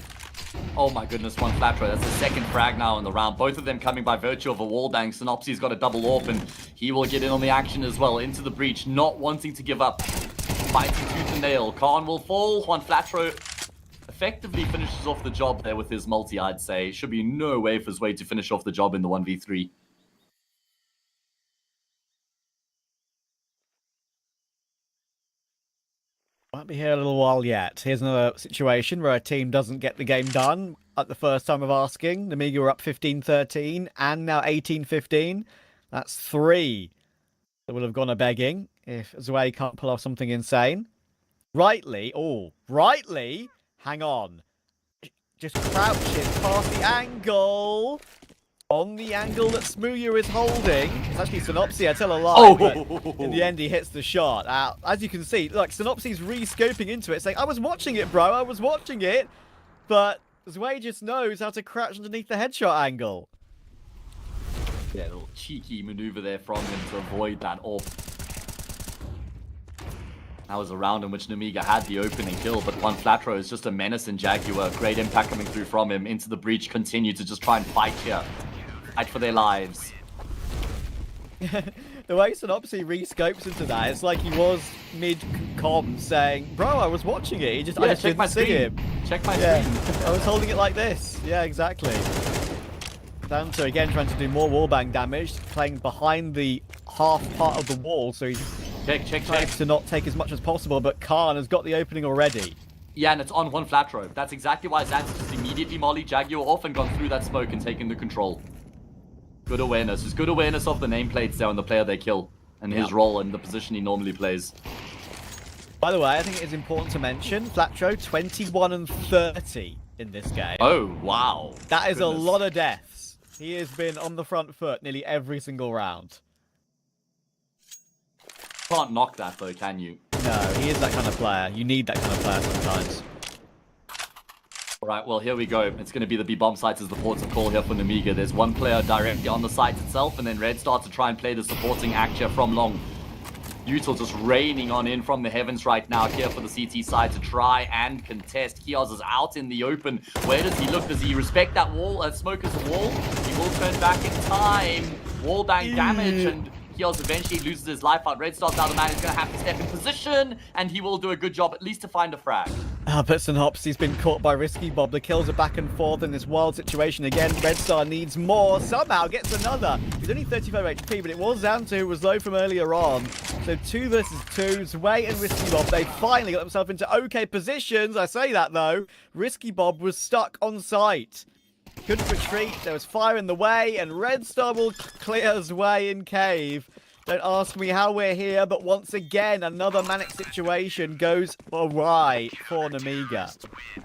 Oh my goodness, one Flatro. That's the second frag now in the round. Both of them coming by virtue of a wall bang. Synopsy's got a double AWP, and he will get in on the action as well. Into the breach, not wanting to give up. Fighting tooth and nail. Khan will fall. Juan Flatro effectively finishes off the job there with his multi, I'd say. Should be no way for his way to finish off the job in the 1v3. Won't be here a little while yet. Here's another situation where a team doesn't get the game done at the first time of asking. Namiga were up 15-13 and now 18-15. That's 3 that would have gone a begging if Zwei can't pull off something insane. Rightly, hang on. Just crouches past the angle. On the angle that Smooya is holding. It's actually Synopsy, I tell a lie. But in the end, he hits the shot. As you can see, look, Synopsy's re-scoping into it, saying, I was watching it, bro. I was watching it. But Zwei just knows how to crouch underneath the headshot angle. Yeah, a little cheeky maneuver there from him to avoid that off. That was a round in which Namiga had the opening kill, but one Flatro is just a menace in Jaguar. Great impact coming through from him. Into the breach, continue to just try and fight here. Fight for their lives. The way Synopsy re-scopes into that, it's like he was mid-com saying, bro, I was watching it. I just didn't see him. Check my screen. I was holding it like this. Yeah, exactly. Xanta again trying to do more wallbang damage, playing behind the half part of the wall, so he's trying to not take as much as possible, but Khan has got the opening already. Yeah, and it's on one Flatro. That's exactly why Xanta just immediately mollied Jaguar off and gone through that smoke and taken the control. Good awareness. There's good awareness of the nameplates there on the player they kill and his role and the position he normally plays. By the way, I think it is important to mention, Flatro 21-30 in this game. Oh, wow. That is a lot of deaths. He has been on the front foot nearly every single round. Can't knock that though, can you? No, he is that kind of player. You need that kind of player sometimes. Right, well, here we go. It's going to be the B-bomb sites as the ports of call here for Namiga. There's one player directly on the site itself, and then Red starts to try and play the supporting act here from long. Util just raining on in from the heavens right now here for the CT side to try and contest. Kios is out in the open. Where does he look? Does he respect that wall? Smoker's wall? He will turn back in time. Wall bang damage, and Kios eventually loses his life out. Red Star's now the man who's going to have to step in position, and he will do a good job at least to find a frag. Bits and hops, he's been caught by Risky Bob. The kills are back and forth in this wild situation again. Red Star needs more. Somehow gets another. He's only 35 HP, but it was Xanta who was low from earlier on. So 2 versus 2. Zwei and Risky Bob, they finally got themselves into okay positions. I say that though. Risky Bob was stuck on site. Couldn't retreat. There was fire in the way, and Red Star will clear Zwei in cave. Don't ask me how we're here, but once again, another manic situation goes awry for Namiga.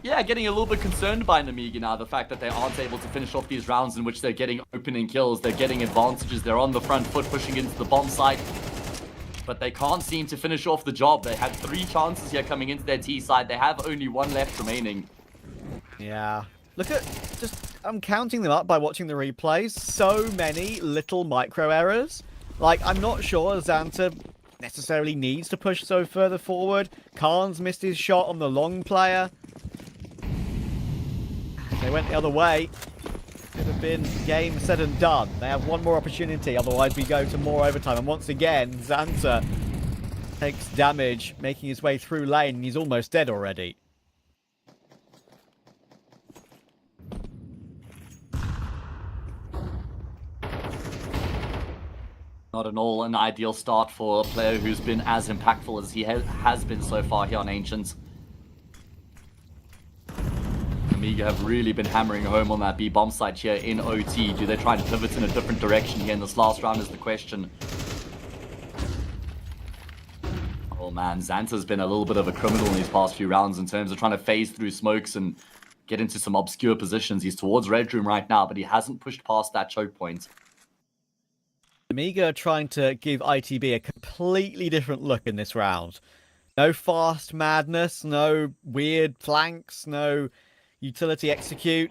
Yeah, getting a little bit concerned by Namiga now. The fact that they aren't able to finish off these rounds in which they're getting opening kills. They're getting advantages. They're on the front foot, pushing into the bomb site. But they can't seem to finish off the job. They had 3 chances here coming into their T side. They have only 1 left remaining. Yeah. Look at, I'm counting them up by watching the replays. So many little micro errors. Like, I'm not sure Xanta necessarily needs to push so further forward. Khan's missed his shot on the long player. They went the other way. Could have been game said and done. They have 1 more opportunity, otherwise we go to more overtime. And once again, Xanta takes damage, making his way through lane, and he's almost dead already. Not at all an ideal start for a player who's been as impactful as he has been so far here on Ancients. Amiga have really been hammering home on that B-bomb site here in OT. Do they try and pivot in a different direction here in this last round is the question. Oh man, Xanta's been a little bit of a criminal in these past few rounds in terms of trying to phase through smokes and get into some obscure positions. He's towards Red Room right now, but he hasn't pushed past that choke point. Amiga are trying to give ITB a completely different look in this round. No fast madness, no weird flanks, no utility execute.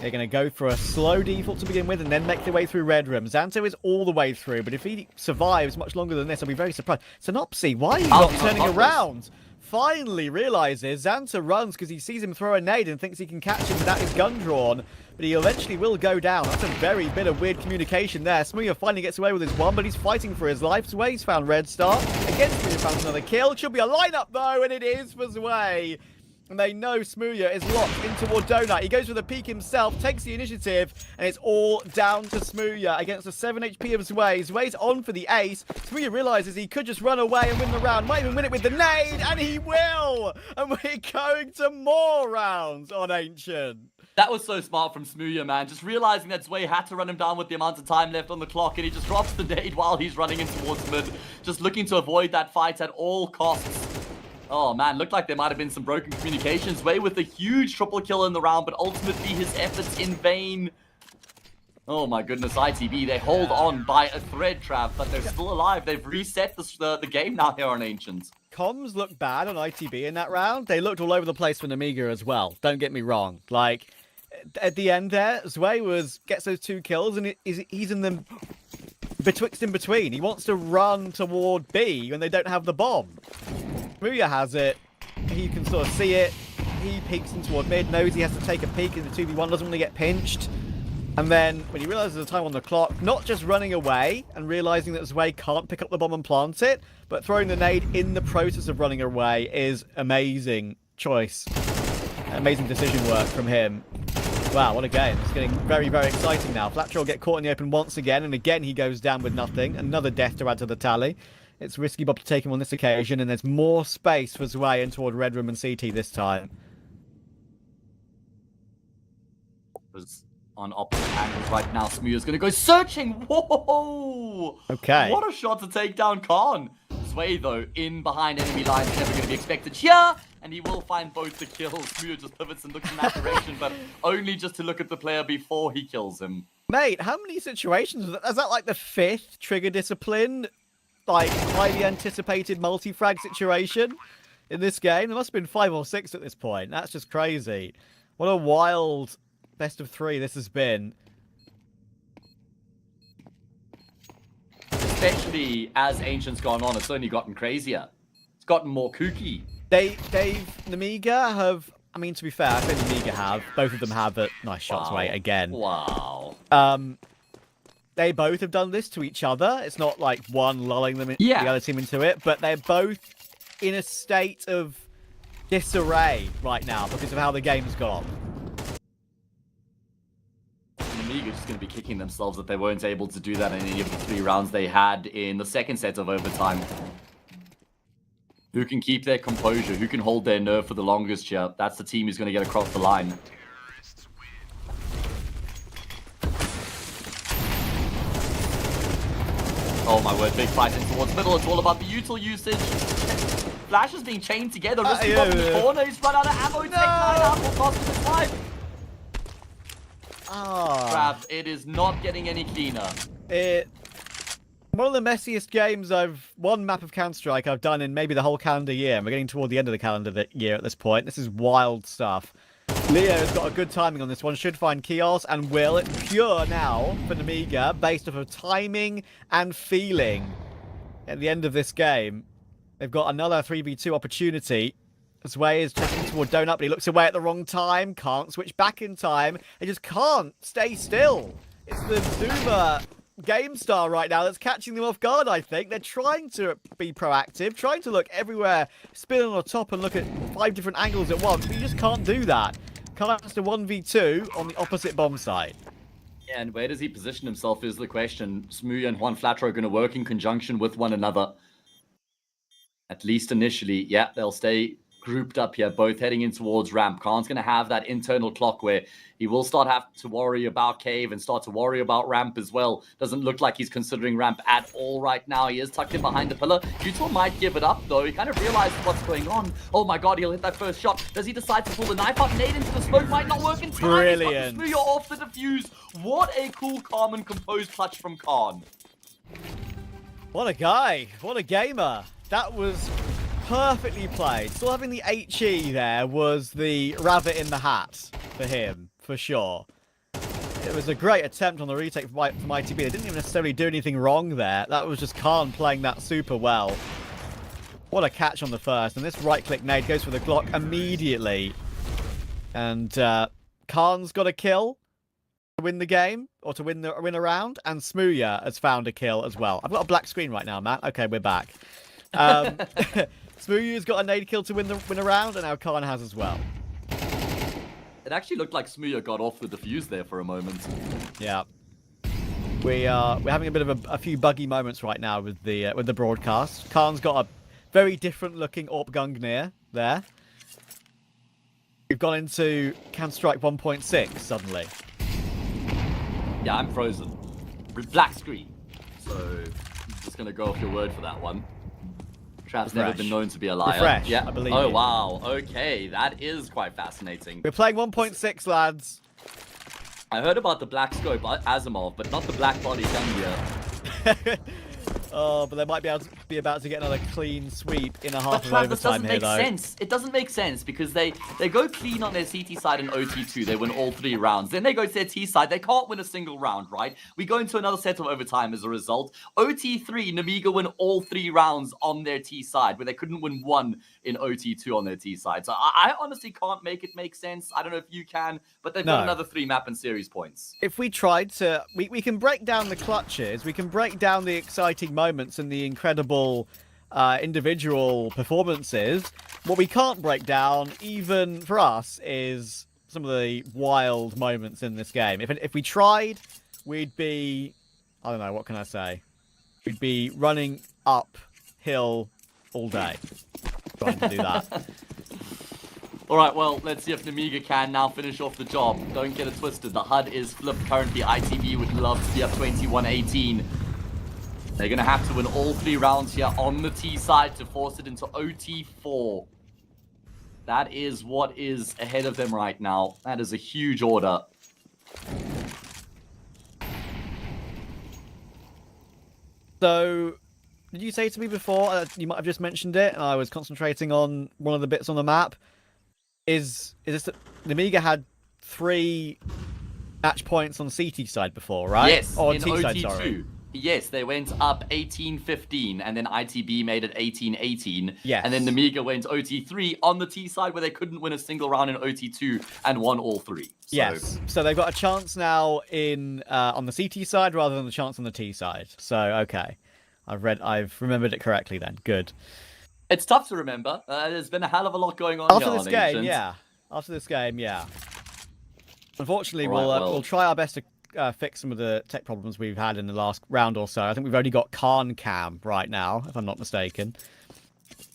They're going to go for a slow default to begin with and then make their way through Red Room. Xanta is all the way through, but if he survives much longer than this, I'll be very surprised. Synopsy, why are you not turning around? Finally realizes Xanta runs because he sees him throw a nade and thinks he can catch him without his gun drawn, but he eventually will go down. That's a very bit of weird communication there. Smooya finally gets away with his 1, but he's fighting for his life. Zway's found Red Star. Again, Smooya found another kill. Should be a lineup though, and it is for Zwei. And they know Smooya is locked into Wardona. He goes for the peek himself, takes the initiative, and it's all down to Smooya against the 7 HP of Zwei. Zway's on for the ace. Smooya realizes he could just run away and win the round. Might even win it with the nade, and he will! And we're going to more rounds on Ancient. That was so smart from Smooya, man. Just realizing that Zwei had to run him down with the amount of time left on the clock, and he just drops the nade while he's running in towards mid. Just looking to avoid that fight at all costs. Oh man, looked like there might have been some broken communications. Zwei with a huge triple kill in the round, but ultimately his efforts in vain. Oh my goodness, ITB, they hold on by a thread trap, but they're still alive. They've reset the game now here on Ancients. Comms looked bad on ITB in that round. They looked all over the place for Namiga as well. Don't get me wrong. Like, at the end there, Zwei gets those 2 kills, and he's in the betwixt in between. He wants to run toward B when they don't have the bomb. Smooya has it. He can sort of see it. He peeks in toward mid, knows he has to take a peek in the 2v1, doesn't want to get pinched. And then, when he realizes the time on the clock, not just running away and realizing that Zwei can't pick up the bomb and plant it, but throwing the nade in the process of running away is amazing choice. Amazing decision work from him. Wow, what a game. It's getting very, very exciting now. Flatcher will get caught in the open once again, and again he goes down with nothing. Another death to add to the tally. It's Risky Bob to take him on this occasion, and there's more space for Zwei in toward Red Room and CT this time. On opposite angles right now. Smooya's going to go searching. Whoa! Okay. What a shot to take down Khan. Zwei, though, in behind enemy lines, never going to be expected here. And he will find both the kills. Smooya just pivots and looks in that direction, but only just to look at the player before he kills him. Mate, how many situations? Is that like the 5th trigger discipline? Like, highly anticipated multi-frag situation in this game? There must have been 5 or 6 at this point. That's just crazy. What a wild best of 3 this has been. Especially as Ancient's gone on, it's only gotten crazier. It's gotten more kooky. Namiga have, I mean, to be fair, I think Namiga have. Both of them have nice shots away again. Wow. They both have done this to each other. It's not like one lulling them the other team into it, but they're both in a state of disarray right now because of how the game's gone. Namiga's just going to be kicking themselves that they weren't able to do that in any of the 3 rounds they had in the second set of overtime. Who can keep their composure? Who can hold their nerve for the longest here? That's the team who's going to get across the line. Oh my word, big fight in towards middle. It's all about the util usage. Flash is being chained together. Risky bot in the corner. He's run out of ammo. Take 9 out. Will cost him his life. Crap, it is not getting any cleaner. One of the messiest games one map of Counter-Strike I've done in maybe the whole calendar year. And we're getting toward the end of the calendar year at this point. This is wild stuff. Leo's got a good timing on this one. Should find Kios and will. It's pure now for Namiga based off of timing and feeling. At the end of this game, they've got another 3v2 opportunity. Zwei is checking toward Donut, but he looks away at the wrong time. Can't switch back in time. He just can't stay still. It's the Zuma Game Star right now that's catching them off guard, I think. They're trying to be proactive, trying to look everywhere, spin on the top and look at 5 different angles at once, but you just can't do that. Can't has to 1v2 on the opposite bomb site. Yeah, and where does he position himself is the question. Smooya and Juan Flatro are going to work in conjunction with one another. At least initially, yeah, they'll stay grouped up here, both heading in towards ramp. Khan's going to have that internal clock where he will have to worry about cave and start to worry about ramp as well. Doesn't look like he's considering ramp at all right now. He is tucked in behind the pillar. Util might give it up though. He kind of realizes what's going on. Oh my god, he'll hit that first shot. Does he decide to pull the knife out? Nade into the smoke might not work in time. Brilliant. Smooya off the defuse. What a cool, calm and composed clutch from Khan. What a guy. What a gamer. That was perfectly played. Still having the HE there was the rabbit in the hat for him, for sure. It was a great attempt on the retake from ITB. They didn't even necessarily do anything wrong there. That was just Khan playing that super well. What a catch on the first. And this right-click nade goes for the Glock immediately. And Khan's got a kill to win the game, or to win a round. And Smooya has found a kill as well. I've got a black screen right now, Matt. Okay, we're back. Smooya's got a nade kill to win a round, and now Khan has as well. It actually looked like Smooya got off the defuse there for a moment. Yeah. We're having a bit of a few buggy moments right now with the broadcast. Khan's got a very different looking AWP Gungnir there. We've gone into Counter-Strike 1.6 suddenly. Yeah, I'm frozen. Black screen. So I'm just gonna go off your word for that one. Trav's never been known to be a liar. Refresh, yeah, I believe Oh you. wow. Okay, that is quite fascinating. We're playing 1.6, lads. I heard about the black scope Asimov, but not the black body gun here. Oh, but they might be about to get another clean sweep in a half But of Trav, this overtime doesn't here, make though. sense. It doesn't make sense because they go clean on their CT side in OT2. They win all 3 rounds. Then they go to their T side. They can't win a single round, right? We go into another set of overtime as a result. OT3, Namiga win all 3 rounds on their T side, where they couldn't win 1 in OT2 on their T side. So I honestly can't make it make sense. I don't know if you can, but they've got another 3 map and series points. If we tried to... We can break down the clutches. We can break down the exciting moments and the incredible individual performances. What we can't break down, even for us, is some of the wild moments in this game. If we tried, we'd be... I don't know, what can I say? We'd be running uphill all day trying to do that. All right, well, let's see if Namiga can now finish off the job. Don't get it twisted. The HUD is flipped currently. ITB would love to be up 21-18. They're going to have to win all 3 rounds here on the T side to force it into OT4. That is what is ahead of them right now. That is a huge order. So, did you say to me before, you might have just mentioned it, and I was concentrating on one of the bits on the map, is this that Namiga had 3 match points on CT side before, right? Yes, or on in T side, OT2. sorry. Yes, they went up 18-15, and then ITB made it 18-18. Yes. And then Namiga went OT3 on the T side, where they couldn't win a single round in OT2 and won all 3. So, Yes. So they've got a chance now in on the CT side rather than the chance on the T side. So okay, I've remembered it correctly then. Good. it's tough to remember. There's been a hell of a lot going on After here this on game, Ancient. yeah. After this game, yeah. Unfortunately, All right, we'll try our best to fix some of the tech problems we've had in the last round or so. I think we've only got Khan Cam right now, if I'm not mistaken.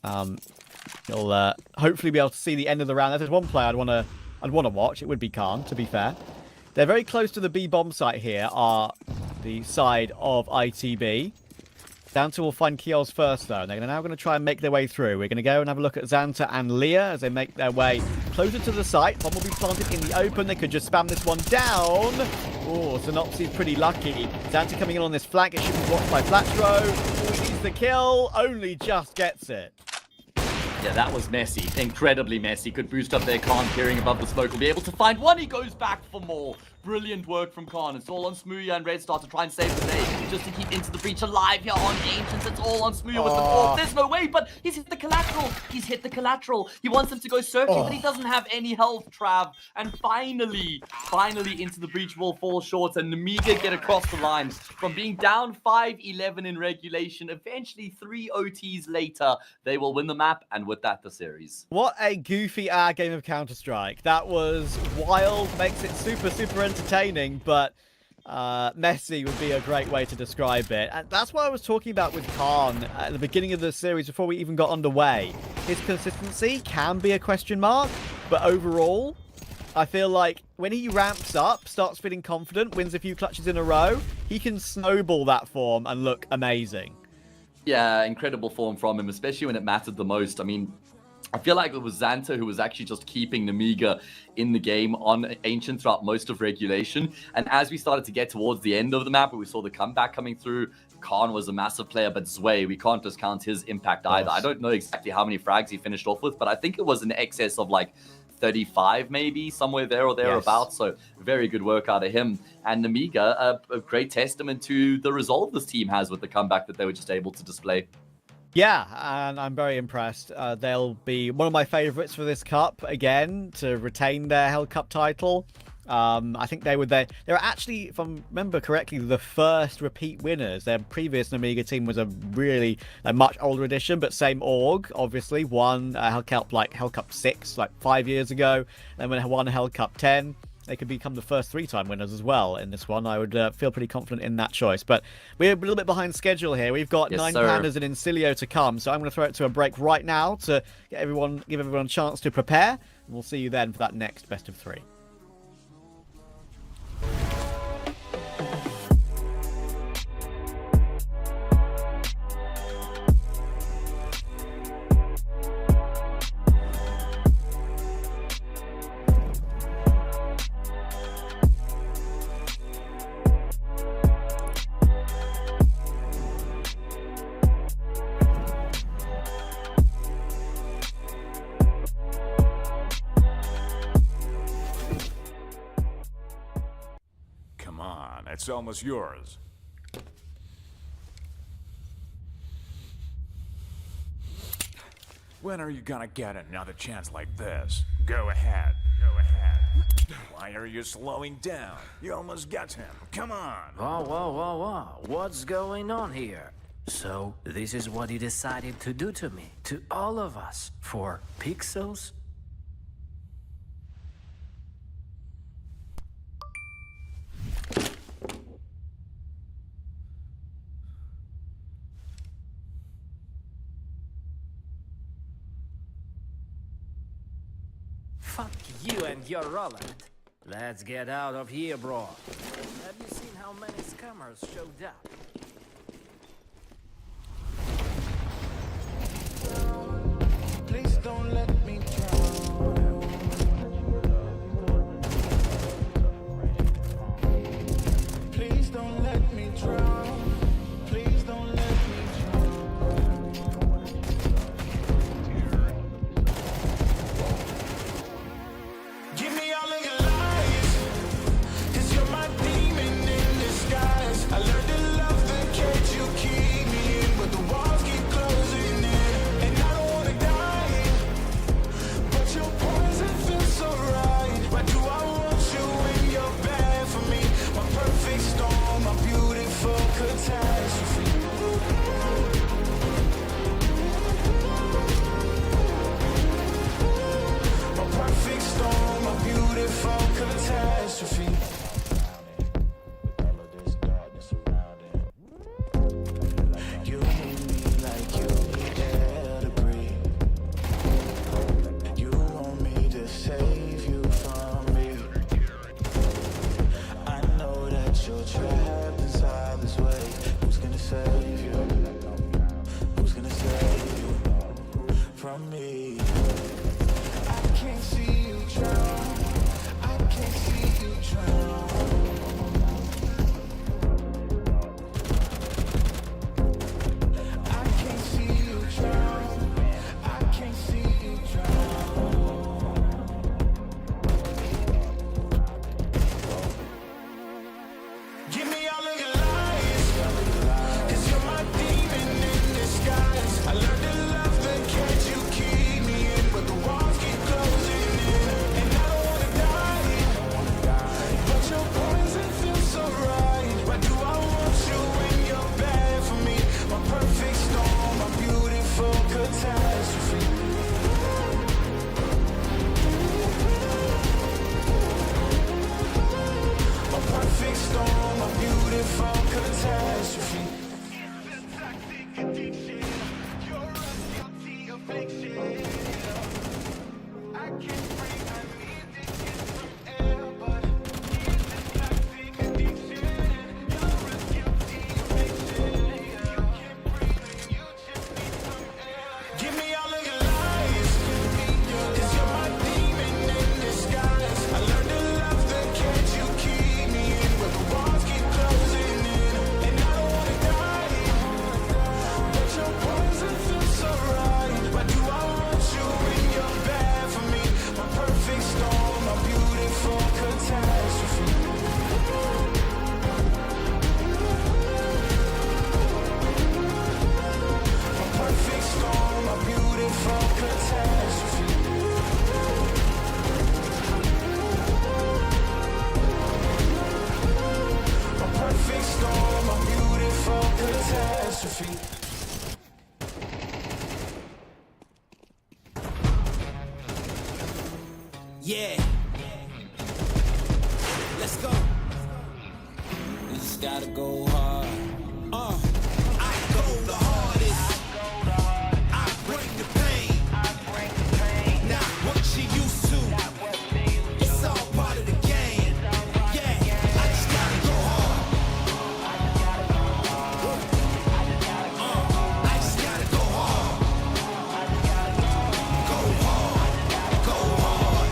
You'll hopefully be able to see the end of the round. If there's one player I'd want to watch, it would be Khan, to be fair. They're very close to the B bomb site here, are the side of ITB. Xanta will find Kiel's first, though, and they're now going to try and make their way through. We're going to go and have a look at Xanta and Leah as they make their way closer to the site. Bomb will be planted in the open. They could just spam this one down. Oh, Synopsy pretty lucky. Xanta coming in on this flank. It should be blocked by Flatro. Oh, he needs the kill. Only just gets it. Yeah, that was messy. Incredibly messy. Could boost up their Khan peering above the smoke. Will be able to find one. He goes back for more. Brilliant work from Khan. It's all on Smooya and Red Star to try and save the day. Just to keep Into the Breach alive here on Ancients. It's all on Smooya with the fourth. There's no way, but he's hit the collateral. He's hit the collateral. He wants him to go searching, but he doesn't have any health, Trav. And finally, Into the Breach will fall short, and Namiga get across the line. From being down 5-11 in regulation, eventually 3 OTs later, they will win the map, and with that, the series. What a goofy game of Counter-Strike. That was wild, makes it super, super entertaining, but messy would be a great way to describe it. And that's what I was talking about with Khan at the beginning of the series before we even got underway. His consistency can be a question mark, but overall, I feel like when he ramps up, starts feeling confident, wins a few clutches in a row, he can snowball that form and look amazing. Yeah, incredible form from him, especially when it mattered the most. I mean, I feel like it was Xanta who was actually just keeping Namiga in the game on Ancient throughout most of regulation. And as we started to get towards the end of the map, where we saw the comeback coming through, Khan was a massive player, but Zwei, we can't discount his impact either. I don't know exactly how many frags he finished off with, but I think it was in excess of like 35 maybe, somewhere there or thereabouts. So very good work out of him. And Namiga, a great testament to the resolve this team has with the comeback that they were just able to display. Yeah, and I'm very impressed. They'll be one of my favourites for this cup again to retain their Hellcup title. I think they were actually, if I remember correctly, the first repeat winners. Their previous Namiga team was a really much older edition, but same org. Obviously, won Hellcup 6 like 5 years ago. Then when they won Hellcup 10. They could become the first 3-time winners as well in this one. I would feel pretty confident in that choice. But we're a little bit behind schedule here. We've got 9 Pandas and Insilio to come. So I'm going to throw it to a break right now to give everyone a chance to prepare. And we'll see you then for that next best of 3. It's almost yours. When are you gonna get another chance like this? Go ahead. Go ahead. Why are you slowing down? You almost got him. Come on. Whoa, whoa, whoa, whoa. What's going on here? So, this is what you decided to do to me, to all of us, for pixels? Fuck you and your Roland. Let's get out of here, bro. Have you seen how many scammers showed up? Please don't let me drown. Please don't let me drown. Please don't let me drown. Give me all of your life. beautiful catastrophe. Give me all of your lies, 'cause you're my demon in disguise. I learned to love the cage you keep me in, where the walls keep closing in, and I don't wanna die, but your poison feels so right. Why do I want you when you're bad for me? My perfect storm, my beautiful catastrophe. Perfect storm, a beautiful catastrophe. A perfect storm, a beautiful catastrophe. Yeah. Let's go. We just gotta go hard. I go the hardest. I bring the pain. Not what you used to. It's all part of the game. Yeah. I just gotta go hard. I just gotta go hard. Go hard. Go hard.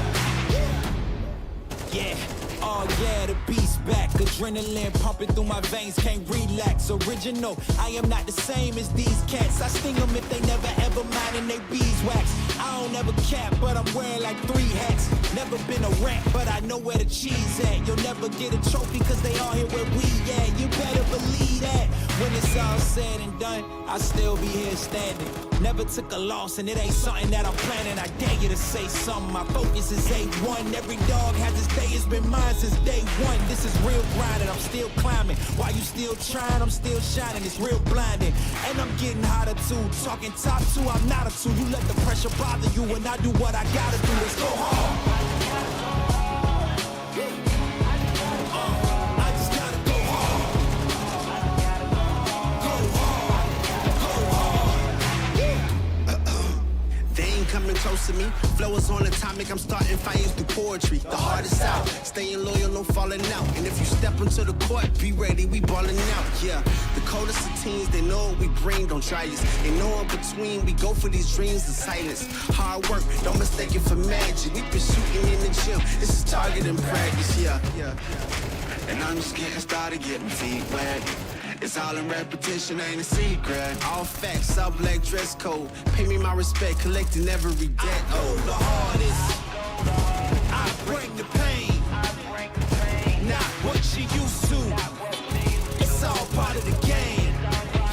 Yeah. Oh yeah, the beast back. Adrenaline pumping through my veins, can't relax. Original, I am not the same as these cats. I sting them if they never ever mind and they beeswax. I don't ever cap, but I'm wearing like 3 hats. Never been a rat, but I know where the cheese at. You'll never get a trophy cause they all here where we at. You better believe that. When it's all said and done, I'll still be here standing. Never took a loss and it ain't something that I'm planning. I dare you to say something, my focus is A1. Every dog has his day, it's been mine since day one. This is real grinding, I'm still climbing. While you still trying, I'm still shining. It's real blinding, and I'm getting hotter too. Talking top 2, I'm not a 2. You let the pressure bother you and I do what I gotta do. Let's go hard. I just gotta go hard. Go hard. Go hard. They ain't coming close to me. Flow is on atomic, I'm starting fires through poetry. The hardest out, staying loyal, no falling out. And if you step into the court, be ready, we balling out. Yeah, the coldest of teens, they know what we bring, don't try us. They know in between, we go for these dreams in silence. Hard work, don't mistake it for magic. We been shooting in the gym, this is target and practice, yeah. And I'm just getting started, getting feet wet. It's all in repetition, ain't a secret. All facts, all black dress code. Pay me my respect, collecting every debt. Oh, the hardest. I bring the pain. Not what you used to. It's all part of the game.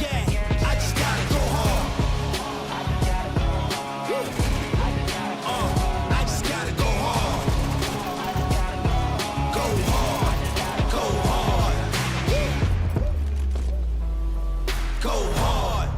Yeah, I just gotta go hard. I just gotta go hard. Go hard. Go hard. Go hard.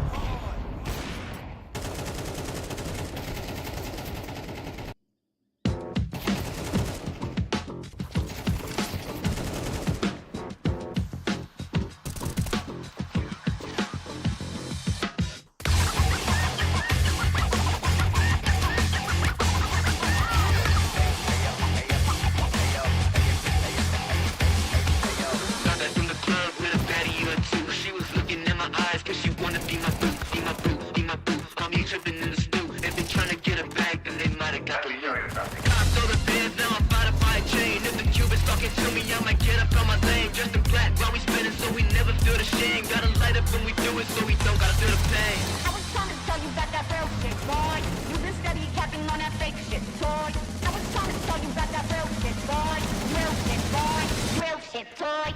Got back from the club with a baddie or 2. She was looking in my eyes cause she wanna be my boo, be my boo, be my boo. Mommy tripping in the stew. If they tryna get her back, then they might have got the loot. Cops all the bands, now I'm about to buy a chain. If the Cubans talking to me, I might get up on my lane. Just in black while we spinning so we never feel the shame. Gotta light up when we do it so we don't gotta feel the pain. I was trying to tell you about that real shit, boy. You been steady capping on that fake shit, toy. I was trying to tell you about that real shit, boy. Real shit, boy. Real shit, toy.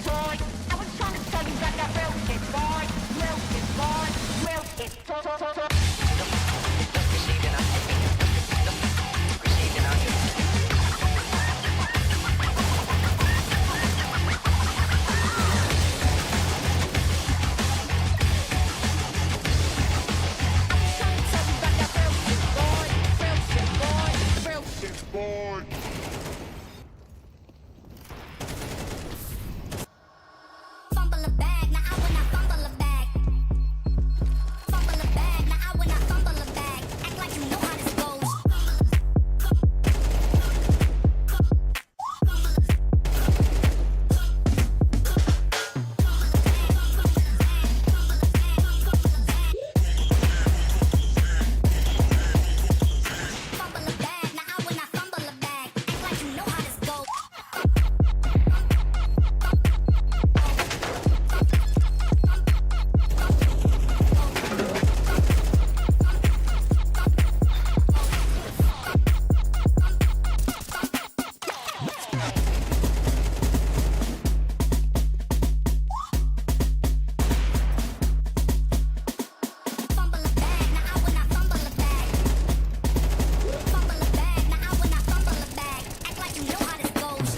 toy. I was trying to tell you about that real shit, boy. Real shit, boy. Real shit, toy. Fumble a bag, now I when I fumble a bag. Fumble a bag, now I when I fumble a bag. Act like you know how this goes. Fumble a bag, now I when I fumble a bag. Act like you know how this goes. Fumble a bag, now I when I fumble a bag. Fumble a bag, now I when I fumble a bag. Act like you know how this goes.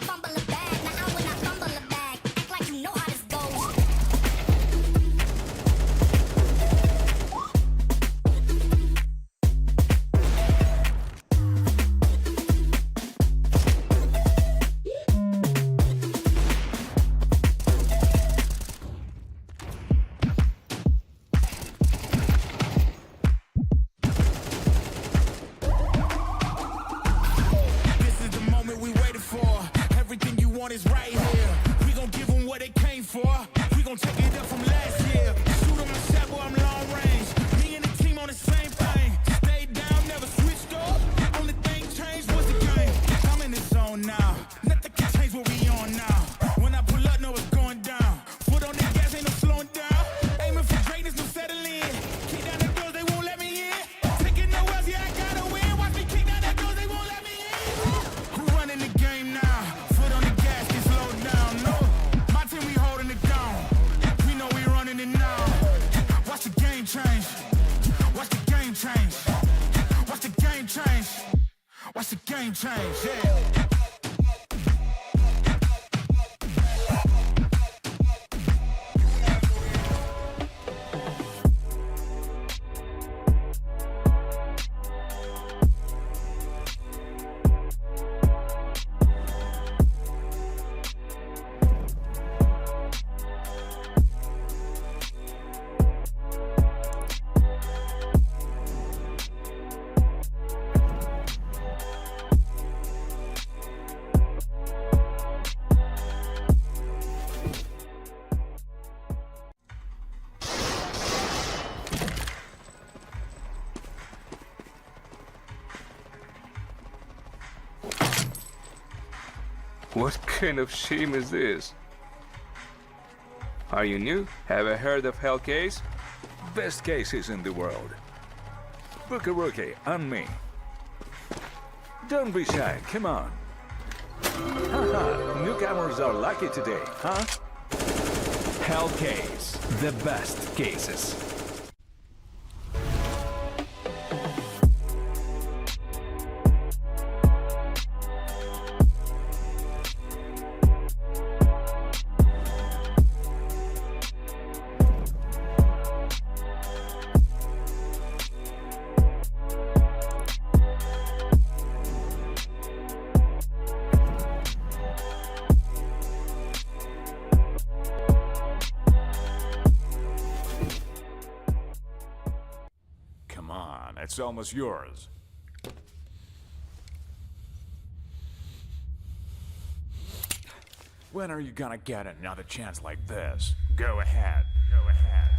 Fumble a bag, now I when I fumble a bag. Act like you know how this goes. This is the moment we waited for. Everything you want is right here. We gon' give them what they came for. We gon' take it up from last year. Shoot 'em a shot, boy, I'm long range. Me and the team on the same thing. Stayed down, never switched up. Only thing changed was the game. I'm in the zone now. Nothing can change what we on now. When I pull up, know it's going down. Foot on the gas, ain't no slowing down. Aiming for greatness, no settling. Kick down the doors, they won't let me in. Taking no else, yeah, I gotta win. Watch me kick down the doors, they won't let me in. Who running the game now? Foot on the gas, get slowed down. No, my team, we holding it down. We know we running it now. Watch the game change. Watch the game change. Watch the game change. Watch the game change, yeah. What kind of shame is this? Are you new? Have you heard of Hellcase? Best cases in the world. Book a rookie on me. Don't be shy, come on. Haha, newcomers are lucky today, huh? Hellcase, the best cases. It's almost yours. When are you gonna get another chance like this? Go ahead. Go ahead.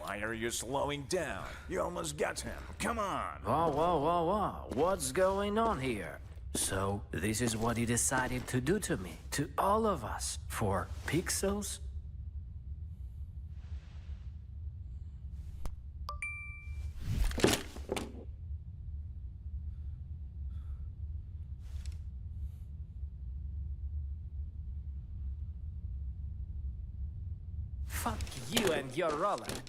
Why are you slowing down? You almost got him. Come on. Whoa, whoa, whoa, whoa. What's going on here? So, this is what he decided to do to me, to all of us, for pixels? Fuck you and your Roland.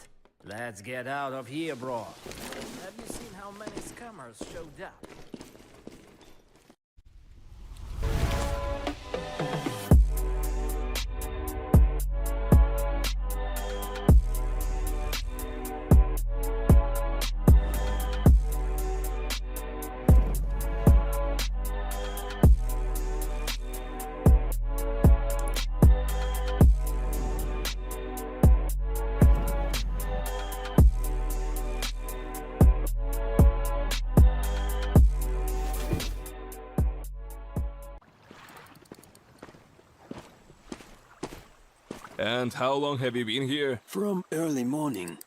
Let's get out of here, bro. Have you seen how many scammers showed up? And how long have you been here? From early morning.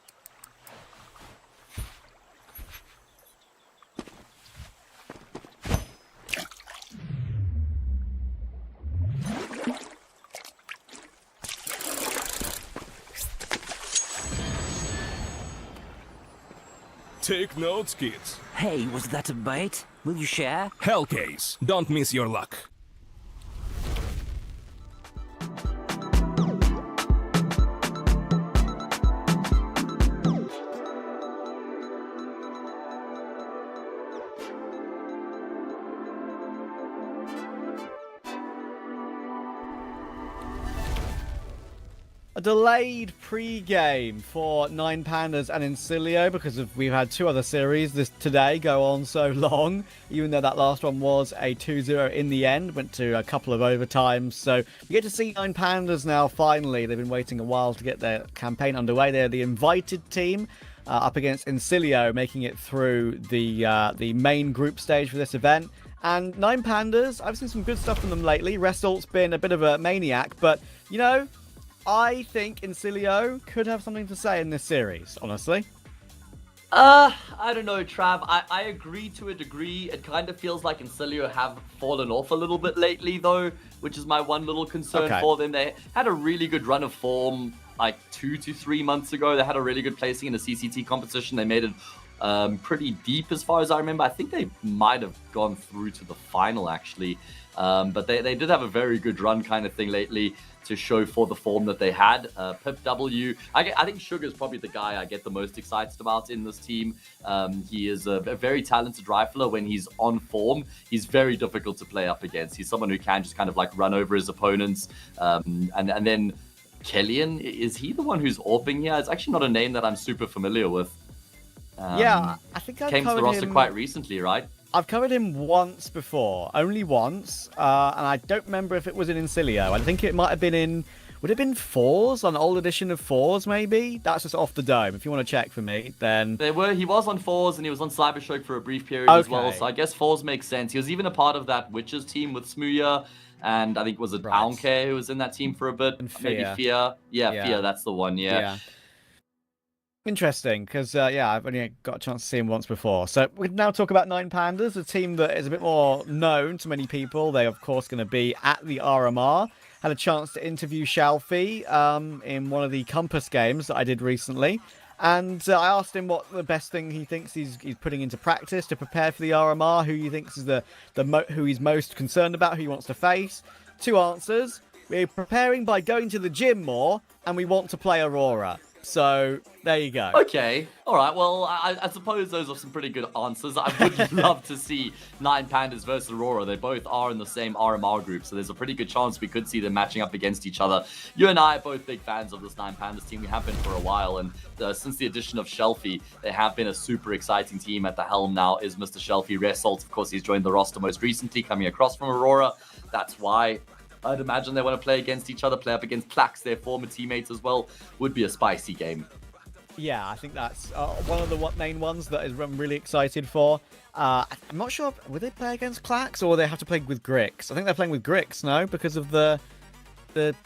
Take notes, kids. Hey, was that a bait? Will you share? Hellcase, don't miss your luck. A delayed pre-game for Nine Pandas and Insilio because we've had two other series today go on so long, even though that last one was a 2-0 in the end, went to a couple of overtimes. So we get to see Nine Pandas now finally. They've been waiting a while to get their campaign underway. They're the invited team up against Insilio, making it through the main group stage for this event. And Nine Pandas, I've seen some good stuff from them lately. Result's been a bit of a maniac, but, you know, I think Insilio could have something to say in this series, honestly. I don't know, Trav. I agree to a degree. It kind of feels like Insilio have fallen off a little bit lately, though, which is my one little concern for them. They had a really good run of form like 2 to 3 months ago. They had a really good placing in the CCT competition. They made it pretty deep as far as I remember. I think they might have gone through to the final, actually. But they did have a very good run kind of thing lately to show for the form that they had. Pip W, I think Sugar's probably the guy I get the most excited about in this team. He is a very talented rifler when he's on form. He's very difficult to play up against. He's someone who can just kind of like run over his opponents. And then Kellyan, is he the one who's AWPing here? It's actually not a name that I'm super familiar with. Yeah, I think I came to the roster quite recently, right? I've covered him once before, only once, and I don't remember if it was in Insilio. I think it might have been in, would it have been Fours, an old edition of Fours, maybe? That's just off the dome. If you want to check for me, then... He was on Fours, and he was on Cyberstroke for a brief period as well, so I guess Fours makes sense. He was even a part of that Witches team with Smooya, and I think was it Aunque who was in that team for a bit? And maybe Fear. Yeah, Fear, that's the one, yeah. Interesting, because, I've only got a chance to see him once before. So we can now talk about Nine Pandas, a team that is a bit more known to many people. They're, of course, going to be at the RMR. Had a chance to interview Shalfie in one of the Compass games that I did recently. And I asked him what the best thing he thinks he's putting into practice to prepare for the RMR, who he thinks is who he's most concerned about, who he wants to face. 2 answers. We're preparing by going to the gym more, and we want to play Aurora. So, there you go. Okay. All right. Well, I suppose those are some pretty good answers. I would love to see Nine Pandas versus Aurora. They both are in the same RMR group, so there's a pretty good chance we could see them matching up against each other. You and I are both big fans of this Nine Pandas team. We have been for a while, and since the addition of Shelfie, they have been a super exciting team. At the helm now is Mr. Shelfie Result. Of course, he's joined the roster most recently, coming across from Aurora. That's why I'd imagine they want to play against each other, play up against Plax, their former teammates as well. Would be a spicy game. Yeah, I think that's one of the main ones that I'm really excited for. I'm not sure, would they play against Clax or they have to play with Grix? I think they're playing with Grix, no? Because of the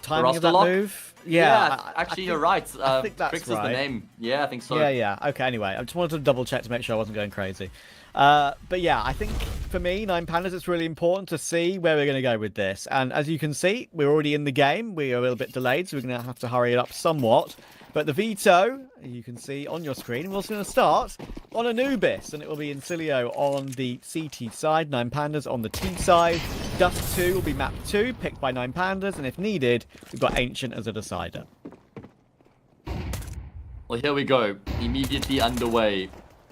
timing of that move. Yeah, actually, you're right. I think that's Grix is the name. Yeah, I think so. Yeah. Okay, anyway, I just wanted to double check to make sure I wasn't going crazy. But yeah, I think for me, Nine Pandas, it's really important to see where we're going to go with this. And as you can see, we're already in the game. We are a little bit delayed, so we're going to have to hurry it up somewhat. But the Veto, you can see on your screen, we're also going to start on Anubis. And it will be Insilio on the CT side, Nine Pandas on the T side. Dust 2 will be map 2, picked by Nine Pandas. And if needed, we've got Ancient as a decider. Well, here we go. Immediately underway.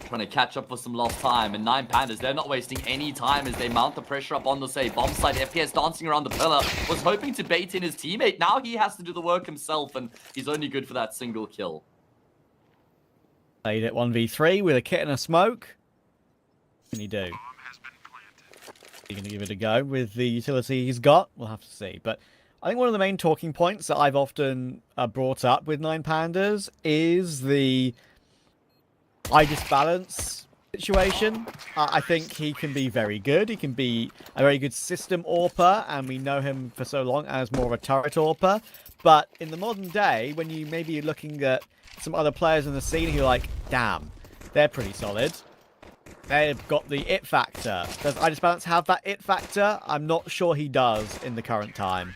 Trying to catch up for some lost time. And Nine Pandas, they're not wasting any time as they mount the pressure up on the, say, bomb site. FPS dancing around the pillar. Was hoping to bait in his teammate. Now he has to do the work himself, and he's only good for that single kill. Played it 1v3 with a kit and a smoke. What can he do? He's going to give it a go with the utility he's got. We'll have to see. But I think one of the main talking points that I've often brought up with Nine Pandas is the eye disbalance situation. I think he can be very good. He can be a very good system AWPer, and we know him for so long as more of a turret AWPer. But in the modern day, when you maybe you're looking at some other players in the scene, you're like, damn, they're pretty solid. They've got the it factor. Does eye disbalance have that it factor? I'm not sure he does in the current time.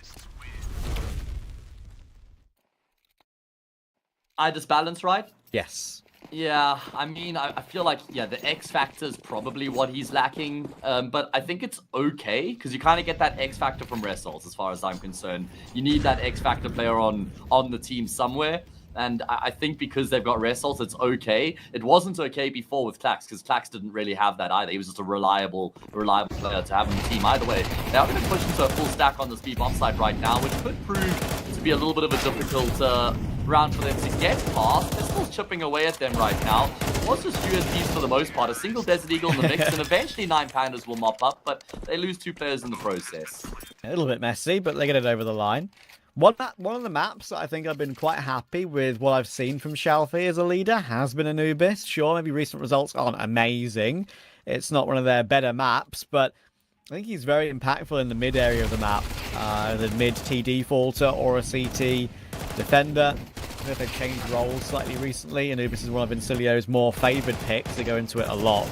Eye disbalance, right? Yes. Yeah, I mean, I feel like, yeah, the X factor is probably what he's lacking. But I think it's okay, because you kind of get that X factor from Results, as far as I'm concerned. You need that X factor player on the team somewhere. And I think because they've got Results, it's okay. It wasn't okay before with Klax, because Klax didn't really have that either. He was just a reliable player to have in the team. Either way, they are going to push into a full stack on this B bomb side right now, which could prove to be a little bit of a difficult round for them to get past. They're still chipping away at them right now. It was just USPs for the most part. A single Desert Eagle in the mix, and eventually Nine Pandas will mop up, but they lose 2 players in the process. A little bit messy, but they get it over the line. One of the maps that I think I've been quite happy with what I've seen from Shalfie as a leader has been Anubis. Sure, maybe recent results aren't amazing. It's not one of their better maps, but I think he's very impactful in the mid area of the map. The mid TD Falter or a CT defender. I think they've changed roles slightly recently. Anubis is one of Insilio's more favoured picks. They go into it a lot.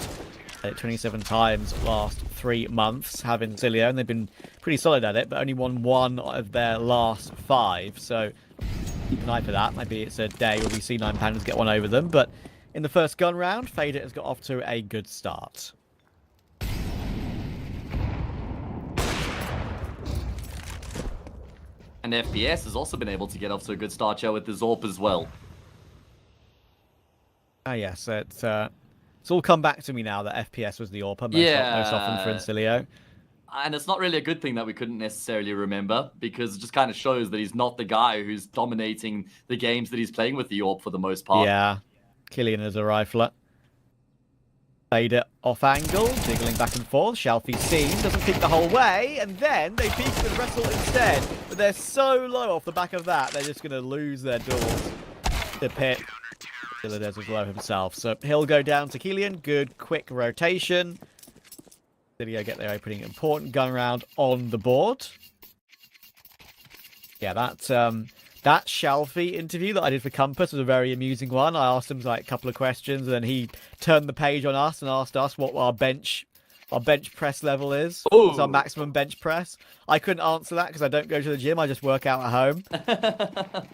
27 times last 3 months have Insilio, and they've been pretty solid at it, but only won 1 of their last 5. So keep an eye for that. Maybe it's a day where we see Nine Pandas get one over them. But in the first gun round, Fader has got off to a good start. And FPS has also been able to get off to a good start here with the Zorp as well. Ah, yes, it's all come back to me now that FPS was the AWPer most often for Insilio. And it's not really a good thing that we couldn't necessarily remember, because it just kind of shows that he's not the guy who's dominating the games that he's playing with the AWP for the most part. Yeah, Killian is a rifler. Fader off angle, jiggling back and forth. Shalfie's seen, doesn't peek the whole way, and then they peek with Wrestle instead. But they're so low off the back of that, they're just going to lose their doors. The pit. Dilladez is low himself. So he'll go down to Killian. Good, quick rotation. Insilio get their opening important gun round on the board. Yeah, that Shalfie interview that I did for Compass was a very amusing one. I asked him like a couple of questions, and then he turned the page on us and asked us what our bench press level is. What's our maximum bench press? I couldn't answer that because I don't go to the gym. I just work out at home.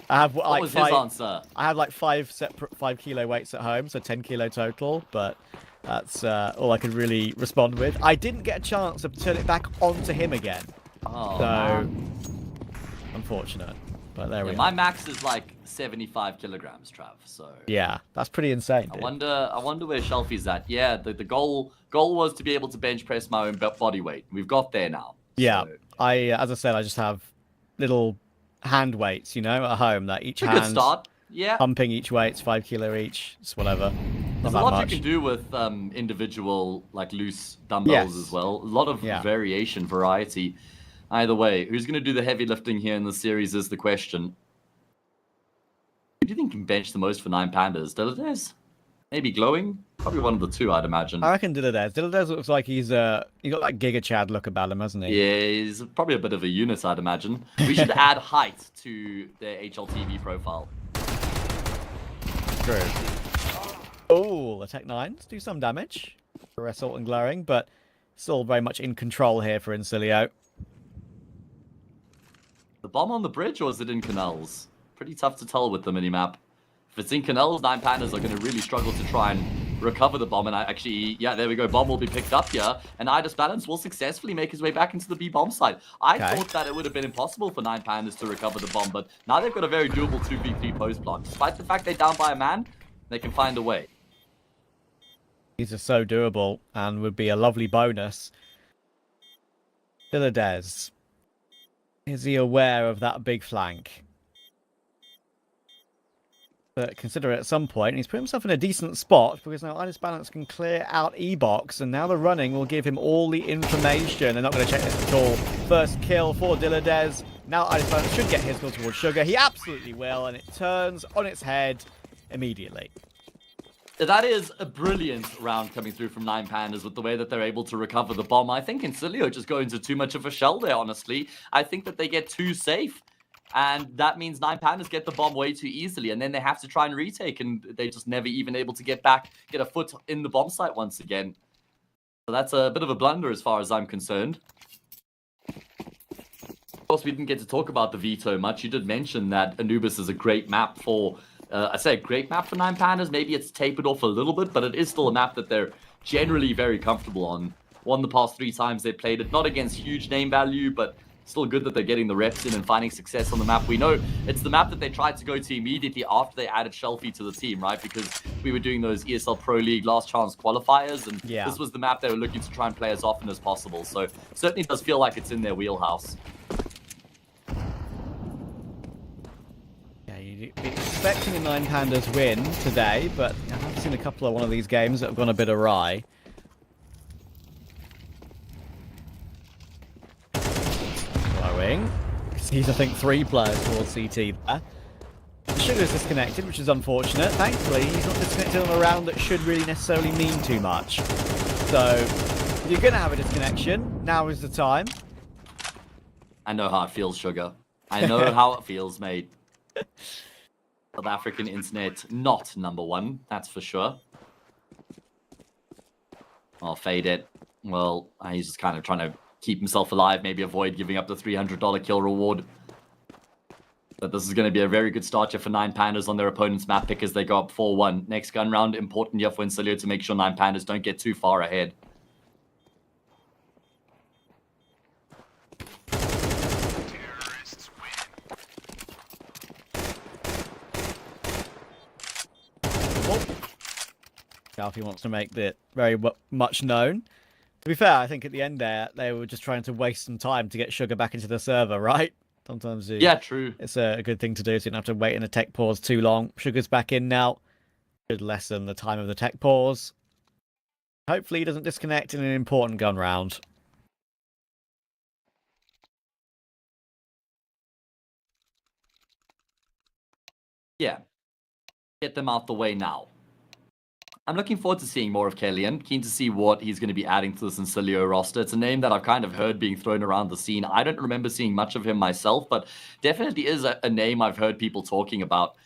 I have what was his answer? I have like 5 separate 5 kilo weights at home, so 10 kilo total. But that's all I could really respond with. I didn't get a chance to turn it back onto him again. Oh, so man. Unfortunate. But there we are. My max is like 75 kilograms, Trav. So yeah, that's pretty insane. I wonder where Shelfie's at. Yeah, the goal was to be able to bench press my own body weight. We've got there now. Yeah, so. As I said, I just have little hand weights, at home that each hand. Good start. Yeah. Pumping each weight, it's 5 kilo each. It's whatever. There's a lot you can do with individual like loose dumbbells as well. A lot of variation, variety. Either way, who's going to do the heavy lifting here in the series is the question. Who do you think can bench the most for Nine Pandas? Dilladez? Maybe Glowing? Probably one of the two, I'd imagine. I reckon Dilladez. Dilladez looks like he's got that Giga Chad look about him, hasn't he? Yeah, he's probably a bit of a unit, I'd imagine. We should add height to their HLTV profile. True. Oh, the Tech 9s do some damage. for Assault and Glaring, but still very much in control here for Insilio. The bomb on the bridge, or is it in canals? Pretty tough to tell with the minimap. If it's in canals, 9 Pandas are going to really struggle to try and recover the bomb. And yeah, there we go. Bomb will be picked up here. And Idis Balance will successfully make his way back into the B bomb site. I thought that it would have been impossible for 9 Pandas to recover the bomb, but now they've got a very doable 2v3 post block. Despite the fact they're down by a man, they can find a way. These are so doable and would be a lovely bonus. Villadez. Is he aware of that big flank? But consider at some point, he's put himself in a decent spot because now Idis Balance can clear out E-Box, and now the running will give him all the information. They're not going to check this at all. First kill for Dilladez. Now Idis Balance should get his goal towards Sugar. He absolutely will, and it turns on its head immediately. That is a brilliant round coming through from 9 Pandas with the way that they're able to recover the bomb. I think Insilio just go into too much of a shell there, honestly. I think that they get too safe. And that means 9 Pandas get the bomb way too easily. And then they have to try and retake. And they just never even able to get a foot in the bomb site once again. So that's a bit of a blunder as far as I'm concerned. Of course, we didn't get to talk about the Veto much. You did mention that Anubis is a great map for... I say a great map for 9 Pandas. Maybe it's tapered off a little bit, but it is still a map that they're generally very comfortable on. Won the past 3 times they played it. Not against huge name value, but still good that they're getting the reps in and finding success on the map. We know it's the map that they tried to go to immediately after they added Shelfie to the team, right? Because we were doing those ESL Pro League last chance qualifiers, and this was the map they were looking to try and play as often as possible. So certainly does feel like it's in their wheelhouse. You'd be expecting a 9 Pandas win today, but I have seen a couple of one of these games that have gone a bit awry. Blowing. Sees, I think, 3 players towards CT there. Sugar's disconnected, which is unfortunate. Thankfully, he's not disconnected on a round that should really necessarily mean too much. So, if you're going to have a disconnection, now is the time. I know how it feels, Sugar. I know how it feels, mate. South African internet, not #1, that's for sure. I'll fade it. Well, he's just kind of trying to keep himself alive, maybe avoid giving up the $300 kill reward. But this is going to be a very good start here for 9 Pandas on their opponent's map pick as they go up 4-1. Next gun round, important here for Insilio to make sure 9 Pandas don't get too far ahead. Shelfie wants to make that very much known. To be fair, I think at the end there, they were just trying to waste some time to get Sugar back into the server, right? Sometimes yeah, true. It's a good thing to do, so you don't have to wait in a tech pause too long. Sugar's back in now. Should lessen the time of the tech pause. Hopefully he doesn't disconnect in an important gun round. Yeah. Get them out the way now. I'm looking forward to seeing more of Kellyan. Keen to see what he's going to be adding to this Insilio roster. It's a name that I've kind of heard being thrown around the scene. I don't remember seeing much of him myself, but definitely is a name I've heard people talking about.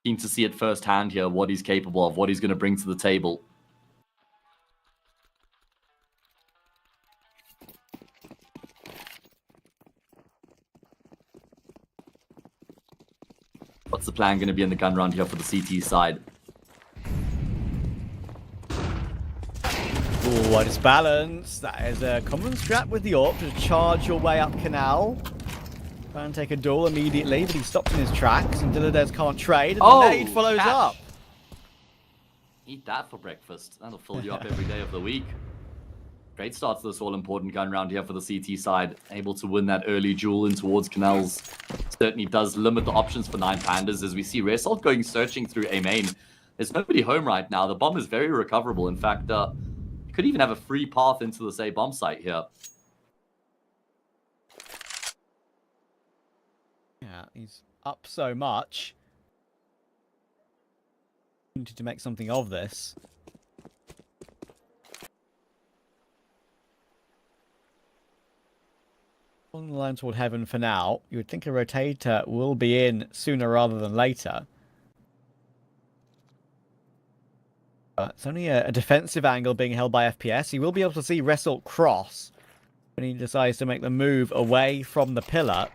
Keen to see it firsthand here, what he's capable of, what he's going to bring to the table. What's the plan going to be in the gun round here for the CT side? Ooh, what is balance? That is a common strat with the AWP to charge your way up canal. Try and take a duel immediately, but he's stopped in his tracks, and Dilladez can't trade, and the nade follows up. Eat that for breakfast. That'll fill you up every day of the week. Great start to this all-important gun round here for the CT side. Able to win that early duel in towards canals. Certainly does limit the options for 9 Pandas as we see Result going searching through A main. There's nobody home right now. The bomb is very recoverable. In fact, could even have a free path into this A bomb site here. Yeah, he's up so much. Needed to make something of this. On the line toward heaven for now. You would think a rotator will be in sooner rather than later. It's only a defensive angle being held by FPS. He will be able to see Result cross when he decides to make the move away from the pillar.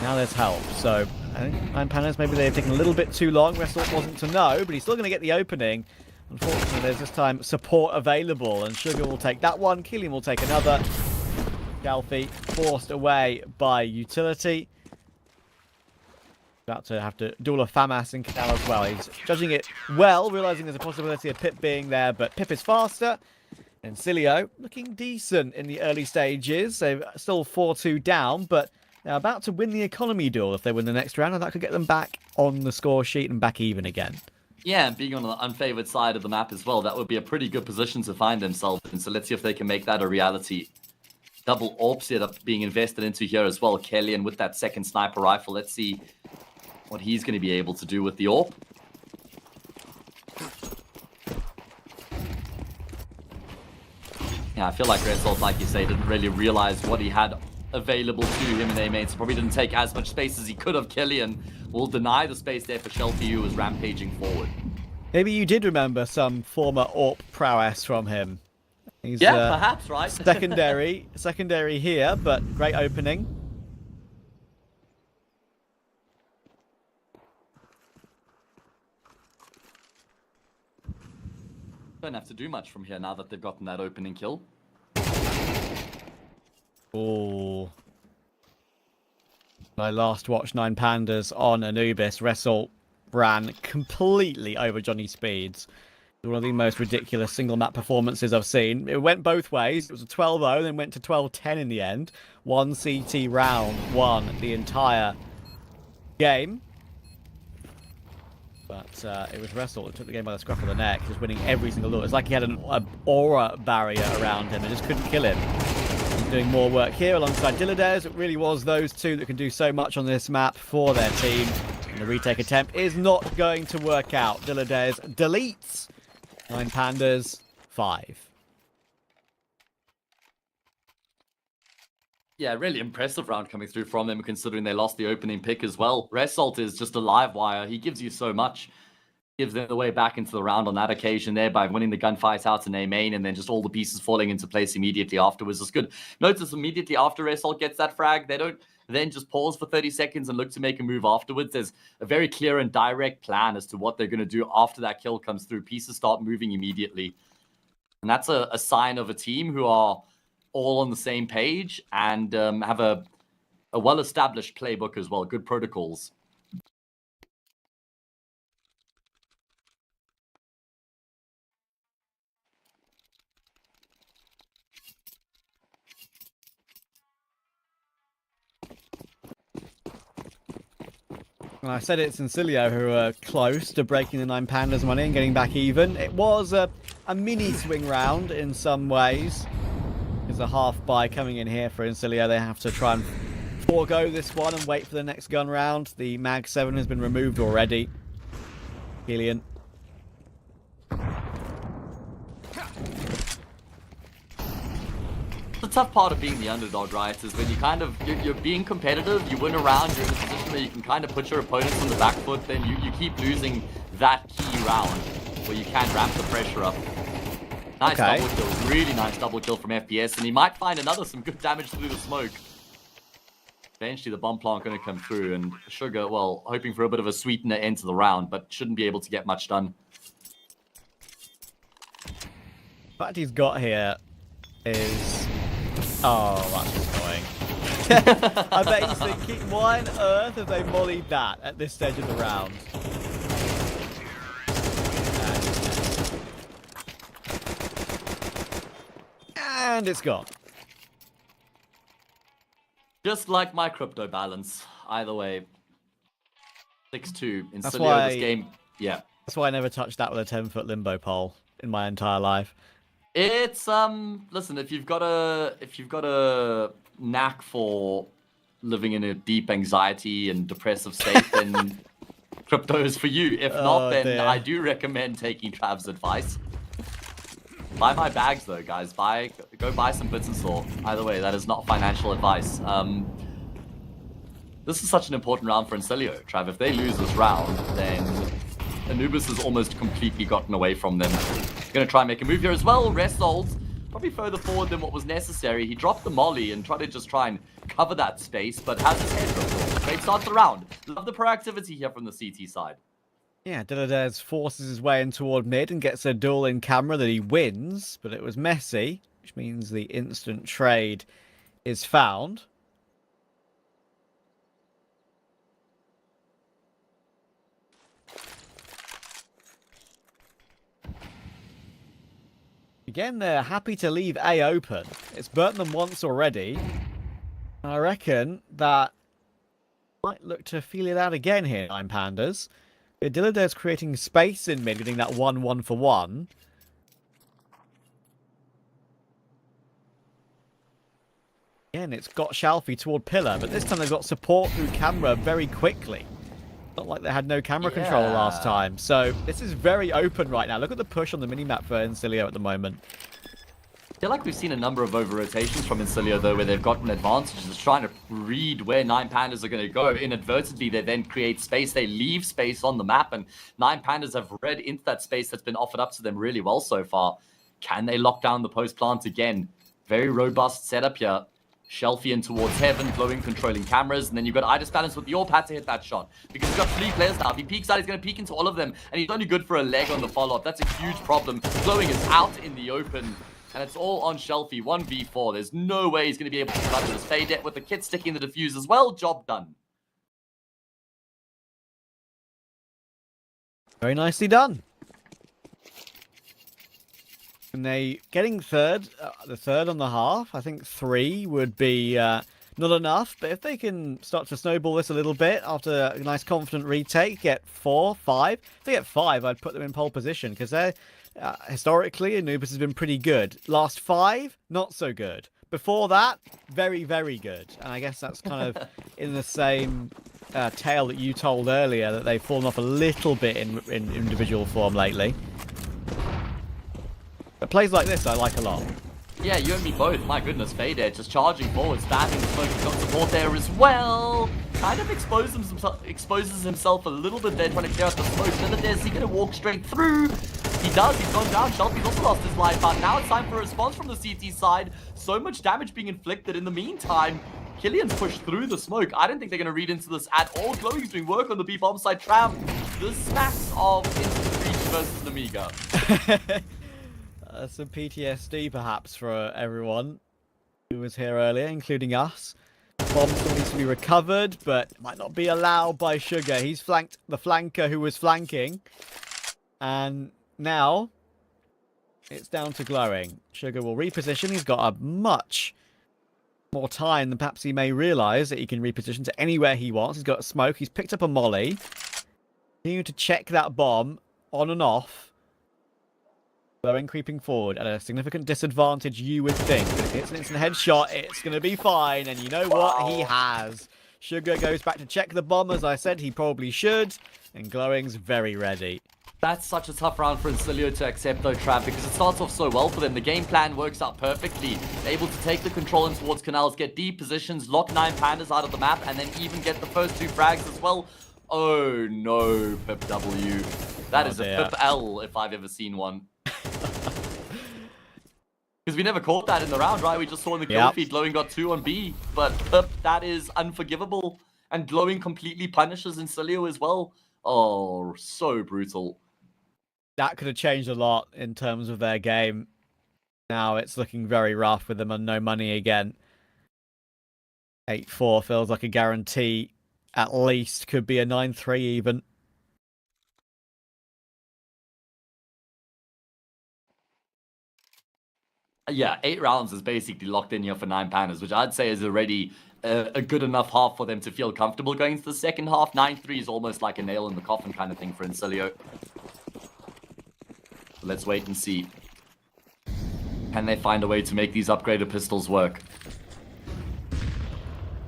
Now there's help. So I think Pandas, maybe they've taken a little bit too long. Result wasn't to know, but he's still going to get the opening. Unfortunately, there's this time support available, and Sugar will take that one. Killian will take another. Galfi forced away by Utility. About to have to duel a FAMAS in Canal as well. He's judging it well, realizing there's a possibility of Pip being there, but Pip is faster. Insilio looking decent in the early stages. They're still 4-2 down, but they're about to win the economy duel if they win the next round, and that could get them back on the score sheet and back even again. Yeah, and being on the unfavored side of the map as well, that would be a pretty good position to find themselves in. So let's see if they can make that a reality. Double AWP setup being invested into here as well. Killian with that second sniper rifle. Let's see what he's going to be able to do with the AWP. Yeah, I feel like Red Salt, like you say, didn't really realize what he had available to him in A-main, so probably didn't take as much space as he could have. Killian will deny the space there for Shelfie, who was rampaging forward. Maybe you did remember some former AWP prowess from him. He's, yeah, perhaps, right? secondary here, but great opening. Don't have to do much from here now that they've gotten that opening kill. Oh. I last watched 9 Pandas on Anubis. Result ran completely over Johnny Speeds. One of the most ridiculous single map performances I've seen. It went both ways. It was a 12-0, then went to 12-10 in the end. One CT round won the entire game. But it was Result that took the game by the scruff of the neck, just winning every single look. It's like he had an aura barrier around him and just couldn't kill him. He's doing more work here alongside Dilladez. It really was those two that can do so much on this map for their team. And the retake attempt is not going to work out. Dilladez deletes 9 Pandas, 5. Yeah, really impressive round coming through from them, considering they lost the opening pick as well. Result is just a live wire. He gives you so much. Gives them the way back into the round on that occasion there by winning the gunfight out in A-main, and then just all the pieces falling into place immediately afterwards is good. Notice immediately after Result gets that frag, they don't then just pause for 30 seconds and look to make a move afterwards. There's a very clear and direct plan as to what they're going to do after that kill comes through. Pieces start moving immediately. And that's a sign of a team who are all on the same page and have a well-established playbook as well. Good protocols. Well, I said it's Insilio who are close to breaking the 9 Pandas money and getting back even. It was a mini swing round in some ways. There's a half buy coming in here for Insilio. They have to try and forego this one and wait for the next gun round. The Mag 7 has been removed already. Killian. The tough part of being the underdog, right, is when you're being competitive, you win a round, you're in a position where you can kind of put your opponents on the back foot, then you keep losing that key round where you can ramp the pressure up. Nice double kill, really nice double kill from FPS, and he might find some good damage through the smoke. Eventually the bomb plant going to come through, and Sugar, well, hoping for a bit of a sweetener end to the round, but shouldn't be able to get much done. What he's got here is... Oh, that's annoying. I bet he's thinking, why on earth have they mollied that at this stage of the round? And it's gone. Just like my crypto balance. Either way. 6-2. That's Insilio why, this game. Yeah. That's why I never touched that with a 10-foot limbo pole in my entire life. It's listen, if you've got a knack for living in a deep anxiety and depressive state, then crypto is for you. If not, then dear. I do recommend taking Trav's advice. Buy my bags though, guys. Go buy some bits and saw. Either way, that is not financial advice. This is such an important round for Insilio, Trav. If they lose this round, then Anubis has almost completely gotten away from them. Gonna try and make a move here as well. Rest holds. Probably further forward than what was necessary. He dropped the molly and tried to just try and cover that space, but has his head ripped. Great start to the round. Love the proactivity here from the CT side. Yeah, Diladez forces his way in toward mid and gets a duel in camera that he wins, but it was messy, which means the instant trade is found. Again, they're happy to leave A open. It's burnt them once already. I reckon that might look to feel it out again here, Nine Pandas. Diladez creating space in mid, getting that 1-1 for 1. Again, it's got Shalfie toward pillar, but this time they've got support through camera very quickly. Not like they had no camera control last time. So this is very open right now. Look at the push on the minimap for Insilio at the moment. I feel like we've seen a number of over-rotations from Insilio, though, where they've gotten advantages, just trying to read where 9 Pandas are going to go. Inadvertently, they then create space. They leave space on the map, and 9 Pandas have read into that space that's been offered up to them really well so far. Can they lock down the post plant again? Very robust setup here. Shelfie in towards heaven, glowing, controlling cameras, and then you've got Idis Balance with the AWP had to hit that shot. Because you've got 3 players now. If he peeks out, he's going to peek into all of them, and he's only good for a leg on the follow-up. That's a huge problem. Glowing is out in the open. And it's all on Shelfie, 1v4. There's no way he's going to be able to clutch this fade it with the kit sticking the defuse as well. Job done. Very nicely done. And they getting third, the third on the half. I think 3 would be not enough. But if they can start to snowball this a little bit after a nice confident retake, get 4, 5. If they get 5, I'd put them in pole position because they're... historically, Anubis has been pretty good. Last 5, not so good. Before that, very, very good. And I guess that's kind of in the same tale that you told earlier, that they've fallen off a little bit in individual form lately. But plays like this I like a lot. Yeah, you and me both. My goodness, Fade just charging forward, spamming the smoke. He's got support there as well. Kind of exposes himself a little bit there, trying to clear out the smoke. Diladez, is he going to walk straight through? He does. He's gone down. Shelfie's also lost his life out. Now it's time for a response from the CT side. So much damage being inflicted. In the meantime, Killian's pushed through the smoke. I don't think they're going to read into this at all. Glowing's doing work on the B-bomb side. Trav, the smacks of instant reach versus Namiga. Some PTSD perhaps for everyone who was here earlier, including us. Bomb still needs to be recovered, but might not be allowed by Sugar. He's flanked the flanker who was flanking. And now it's down to Glowing. Sugar will reposition. He's got a much more time than perhaps he may realise that he can reposition to anywhere he wants. He's got a smoke. He's picked up a molly. Continue to check that bomb on and off. Glowing creeping forward at a significant disadvantage, you would think. But if it's an instant headshot, it's going to be fine. And you know what? He has. Sugar goes back to check the bomb, as I said he probably should. And Glowing's very ready. That's such a tough round for Insilio to accept, though, Trav, because it starts off so well for them. The game plan works out perfectly. They're able to take the control in towards canals, get deep positions, lock 9 Pandas out of the map, and then even get the first 2 frags as well. Oh, no, Pip W. That is a Pip L if I've ever seen one. Because we never caught that in the round, right? We just saw in the kill feed Glowing got 2 on B. But Pip, that is unforgivable. And Glowing completely punishes Insilio as well. Oh, so brutal. That could have changed a lot in terms of their game. Now it's looking very rough with them on no money again. 8-4 feels like a guarantee. At least could be a 9-3 even. Yeah, 8 rounds is basically locked in here for 9 Pandas, which I'd say is already a good enough half for them to feel comfortable going into the second half. 9-3 is almost like a nail in the coffin kind of thing for Insilio. Let's wait and see. Can they find a way to make these upgraded pistols work?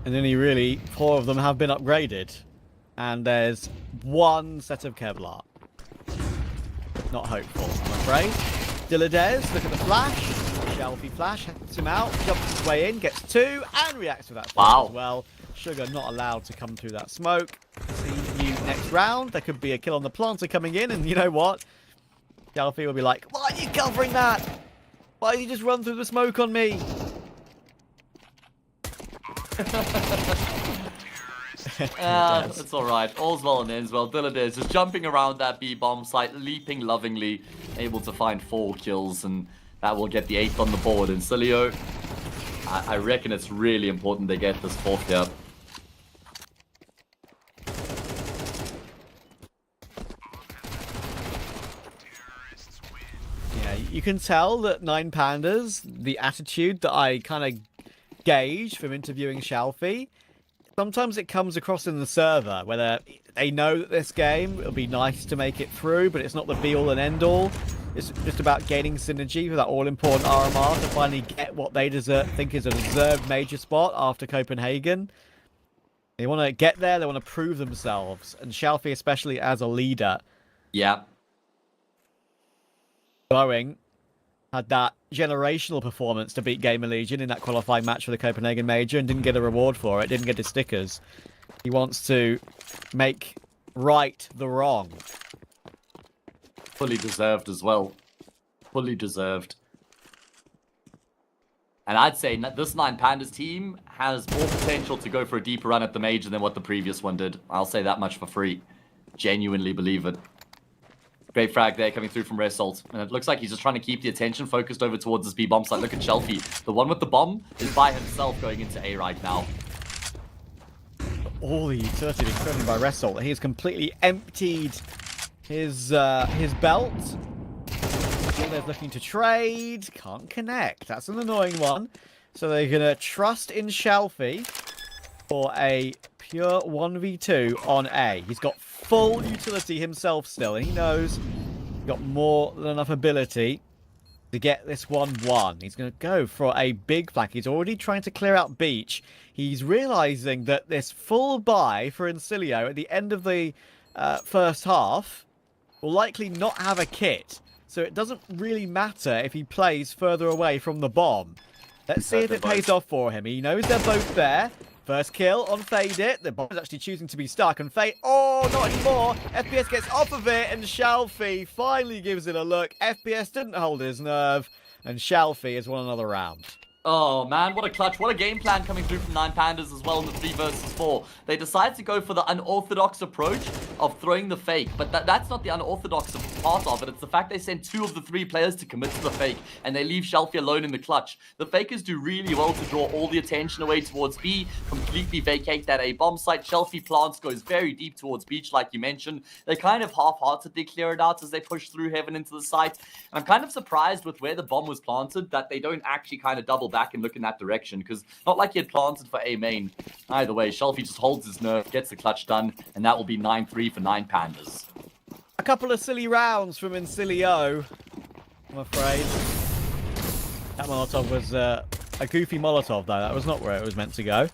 And only really 4 of them have been upgraded. And there's 1 set of Kevlar. Not hopeful, I'm afraid. Diladez, look at the flash. Shelfie flash, hits him out, jumps his way in, gets 2, and reacts to that flash as well. Sugar not allowed to come through that smoke. See you next round. There could be a kill on the planter coming in, and you know what? Shelfie will be like, why are you covering that? Why did you just run through the smoke on me? It's alright. All's well and ends well. Dylan is just jumping around that B-bomb site, leaping lovingly, able to find 4 kills, and that will get the 8th on the board. Insilio, I reckon it's really important they get this 4th here. Yeah, you can tell that 9 Pandas, the attitude that I kind of gauge from interviewing Shelfie, sometimes it comes across in the server, where they know that this game, it'll be nice to make it through, but it's not the be-all and end-all. It's just about gaining synergy with that all-important RMR to finally get what they think is a deserved major spot after Copenhagen. They want to get there, they want to prove themselves, and Shelfie, especially as a leader. Yeah. Boeing had that generational performance to beat Gamer Legion in that qualifying match for the Copenhagen Major and didn't get a reward for it, didn't get his stickers. He wants to make right the wrong. Fully deserved as well. Fully deserved. And I'd say this 9 Pandas team has more potential to go for a deeper run at the Major than what the previous one did. I'll say that much for free. Genuinely believe it. Great frag there coming through from Result. And it looks like he's just trying to keep the attention focused over towards this B-bomb site. Look at Shelfie. The one with the bomb is by himself going into A right now. All the utility being thrown in by Result. He has completely emptied his belt. They're looking to trade. Can't connect. That's an annoying one. So they're going to trust in Shelfie for a pure 1v2 on A. He's got full utility himself still, and he knows he's got more than enough ability to get this 1-1. He's going to go for a big flank. He's already trying to clear out Beach. He's realizing that this full buy for Insilio at the end of the first half will likely not have a kit. So it doesn't really matter if he plays further away from the bomb. Let's see if it pays off for him. He knows they're both there. First kill on Fade It. The bomb is actually choosing to be stuck. And Fade... Oh, not anymore. FPS gets off of it. And Shelfie finally gives it a look. FPS didn't hold his nerve. And Shelfie has won another round. Oh man, what a clutch. What a game plan coming through from 9 Pandas as well in the 3 versus 4. They decided to go for the unorthodox approach of throwing the fake, but that's not the unorthodox part of it. It's the fact they send 2 of the 3 players to commit to the fake, and they leave Shelfie alone in the clutch. The fakers do really well to draw all the attention away towards B, completely vacate that A bomb site. Shelfie plants, goes very deep towards Beach, like you mentioned. They kind of half-heartedly clear it out as they push through Heaven into the site. And I'm kind of surprised with where the bomb was planted that they don't actually kind of double back and look in that direction, because not like he had planted for A main. Either way, Shelfie just holds his nerve, gets the clutch done, and that will be 9-3 for 9 Pandas. A couple of silly rounds from Insilio, I'm afraid. That Molotov was a goofy Molotov, though. That was not where it was meant to go.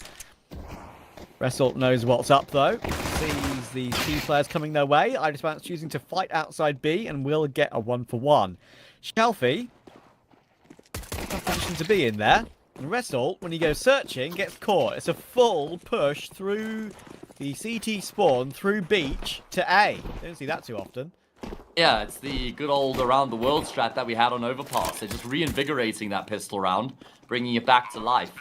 Result knows what's up, though. Sees these 2 players coming their way. Idisbounce choosing to fight outside B and will get a 1-for-1. Shelfie, tough position to be in there. And Result, when he goes searching, gets caught. It's a full push through the CT spawn, through Beach to A. Don't see that too often. Yeah, it's the good old around the world strat that we had on Overpass. They're just reinvigorating that pistol round, bringing it back to life.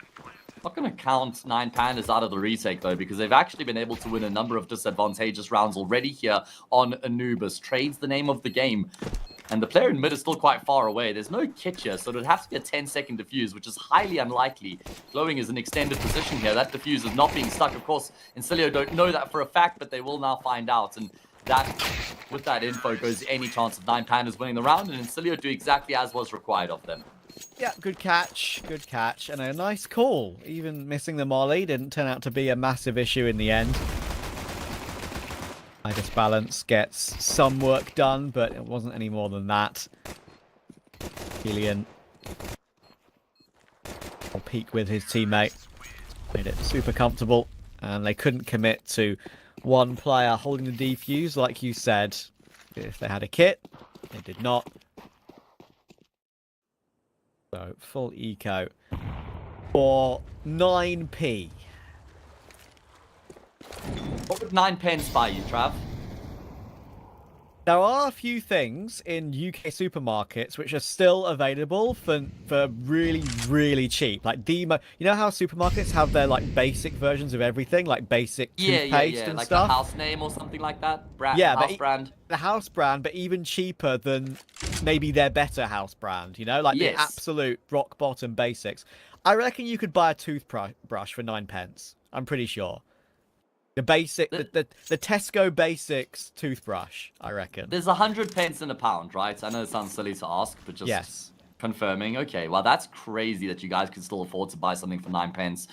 Not going to count 9 Pandas out of the retake, though, because they've actually been able to win a number of disadvantageous rounds already here on Anubis. Trade's the name of the game. And the player in mid is still quite far away. There's no kit here, so it would have to be a 10-second defuse, which is highly unlikely. Glowing is an extended position here. That defuse is not being stuck. Of course, Insilio don't know that for a fact, but they will now find out. And that, with that info, goes any chance of 9 Pandas winning the round, and Insilio do exactly as was required of them. Yeah, good catch, and a nice call. Even missing the molly didn't turn out to be a massive issue in the end. Balance gets some work done, but it wasn't any more than that. Killian will peek with his teammate. Made it super comfortable, and they couldn't commit to 1 player holding the defuse, like you said. If they had a kit, they did not. So, full eco for 9p. What would 9 pence buy you, Trav? There are a few things in UK supermarkets which are still available for really, really cheap. Like you know how supermarkets have their like basic versions of everything, like basic toothpaste and like stuff? the house name or something like that? House brand. The house brand, but even cheaper than maybe their better house brand, you know? Like the absolute rock bottom basics. I reckon you could buy a toothbrush for 9 pence. I'm pretty sure. The basic, the Tesco Basics toothbrush, I reckon. There's 100 pence in a pound, right? I know it sounds silly to ask, but just confirming. Okay, well, that's crazy that you guys can still afford to buy something for 9 pence.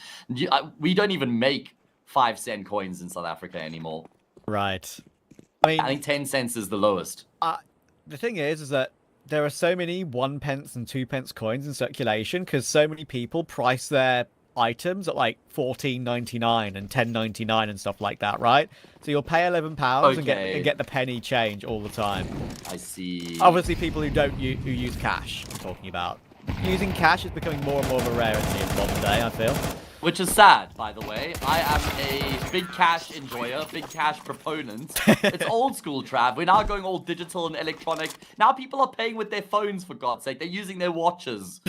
We don't even make 5-cent coins in South Africa anymore. Right. I mean, I think 10 cents is the lowest. The thing is that there are so many 1 pence and 2 pence coins in circulation because so many people price their items at like $14.99 and $10.99 and stuff like that, right? So you'll pay £11 and get the penny change all the time. I see. Obviously, people who who use cash, I'm talking about. Using cash is becoming more and more of a rarity in modern day, I feel. Which is sad, by the way. I am a big cash enjoyer, big cash proponent. It's old school, Trav. We're now going all digital and electronic. Now people are paying with their phones, for God's sake. They're using their watches.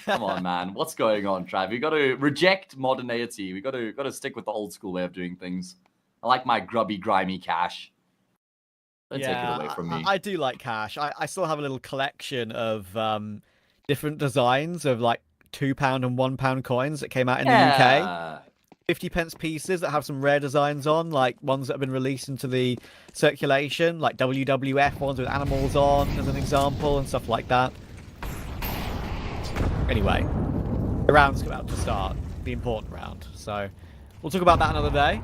Come on, man. What's going on, Trav? We got to reject modernity. We got to stick with the old school way of doing things. I like my grubby, grimy cash. Don't take it away from me. I do like cash. I still have a little collection of different designs of like £2 and £1 coins that came out in the UK. 50 pence pieces that have some rare designs on, like ones that have been released into the circulation, like WWF ones with animals on, as an example, and stuff like that. Anyway, the round's about to start, the important round. So we'll talk about that another day.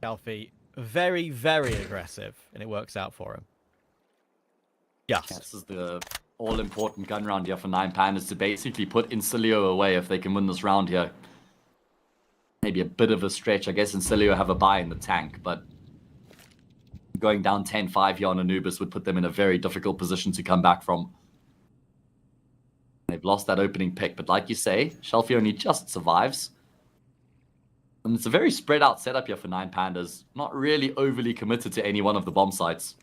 Alfie, very, very aggressive, and it works out for him. Yes. This is the all-important gun round here for 9 Pandas to basically put Insilio away if they can win this round here. Maybe a bit of a stretch. I guess Insilio have a buy in the tank, but going down 10-5 here on Anubis would put them in a very difficult position to come back from. They've lost that opening pick, but like you say, Shelfie only just survives. And it's a very spread out setup here for 9 Pandas. Not really overly committed to any one of the bomb sites.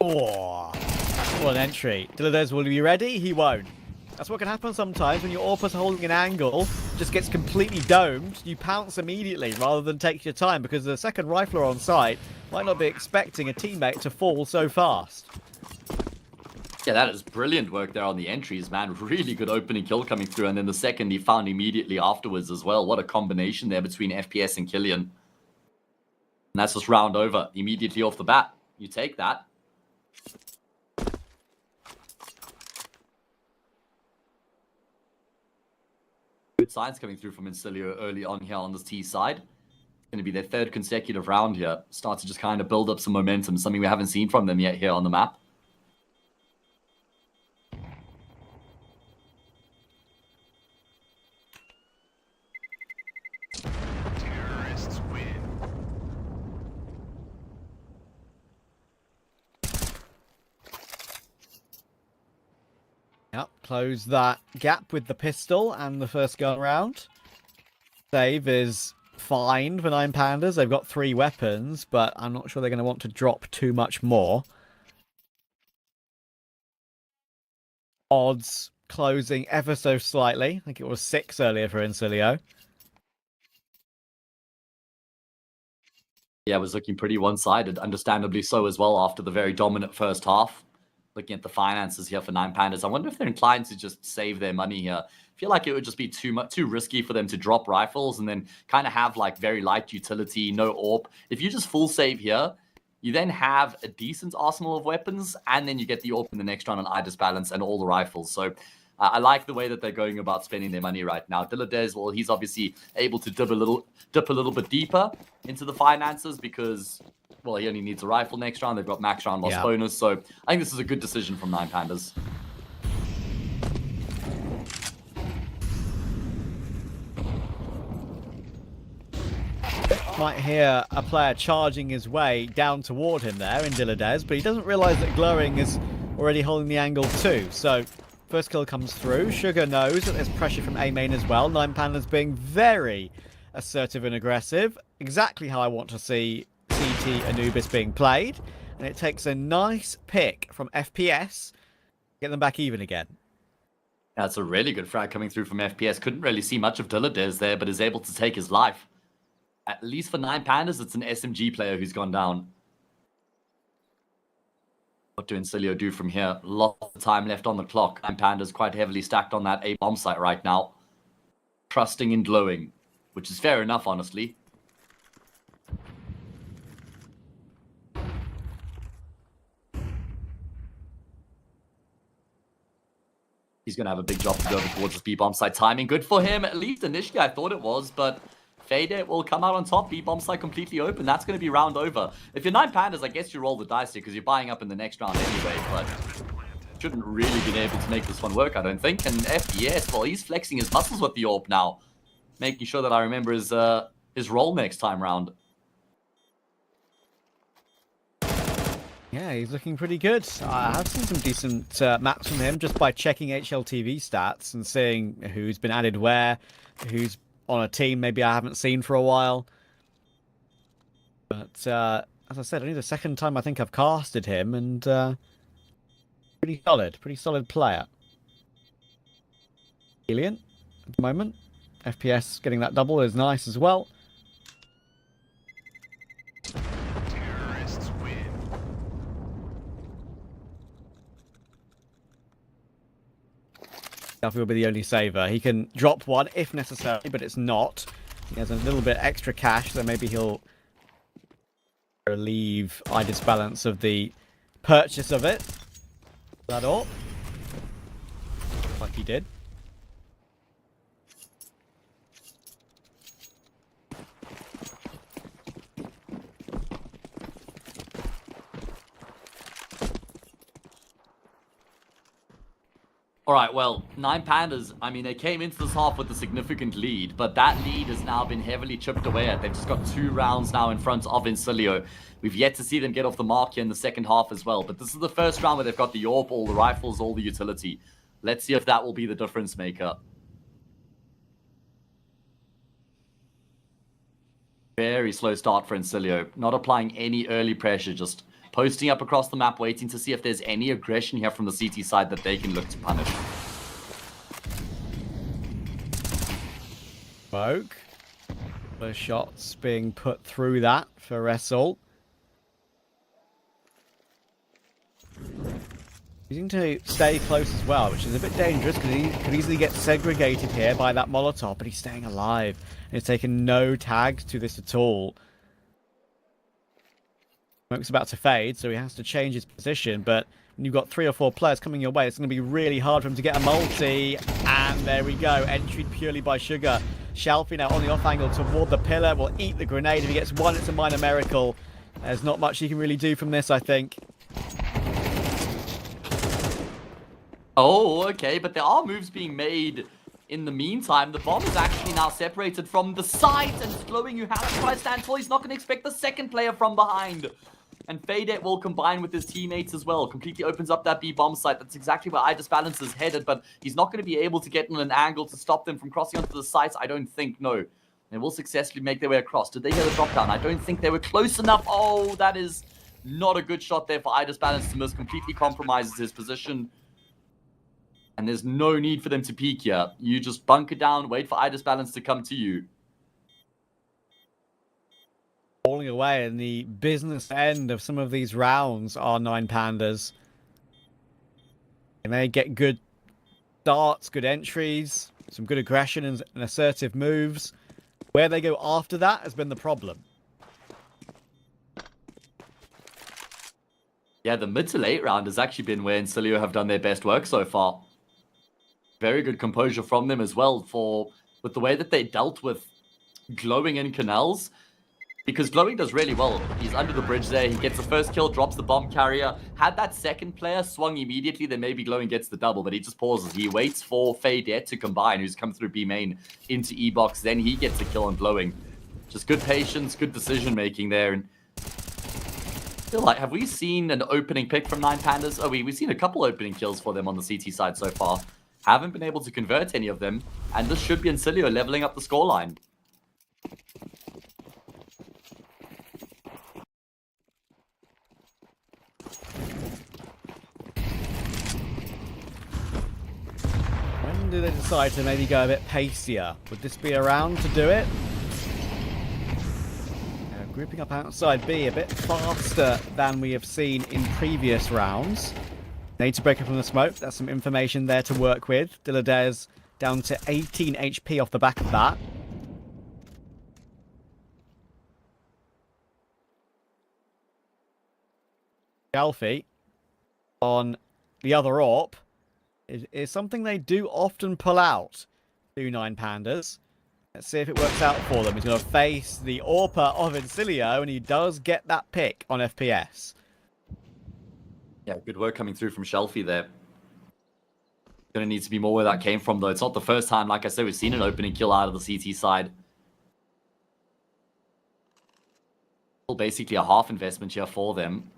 Oh, what an entry. Dillados will be ready? He won't. That's what can happen sometimes when your AWP's holding an angle, just gets completely domed, you pounce immediately rather than take your time because the second rifler on site might not be expecting a teammate to fall so fast. Yeah, that is brilliant work there on the entries, man. Really good opening kill coming through. And then the second he found immediately afterwards as well. What a combination there between FPS and Killian. And that's just round over immediately off the bat. You take that. Good signs coming through from Insilio early on here on this T side. Going to be their third consecutive round here. Start to just kind of build up some momentum. Something we haven't seen from them yet here on the map. Yep, close that gap with the pistol and the first gun round. Save is fine for 9 Pandas. They've got 3 weapons, but I'm not sure they're going to want to drop too much more. Odds closing ever so slightly. I think it was 6 earlier for Insilio. Yeah, it was looking pretty one-sided, understandably so as well after the very dominant first half. Looking at the finances here for 9 Pandas, I wonder if they're inclined to just save their money here. I feel like it would just be too risky for them to drop rifles and then kind of have like very light utility, no AWP. If you just full save here, you then have a decent arsenal of weapons, and then you get the AWP in the next round on IDIS balance and all the rifles. So I like the way that they're going about spending their money right now. Dillados, well, he's obviously able to dip a little bit deeper into the finances because, well, he only needs a rifle next round. They've got max round loss bonus. So I think this is a good decision from 9 Pandas. might hear a player charging his way down toward him there in Diladez, but he doesn't realise that Glowing is already holding the angle too. So first kill comes through. Sugar knows that there's pressure from A main as well. 9Pandas being very assertive and aggressive. Exactly how I want to see CT Anubis being played. And it takes a nice pick from FPS to get them back even again. That's a really good frag coming through from FPS. Couldn't really see much of Diladez there, but is able to take his life. At least for 9Pandas, it's an SMG player who's gone down. What do Insilio do from here? Lots of time left on the clock. 9Pandas quite heavily stacked on that A bomb site right now. Trusting in Glowing, which is fair enough, honestly. He's going to have a big job to go over towards his B-bomb site timing. Good for him. At least initially I thought it was, but Fade will come out on top. B-bomb site completely open. That's going to be round over. If you're 9Pandas, I guess you roll the dice here because you're buying up in the next round anyway, but shouldn't really been able to make this one work, I don't think. And FPS, well, he's flexing his muscles with the AWP now, making sure that I remember his role next time round. Yeah, he's looking pretty good. I have seen some decent maps from him just by checking HLTV stats and seeing who's been added where, who's on a team maybe I haven't seen for a while. But as I said, only the second time I think I've casted him, and pretty solid player. Alien at the moment. FPS getting that double is nice as well. Duffy will be the only saver. He can drop one if necessary, but it's not. He has a little bit extra cash, so maybe he'll relieve Idis balance of the purchase of it. That all. Like he did. All right, well, 9Pandas, I mean, they came into this half with a significant lead, but that lead has now been heavily chipped away at. They've just got 2 rounds now in front of Insilio. We've yet to see them get off the mark here in the second half as well, but this is the first round where they've got the AWP, all the rifles, all the utility. Let's see if that will be the difference maker. Very slow start for Insilio. Not applying any early pressure, just posting up across the map, waiting to see if there's any aggression here from the CT side that they can look to punish. Smoke. The shots being put through that for Wrestle. Using to stay close as well, which is a bit dangerous because he could easily get segregated here by that Molotov, but he's staying alive. And he's taken no tags to this at all. Smoke's about to fade, so he has to change his position, but when you've got 3 or 4 players coming your way, it's going to be really hard for him to get a multi. And there we go, entry purely by Sugar. Shalfie now on the off angle toward the pillar, will eat the grenade. If he gets one, it's a minor miracle. There's not much he can really do from this, I think. Oh, okay, but there are moves being made in the meantime. The bomb is actually now separated from the site, and Glowing, you have to try to stand tall. He's not going to expect the second player from behind. And Fade will combine with his teammates as well. Completely opens up that B-bomb site. That's exactly where Idis Balance is headed, but he's not going to be able to get in an angle to stop them from crossing onto the site, I don't think, no. They will successfully make their way across. Did they hear the drop down? I don't think they were close enough. Oh, that is not a good shot there for Idis Balance to miss. Completely compromises his position. And there's no need for them to peek here. You just bunker down, wait for Idis Balance to come to you. Falling away in the business end of some of these rounds are 9Pandas. And they get good starts, good entries, some good aggression and assertive moves. Where they go after that has been the problem. Yeah, the mid to late round has actually been where Insilio have done their best work so far. Very good composure from them as well with the way that they dealt with Glowing and Canals. Because Glowing does really well. He's under the bridge there. He gets the first kill, drops the bomb carrier. Had that second player swung immediately, then maybe Glowing gets the double, but he just pauses. He waits for Fade to combine, who's come through B main into E-box. Then he gets a kill on Glowing. Just good patience, good decision making there. And I feel like, have we seen an opening pick from 9 Pandas? Oh, we've seen a couple opening kills for them on the CT side so far. Haven't been able to convert any of them. And this should be Insilio leveling up the scoreline. When do they decide to maybe go a bit pacier? Would this be a round to do it? Grouping up outside B a bit faster than we have seen in previous rounds. Need to break up from the smoke. That's some information there to work with. Diladez down to 18 HP off the back of that. Alfie on the other AWP is something they do often pull out. 2-9 Pandas. Let's see if it works out for them. He's going to face the AWPer of Insilio, and he does get that pick on FPS. Yeah, good work coming through from Shelfie there. Going to need to be more where that came from, though. It's not the first time, like I said, we've seen an opening kill out of the CT side. Basically a half investment here for them.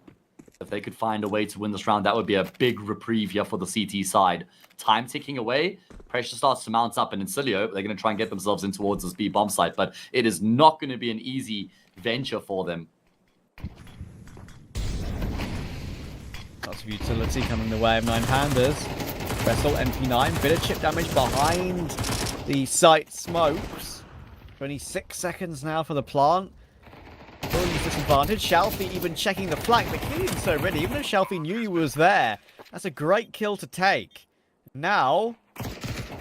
If they could find a way to win this round, that would be a big reprieve here for the CT side. Time ticking away, pressure starts to mount up, and Insilio, they're going to try and get themselves in towards this B bomb site, but it is not going to be an easy venture for them. Lots of utility coming the way of 9 Pandas. Vessel MP9, bit of chip damage behind the site smokes. 26 seconds now for the plant. Still use disadvantage. Shelfie even checking the flank, but Killian's so ready. Even though Shelfie knew he was there, that's a great kill to take. Now,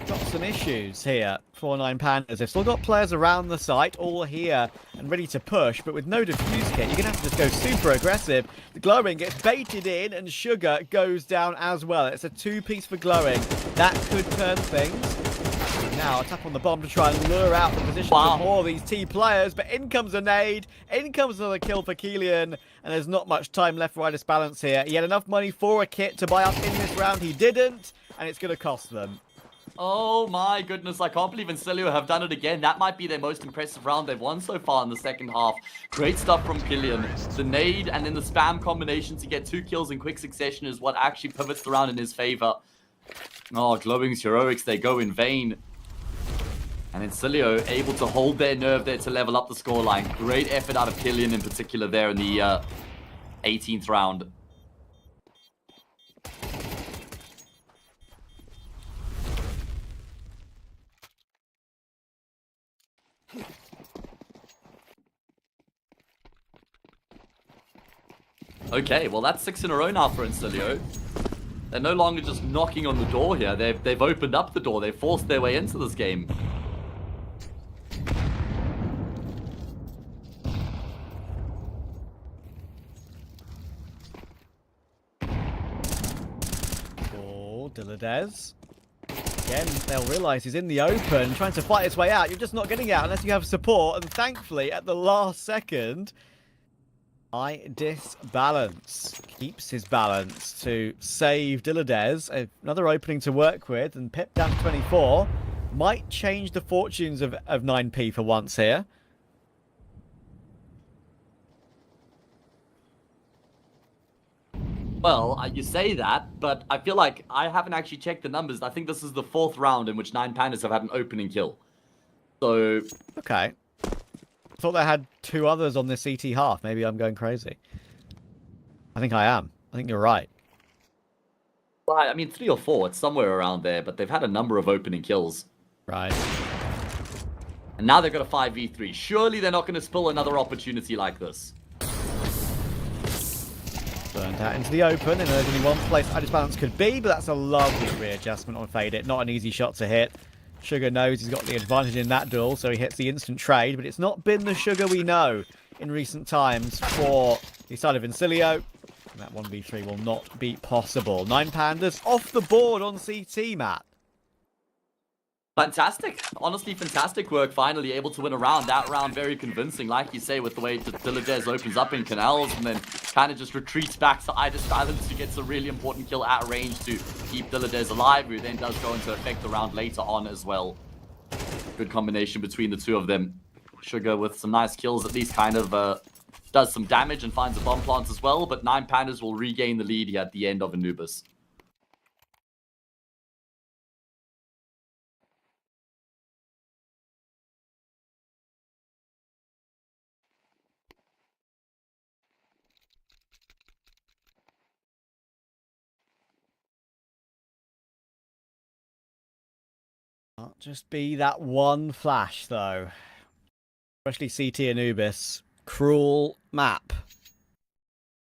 got some issues here for 9 Pandas. They've still got players around the site, all here and ready to push, but with no defuse kit, you're going to have to just go super aggressive. The Glowing gets baited in, and Sugar goes down as well. It's a 2-piece for Glowing. That could turn things. Now, a tap on the bomb to try and lure out the position of more of these T players, but in comes a nade, in comes another kill for Killian, and there's not much time left for Itis Balance here. He had enough money for a kit to buy up in this round. He didn't, and it's going to cost them. Oh my goodness, I can't believe Insilio have done it again. That might be their most impressive round they've won so far in the second half. Great stuff from Killian. The nade and then the spam combination to get 2 kills in quick succession is what actually pivots the round in his favor. Oh, Glowing's heroics, they go in vain. And Insilio able to hold their nerve there to level up the scoreline. Great effort out of Killian in particular there in the 18th round. Okay, well that's 6 in a row now for Insilio. They're no longer just knocking on the door here. They've opened up the door. They've forced their way into this game. Diladez. Again, they'll realise he's in the open, trying to fight his way out. You're just not getting out unless you have support. And thankfully, at the last second, Itis Balance keeps his balance to save Diladez. Another opening to work with, and Pip down to 24 might change the fortunes of 9P for once here. Well, you say that, but I feel like I haven't actually checked the numbers. I think this is the 4th round in which 9 Pandas have had an opening kill. So... Okay. I thought they had 2 others on this CT half. Maybe I'm going crazy. I think I am. I think you're right. Well, I mean, 3 or 4. It's somewhere around there, but they've had a number of opening kills. Right. And now they've got a 5v3. Surely they're not going to spill another opportunity like this. Burned out into the open, and there's only one place Itis Balance could be, but that's a lovely readjustment on Fade It. Not an easy shot to hit. Sugar knows he's got the advantage in that duel, so he hits the instant trade, but it's not been the Sugar we know in recent times for the side of Insilio. And that 1v3 will not be possible. 9 Pandas off the board on CT, Matt. Fantastic. Honestly, fantastic work. Finally able to win a round. That round very convincing, like you say, with the way Diladez opens up in canals and then kind of just retreats back to Itis Balance, who gets a really important kill at range to keep Diladez alive, who then does go into effect the round later on as well. Good combination between the two of them. Sugar with some nice kills, at least kind of does some damage and finds a bomb plant as well, but 9 Pandas will regain the lead here at the end of Anubis. Can't just be that one flash, though. Especially CT Anubis. Cruel map.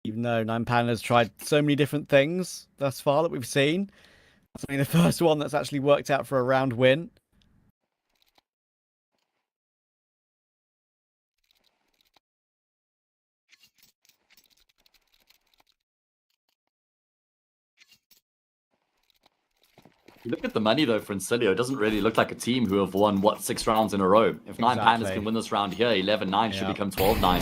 Even though 9 Pandas tried so many different things thus far that we've seen. That's only the first one that's actually worked out for a round win. You look at the money, though, for Insilio. It doesn't really look like a team who have won, what, 6 rounds in a row. If 9 Pandas can win this round here, 11-9 should become 12-9.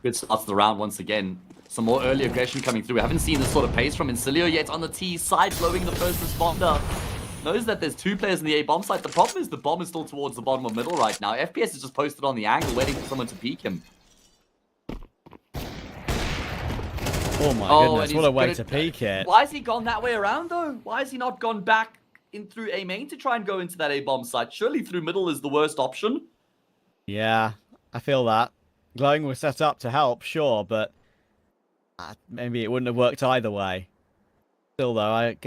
Good start to the round once again. Some more early aggression coming through. We haven't seen this sort of pace from Insilio yet on the T side, blowing the first responder. Knows that there's 2 players in the A bomb site. The problem is the bomb is still towards the bottom of middle right now. FPS is just posted on the angle, waiting for someone to peek him. Oh my goodness, what a way to peek it. Why has he gone that way around, though? Why has he not gone back in through A main to try and go into that A bomb site? Surely through middle is the worst option. Yeah, I feel that. Glowing was set up to help, sure, but maybe it wouldn't have worked either way. Still, though, I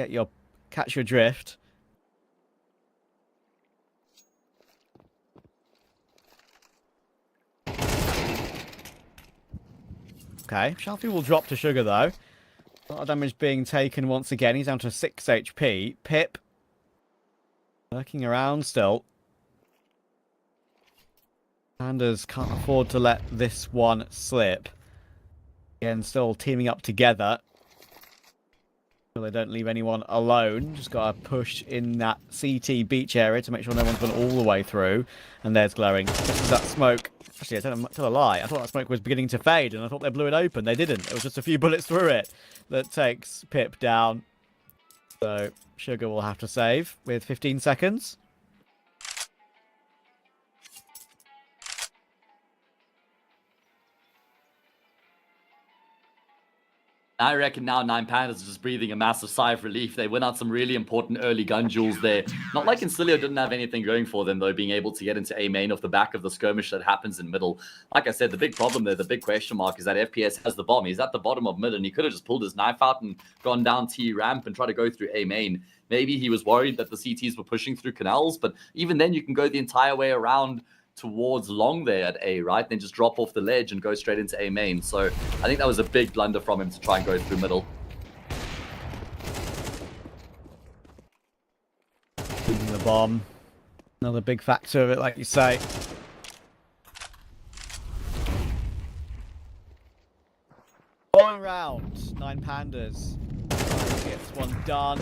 catch your drift. Okay, Shalfie will drop to Sugar, though. A lot of damage being taken once again. He's down to 6 HP. Pip lurking around still. Pandas can't afford to let this one slip. Again, still teaming up together. So they don't leave anyone alone. Just got to push in that CT beach area to make sure no one's gone all the way through. And there's Glowing. Just as that smoke... Actually, I tell a lie. I thought that smoke was beginning to fade, and I thought they blew it open. They didn't. It was just a few bullets through it that takes Pip down. So Sugar will have to save with 15 seconds. I reckon now 9 Pandas is just breathing a massive sigh of relief. They win out some really important early gun duels there. Not like Insilio didn't have anything going for them, though, being able to get into A main off the back of the skirmish that happens in middle. Like I said, the big problem there, the big question mark, is that FPS has the bomb. He's at the bottom of mid, and he could have just pulled his knife out and gone down T ramp and tried to go through A main. Maybe he was worried that the CTs were pushing through canals, but even then you can go the entire way around towards long there at A, right? Then just drop off the ledge and go straight into A main. So I think that was a big blunder from him to try and go through middle. The bomb. Another big factor of it, like you say. One round. 9 Pandas. Gets one done.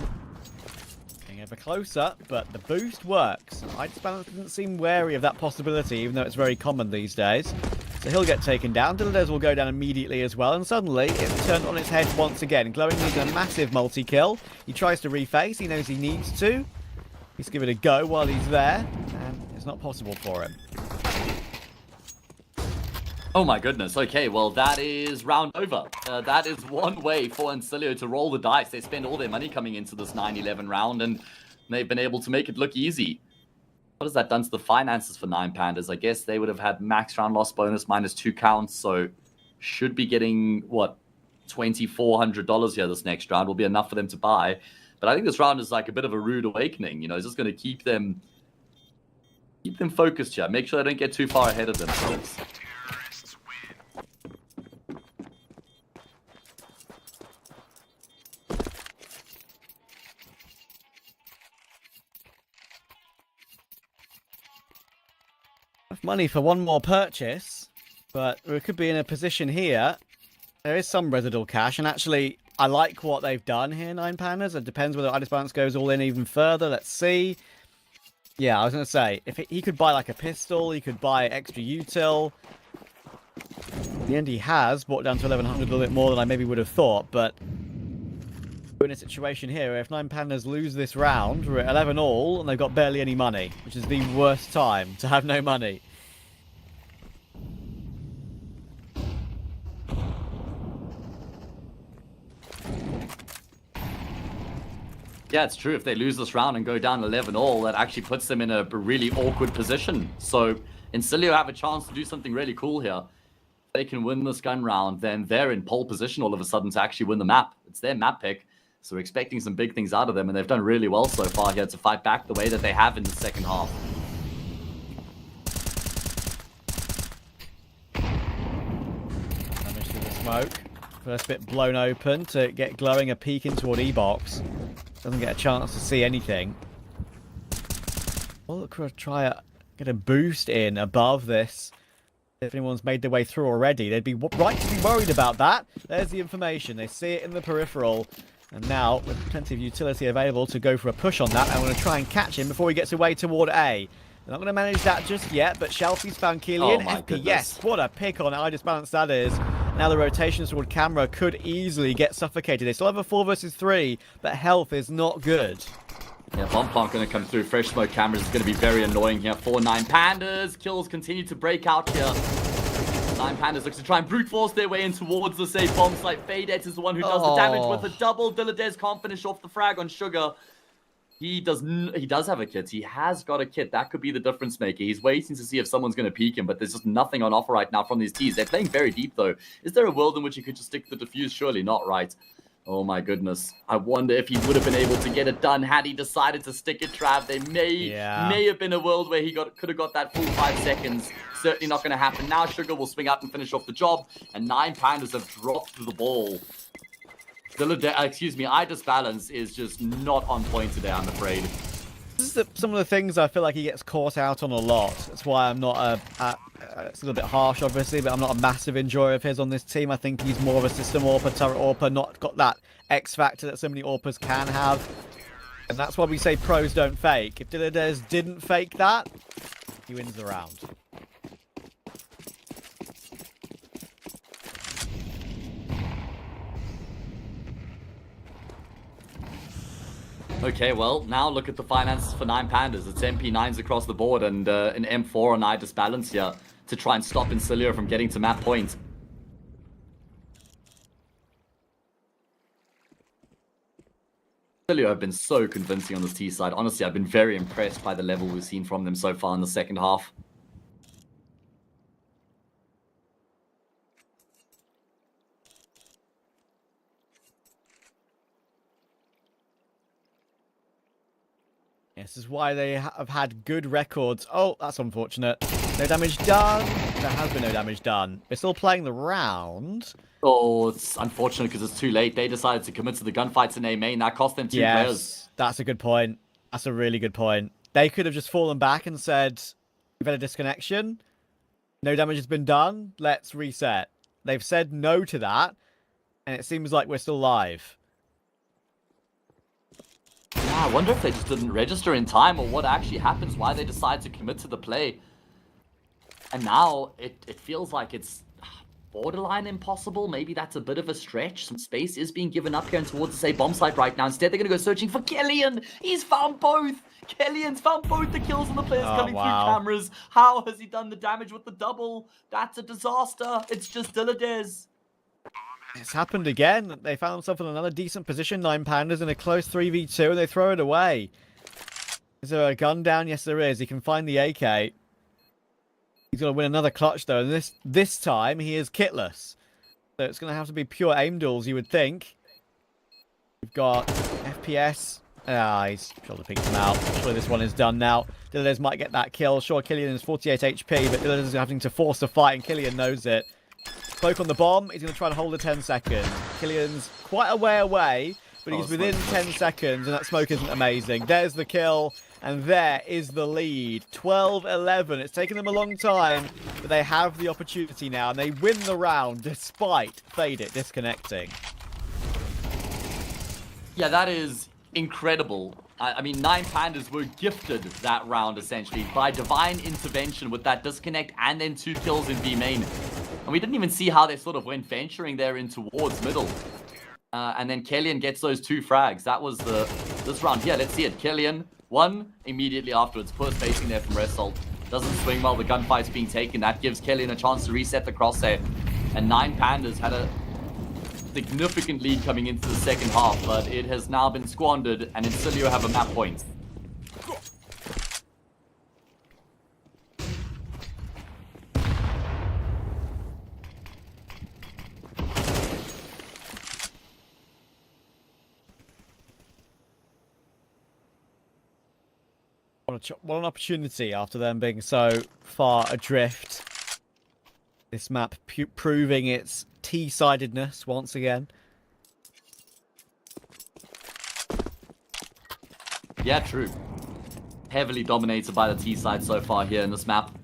Getting ever closer, but the boost works. Balance doesn't seem wary of that possibility, even though it's very common these days. So he'll get taken down. Dilladez will go down immediately as well, and suddenly it's turned on its head once again. Glowing needs a massive multi-kill. He tries to reface. He knows he needs to. He's give it a go while he's there, and it's not possible for him. Oh my goodness. Okay, well, that is round over. That is one way for Insilio to roll the dice. They spend all their money coming into this 9-11 round, and they've been able to make it look easy. What has that done to the finances for 9 Pandas? I guess they would have had max round loss bonus minus 2 counts, so should be getting, what, $2,400 here this next round. Will be enough for them to buy. But I think this round is like a bit of a rude awakening. You know, it's just going to keep them focused here. Make sure they don't get too far ahead of themselves. Money for one more purchase, but we could be in a position here. There is some residual cash, and actually, I like what they've done here, 9 Pandas. It depends whether Idas Balance goes all in even further. Let's see. Yeah, I was going to say, if he could buy like a pistol, he could buy extra util. In the end, he has brought down to 1100 a little bit more than I maybe would have thought, but we're in a situation here where if 9 Pandas lose this round, we're at 11 all, and they've got barely any money, which is the worst time to have no money. Yeah, it's true. If they lose this round and go down 11 all, that actually puts them in a really awkward position. So Insilio have a chance to do something really cool here. If they can win this gun round, then they're in pole position all of a sudden to actually win the map. It's their map pick, so we're expecting some big things out of them, and they've done really well so far here to fight back the way that they have in the second half. Damage to the smoke. First bit blown open to get glowing a peek in toward E-Box. Doesn't get a chance to see anything. Well, look, try to get a boost in above this. If anyone's made their way through already, they'd be right to be worried about that. There's the information. They see it in the peripheral. And now, with plenty of utility available to go for a push on that, I'm going to try and catch him before he gets away toward A. They're not going to manage that just yet, but Shelfie's found Killian. Oh my FPS, goodness. what a pick on I Disbalance that is. Now the rotations toward camera could easily get suffocated. They still have a 4 versus 3, but health is not good. Yeah, bomb plant going to come through. Fresh smoke cameras is going to be very annoying here for 9 Pandas. Kills continue to break out here. 9 Pandas looks to try and brute force their way in towards the safe bomb site. Fadet is the one who does the damage with a double. Dilladez can't finish off the frag on Sugar. He does have a kit. He has got a kit. That could be the difference maker. He's waiting to see if someone's going to peek him, but there's just nothing on offer right now from these teams. They're playing very deep, though. Is there a world in which he could just stick the defuse? Surely not, right? Oh, my goodness. I wonder if he would have been able to get it done had he decided to stick it, Trav. There may have been a world where he could have got that full 5 seconds. Certainly not going to happen. Now Sugar will swing out and finish off the job, and 9 Pandas have dropped the ball. I Disbalance is just not on point today, I'm afraid. This is some of the things I feel like he gets caught out on a lot. That's why I'm not it's a little bit harsh, obviously, but I'm not a massive enjoyer of his on this team. I think he's more of a system AWPer, turret AWPer, not got that X factor that so many AWPers can have. And that's why we say pros don't fake. If Dilladez didn't fake that, he wins the round. Okay, well, now look at the finances for 9 Pandas. It's MP9s across the board and an M4 on I Disbalance here to try and stop Insilio from getting to map point. Insilio have been so convincing on this T side. Honestly, I've been very impressed by the level we've seen from them so far in the second half. This is why they have had good records. Oh, that's unfortunate. No damage done. There has been no damage done. They're still playing the round. Oh, it's unfortunate because it's too late. They decided to commit to the gunfights in A main. That cost them 2 players. That's a good point. That's a really good point. They could have just fallen back and said, we've had a disconnection. No damage has been done. Let's reset. They've said no to that. And it seems like we're still live. Yeah, I wonder if they just didn't register in time or what actually happens, why they decide to commit to the play. And now it feels like it's borderline impossible. Maybe that's a bit of a stretch. Some space is being given up here and towards the bomb site right now. Instead, they're going to go searching for Killian. He's found both. Killian's found both the kills on the players coming through cameras. How has he done the damage with the double? That's a disaster. It's just Dilladez. It's happened again. They found themselves in another decent position. 9 Pandas in a close 3v2, and they throw it away. Is there a gun down? Yes, there is. He can find the AK. He's going to win another clutch, though. And this time, he is kitless. So it's going to have to be pure aim duels, you would think. We've got FPS. He's shoulder picked him out. Surely this one is done now. Dilladez might get that kill. Sure, Killian is 48 HP, but Dilladez is having to force the fight, and Killian knows it. Poke on the bomb. He's going to try to hold it 10 seconds. Killian's quite a way away, but he's within 10 seconds, and that smoke isn't amazing. There's the kill, and there is the lead. 12-11. It's taken them a long time, but they have the opportunity now, and they win the round despite Faded disconnecting. Yeah, that is incredible. I mean, 9 Pandas were gifted that round, essentially, by divine intervention with that disconnect and then 2 kills in B main. And we didn't even see how they sort of went venturing there in towards middle. And then Killian gets those 2 frags. That was this round here. Let's see it. Killian, 1 immediately afterwards. Poor spacing there from Result. Doesn't swing well. The gunfight's being taken. That gives Killian a chance to reset the crosshair. And 9 Pandas had a significant lead coming into the second half, but it has now been squandered, and Insilio have a map point. What an opportunity after them being so far adrift. This map proving its T-sidedness once again. Yeah, true. Heavily dominated by the T side so far here in this map.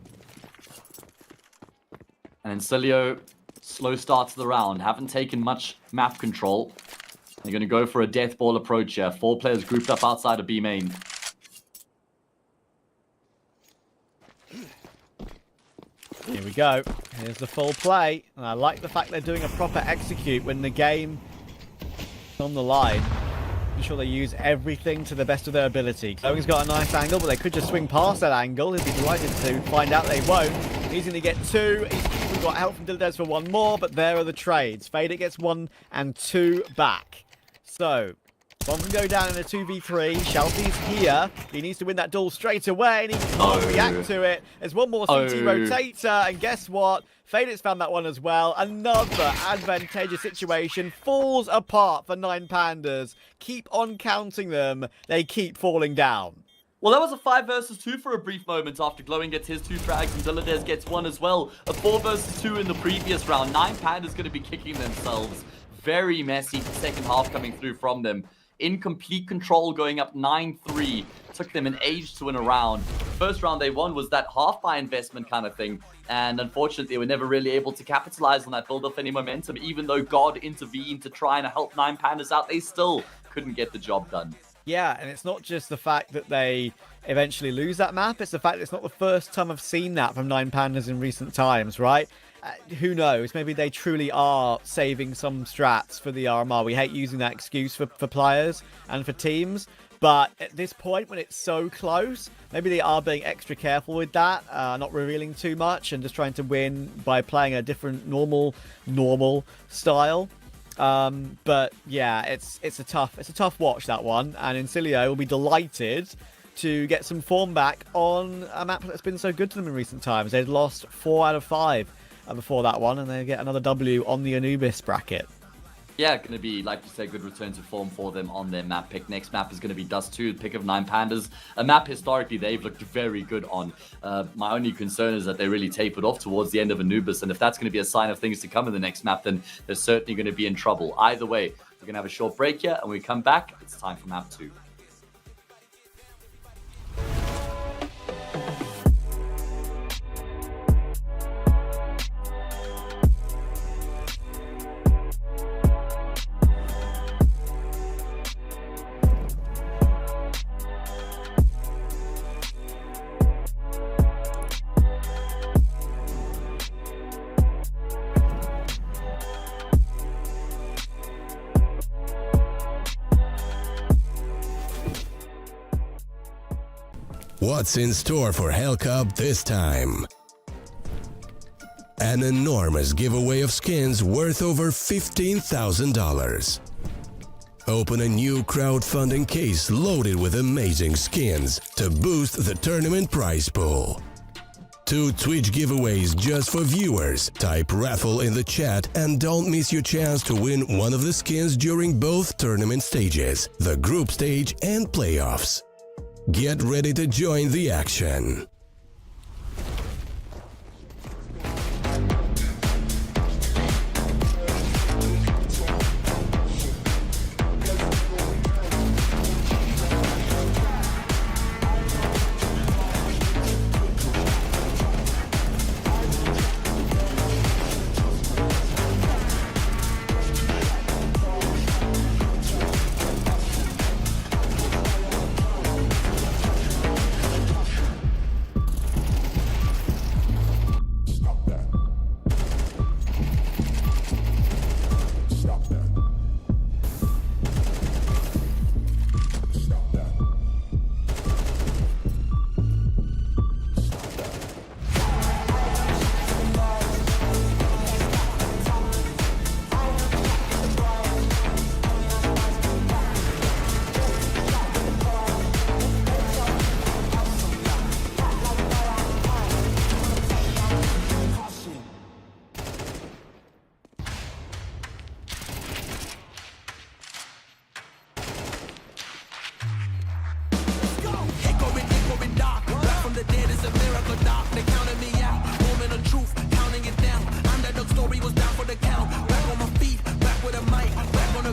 And Insilio, slow start to the round. Haven't taken much map control. They're going to go for a death ball approach here. 4 players grouped up outside of B main. Here we go. Here's the full play. And I like the fact they're doing a proper execute when the game is on the line. I'm sure they use everything to the best of their ability. Glowing's got a nice angle, but they could just swing past that angle. He'd be delighted to find out they won't. He's going to get 2. He's even got help from Dildes for 1 more, but there are the trades. Fader gets 1 and 2 back. So, one can go down in a 2v3. Shelty's here. He needs to win that duel straight away, and he can't react to it. There's 1 more CT rotator, and guess what? Fader's found that one as well. Another advantageous situation falls apart for 9 Pandas. Keep on counting them. They keep falling down. Well, that was a 5 versus 2 for a brief moment after Glowing gets his 2 frags and Dildes gets 1 as well. A 4 versus 2 in the previous round. 9 Pandas going to be kicking themselves. Very messy second half coming through from them. In complete control, going up 9-3. Took them an age to win a round. First round they won was that half buy investment kind of thing. And unfortunately, they were never really able to capitalize on that, build up any momentum. Even though God intervened to try and help 9 Pandas out, they still couldn't get the job done. Yeah, and it's not just the fact that they eventually lose that map. It's the fact that it's not the first time I've seen that from 9 Pandas in recent times, right? Who knows? Maybe they truly are saving some strats for the RMR. We hate using that excuse for players and for teams. But at this point, when it's so close, maybe they are being extra careful with that, not revealing too much and just trying to win by playing a different normal style. But yeah, it's a tough watch, that one. And Insilio will be delighted to get some form back on a map that's been so good to them in recent times. They'd lost 4 out of 5 before that one, and they get another W on the Anubis bracket. Yeah, going to be, like you said, good return to form for them on their map pick. Next map is going to be Dust 2, pick of 9 Pandas. A map historically they've looked very good on. My only concern is that they really tapered off towards the end of Anubis, and if that's going to be a sign of things to come in the next map, then they're certainly going to be in trouble. Either way, we're going to have a short break here, and when we come back, it's time for map 2. What's in store for Hellcup this time? An enormous giveaway of skins worth over $15,000. Open a new crowdfunding case loaded with amazing skins to boost the tournament prize pool. 2 Twitch giveaways just for viewers. Type raffle in the chat and don't miss your chance to win one of the skins during both tournament stages, the group stage and playoffs. Get ready to join the action.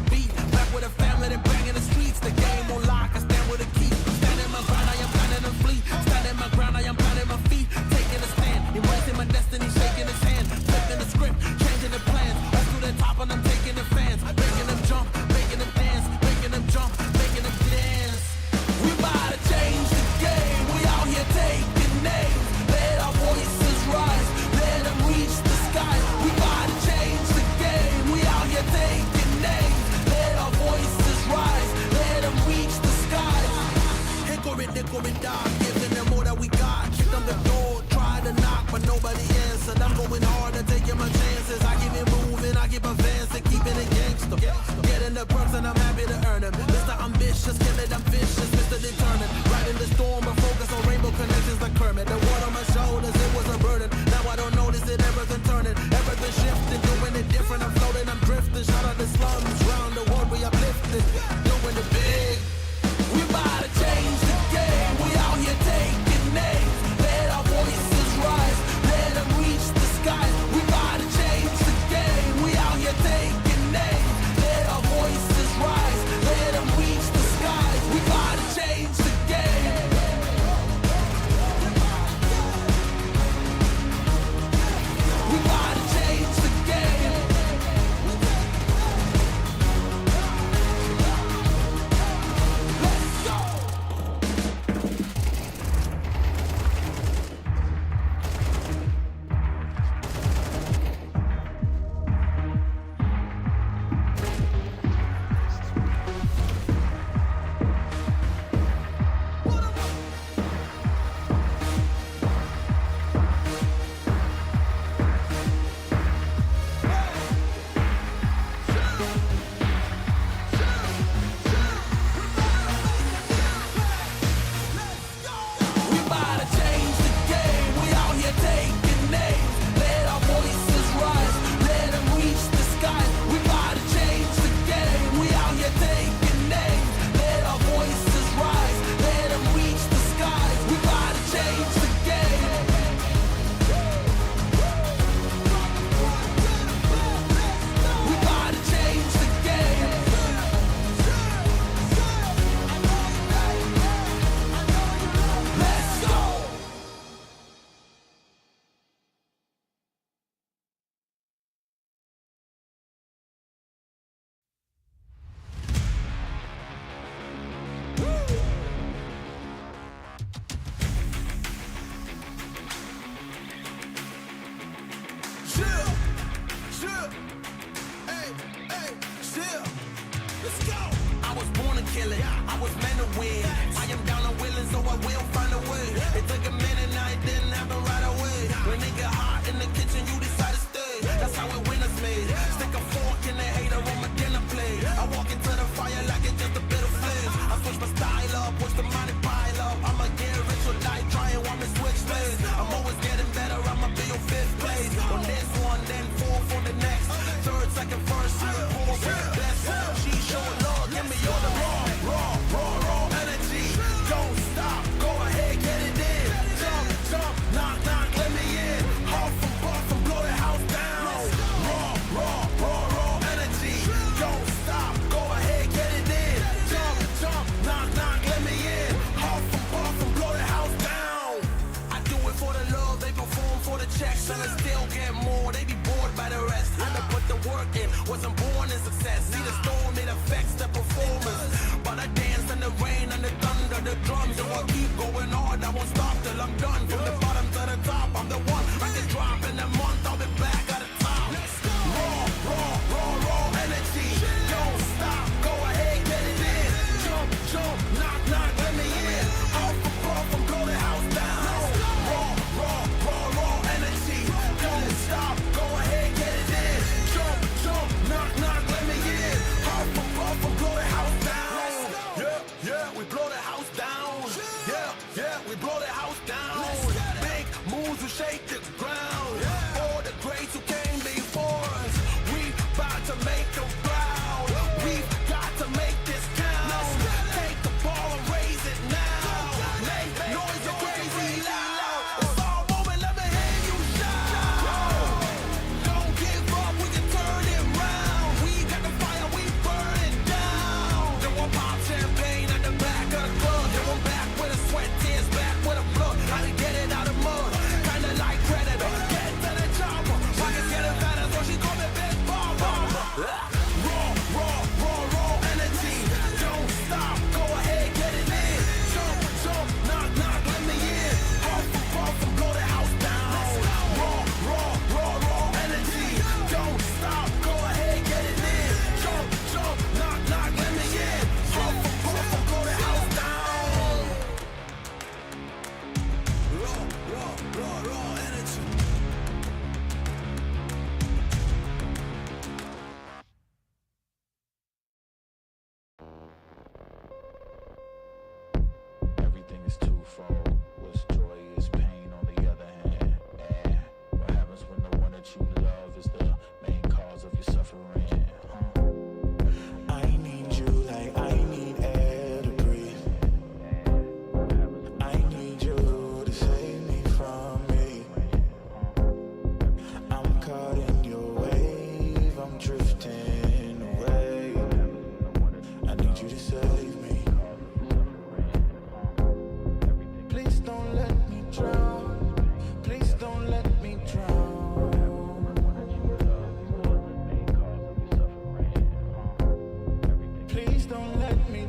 the beat. Back with a family, they bang in the streets. The game on lock, I stand with a key. Standing my ground, I am planning to flee. Standing my ground, I am planting my feet. Taking a stand, embracing my destiny, shaking his hand. Flipping the script, changing the plans. Let's do the top and I'm taking the fans. Making them jump, making them dance. Making them jump, making them dance. We about to change the game. We out here taking names. Let our voices rise. Let them reach the sky. We about to change the game. We out here taking names. Let our voices rise. Let them reach the sky. Hickory dock, giving them all that we got. Kick on the door, try to knock, but nobody answered. I'm going hard and taking my chances. I keep it moving, I keep advancing, keeping it gangster. Getting the perks and I'm happy to earn them. Mr. Ambitious, kill it, I'm vicious, Mr. Determined. Riding the storm, but focus on rainbow connections like Kermit. The water on my shoulders, it was a burden. Now I don't notice it, everything turning, everything shifting, doing it different. I'm floating, I'm drifting. Shout out the slums, round the world we uplifted, doing it big. We about to change the game. We out here taking names. Let our voices rise. Let them reach the skies. We about to change the game. We out here taking names. Let our voices rise. Let them reach the skies. We about to change the game. We about to change the game. Let's go. We about to change the game. We out here taking names. Let our voices rise. Let them reach the sky. We about to change the game. We out here taking names. Let our voices rise. Let them reach the sky. We about to change the game. We about to change the game. Let's go. Let's go. I was born to kill it. I was meant to win. I am down and willing, so I will find a way. It took a minute, now it didn't happen right away. When it get hot in the kitchen, you decide to stay. That's how it winners made. Stick a fork in the hater on my dinner plate. I walk into the fire like it's just a bit of flames. I switch my style up, watch the money pile up. I'ma get rich or die trying, want me switch lanes. I'm always getting better, I'ma be on 5th place. On this one, then 4th on the next. 3rd, 2nd, 1st, 4th, best. She showing love, give me all the raw energy. Don't stop, go ahead, get it in. Jump, knock, let me in. Huff and puff and blow the house down. Raw energy. Go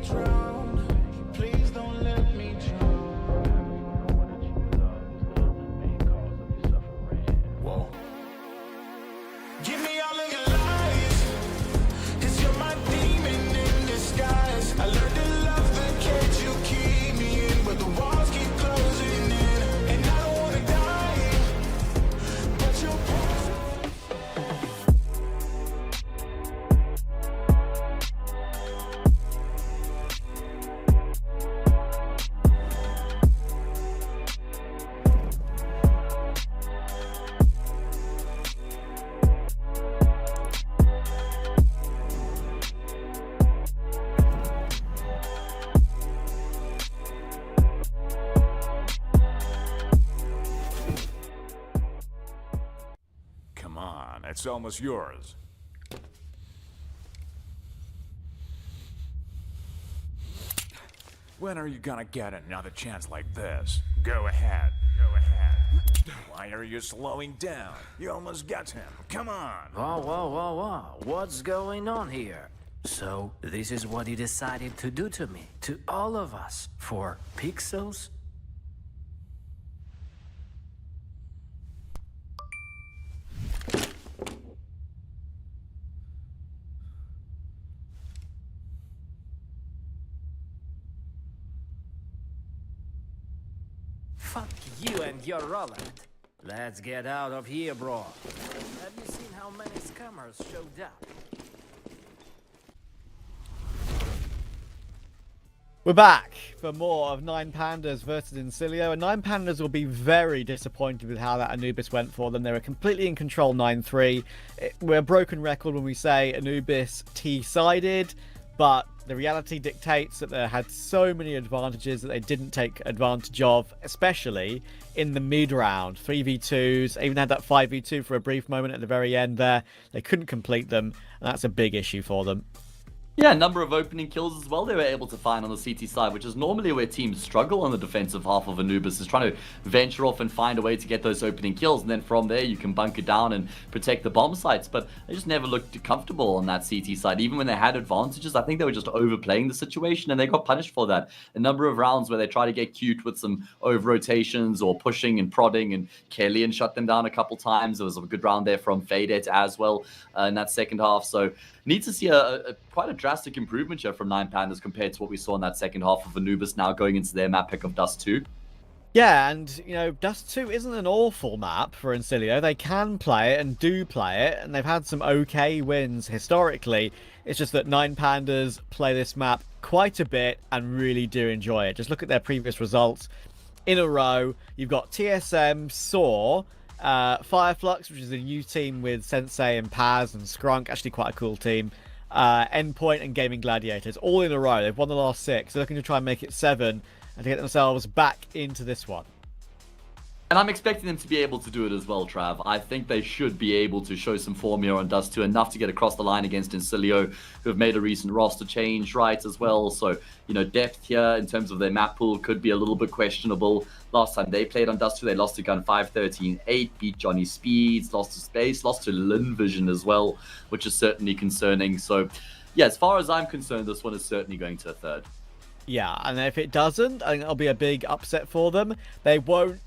drown. Please don't let me drown. Whoa. Give me all of your lies, 'cause you're my demon in disguise. I learned to love the cage you keep me in, but the walls keep closing in, and I don't wanna die, but you're Come on, it's almost yours. When are you gonna get another chance like this? Go ahead. Go ahead. Why are you slowing down? You almost got him. Come on. Whoa, whoa, whoa, whoa. What's going on here? So, this is what you decided to do to me, to all of us, for pixels? Fuck you and your Roland. Let's get out of here, bro. Have you seen how many scammers showed up? We're back for more of 9 Pandas versus Insilio, and 9 Pandas will be very disappointed with how that Anubis went for them. They were completely in control 9-3. We're a broken record when we say Anubis T-sided, but the reality dictates that they had so many advantages that they didn't take advantage of, especially in the mid-round. 3v2s, even had that 5v2 for a brief moment at the very end there. They couldn't complete them, and that's a big issue for them. Yeah, a number of opening kills as well they were able to find on the CT side, which is normally where teams struggle on the defensive half of Anubis, is trying to venture off and find a way to get those opening kills, and then from there you can bunker down and protect the bomb sites, but they just never looked comfortable on that CT side. Even when they had advantages, I think they were just overplaying the situation, and they got punished for that. A number of rounds where they try to get cute with some over-rotations or pushing and prodding, and Kelly and shut them down a couple times. There was a good round there from Fadet as well in that second half, so need to see quite a drastic improvement here from 9 Pandas compared to what we saw in that second half of Anubis now going into their map pick of Dust 2. Yeah, and, you know, Dust 2 isn't an awful map for Insilio. They can play it and do play it, and they've had some okay wins historically. It's just that 9 Pandas play this map quite a bit and really do enjoy it. Just look at their previous results in a row. You've got TSM, Saw, Fireflux, which is a new team with Sensei and Paz and Skrunk, actually quite a cool team. Endpoint and Gaming Gladiators, all in a row. They've won the last 6. They're looking to try and make it 7 and to get themselves back into this one. And I'm expecting them to be able to do it as well, Trav. I think they should be able to show some form here on Dust 2, enough to get across the line against Insilio, who have made a recent roster change, right, as well. So, you know, depth here in terms of their map pool could be a little bit questionable. Last time they played on Dust 2, they lost to Gun 5-13-8, beat Johnny Speeds, lost to Space, lost to Lin Vision as well, which is certainly concerning. So, yeah, as far as I'm concerned, this one is certainly going to a third. Yeah, and if it doesn't, I think it'll be a big upset for them. They won't,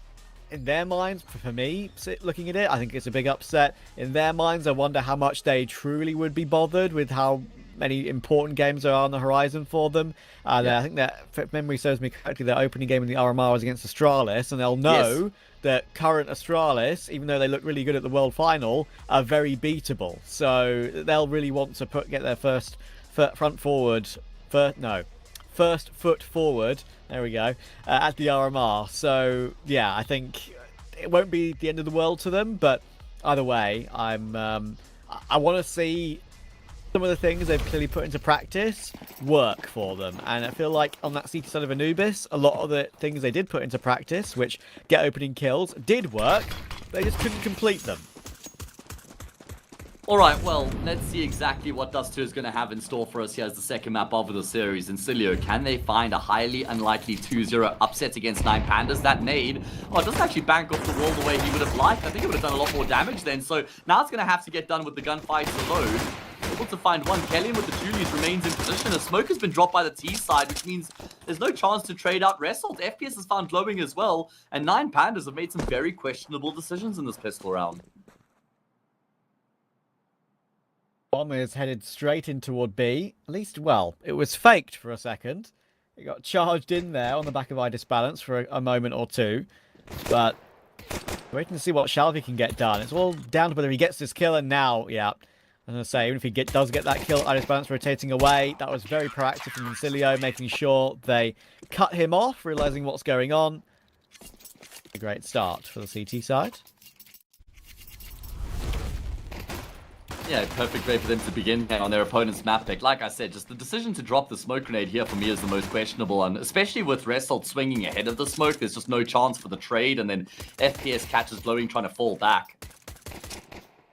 in their minds, for me, looking at it, I think it's a big upset. In their minds, I wonder how much they truly would be bothered with how many important games there are on the horizon for them. I think that, if memory serves me correctly, their opening game in the RMR was against Astralis, and they'll know that current Astralis, even though they look really good at the World Final, are very beatable. So they'll really want to get their first foot forward, there we go, at the RMR. So yeah, I think it won't be the end of the world to them, but either way, I want to see some of the things they've clearly put into practice work for them. And I feel like on that CT side of Anubis, a lot of the things they did put into practice, which get opening kills, did work. They just couldn't complete them. Alright, well, let's see exactly what Dust 2 is going to have in store for us here as the second map of the series. Insilio, can they find a highly unlikely 2-0 upset against 9 Pandas? That nade, it doesn't actually bank off the wall the way he would have liked. I think it would have done a lot more damage then. So now it's going to have to get done with the gunfights alone. able to find one. Kelly with the Julius remains in position. A smoke has been dropped by the T side, which means there's no chance to trade out Result. FPS has found glowing as well, and 9 Pandas have made some very questionable decisions in this pistol round. Bomb is headed straight in toward B. At least, well, it was faked for a second. It got charged in there on the back of I Disbalance for a moment or two. But waiting to see what Shalvey can get done. It's all down to whether he gets this kill, and now, yeah. I'm going to say, even if he does get that kill, I Disbalance rotating away. That was very proactive from Insilio, making sure they cut him off, realizing what's going on. A great start for the CT side. Yeah, perfect way for them to begin on their opponent's map pick. Like I said, just the decision to drop the smoke grenade here for me is the most questionable, and especially with Result swinging ahead of the smoke, there's just no chance for the trade, and then FPS catches glowing trying to fall back.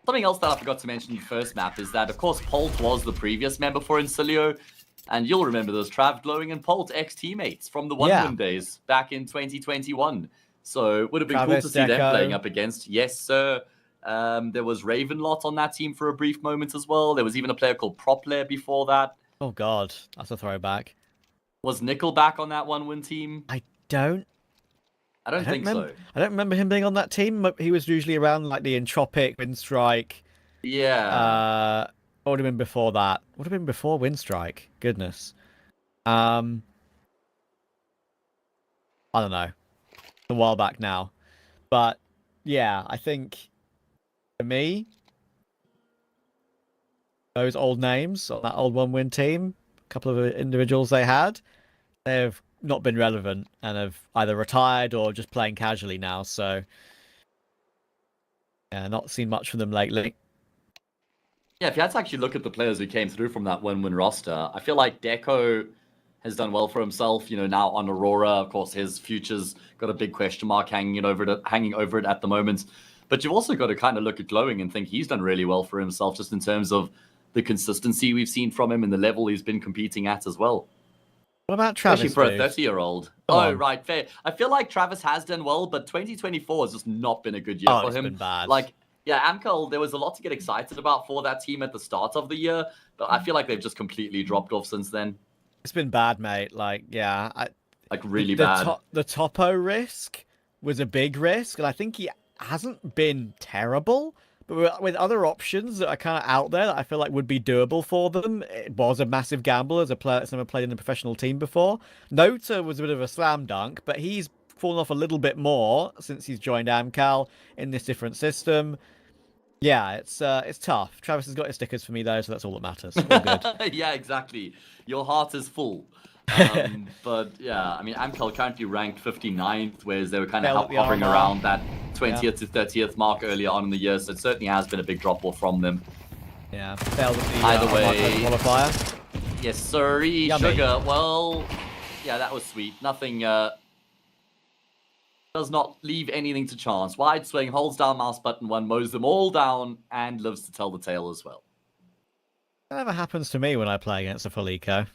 Something else that I forgot to mention in the first map is that, of course, Polt was the previous member for Insilio, and you'll remember those Trav, Glowing, and Polt ex-teammates from the one-win days back in 2021. So it would have been cool to see them playing up against. Yes, sir. There was Ravenlot on that team for a brief moment as well. There was even a player called Propler before that. Oh god, that's a throwback. Was Nickelback on that one-win team? I don't think so. I don't remember him being on that team. He was usually around like the Entropic, Windstrike. Yeah. What would have been before that? Would have been before Windstrike. Goodness. I don't know. A while back now. But yeah, I think for me, those old names on that old one-win team, a couple of individuals they had, they've not been relevant and have either retired or just playing casually now. So yeah, not seen much from them lately. Yeah, if you had to actually look at the players who came through from that one-win roster, I feel like Deco has done well for himself. You know, now on Aurora, of course, his future's got a big question mark hanging over it at the moment. But you've also got to kind of look at Glowing and think he's done really well for himself, just in terms of the consistency we've seen from him and the level he's been competing at as well. What about Travis? Especially for a 30-year-old. Oh, right, fair. I feel like Travis has done well, but 2024 has just not been a good year for him. It's been bad. Like, yeah, Amcal, there was a lot to get excited about for that team at the start of the year, but I feel like they've just completely dropped off since then. It's been bad, mate. Like, yeah. Like, really bad. The Topo risk was a big risk, and I think he hasn't been terrible. But with other options that are kind of out there that I feel like would be doable for them, it was a massive gamble as a player that's never played in a professional team before. Nota was a bit of a slam dunk, but he's fallen off a little bit more since he's joined Amcal in this different system. Yeah, it's tough. Travis has got his stickers for me though, so that's all that matters. All good. Yeah, exactly. Your heart is full. But yeah, I mean, Amcal currently ranked 59th, whereas they were kind of hovering around that 20th to 30th mark earlier on in the year, so it certainly has been a big drop off from them. Yeah, failed at the either way qualifier. Yes, sirree, Sugar. Well, yeah, that was sweet. Nothing does not leave anything to chance. Wide swing, holds down mouse button 1, mows them all down, and lives to tell the tale as well. That never happens to me when I play against a full eco.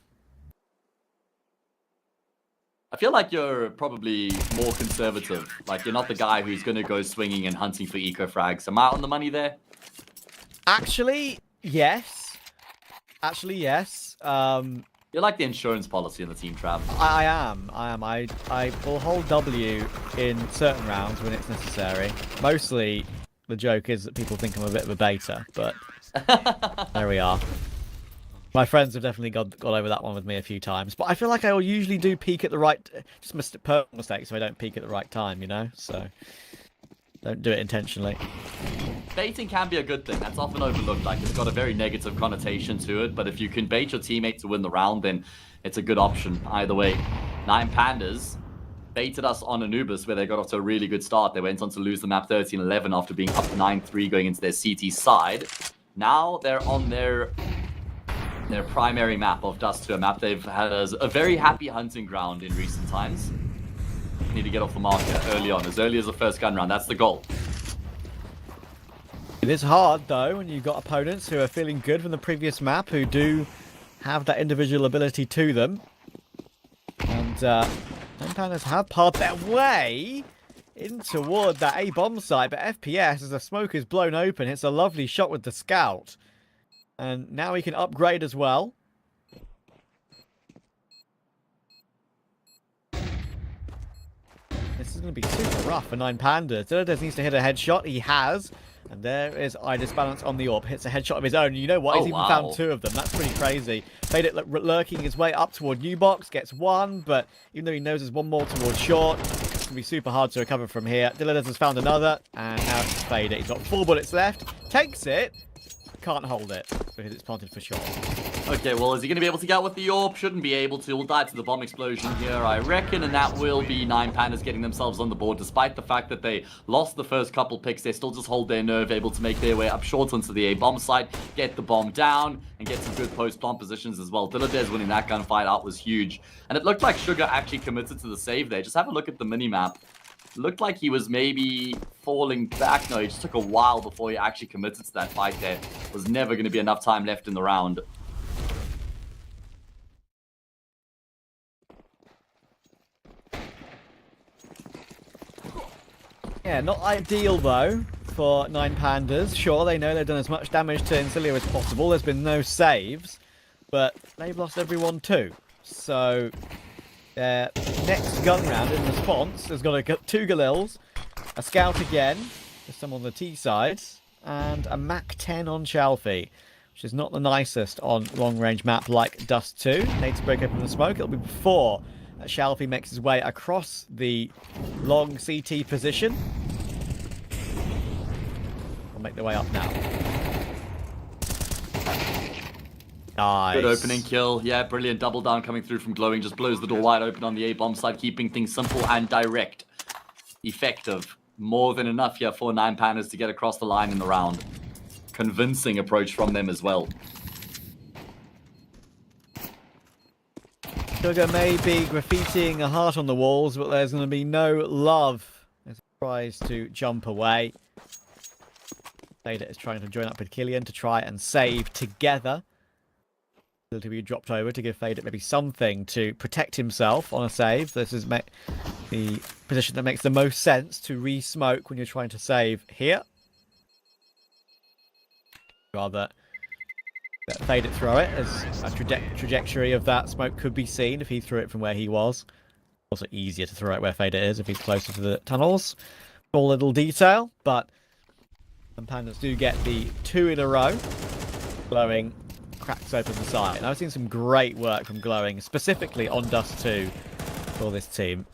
I feel like you're probably more conservative. Like, you're not the guy who's going to go swinging and hunting for eco frags. Am I on the money there? Actually, yes. You're like the insurance policy in the team, Trav. I am. I will hold W in certain rounds when it's necessary. Mostly, the joke is that people think I'm a bit of a beta, but there we are. My friends have definitely got over that one with me a few times, but I feel like I will usually do peak at the right... Just personal mistakes if I don't peak at the right time, you know? So, don't do it intentionally. Baiting can be a good thing. That's often overlooked. Like, it's got a very negative connotation to it, but if you can bait your teammate to win the round, then it's a good option either way. 9 Pandas baited us on Anubis, where they got off to a really good start. They went on to lose the map 13-11 after being up 9-3 going into their CT side. Now they're on their primary map of Dust 2, a map they've had as a very happy hunting ground in recent times. Need to get off the marker early on, as early as the first gun round. That's the goal. It is hard, though, when you've got opponents who are feeling good from the previous map, who do have that individual ability to them. And Pandas have parred their way in toward that A-bomb site, but FPS, as the smoke is blown open, hits a lovely shot with the scout. And now he can upgrade as well. This is going to be super rough for 9 Pandas. Dillardez needs to hit a headshot. He has. And there is Idis Balance on the AWP. Hits a headshot of his own. You know what? He's even found 2 of them. That's pretty crazy. Faded lurking his way up toward New Box. Gets 1, but even though he knows there's 1 more towards short, it's going to be super hard to recover from here. Dillardez has found another. And now it's Faded. He's got 4 bullets left. Takes it. Can't hold it because it's planted for short. Okay, well, is he going to be able to get with the AWP? Shouldn't be able to. We'll die to the bomb explosion here, I reckon, and that will be 9 Pandas getting themselves on the board. Despite the fact that they lost the first couple picks, they still just hold their nerve, able to make their way up short onto the A-bomb site, get the bomb down, and get some good post-plant positions as well. Dillardez winning that gunfight out was huge, and it looked like Sugar actually committed to the save there. Just have a look at the mini-map. Looked like he was maybe falling back. No, it just took a while before he actually committed to that fight there. Was never going to be enough time left in the round. Yeah, not ideal though for 9 Pandas. Sure, they know they've done as much damage to Insilio as possible. There's been no saves, but they've lost everyone too. So their next gun round in response has got 2 Galils, a Scout again, there's some on the T side, and a Mac 10 on Chalfie, which is not the nicest on long-range map like Dust 2. Need to break open the smoke. It'll be before Chalfie makes his way across the long CT position. I'll make their way up now. Nice. Good opening kill. Yeah, brilliant. Double down coming through from Glowing. Just blows the door wide open on the A-bomb side, keeping things simple and direct. Effective. More than enough here for 9 Pandas to get across the line in the round. Convincing approach from them as well. Sugar may be graffitiing a heart on the walls, but there's going to be no love. There's a prize to jump away. Vader is trying to join up with Killian to try and save together. To be dropped over to give Vader maybe something to protect himself on a save. This is the position that makes the most sense to re-smoke when you're trying to save here. Rather fade it, throw it, as a trajectory of that smoke could be seen if he threw it from where he was. Also easier to throw it where Fader is if he's closer to the tunnels. All little detail, but Pandas do get the 2 in a row. Glowing cracks open the side. And I've seen some great work from Glowing, specifically on Dust 2 for this team.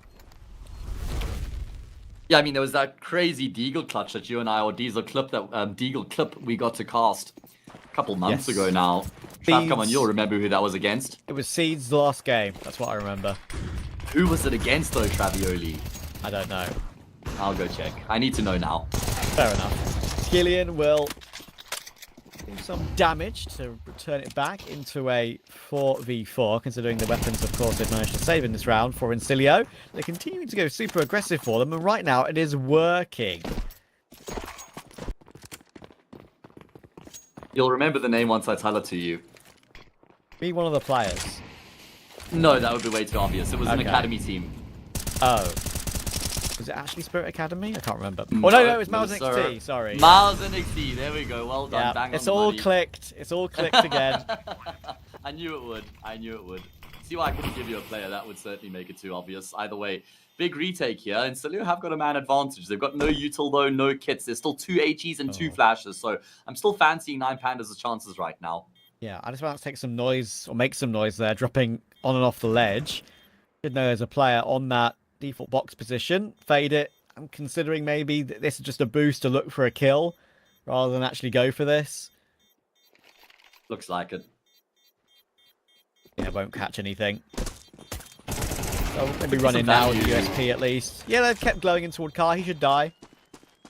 Yeah, I mean, there was that crazy Deagle clutch that you and I, or Diesel clip that Deagle clip we got to cast a couple months ago now. Trav, come on, you'll remember who that was against. It was Seed's last game. That's what I remember. Who was it against though, Travioli? I don't know. I'll go check. I need to know now. Fair enough. Killian will do some damage to return it back into a 4v4, considering the weapons, of course, they've managed to save in this round for Insilio. They're continuing to go super aggressive for them, and right now it is working. You'll remember the name once I tell it to you. Be one of the players. No, that would be way too obvious. It was an academy team. Oh. Was it actually Spirit Academy? I can't remember. Oh, no, it was Miles NXT. Sorry. Miles NXT. There we go. Well done. Yeah, Bang it's on the all money. clicked. It's all clicked again. I knew it would. I knew it would. See why I couldn't give you a player. That would certainly make it too obvious. Either way, big retake here. And Insilio have got a man advantage. They've got no util though, no kits. There's still 2 HEs and 2 flashes. So I'm still fancying 9 Pandas' chances right now. Yeah, I just want to take some noise, or make some noise there, dropping on and off the ledge. Should know there's a player on that default box position. Fade it. I'm considering maybe this is just a boost to look for a kill, rather than actually go for this. Looks like it. Yeah, won't catch anything. So maybe run in now with the USP at least. Yeah, they've kept glowing in toward Car. He should die.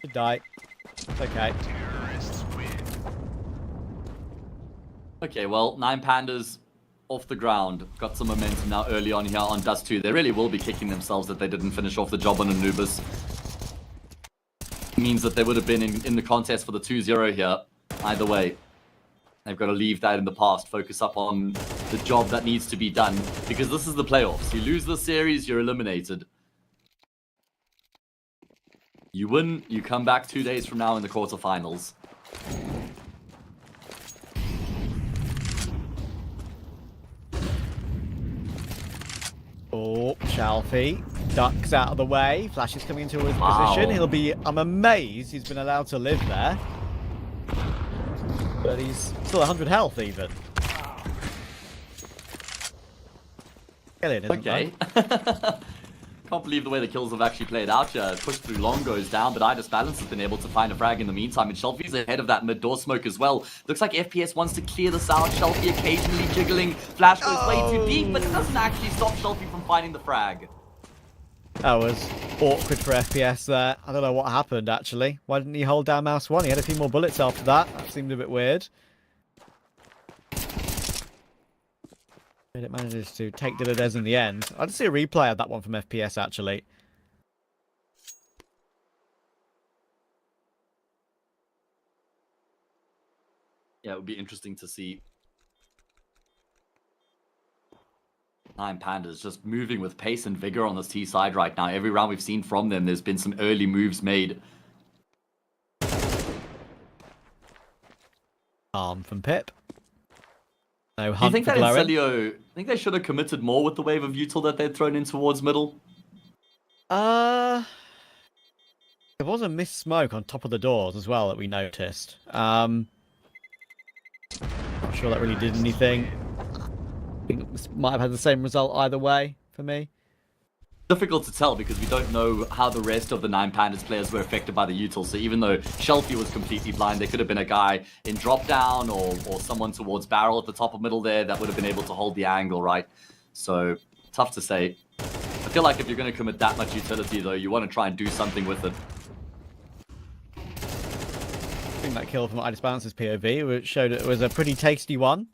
Should die. It's okay. Okay, well, 9 Pandas off the ground. Got some momentum now early on here on Dust 2. They really will be kicking themselves that they didn't finish off the job on Anubis. Means that they would have been in the contest for the 2-0 here. Either way, they've got to leave that in the past. Focus up on the job that needs to be done. Because this is the playoffs. You lose this series, you're eliminated. You win, you come back 2 days from now in the quarterfinals. Oh, Shalfie ducks out of the way. Flash is coming into his position. He'll be... I'm amazed he's been allowed to live there. But he's still 100 health, even. Get in, isn't Okay. Can't believe the way the kills have actually played out here. Push through long goes down, but Idis Balance has been able to find a frag in the meantime, and Shelfie's ahead of that mid-door smoke as well. Looks like FPS wants to clear this out. Shelfie occasionally jiggling. Flash goes way too deep, but it doesn't actually stop Shelfie from finding the frag. That was awkward for FPS there. I don't know what happened, actually. Why didn't he hold down mouse 1? He had a few more bullets after that. That seemed a bit weird. But it manages to take Diladez in the end. I'd see a replay of that one from FPS, actually. Yeah, it would be interesting to see. 9 Pandas just moving with pace and vigor on this T side right now. Every round we've seen from them, there's been some early moves made. From Pip. No Do you hunt think for that Glowing. Insilio, I think they should have committed more with the wave of util that they'd thrown in towards middle? There was a missed smoke on top of the doors as well that we noticed. Not sure that really did anything. I think this might have had the same result either way for me. Difficult to tell because we don't know how the rest of the 9 Pandas players were affected by the util. So even though Shelfie was completely blind, there could have been a guy in drop down or someone towards barrel at the top of middle there that would have been able to hold the angle, right? So tough to say. I feel like if you're going to commit that much utility though, you want to try and do something with it. I think that kill from Idis Balance's POV, which showed it was a pretty tasty one.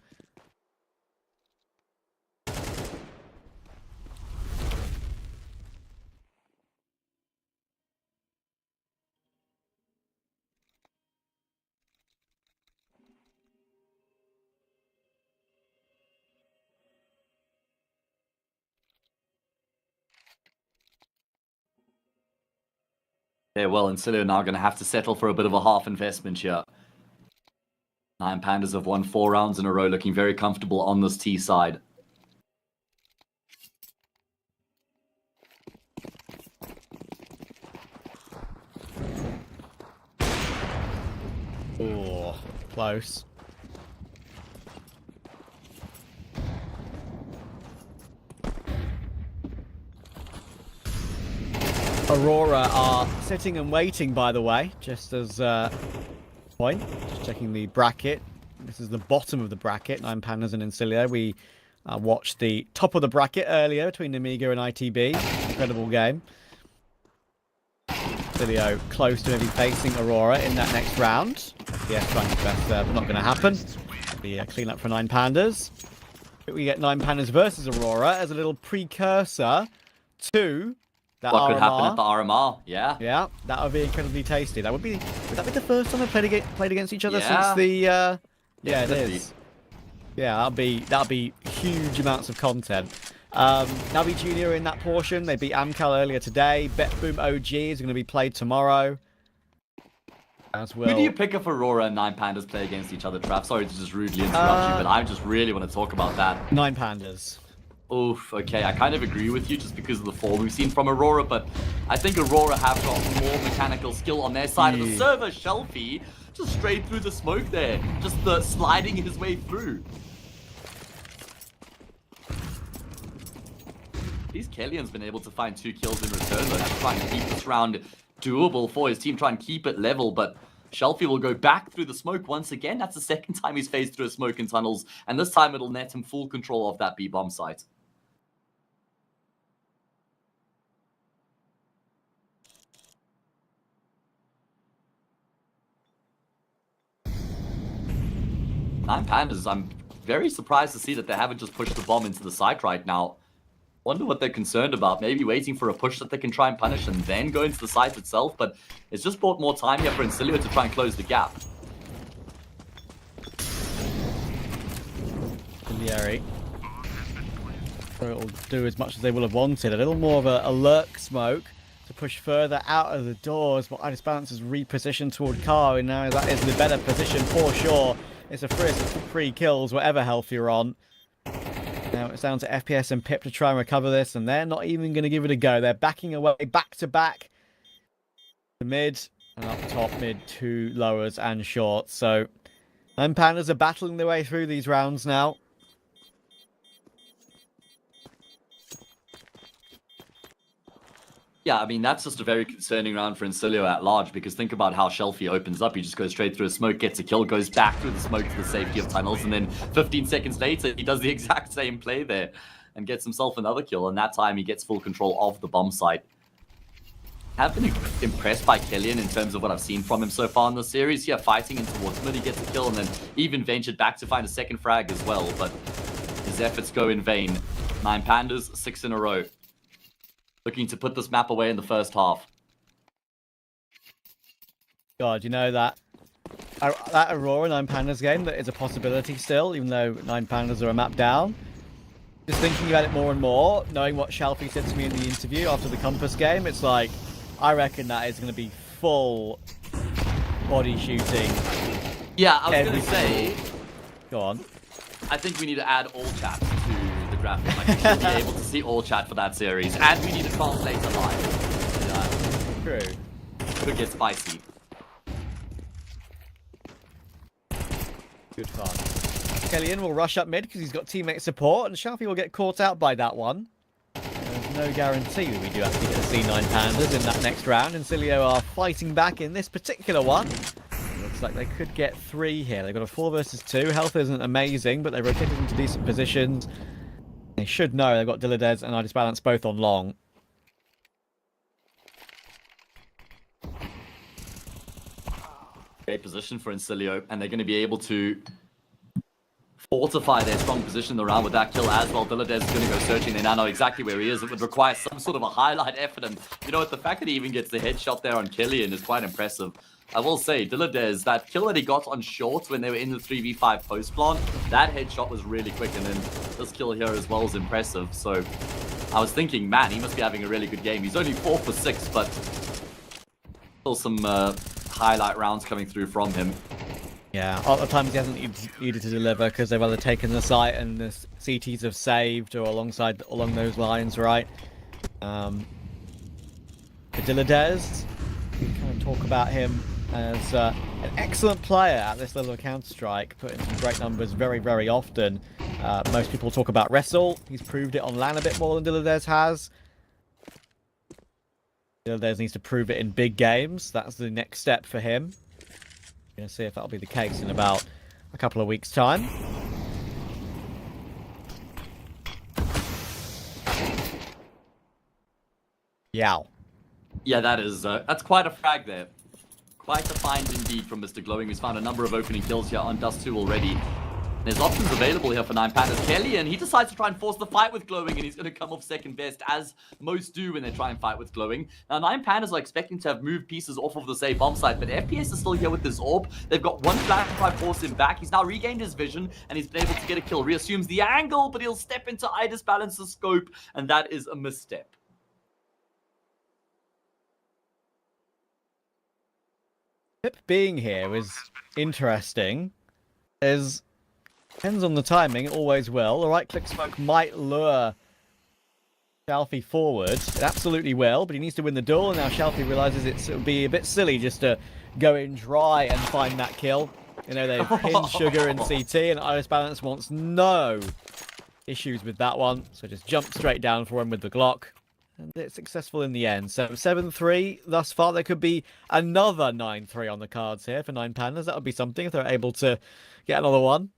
Yeah, well, Insilio now going to have to settle for a bit of a half investment here. 9 Pandas have won 4 rounds in a row, looking very comfortable on this T side. Oh, close. Aurora are sitting and waiting, by the way, just as point. Just checking the bracket. This is the bottom of the bracket, 9 Pandas and Insilio. We watched the top of the bracket earlier between Amiga and ITB. Incredible game. Insilio close to maybe facing Aurora in that next round. Yeah, trying his best there, but not going to happen. Be a clean up for 9 Pandas. We get 9 Pandas versus Aurora as a little precursor to that what RMR. could happen at the RMR, yeah. Yeah, that would be incredibly tasty. Would that be the first time they played against each other Yeah. since the yeah, it could is. Yeah, that'll be huge amounts of content. Navi Junior in that portion, they beat Amcal earlier today. Bet Boom OG is going to be played tomorrow. As well. Who do you pick if Aurora and 9 Pandas play against each other, Trav? Sorry to just rudely interrupt you, but I just really want to talk about that. 9 Pandas. Oof, okay, I kind of agree with you just because of the form we've seen from Aurora, but I think Aurora have got more mechanical skill on their side of the server. Shelfie just straight through the smoke there, just sliding his way through. These Kellyan's been able to find 2 kills in return though, to try and keep this round doable for his team, try and keep it level, but Shelfie will go back through the smoke once again. That's the second time he's phased through a smoke and tunnels, and this time it'll net him full control of that B-bomb site. Nine Pandas, I'm very surprised to see that they haven't just pushed the bomb into the site right now. Wonder what they're concerned about. Maybe waiting for a push that they can try and punish and then go into the site itself, but it's just bought more time here for Insilio to try and close the gap. Incendiary. So it'll do as much as they will have wanted. A little more of a lurk smoke to push further out of the doors, but Idis Balance has repositioned toward Car, and now that is the better position for sure. It's a free kills, whatever health you're on. Now it's down to FPS and Pip to try and recover this, and they're not even going to give it a go. They're backing away back to back. The mid and up top, mid, 2 lowers and shorts. So, Pandas are battling their way through these rounds now. Yeah, I mean, that's just a very concerning round for Insilio at large, because think about how Shelfie opens up. He just goes straight through a smoke, gets a kill, goes back through the smoke to the safety of tunnels, and then 15 seconds later, he does the exact same play there and gets himself another kill, and that time he gets full control of the bomb site. I've been impressed by Killian in terms of what I've seen from him so far in the series. Yeah, fighting in towards mid, he gets a kill, and then even ventured back to find a second frag as well, but his efforts go in vain. 9 Pandas, 6 in a row. Looking to put this map away in the first half. God, you know that Aurora 9 Pandas game, that is a possibility still, even though 9 Pandas are a map down. Just thinking about it more and more, knowing what Shelfie said to me in the interview after the Compass game, it's like, I reckon that is going to be full body shooting. Yeah, I was going to say... Go on. I think we need to add all chat to the graphic. Like, we should be able to see all chat for that series. And we need to translate it live. Yeah. True. Could get spicy. Good fun. Killian will rush up mid because he's got teammate support, and Shelfie will get caught out by that one. There's no guarantee that we do actually get to see 9 Pandas in that next round. Insilio are fighting back in this particular one. Looks like they could get 3 here. They've got a 4 versus 2. Health isn't amazing, but they rotated into decent positions. They should know they've got Dilladez and Idis Balance both on long. Great position for Insilio, and they're going to be able to fortify their strong position in the round with that kill as well. Dilladez is going to go searching. They now know exactly where he is. It would require some sort of a highlight effort, and you know what, the fact that he even gets the headshot there on Killian is quite impressive. I will say, Dilladez, that kill that he got on short when they were in the 3v5 post plant, that headshot was really quick, and then this kill here as well is impressive. So I was thinking, man, he must be having a really good game. He's only 4 for 6, but still some highlight rounds coming through from him. Yeah, a lot of times he hasn't needed to deliver because they've either taken the site and the CTs have saved, or along those lines, right? For Dilladez, we kind of talk about him as an excellent player at this level of Counter-Strike, putting some great numbers very, very often. Most people talk about Wrestle. He's proved it on LAN a bit more than Dilladez has. Dilladez needs to prove it in big games. That's the next step for him. Going to see if that'll be the case in about a couple of weeks' time. Yow. Yeah, that is that's quite a frag there. Quite a find indeed from Mr. Glowing, who's found a number of opening kills here on Dust 2 already. There's options available here for 9 Pandas. Kelly, and he decides to try and force the fight with Glowing, and he's going to come off second best, as most do when they try and fight with Glowing. Now, 9 Pandas are expecting to have moved pieces off of the safe bomb site, but FPS is still here with this orb. They've got one flash to try force him back. He's now regained his vision, and he's been able to get a kill. Reassumes the angle, but he'll step into Idis Balance's scope, and that is a misstep. Pip being here is interesting. Depends on the timing, it always will. The right-click smoke might lure Shelfie forward. It absolutely will, but he needs to win the duel, and now Shelfie realizes it would be a bit silly just to go in dry and find that kill. You know, they've pinned Sugar in CT, and Idis Balance wants no issues with that one, so just jump straight down for him with the Glock. And it's successful in the end. So 7-3 thus far. There could be another 9-3 on the cards here for 9 Pandas. That would be something if they're able to get another one.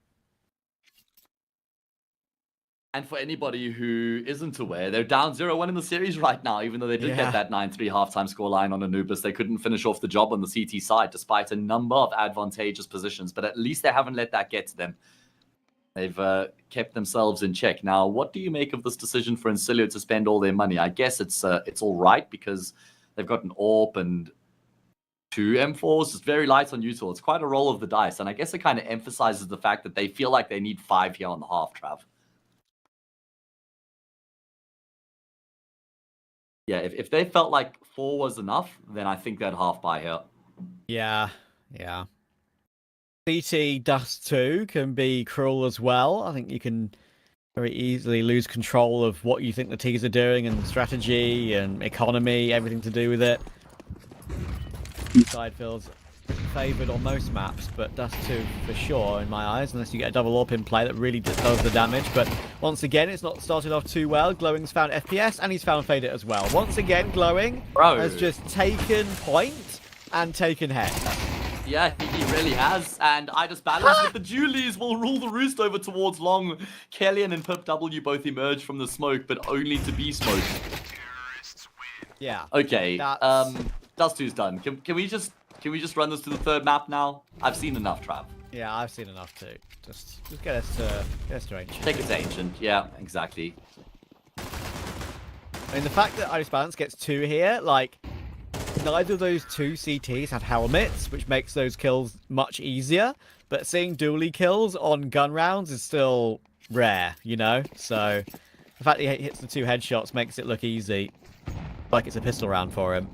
And for anybody who isn't aware, they're down 0-1 in the series right now, even though they did get that 9-3 halftime scoreline on Anubis. They couldn't finish off the job on the CT side, despite a number of advantageous positions. But at least they haven't let that get to them. They've kept themselves in check. Now, what do you make of this decision for Insilio to spend all their money? I guess it's all right because they've got an AWP and 2 M4s. It's very light on util. It's quite a roll of the dice. And I guess it kind of emphasizes the fact that they feel like they need 5 here on the half, Trav. Yeah, if they felt like 4 was enough, then I think they'd half buy here. Yeah. CT Dust 2 can be cruel as well. I think you can very easily lose control of what you think the T's are doing and strategy and economy, everything to do with it. Side feels favoured on most maps, but Dust 2 for sure in my eyes, unless you get a double AWP in play that really does the damage. But once again, it's not started off too well. Glowing's found FPS and he's found Fade It as well. Once again, Glowing has just taken point and taken head. Yeah, he really has. And I just balance with the Julies will rule the roost over towards long. Kellyan and Pip W both emerge from the smoke, but only to be smoked. Yeah. Okay. Dust 2's done. Can we just run this to the third map now? I've seen enough, Trav. Yeah, I've seen enough too. Just get us to Ancient. Take it to Ancient. Yeah, exactly. I mean, the fact that Iris Balance gets 2 here, like, neither of those 2 CTs have helmets, which makes those kills much easier. But seeing dually kills on gun rounds is still rare, you know? So the fact that he hits the 2 headshots makes it look easy. Like it's a pistol round for him.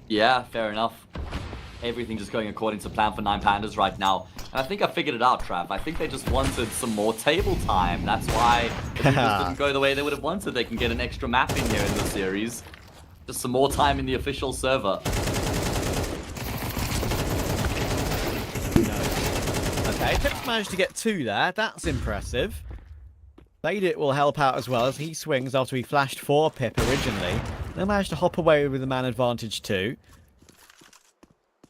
Yeah, fair enough. Everything just going according to plan for 9 Pandas right now. And I think I figured it out, Trav. I think they just wanted some more table time. That's why the just didn't go the way they would have wanted. They can get an extra map in here in the series. Just some more time in the official server. Okay, Pip's managed to get 2 there. That's impressive. Fade It will help out as well as he swings after he flashed for Pip originally. They managed to hop away with the man advantage too.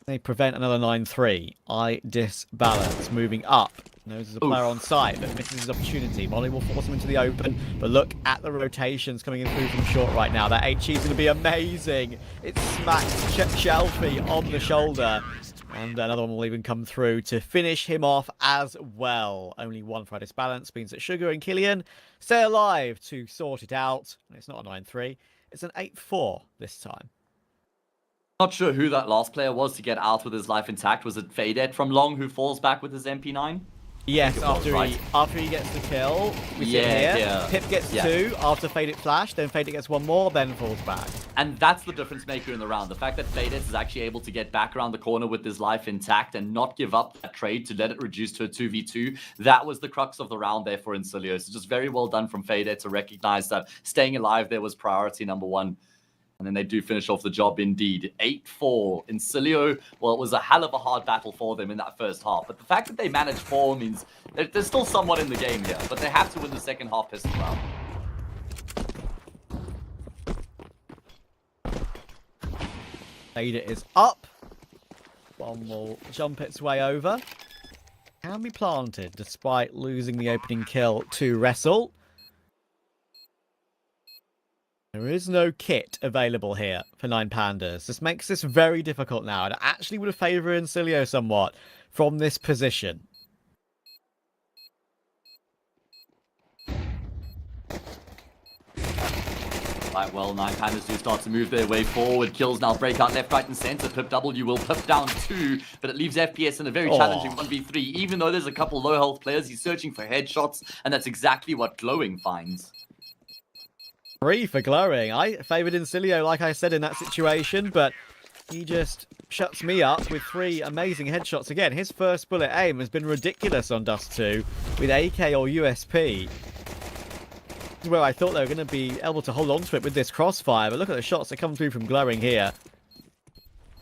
They prevent another 9-3. I disbalance, moving up. Knows there's a player on site, but misses his opportunity. Molly will force him into the open, but look at the rotations coming in through from short right now. That HE is going to be amazing. It smacks Shelfie on the shoulder. And another one will even come through to finish him off as well. Only 1 for disbalance means that Sugar and Killian stay alive to sort it out. It's not a 9-3. It's an 8-4 this time. Not sure who that last player was to get out with his life intact. Was it Fade from Long who falls back with his MP9? Yes, after he gets the kill, we see here. Pip gets 2 after Fade It flash, then Fade It gets 1 more, then falls back. And that's the difference maker in the round. The fact that Fade is actually able to get back around the corner with his life intact and not give up that trade to let it reduce to a 2v2. That was the crux of the round there for Insilio. So just very well done from Fade to recognize that staying alive there was priority number 1. And then they do finish off the job indeed. 8-4. Insilio, well, it was a hell of a hard battle for them in that first half. But the fact that they managed 4 means there's still somewhat in the game here. But they have to win the second half pistol round. Fade It is up. One will jump its way over. Can be planted despite losing the opening kill to Wrestle. There is no kit available here for 9 Pandas. This makes this very difficult now. It actually would have favoured Insilio somewhat from this position. Right, well, 9 Pandas do start to move their way forward. Kills now break out left, right, and center. Pip W will pip down 2, but it leaves FPS in a very challenging 1v3. Even though there's a couple low health players, he's searching for headshots, and that's exactly what Glowing finds. 3 for Glowing. I favoured Insilio, like I said, in that situation, but he just shuts me up with 3 amazing headshots again. His first bullet aim has been ridiculous on Dust 2 with AK or USP. This is where I thought they were going to be able to hold on to it with this crossfire, but look at the shots that come through from Glowing here.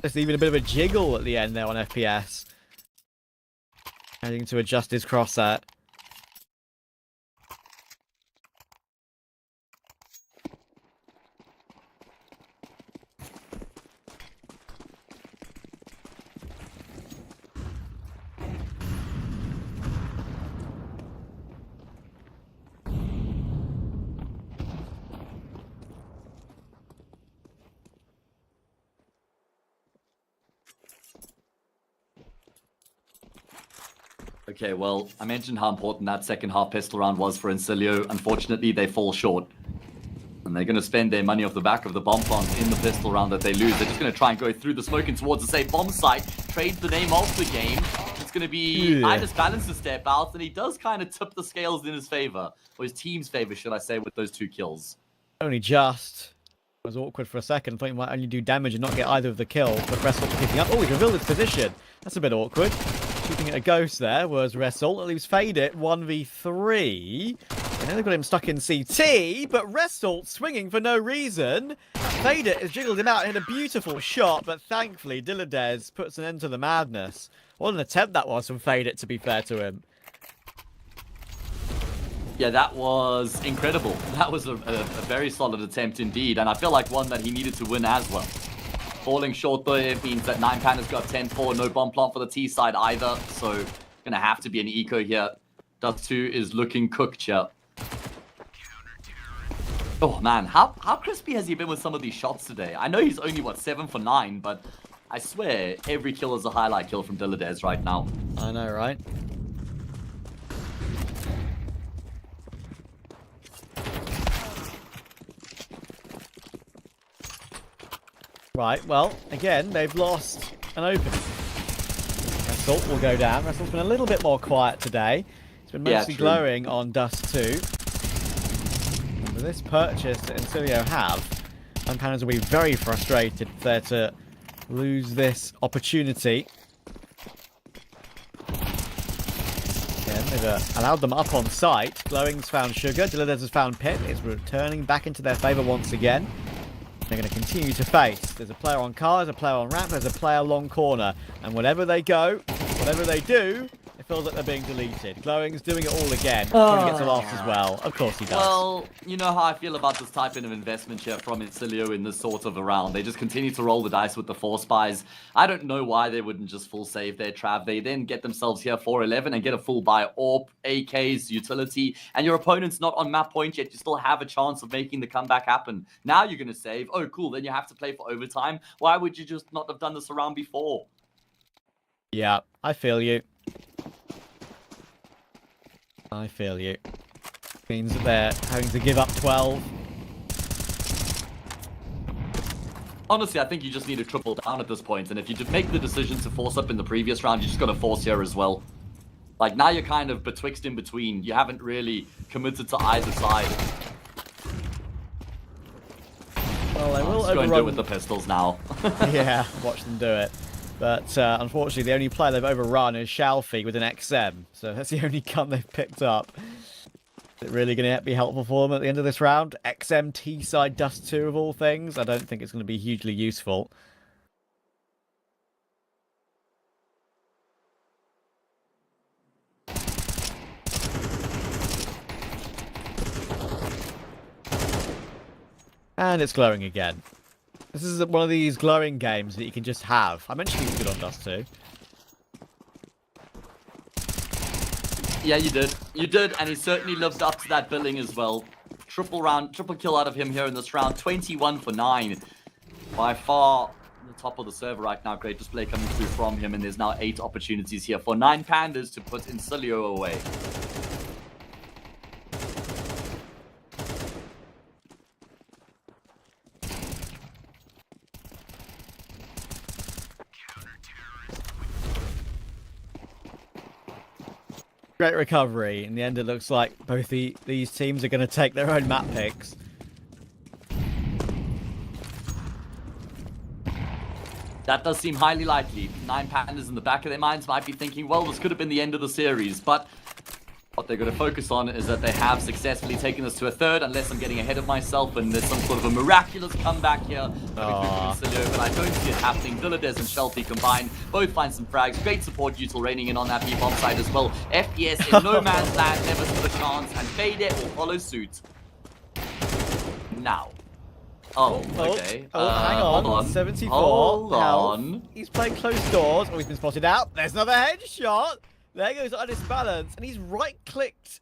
There's even a bit of a jiggle at the end there on FPS. Having to adjust his crosshair. Okay, well, I mentioned how important that second half pistol round was for Insilio. Unfortunately, they fall short. And they're going to spend their money off the back of the bomb plant in the pistol round that they lose. They're just going to try and go through the smoke and towards the safe bomb site. Trade the name of the game. It's going to be Idis Balance to step out, and he does kind of tip the scales in his favor. Or his team's favor, should I say, with those 2 kills. Only just. It was awkward for a second. I thought he might only do damage and not get either of the kills, but Wrestle picking up. Oh, he revealed his position. That's a bit awkward. Shooting at a ghost there was Wrestle. At least Fade It 1v3. They know they've got him stuck in CT, but Result swinging for no reason. Vader has jiggled him out and hit a beautiful shot, but thankfully Diladez puts an end to the madness. What an attempt that was from Vader, to be fair to him. Yeah, that was incredible. That was a very solid attempt indeed, and I feel like one that he needed to win as well. Falling short there means that 9 Pandas got 10-4, no bomb plant for the T side either, so gonna have to be an eco here. Dust 2 is looking cooked here. Oh man, how crispy has he been with some of these shots today? I know he's only, what, 7 for 9, but I swear every kill is a highlight kill from Diladez right now. I know, right? Right, well, again, they've lost an opening. Result will go down. Result's been a little bit more quiet today. It's been mostly glowing on Dust 2. And with this purchase that Insilio have, Pandas will be very frustrated if they're to lose this opportunity. Again, they've allowed them up on site. Glowing's found Sugar. Diladez has found Pit. It's returning back into their favour once again. They're going to continue to face. There's a player on car, there's a player on ramp, there's a player long corner. And whenever they go, whatever they do, it feels like they're being deleted. Glowing's doing it all again. He gets a loss as well. Of course he does. Well, you know how I feel about this type of investment here from Insilio in this sort of a round. They just continue to roll the dice with the 4 spies. I don't know why they wouldn't just full save their Trav. They then get themselves here 4-11 and get a full buy AWP, AKs, utility, and your opponent's not on map point yet. You still have a chance of making the comeback happen. Now you're going to save. Oh, cool. Then you have to play for overtime. Why would you just not have done this around before? Yeah, I feel you. I feel you. Means that they're having to give up 12. Honestly, I think you just need to triple down at this point, and if you make the decision to force up in the previous round, you just got to force here as well. Like, now you're kind of betwixt in between. You haven't really committed to either side. Well, they will just go and do it with the pistols now. Yeah, watch them do it. But unfortunately, the only player they've overrun is Shalfie with an XM. So that's the only gun they've picked up. Is it really going to be helpful for them at the end of this round? XM T-side Dust 2 of all things? I don't think it's going to be hugely useful. And it's glowing again. This is one of these glowing games that you can just have. I mentioned he was good on Dust 2. Yeah, you did. You did, and he certainly lived up to that billing as well. Triple kill out of him here in this round. 21 for 9. By far the top of the server right now. Great display coming through from him, and there's now 8 opportunities here for 9 Pandas to put Insilio away. Great recovery. In the end, it looks like both these teams are going to take their own map picks. That does seem highly likely. 9 Pandas in the back of their minds might be thinking, well, this could have been the end of the series, but what they're going to focus on is that they have successfully taken this to a third, unless I'm getting ahead of myself and there's some sort of a miraculous comeback here. But I don't see it happening. Diladez and Shelfie combined both find some frags. Great support util raining in on that B-bomb side as well. FPS in no man's land, never stood a chance, and Vader will follow suit. Now. Oh, okay. Hang on. Hold on. 74. Hold on. He's playing close doors. Oh, he's been spotted out. There's another headshot. There goes Undis Balance, and he's right-clicked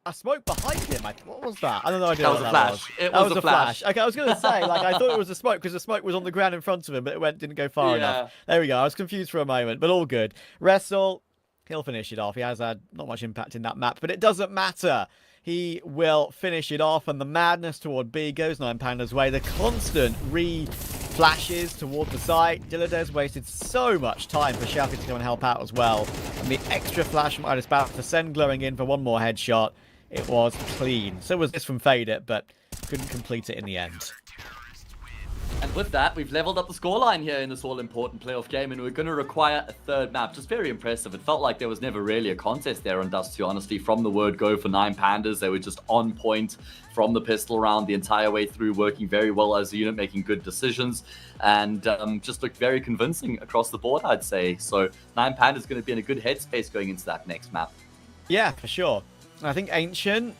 a smoke behind him. What was that? I don't know. That was a flash. It was a flash. Okay, I was going to say, like, I thought it was a smoke because the smoke was on the ground in front of him, but it didn't go far enough. There we go. I was confused for a moment, but all good. Wrestle, he'll finish it off. He has had not much impact in that map, but it doesn't matter. He will finish it off, and the madness toward B goes 9 Pandas' way. The constant flashes toward the site. Diladez wasted so much time for Shelfie to come and help out as well. And the extra flash from Idis Balance to send Glowing in for one more headshot. It was clean. So was this from Fade It, but couldn't complete it in the end. And with that, we've leveled up the scoreline here in this all-important playoff game, and we're going to require a third map. Just very impressive. It felt like there was never really a contest there on Dust 2, honestly. From the word go for 9 Pandas, they were just on point from the pistol round the entire way through, working very well as a unit, making good decisions, and just looked very convincing across the board, I'd say. So 9 Pandas is going to be in a good headspace going into that next map. Yeah, for sure. I think Ancient,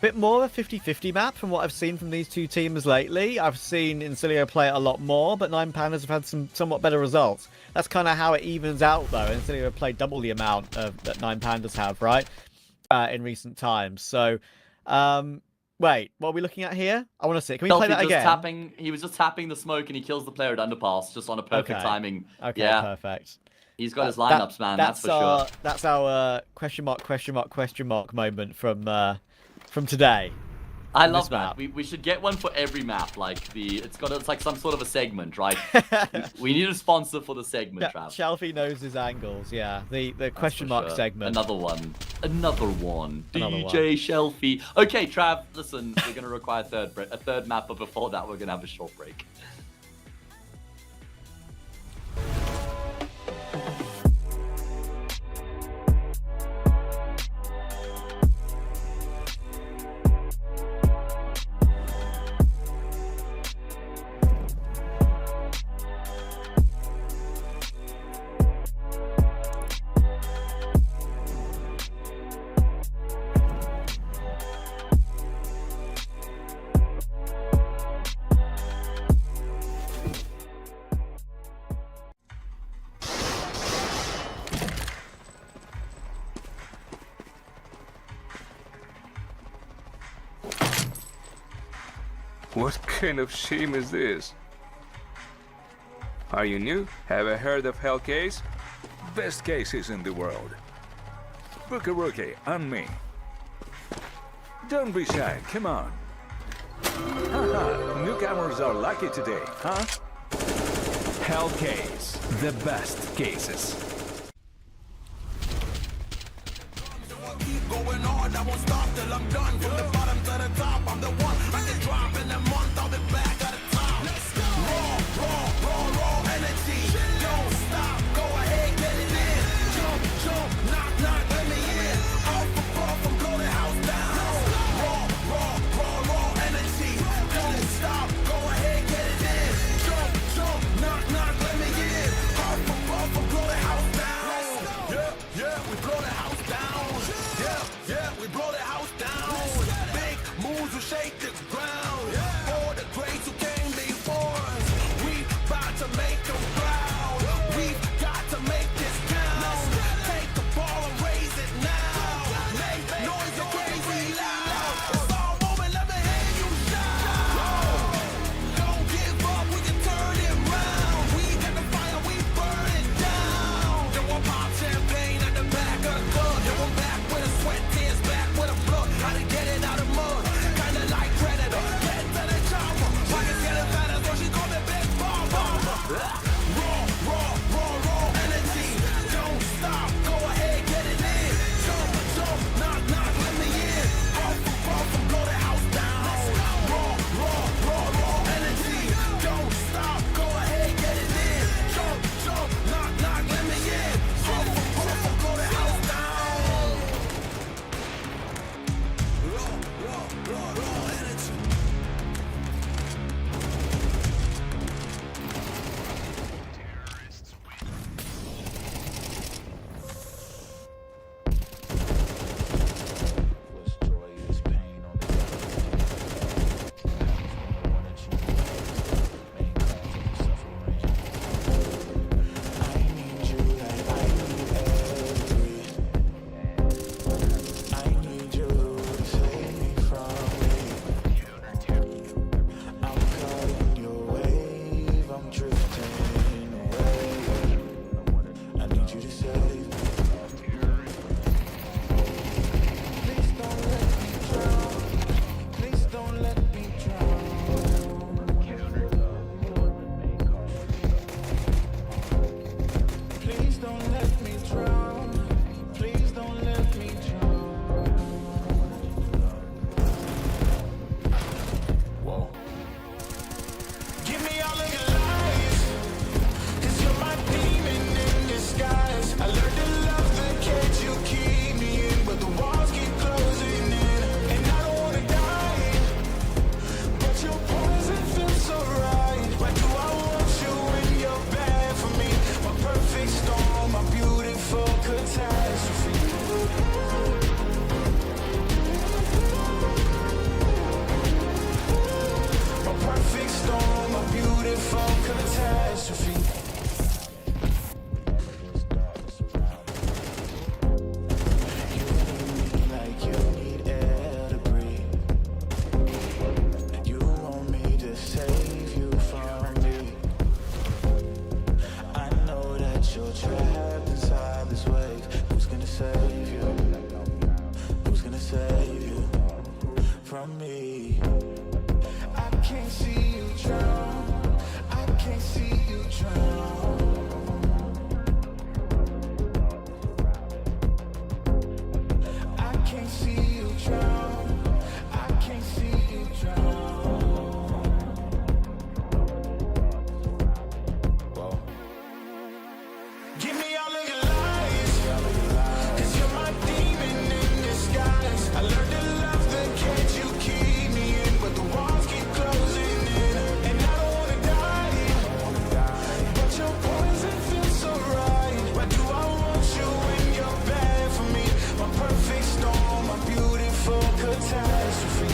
bit more of a 50-50 map from what I've seen from these two teams lately. I've seen Insilio play it a lot more, but 9 Pandas have had some somewhat better results. That's kind of how it evens out, though. Insilio have played double the amount that 9 Pandas have, right, in recent times. So, wait, what are we looking at here? I want to see. Can we play that again? He was just tapping the smoke, and he kills the player at underpass, just on a perfect timing. Okay, yeah. Perfect. He's got his lineups, man. That's for sure. That's our question mark moment from today. I love that. We should get one for every map. Like it's like some sort of a segment, right? we need a sponsor for the segment, Trav. Shelfie knows his angles. Yeah, the question mark segment. Another one. DJ Shelfie. Okay, Trav. Listen, we're gonna require a third map, but before that, we're gonna have a short break. What kind of shame is this? Are you new? Have heard of Hellcase? Best cases in the world. Book a rookie on me. Don't be shy, come on. Haha, newcomers are lucky today, huh? Hellcase, the best cases. Keep going on, I won't stop till I'm done. From the bottom to the top, I'm the one. I can drop in a month, I'll be back at the top. Let's go. Raw energy. Don't stop, go ahead, get it in. Jump, knock, let me in. Off the ball, from blow the house down. Raw energy. Don't stop, go ahead, get it in. Jump, knock, let me in. Off the ball, from blow the house down. Yeah, we blow the house down. Yeah, we blow the house down. Big moves will shake the ground. For the greats who came before us, we about to make them proud. We've got to make this count. Take the ball and raise it now. Make noise and crazy loud. It's all moment, let me hear you shout. Don't give up, we can turn it round. We got the fire, we burn it down. Then we'll pop champagne at the back of the club. Then we're back with a sweat, tears back with a blood. How to get it out of mud, kinda like Predator. I can't see you drown. I can't see you drown. I can't see you drown. I can't see you drown. Give me all of your lies, 'cause you're my demon in disguise. I learned to love the cage you keep me in, but the walls keep closing in, and I don't wanna die, but your poison feels so right. Why do I want you when you're bad for me? My perfect storm, my beautiful catastrophe.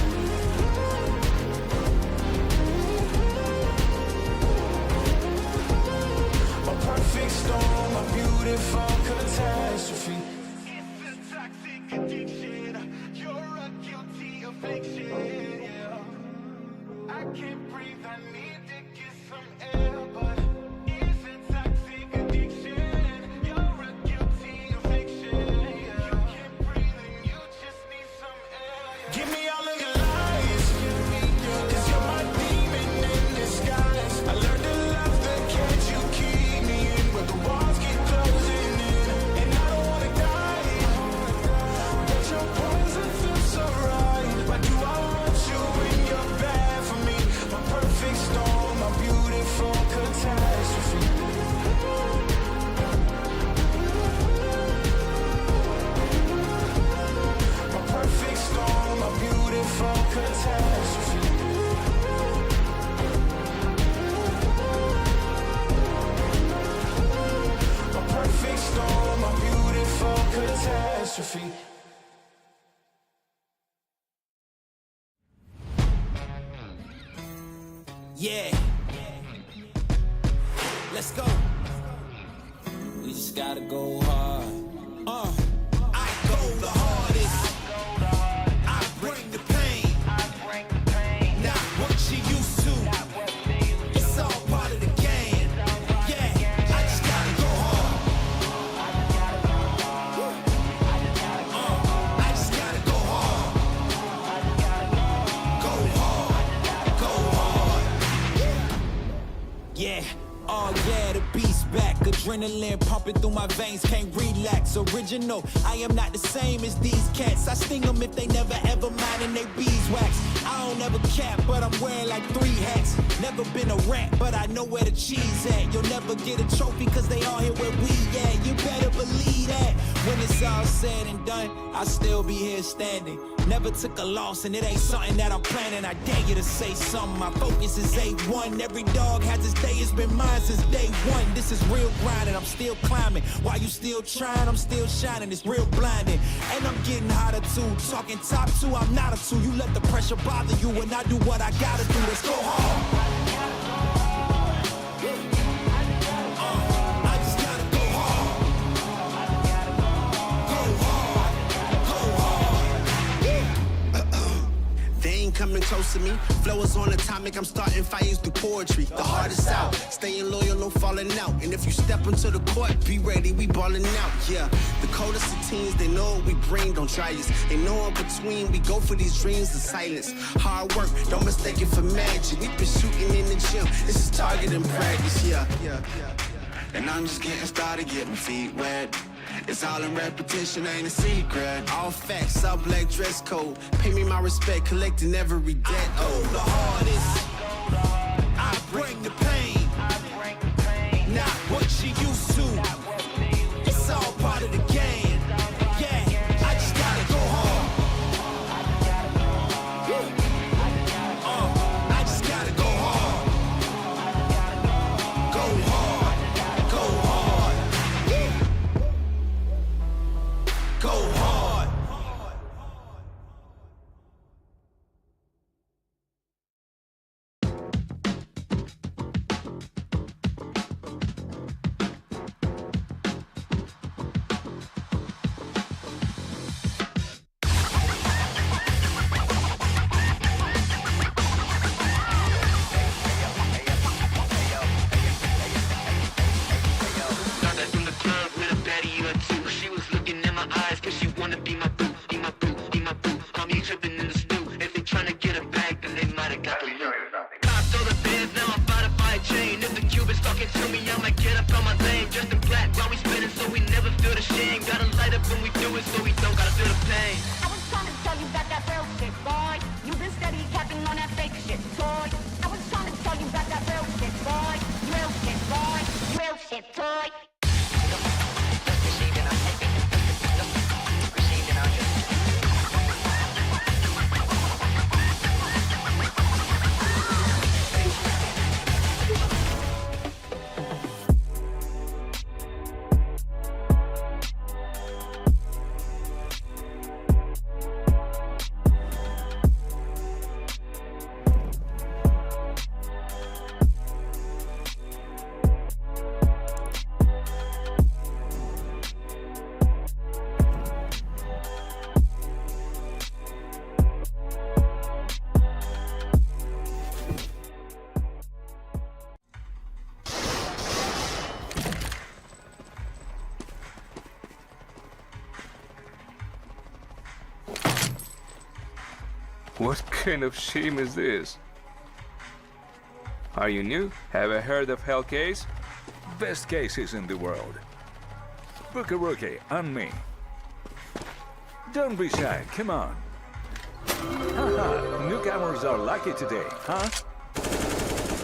My perfect storm, my beautiful catastrophe. It's a toxic addiction. You're a guilty affliction. Yeah. I can't breathe. I need to get some air, but it's a toxic addiction. You're a guilty affliction. Yeah. You can't breathe and you just need some air. Yeah. Give me all of your lies, 'cause you're my demon in disguise. I learned to love the cage you keep me in, but the walls keep closing in, and I don't wanna die, but your poison feels so right. Why do I want you when you're bad for me? My perfect storm, my beautiful catastrophe. My perfect storm, my beautiful catastrophe. My perfect storm, my beautiful catastrophe. Yeah. Let's go. We just gotta go hard. I go the hardest. I bring the pain. Not what you used to. It's all part of the game. Yeah, I just gotta go hard. I just gotta go hard. Go hard. Go hard. Yeah. Oh yeah, the beast back. Adrenaline pumping through my veins, can't relax. Original, I am not the same as these cats. I sting them if they never ever mind and they beeswax. I don't ever cap, but I'm wearing like 3 hats. Never been a rat, but I know where the cheese at. You'll never get a trophy cause they all here where we at. You better believe that. When it's all said and done, I'll still be here standing. Never took a loss and it ain't something that I'm planning. I dare you to say something. My focus is A1. Every dog has his day, it's been mine since day one. This is real grinding, I'm still climbing. While you still trying, I'm still shining. It's real blinding. And I'm getting hotter too. Talking top 2, I'm not a 2. You let the pressure bother you and I do what I gotta do. Let's go hard. Coming close to me, flow is on atomic. I'm starting fires through poetry. The hardest out, staying loyal, no falling out. And if you step into the court, be ready, we balling out. Yeah, the coldest of teens, they know what we bring. Don't try us. Ain't no in between. We go for these dreams in silence. Hard work, don't mistake it for magic. We been shooting in the gym. This is target and practice. Yeah. And I'm just getting started, getting feet wet. It's all in repetition, ain't a secret. All facts, all black dress code. Pay me my respect, collecting every debt. Oh, the hardest. I bring the pain. Not what you used to. It's all part of the game. Yeah, I just gotta go hard. I just gotta go hard. Go hard. Go hard. Go hard. What kind of shame is this? Are you new? Have you heard of Hellcase? Best cases in the world. Book a rookie and me. Don't be shy, come on. Haha, newcomers are lucky today, huh?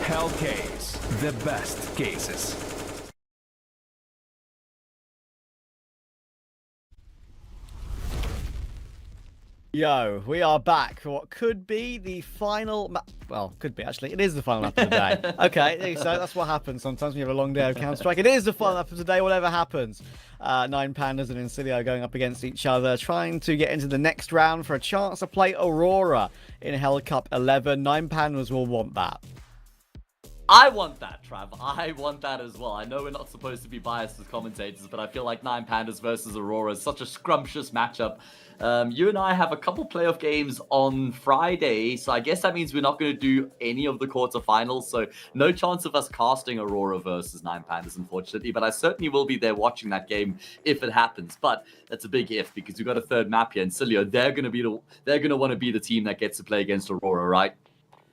Hellcase, the best cases. Yo, we are back for what could be the final map. Well, could be actually. It is the final map of the day. Okay, so that's what happens sometimes when you have a long day of Counter-Strike. It is the final map of the day, whatever happens. 9 Pandas and Insilio going up against each other, trying to get into the next round for a chance to play Aurora in Hellcup 11. 9 Pandas will want that. I want that, Trav. I want that as well. I know we're not supposed to be biased as commentators, but I feel like 9 Pandas versus Aurora is such a scrumptious matchup. You and I have a couple playoff games on Friday, so I guess that means we're not going to do any of the quarterfinals, so no chance of us casting Aurora versus 9 Pandas, unfortunately, but I certainly will be there watching that game if it happens, but that's a big if, because we've got a third map here, and Insilio, they're going to want to be the team that gets to play against Aurora, right?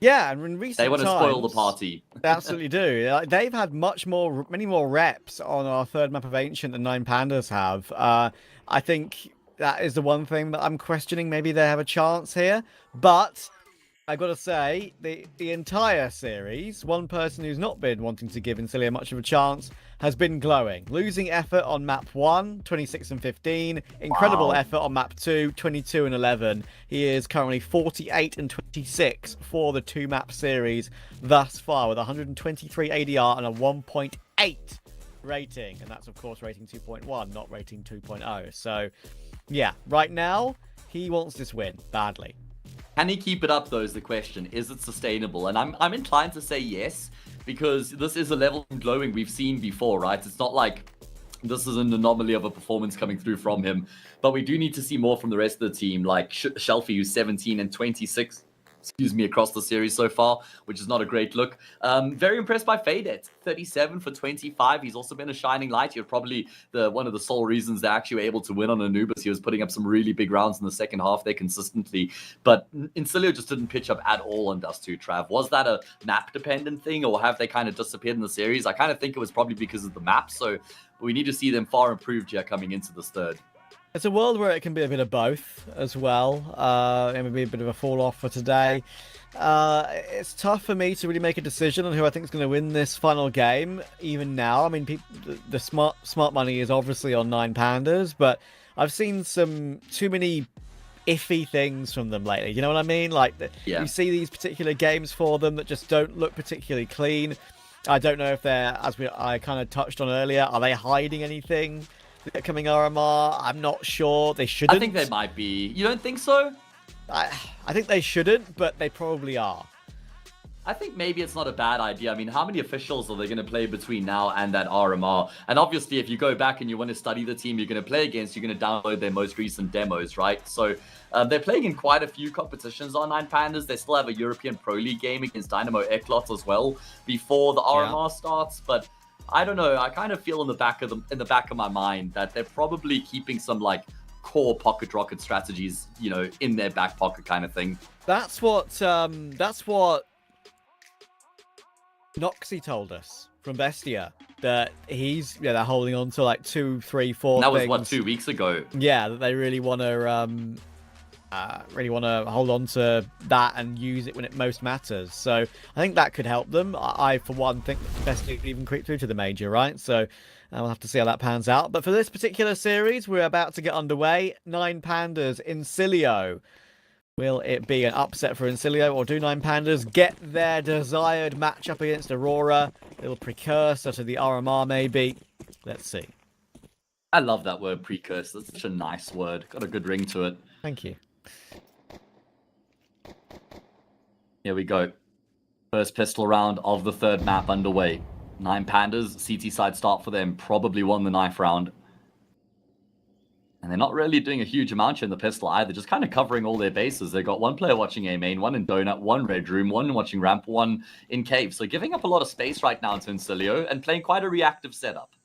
Yeah, and in recent they want to times, spoil the party. They absolutely do. They've had many more reps on our third map of Ancient than 9 Pandas have. I think that is the one thing that I'm questioning. Maybe they have a chance here, but I got to say, the entire series, one person who's not been wanting to give Insilio much of a chance has been glowing. Losing effort on map 1, 26 and 15. Incredible effort on map 2, 22 and 11. He is currently 48 and 26 for the 2-map series thus far, with 123 ADR and a 1.8 rating. And that's, of course, rating 2.1, not rating 2.0. So, yeah, right now, he wants this win badly. Can he keep it up, though, is the question. Is it sustainable? And I'm inclined to say yes, because this is a level of glowing we've seen before, right? It's not like this is an anomaly of a performance coming through from him, but we do need to see more from the rest of the team, like Shelfie, who's 17 and 26, across the series so far, which is not a great look. Very impressed by Fadet, 37 for 25. He's also been a shining light. He was probably one of the sole reasons they actually were able to win on Anubis. He was putting up some really big rounds in the second half there consistently. But Insilio just didn't pitch up at all on Dust 2, Trav. Was that a map-dependent thing, or have they kind of disappeared in the series? I kind of think it was probably because of the map, so we need to see them far improved here coming into this third. It's a world where it can be a bit of both as well. It may be a bit of a fall off for today. It's tough for me to really make a decision on who I think is going to win this final game, even now. I mean, the smart money is obviously on 9 Pandas, but I've seen too many iffy things from them lately. You know what I mean? Like, you see these particular games for them that just don't look particularly clean. I don't know if they're, I kind of touched on earlier, are they hiding anything? Coming RMR, I'm not sure. They shouldn't. I think they might be. You don't think so? I think they shouldn't, but they probably are. I think maybe it's not a bad idea. I mean, how many officials are they going to play between now and that RMR? And obviously, if you go back and you want to study the team you're going to play against, you're going to download their most recent demos, right? So they're playing in quite a few competitions on 9 Pandas. They still have a European Pro League game against Dynamo Eklot as well before the RMR starts, but I don't know. I kind of feel in the back of my mind that they're probably keeping some like core pocket rocket strategies, you know, in their back pocket kind of thing. That's what Noxy told us from Bestia, that they're holding on to like 2, 3, 4 And that was things. what, 2 weeks ago. Yeah, that they really want to hold on to that and use it when it most matters. So I think that could help them. I for one, think that Bestia could even creep through to the major, right? So we'll have to see how that pans out. But for this particular series, we're about to get underway. 9 Pandas, Insilio. Will it be an upset for Insilio, or do 9 Pandas get their desired matchup against Aurora? A little precursor to the RMR, maybe. Let's see. I love that word, precursor. That's such a nice word. Got a good ring to it. Thank you. Here we go. First pistol round of the third map underway. 9 Pandas, CT side start for them. Probably won the knife round. And they're not really doing a huge amount here in the pistol either. Just kind of covering all their bases. They've got one player watching A main, one in Donut, one Red Room, one watching Ramp, one in Cave. So giving up a lot of space right now to Insilio and playing quite a reactive setup.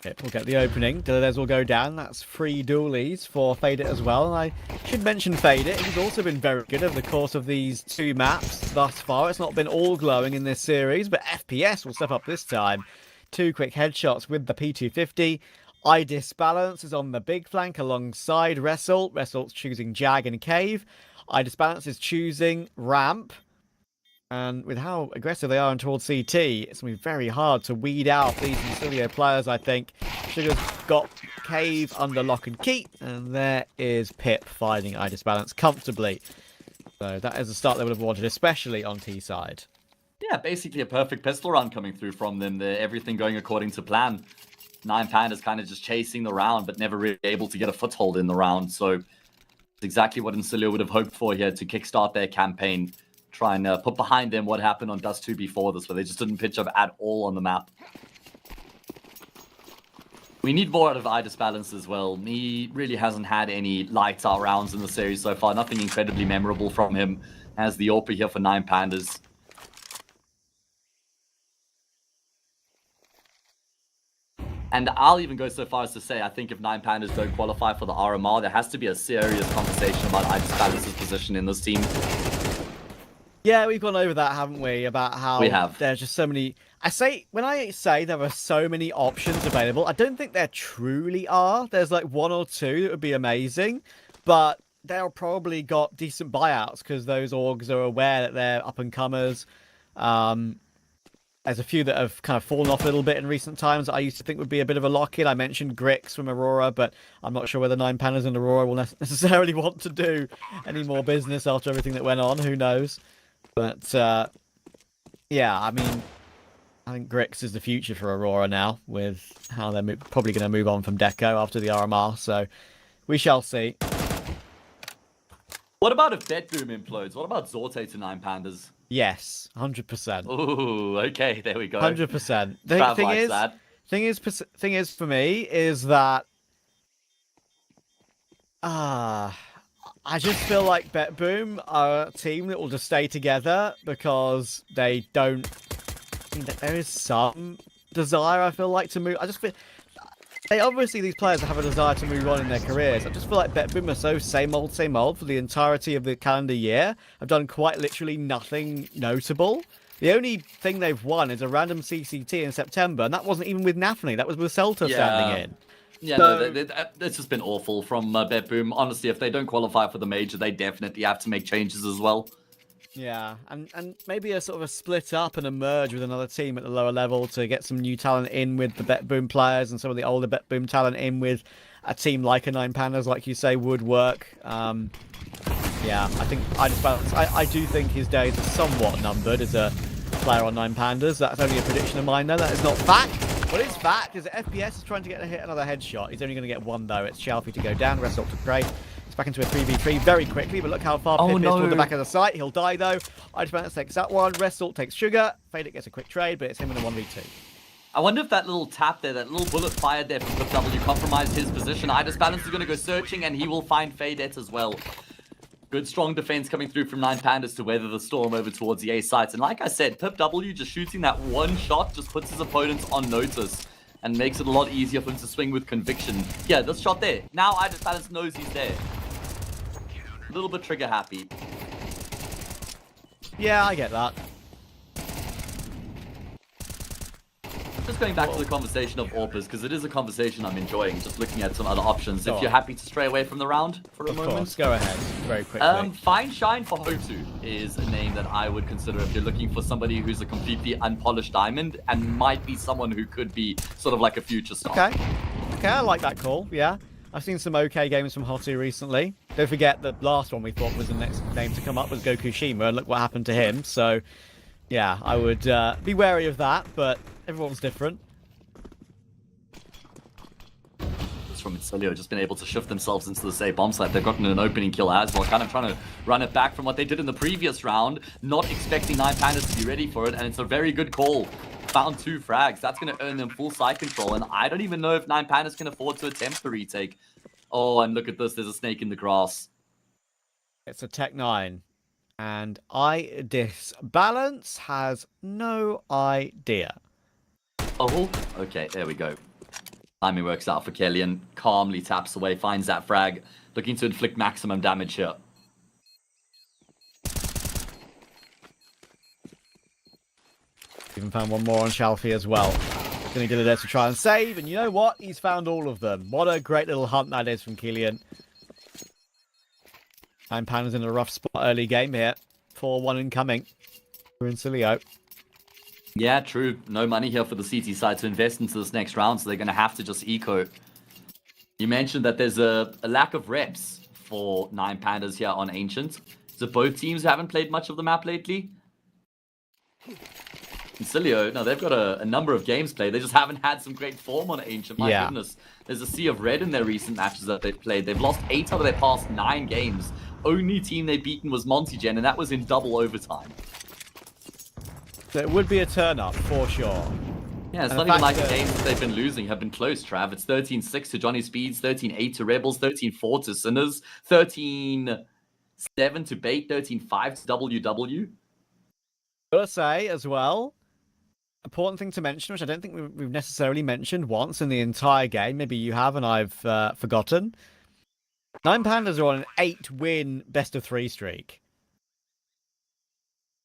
We'll get the opening. Deleuze will go down. That's 3 dualies for Fade It as well. And I should mention Fade It. He's also been very good over the course of these 2 maps thus far. It's not been all glowing in this series, but FPS will step up this time. 2 quick headshots with the P250. Idis Balance is on the big flank alongside Result. Result's choosing Jag and Cave. Idis Balance is choosing Ramp. And with how aggressive they are towards CT, it's going to be very hard to weed out these Insilio players, I think. Sugar's got Cave under lock and key, and there is Pip finding Idis Balance comfortably. So that is the start they would have wanted, especially on T side. Yeah, basically a perfect pistol round coming through from them. Everything going according to plan. 9 Pandas kind of just chasing the round, but never really able to get a foothold in the round. So it's exactly what Insilio would have hoped for here to kickstart their campaign. Try and put behind them what happened on Dust 2 before this, where they just didn't pitch up at all on the map. We need more out of Idis Balance as well. He really hasn't had any lights out rounds in the series so far. Nothing incredibly memorable from him. Has the AWP here for 9 Pandas. And I'll even go so far as to say, I think if 9 Pandas don't qualify for the RMR, there has to be a serious conversation about Idis Balance's position in this team. Yeah, we've gone over that, haven't we? About how we have. There's just so many... When I say there are so many options available, I don't think there truly are. There's like 1 or 2 that would be amazing, but they'll probably got decent buyouts because those orgs are aware that they're up-and-comers. There's a few that have kind of fallen off a little bit in recent times that I used to think would be a bit of a lock-in. I mentioned Grix from Aurora, but I'm not sure whether 9 Pandas and Aurora will necessarily want to do any more business after everything that went on. Who knows? But, yeah, I mean, I think Grix is the future for Aurora now, with how they're probably going to move on from Deco after the RMR, so we shall see. What about if Betboom implodes? What about Zorte to 9 Pandas? Yes, 100%. Ooh, okay, there we go. 100%. The thing is for me is that I just feel like BetBoom are a team that will just stay together because they don't. I mean, there is some desire, I feel like, to move. I just feel obviously these players have a desire to move on in their careers. I just feel like BetBoom are so same old for the entirety of the calendar year. I've done quite literally nothing notable. The only thing they've won is a random CCT in September, and that wasn't even with Nafni. That was with Celta standing in. Yeah, so... no, it's just been awful from BetBoom. Honestly, if they don't qualify for the major, they definitely have to make changes as well. Yeah, and maybe a sort of a split up and a merge with another team at the lower level to get some new talent in with the BetBoom players and some of the older BetBoom talent in with a team like a 9 Pandas, like you say, would work. Yeah, I think I do think his days are somewhat numbered as a player on 9 Pandas. That's only a prediction of mine, though. That is not fact. What is fact is that FPS is trying to get another headshot. He's only going to get 1, though. It's Chalfie to go down. Result to Prey. He's back into a 3v3 very quickly, but look how far Pip is toward the back of the site. He'll die, though. Idis Balance takes that one. Result takes Sugar. Faded gets a quick trade, but it's him in a 1v2. I wonder if that little tap there, that little bullet fired there from W compromised his position. Idis Balance is going to go searching, and he will find Fadette as well. Good, strong defense coming through from 9 Pandas to weather the storm over towards the A sites. And like I said, Pip W just shooting that one shot just puts his opponents on notice and makes it a lot easier for him to swing with conviction. Yeah, this shot there. Now Idis Balance knows he's there. A little bit trigger happy. Yeah, I get that. Just going back to the conversation of AWPers, because it is a conversation I'm enjoying, just looking at some other options. If you're happy to stray away from the round for a moment. Of course, go ahead, very quickly. Fine Shine for Hotu is a name that I would consider if you're looking for somebody who's a completely unpolished diamond and might be someone who could be sort of like a future star. Okay, I like that call, yeah. I've seen some okay games from Hotu recently. Don't forget the last one we thought was the next name to come up was Gokushima, and look what happened to him. So, yeah, I would be wary of that, but everyone's different. It's from Insilio, just been able to shift themselves into the safe bomb site. They've gotten an opening kill as well, kind of trying to run it back from what they did in the previous round, not expecting 9 Pandas to be ready for it, and it's a very good call. Found 2 frags. That's going to earn them full side control, and I don't even know if 9 Pandas can afford to attempt the retake. Oh, and look at this. There's a snake in the grass. It's a Tech 9. And Idis Balance has no idea. Oh, okay. There we go. Timing works out for Kellyan. Calmly taps away, finds that frag. Looking to inflict maximum damage here. Even found one more on Shalfie as well. Gonna get it there to try and save, and you know what? He's found all of them. What a great little hunt that is from Kellyan. And Panda's in a rough spot early game here. 4-1 incoming for Insilio. Yeah, true. No money here for the CT side to invest into this next round, so they're going to have to just eco. You mentioned that there's a lack of reps for 9 Pandas here on Ancient. So both teams haven't played much of the map lately. Insilio, no, they've got a number of games played. They just haven't had some great form on Ancient. My goodness. There's a sea of red in their recent matches that they've played. They've lost 8 out of their past 9 games. Only team they've beaten was Montigen, and that was in double overtime. So it would be a turn-up, for sure. Yeah, it's not even like the games that they've been losing have been close, Trav. It's 13-6 to Johnny Speeds, 13-8 to Rebels, 13-4 to Sinners, 13-7 to Bait, 13-5 to WW. Gotta say, as well, important thing to mention, which I don't think we've necessarily mentioned once in the entire game. Maybe you have and I've forgotten. 9 Pandas are on an 8-win best-of-3 streak.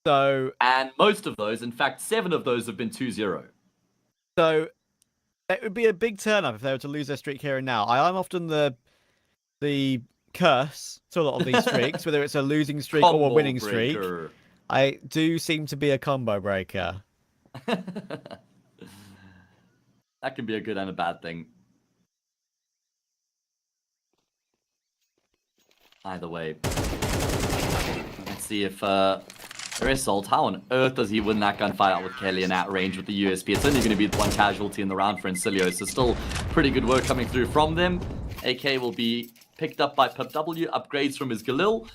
So, and most of those, in fact, 7 of those have been 2-0. So it would be a big turn-up if they were to lose their streak here and now. I am often the curse to a lot of these streaks, whether it's a losing streak or a winning streak. I do seem to be a combo breaker. That can be a good and a bad thing. Either way. Let's see if Result, how on earth does he win that gunfight out with Kellyan at range with the USP? It's only going to be the one casualty in the round for Insilio, so still pretty good work coming through from them. AK will be picked up by PubW, upgrades from his Galil.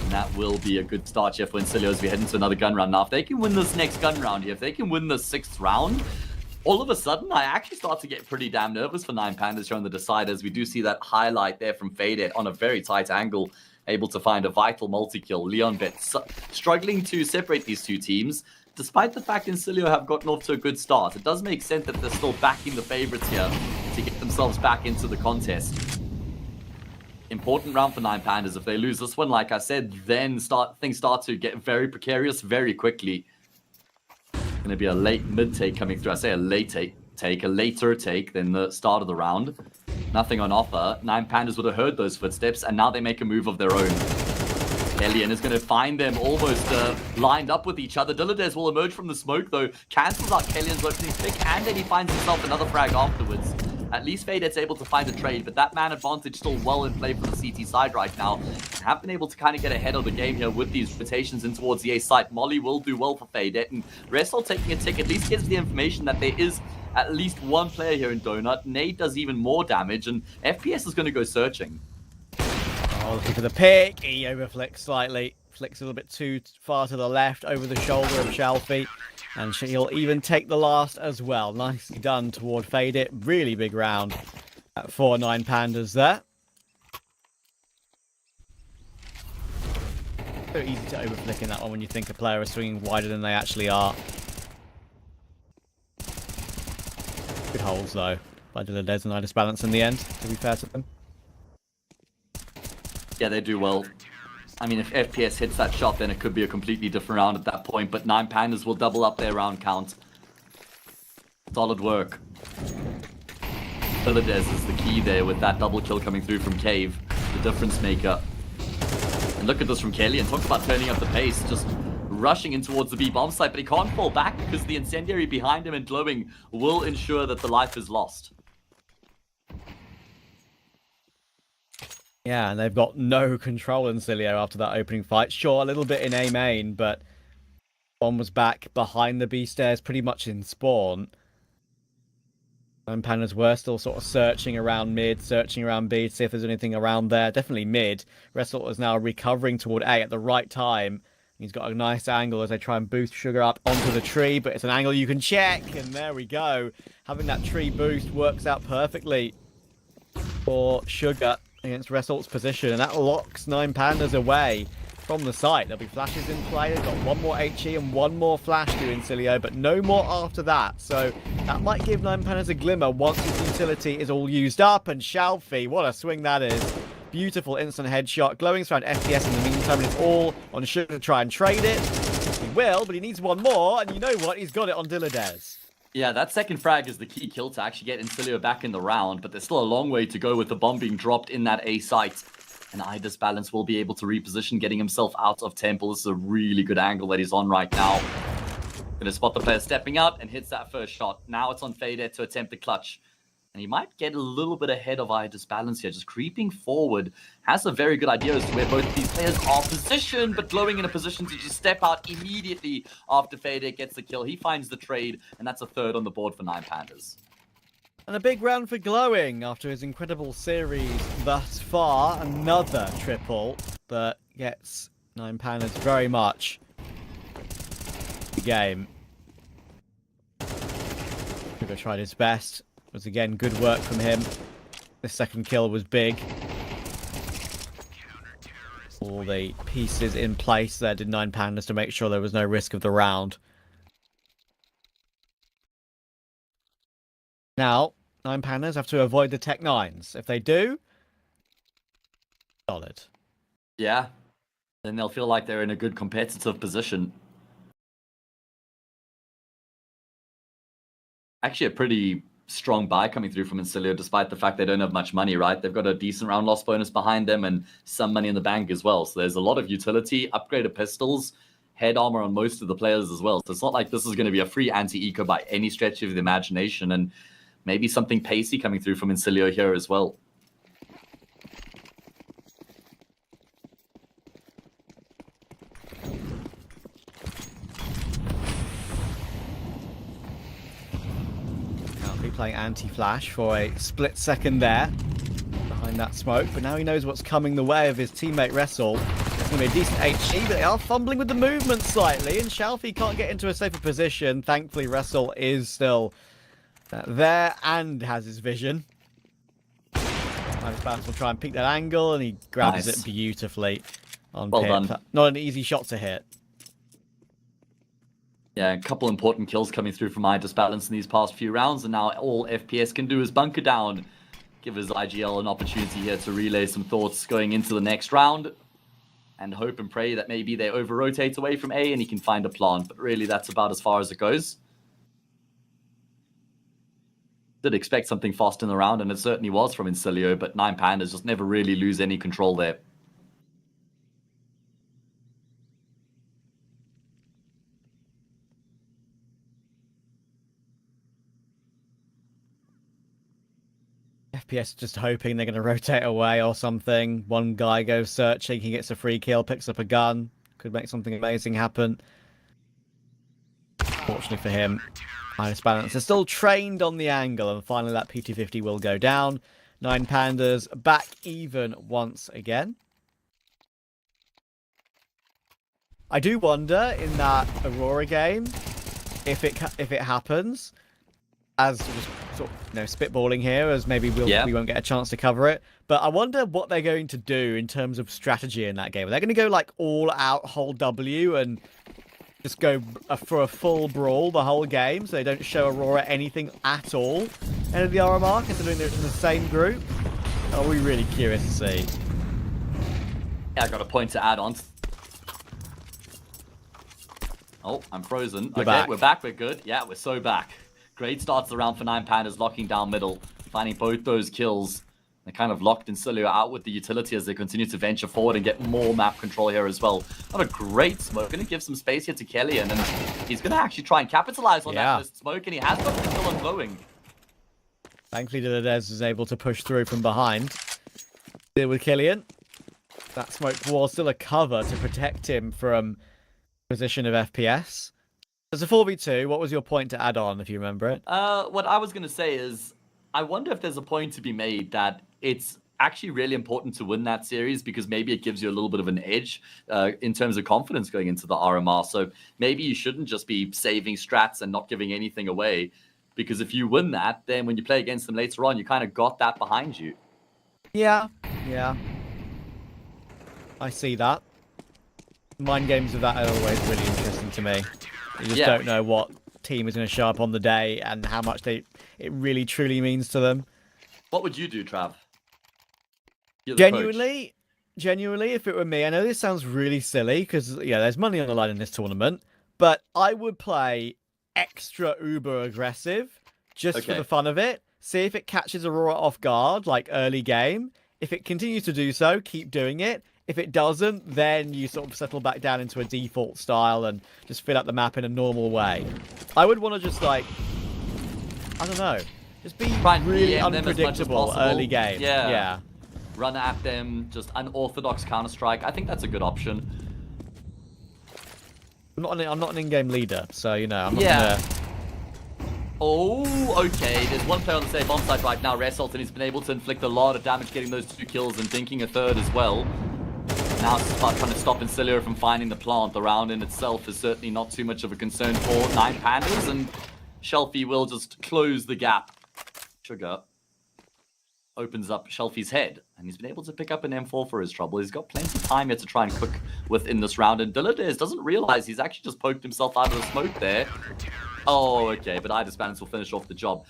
And that will be a good start here for Insilio as we head into another gun round. Now, if they can win this next gun round here, if they can win the 6th round, all of a sudden, I actually start to get pretty damn nervous for 9 Pandas showing the deciders. We do see that highlight there from Faded on a very tight angle, able to find a vital multi-kill. Leon Bet struggling to separate these two teams, despite the fact Insilio have gotten off to a good start. It does make sense that they're still backing the favorites here to get themselves back into the contest. Important round for 9 Pandas. If they lose this one, like I said, then things start to get very precarious very quickly. Going to be a late mid-take coming through. I say a late take, a later take than the start of the round. Nothing on offer. 9 Pandas would have heard those footsteps, and now they make a move of their own. Kellyan is going to find them almost lined up with each other. Dilladez will emerge from the smoke, though. Cancels out Kellyan's opening pick, and then he finds himself another frag afterwards. At least Faded's able to find a trade, but that man advantage still well in play for the CT side right now. Have been able to kind of get ahead of the game here with these rotations in towards the A site. Molly will do well for Faded, and Resol taking a tick at least gives the information that there is at least one player here in Donut. Nade does even more damage, and FPS is going to go searching. Oh, looking for the pick. He overflicks slightly. Flicks a little bit too far to the left over the shoulder of Shalfie. And he'll even take the last as well. Nicely done toward Fade. Really big round for 9 Pandas there. So easy to overflick in that one when you think a player is swinging wider than they actually are. Good holes though. By Dilladez and Nidus Balance in the end, to be fair to them. Yeah, they do well. I mean, if FPS hits that shot, then it could be a completely different round at that point, but 9 Pandas will double up their round count. Solid work. Dilladez is the key there with that double kill coming through from Cave, the difference maker. And look at this from Kellyan. Talk about turning up the pace, just rushing in towards the B bomb site, but he can't fall back because the incendiary behind him and glowing will ensure that the life is lost. Yeah, and they've got no control in Insilio after that opening fight. Sure, a little bit in A main, but one was back behind the B stairs, pretty much in spawn. And Pandas were still sort of searching around mid, searching around B to see if there's anything around there. Definitely mid. Result is now recovering toward A at the right time. He's got a nice angle as they try and boost Sugar up onto the tree, but it's an angle you can check, and there we go. Having that tree boost works out perfectly for Sugar against Result's position, and that locks 9 Pandas away. from the site. There'll be flashes in play. They've got one more HE and one more flash to Insilio, but no more after that. So that might give Nine Pandas a glimmer once his utility is all used up. And Shalfie, what a swing that is. Beautiful instant headshot. Glowing's found FPS in the meantime, and it's all on Sugar to try and trade it. He will, but he needs one more, and you know what? He's got it on Diladez. Yeah, that second frag is the key kill to actually get Insilio back in the round, but there's still a long way to go with the bomb being dropped in that A site. And Idis Balance will be able to reposition, getting himself out of Temple. This is a really good angle that he's on right now. Gonna spot the player stepping out and hits that first shot. Now it's on Fader to attempt the clutch. And he might get a little bit ahead of Idis Balance here, just creeping forward. Has a very good idea as to where both these players are positioned, but Glowing in a position to just step out immediately after Fader gets the kill. He finds the trade, and that's a third on the board for Nine Pandas. And a big round for Glowing after his incredible series thus far. Another triple that gets Nine Pandas very much the game. Sugar tried his best. It was again good work from him. The second kill was big. All the pieces in place there did Nine Pandas to make sure there was no risk of the round. Now, Nine Pandas have to avoid the Tech 9s. If they do, solid. Yeah, then they'll feel like they're in a good competitive position. Actually, a pretty strong buy coming through from Insilio, despite the fact they don't have much money, right? They've got a decent round loss bonus behind them and some money in the bank as well. So there's a lot of utility, upgraded pistols, head armor on most of the players as well. So it's not like this is going to be a free anti-eco by any stretch of the imagination. And maybe something pacey coming through from Insilio here as well. Currently playing anti-flash for a split second there behind that smoke, but now he knows what's coming the way of his teammate Wrestle. It's going to be a decent HE, but they are fumbling with the movement slightly, and Shalfie can't get into a safer position. Thankfully, Wrestle is still there and has his vision. Idis Balance will try and peek that angle, and he grabs it beautifully on Well Pip. done. Not an easy shot to hit. Yeah, a couple important kills coming through from Idis Balance in these past few rounds, and now all FPS can do is bunker down. Give his IGL an opportunity here to relay some thoughts going into the next round, and hope and pray that maybe they over-rotate away from A and he can find a plant, but really that's about as far as it goes. Did expect something fast in the round, and it certainly was from Insilio, but Nine Pandas just never really lose any control there. FPS just hoping they're going to rotate away or something. One guy goes searching, he gets a free kill, picks up a gun. Could make something amazing happen. Fortunately for him, Idis Balance is still trained on the angle, and finally that P250 will go down. Nine Pandas back even once again. I do wonder in that Aurora game if it happens, as just sort of, spitballing here, as maybe we won't get a chance to cover it. But I wonder what they're going to do in terms of strategy in that game. Are they going to go like all out whole W and just go for a full brawl the whole game, so they don't show Aurora anything at all end of the RMR, considering they're in the same group? Are we really curious to see? Yeah, I got a point to add on. Oh, I'm frozen. You're okay, back. We're back. We're good. Yeah, we're so back. Great starts around for Nine Pandas, locking down middle, finding both those kills. They kind of locked Insilio out with the utility as they continue to venture forward and get more map control here as well. Not a great smoke. Going to give some space here to Kellyan, and he's going to actually try and capitalize on that smoke, and he has got the kill on Glowing. Thankfully, Diladez is able to push through from behind. Deal with Kellyan. That smoke was still a cover to protect him from position of FPS. As a 4v2, what was your point to add on, if you remember it? What I was going to say is, I wonder if there's a point to be made that it's actually really important to win that series, because maybe it gives you a little bit of an edge in terms of confidence going into the RMR. So maybe you shouldn't just be saving strats and not giving anything away, because if you win that, then when you play against them later on, you kind of got that behind you. Yeah. I see that. Mind games of that are always really interesting to me. You just don't know what team is going to show up on the day and how much it really truly means to them. What would you do, Trav? Genuinely, if it were me, I know this sounds really silly because there's money on the line in this tournament, but I would play extra uber aggressive just for the fun of it. See if it catches Aurora off guard, like early game. If it continues to do so, keep doing it. If it doesn't, then you sort of settle back down into a default style and just fill out the map in a normal way. I would want to just I don't know, just be really unpredictable early game. Yeah. Run at them, just unorthodox Counter-Strike. I think that's a good option. I'm not an in-game leader, so I'm not gonna... Oh, okay. There's one player on the safe bomb site right now, Result, and he's been able to inflict a lot of damage getting those 2 kills and dinking a 3rd as well. Now it's about trying to stop Insilio from finding the plant. The round in itself is certainly not too much of a concern for 9 Pandas, and Shelfie will just close the gap. Sugar opens up Shelfie's head, and he's been able to pick up an M4 for his trouble. He's got plenty of time here to try and cook within this round, and Dillardez doesn't realize he's actually just poked himself out of the smoke there. Oh, okay, but Idis Balance will finish off the job.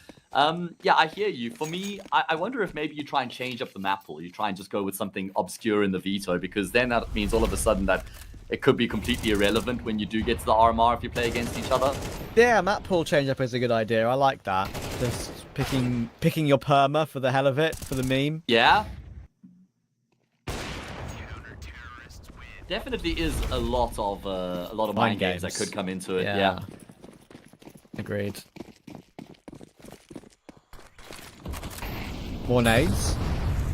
Yeah, I hear you. For me, I wonder if maybe you try and change up the map pool. You try and just go with something obscure in the Veto, because then that means all of a sudden that it could be completely irrelevant when you do get to the RMR if you play against each other. Yeah, map pool change up is a good idea. I like that. Just picking your perma for the hell of it, for the meme. Yeah. Definitely is a lot of mind games that could come into it. Yeah. Agreed. More nades.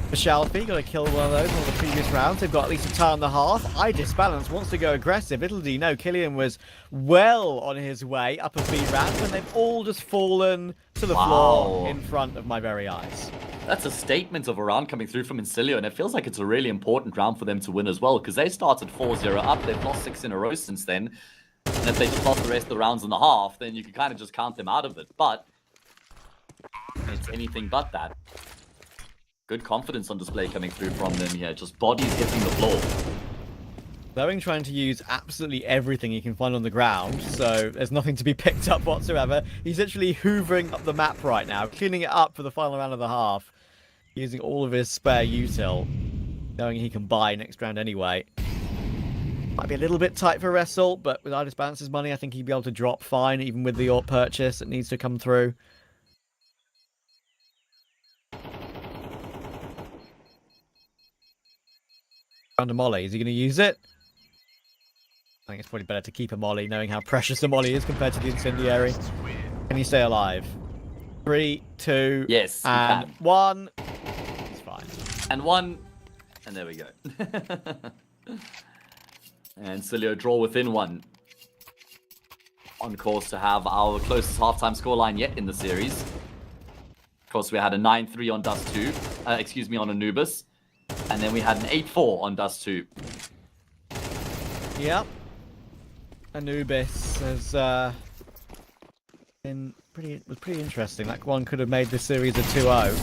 For Shelfie, got to kill one of those in all the previous rounds. They've got at least a turn and a half. Idis Balance wants to go aggressive. Little do you know, Killian was well on his way up a speed ramp, and they've all just fallen to the floor in front of my very eyes. That's a statement of a round coming through from Insilio, and it feels like it's a really important round for them to win as well, because they started 4-0 up. They've lost 6 in a row since then. And if they just lost the rest of the rounds in the half, then you can kind of just count them out of it. But it's anything but that. Good confidence on display coming through from them here. Just bodies hitting the floor. Blowing trying to use absolutely everything he can find on the ground, so there's nothing to be picked up whatsoever. He's literally hoovering up the map right now, cleaning it up for the final round of the half, using all of his spare util, knowing he can buy next round anyway. Might be a little bit tight for Wrestle, but with Idis Balance's money, I think he'd be able to drop fine, even with the AUT purchase that needs to come through. Found a molly. Is he going to use it? I think it's probably better to keep a molly, knowing how precious a molly is compared to the incendiary. Can he stay alive? 3, 2, yes, and 1. It's fine. And 1, and there we go. And Insilio draw within 1. On course to have our closest halftime scoreline yet in the series. Of course, we had a 9-3 on Dust 2. On Anubis. And then we had an 8-4 on Dust 2. Yep. Anubis has was pretty interesting. That one could have made the series a 2-0.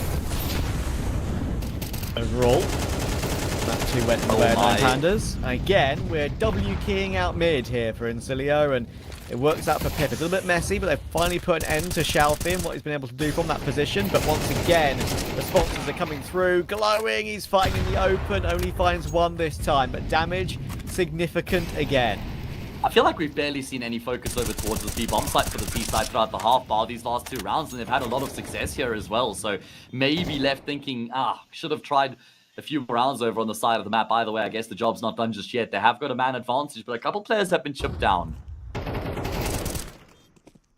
Overall. That 2 went in the way of 9 Pandas. Again, we're W keying out mid here for Insilio, and it works out for Pip. It's a little bit messy, but they've finally put an end to Shelfie and what he's been able to do from that position. But once again, the sponsors are coming through. Glowing, he's fighting in the open, only finds 1 this time, but damage significant again. I feel like we've barely seen any focus over towards the B-bomb site for the B side throughout the half bar these last 2 rounds, and they've had a lot of success here as well. So maybe left thinking, should have tried a few more rounds over on the side of the map. Either way, I guess the job's not done just yet. They have got a man advantage, but a couple players have been chipped down.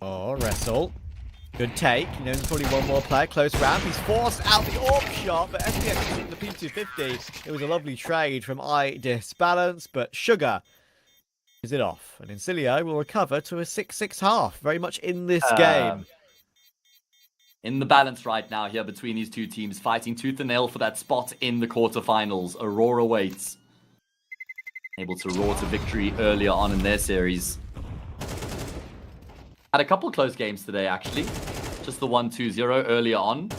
Oh, Wrestle. Good take. You know, there's probably 1 more player. Close round. He's forced out the AUP shot, but SPX is hitting the P250. It was a lovely trade from Idis Balance, but Sugar is it off. And Insilio will recover to a 6-6 half. Very much in this game. In the balance right now here between these 2 teams, fighting tooth and nail for that spot in the quarterfinals. Aurora waits. Able to roar to victory earlier on in their series. Had a couple close games today, actually. Just the 1-2-0 earlier on.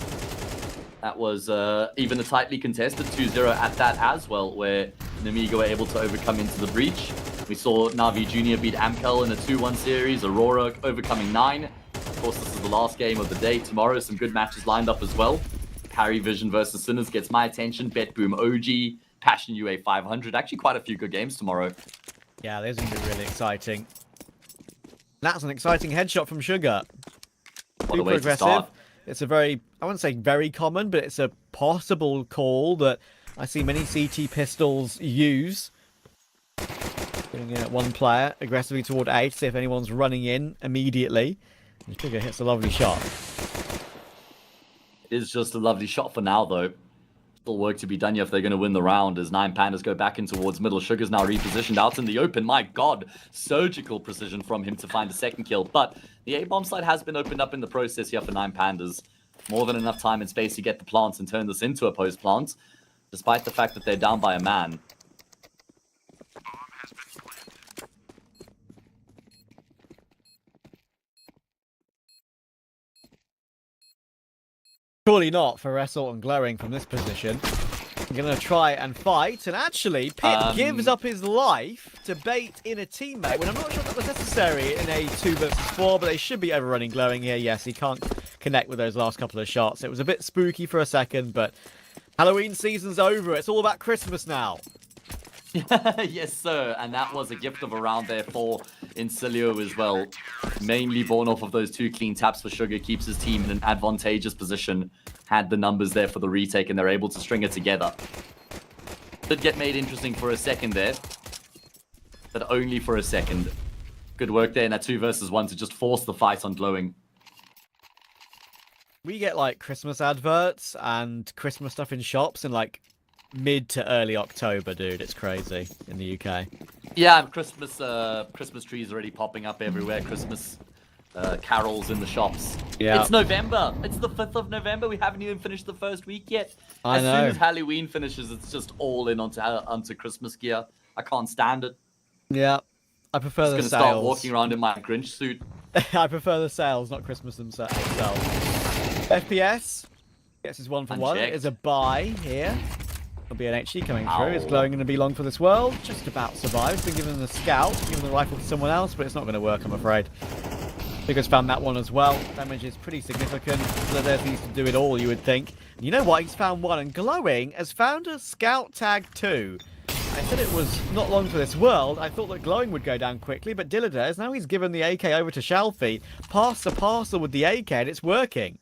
That was even a tightly contested 2-0 at that as well, where Namiga were able to overcome into the breach. We saw Navi Jr. beat Amkel in a 2-1 series, Aurora overcoming 9. Of course, this is the last game of the day. Tomorrow, some good matches lined up as well. Harry Vision versus Sinners gets my attention. Bet Boom OG, Passion UA 500. Actually, quite a few good games tomorrow. Yeah, those are going to be really exciting. That's an exciting headshot from Sugar. What a way to start. It's a very, I wouldn't say very common, but it's a possible call that I see many CT pistols use. Putting in at one player aggressively toward A to see if anyone's running in immediately. And Sugar hits a lovely shot. It is just a lovely shot for now, though. Still work to be done here if they're going to win the round as 9 Pandas go back in towards middle. Sugar's now repositioned out in the open. My God, surgical precision from him to find a second kill. But the A-bomb side has been opened up in the process here for 9 Pandas. More than enough time and space to get the plants and turn this into a post plant, despite the fact that they're down by a man. Surely not for Wrestle and Glowing from this position. I'm going to try and fight, and actually, Pip gives up his life to bait in a teammate, when I'm not sure that was necessary in a 2 versus 4, but they should be overrunning Glowing here. Yes, he can't connect with those last couple of shots. It was a bit spooky for a second, but Halloween season's over. It's all about Christmas now. Yes, sir. And that was a gift of a round there for Insilio as well. Mainly born off of those 2 clean taps for Sugar. Keeps his team in an advantageous position. Had the numbers there for the retake, and they're able to string it together. Did get made interesting for a second there. But only for a second. Good work there in that 2 versus 1 to just force the fight on Glowing. We get, like, Christmas adverts and Christmas stuff in shops in, like, mid to early October, dude. It's crazy in the UK. Yeah, Christmas trees already popping up everywhere. Christmas carols in the shops. Yeah. It's November. It's the 5th of November. We haven't even finished the first week yet. As soon as Halloween finishes, it's just all in onto Christmas gear. I can't stand it. Yeah, I prefer the sales. I'm just gonna start walking around in my Grinch suit. I prefer the sales, not Christmas themselves. FPS gets his 1 for 1. It is a buy here. There'll be an HE coming through. Is Glowing going to be long for this world? Just about survives. Been given the scout, given the rifle to someone else, but it's not going to work, I'm afraid. Figure's found that one as well. Damage is pretty significant. Blades needs to do it all, you would think. And you know what? He's found 1, and Glowing has found a scout tag 2. I said it was not long for this world. I thought that Glowing would go down quickly, but Dilladez, now he's given the AK over to Shalfie. Pass the parcel with the AK, and it's working.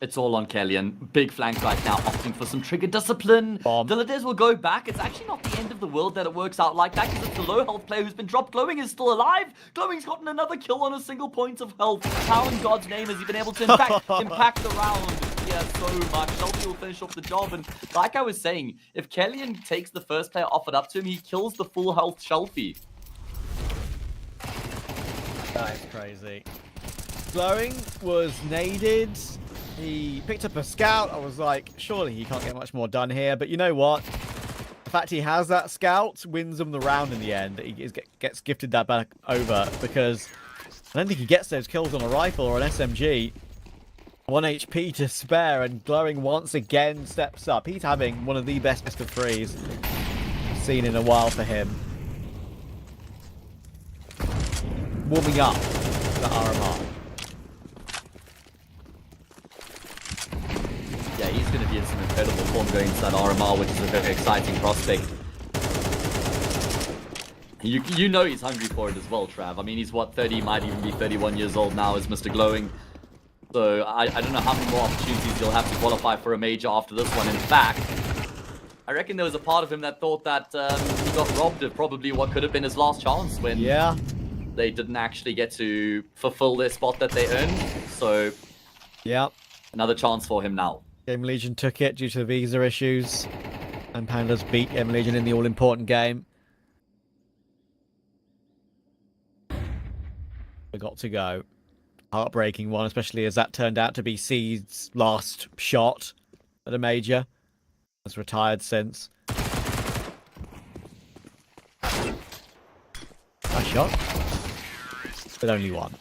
It's all on Kellyan. Big flank right now, opting for some trigger discipline. Dilladez will go back. It's actually not the end of the world that it works out like that, because it's the low health player who's been dropped. Glowing is still alive. Glowing's gotten another kill on a single point of health. How in God's name has he been able to impact the round? Yeah, so much. Shelby will finish off the job. And like I was saying, if Kellyan takes the first player offered up to him, he kills the full health Shelby. That is crazy. Glowing was naded. He picked up a scout. I was like, surely he can't get much more done here. But you know what? The fact he has that scout wins him the round in the end. He gets gifted that back over because I don't think he gets those kills on a rifle or an SMG. 1 HP to spare, and Glowing once again steps up. He's having one of the best of 3s I've seen in a while for him. Warming up the RMR. Yeah, he's going to be in some incredible form going into that RMR, which is a very exciting prospect. You know he's hungry for it as well, Trav. I mean, he's what, 30, might even be 31 years old now as Mr. Glowing. So I don't know how many more opportunities he'll have to qualify for a major after this one. In fact, I reckon there was a part of him that thought that he got robbed of probably what could have been his last chance when they didn't actually get to fulfill their spot that they earned. So yeah, another chance for him now. Game Legion took it due to the visa issues, and Pandas beat Game Legion in the all-important game. We got to go. Heartbreaking one, especially as that turned out to be Seed's last shot at a major. Has retired since. Nice shot, but only one.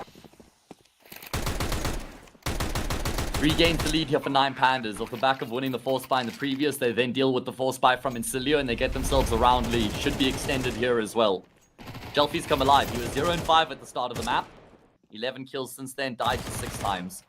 Regains the lead here for 9 Pandas. Off the back of winning the force buy in the previous, they then deal with the force buy from Insilio and they get themselves a round lead. Should be extended here as well. Jelfie's come alive. He was 0 and 5 at the start of the map. 11 kills since then, died 6 times.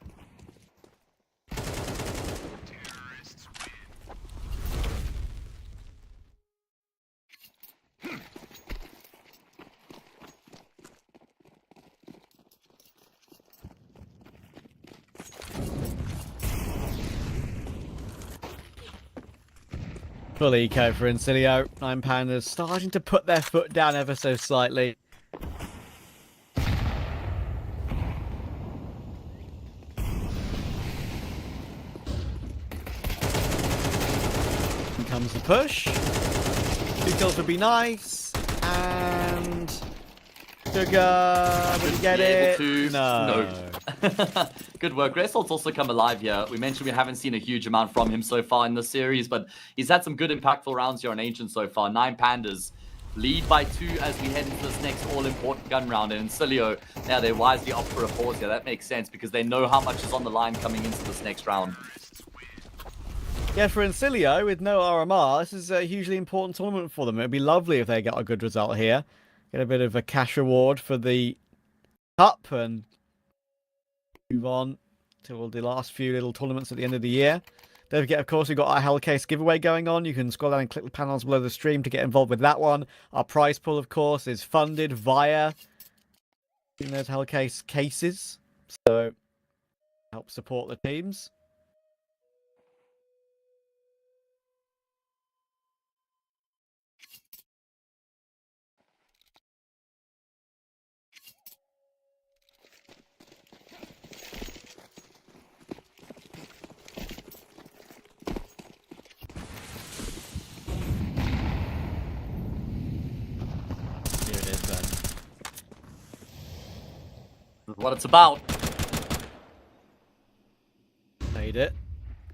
Full eco for Insilio. 9 Pandas starting to put their foot down ever so slightly. Here comes the push. 2 kills would be nice. And Sugar, will you get it? No. Good work. Gressol's also come alive here. We mentioned we haven't seen a huge amount from him so far in the series, but he's had some good impactful rounds here on Ancient so far. 9 Pandas lead by 2 as we head into this next all-important gun round. And Insilio, now they wisely opt for a pause here. That makes sense because they know how much is on the line coming into this next round. Yeah, for Insilio, with no RMR, this is a hugely important tournament for them. It'd be lovely if they get a good result here. Get a bit of a cash reward for the cup and move on to all the last few little tournaments at the end of the year. Don't forget, of course, we've got our Hellcase giveaway going on. You can scroll down and click the panels below the stream to get involved with that one. Our prize pool, of course, is funded via those Hellcase cases. So, help support the teams. What it's about. Made it.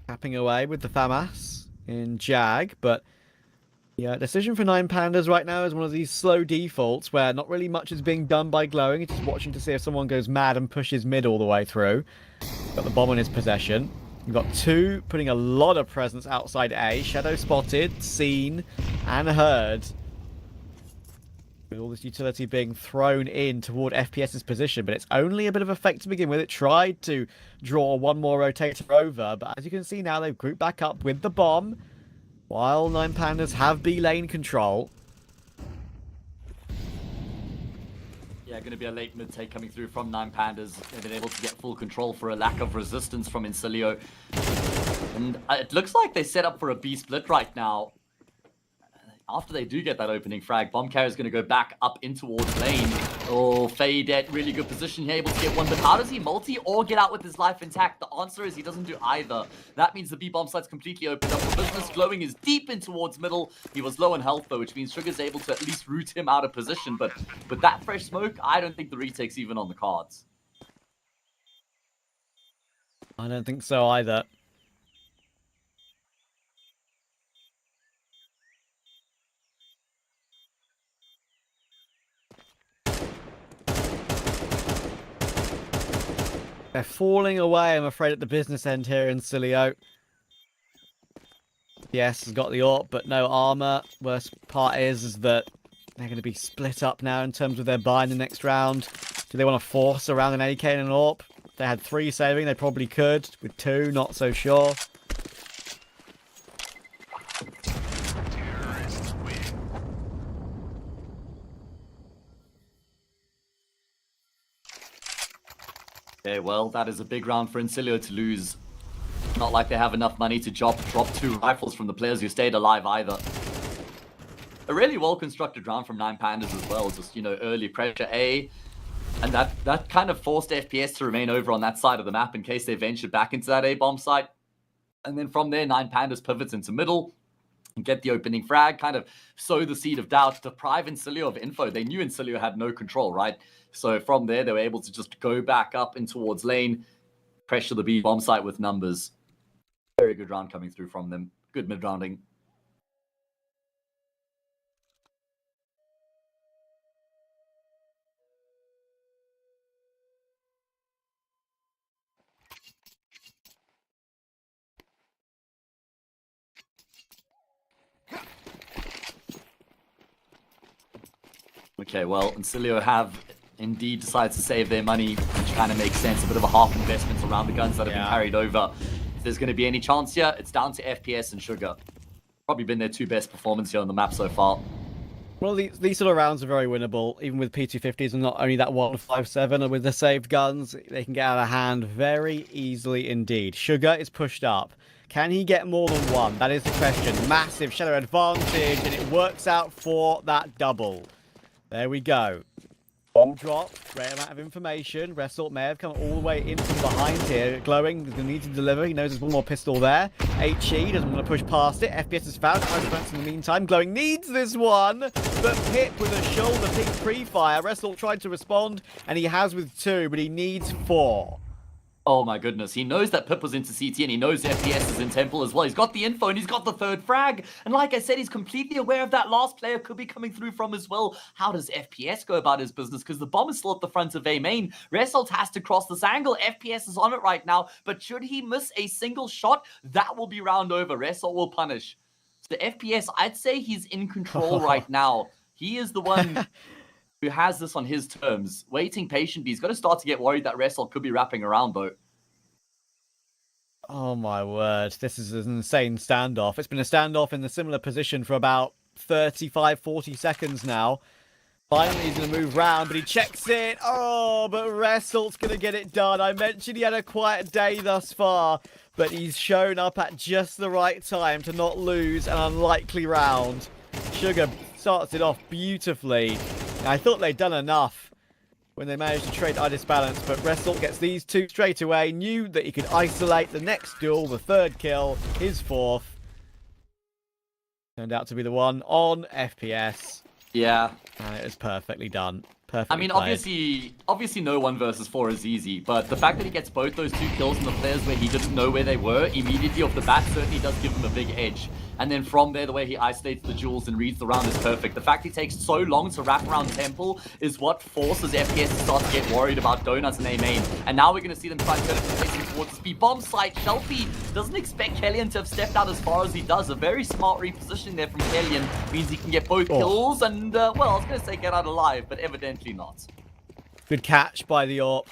Tapping away with the FAMAS in Jag, but yeah, decision for 9 Pandas right now is one of these slow defaults where not really much is being done by glowing. It's just watching to see if someone goes mad and pushes mid all the way through. Got the bomb in his possession. You've got 2 putting a lot of presence outside A. Shadow spotted, seen, and heard. With all this utility being thrown in toward FPS's position, but it's only a bit of effect to begin with. It tried to draw one more rotator over, but as you can see now, they've grouped back up with the bomb, while 9 Pandas have B lane control. Yeah, going to be a late mid-take coming through from 9 Pandas. They've been able to get full control for a lack of resistance from Insilio. And it looks like they set up for a B split right now. After they do get that opening frag, Bomb Carrier is going to go back up in towards lane. Oh, Fade at really good position here, able to get one. But how does he multi or get out with his life intact? The answer is he doesn't do either. That means the B bomb site's completely opened up for business. Glowing is deep in towards middle. He was low on health though, which means Sugar's able to at least root him out of position. But with that fresh smoke, I don't think the retake's even on the cards. I don't think so either. They're falling away, I'm afraid, at the business end here in Insilio. Yes, has got the AWP, but no armor. Worst part is that they're going to be split up now in terms of their buy in the next round. Do they want to force around an AK and an AWP? If they had 3 saving, they probably could. With 2, not so sure. Okay, well, that is a big round for Insilio to lose. Not like they have enough money to drop 2 rifles from the players who stayed alive either. A really well-constructed round from 9 Pandas as well. Just, you know, early pressure A. And that kind of forced FPS to remain over on that side of the map in case they ventured back into that A bomb site. And then from there, 9 Pandas pivots into middle and get the opening frag, kind of sow the seed of doubt, deprive Insilio of info. They knew Insilio had no control, right? So from there, they were able to just go back up in towards lane, pressure the B bomb site with numbers. Very good round coming through from them. Good mid-rounding. Okay, well, Insilio have indeed decided to save their money, which kind of makes sense. A bit of a half investment around the guns that have been carried over. If there's going to be any chance here, it's down to FPS and Sugar. Probably been their two best performance here on the map so far. Well, these sort of rounds are very winnable, even with P250s, and not only that 157, and with the saved guns, they can get out of hand very easily indeed. Sugar is pushed up. Can he get more than one? That is the question. Massive shadow advantage, and it works out for that double. There we go. Bomb drop, great amount of information. Result may have come all the way in from behind here. Glowing, he's going to need to deliver. He knows there's one more pistol there. HE doesn't want to push past it. FPS is found. Defense in the meantime. Glowing needs this one, but Pip with a shoulder pick pre-fire. Result tried to respond, and he has with 2, but he needs 4. Oh my goodness, he knows that Pip was into CT and he knows FPS is in Temple as well. He's got the info and he's got the 3rd frag. And like I said, he's completely aware of that last player could be coming through from as well. How does FPS go about his business? Because the bomb is still at the front of A main. Result has to cross this angle. FPS is on it right now. But should he miss a single shot, that will be round over. Result will punish. So FPS, I'd say he's in control right now. He is the one who has this on his terms, waiting patiently. He's got to start to get worried that Result could be wrapping around, though. Oh my word, this is an insane standoff. It's been a standoff in a similar position for about 35, 40 seconds now. Finally, he's going to move round, but he checks it. Oh, but Result's going to get it done. I mentioned he had a quiet day thus far, but he's shown up at just the right time to not lose an unlikely round. Sugar starts it off beautifully. I thought they'd done enough when they managed to trade Idis balance, but Result gets these 2 straight away. Knew that he could isolate the next duel, the 3rd kill, his 4th. Turned out to be the one on FPS. Yeah. And it was perfectly done. Perfectly I mean, played. obviously no 1 versus 4 is easy, but the fact that he gets both those 2 kills on the players where he didn't know where they were immediately off the bat certainly does give him a big edge. And then from there, the way he isolates the duels and reads the round is perfect. The fact he takes so long to wrap around Temple is what forces FPS to start to get worried about Donuts and A-Main. And now we're going to see them try to get facing towards the B-bomb site. Shelfie doesn't expect Kellyan to have stepped out as far as he does. A very smart repositioning there from Kellyan means he can get both kills and, well, I was going to say get out alive, but evidently not. Good catch by the AWP.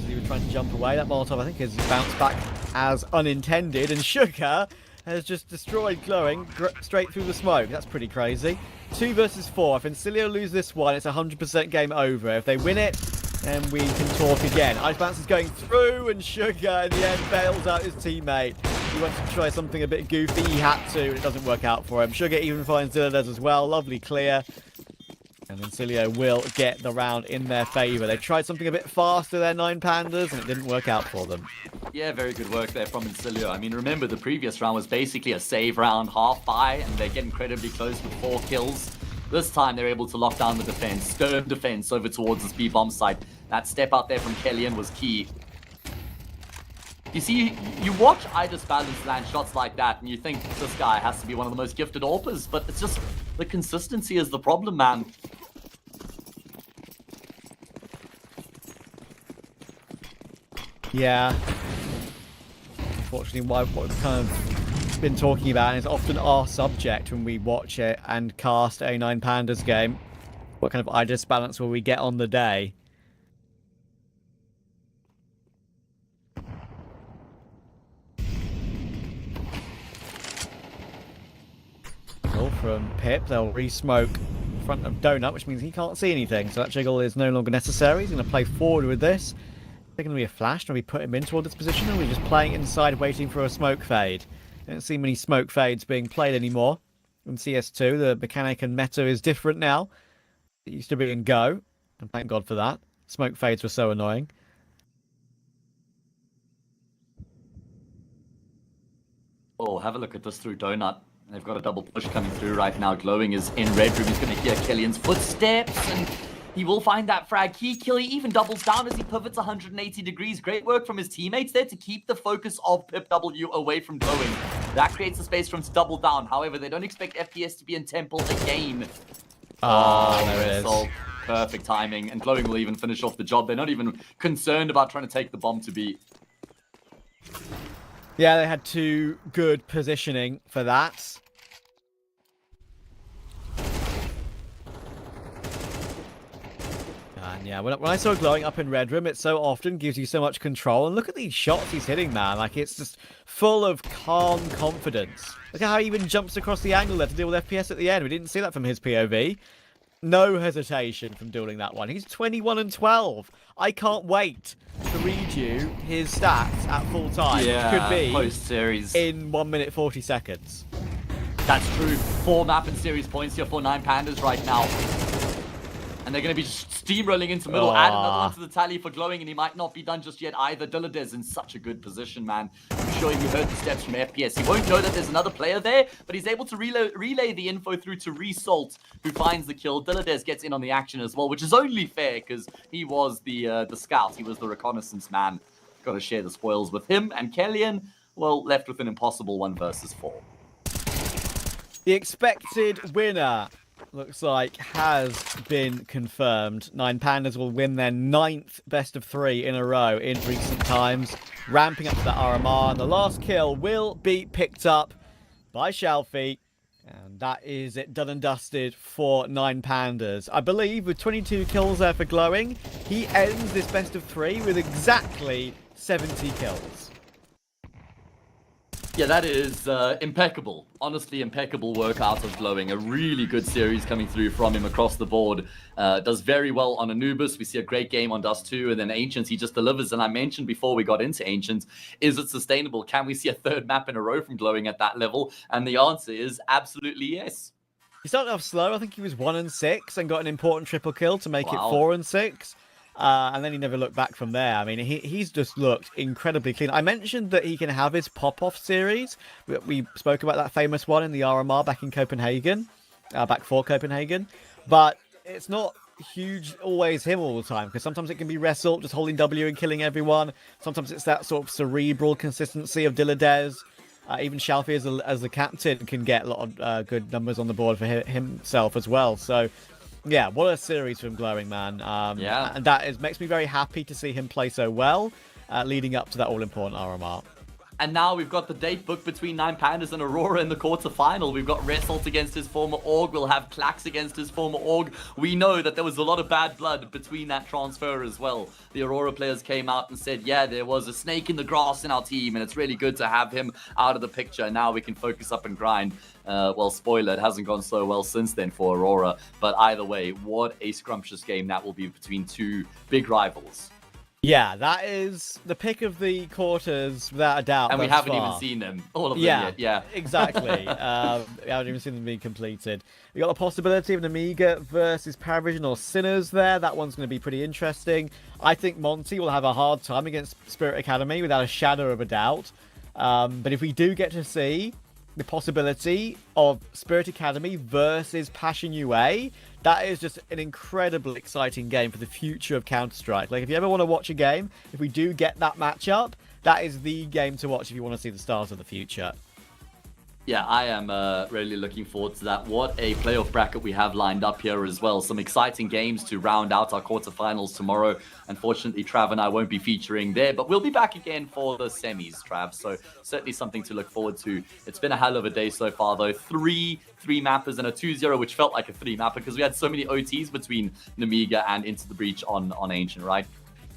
He was trying to jump away. That Molotov, I think, has bounced back as unintended. And Sugar has just destroyed Glowing straight through the smoke. That's pretty crazy. 2 versus 4. If Insilio lose this one, it's 100% game over. If they win it, then we can talk again. Ice Bounce is going through, and Sugar, in the end, bails out his teammate. He wants to try something a bit goofy. He had to, and it doesn't work out for him. Sugar even finds Insilio does as well. Lovely clear. And Insilio will get the round in their favour. They tried something a bit faster, their 9 Pandas, and it didn't work out for them. Yeah, very good work there from Insilio. I mean, remember, the previous round was basically a save round, half buy, and they get incredibly close with 4 kills. This time, they're able to lock down the defense, stern defense over towards the B-bomb site. That step out there from Kellyan was key. You see, you watch Idis Balance land shots like that, and you think this guy has to be one of the most gifted AWPers, but it's just the consistency is the problem, man. Yeah. Unfortunately, what we've kind of been talking about is often our subject when we watch it and cast a 9 Pandas game. What kind of Idis balance will we get on the day? Goal from Pip. They'll re-smoke in front of Donut, which means he can't see anything. So that jiggle is no longer necessary. He's going to play forward with this. Is there going to be a flash? Do we put him in toward this position, or are we just playing inside waiting for a smoke fade? I don't see many smoke fades being played anymore. In CS2, the mechanic and meta is different now. It used to be in Go, and thank God for that. Smoke fades were so annoying. Oh, have a look at this through Donut. They've got a double push coming through right now. Glowing is in red room. He's going to hear Kellyan's footsteps, and he will find that frag key kill. He even doubles down as he pivots 180 degrees. Great work from his teammates there to keep the focus of Pip W away from Glowing. That creates a space for him to double down. However, they don't expect FPS to be in Temple again. Oh, there it is. Perfect timing. And Glowing will even finish off the job. They're not even concerned about trying to take the bomb to B. Yeah, they had 2 good positioning for that. man, yeah. When I saw glowing up in Red Room, it so often gives you so much control. And look at these shots he's hitting, man. Like, it's just full of calm confidence. Look at how he even jumps across the angle there to deal with FPS at the end. We didn't see that from his POV. No hesitation from dueling that one. He's 21-12. I can't wait to read you his stats at full time. Yeah, Which could be post-series. in 1 minute 40 seconds. That's true. 4 map and series points here for 9 Pandas right now. And they're going to be just steamrolling into middle. Add another one to the tally for glowing, and he might not be done just yet either. Dillade's in such a good position, man. I'm sure you heard the steps from FPS. He won't know that there's another player there, but he's able to relay the info through to Resalt, who finds the kill. Dillades gets in on the action as well, which is only fair because he was the scout. He was the reconnaissance man. Got to share the spoils with him. And Kellyan, well, left with an impossible 1 versus 4. The expected winner looks like has been confirmed. 9 Pandas will win their 9th best of 3 in a row in recent times, ramping up to that RMR, and the last kill will be picked up by Shalfie, and that is it, done and dusted for 9 Pandas. I believe with 22 kills there for glowing, he ends this best of 3 with exactly 70 kills. Yeah, that is impeccable. Honestly, impeccable work out of glowing. A really good series coming through from him across the board. Does very well on Anubis. We see a great game on Dust 2, and then Ancients, he just delivers. And I mentioned before we got into Ancients, is it sustainable? Can we see a 3rd map in a row from glowing at that level? And the answer is absolutely yes. He started off slow. I think he was 1-6 and got an important triple kill to make it Wow. 4-6. And then he never looked back from there. I mean, he's just looked incredibly clean. I mentioned that he can have his pop-off series. We spoke about that famous one in the RMR back in Copenhagen, back for Copenhagen. But it's not huge always him all the time, because sometimes it can be Result just holding W and killing everyone. Sometimes it's that sort of cerebral consistency of Dillades. Even Shalfie as the captain can get a lot of good numbers on the board for himself as well. So yeah, what a series from glowing, man. Yeah. And that makes me very happy to see him play so well, leading up to that all-important RMR. And now we've got the date booked between 9 Pandas and Aurora in the quarterfinal. We've got Result against his former org. We'll have Klax against his former org. We know that there was a lot of bad blood between that transfer as well. The Aurora players came out and said, yeah, there was a snake in the grass in our team, and it's really good to have him out of the picture. Now we can focus up and grind. Well, spoiler, it hasn't gone so well since then for Aurora. But either way, what a scrumptious game that will be between 2 big rivals. Yeah, that is the pick of the quarters, without a doubt. And we thus haven't far. even seen them, all of them yet. Yeah, exactly. We haven't even seen them being completed. We got the possibility of an Amiga versus Paravision or Sinners there. That one's going to be pretty interesting. I think Monty will have a hard time against Spirit Academy, without a shadow of a doubt. But if we do get to see the possibility of Spirit Academy versus Passion UA, that is just an incredibly exciting game for the future of Counter-Strike. Like, if you ever want to watch a game, if we do get that matchup, that is the game to watch if you want to see the stars of the future. Yeah, I am really looking forward to that. What a playoff bracket we have lined up here as well. Some exciting games to round out our quarterfinals tomorrow. Unfortunately, Trav and I won't be featuring there, but we'll be back again for the semis, Trav. So certainly something to look forward to. It's been a hell of a day so far, though. Three mappers and a 2-0, which felt like a 3-mapper because we had so many OTs between Namiga and Into the Breach on Ancient, right?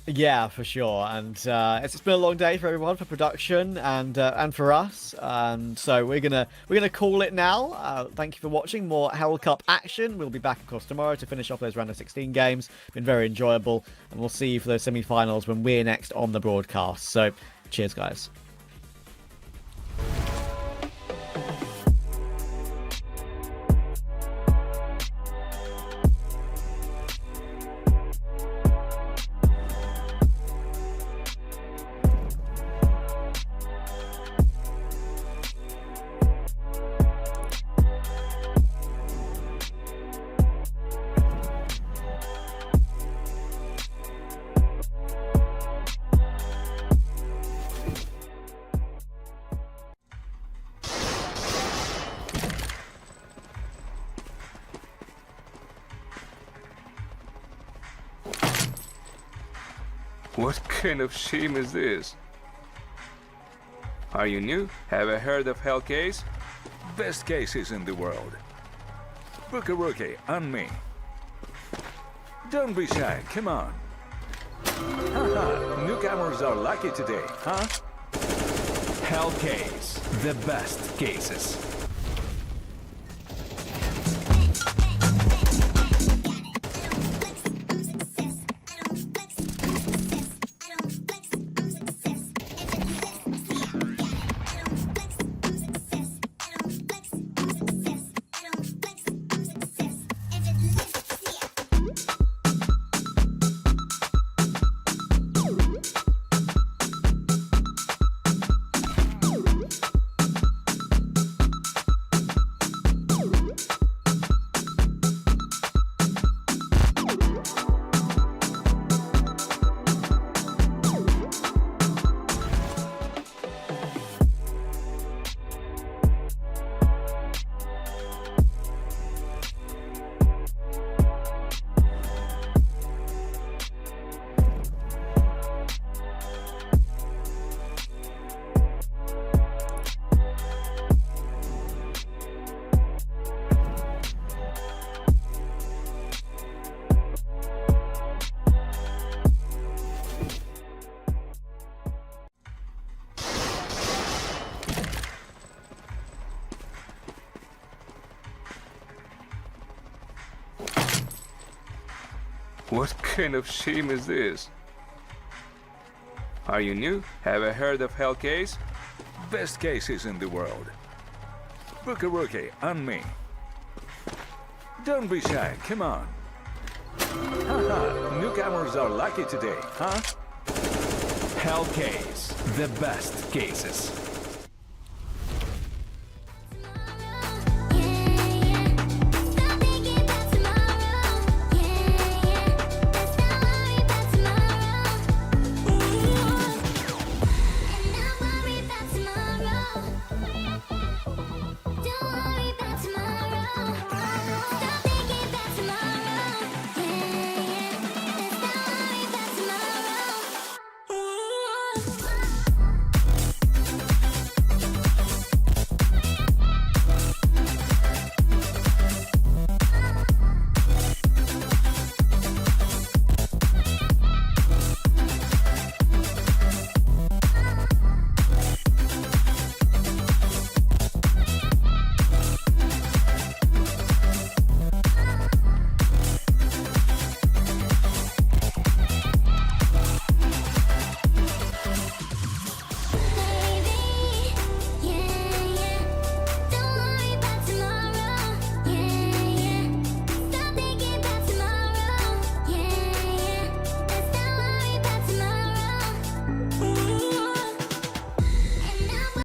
Yeah, for sure. And it's been a long day for everyone, for production and for us. And so we're gonna call it now. Thank you for watching. More Hellcup action. We'll be back, of course, tomorrow to finish off those round of 16 games. Been very enjoyable, and we'll see you for those semi-finals when we're next on the broadcast. So, cheers, guys. What kind of shame is this? Are you new? Have you heard of Hellcase? Best cases in the world. Book a rookie on me. Don't be shy, come on. Haha, newcomers are lucky today, huh? Hell case. The best cases. What kind of shame is this? Are you new? Have you heard of Hell case? Best cases in the world. Book a rookie on me. Don't be shy, come on. Haha, newcomers are lucky today, huh? Hell case. The best cases.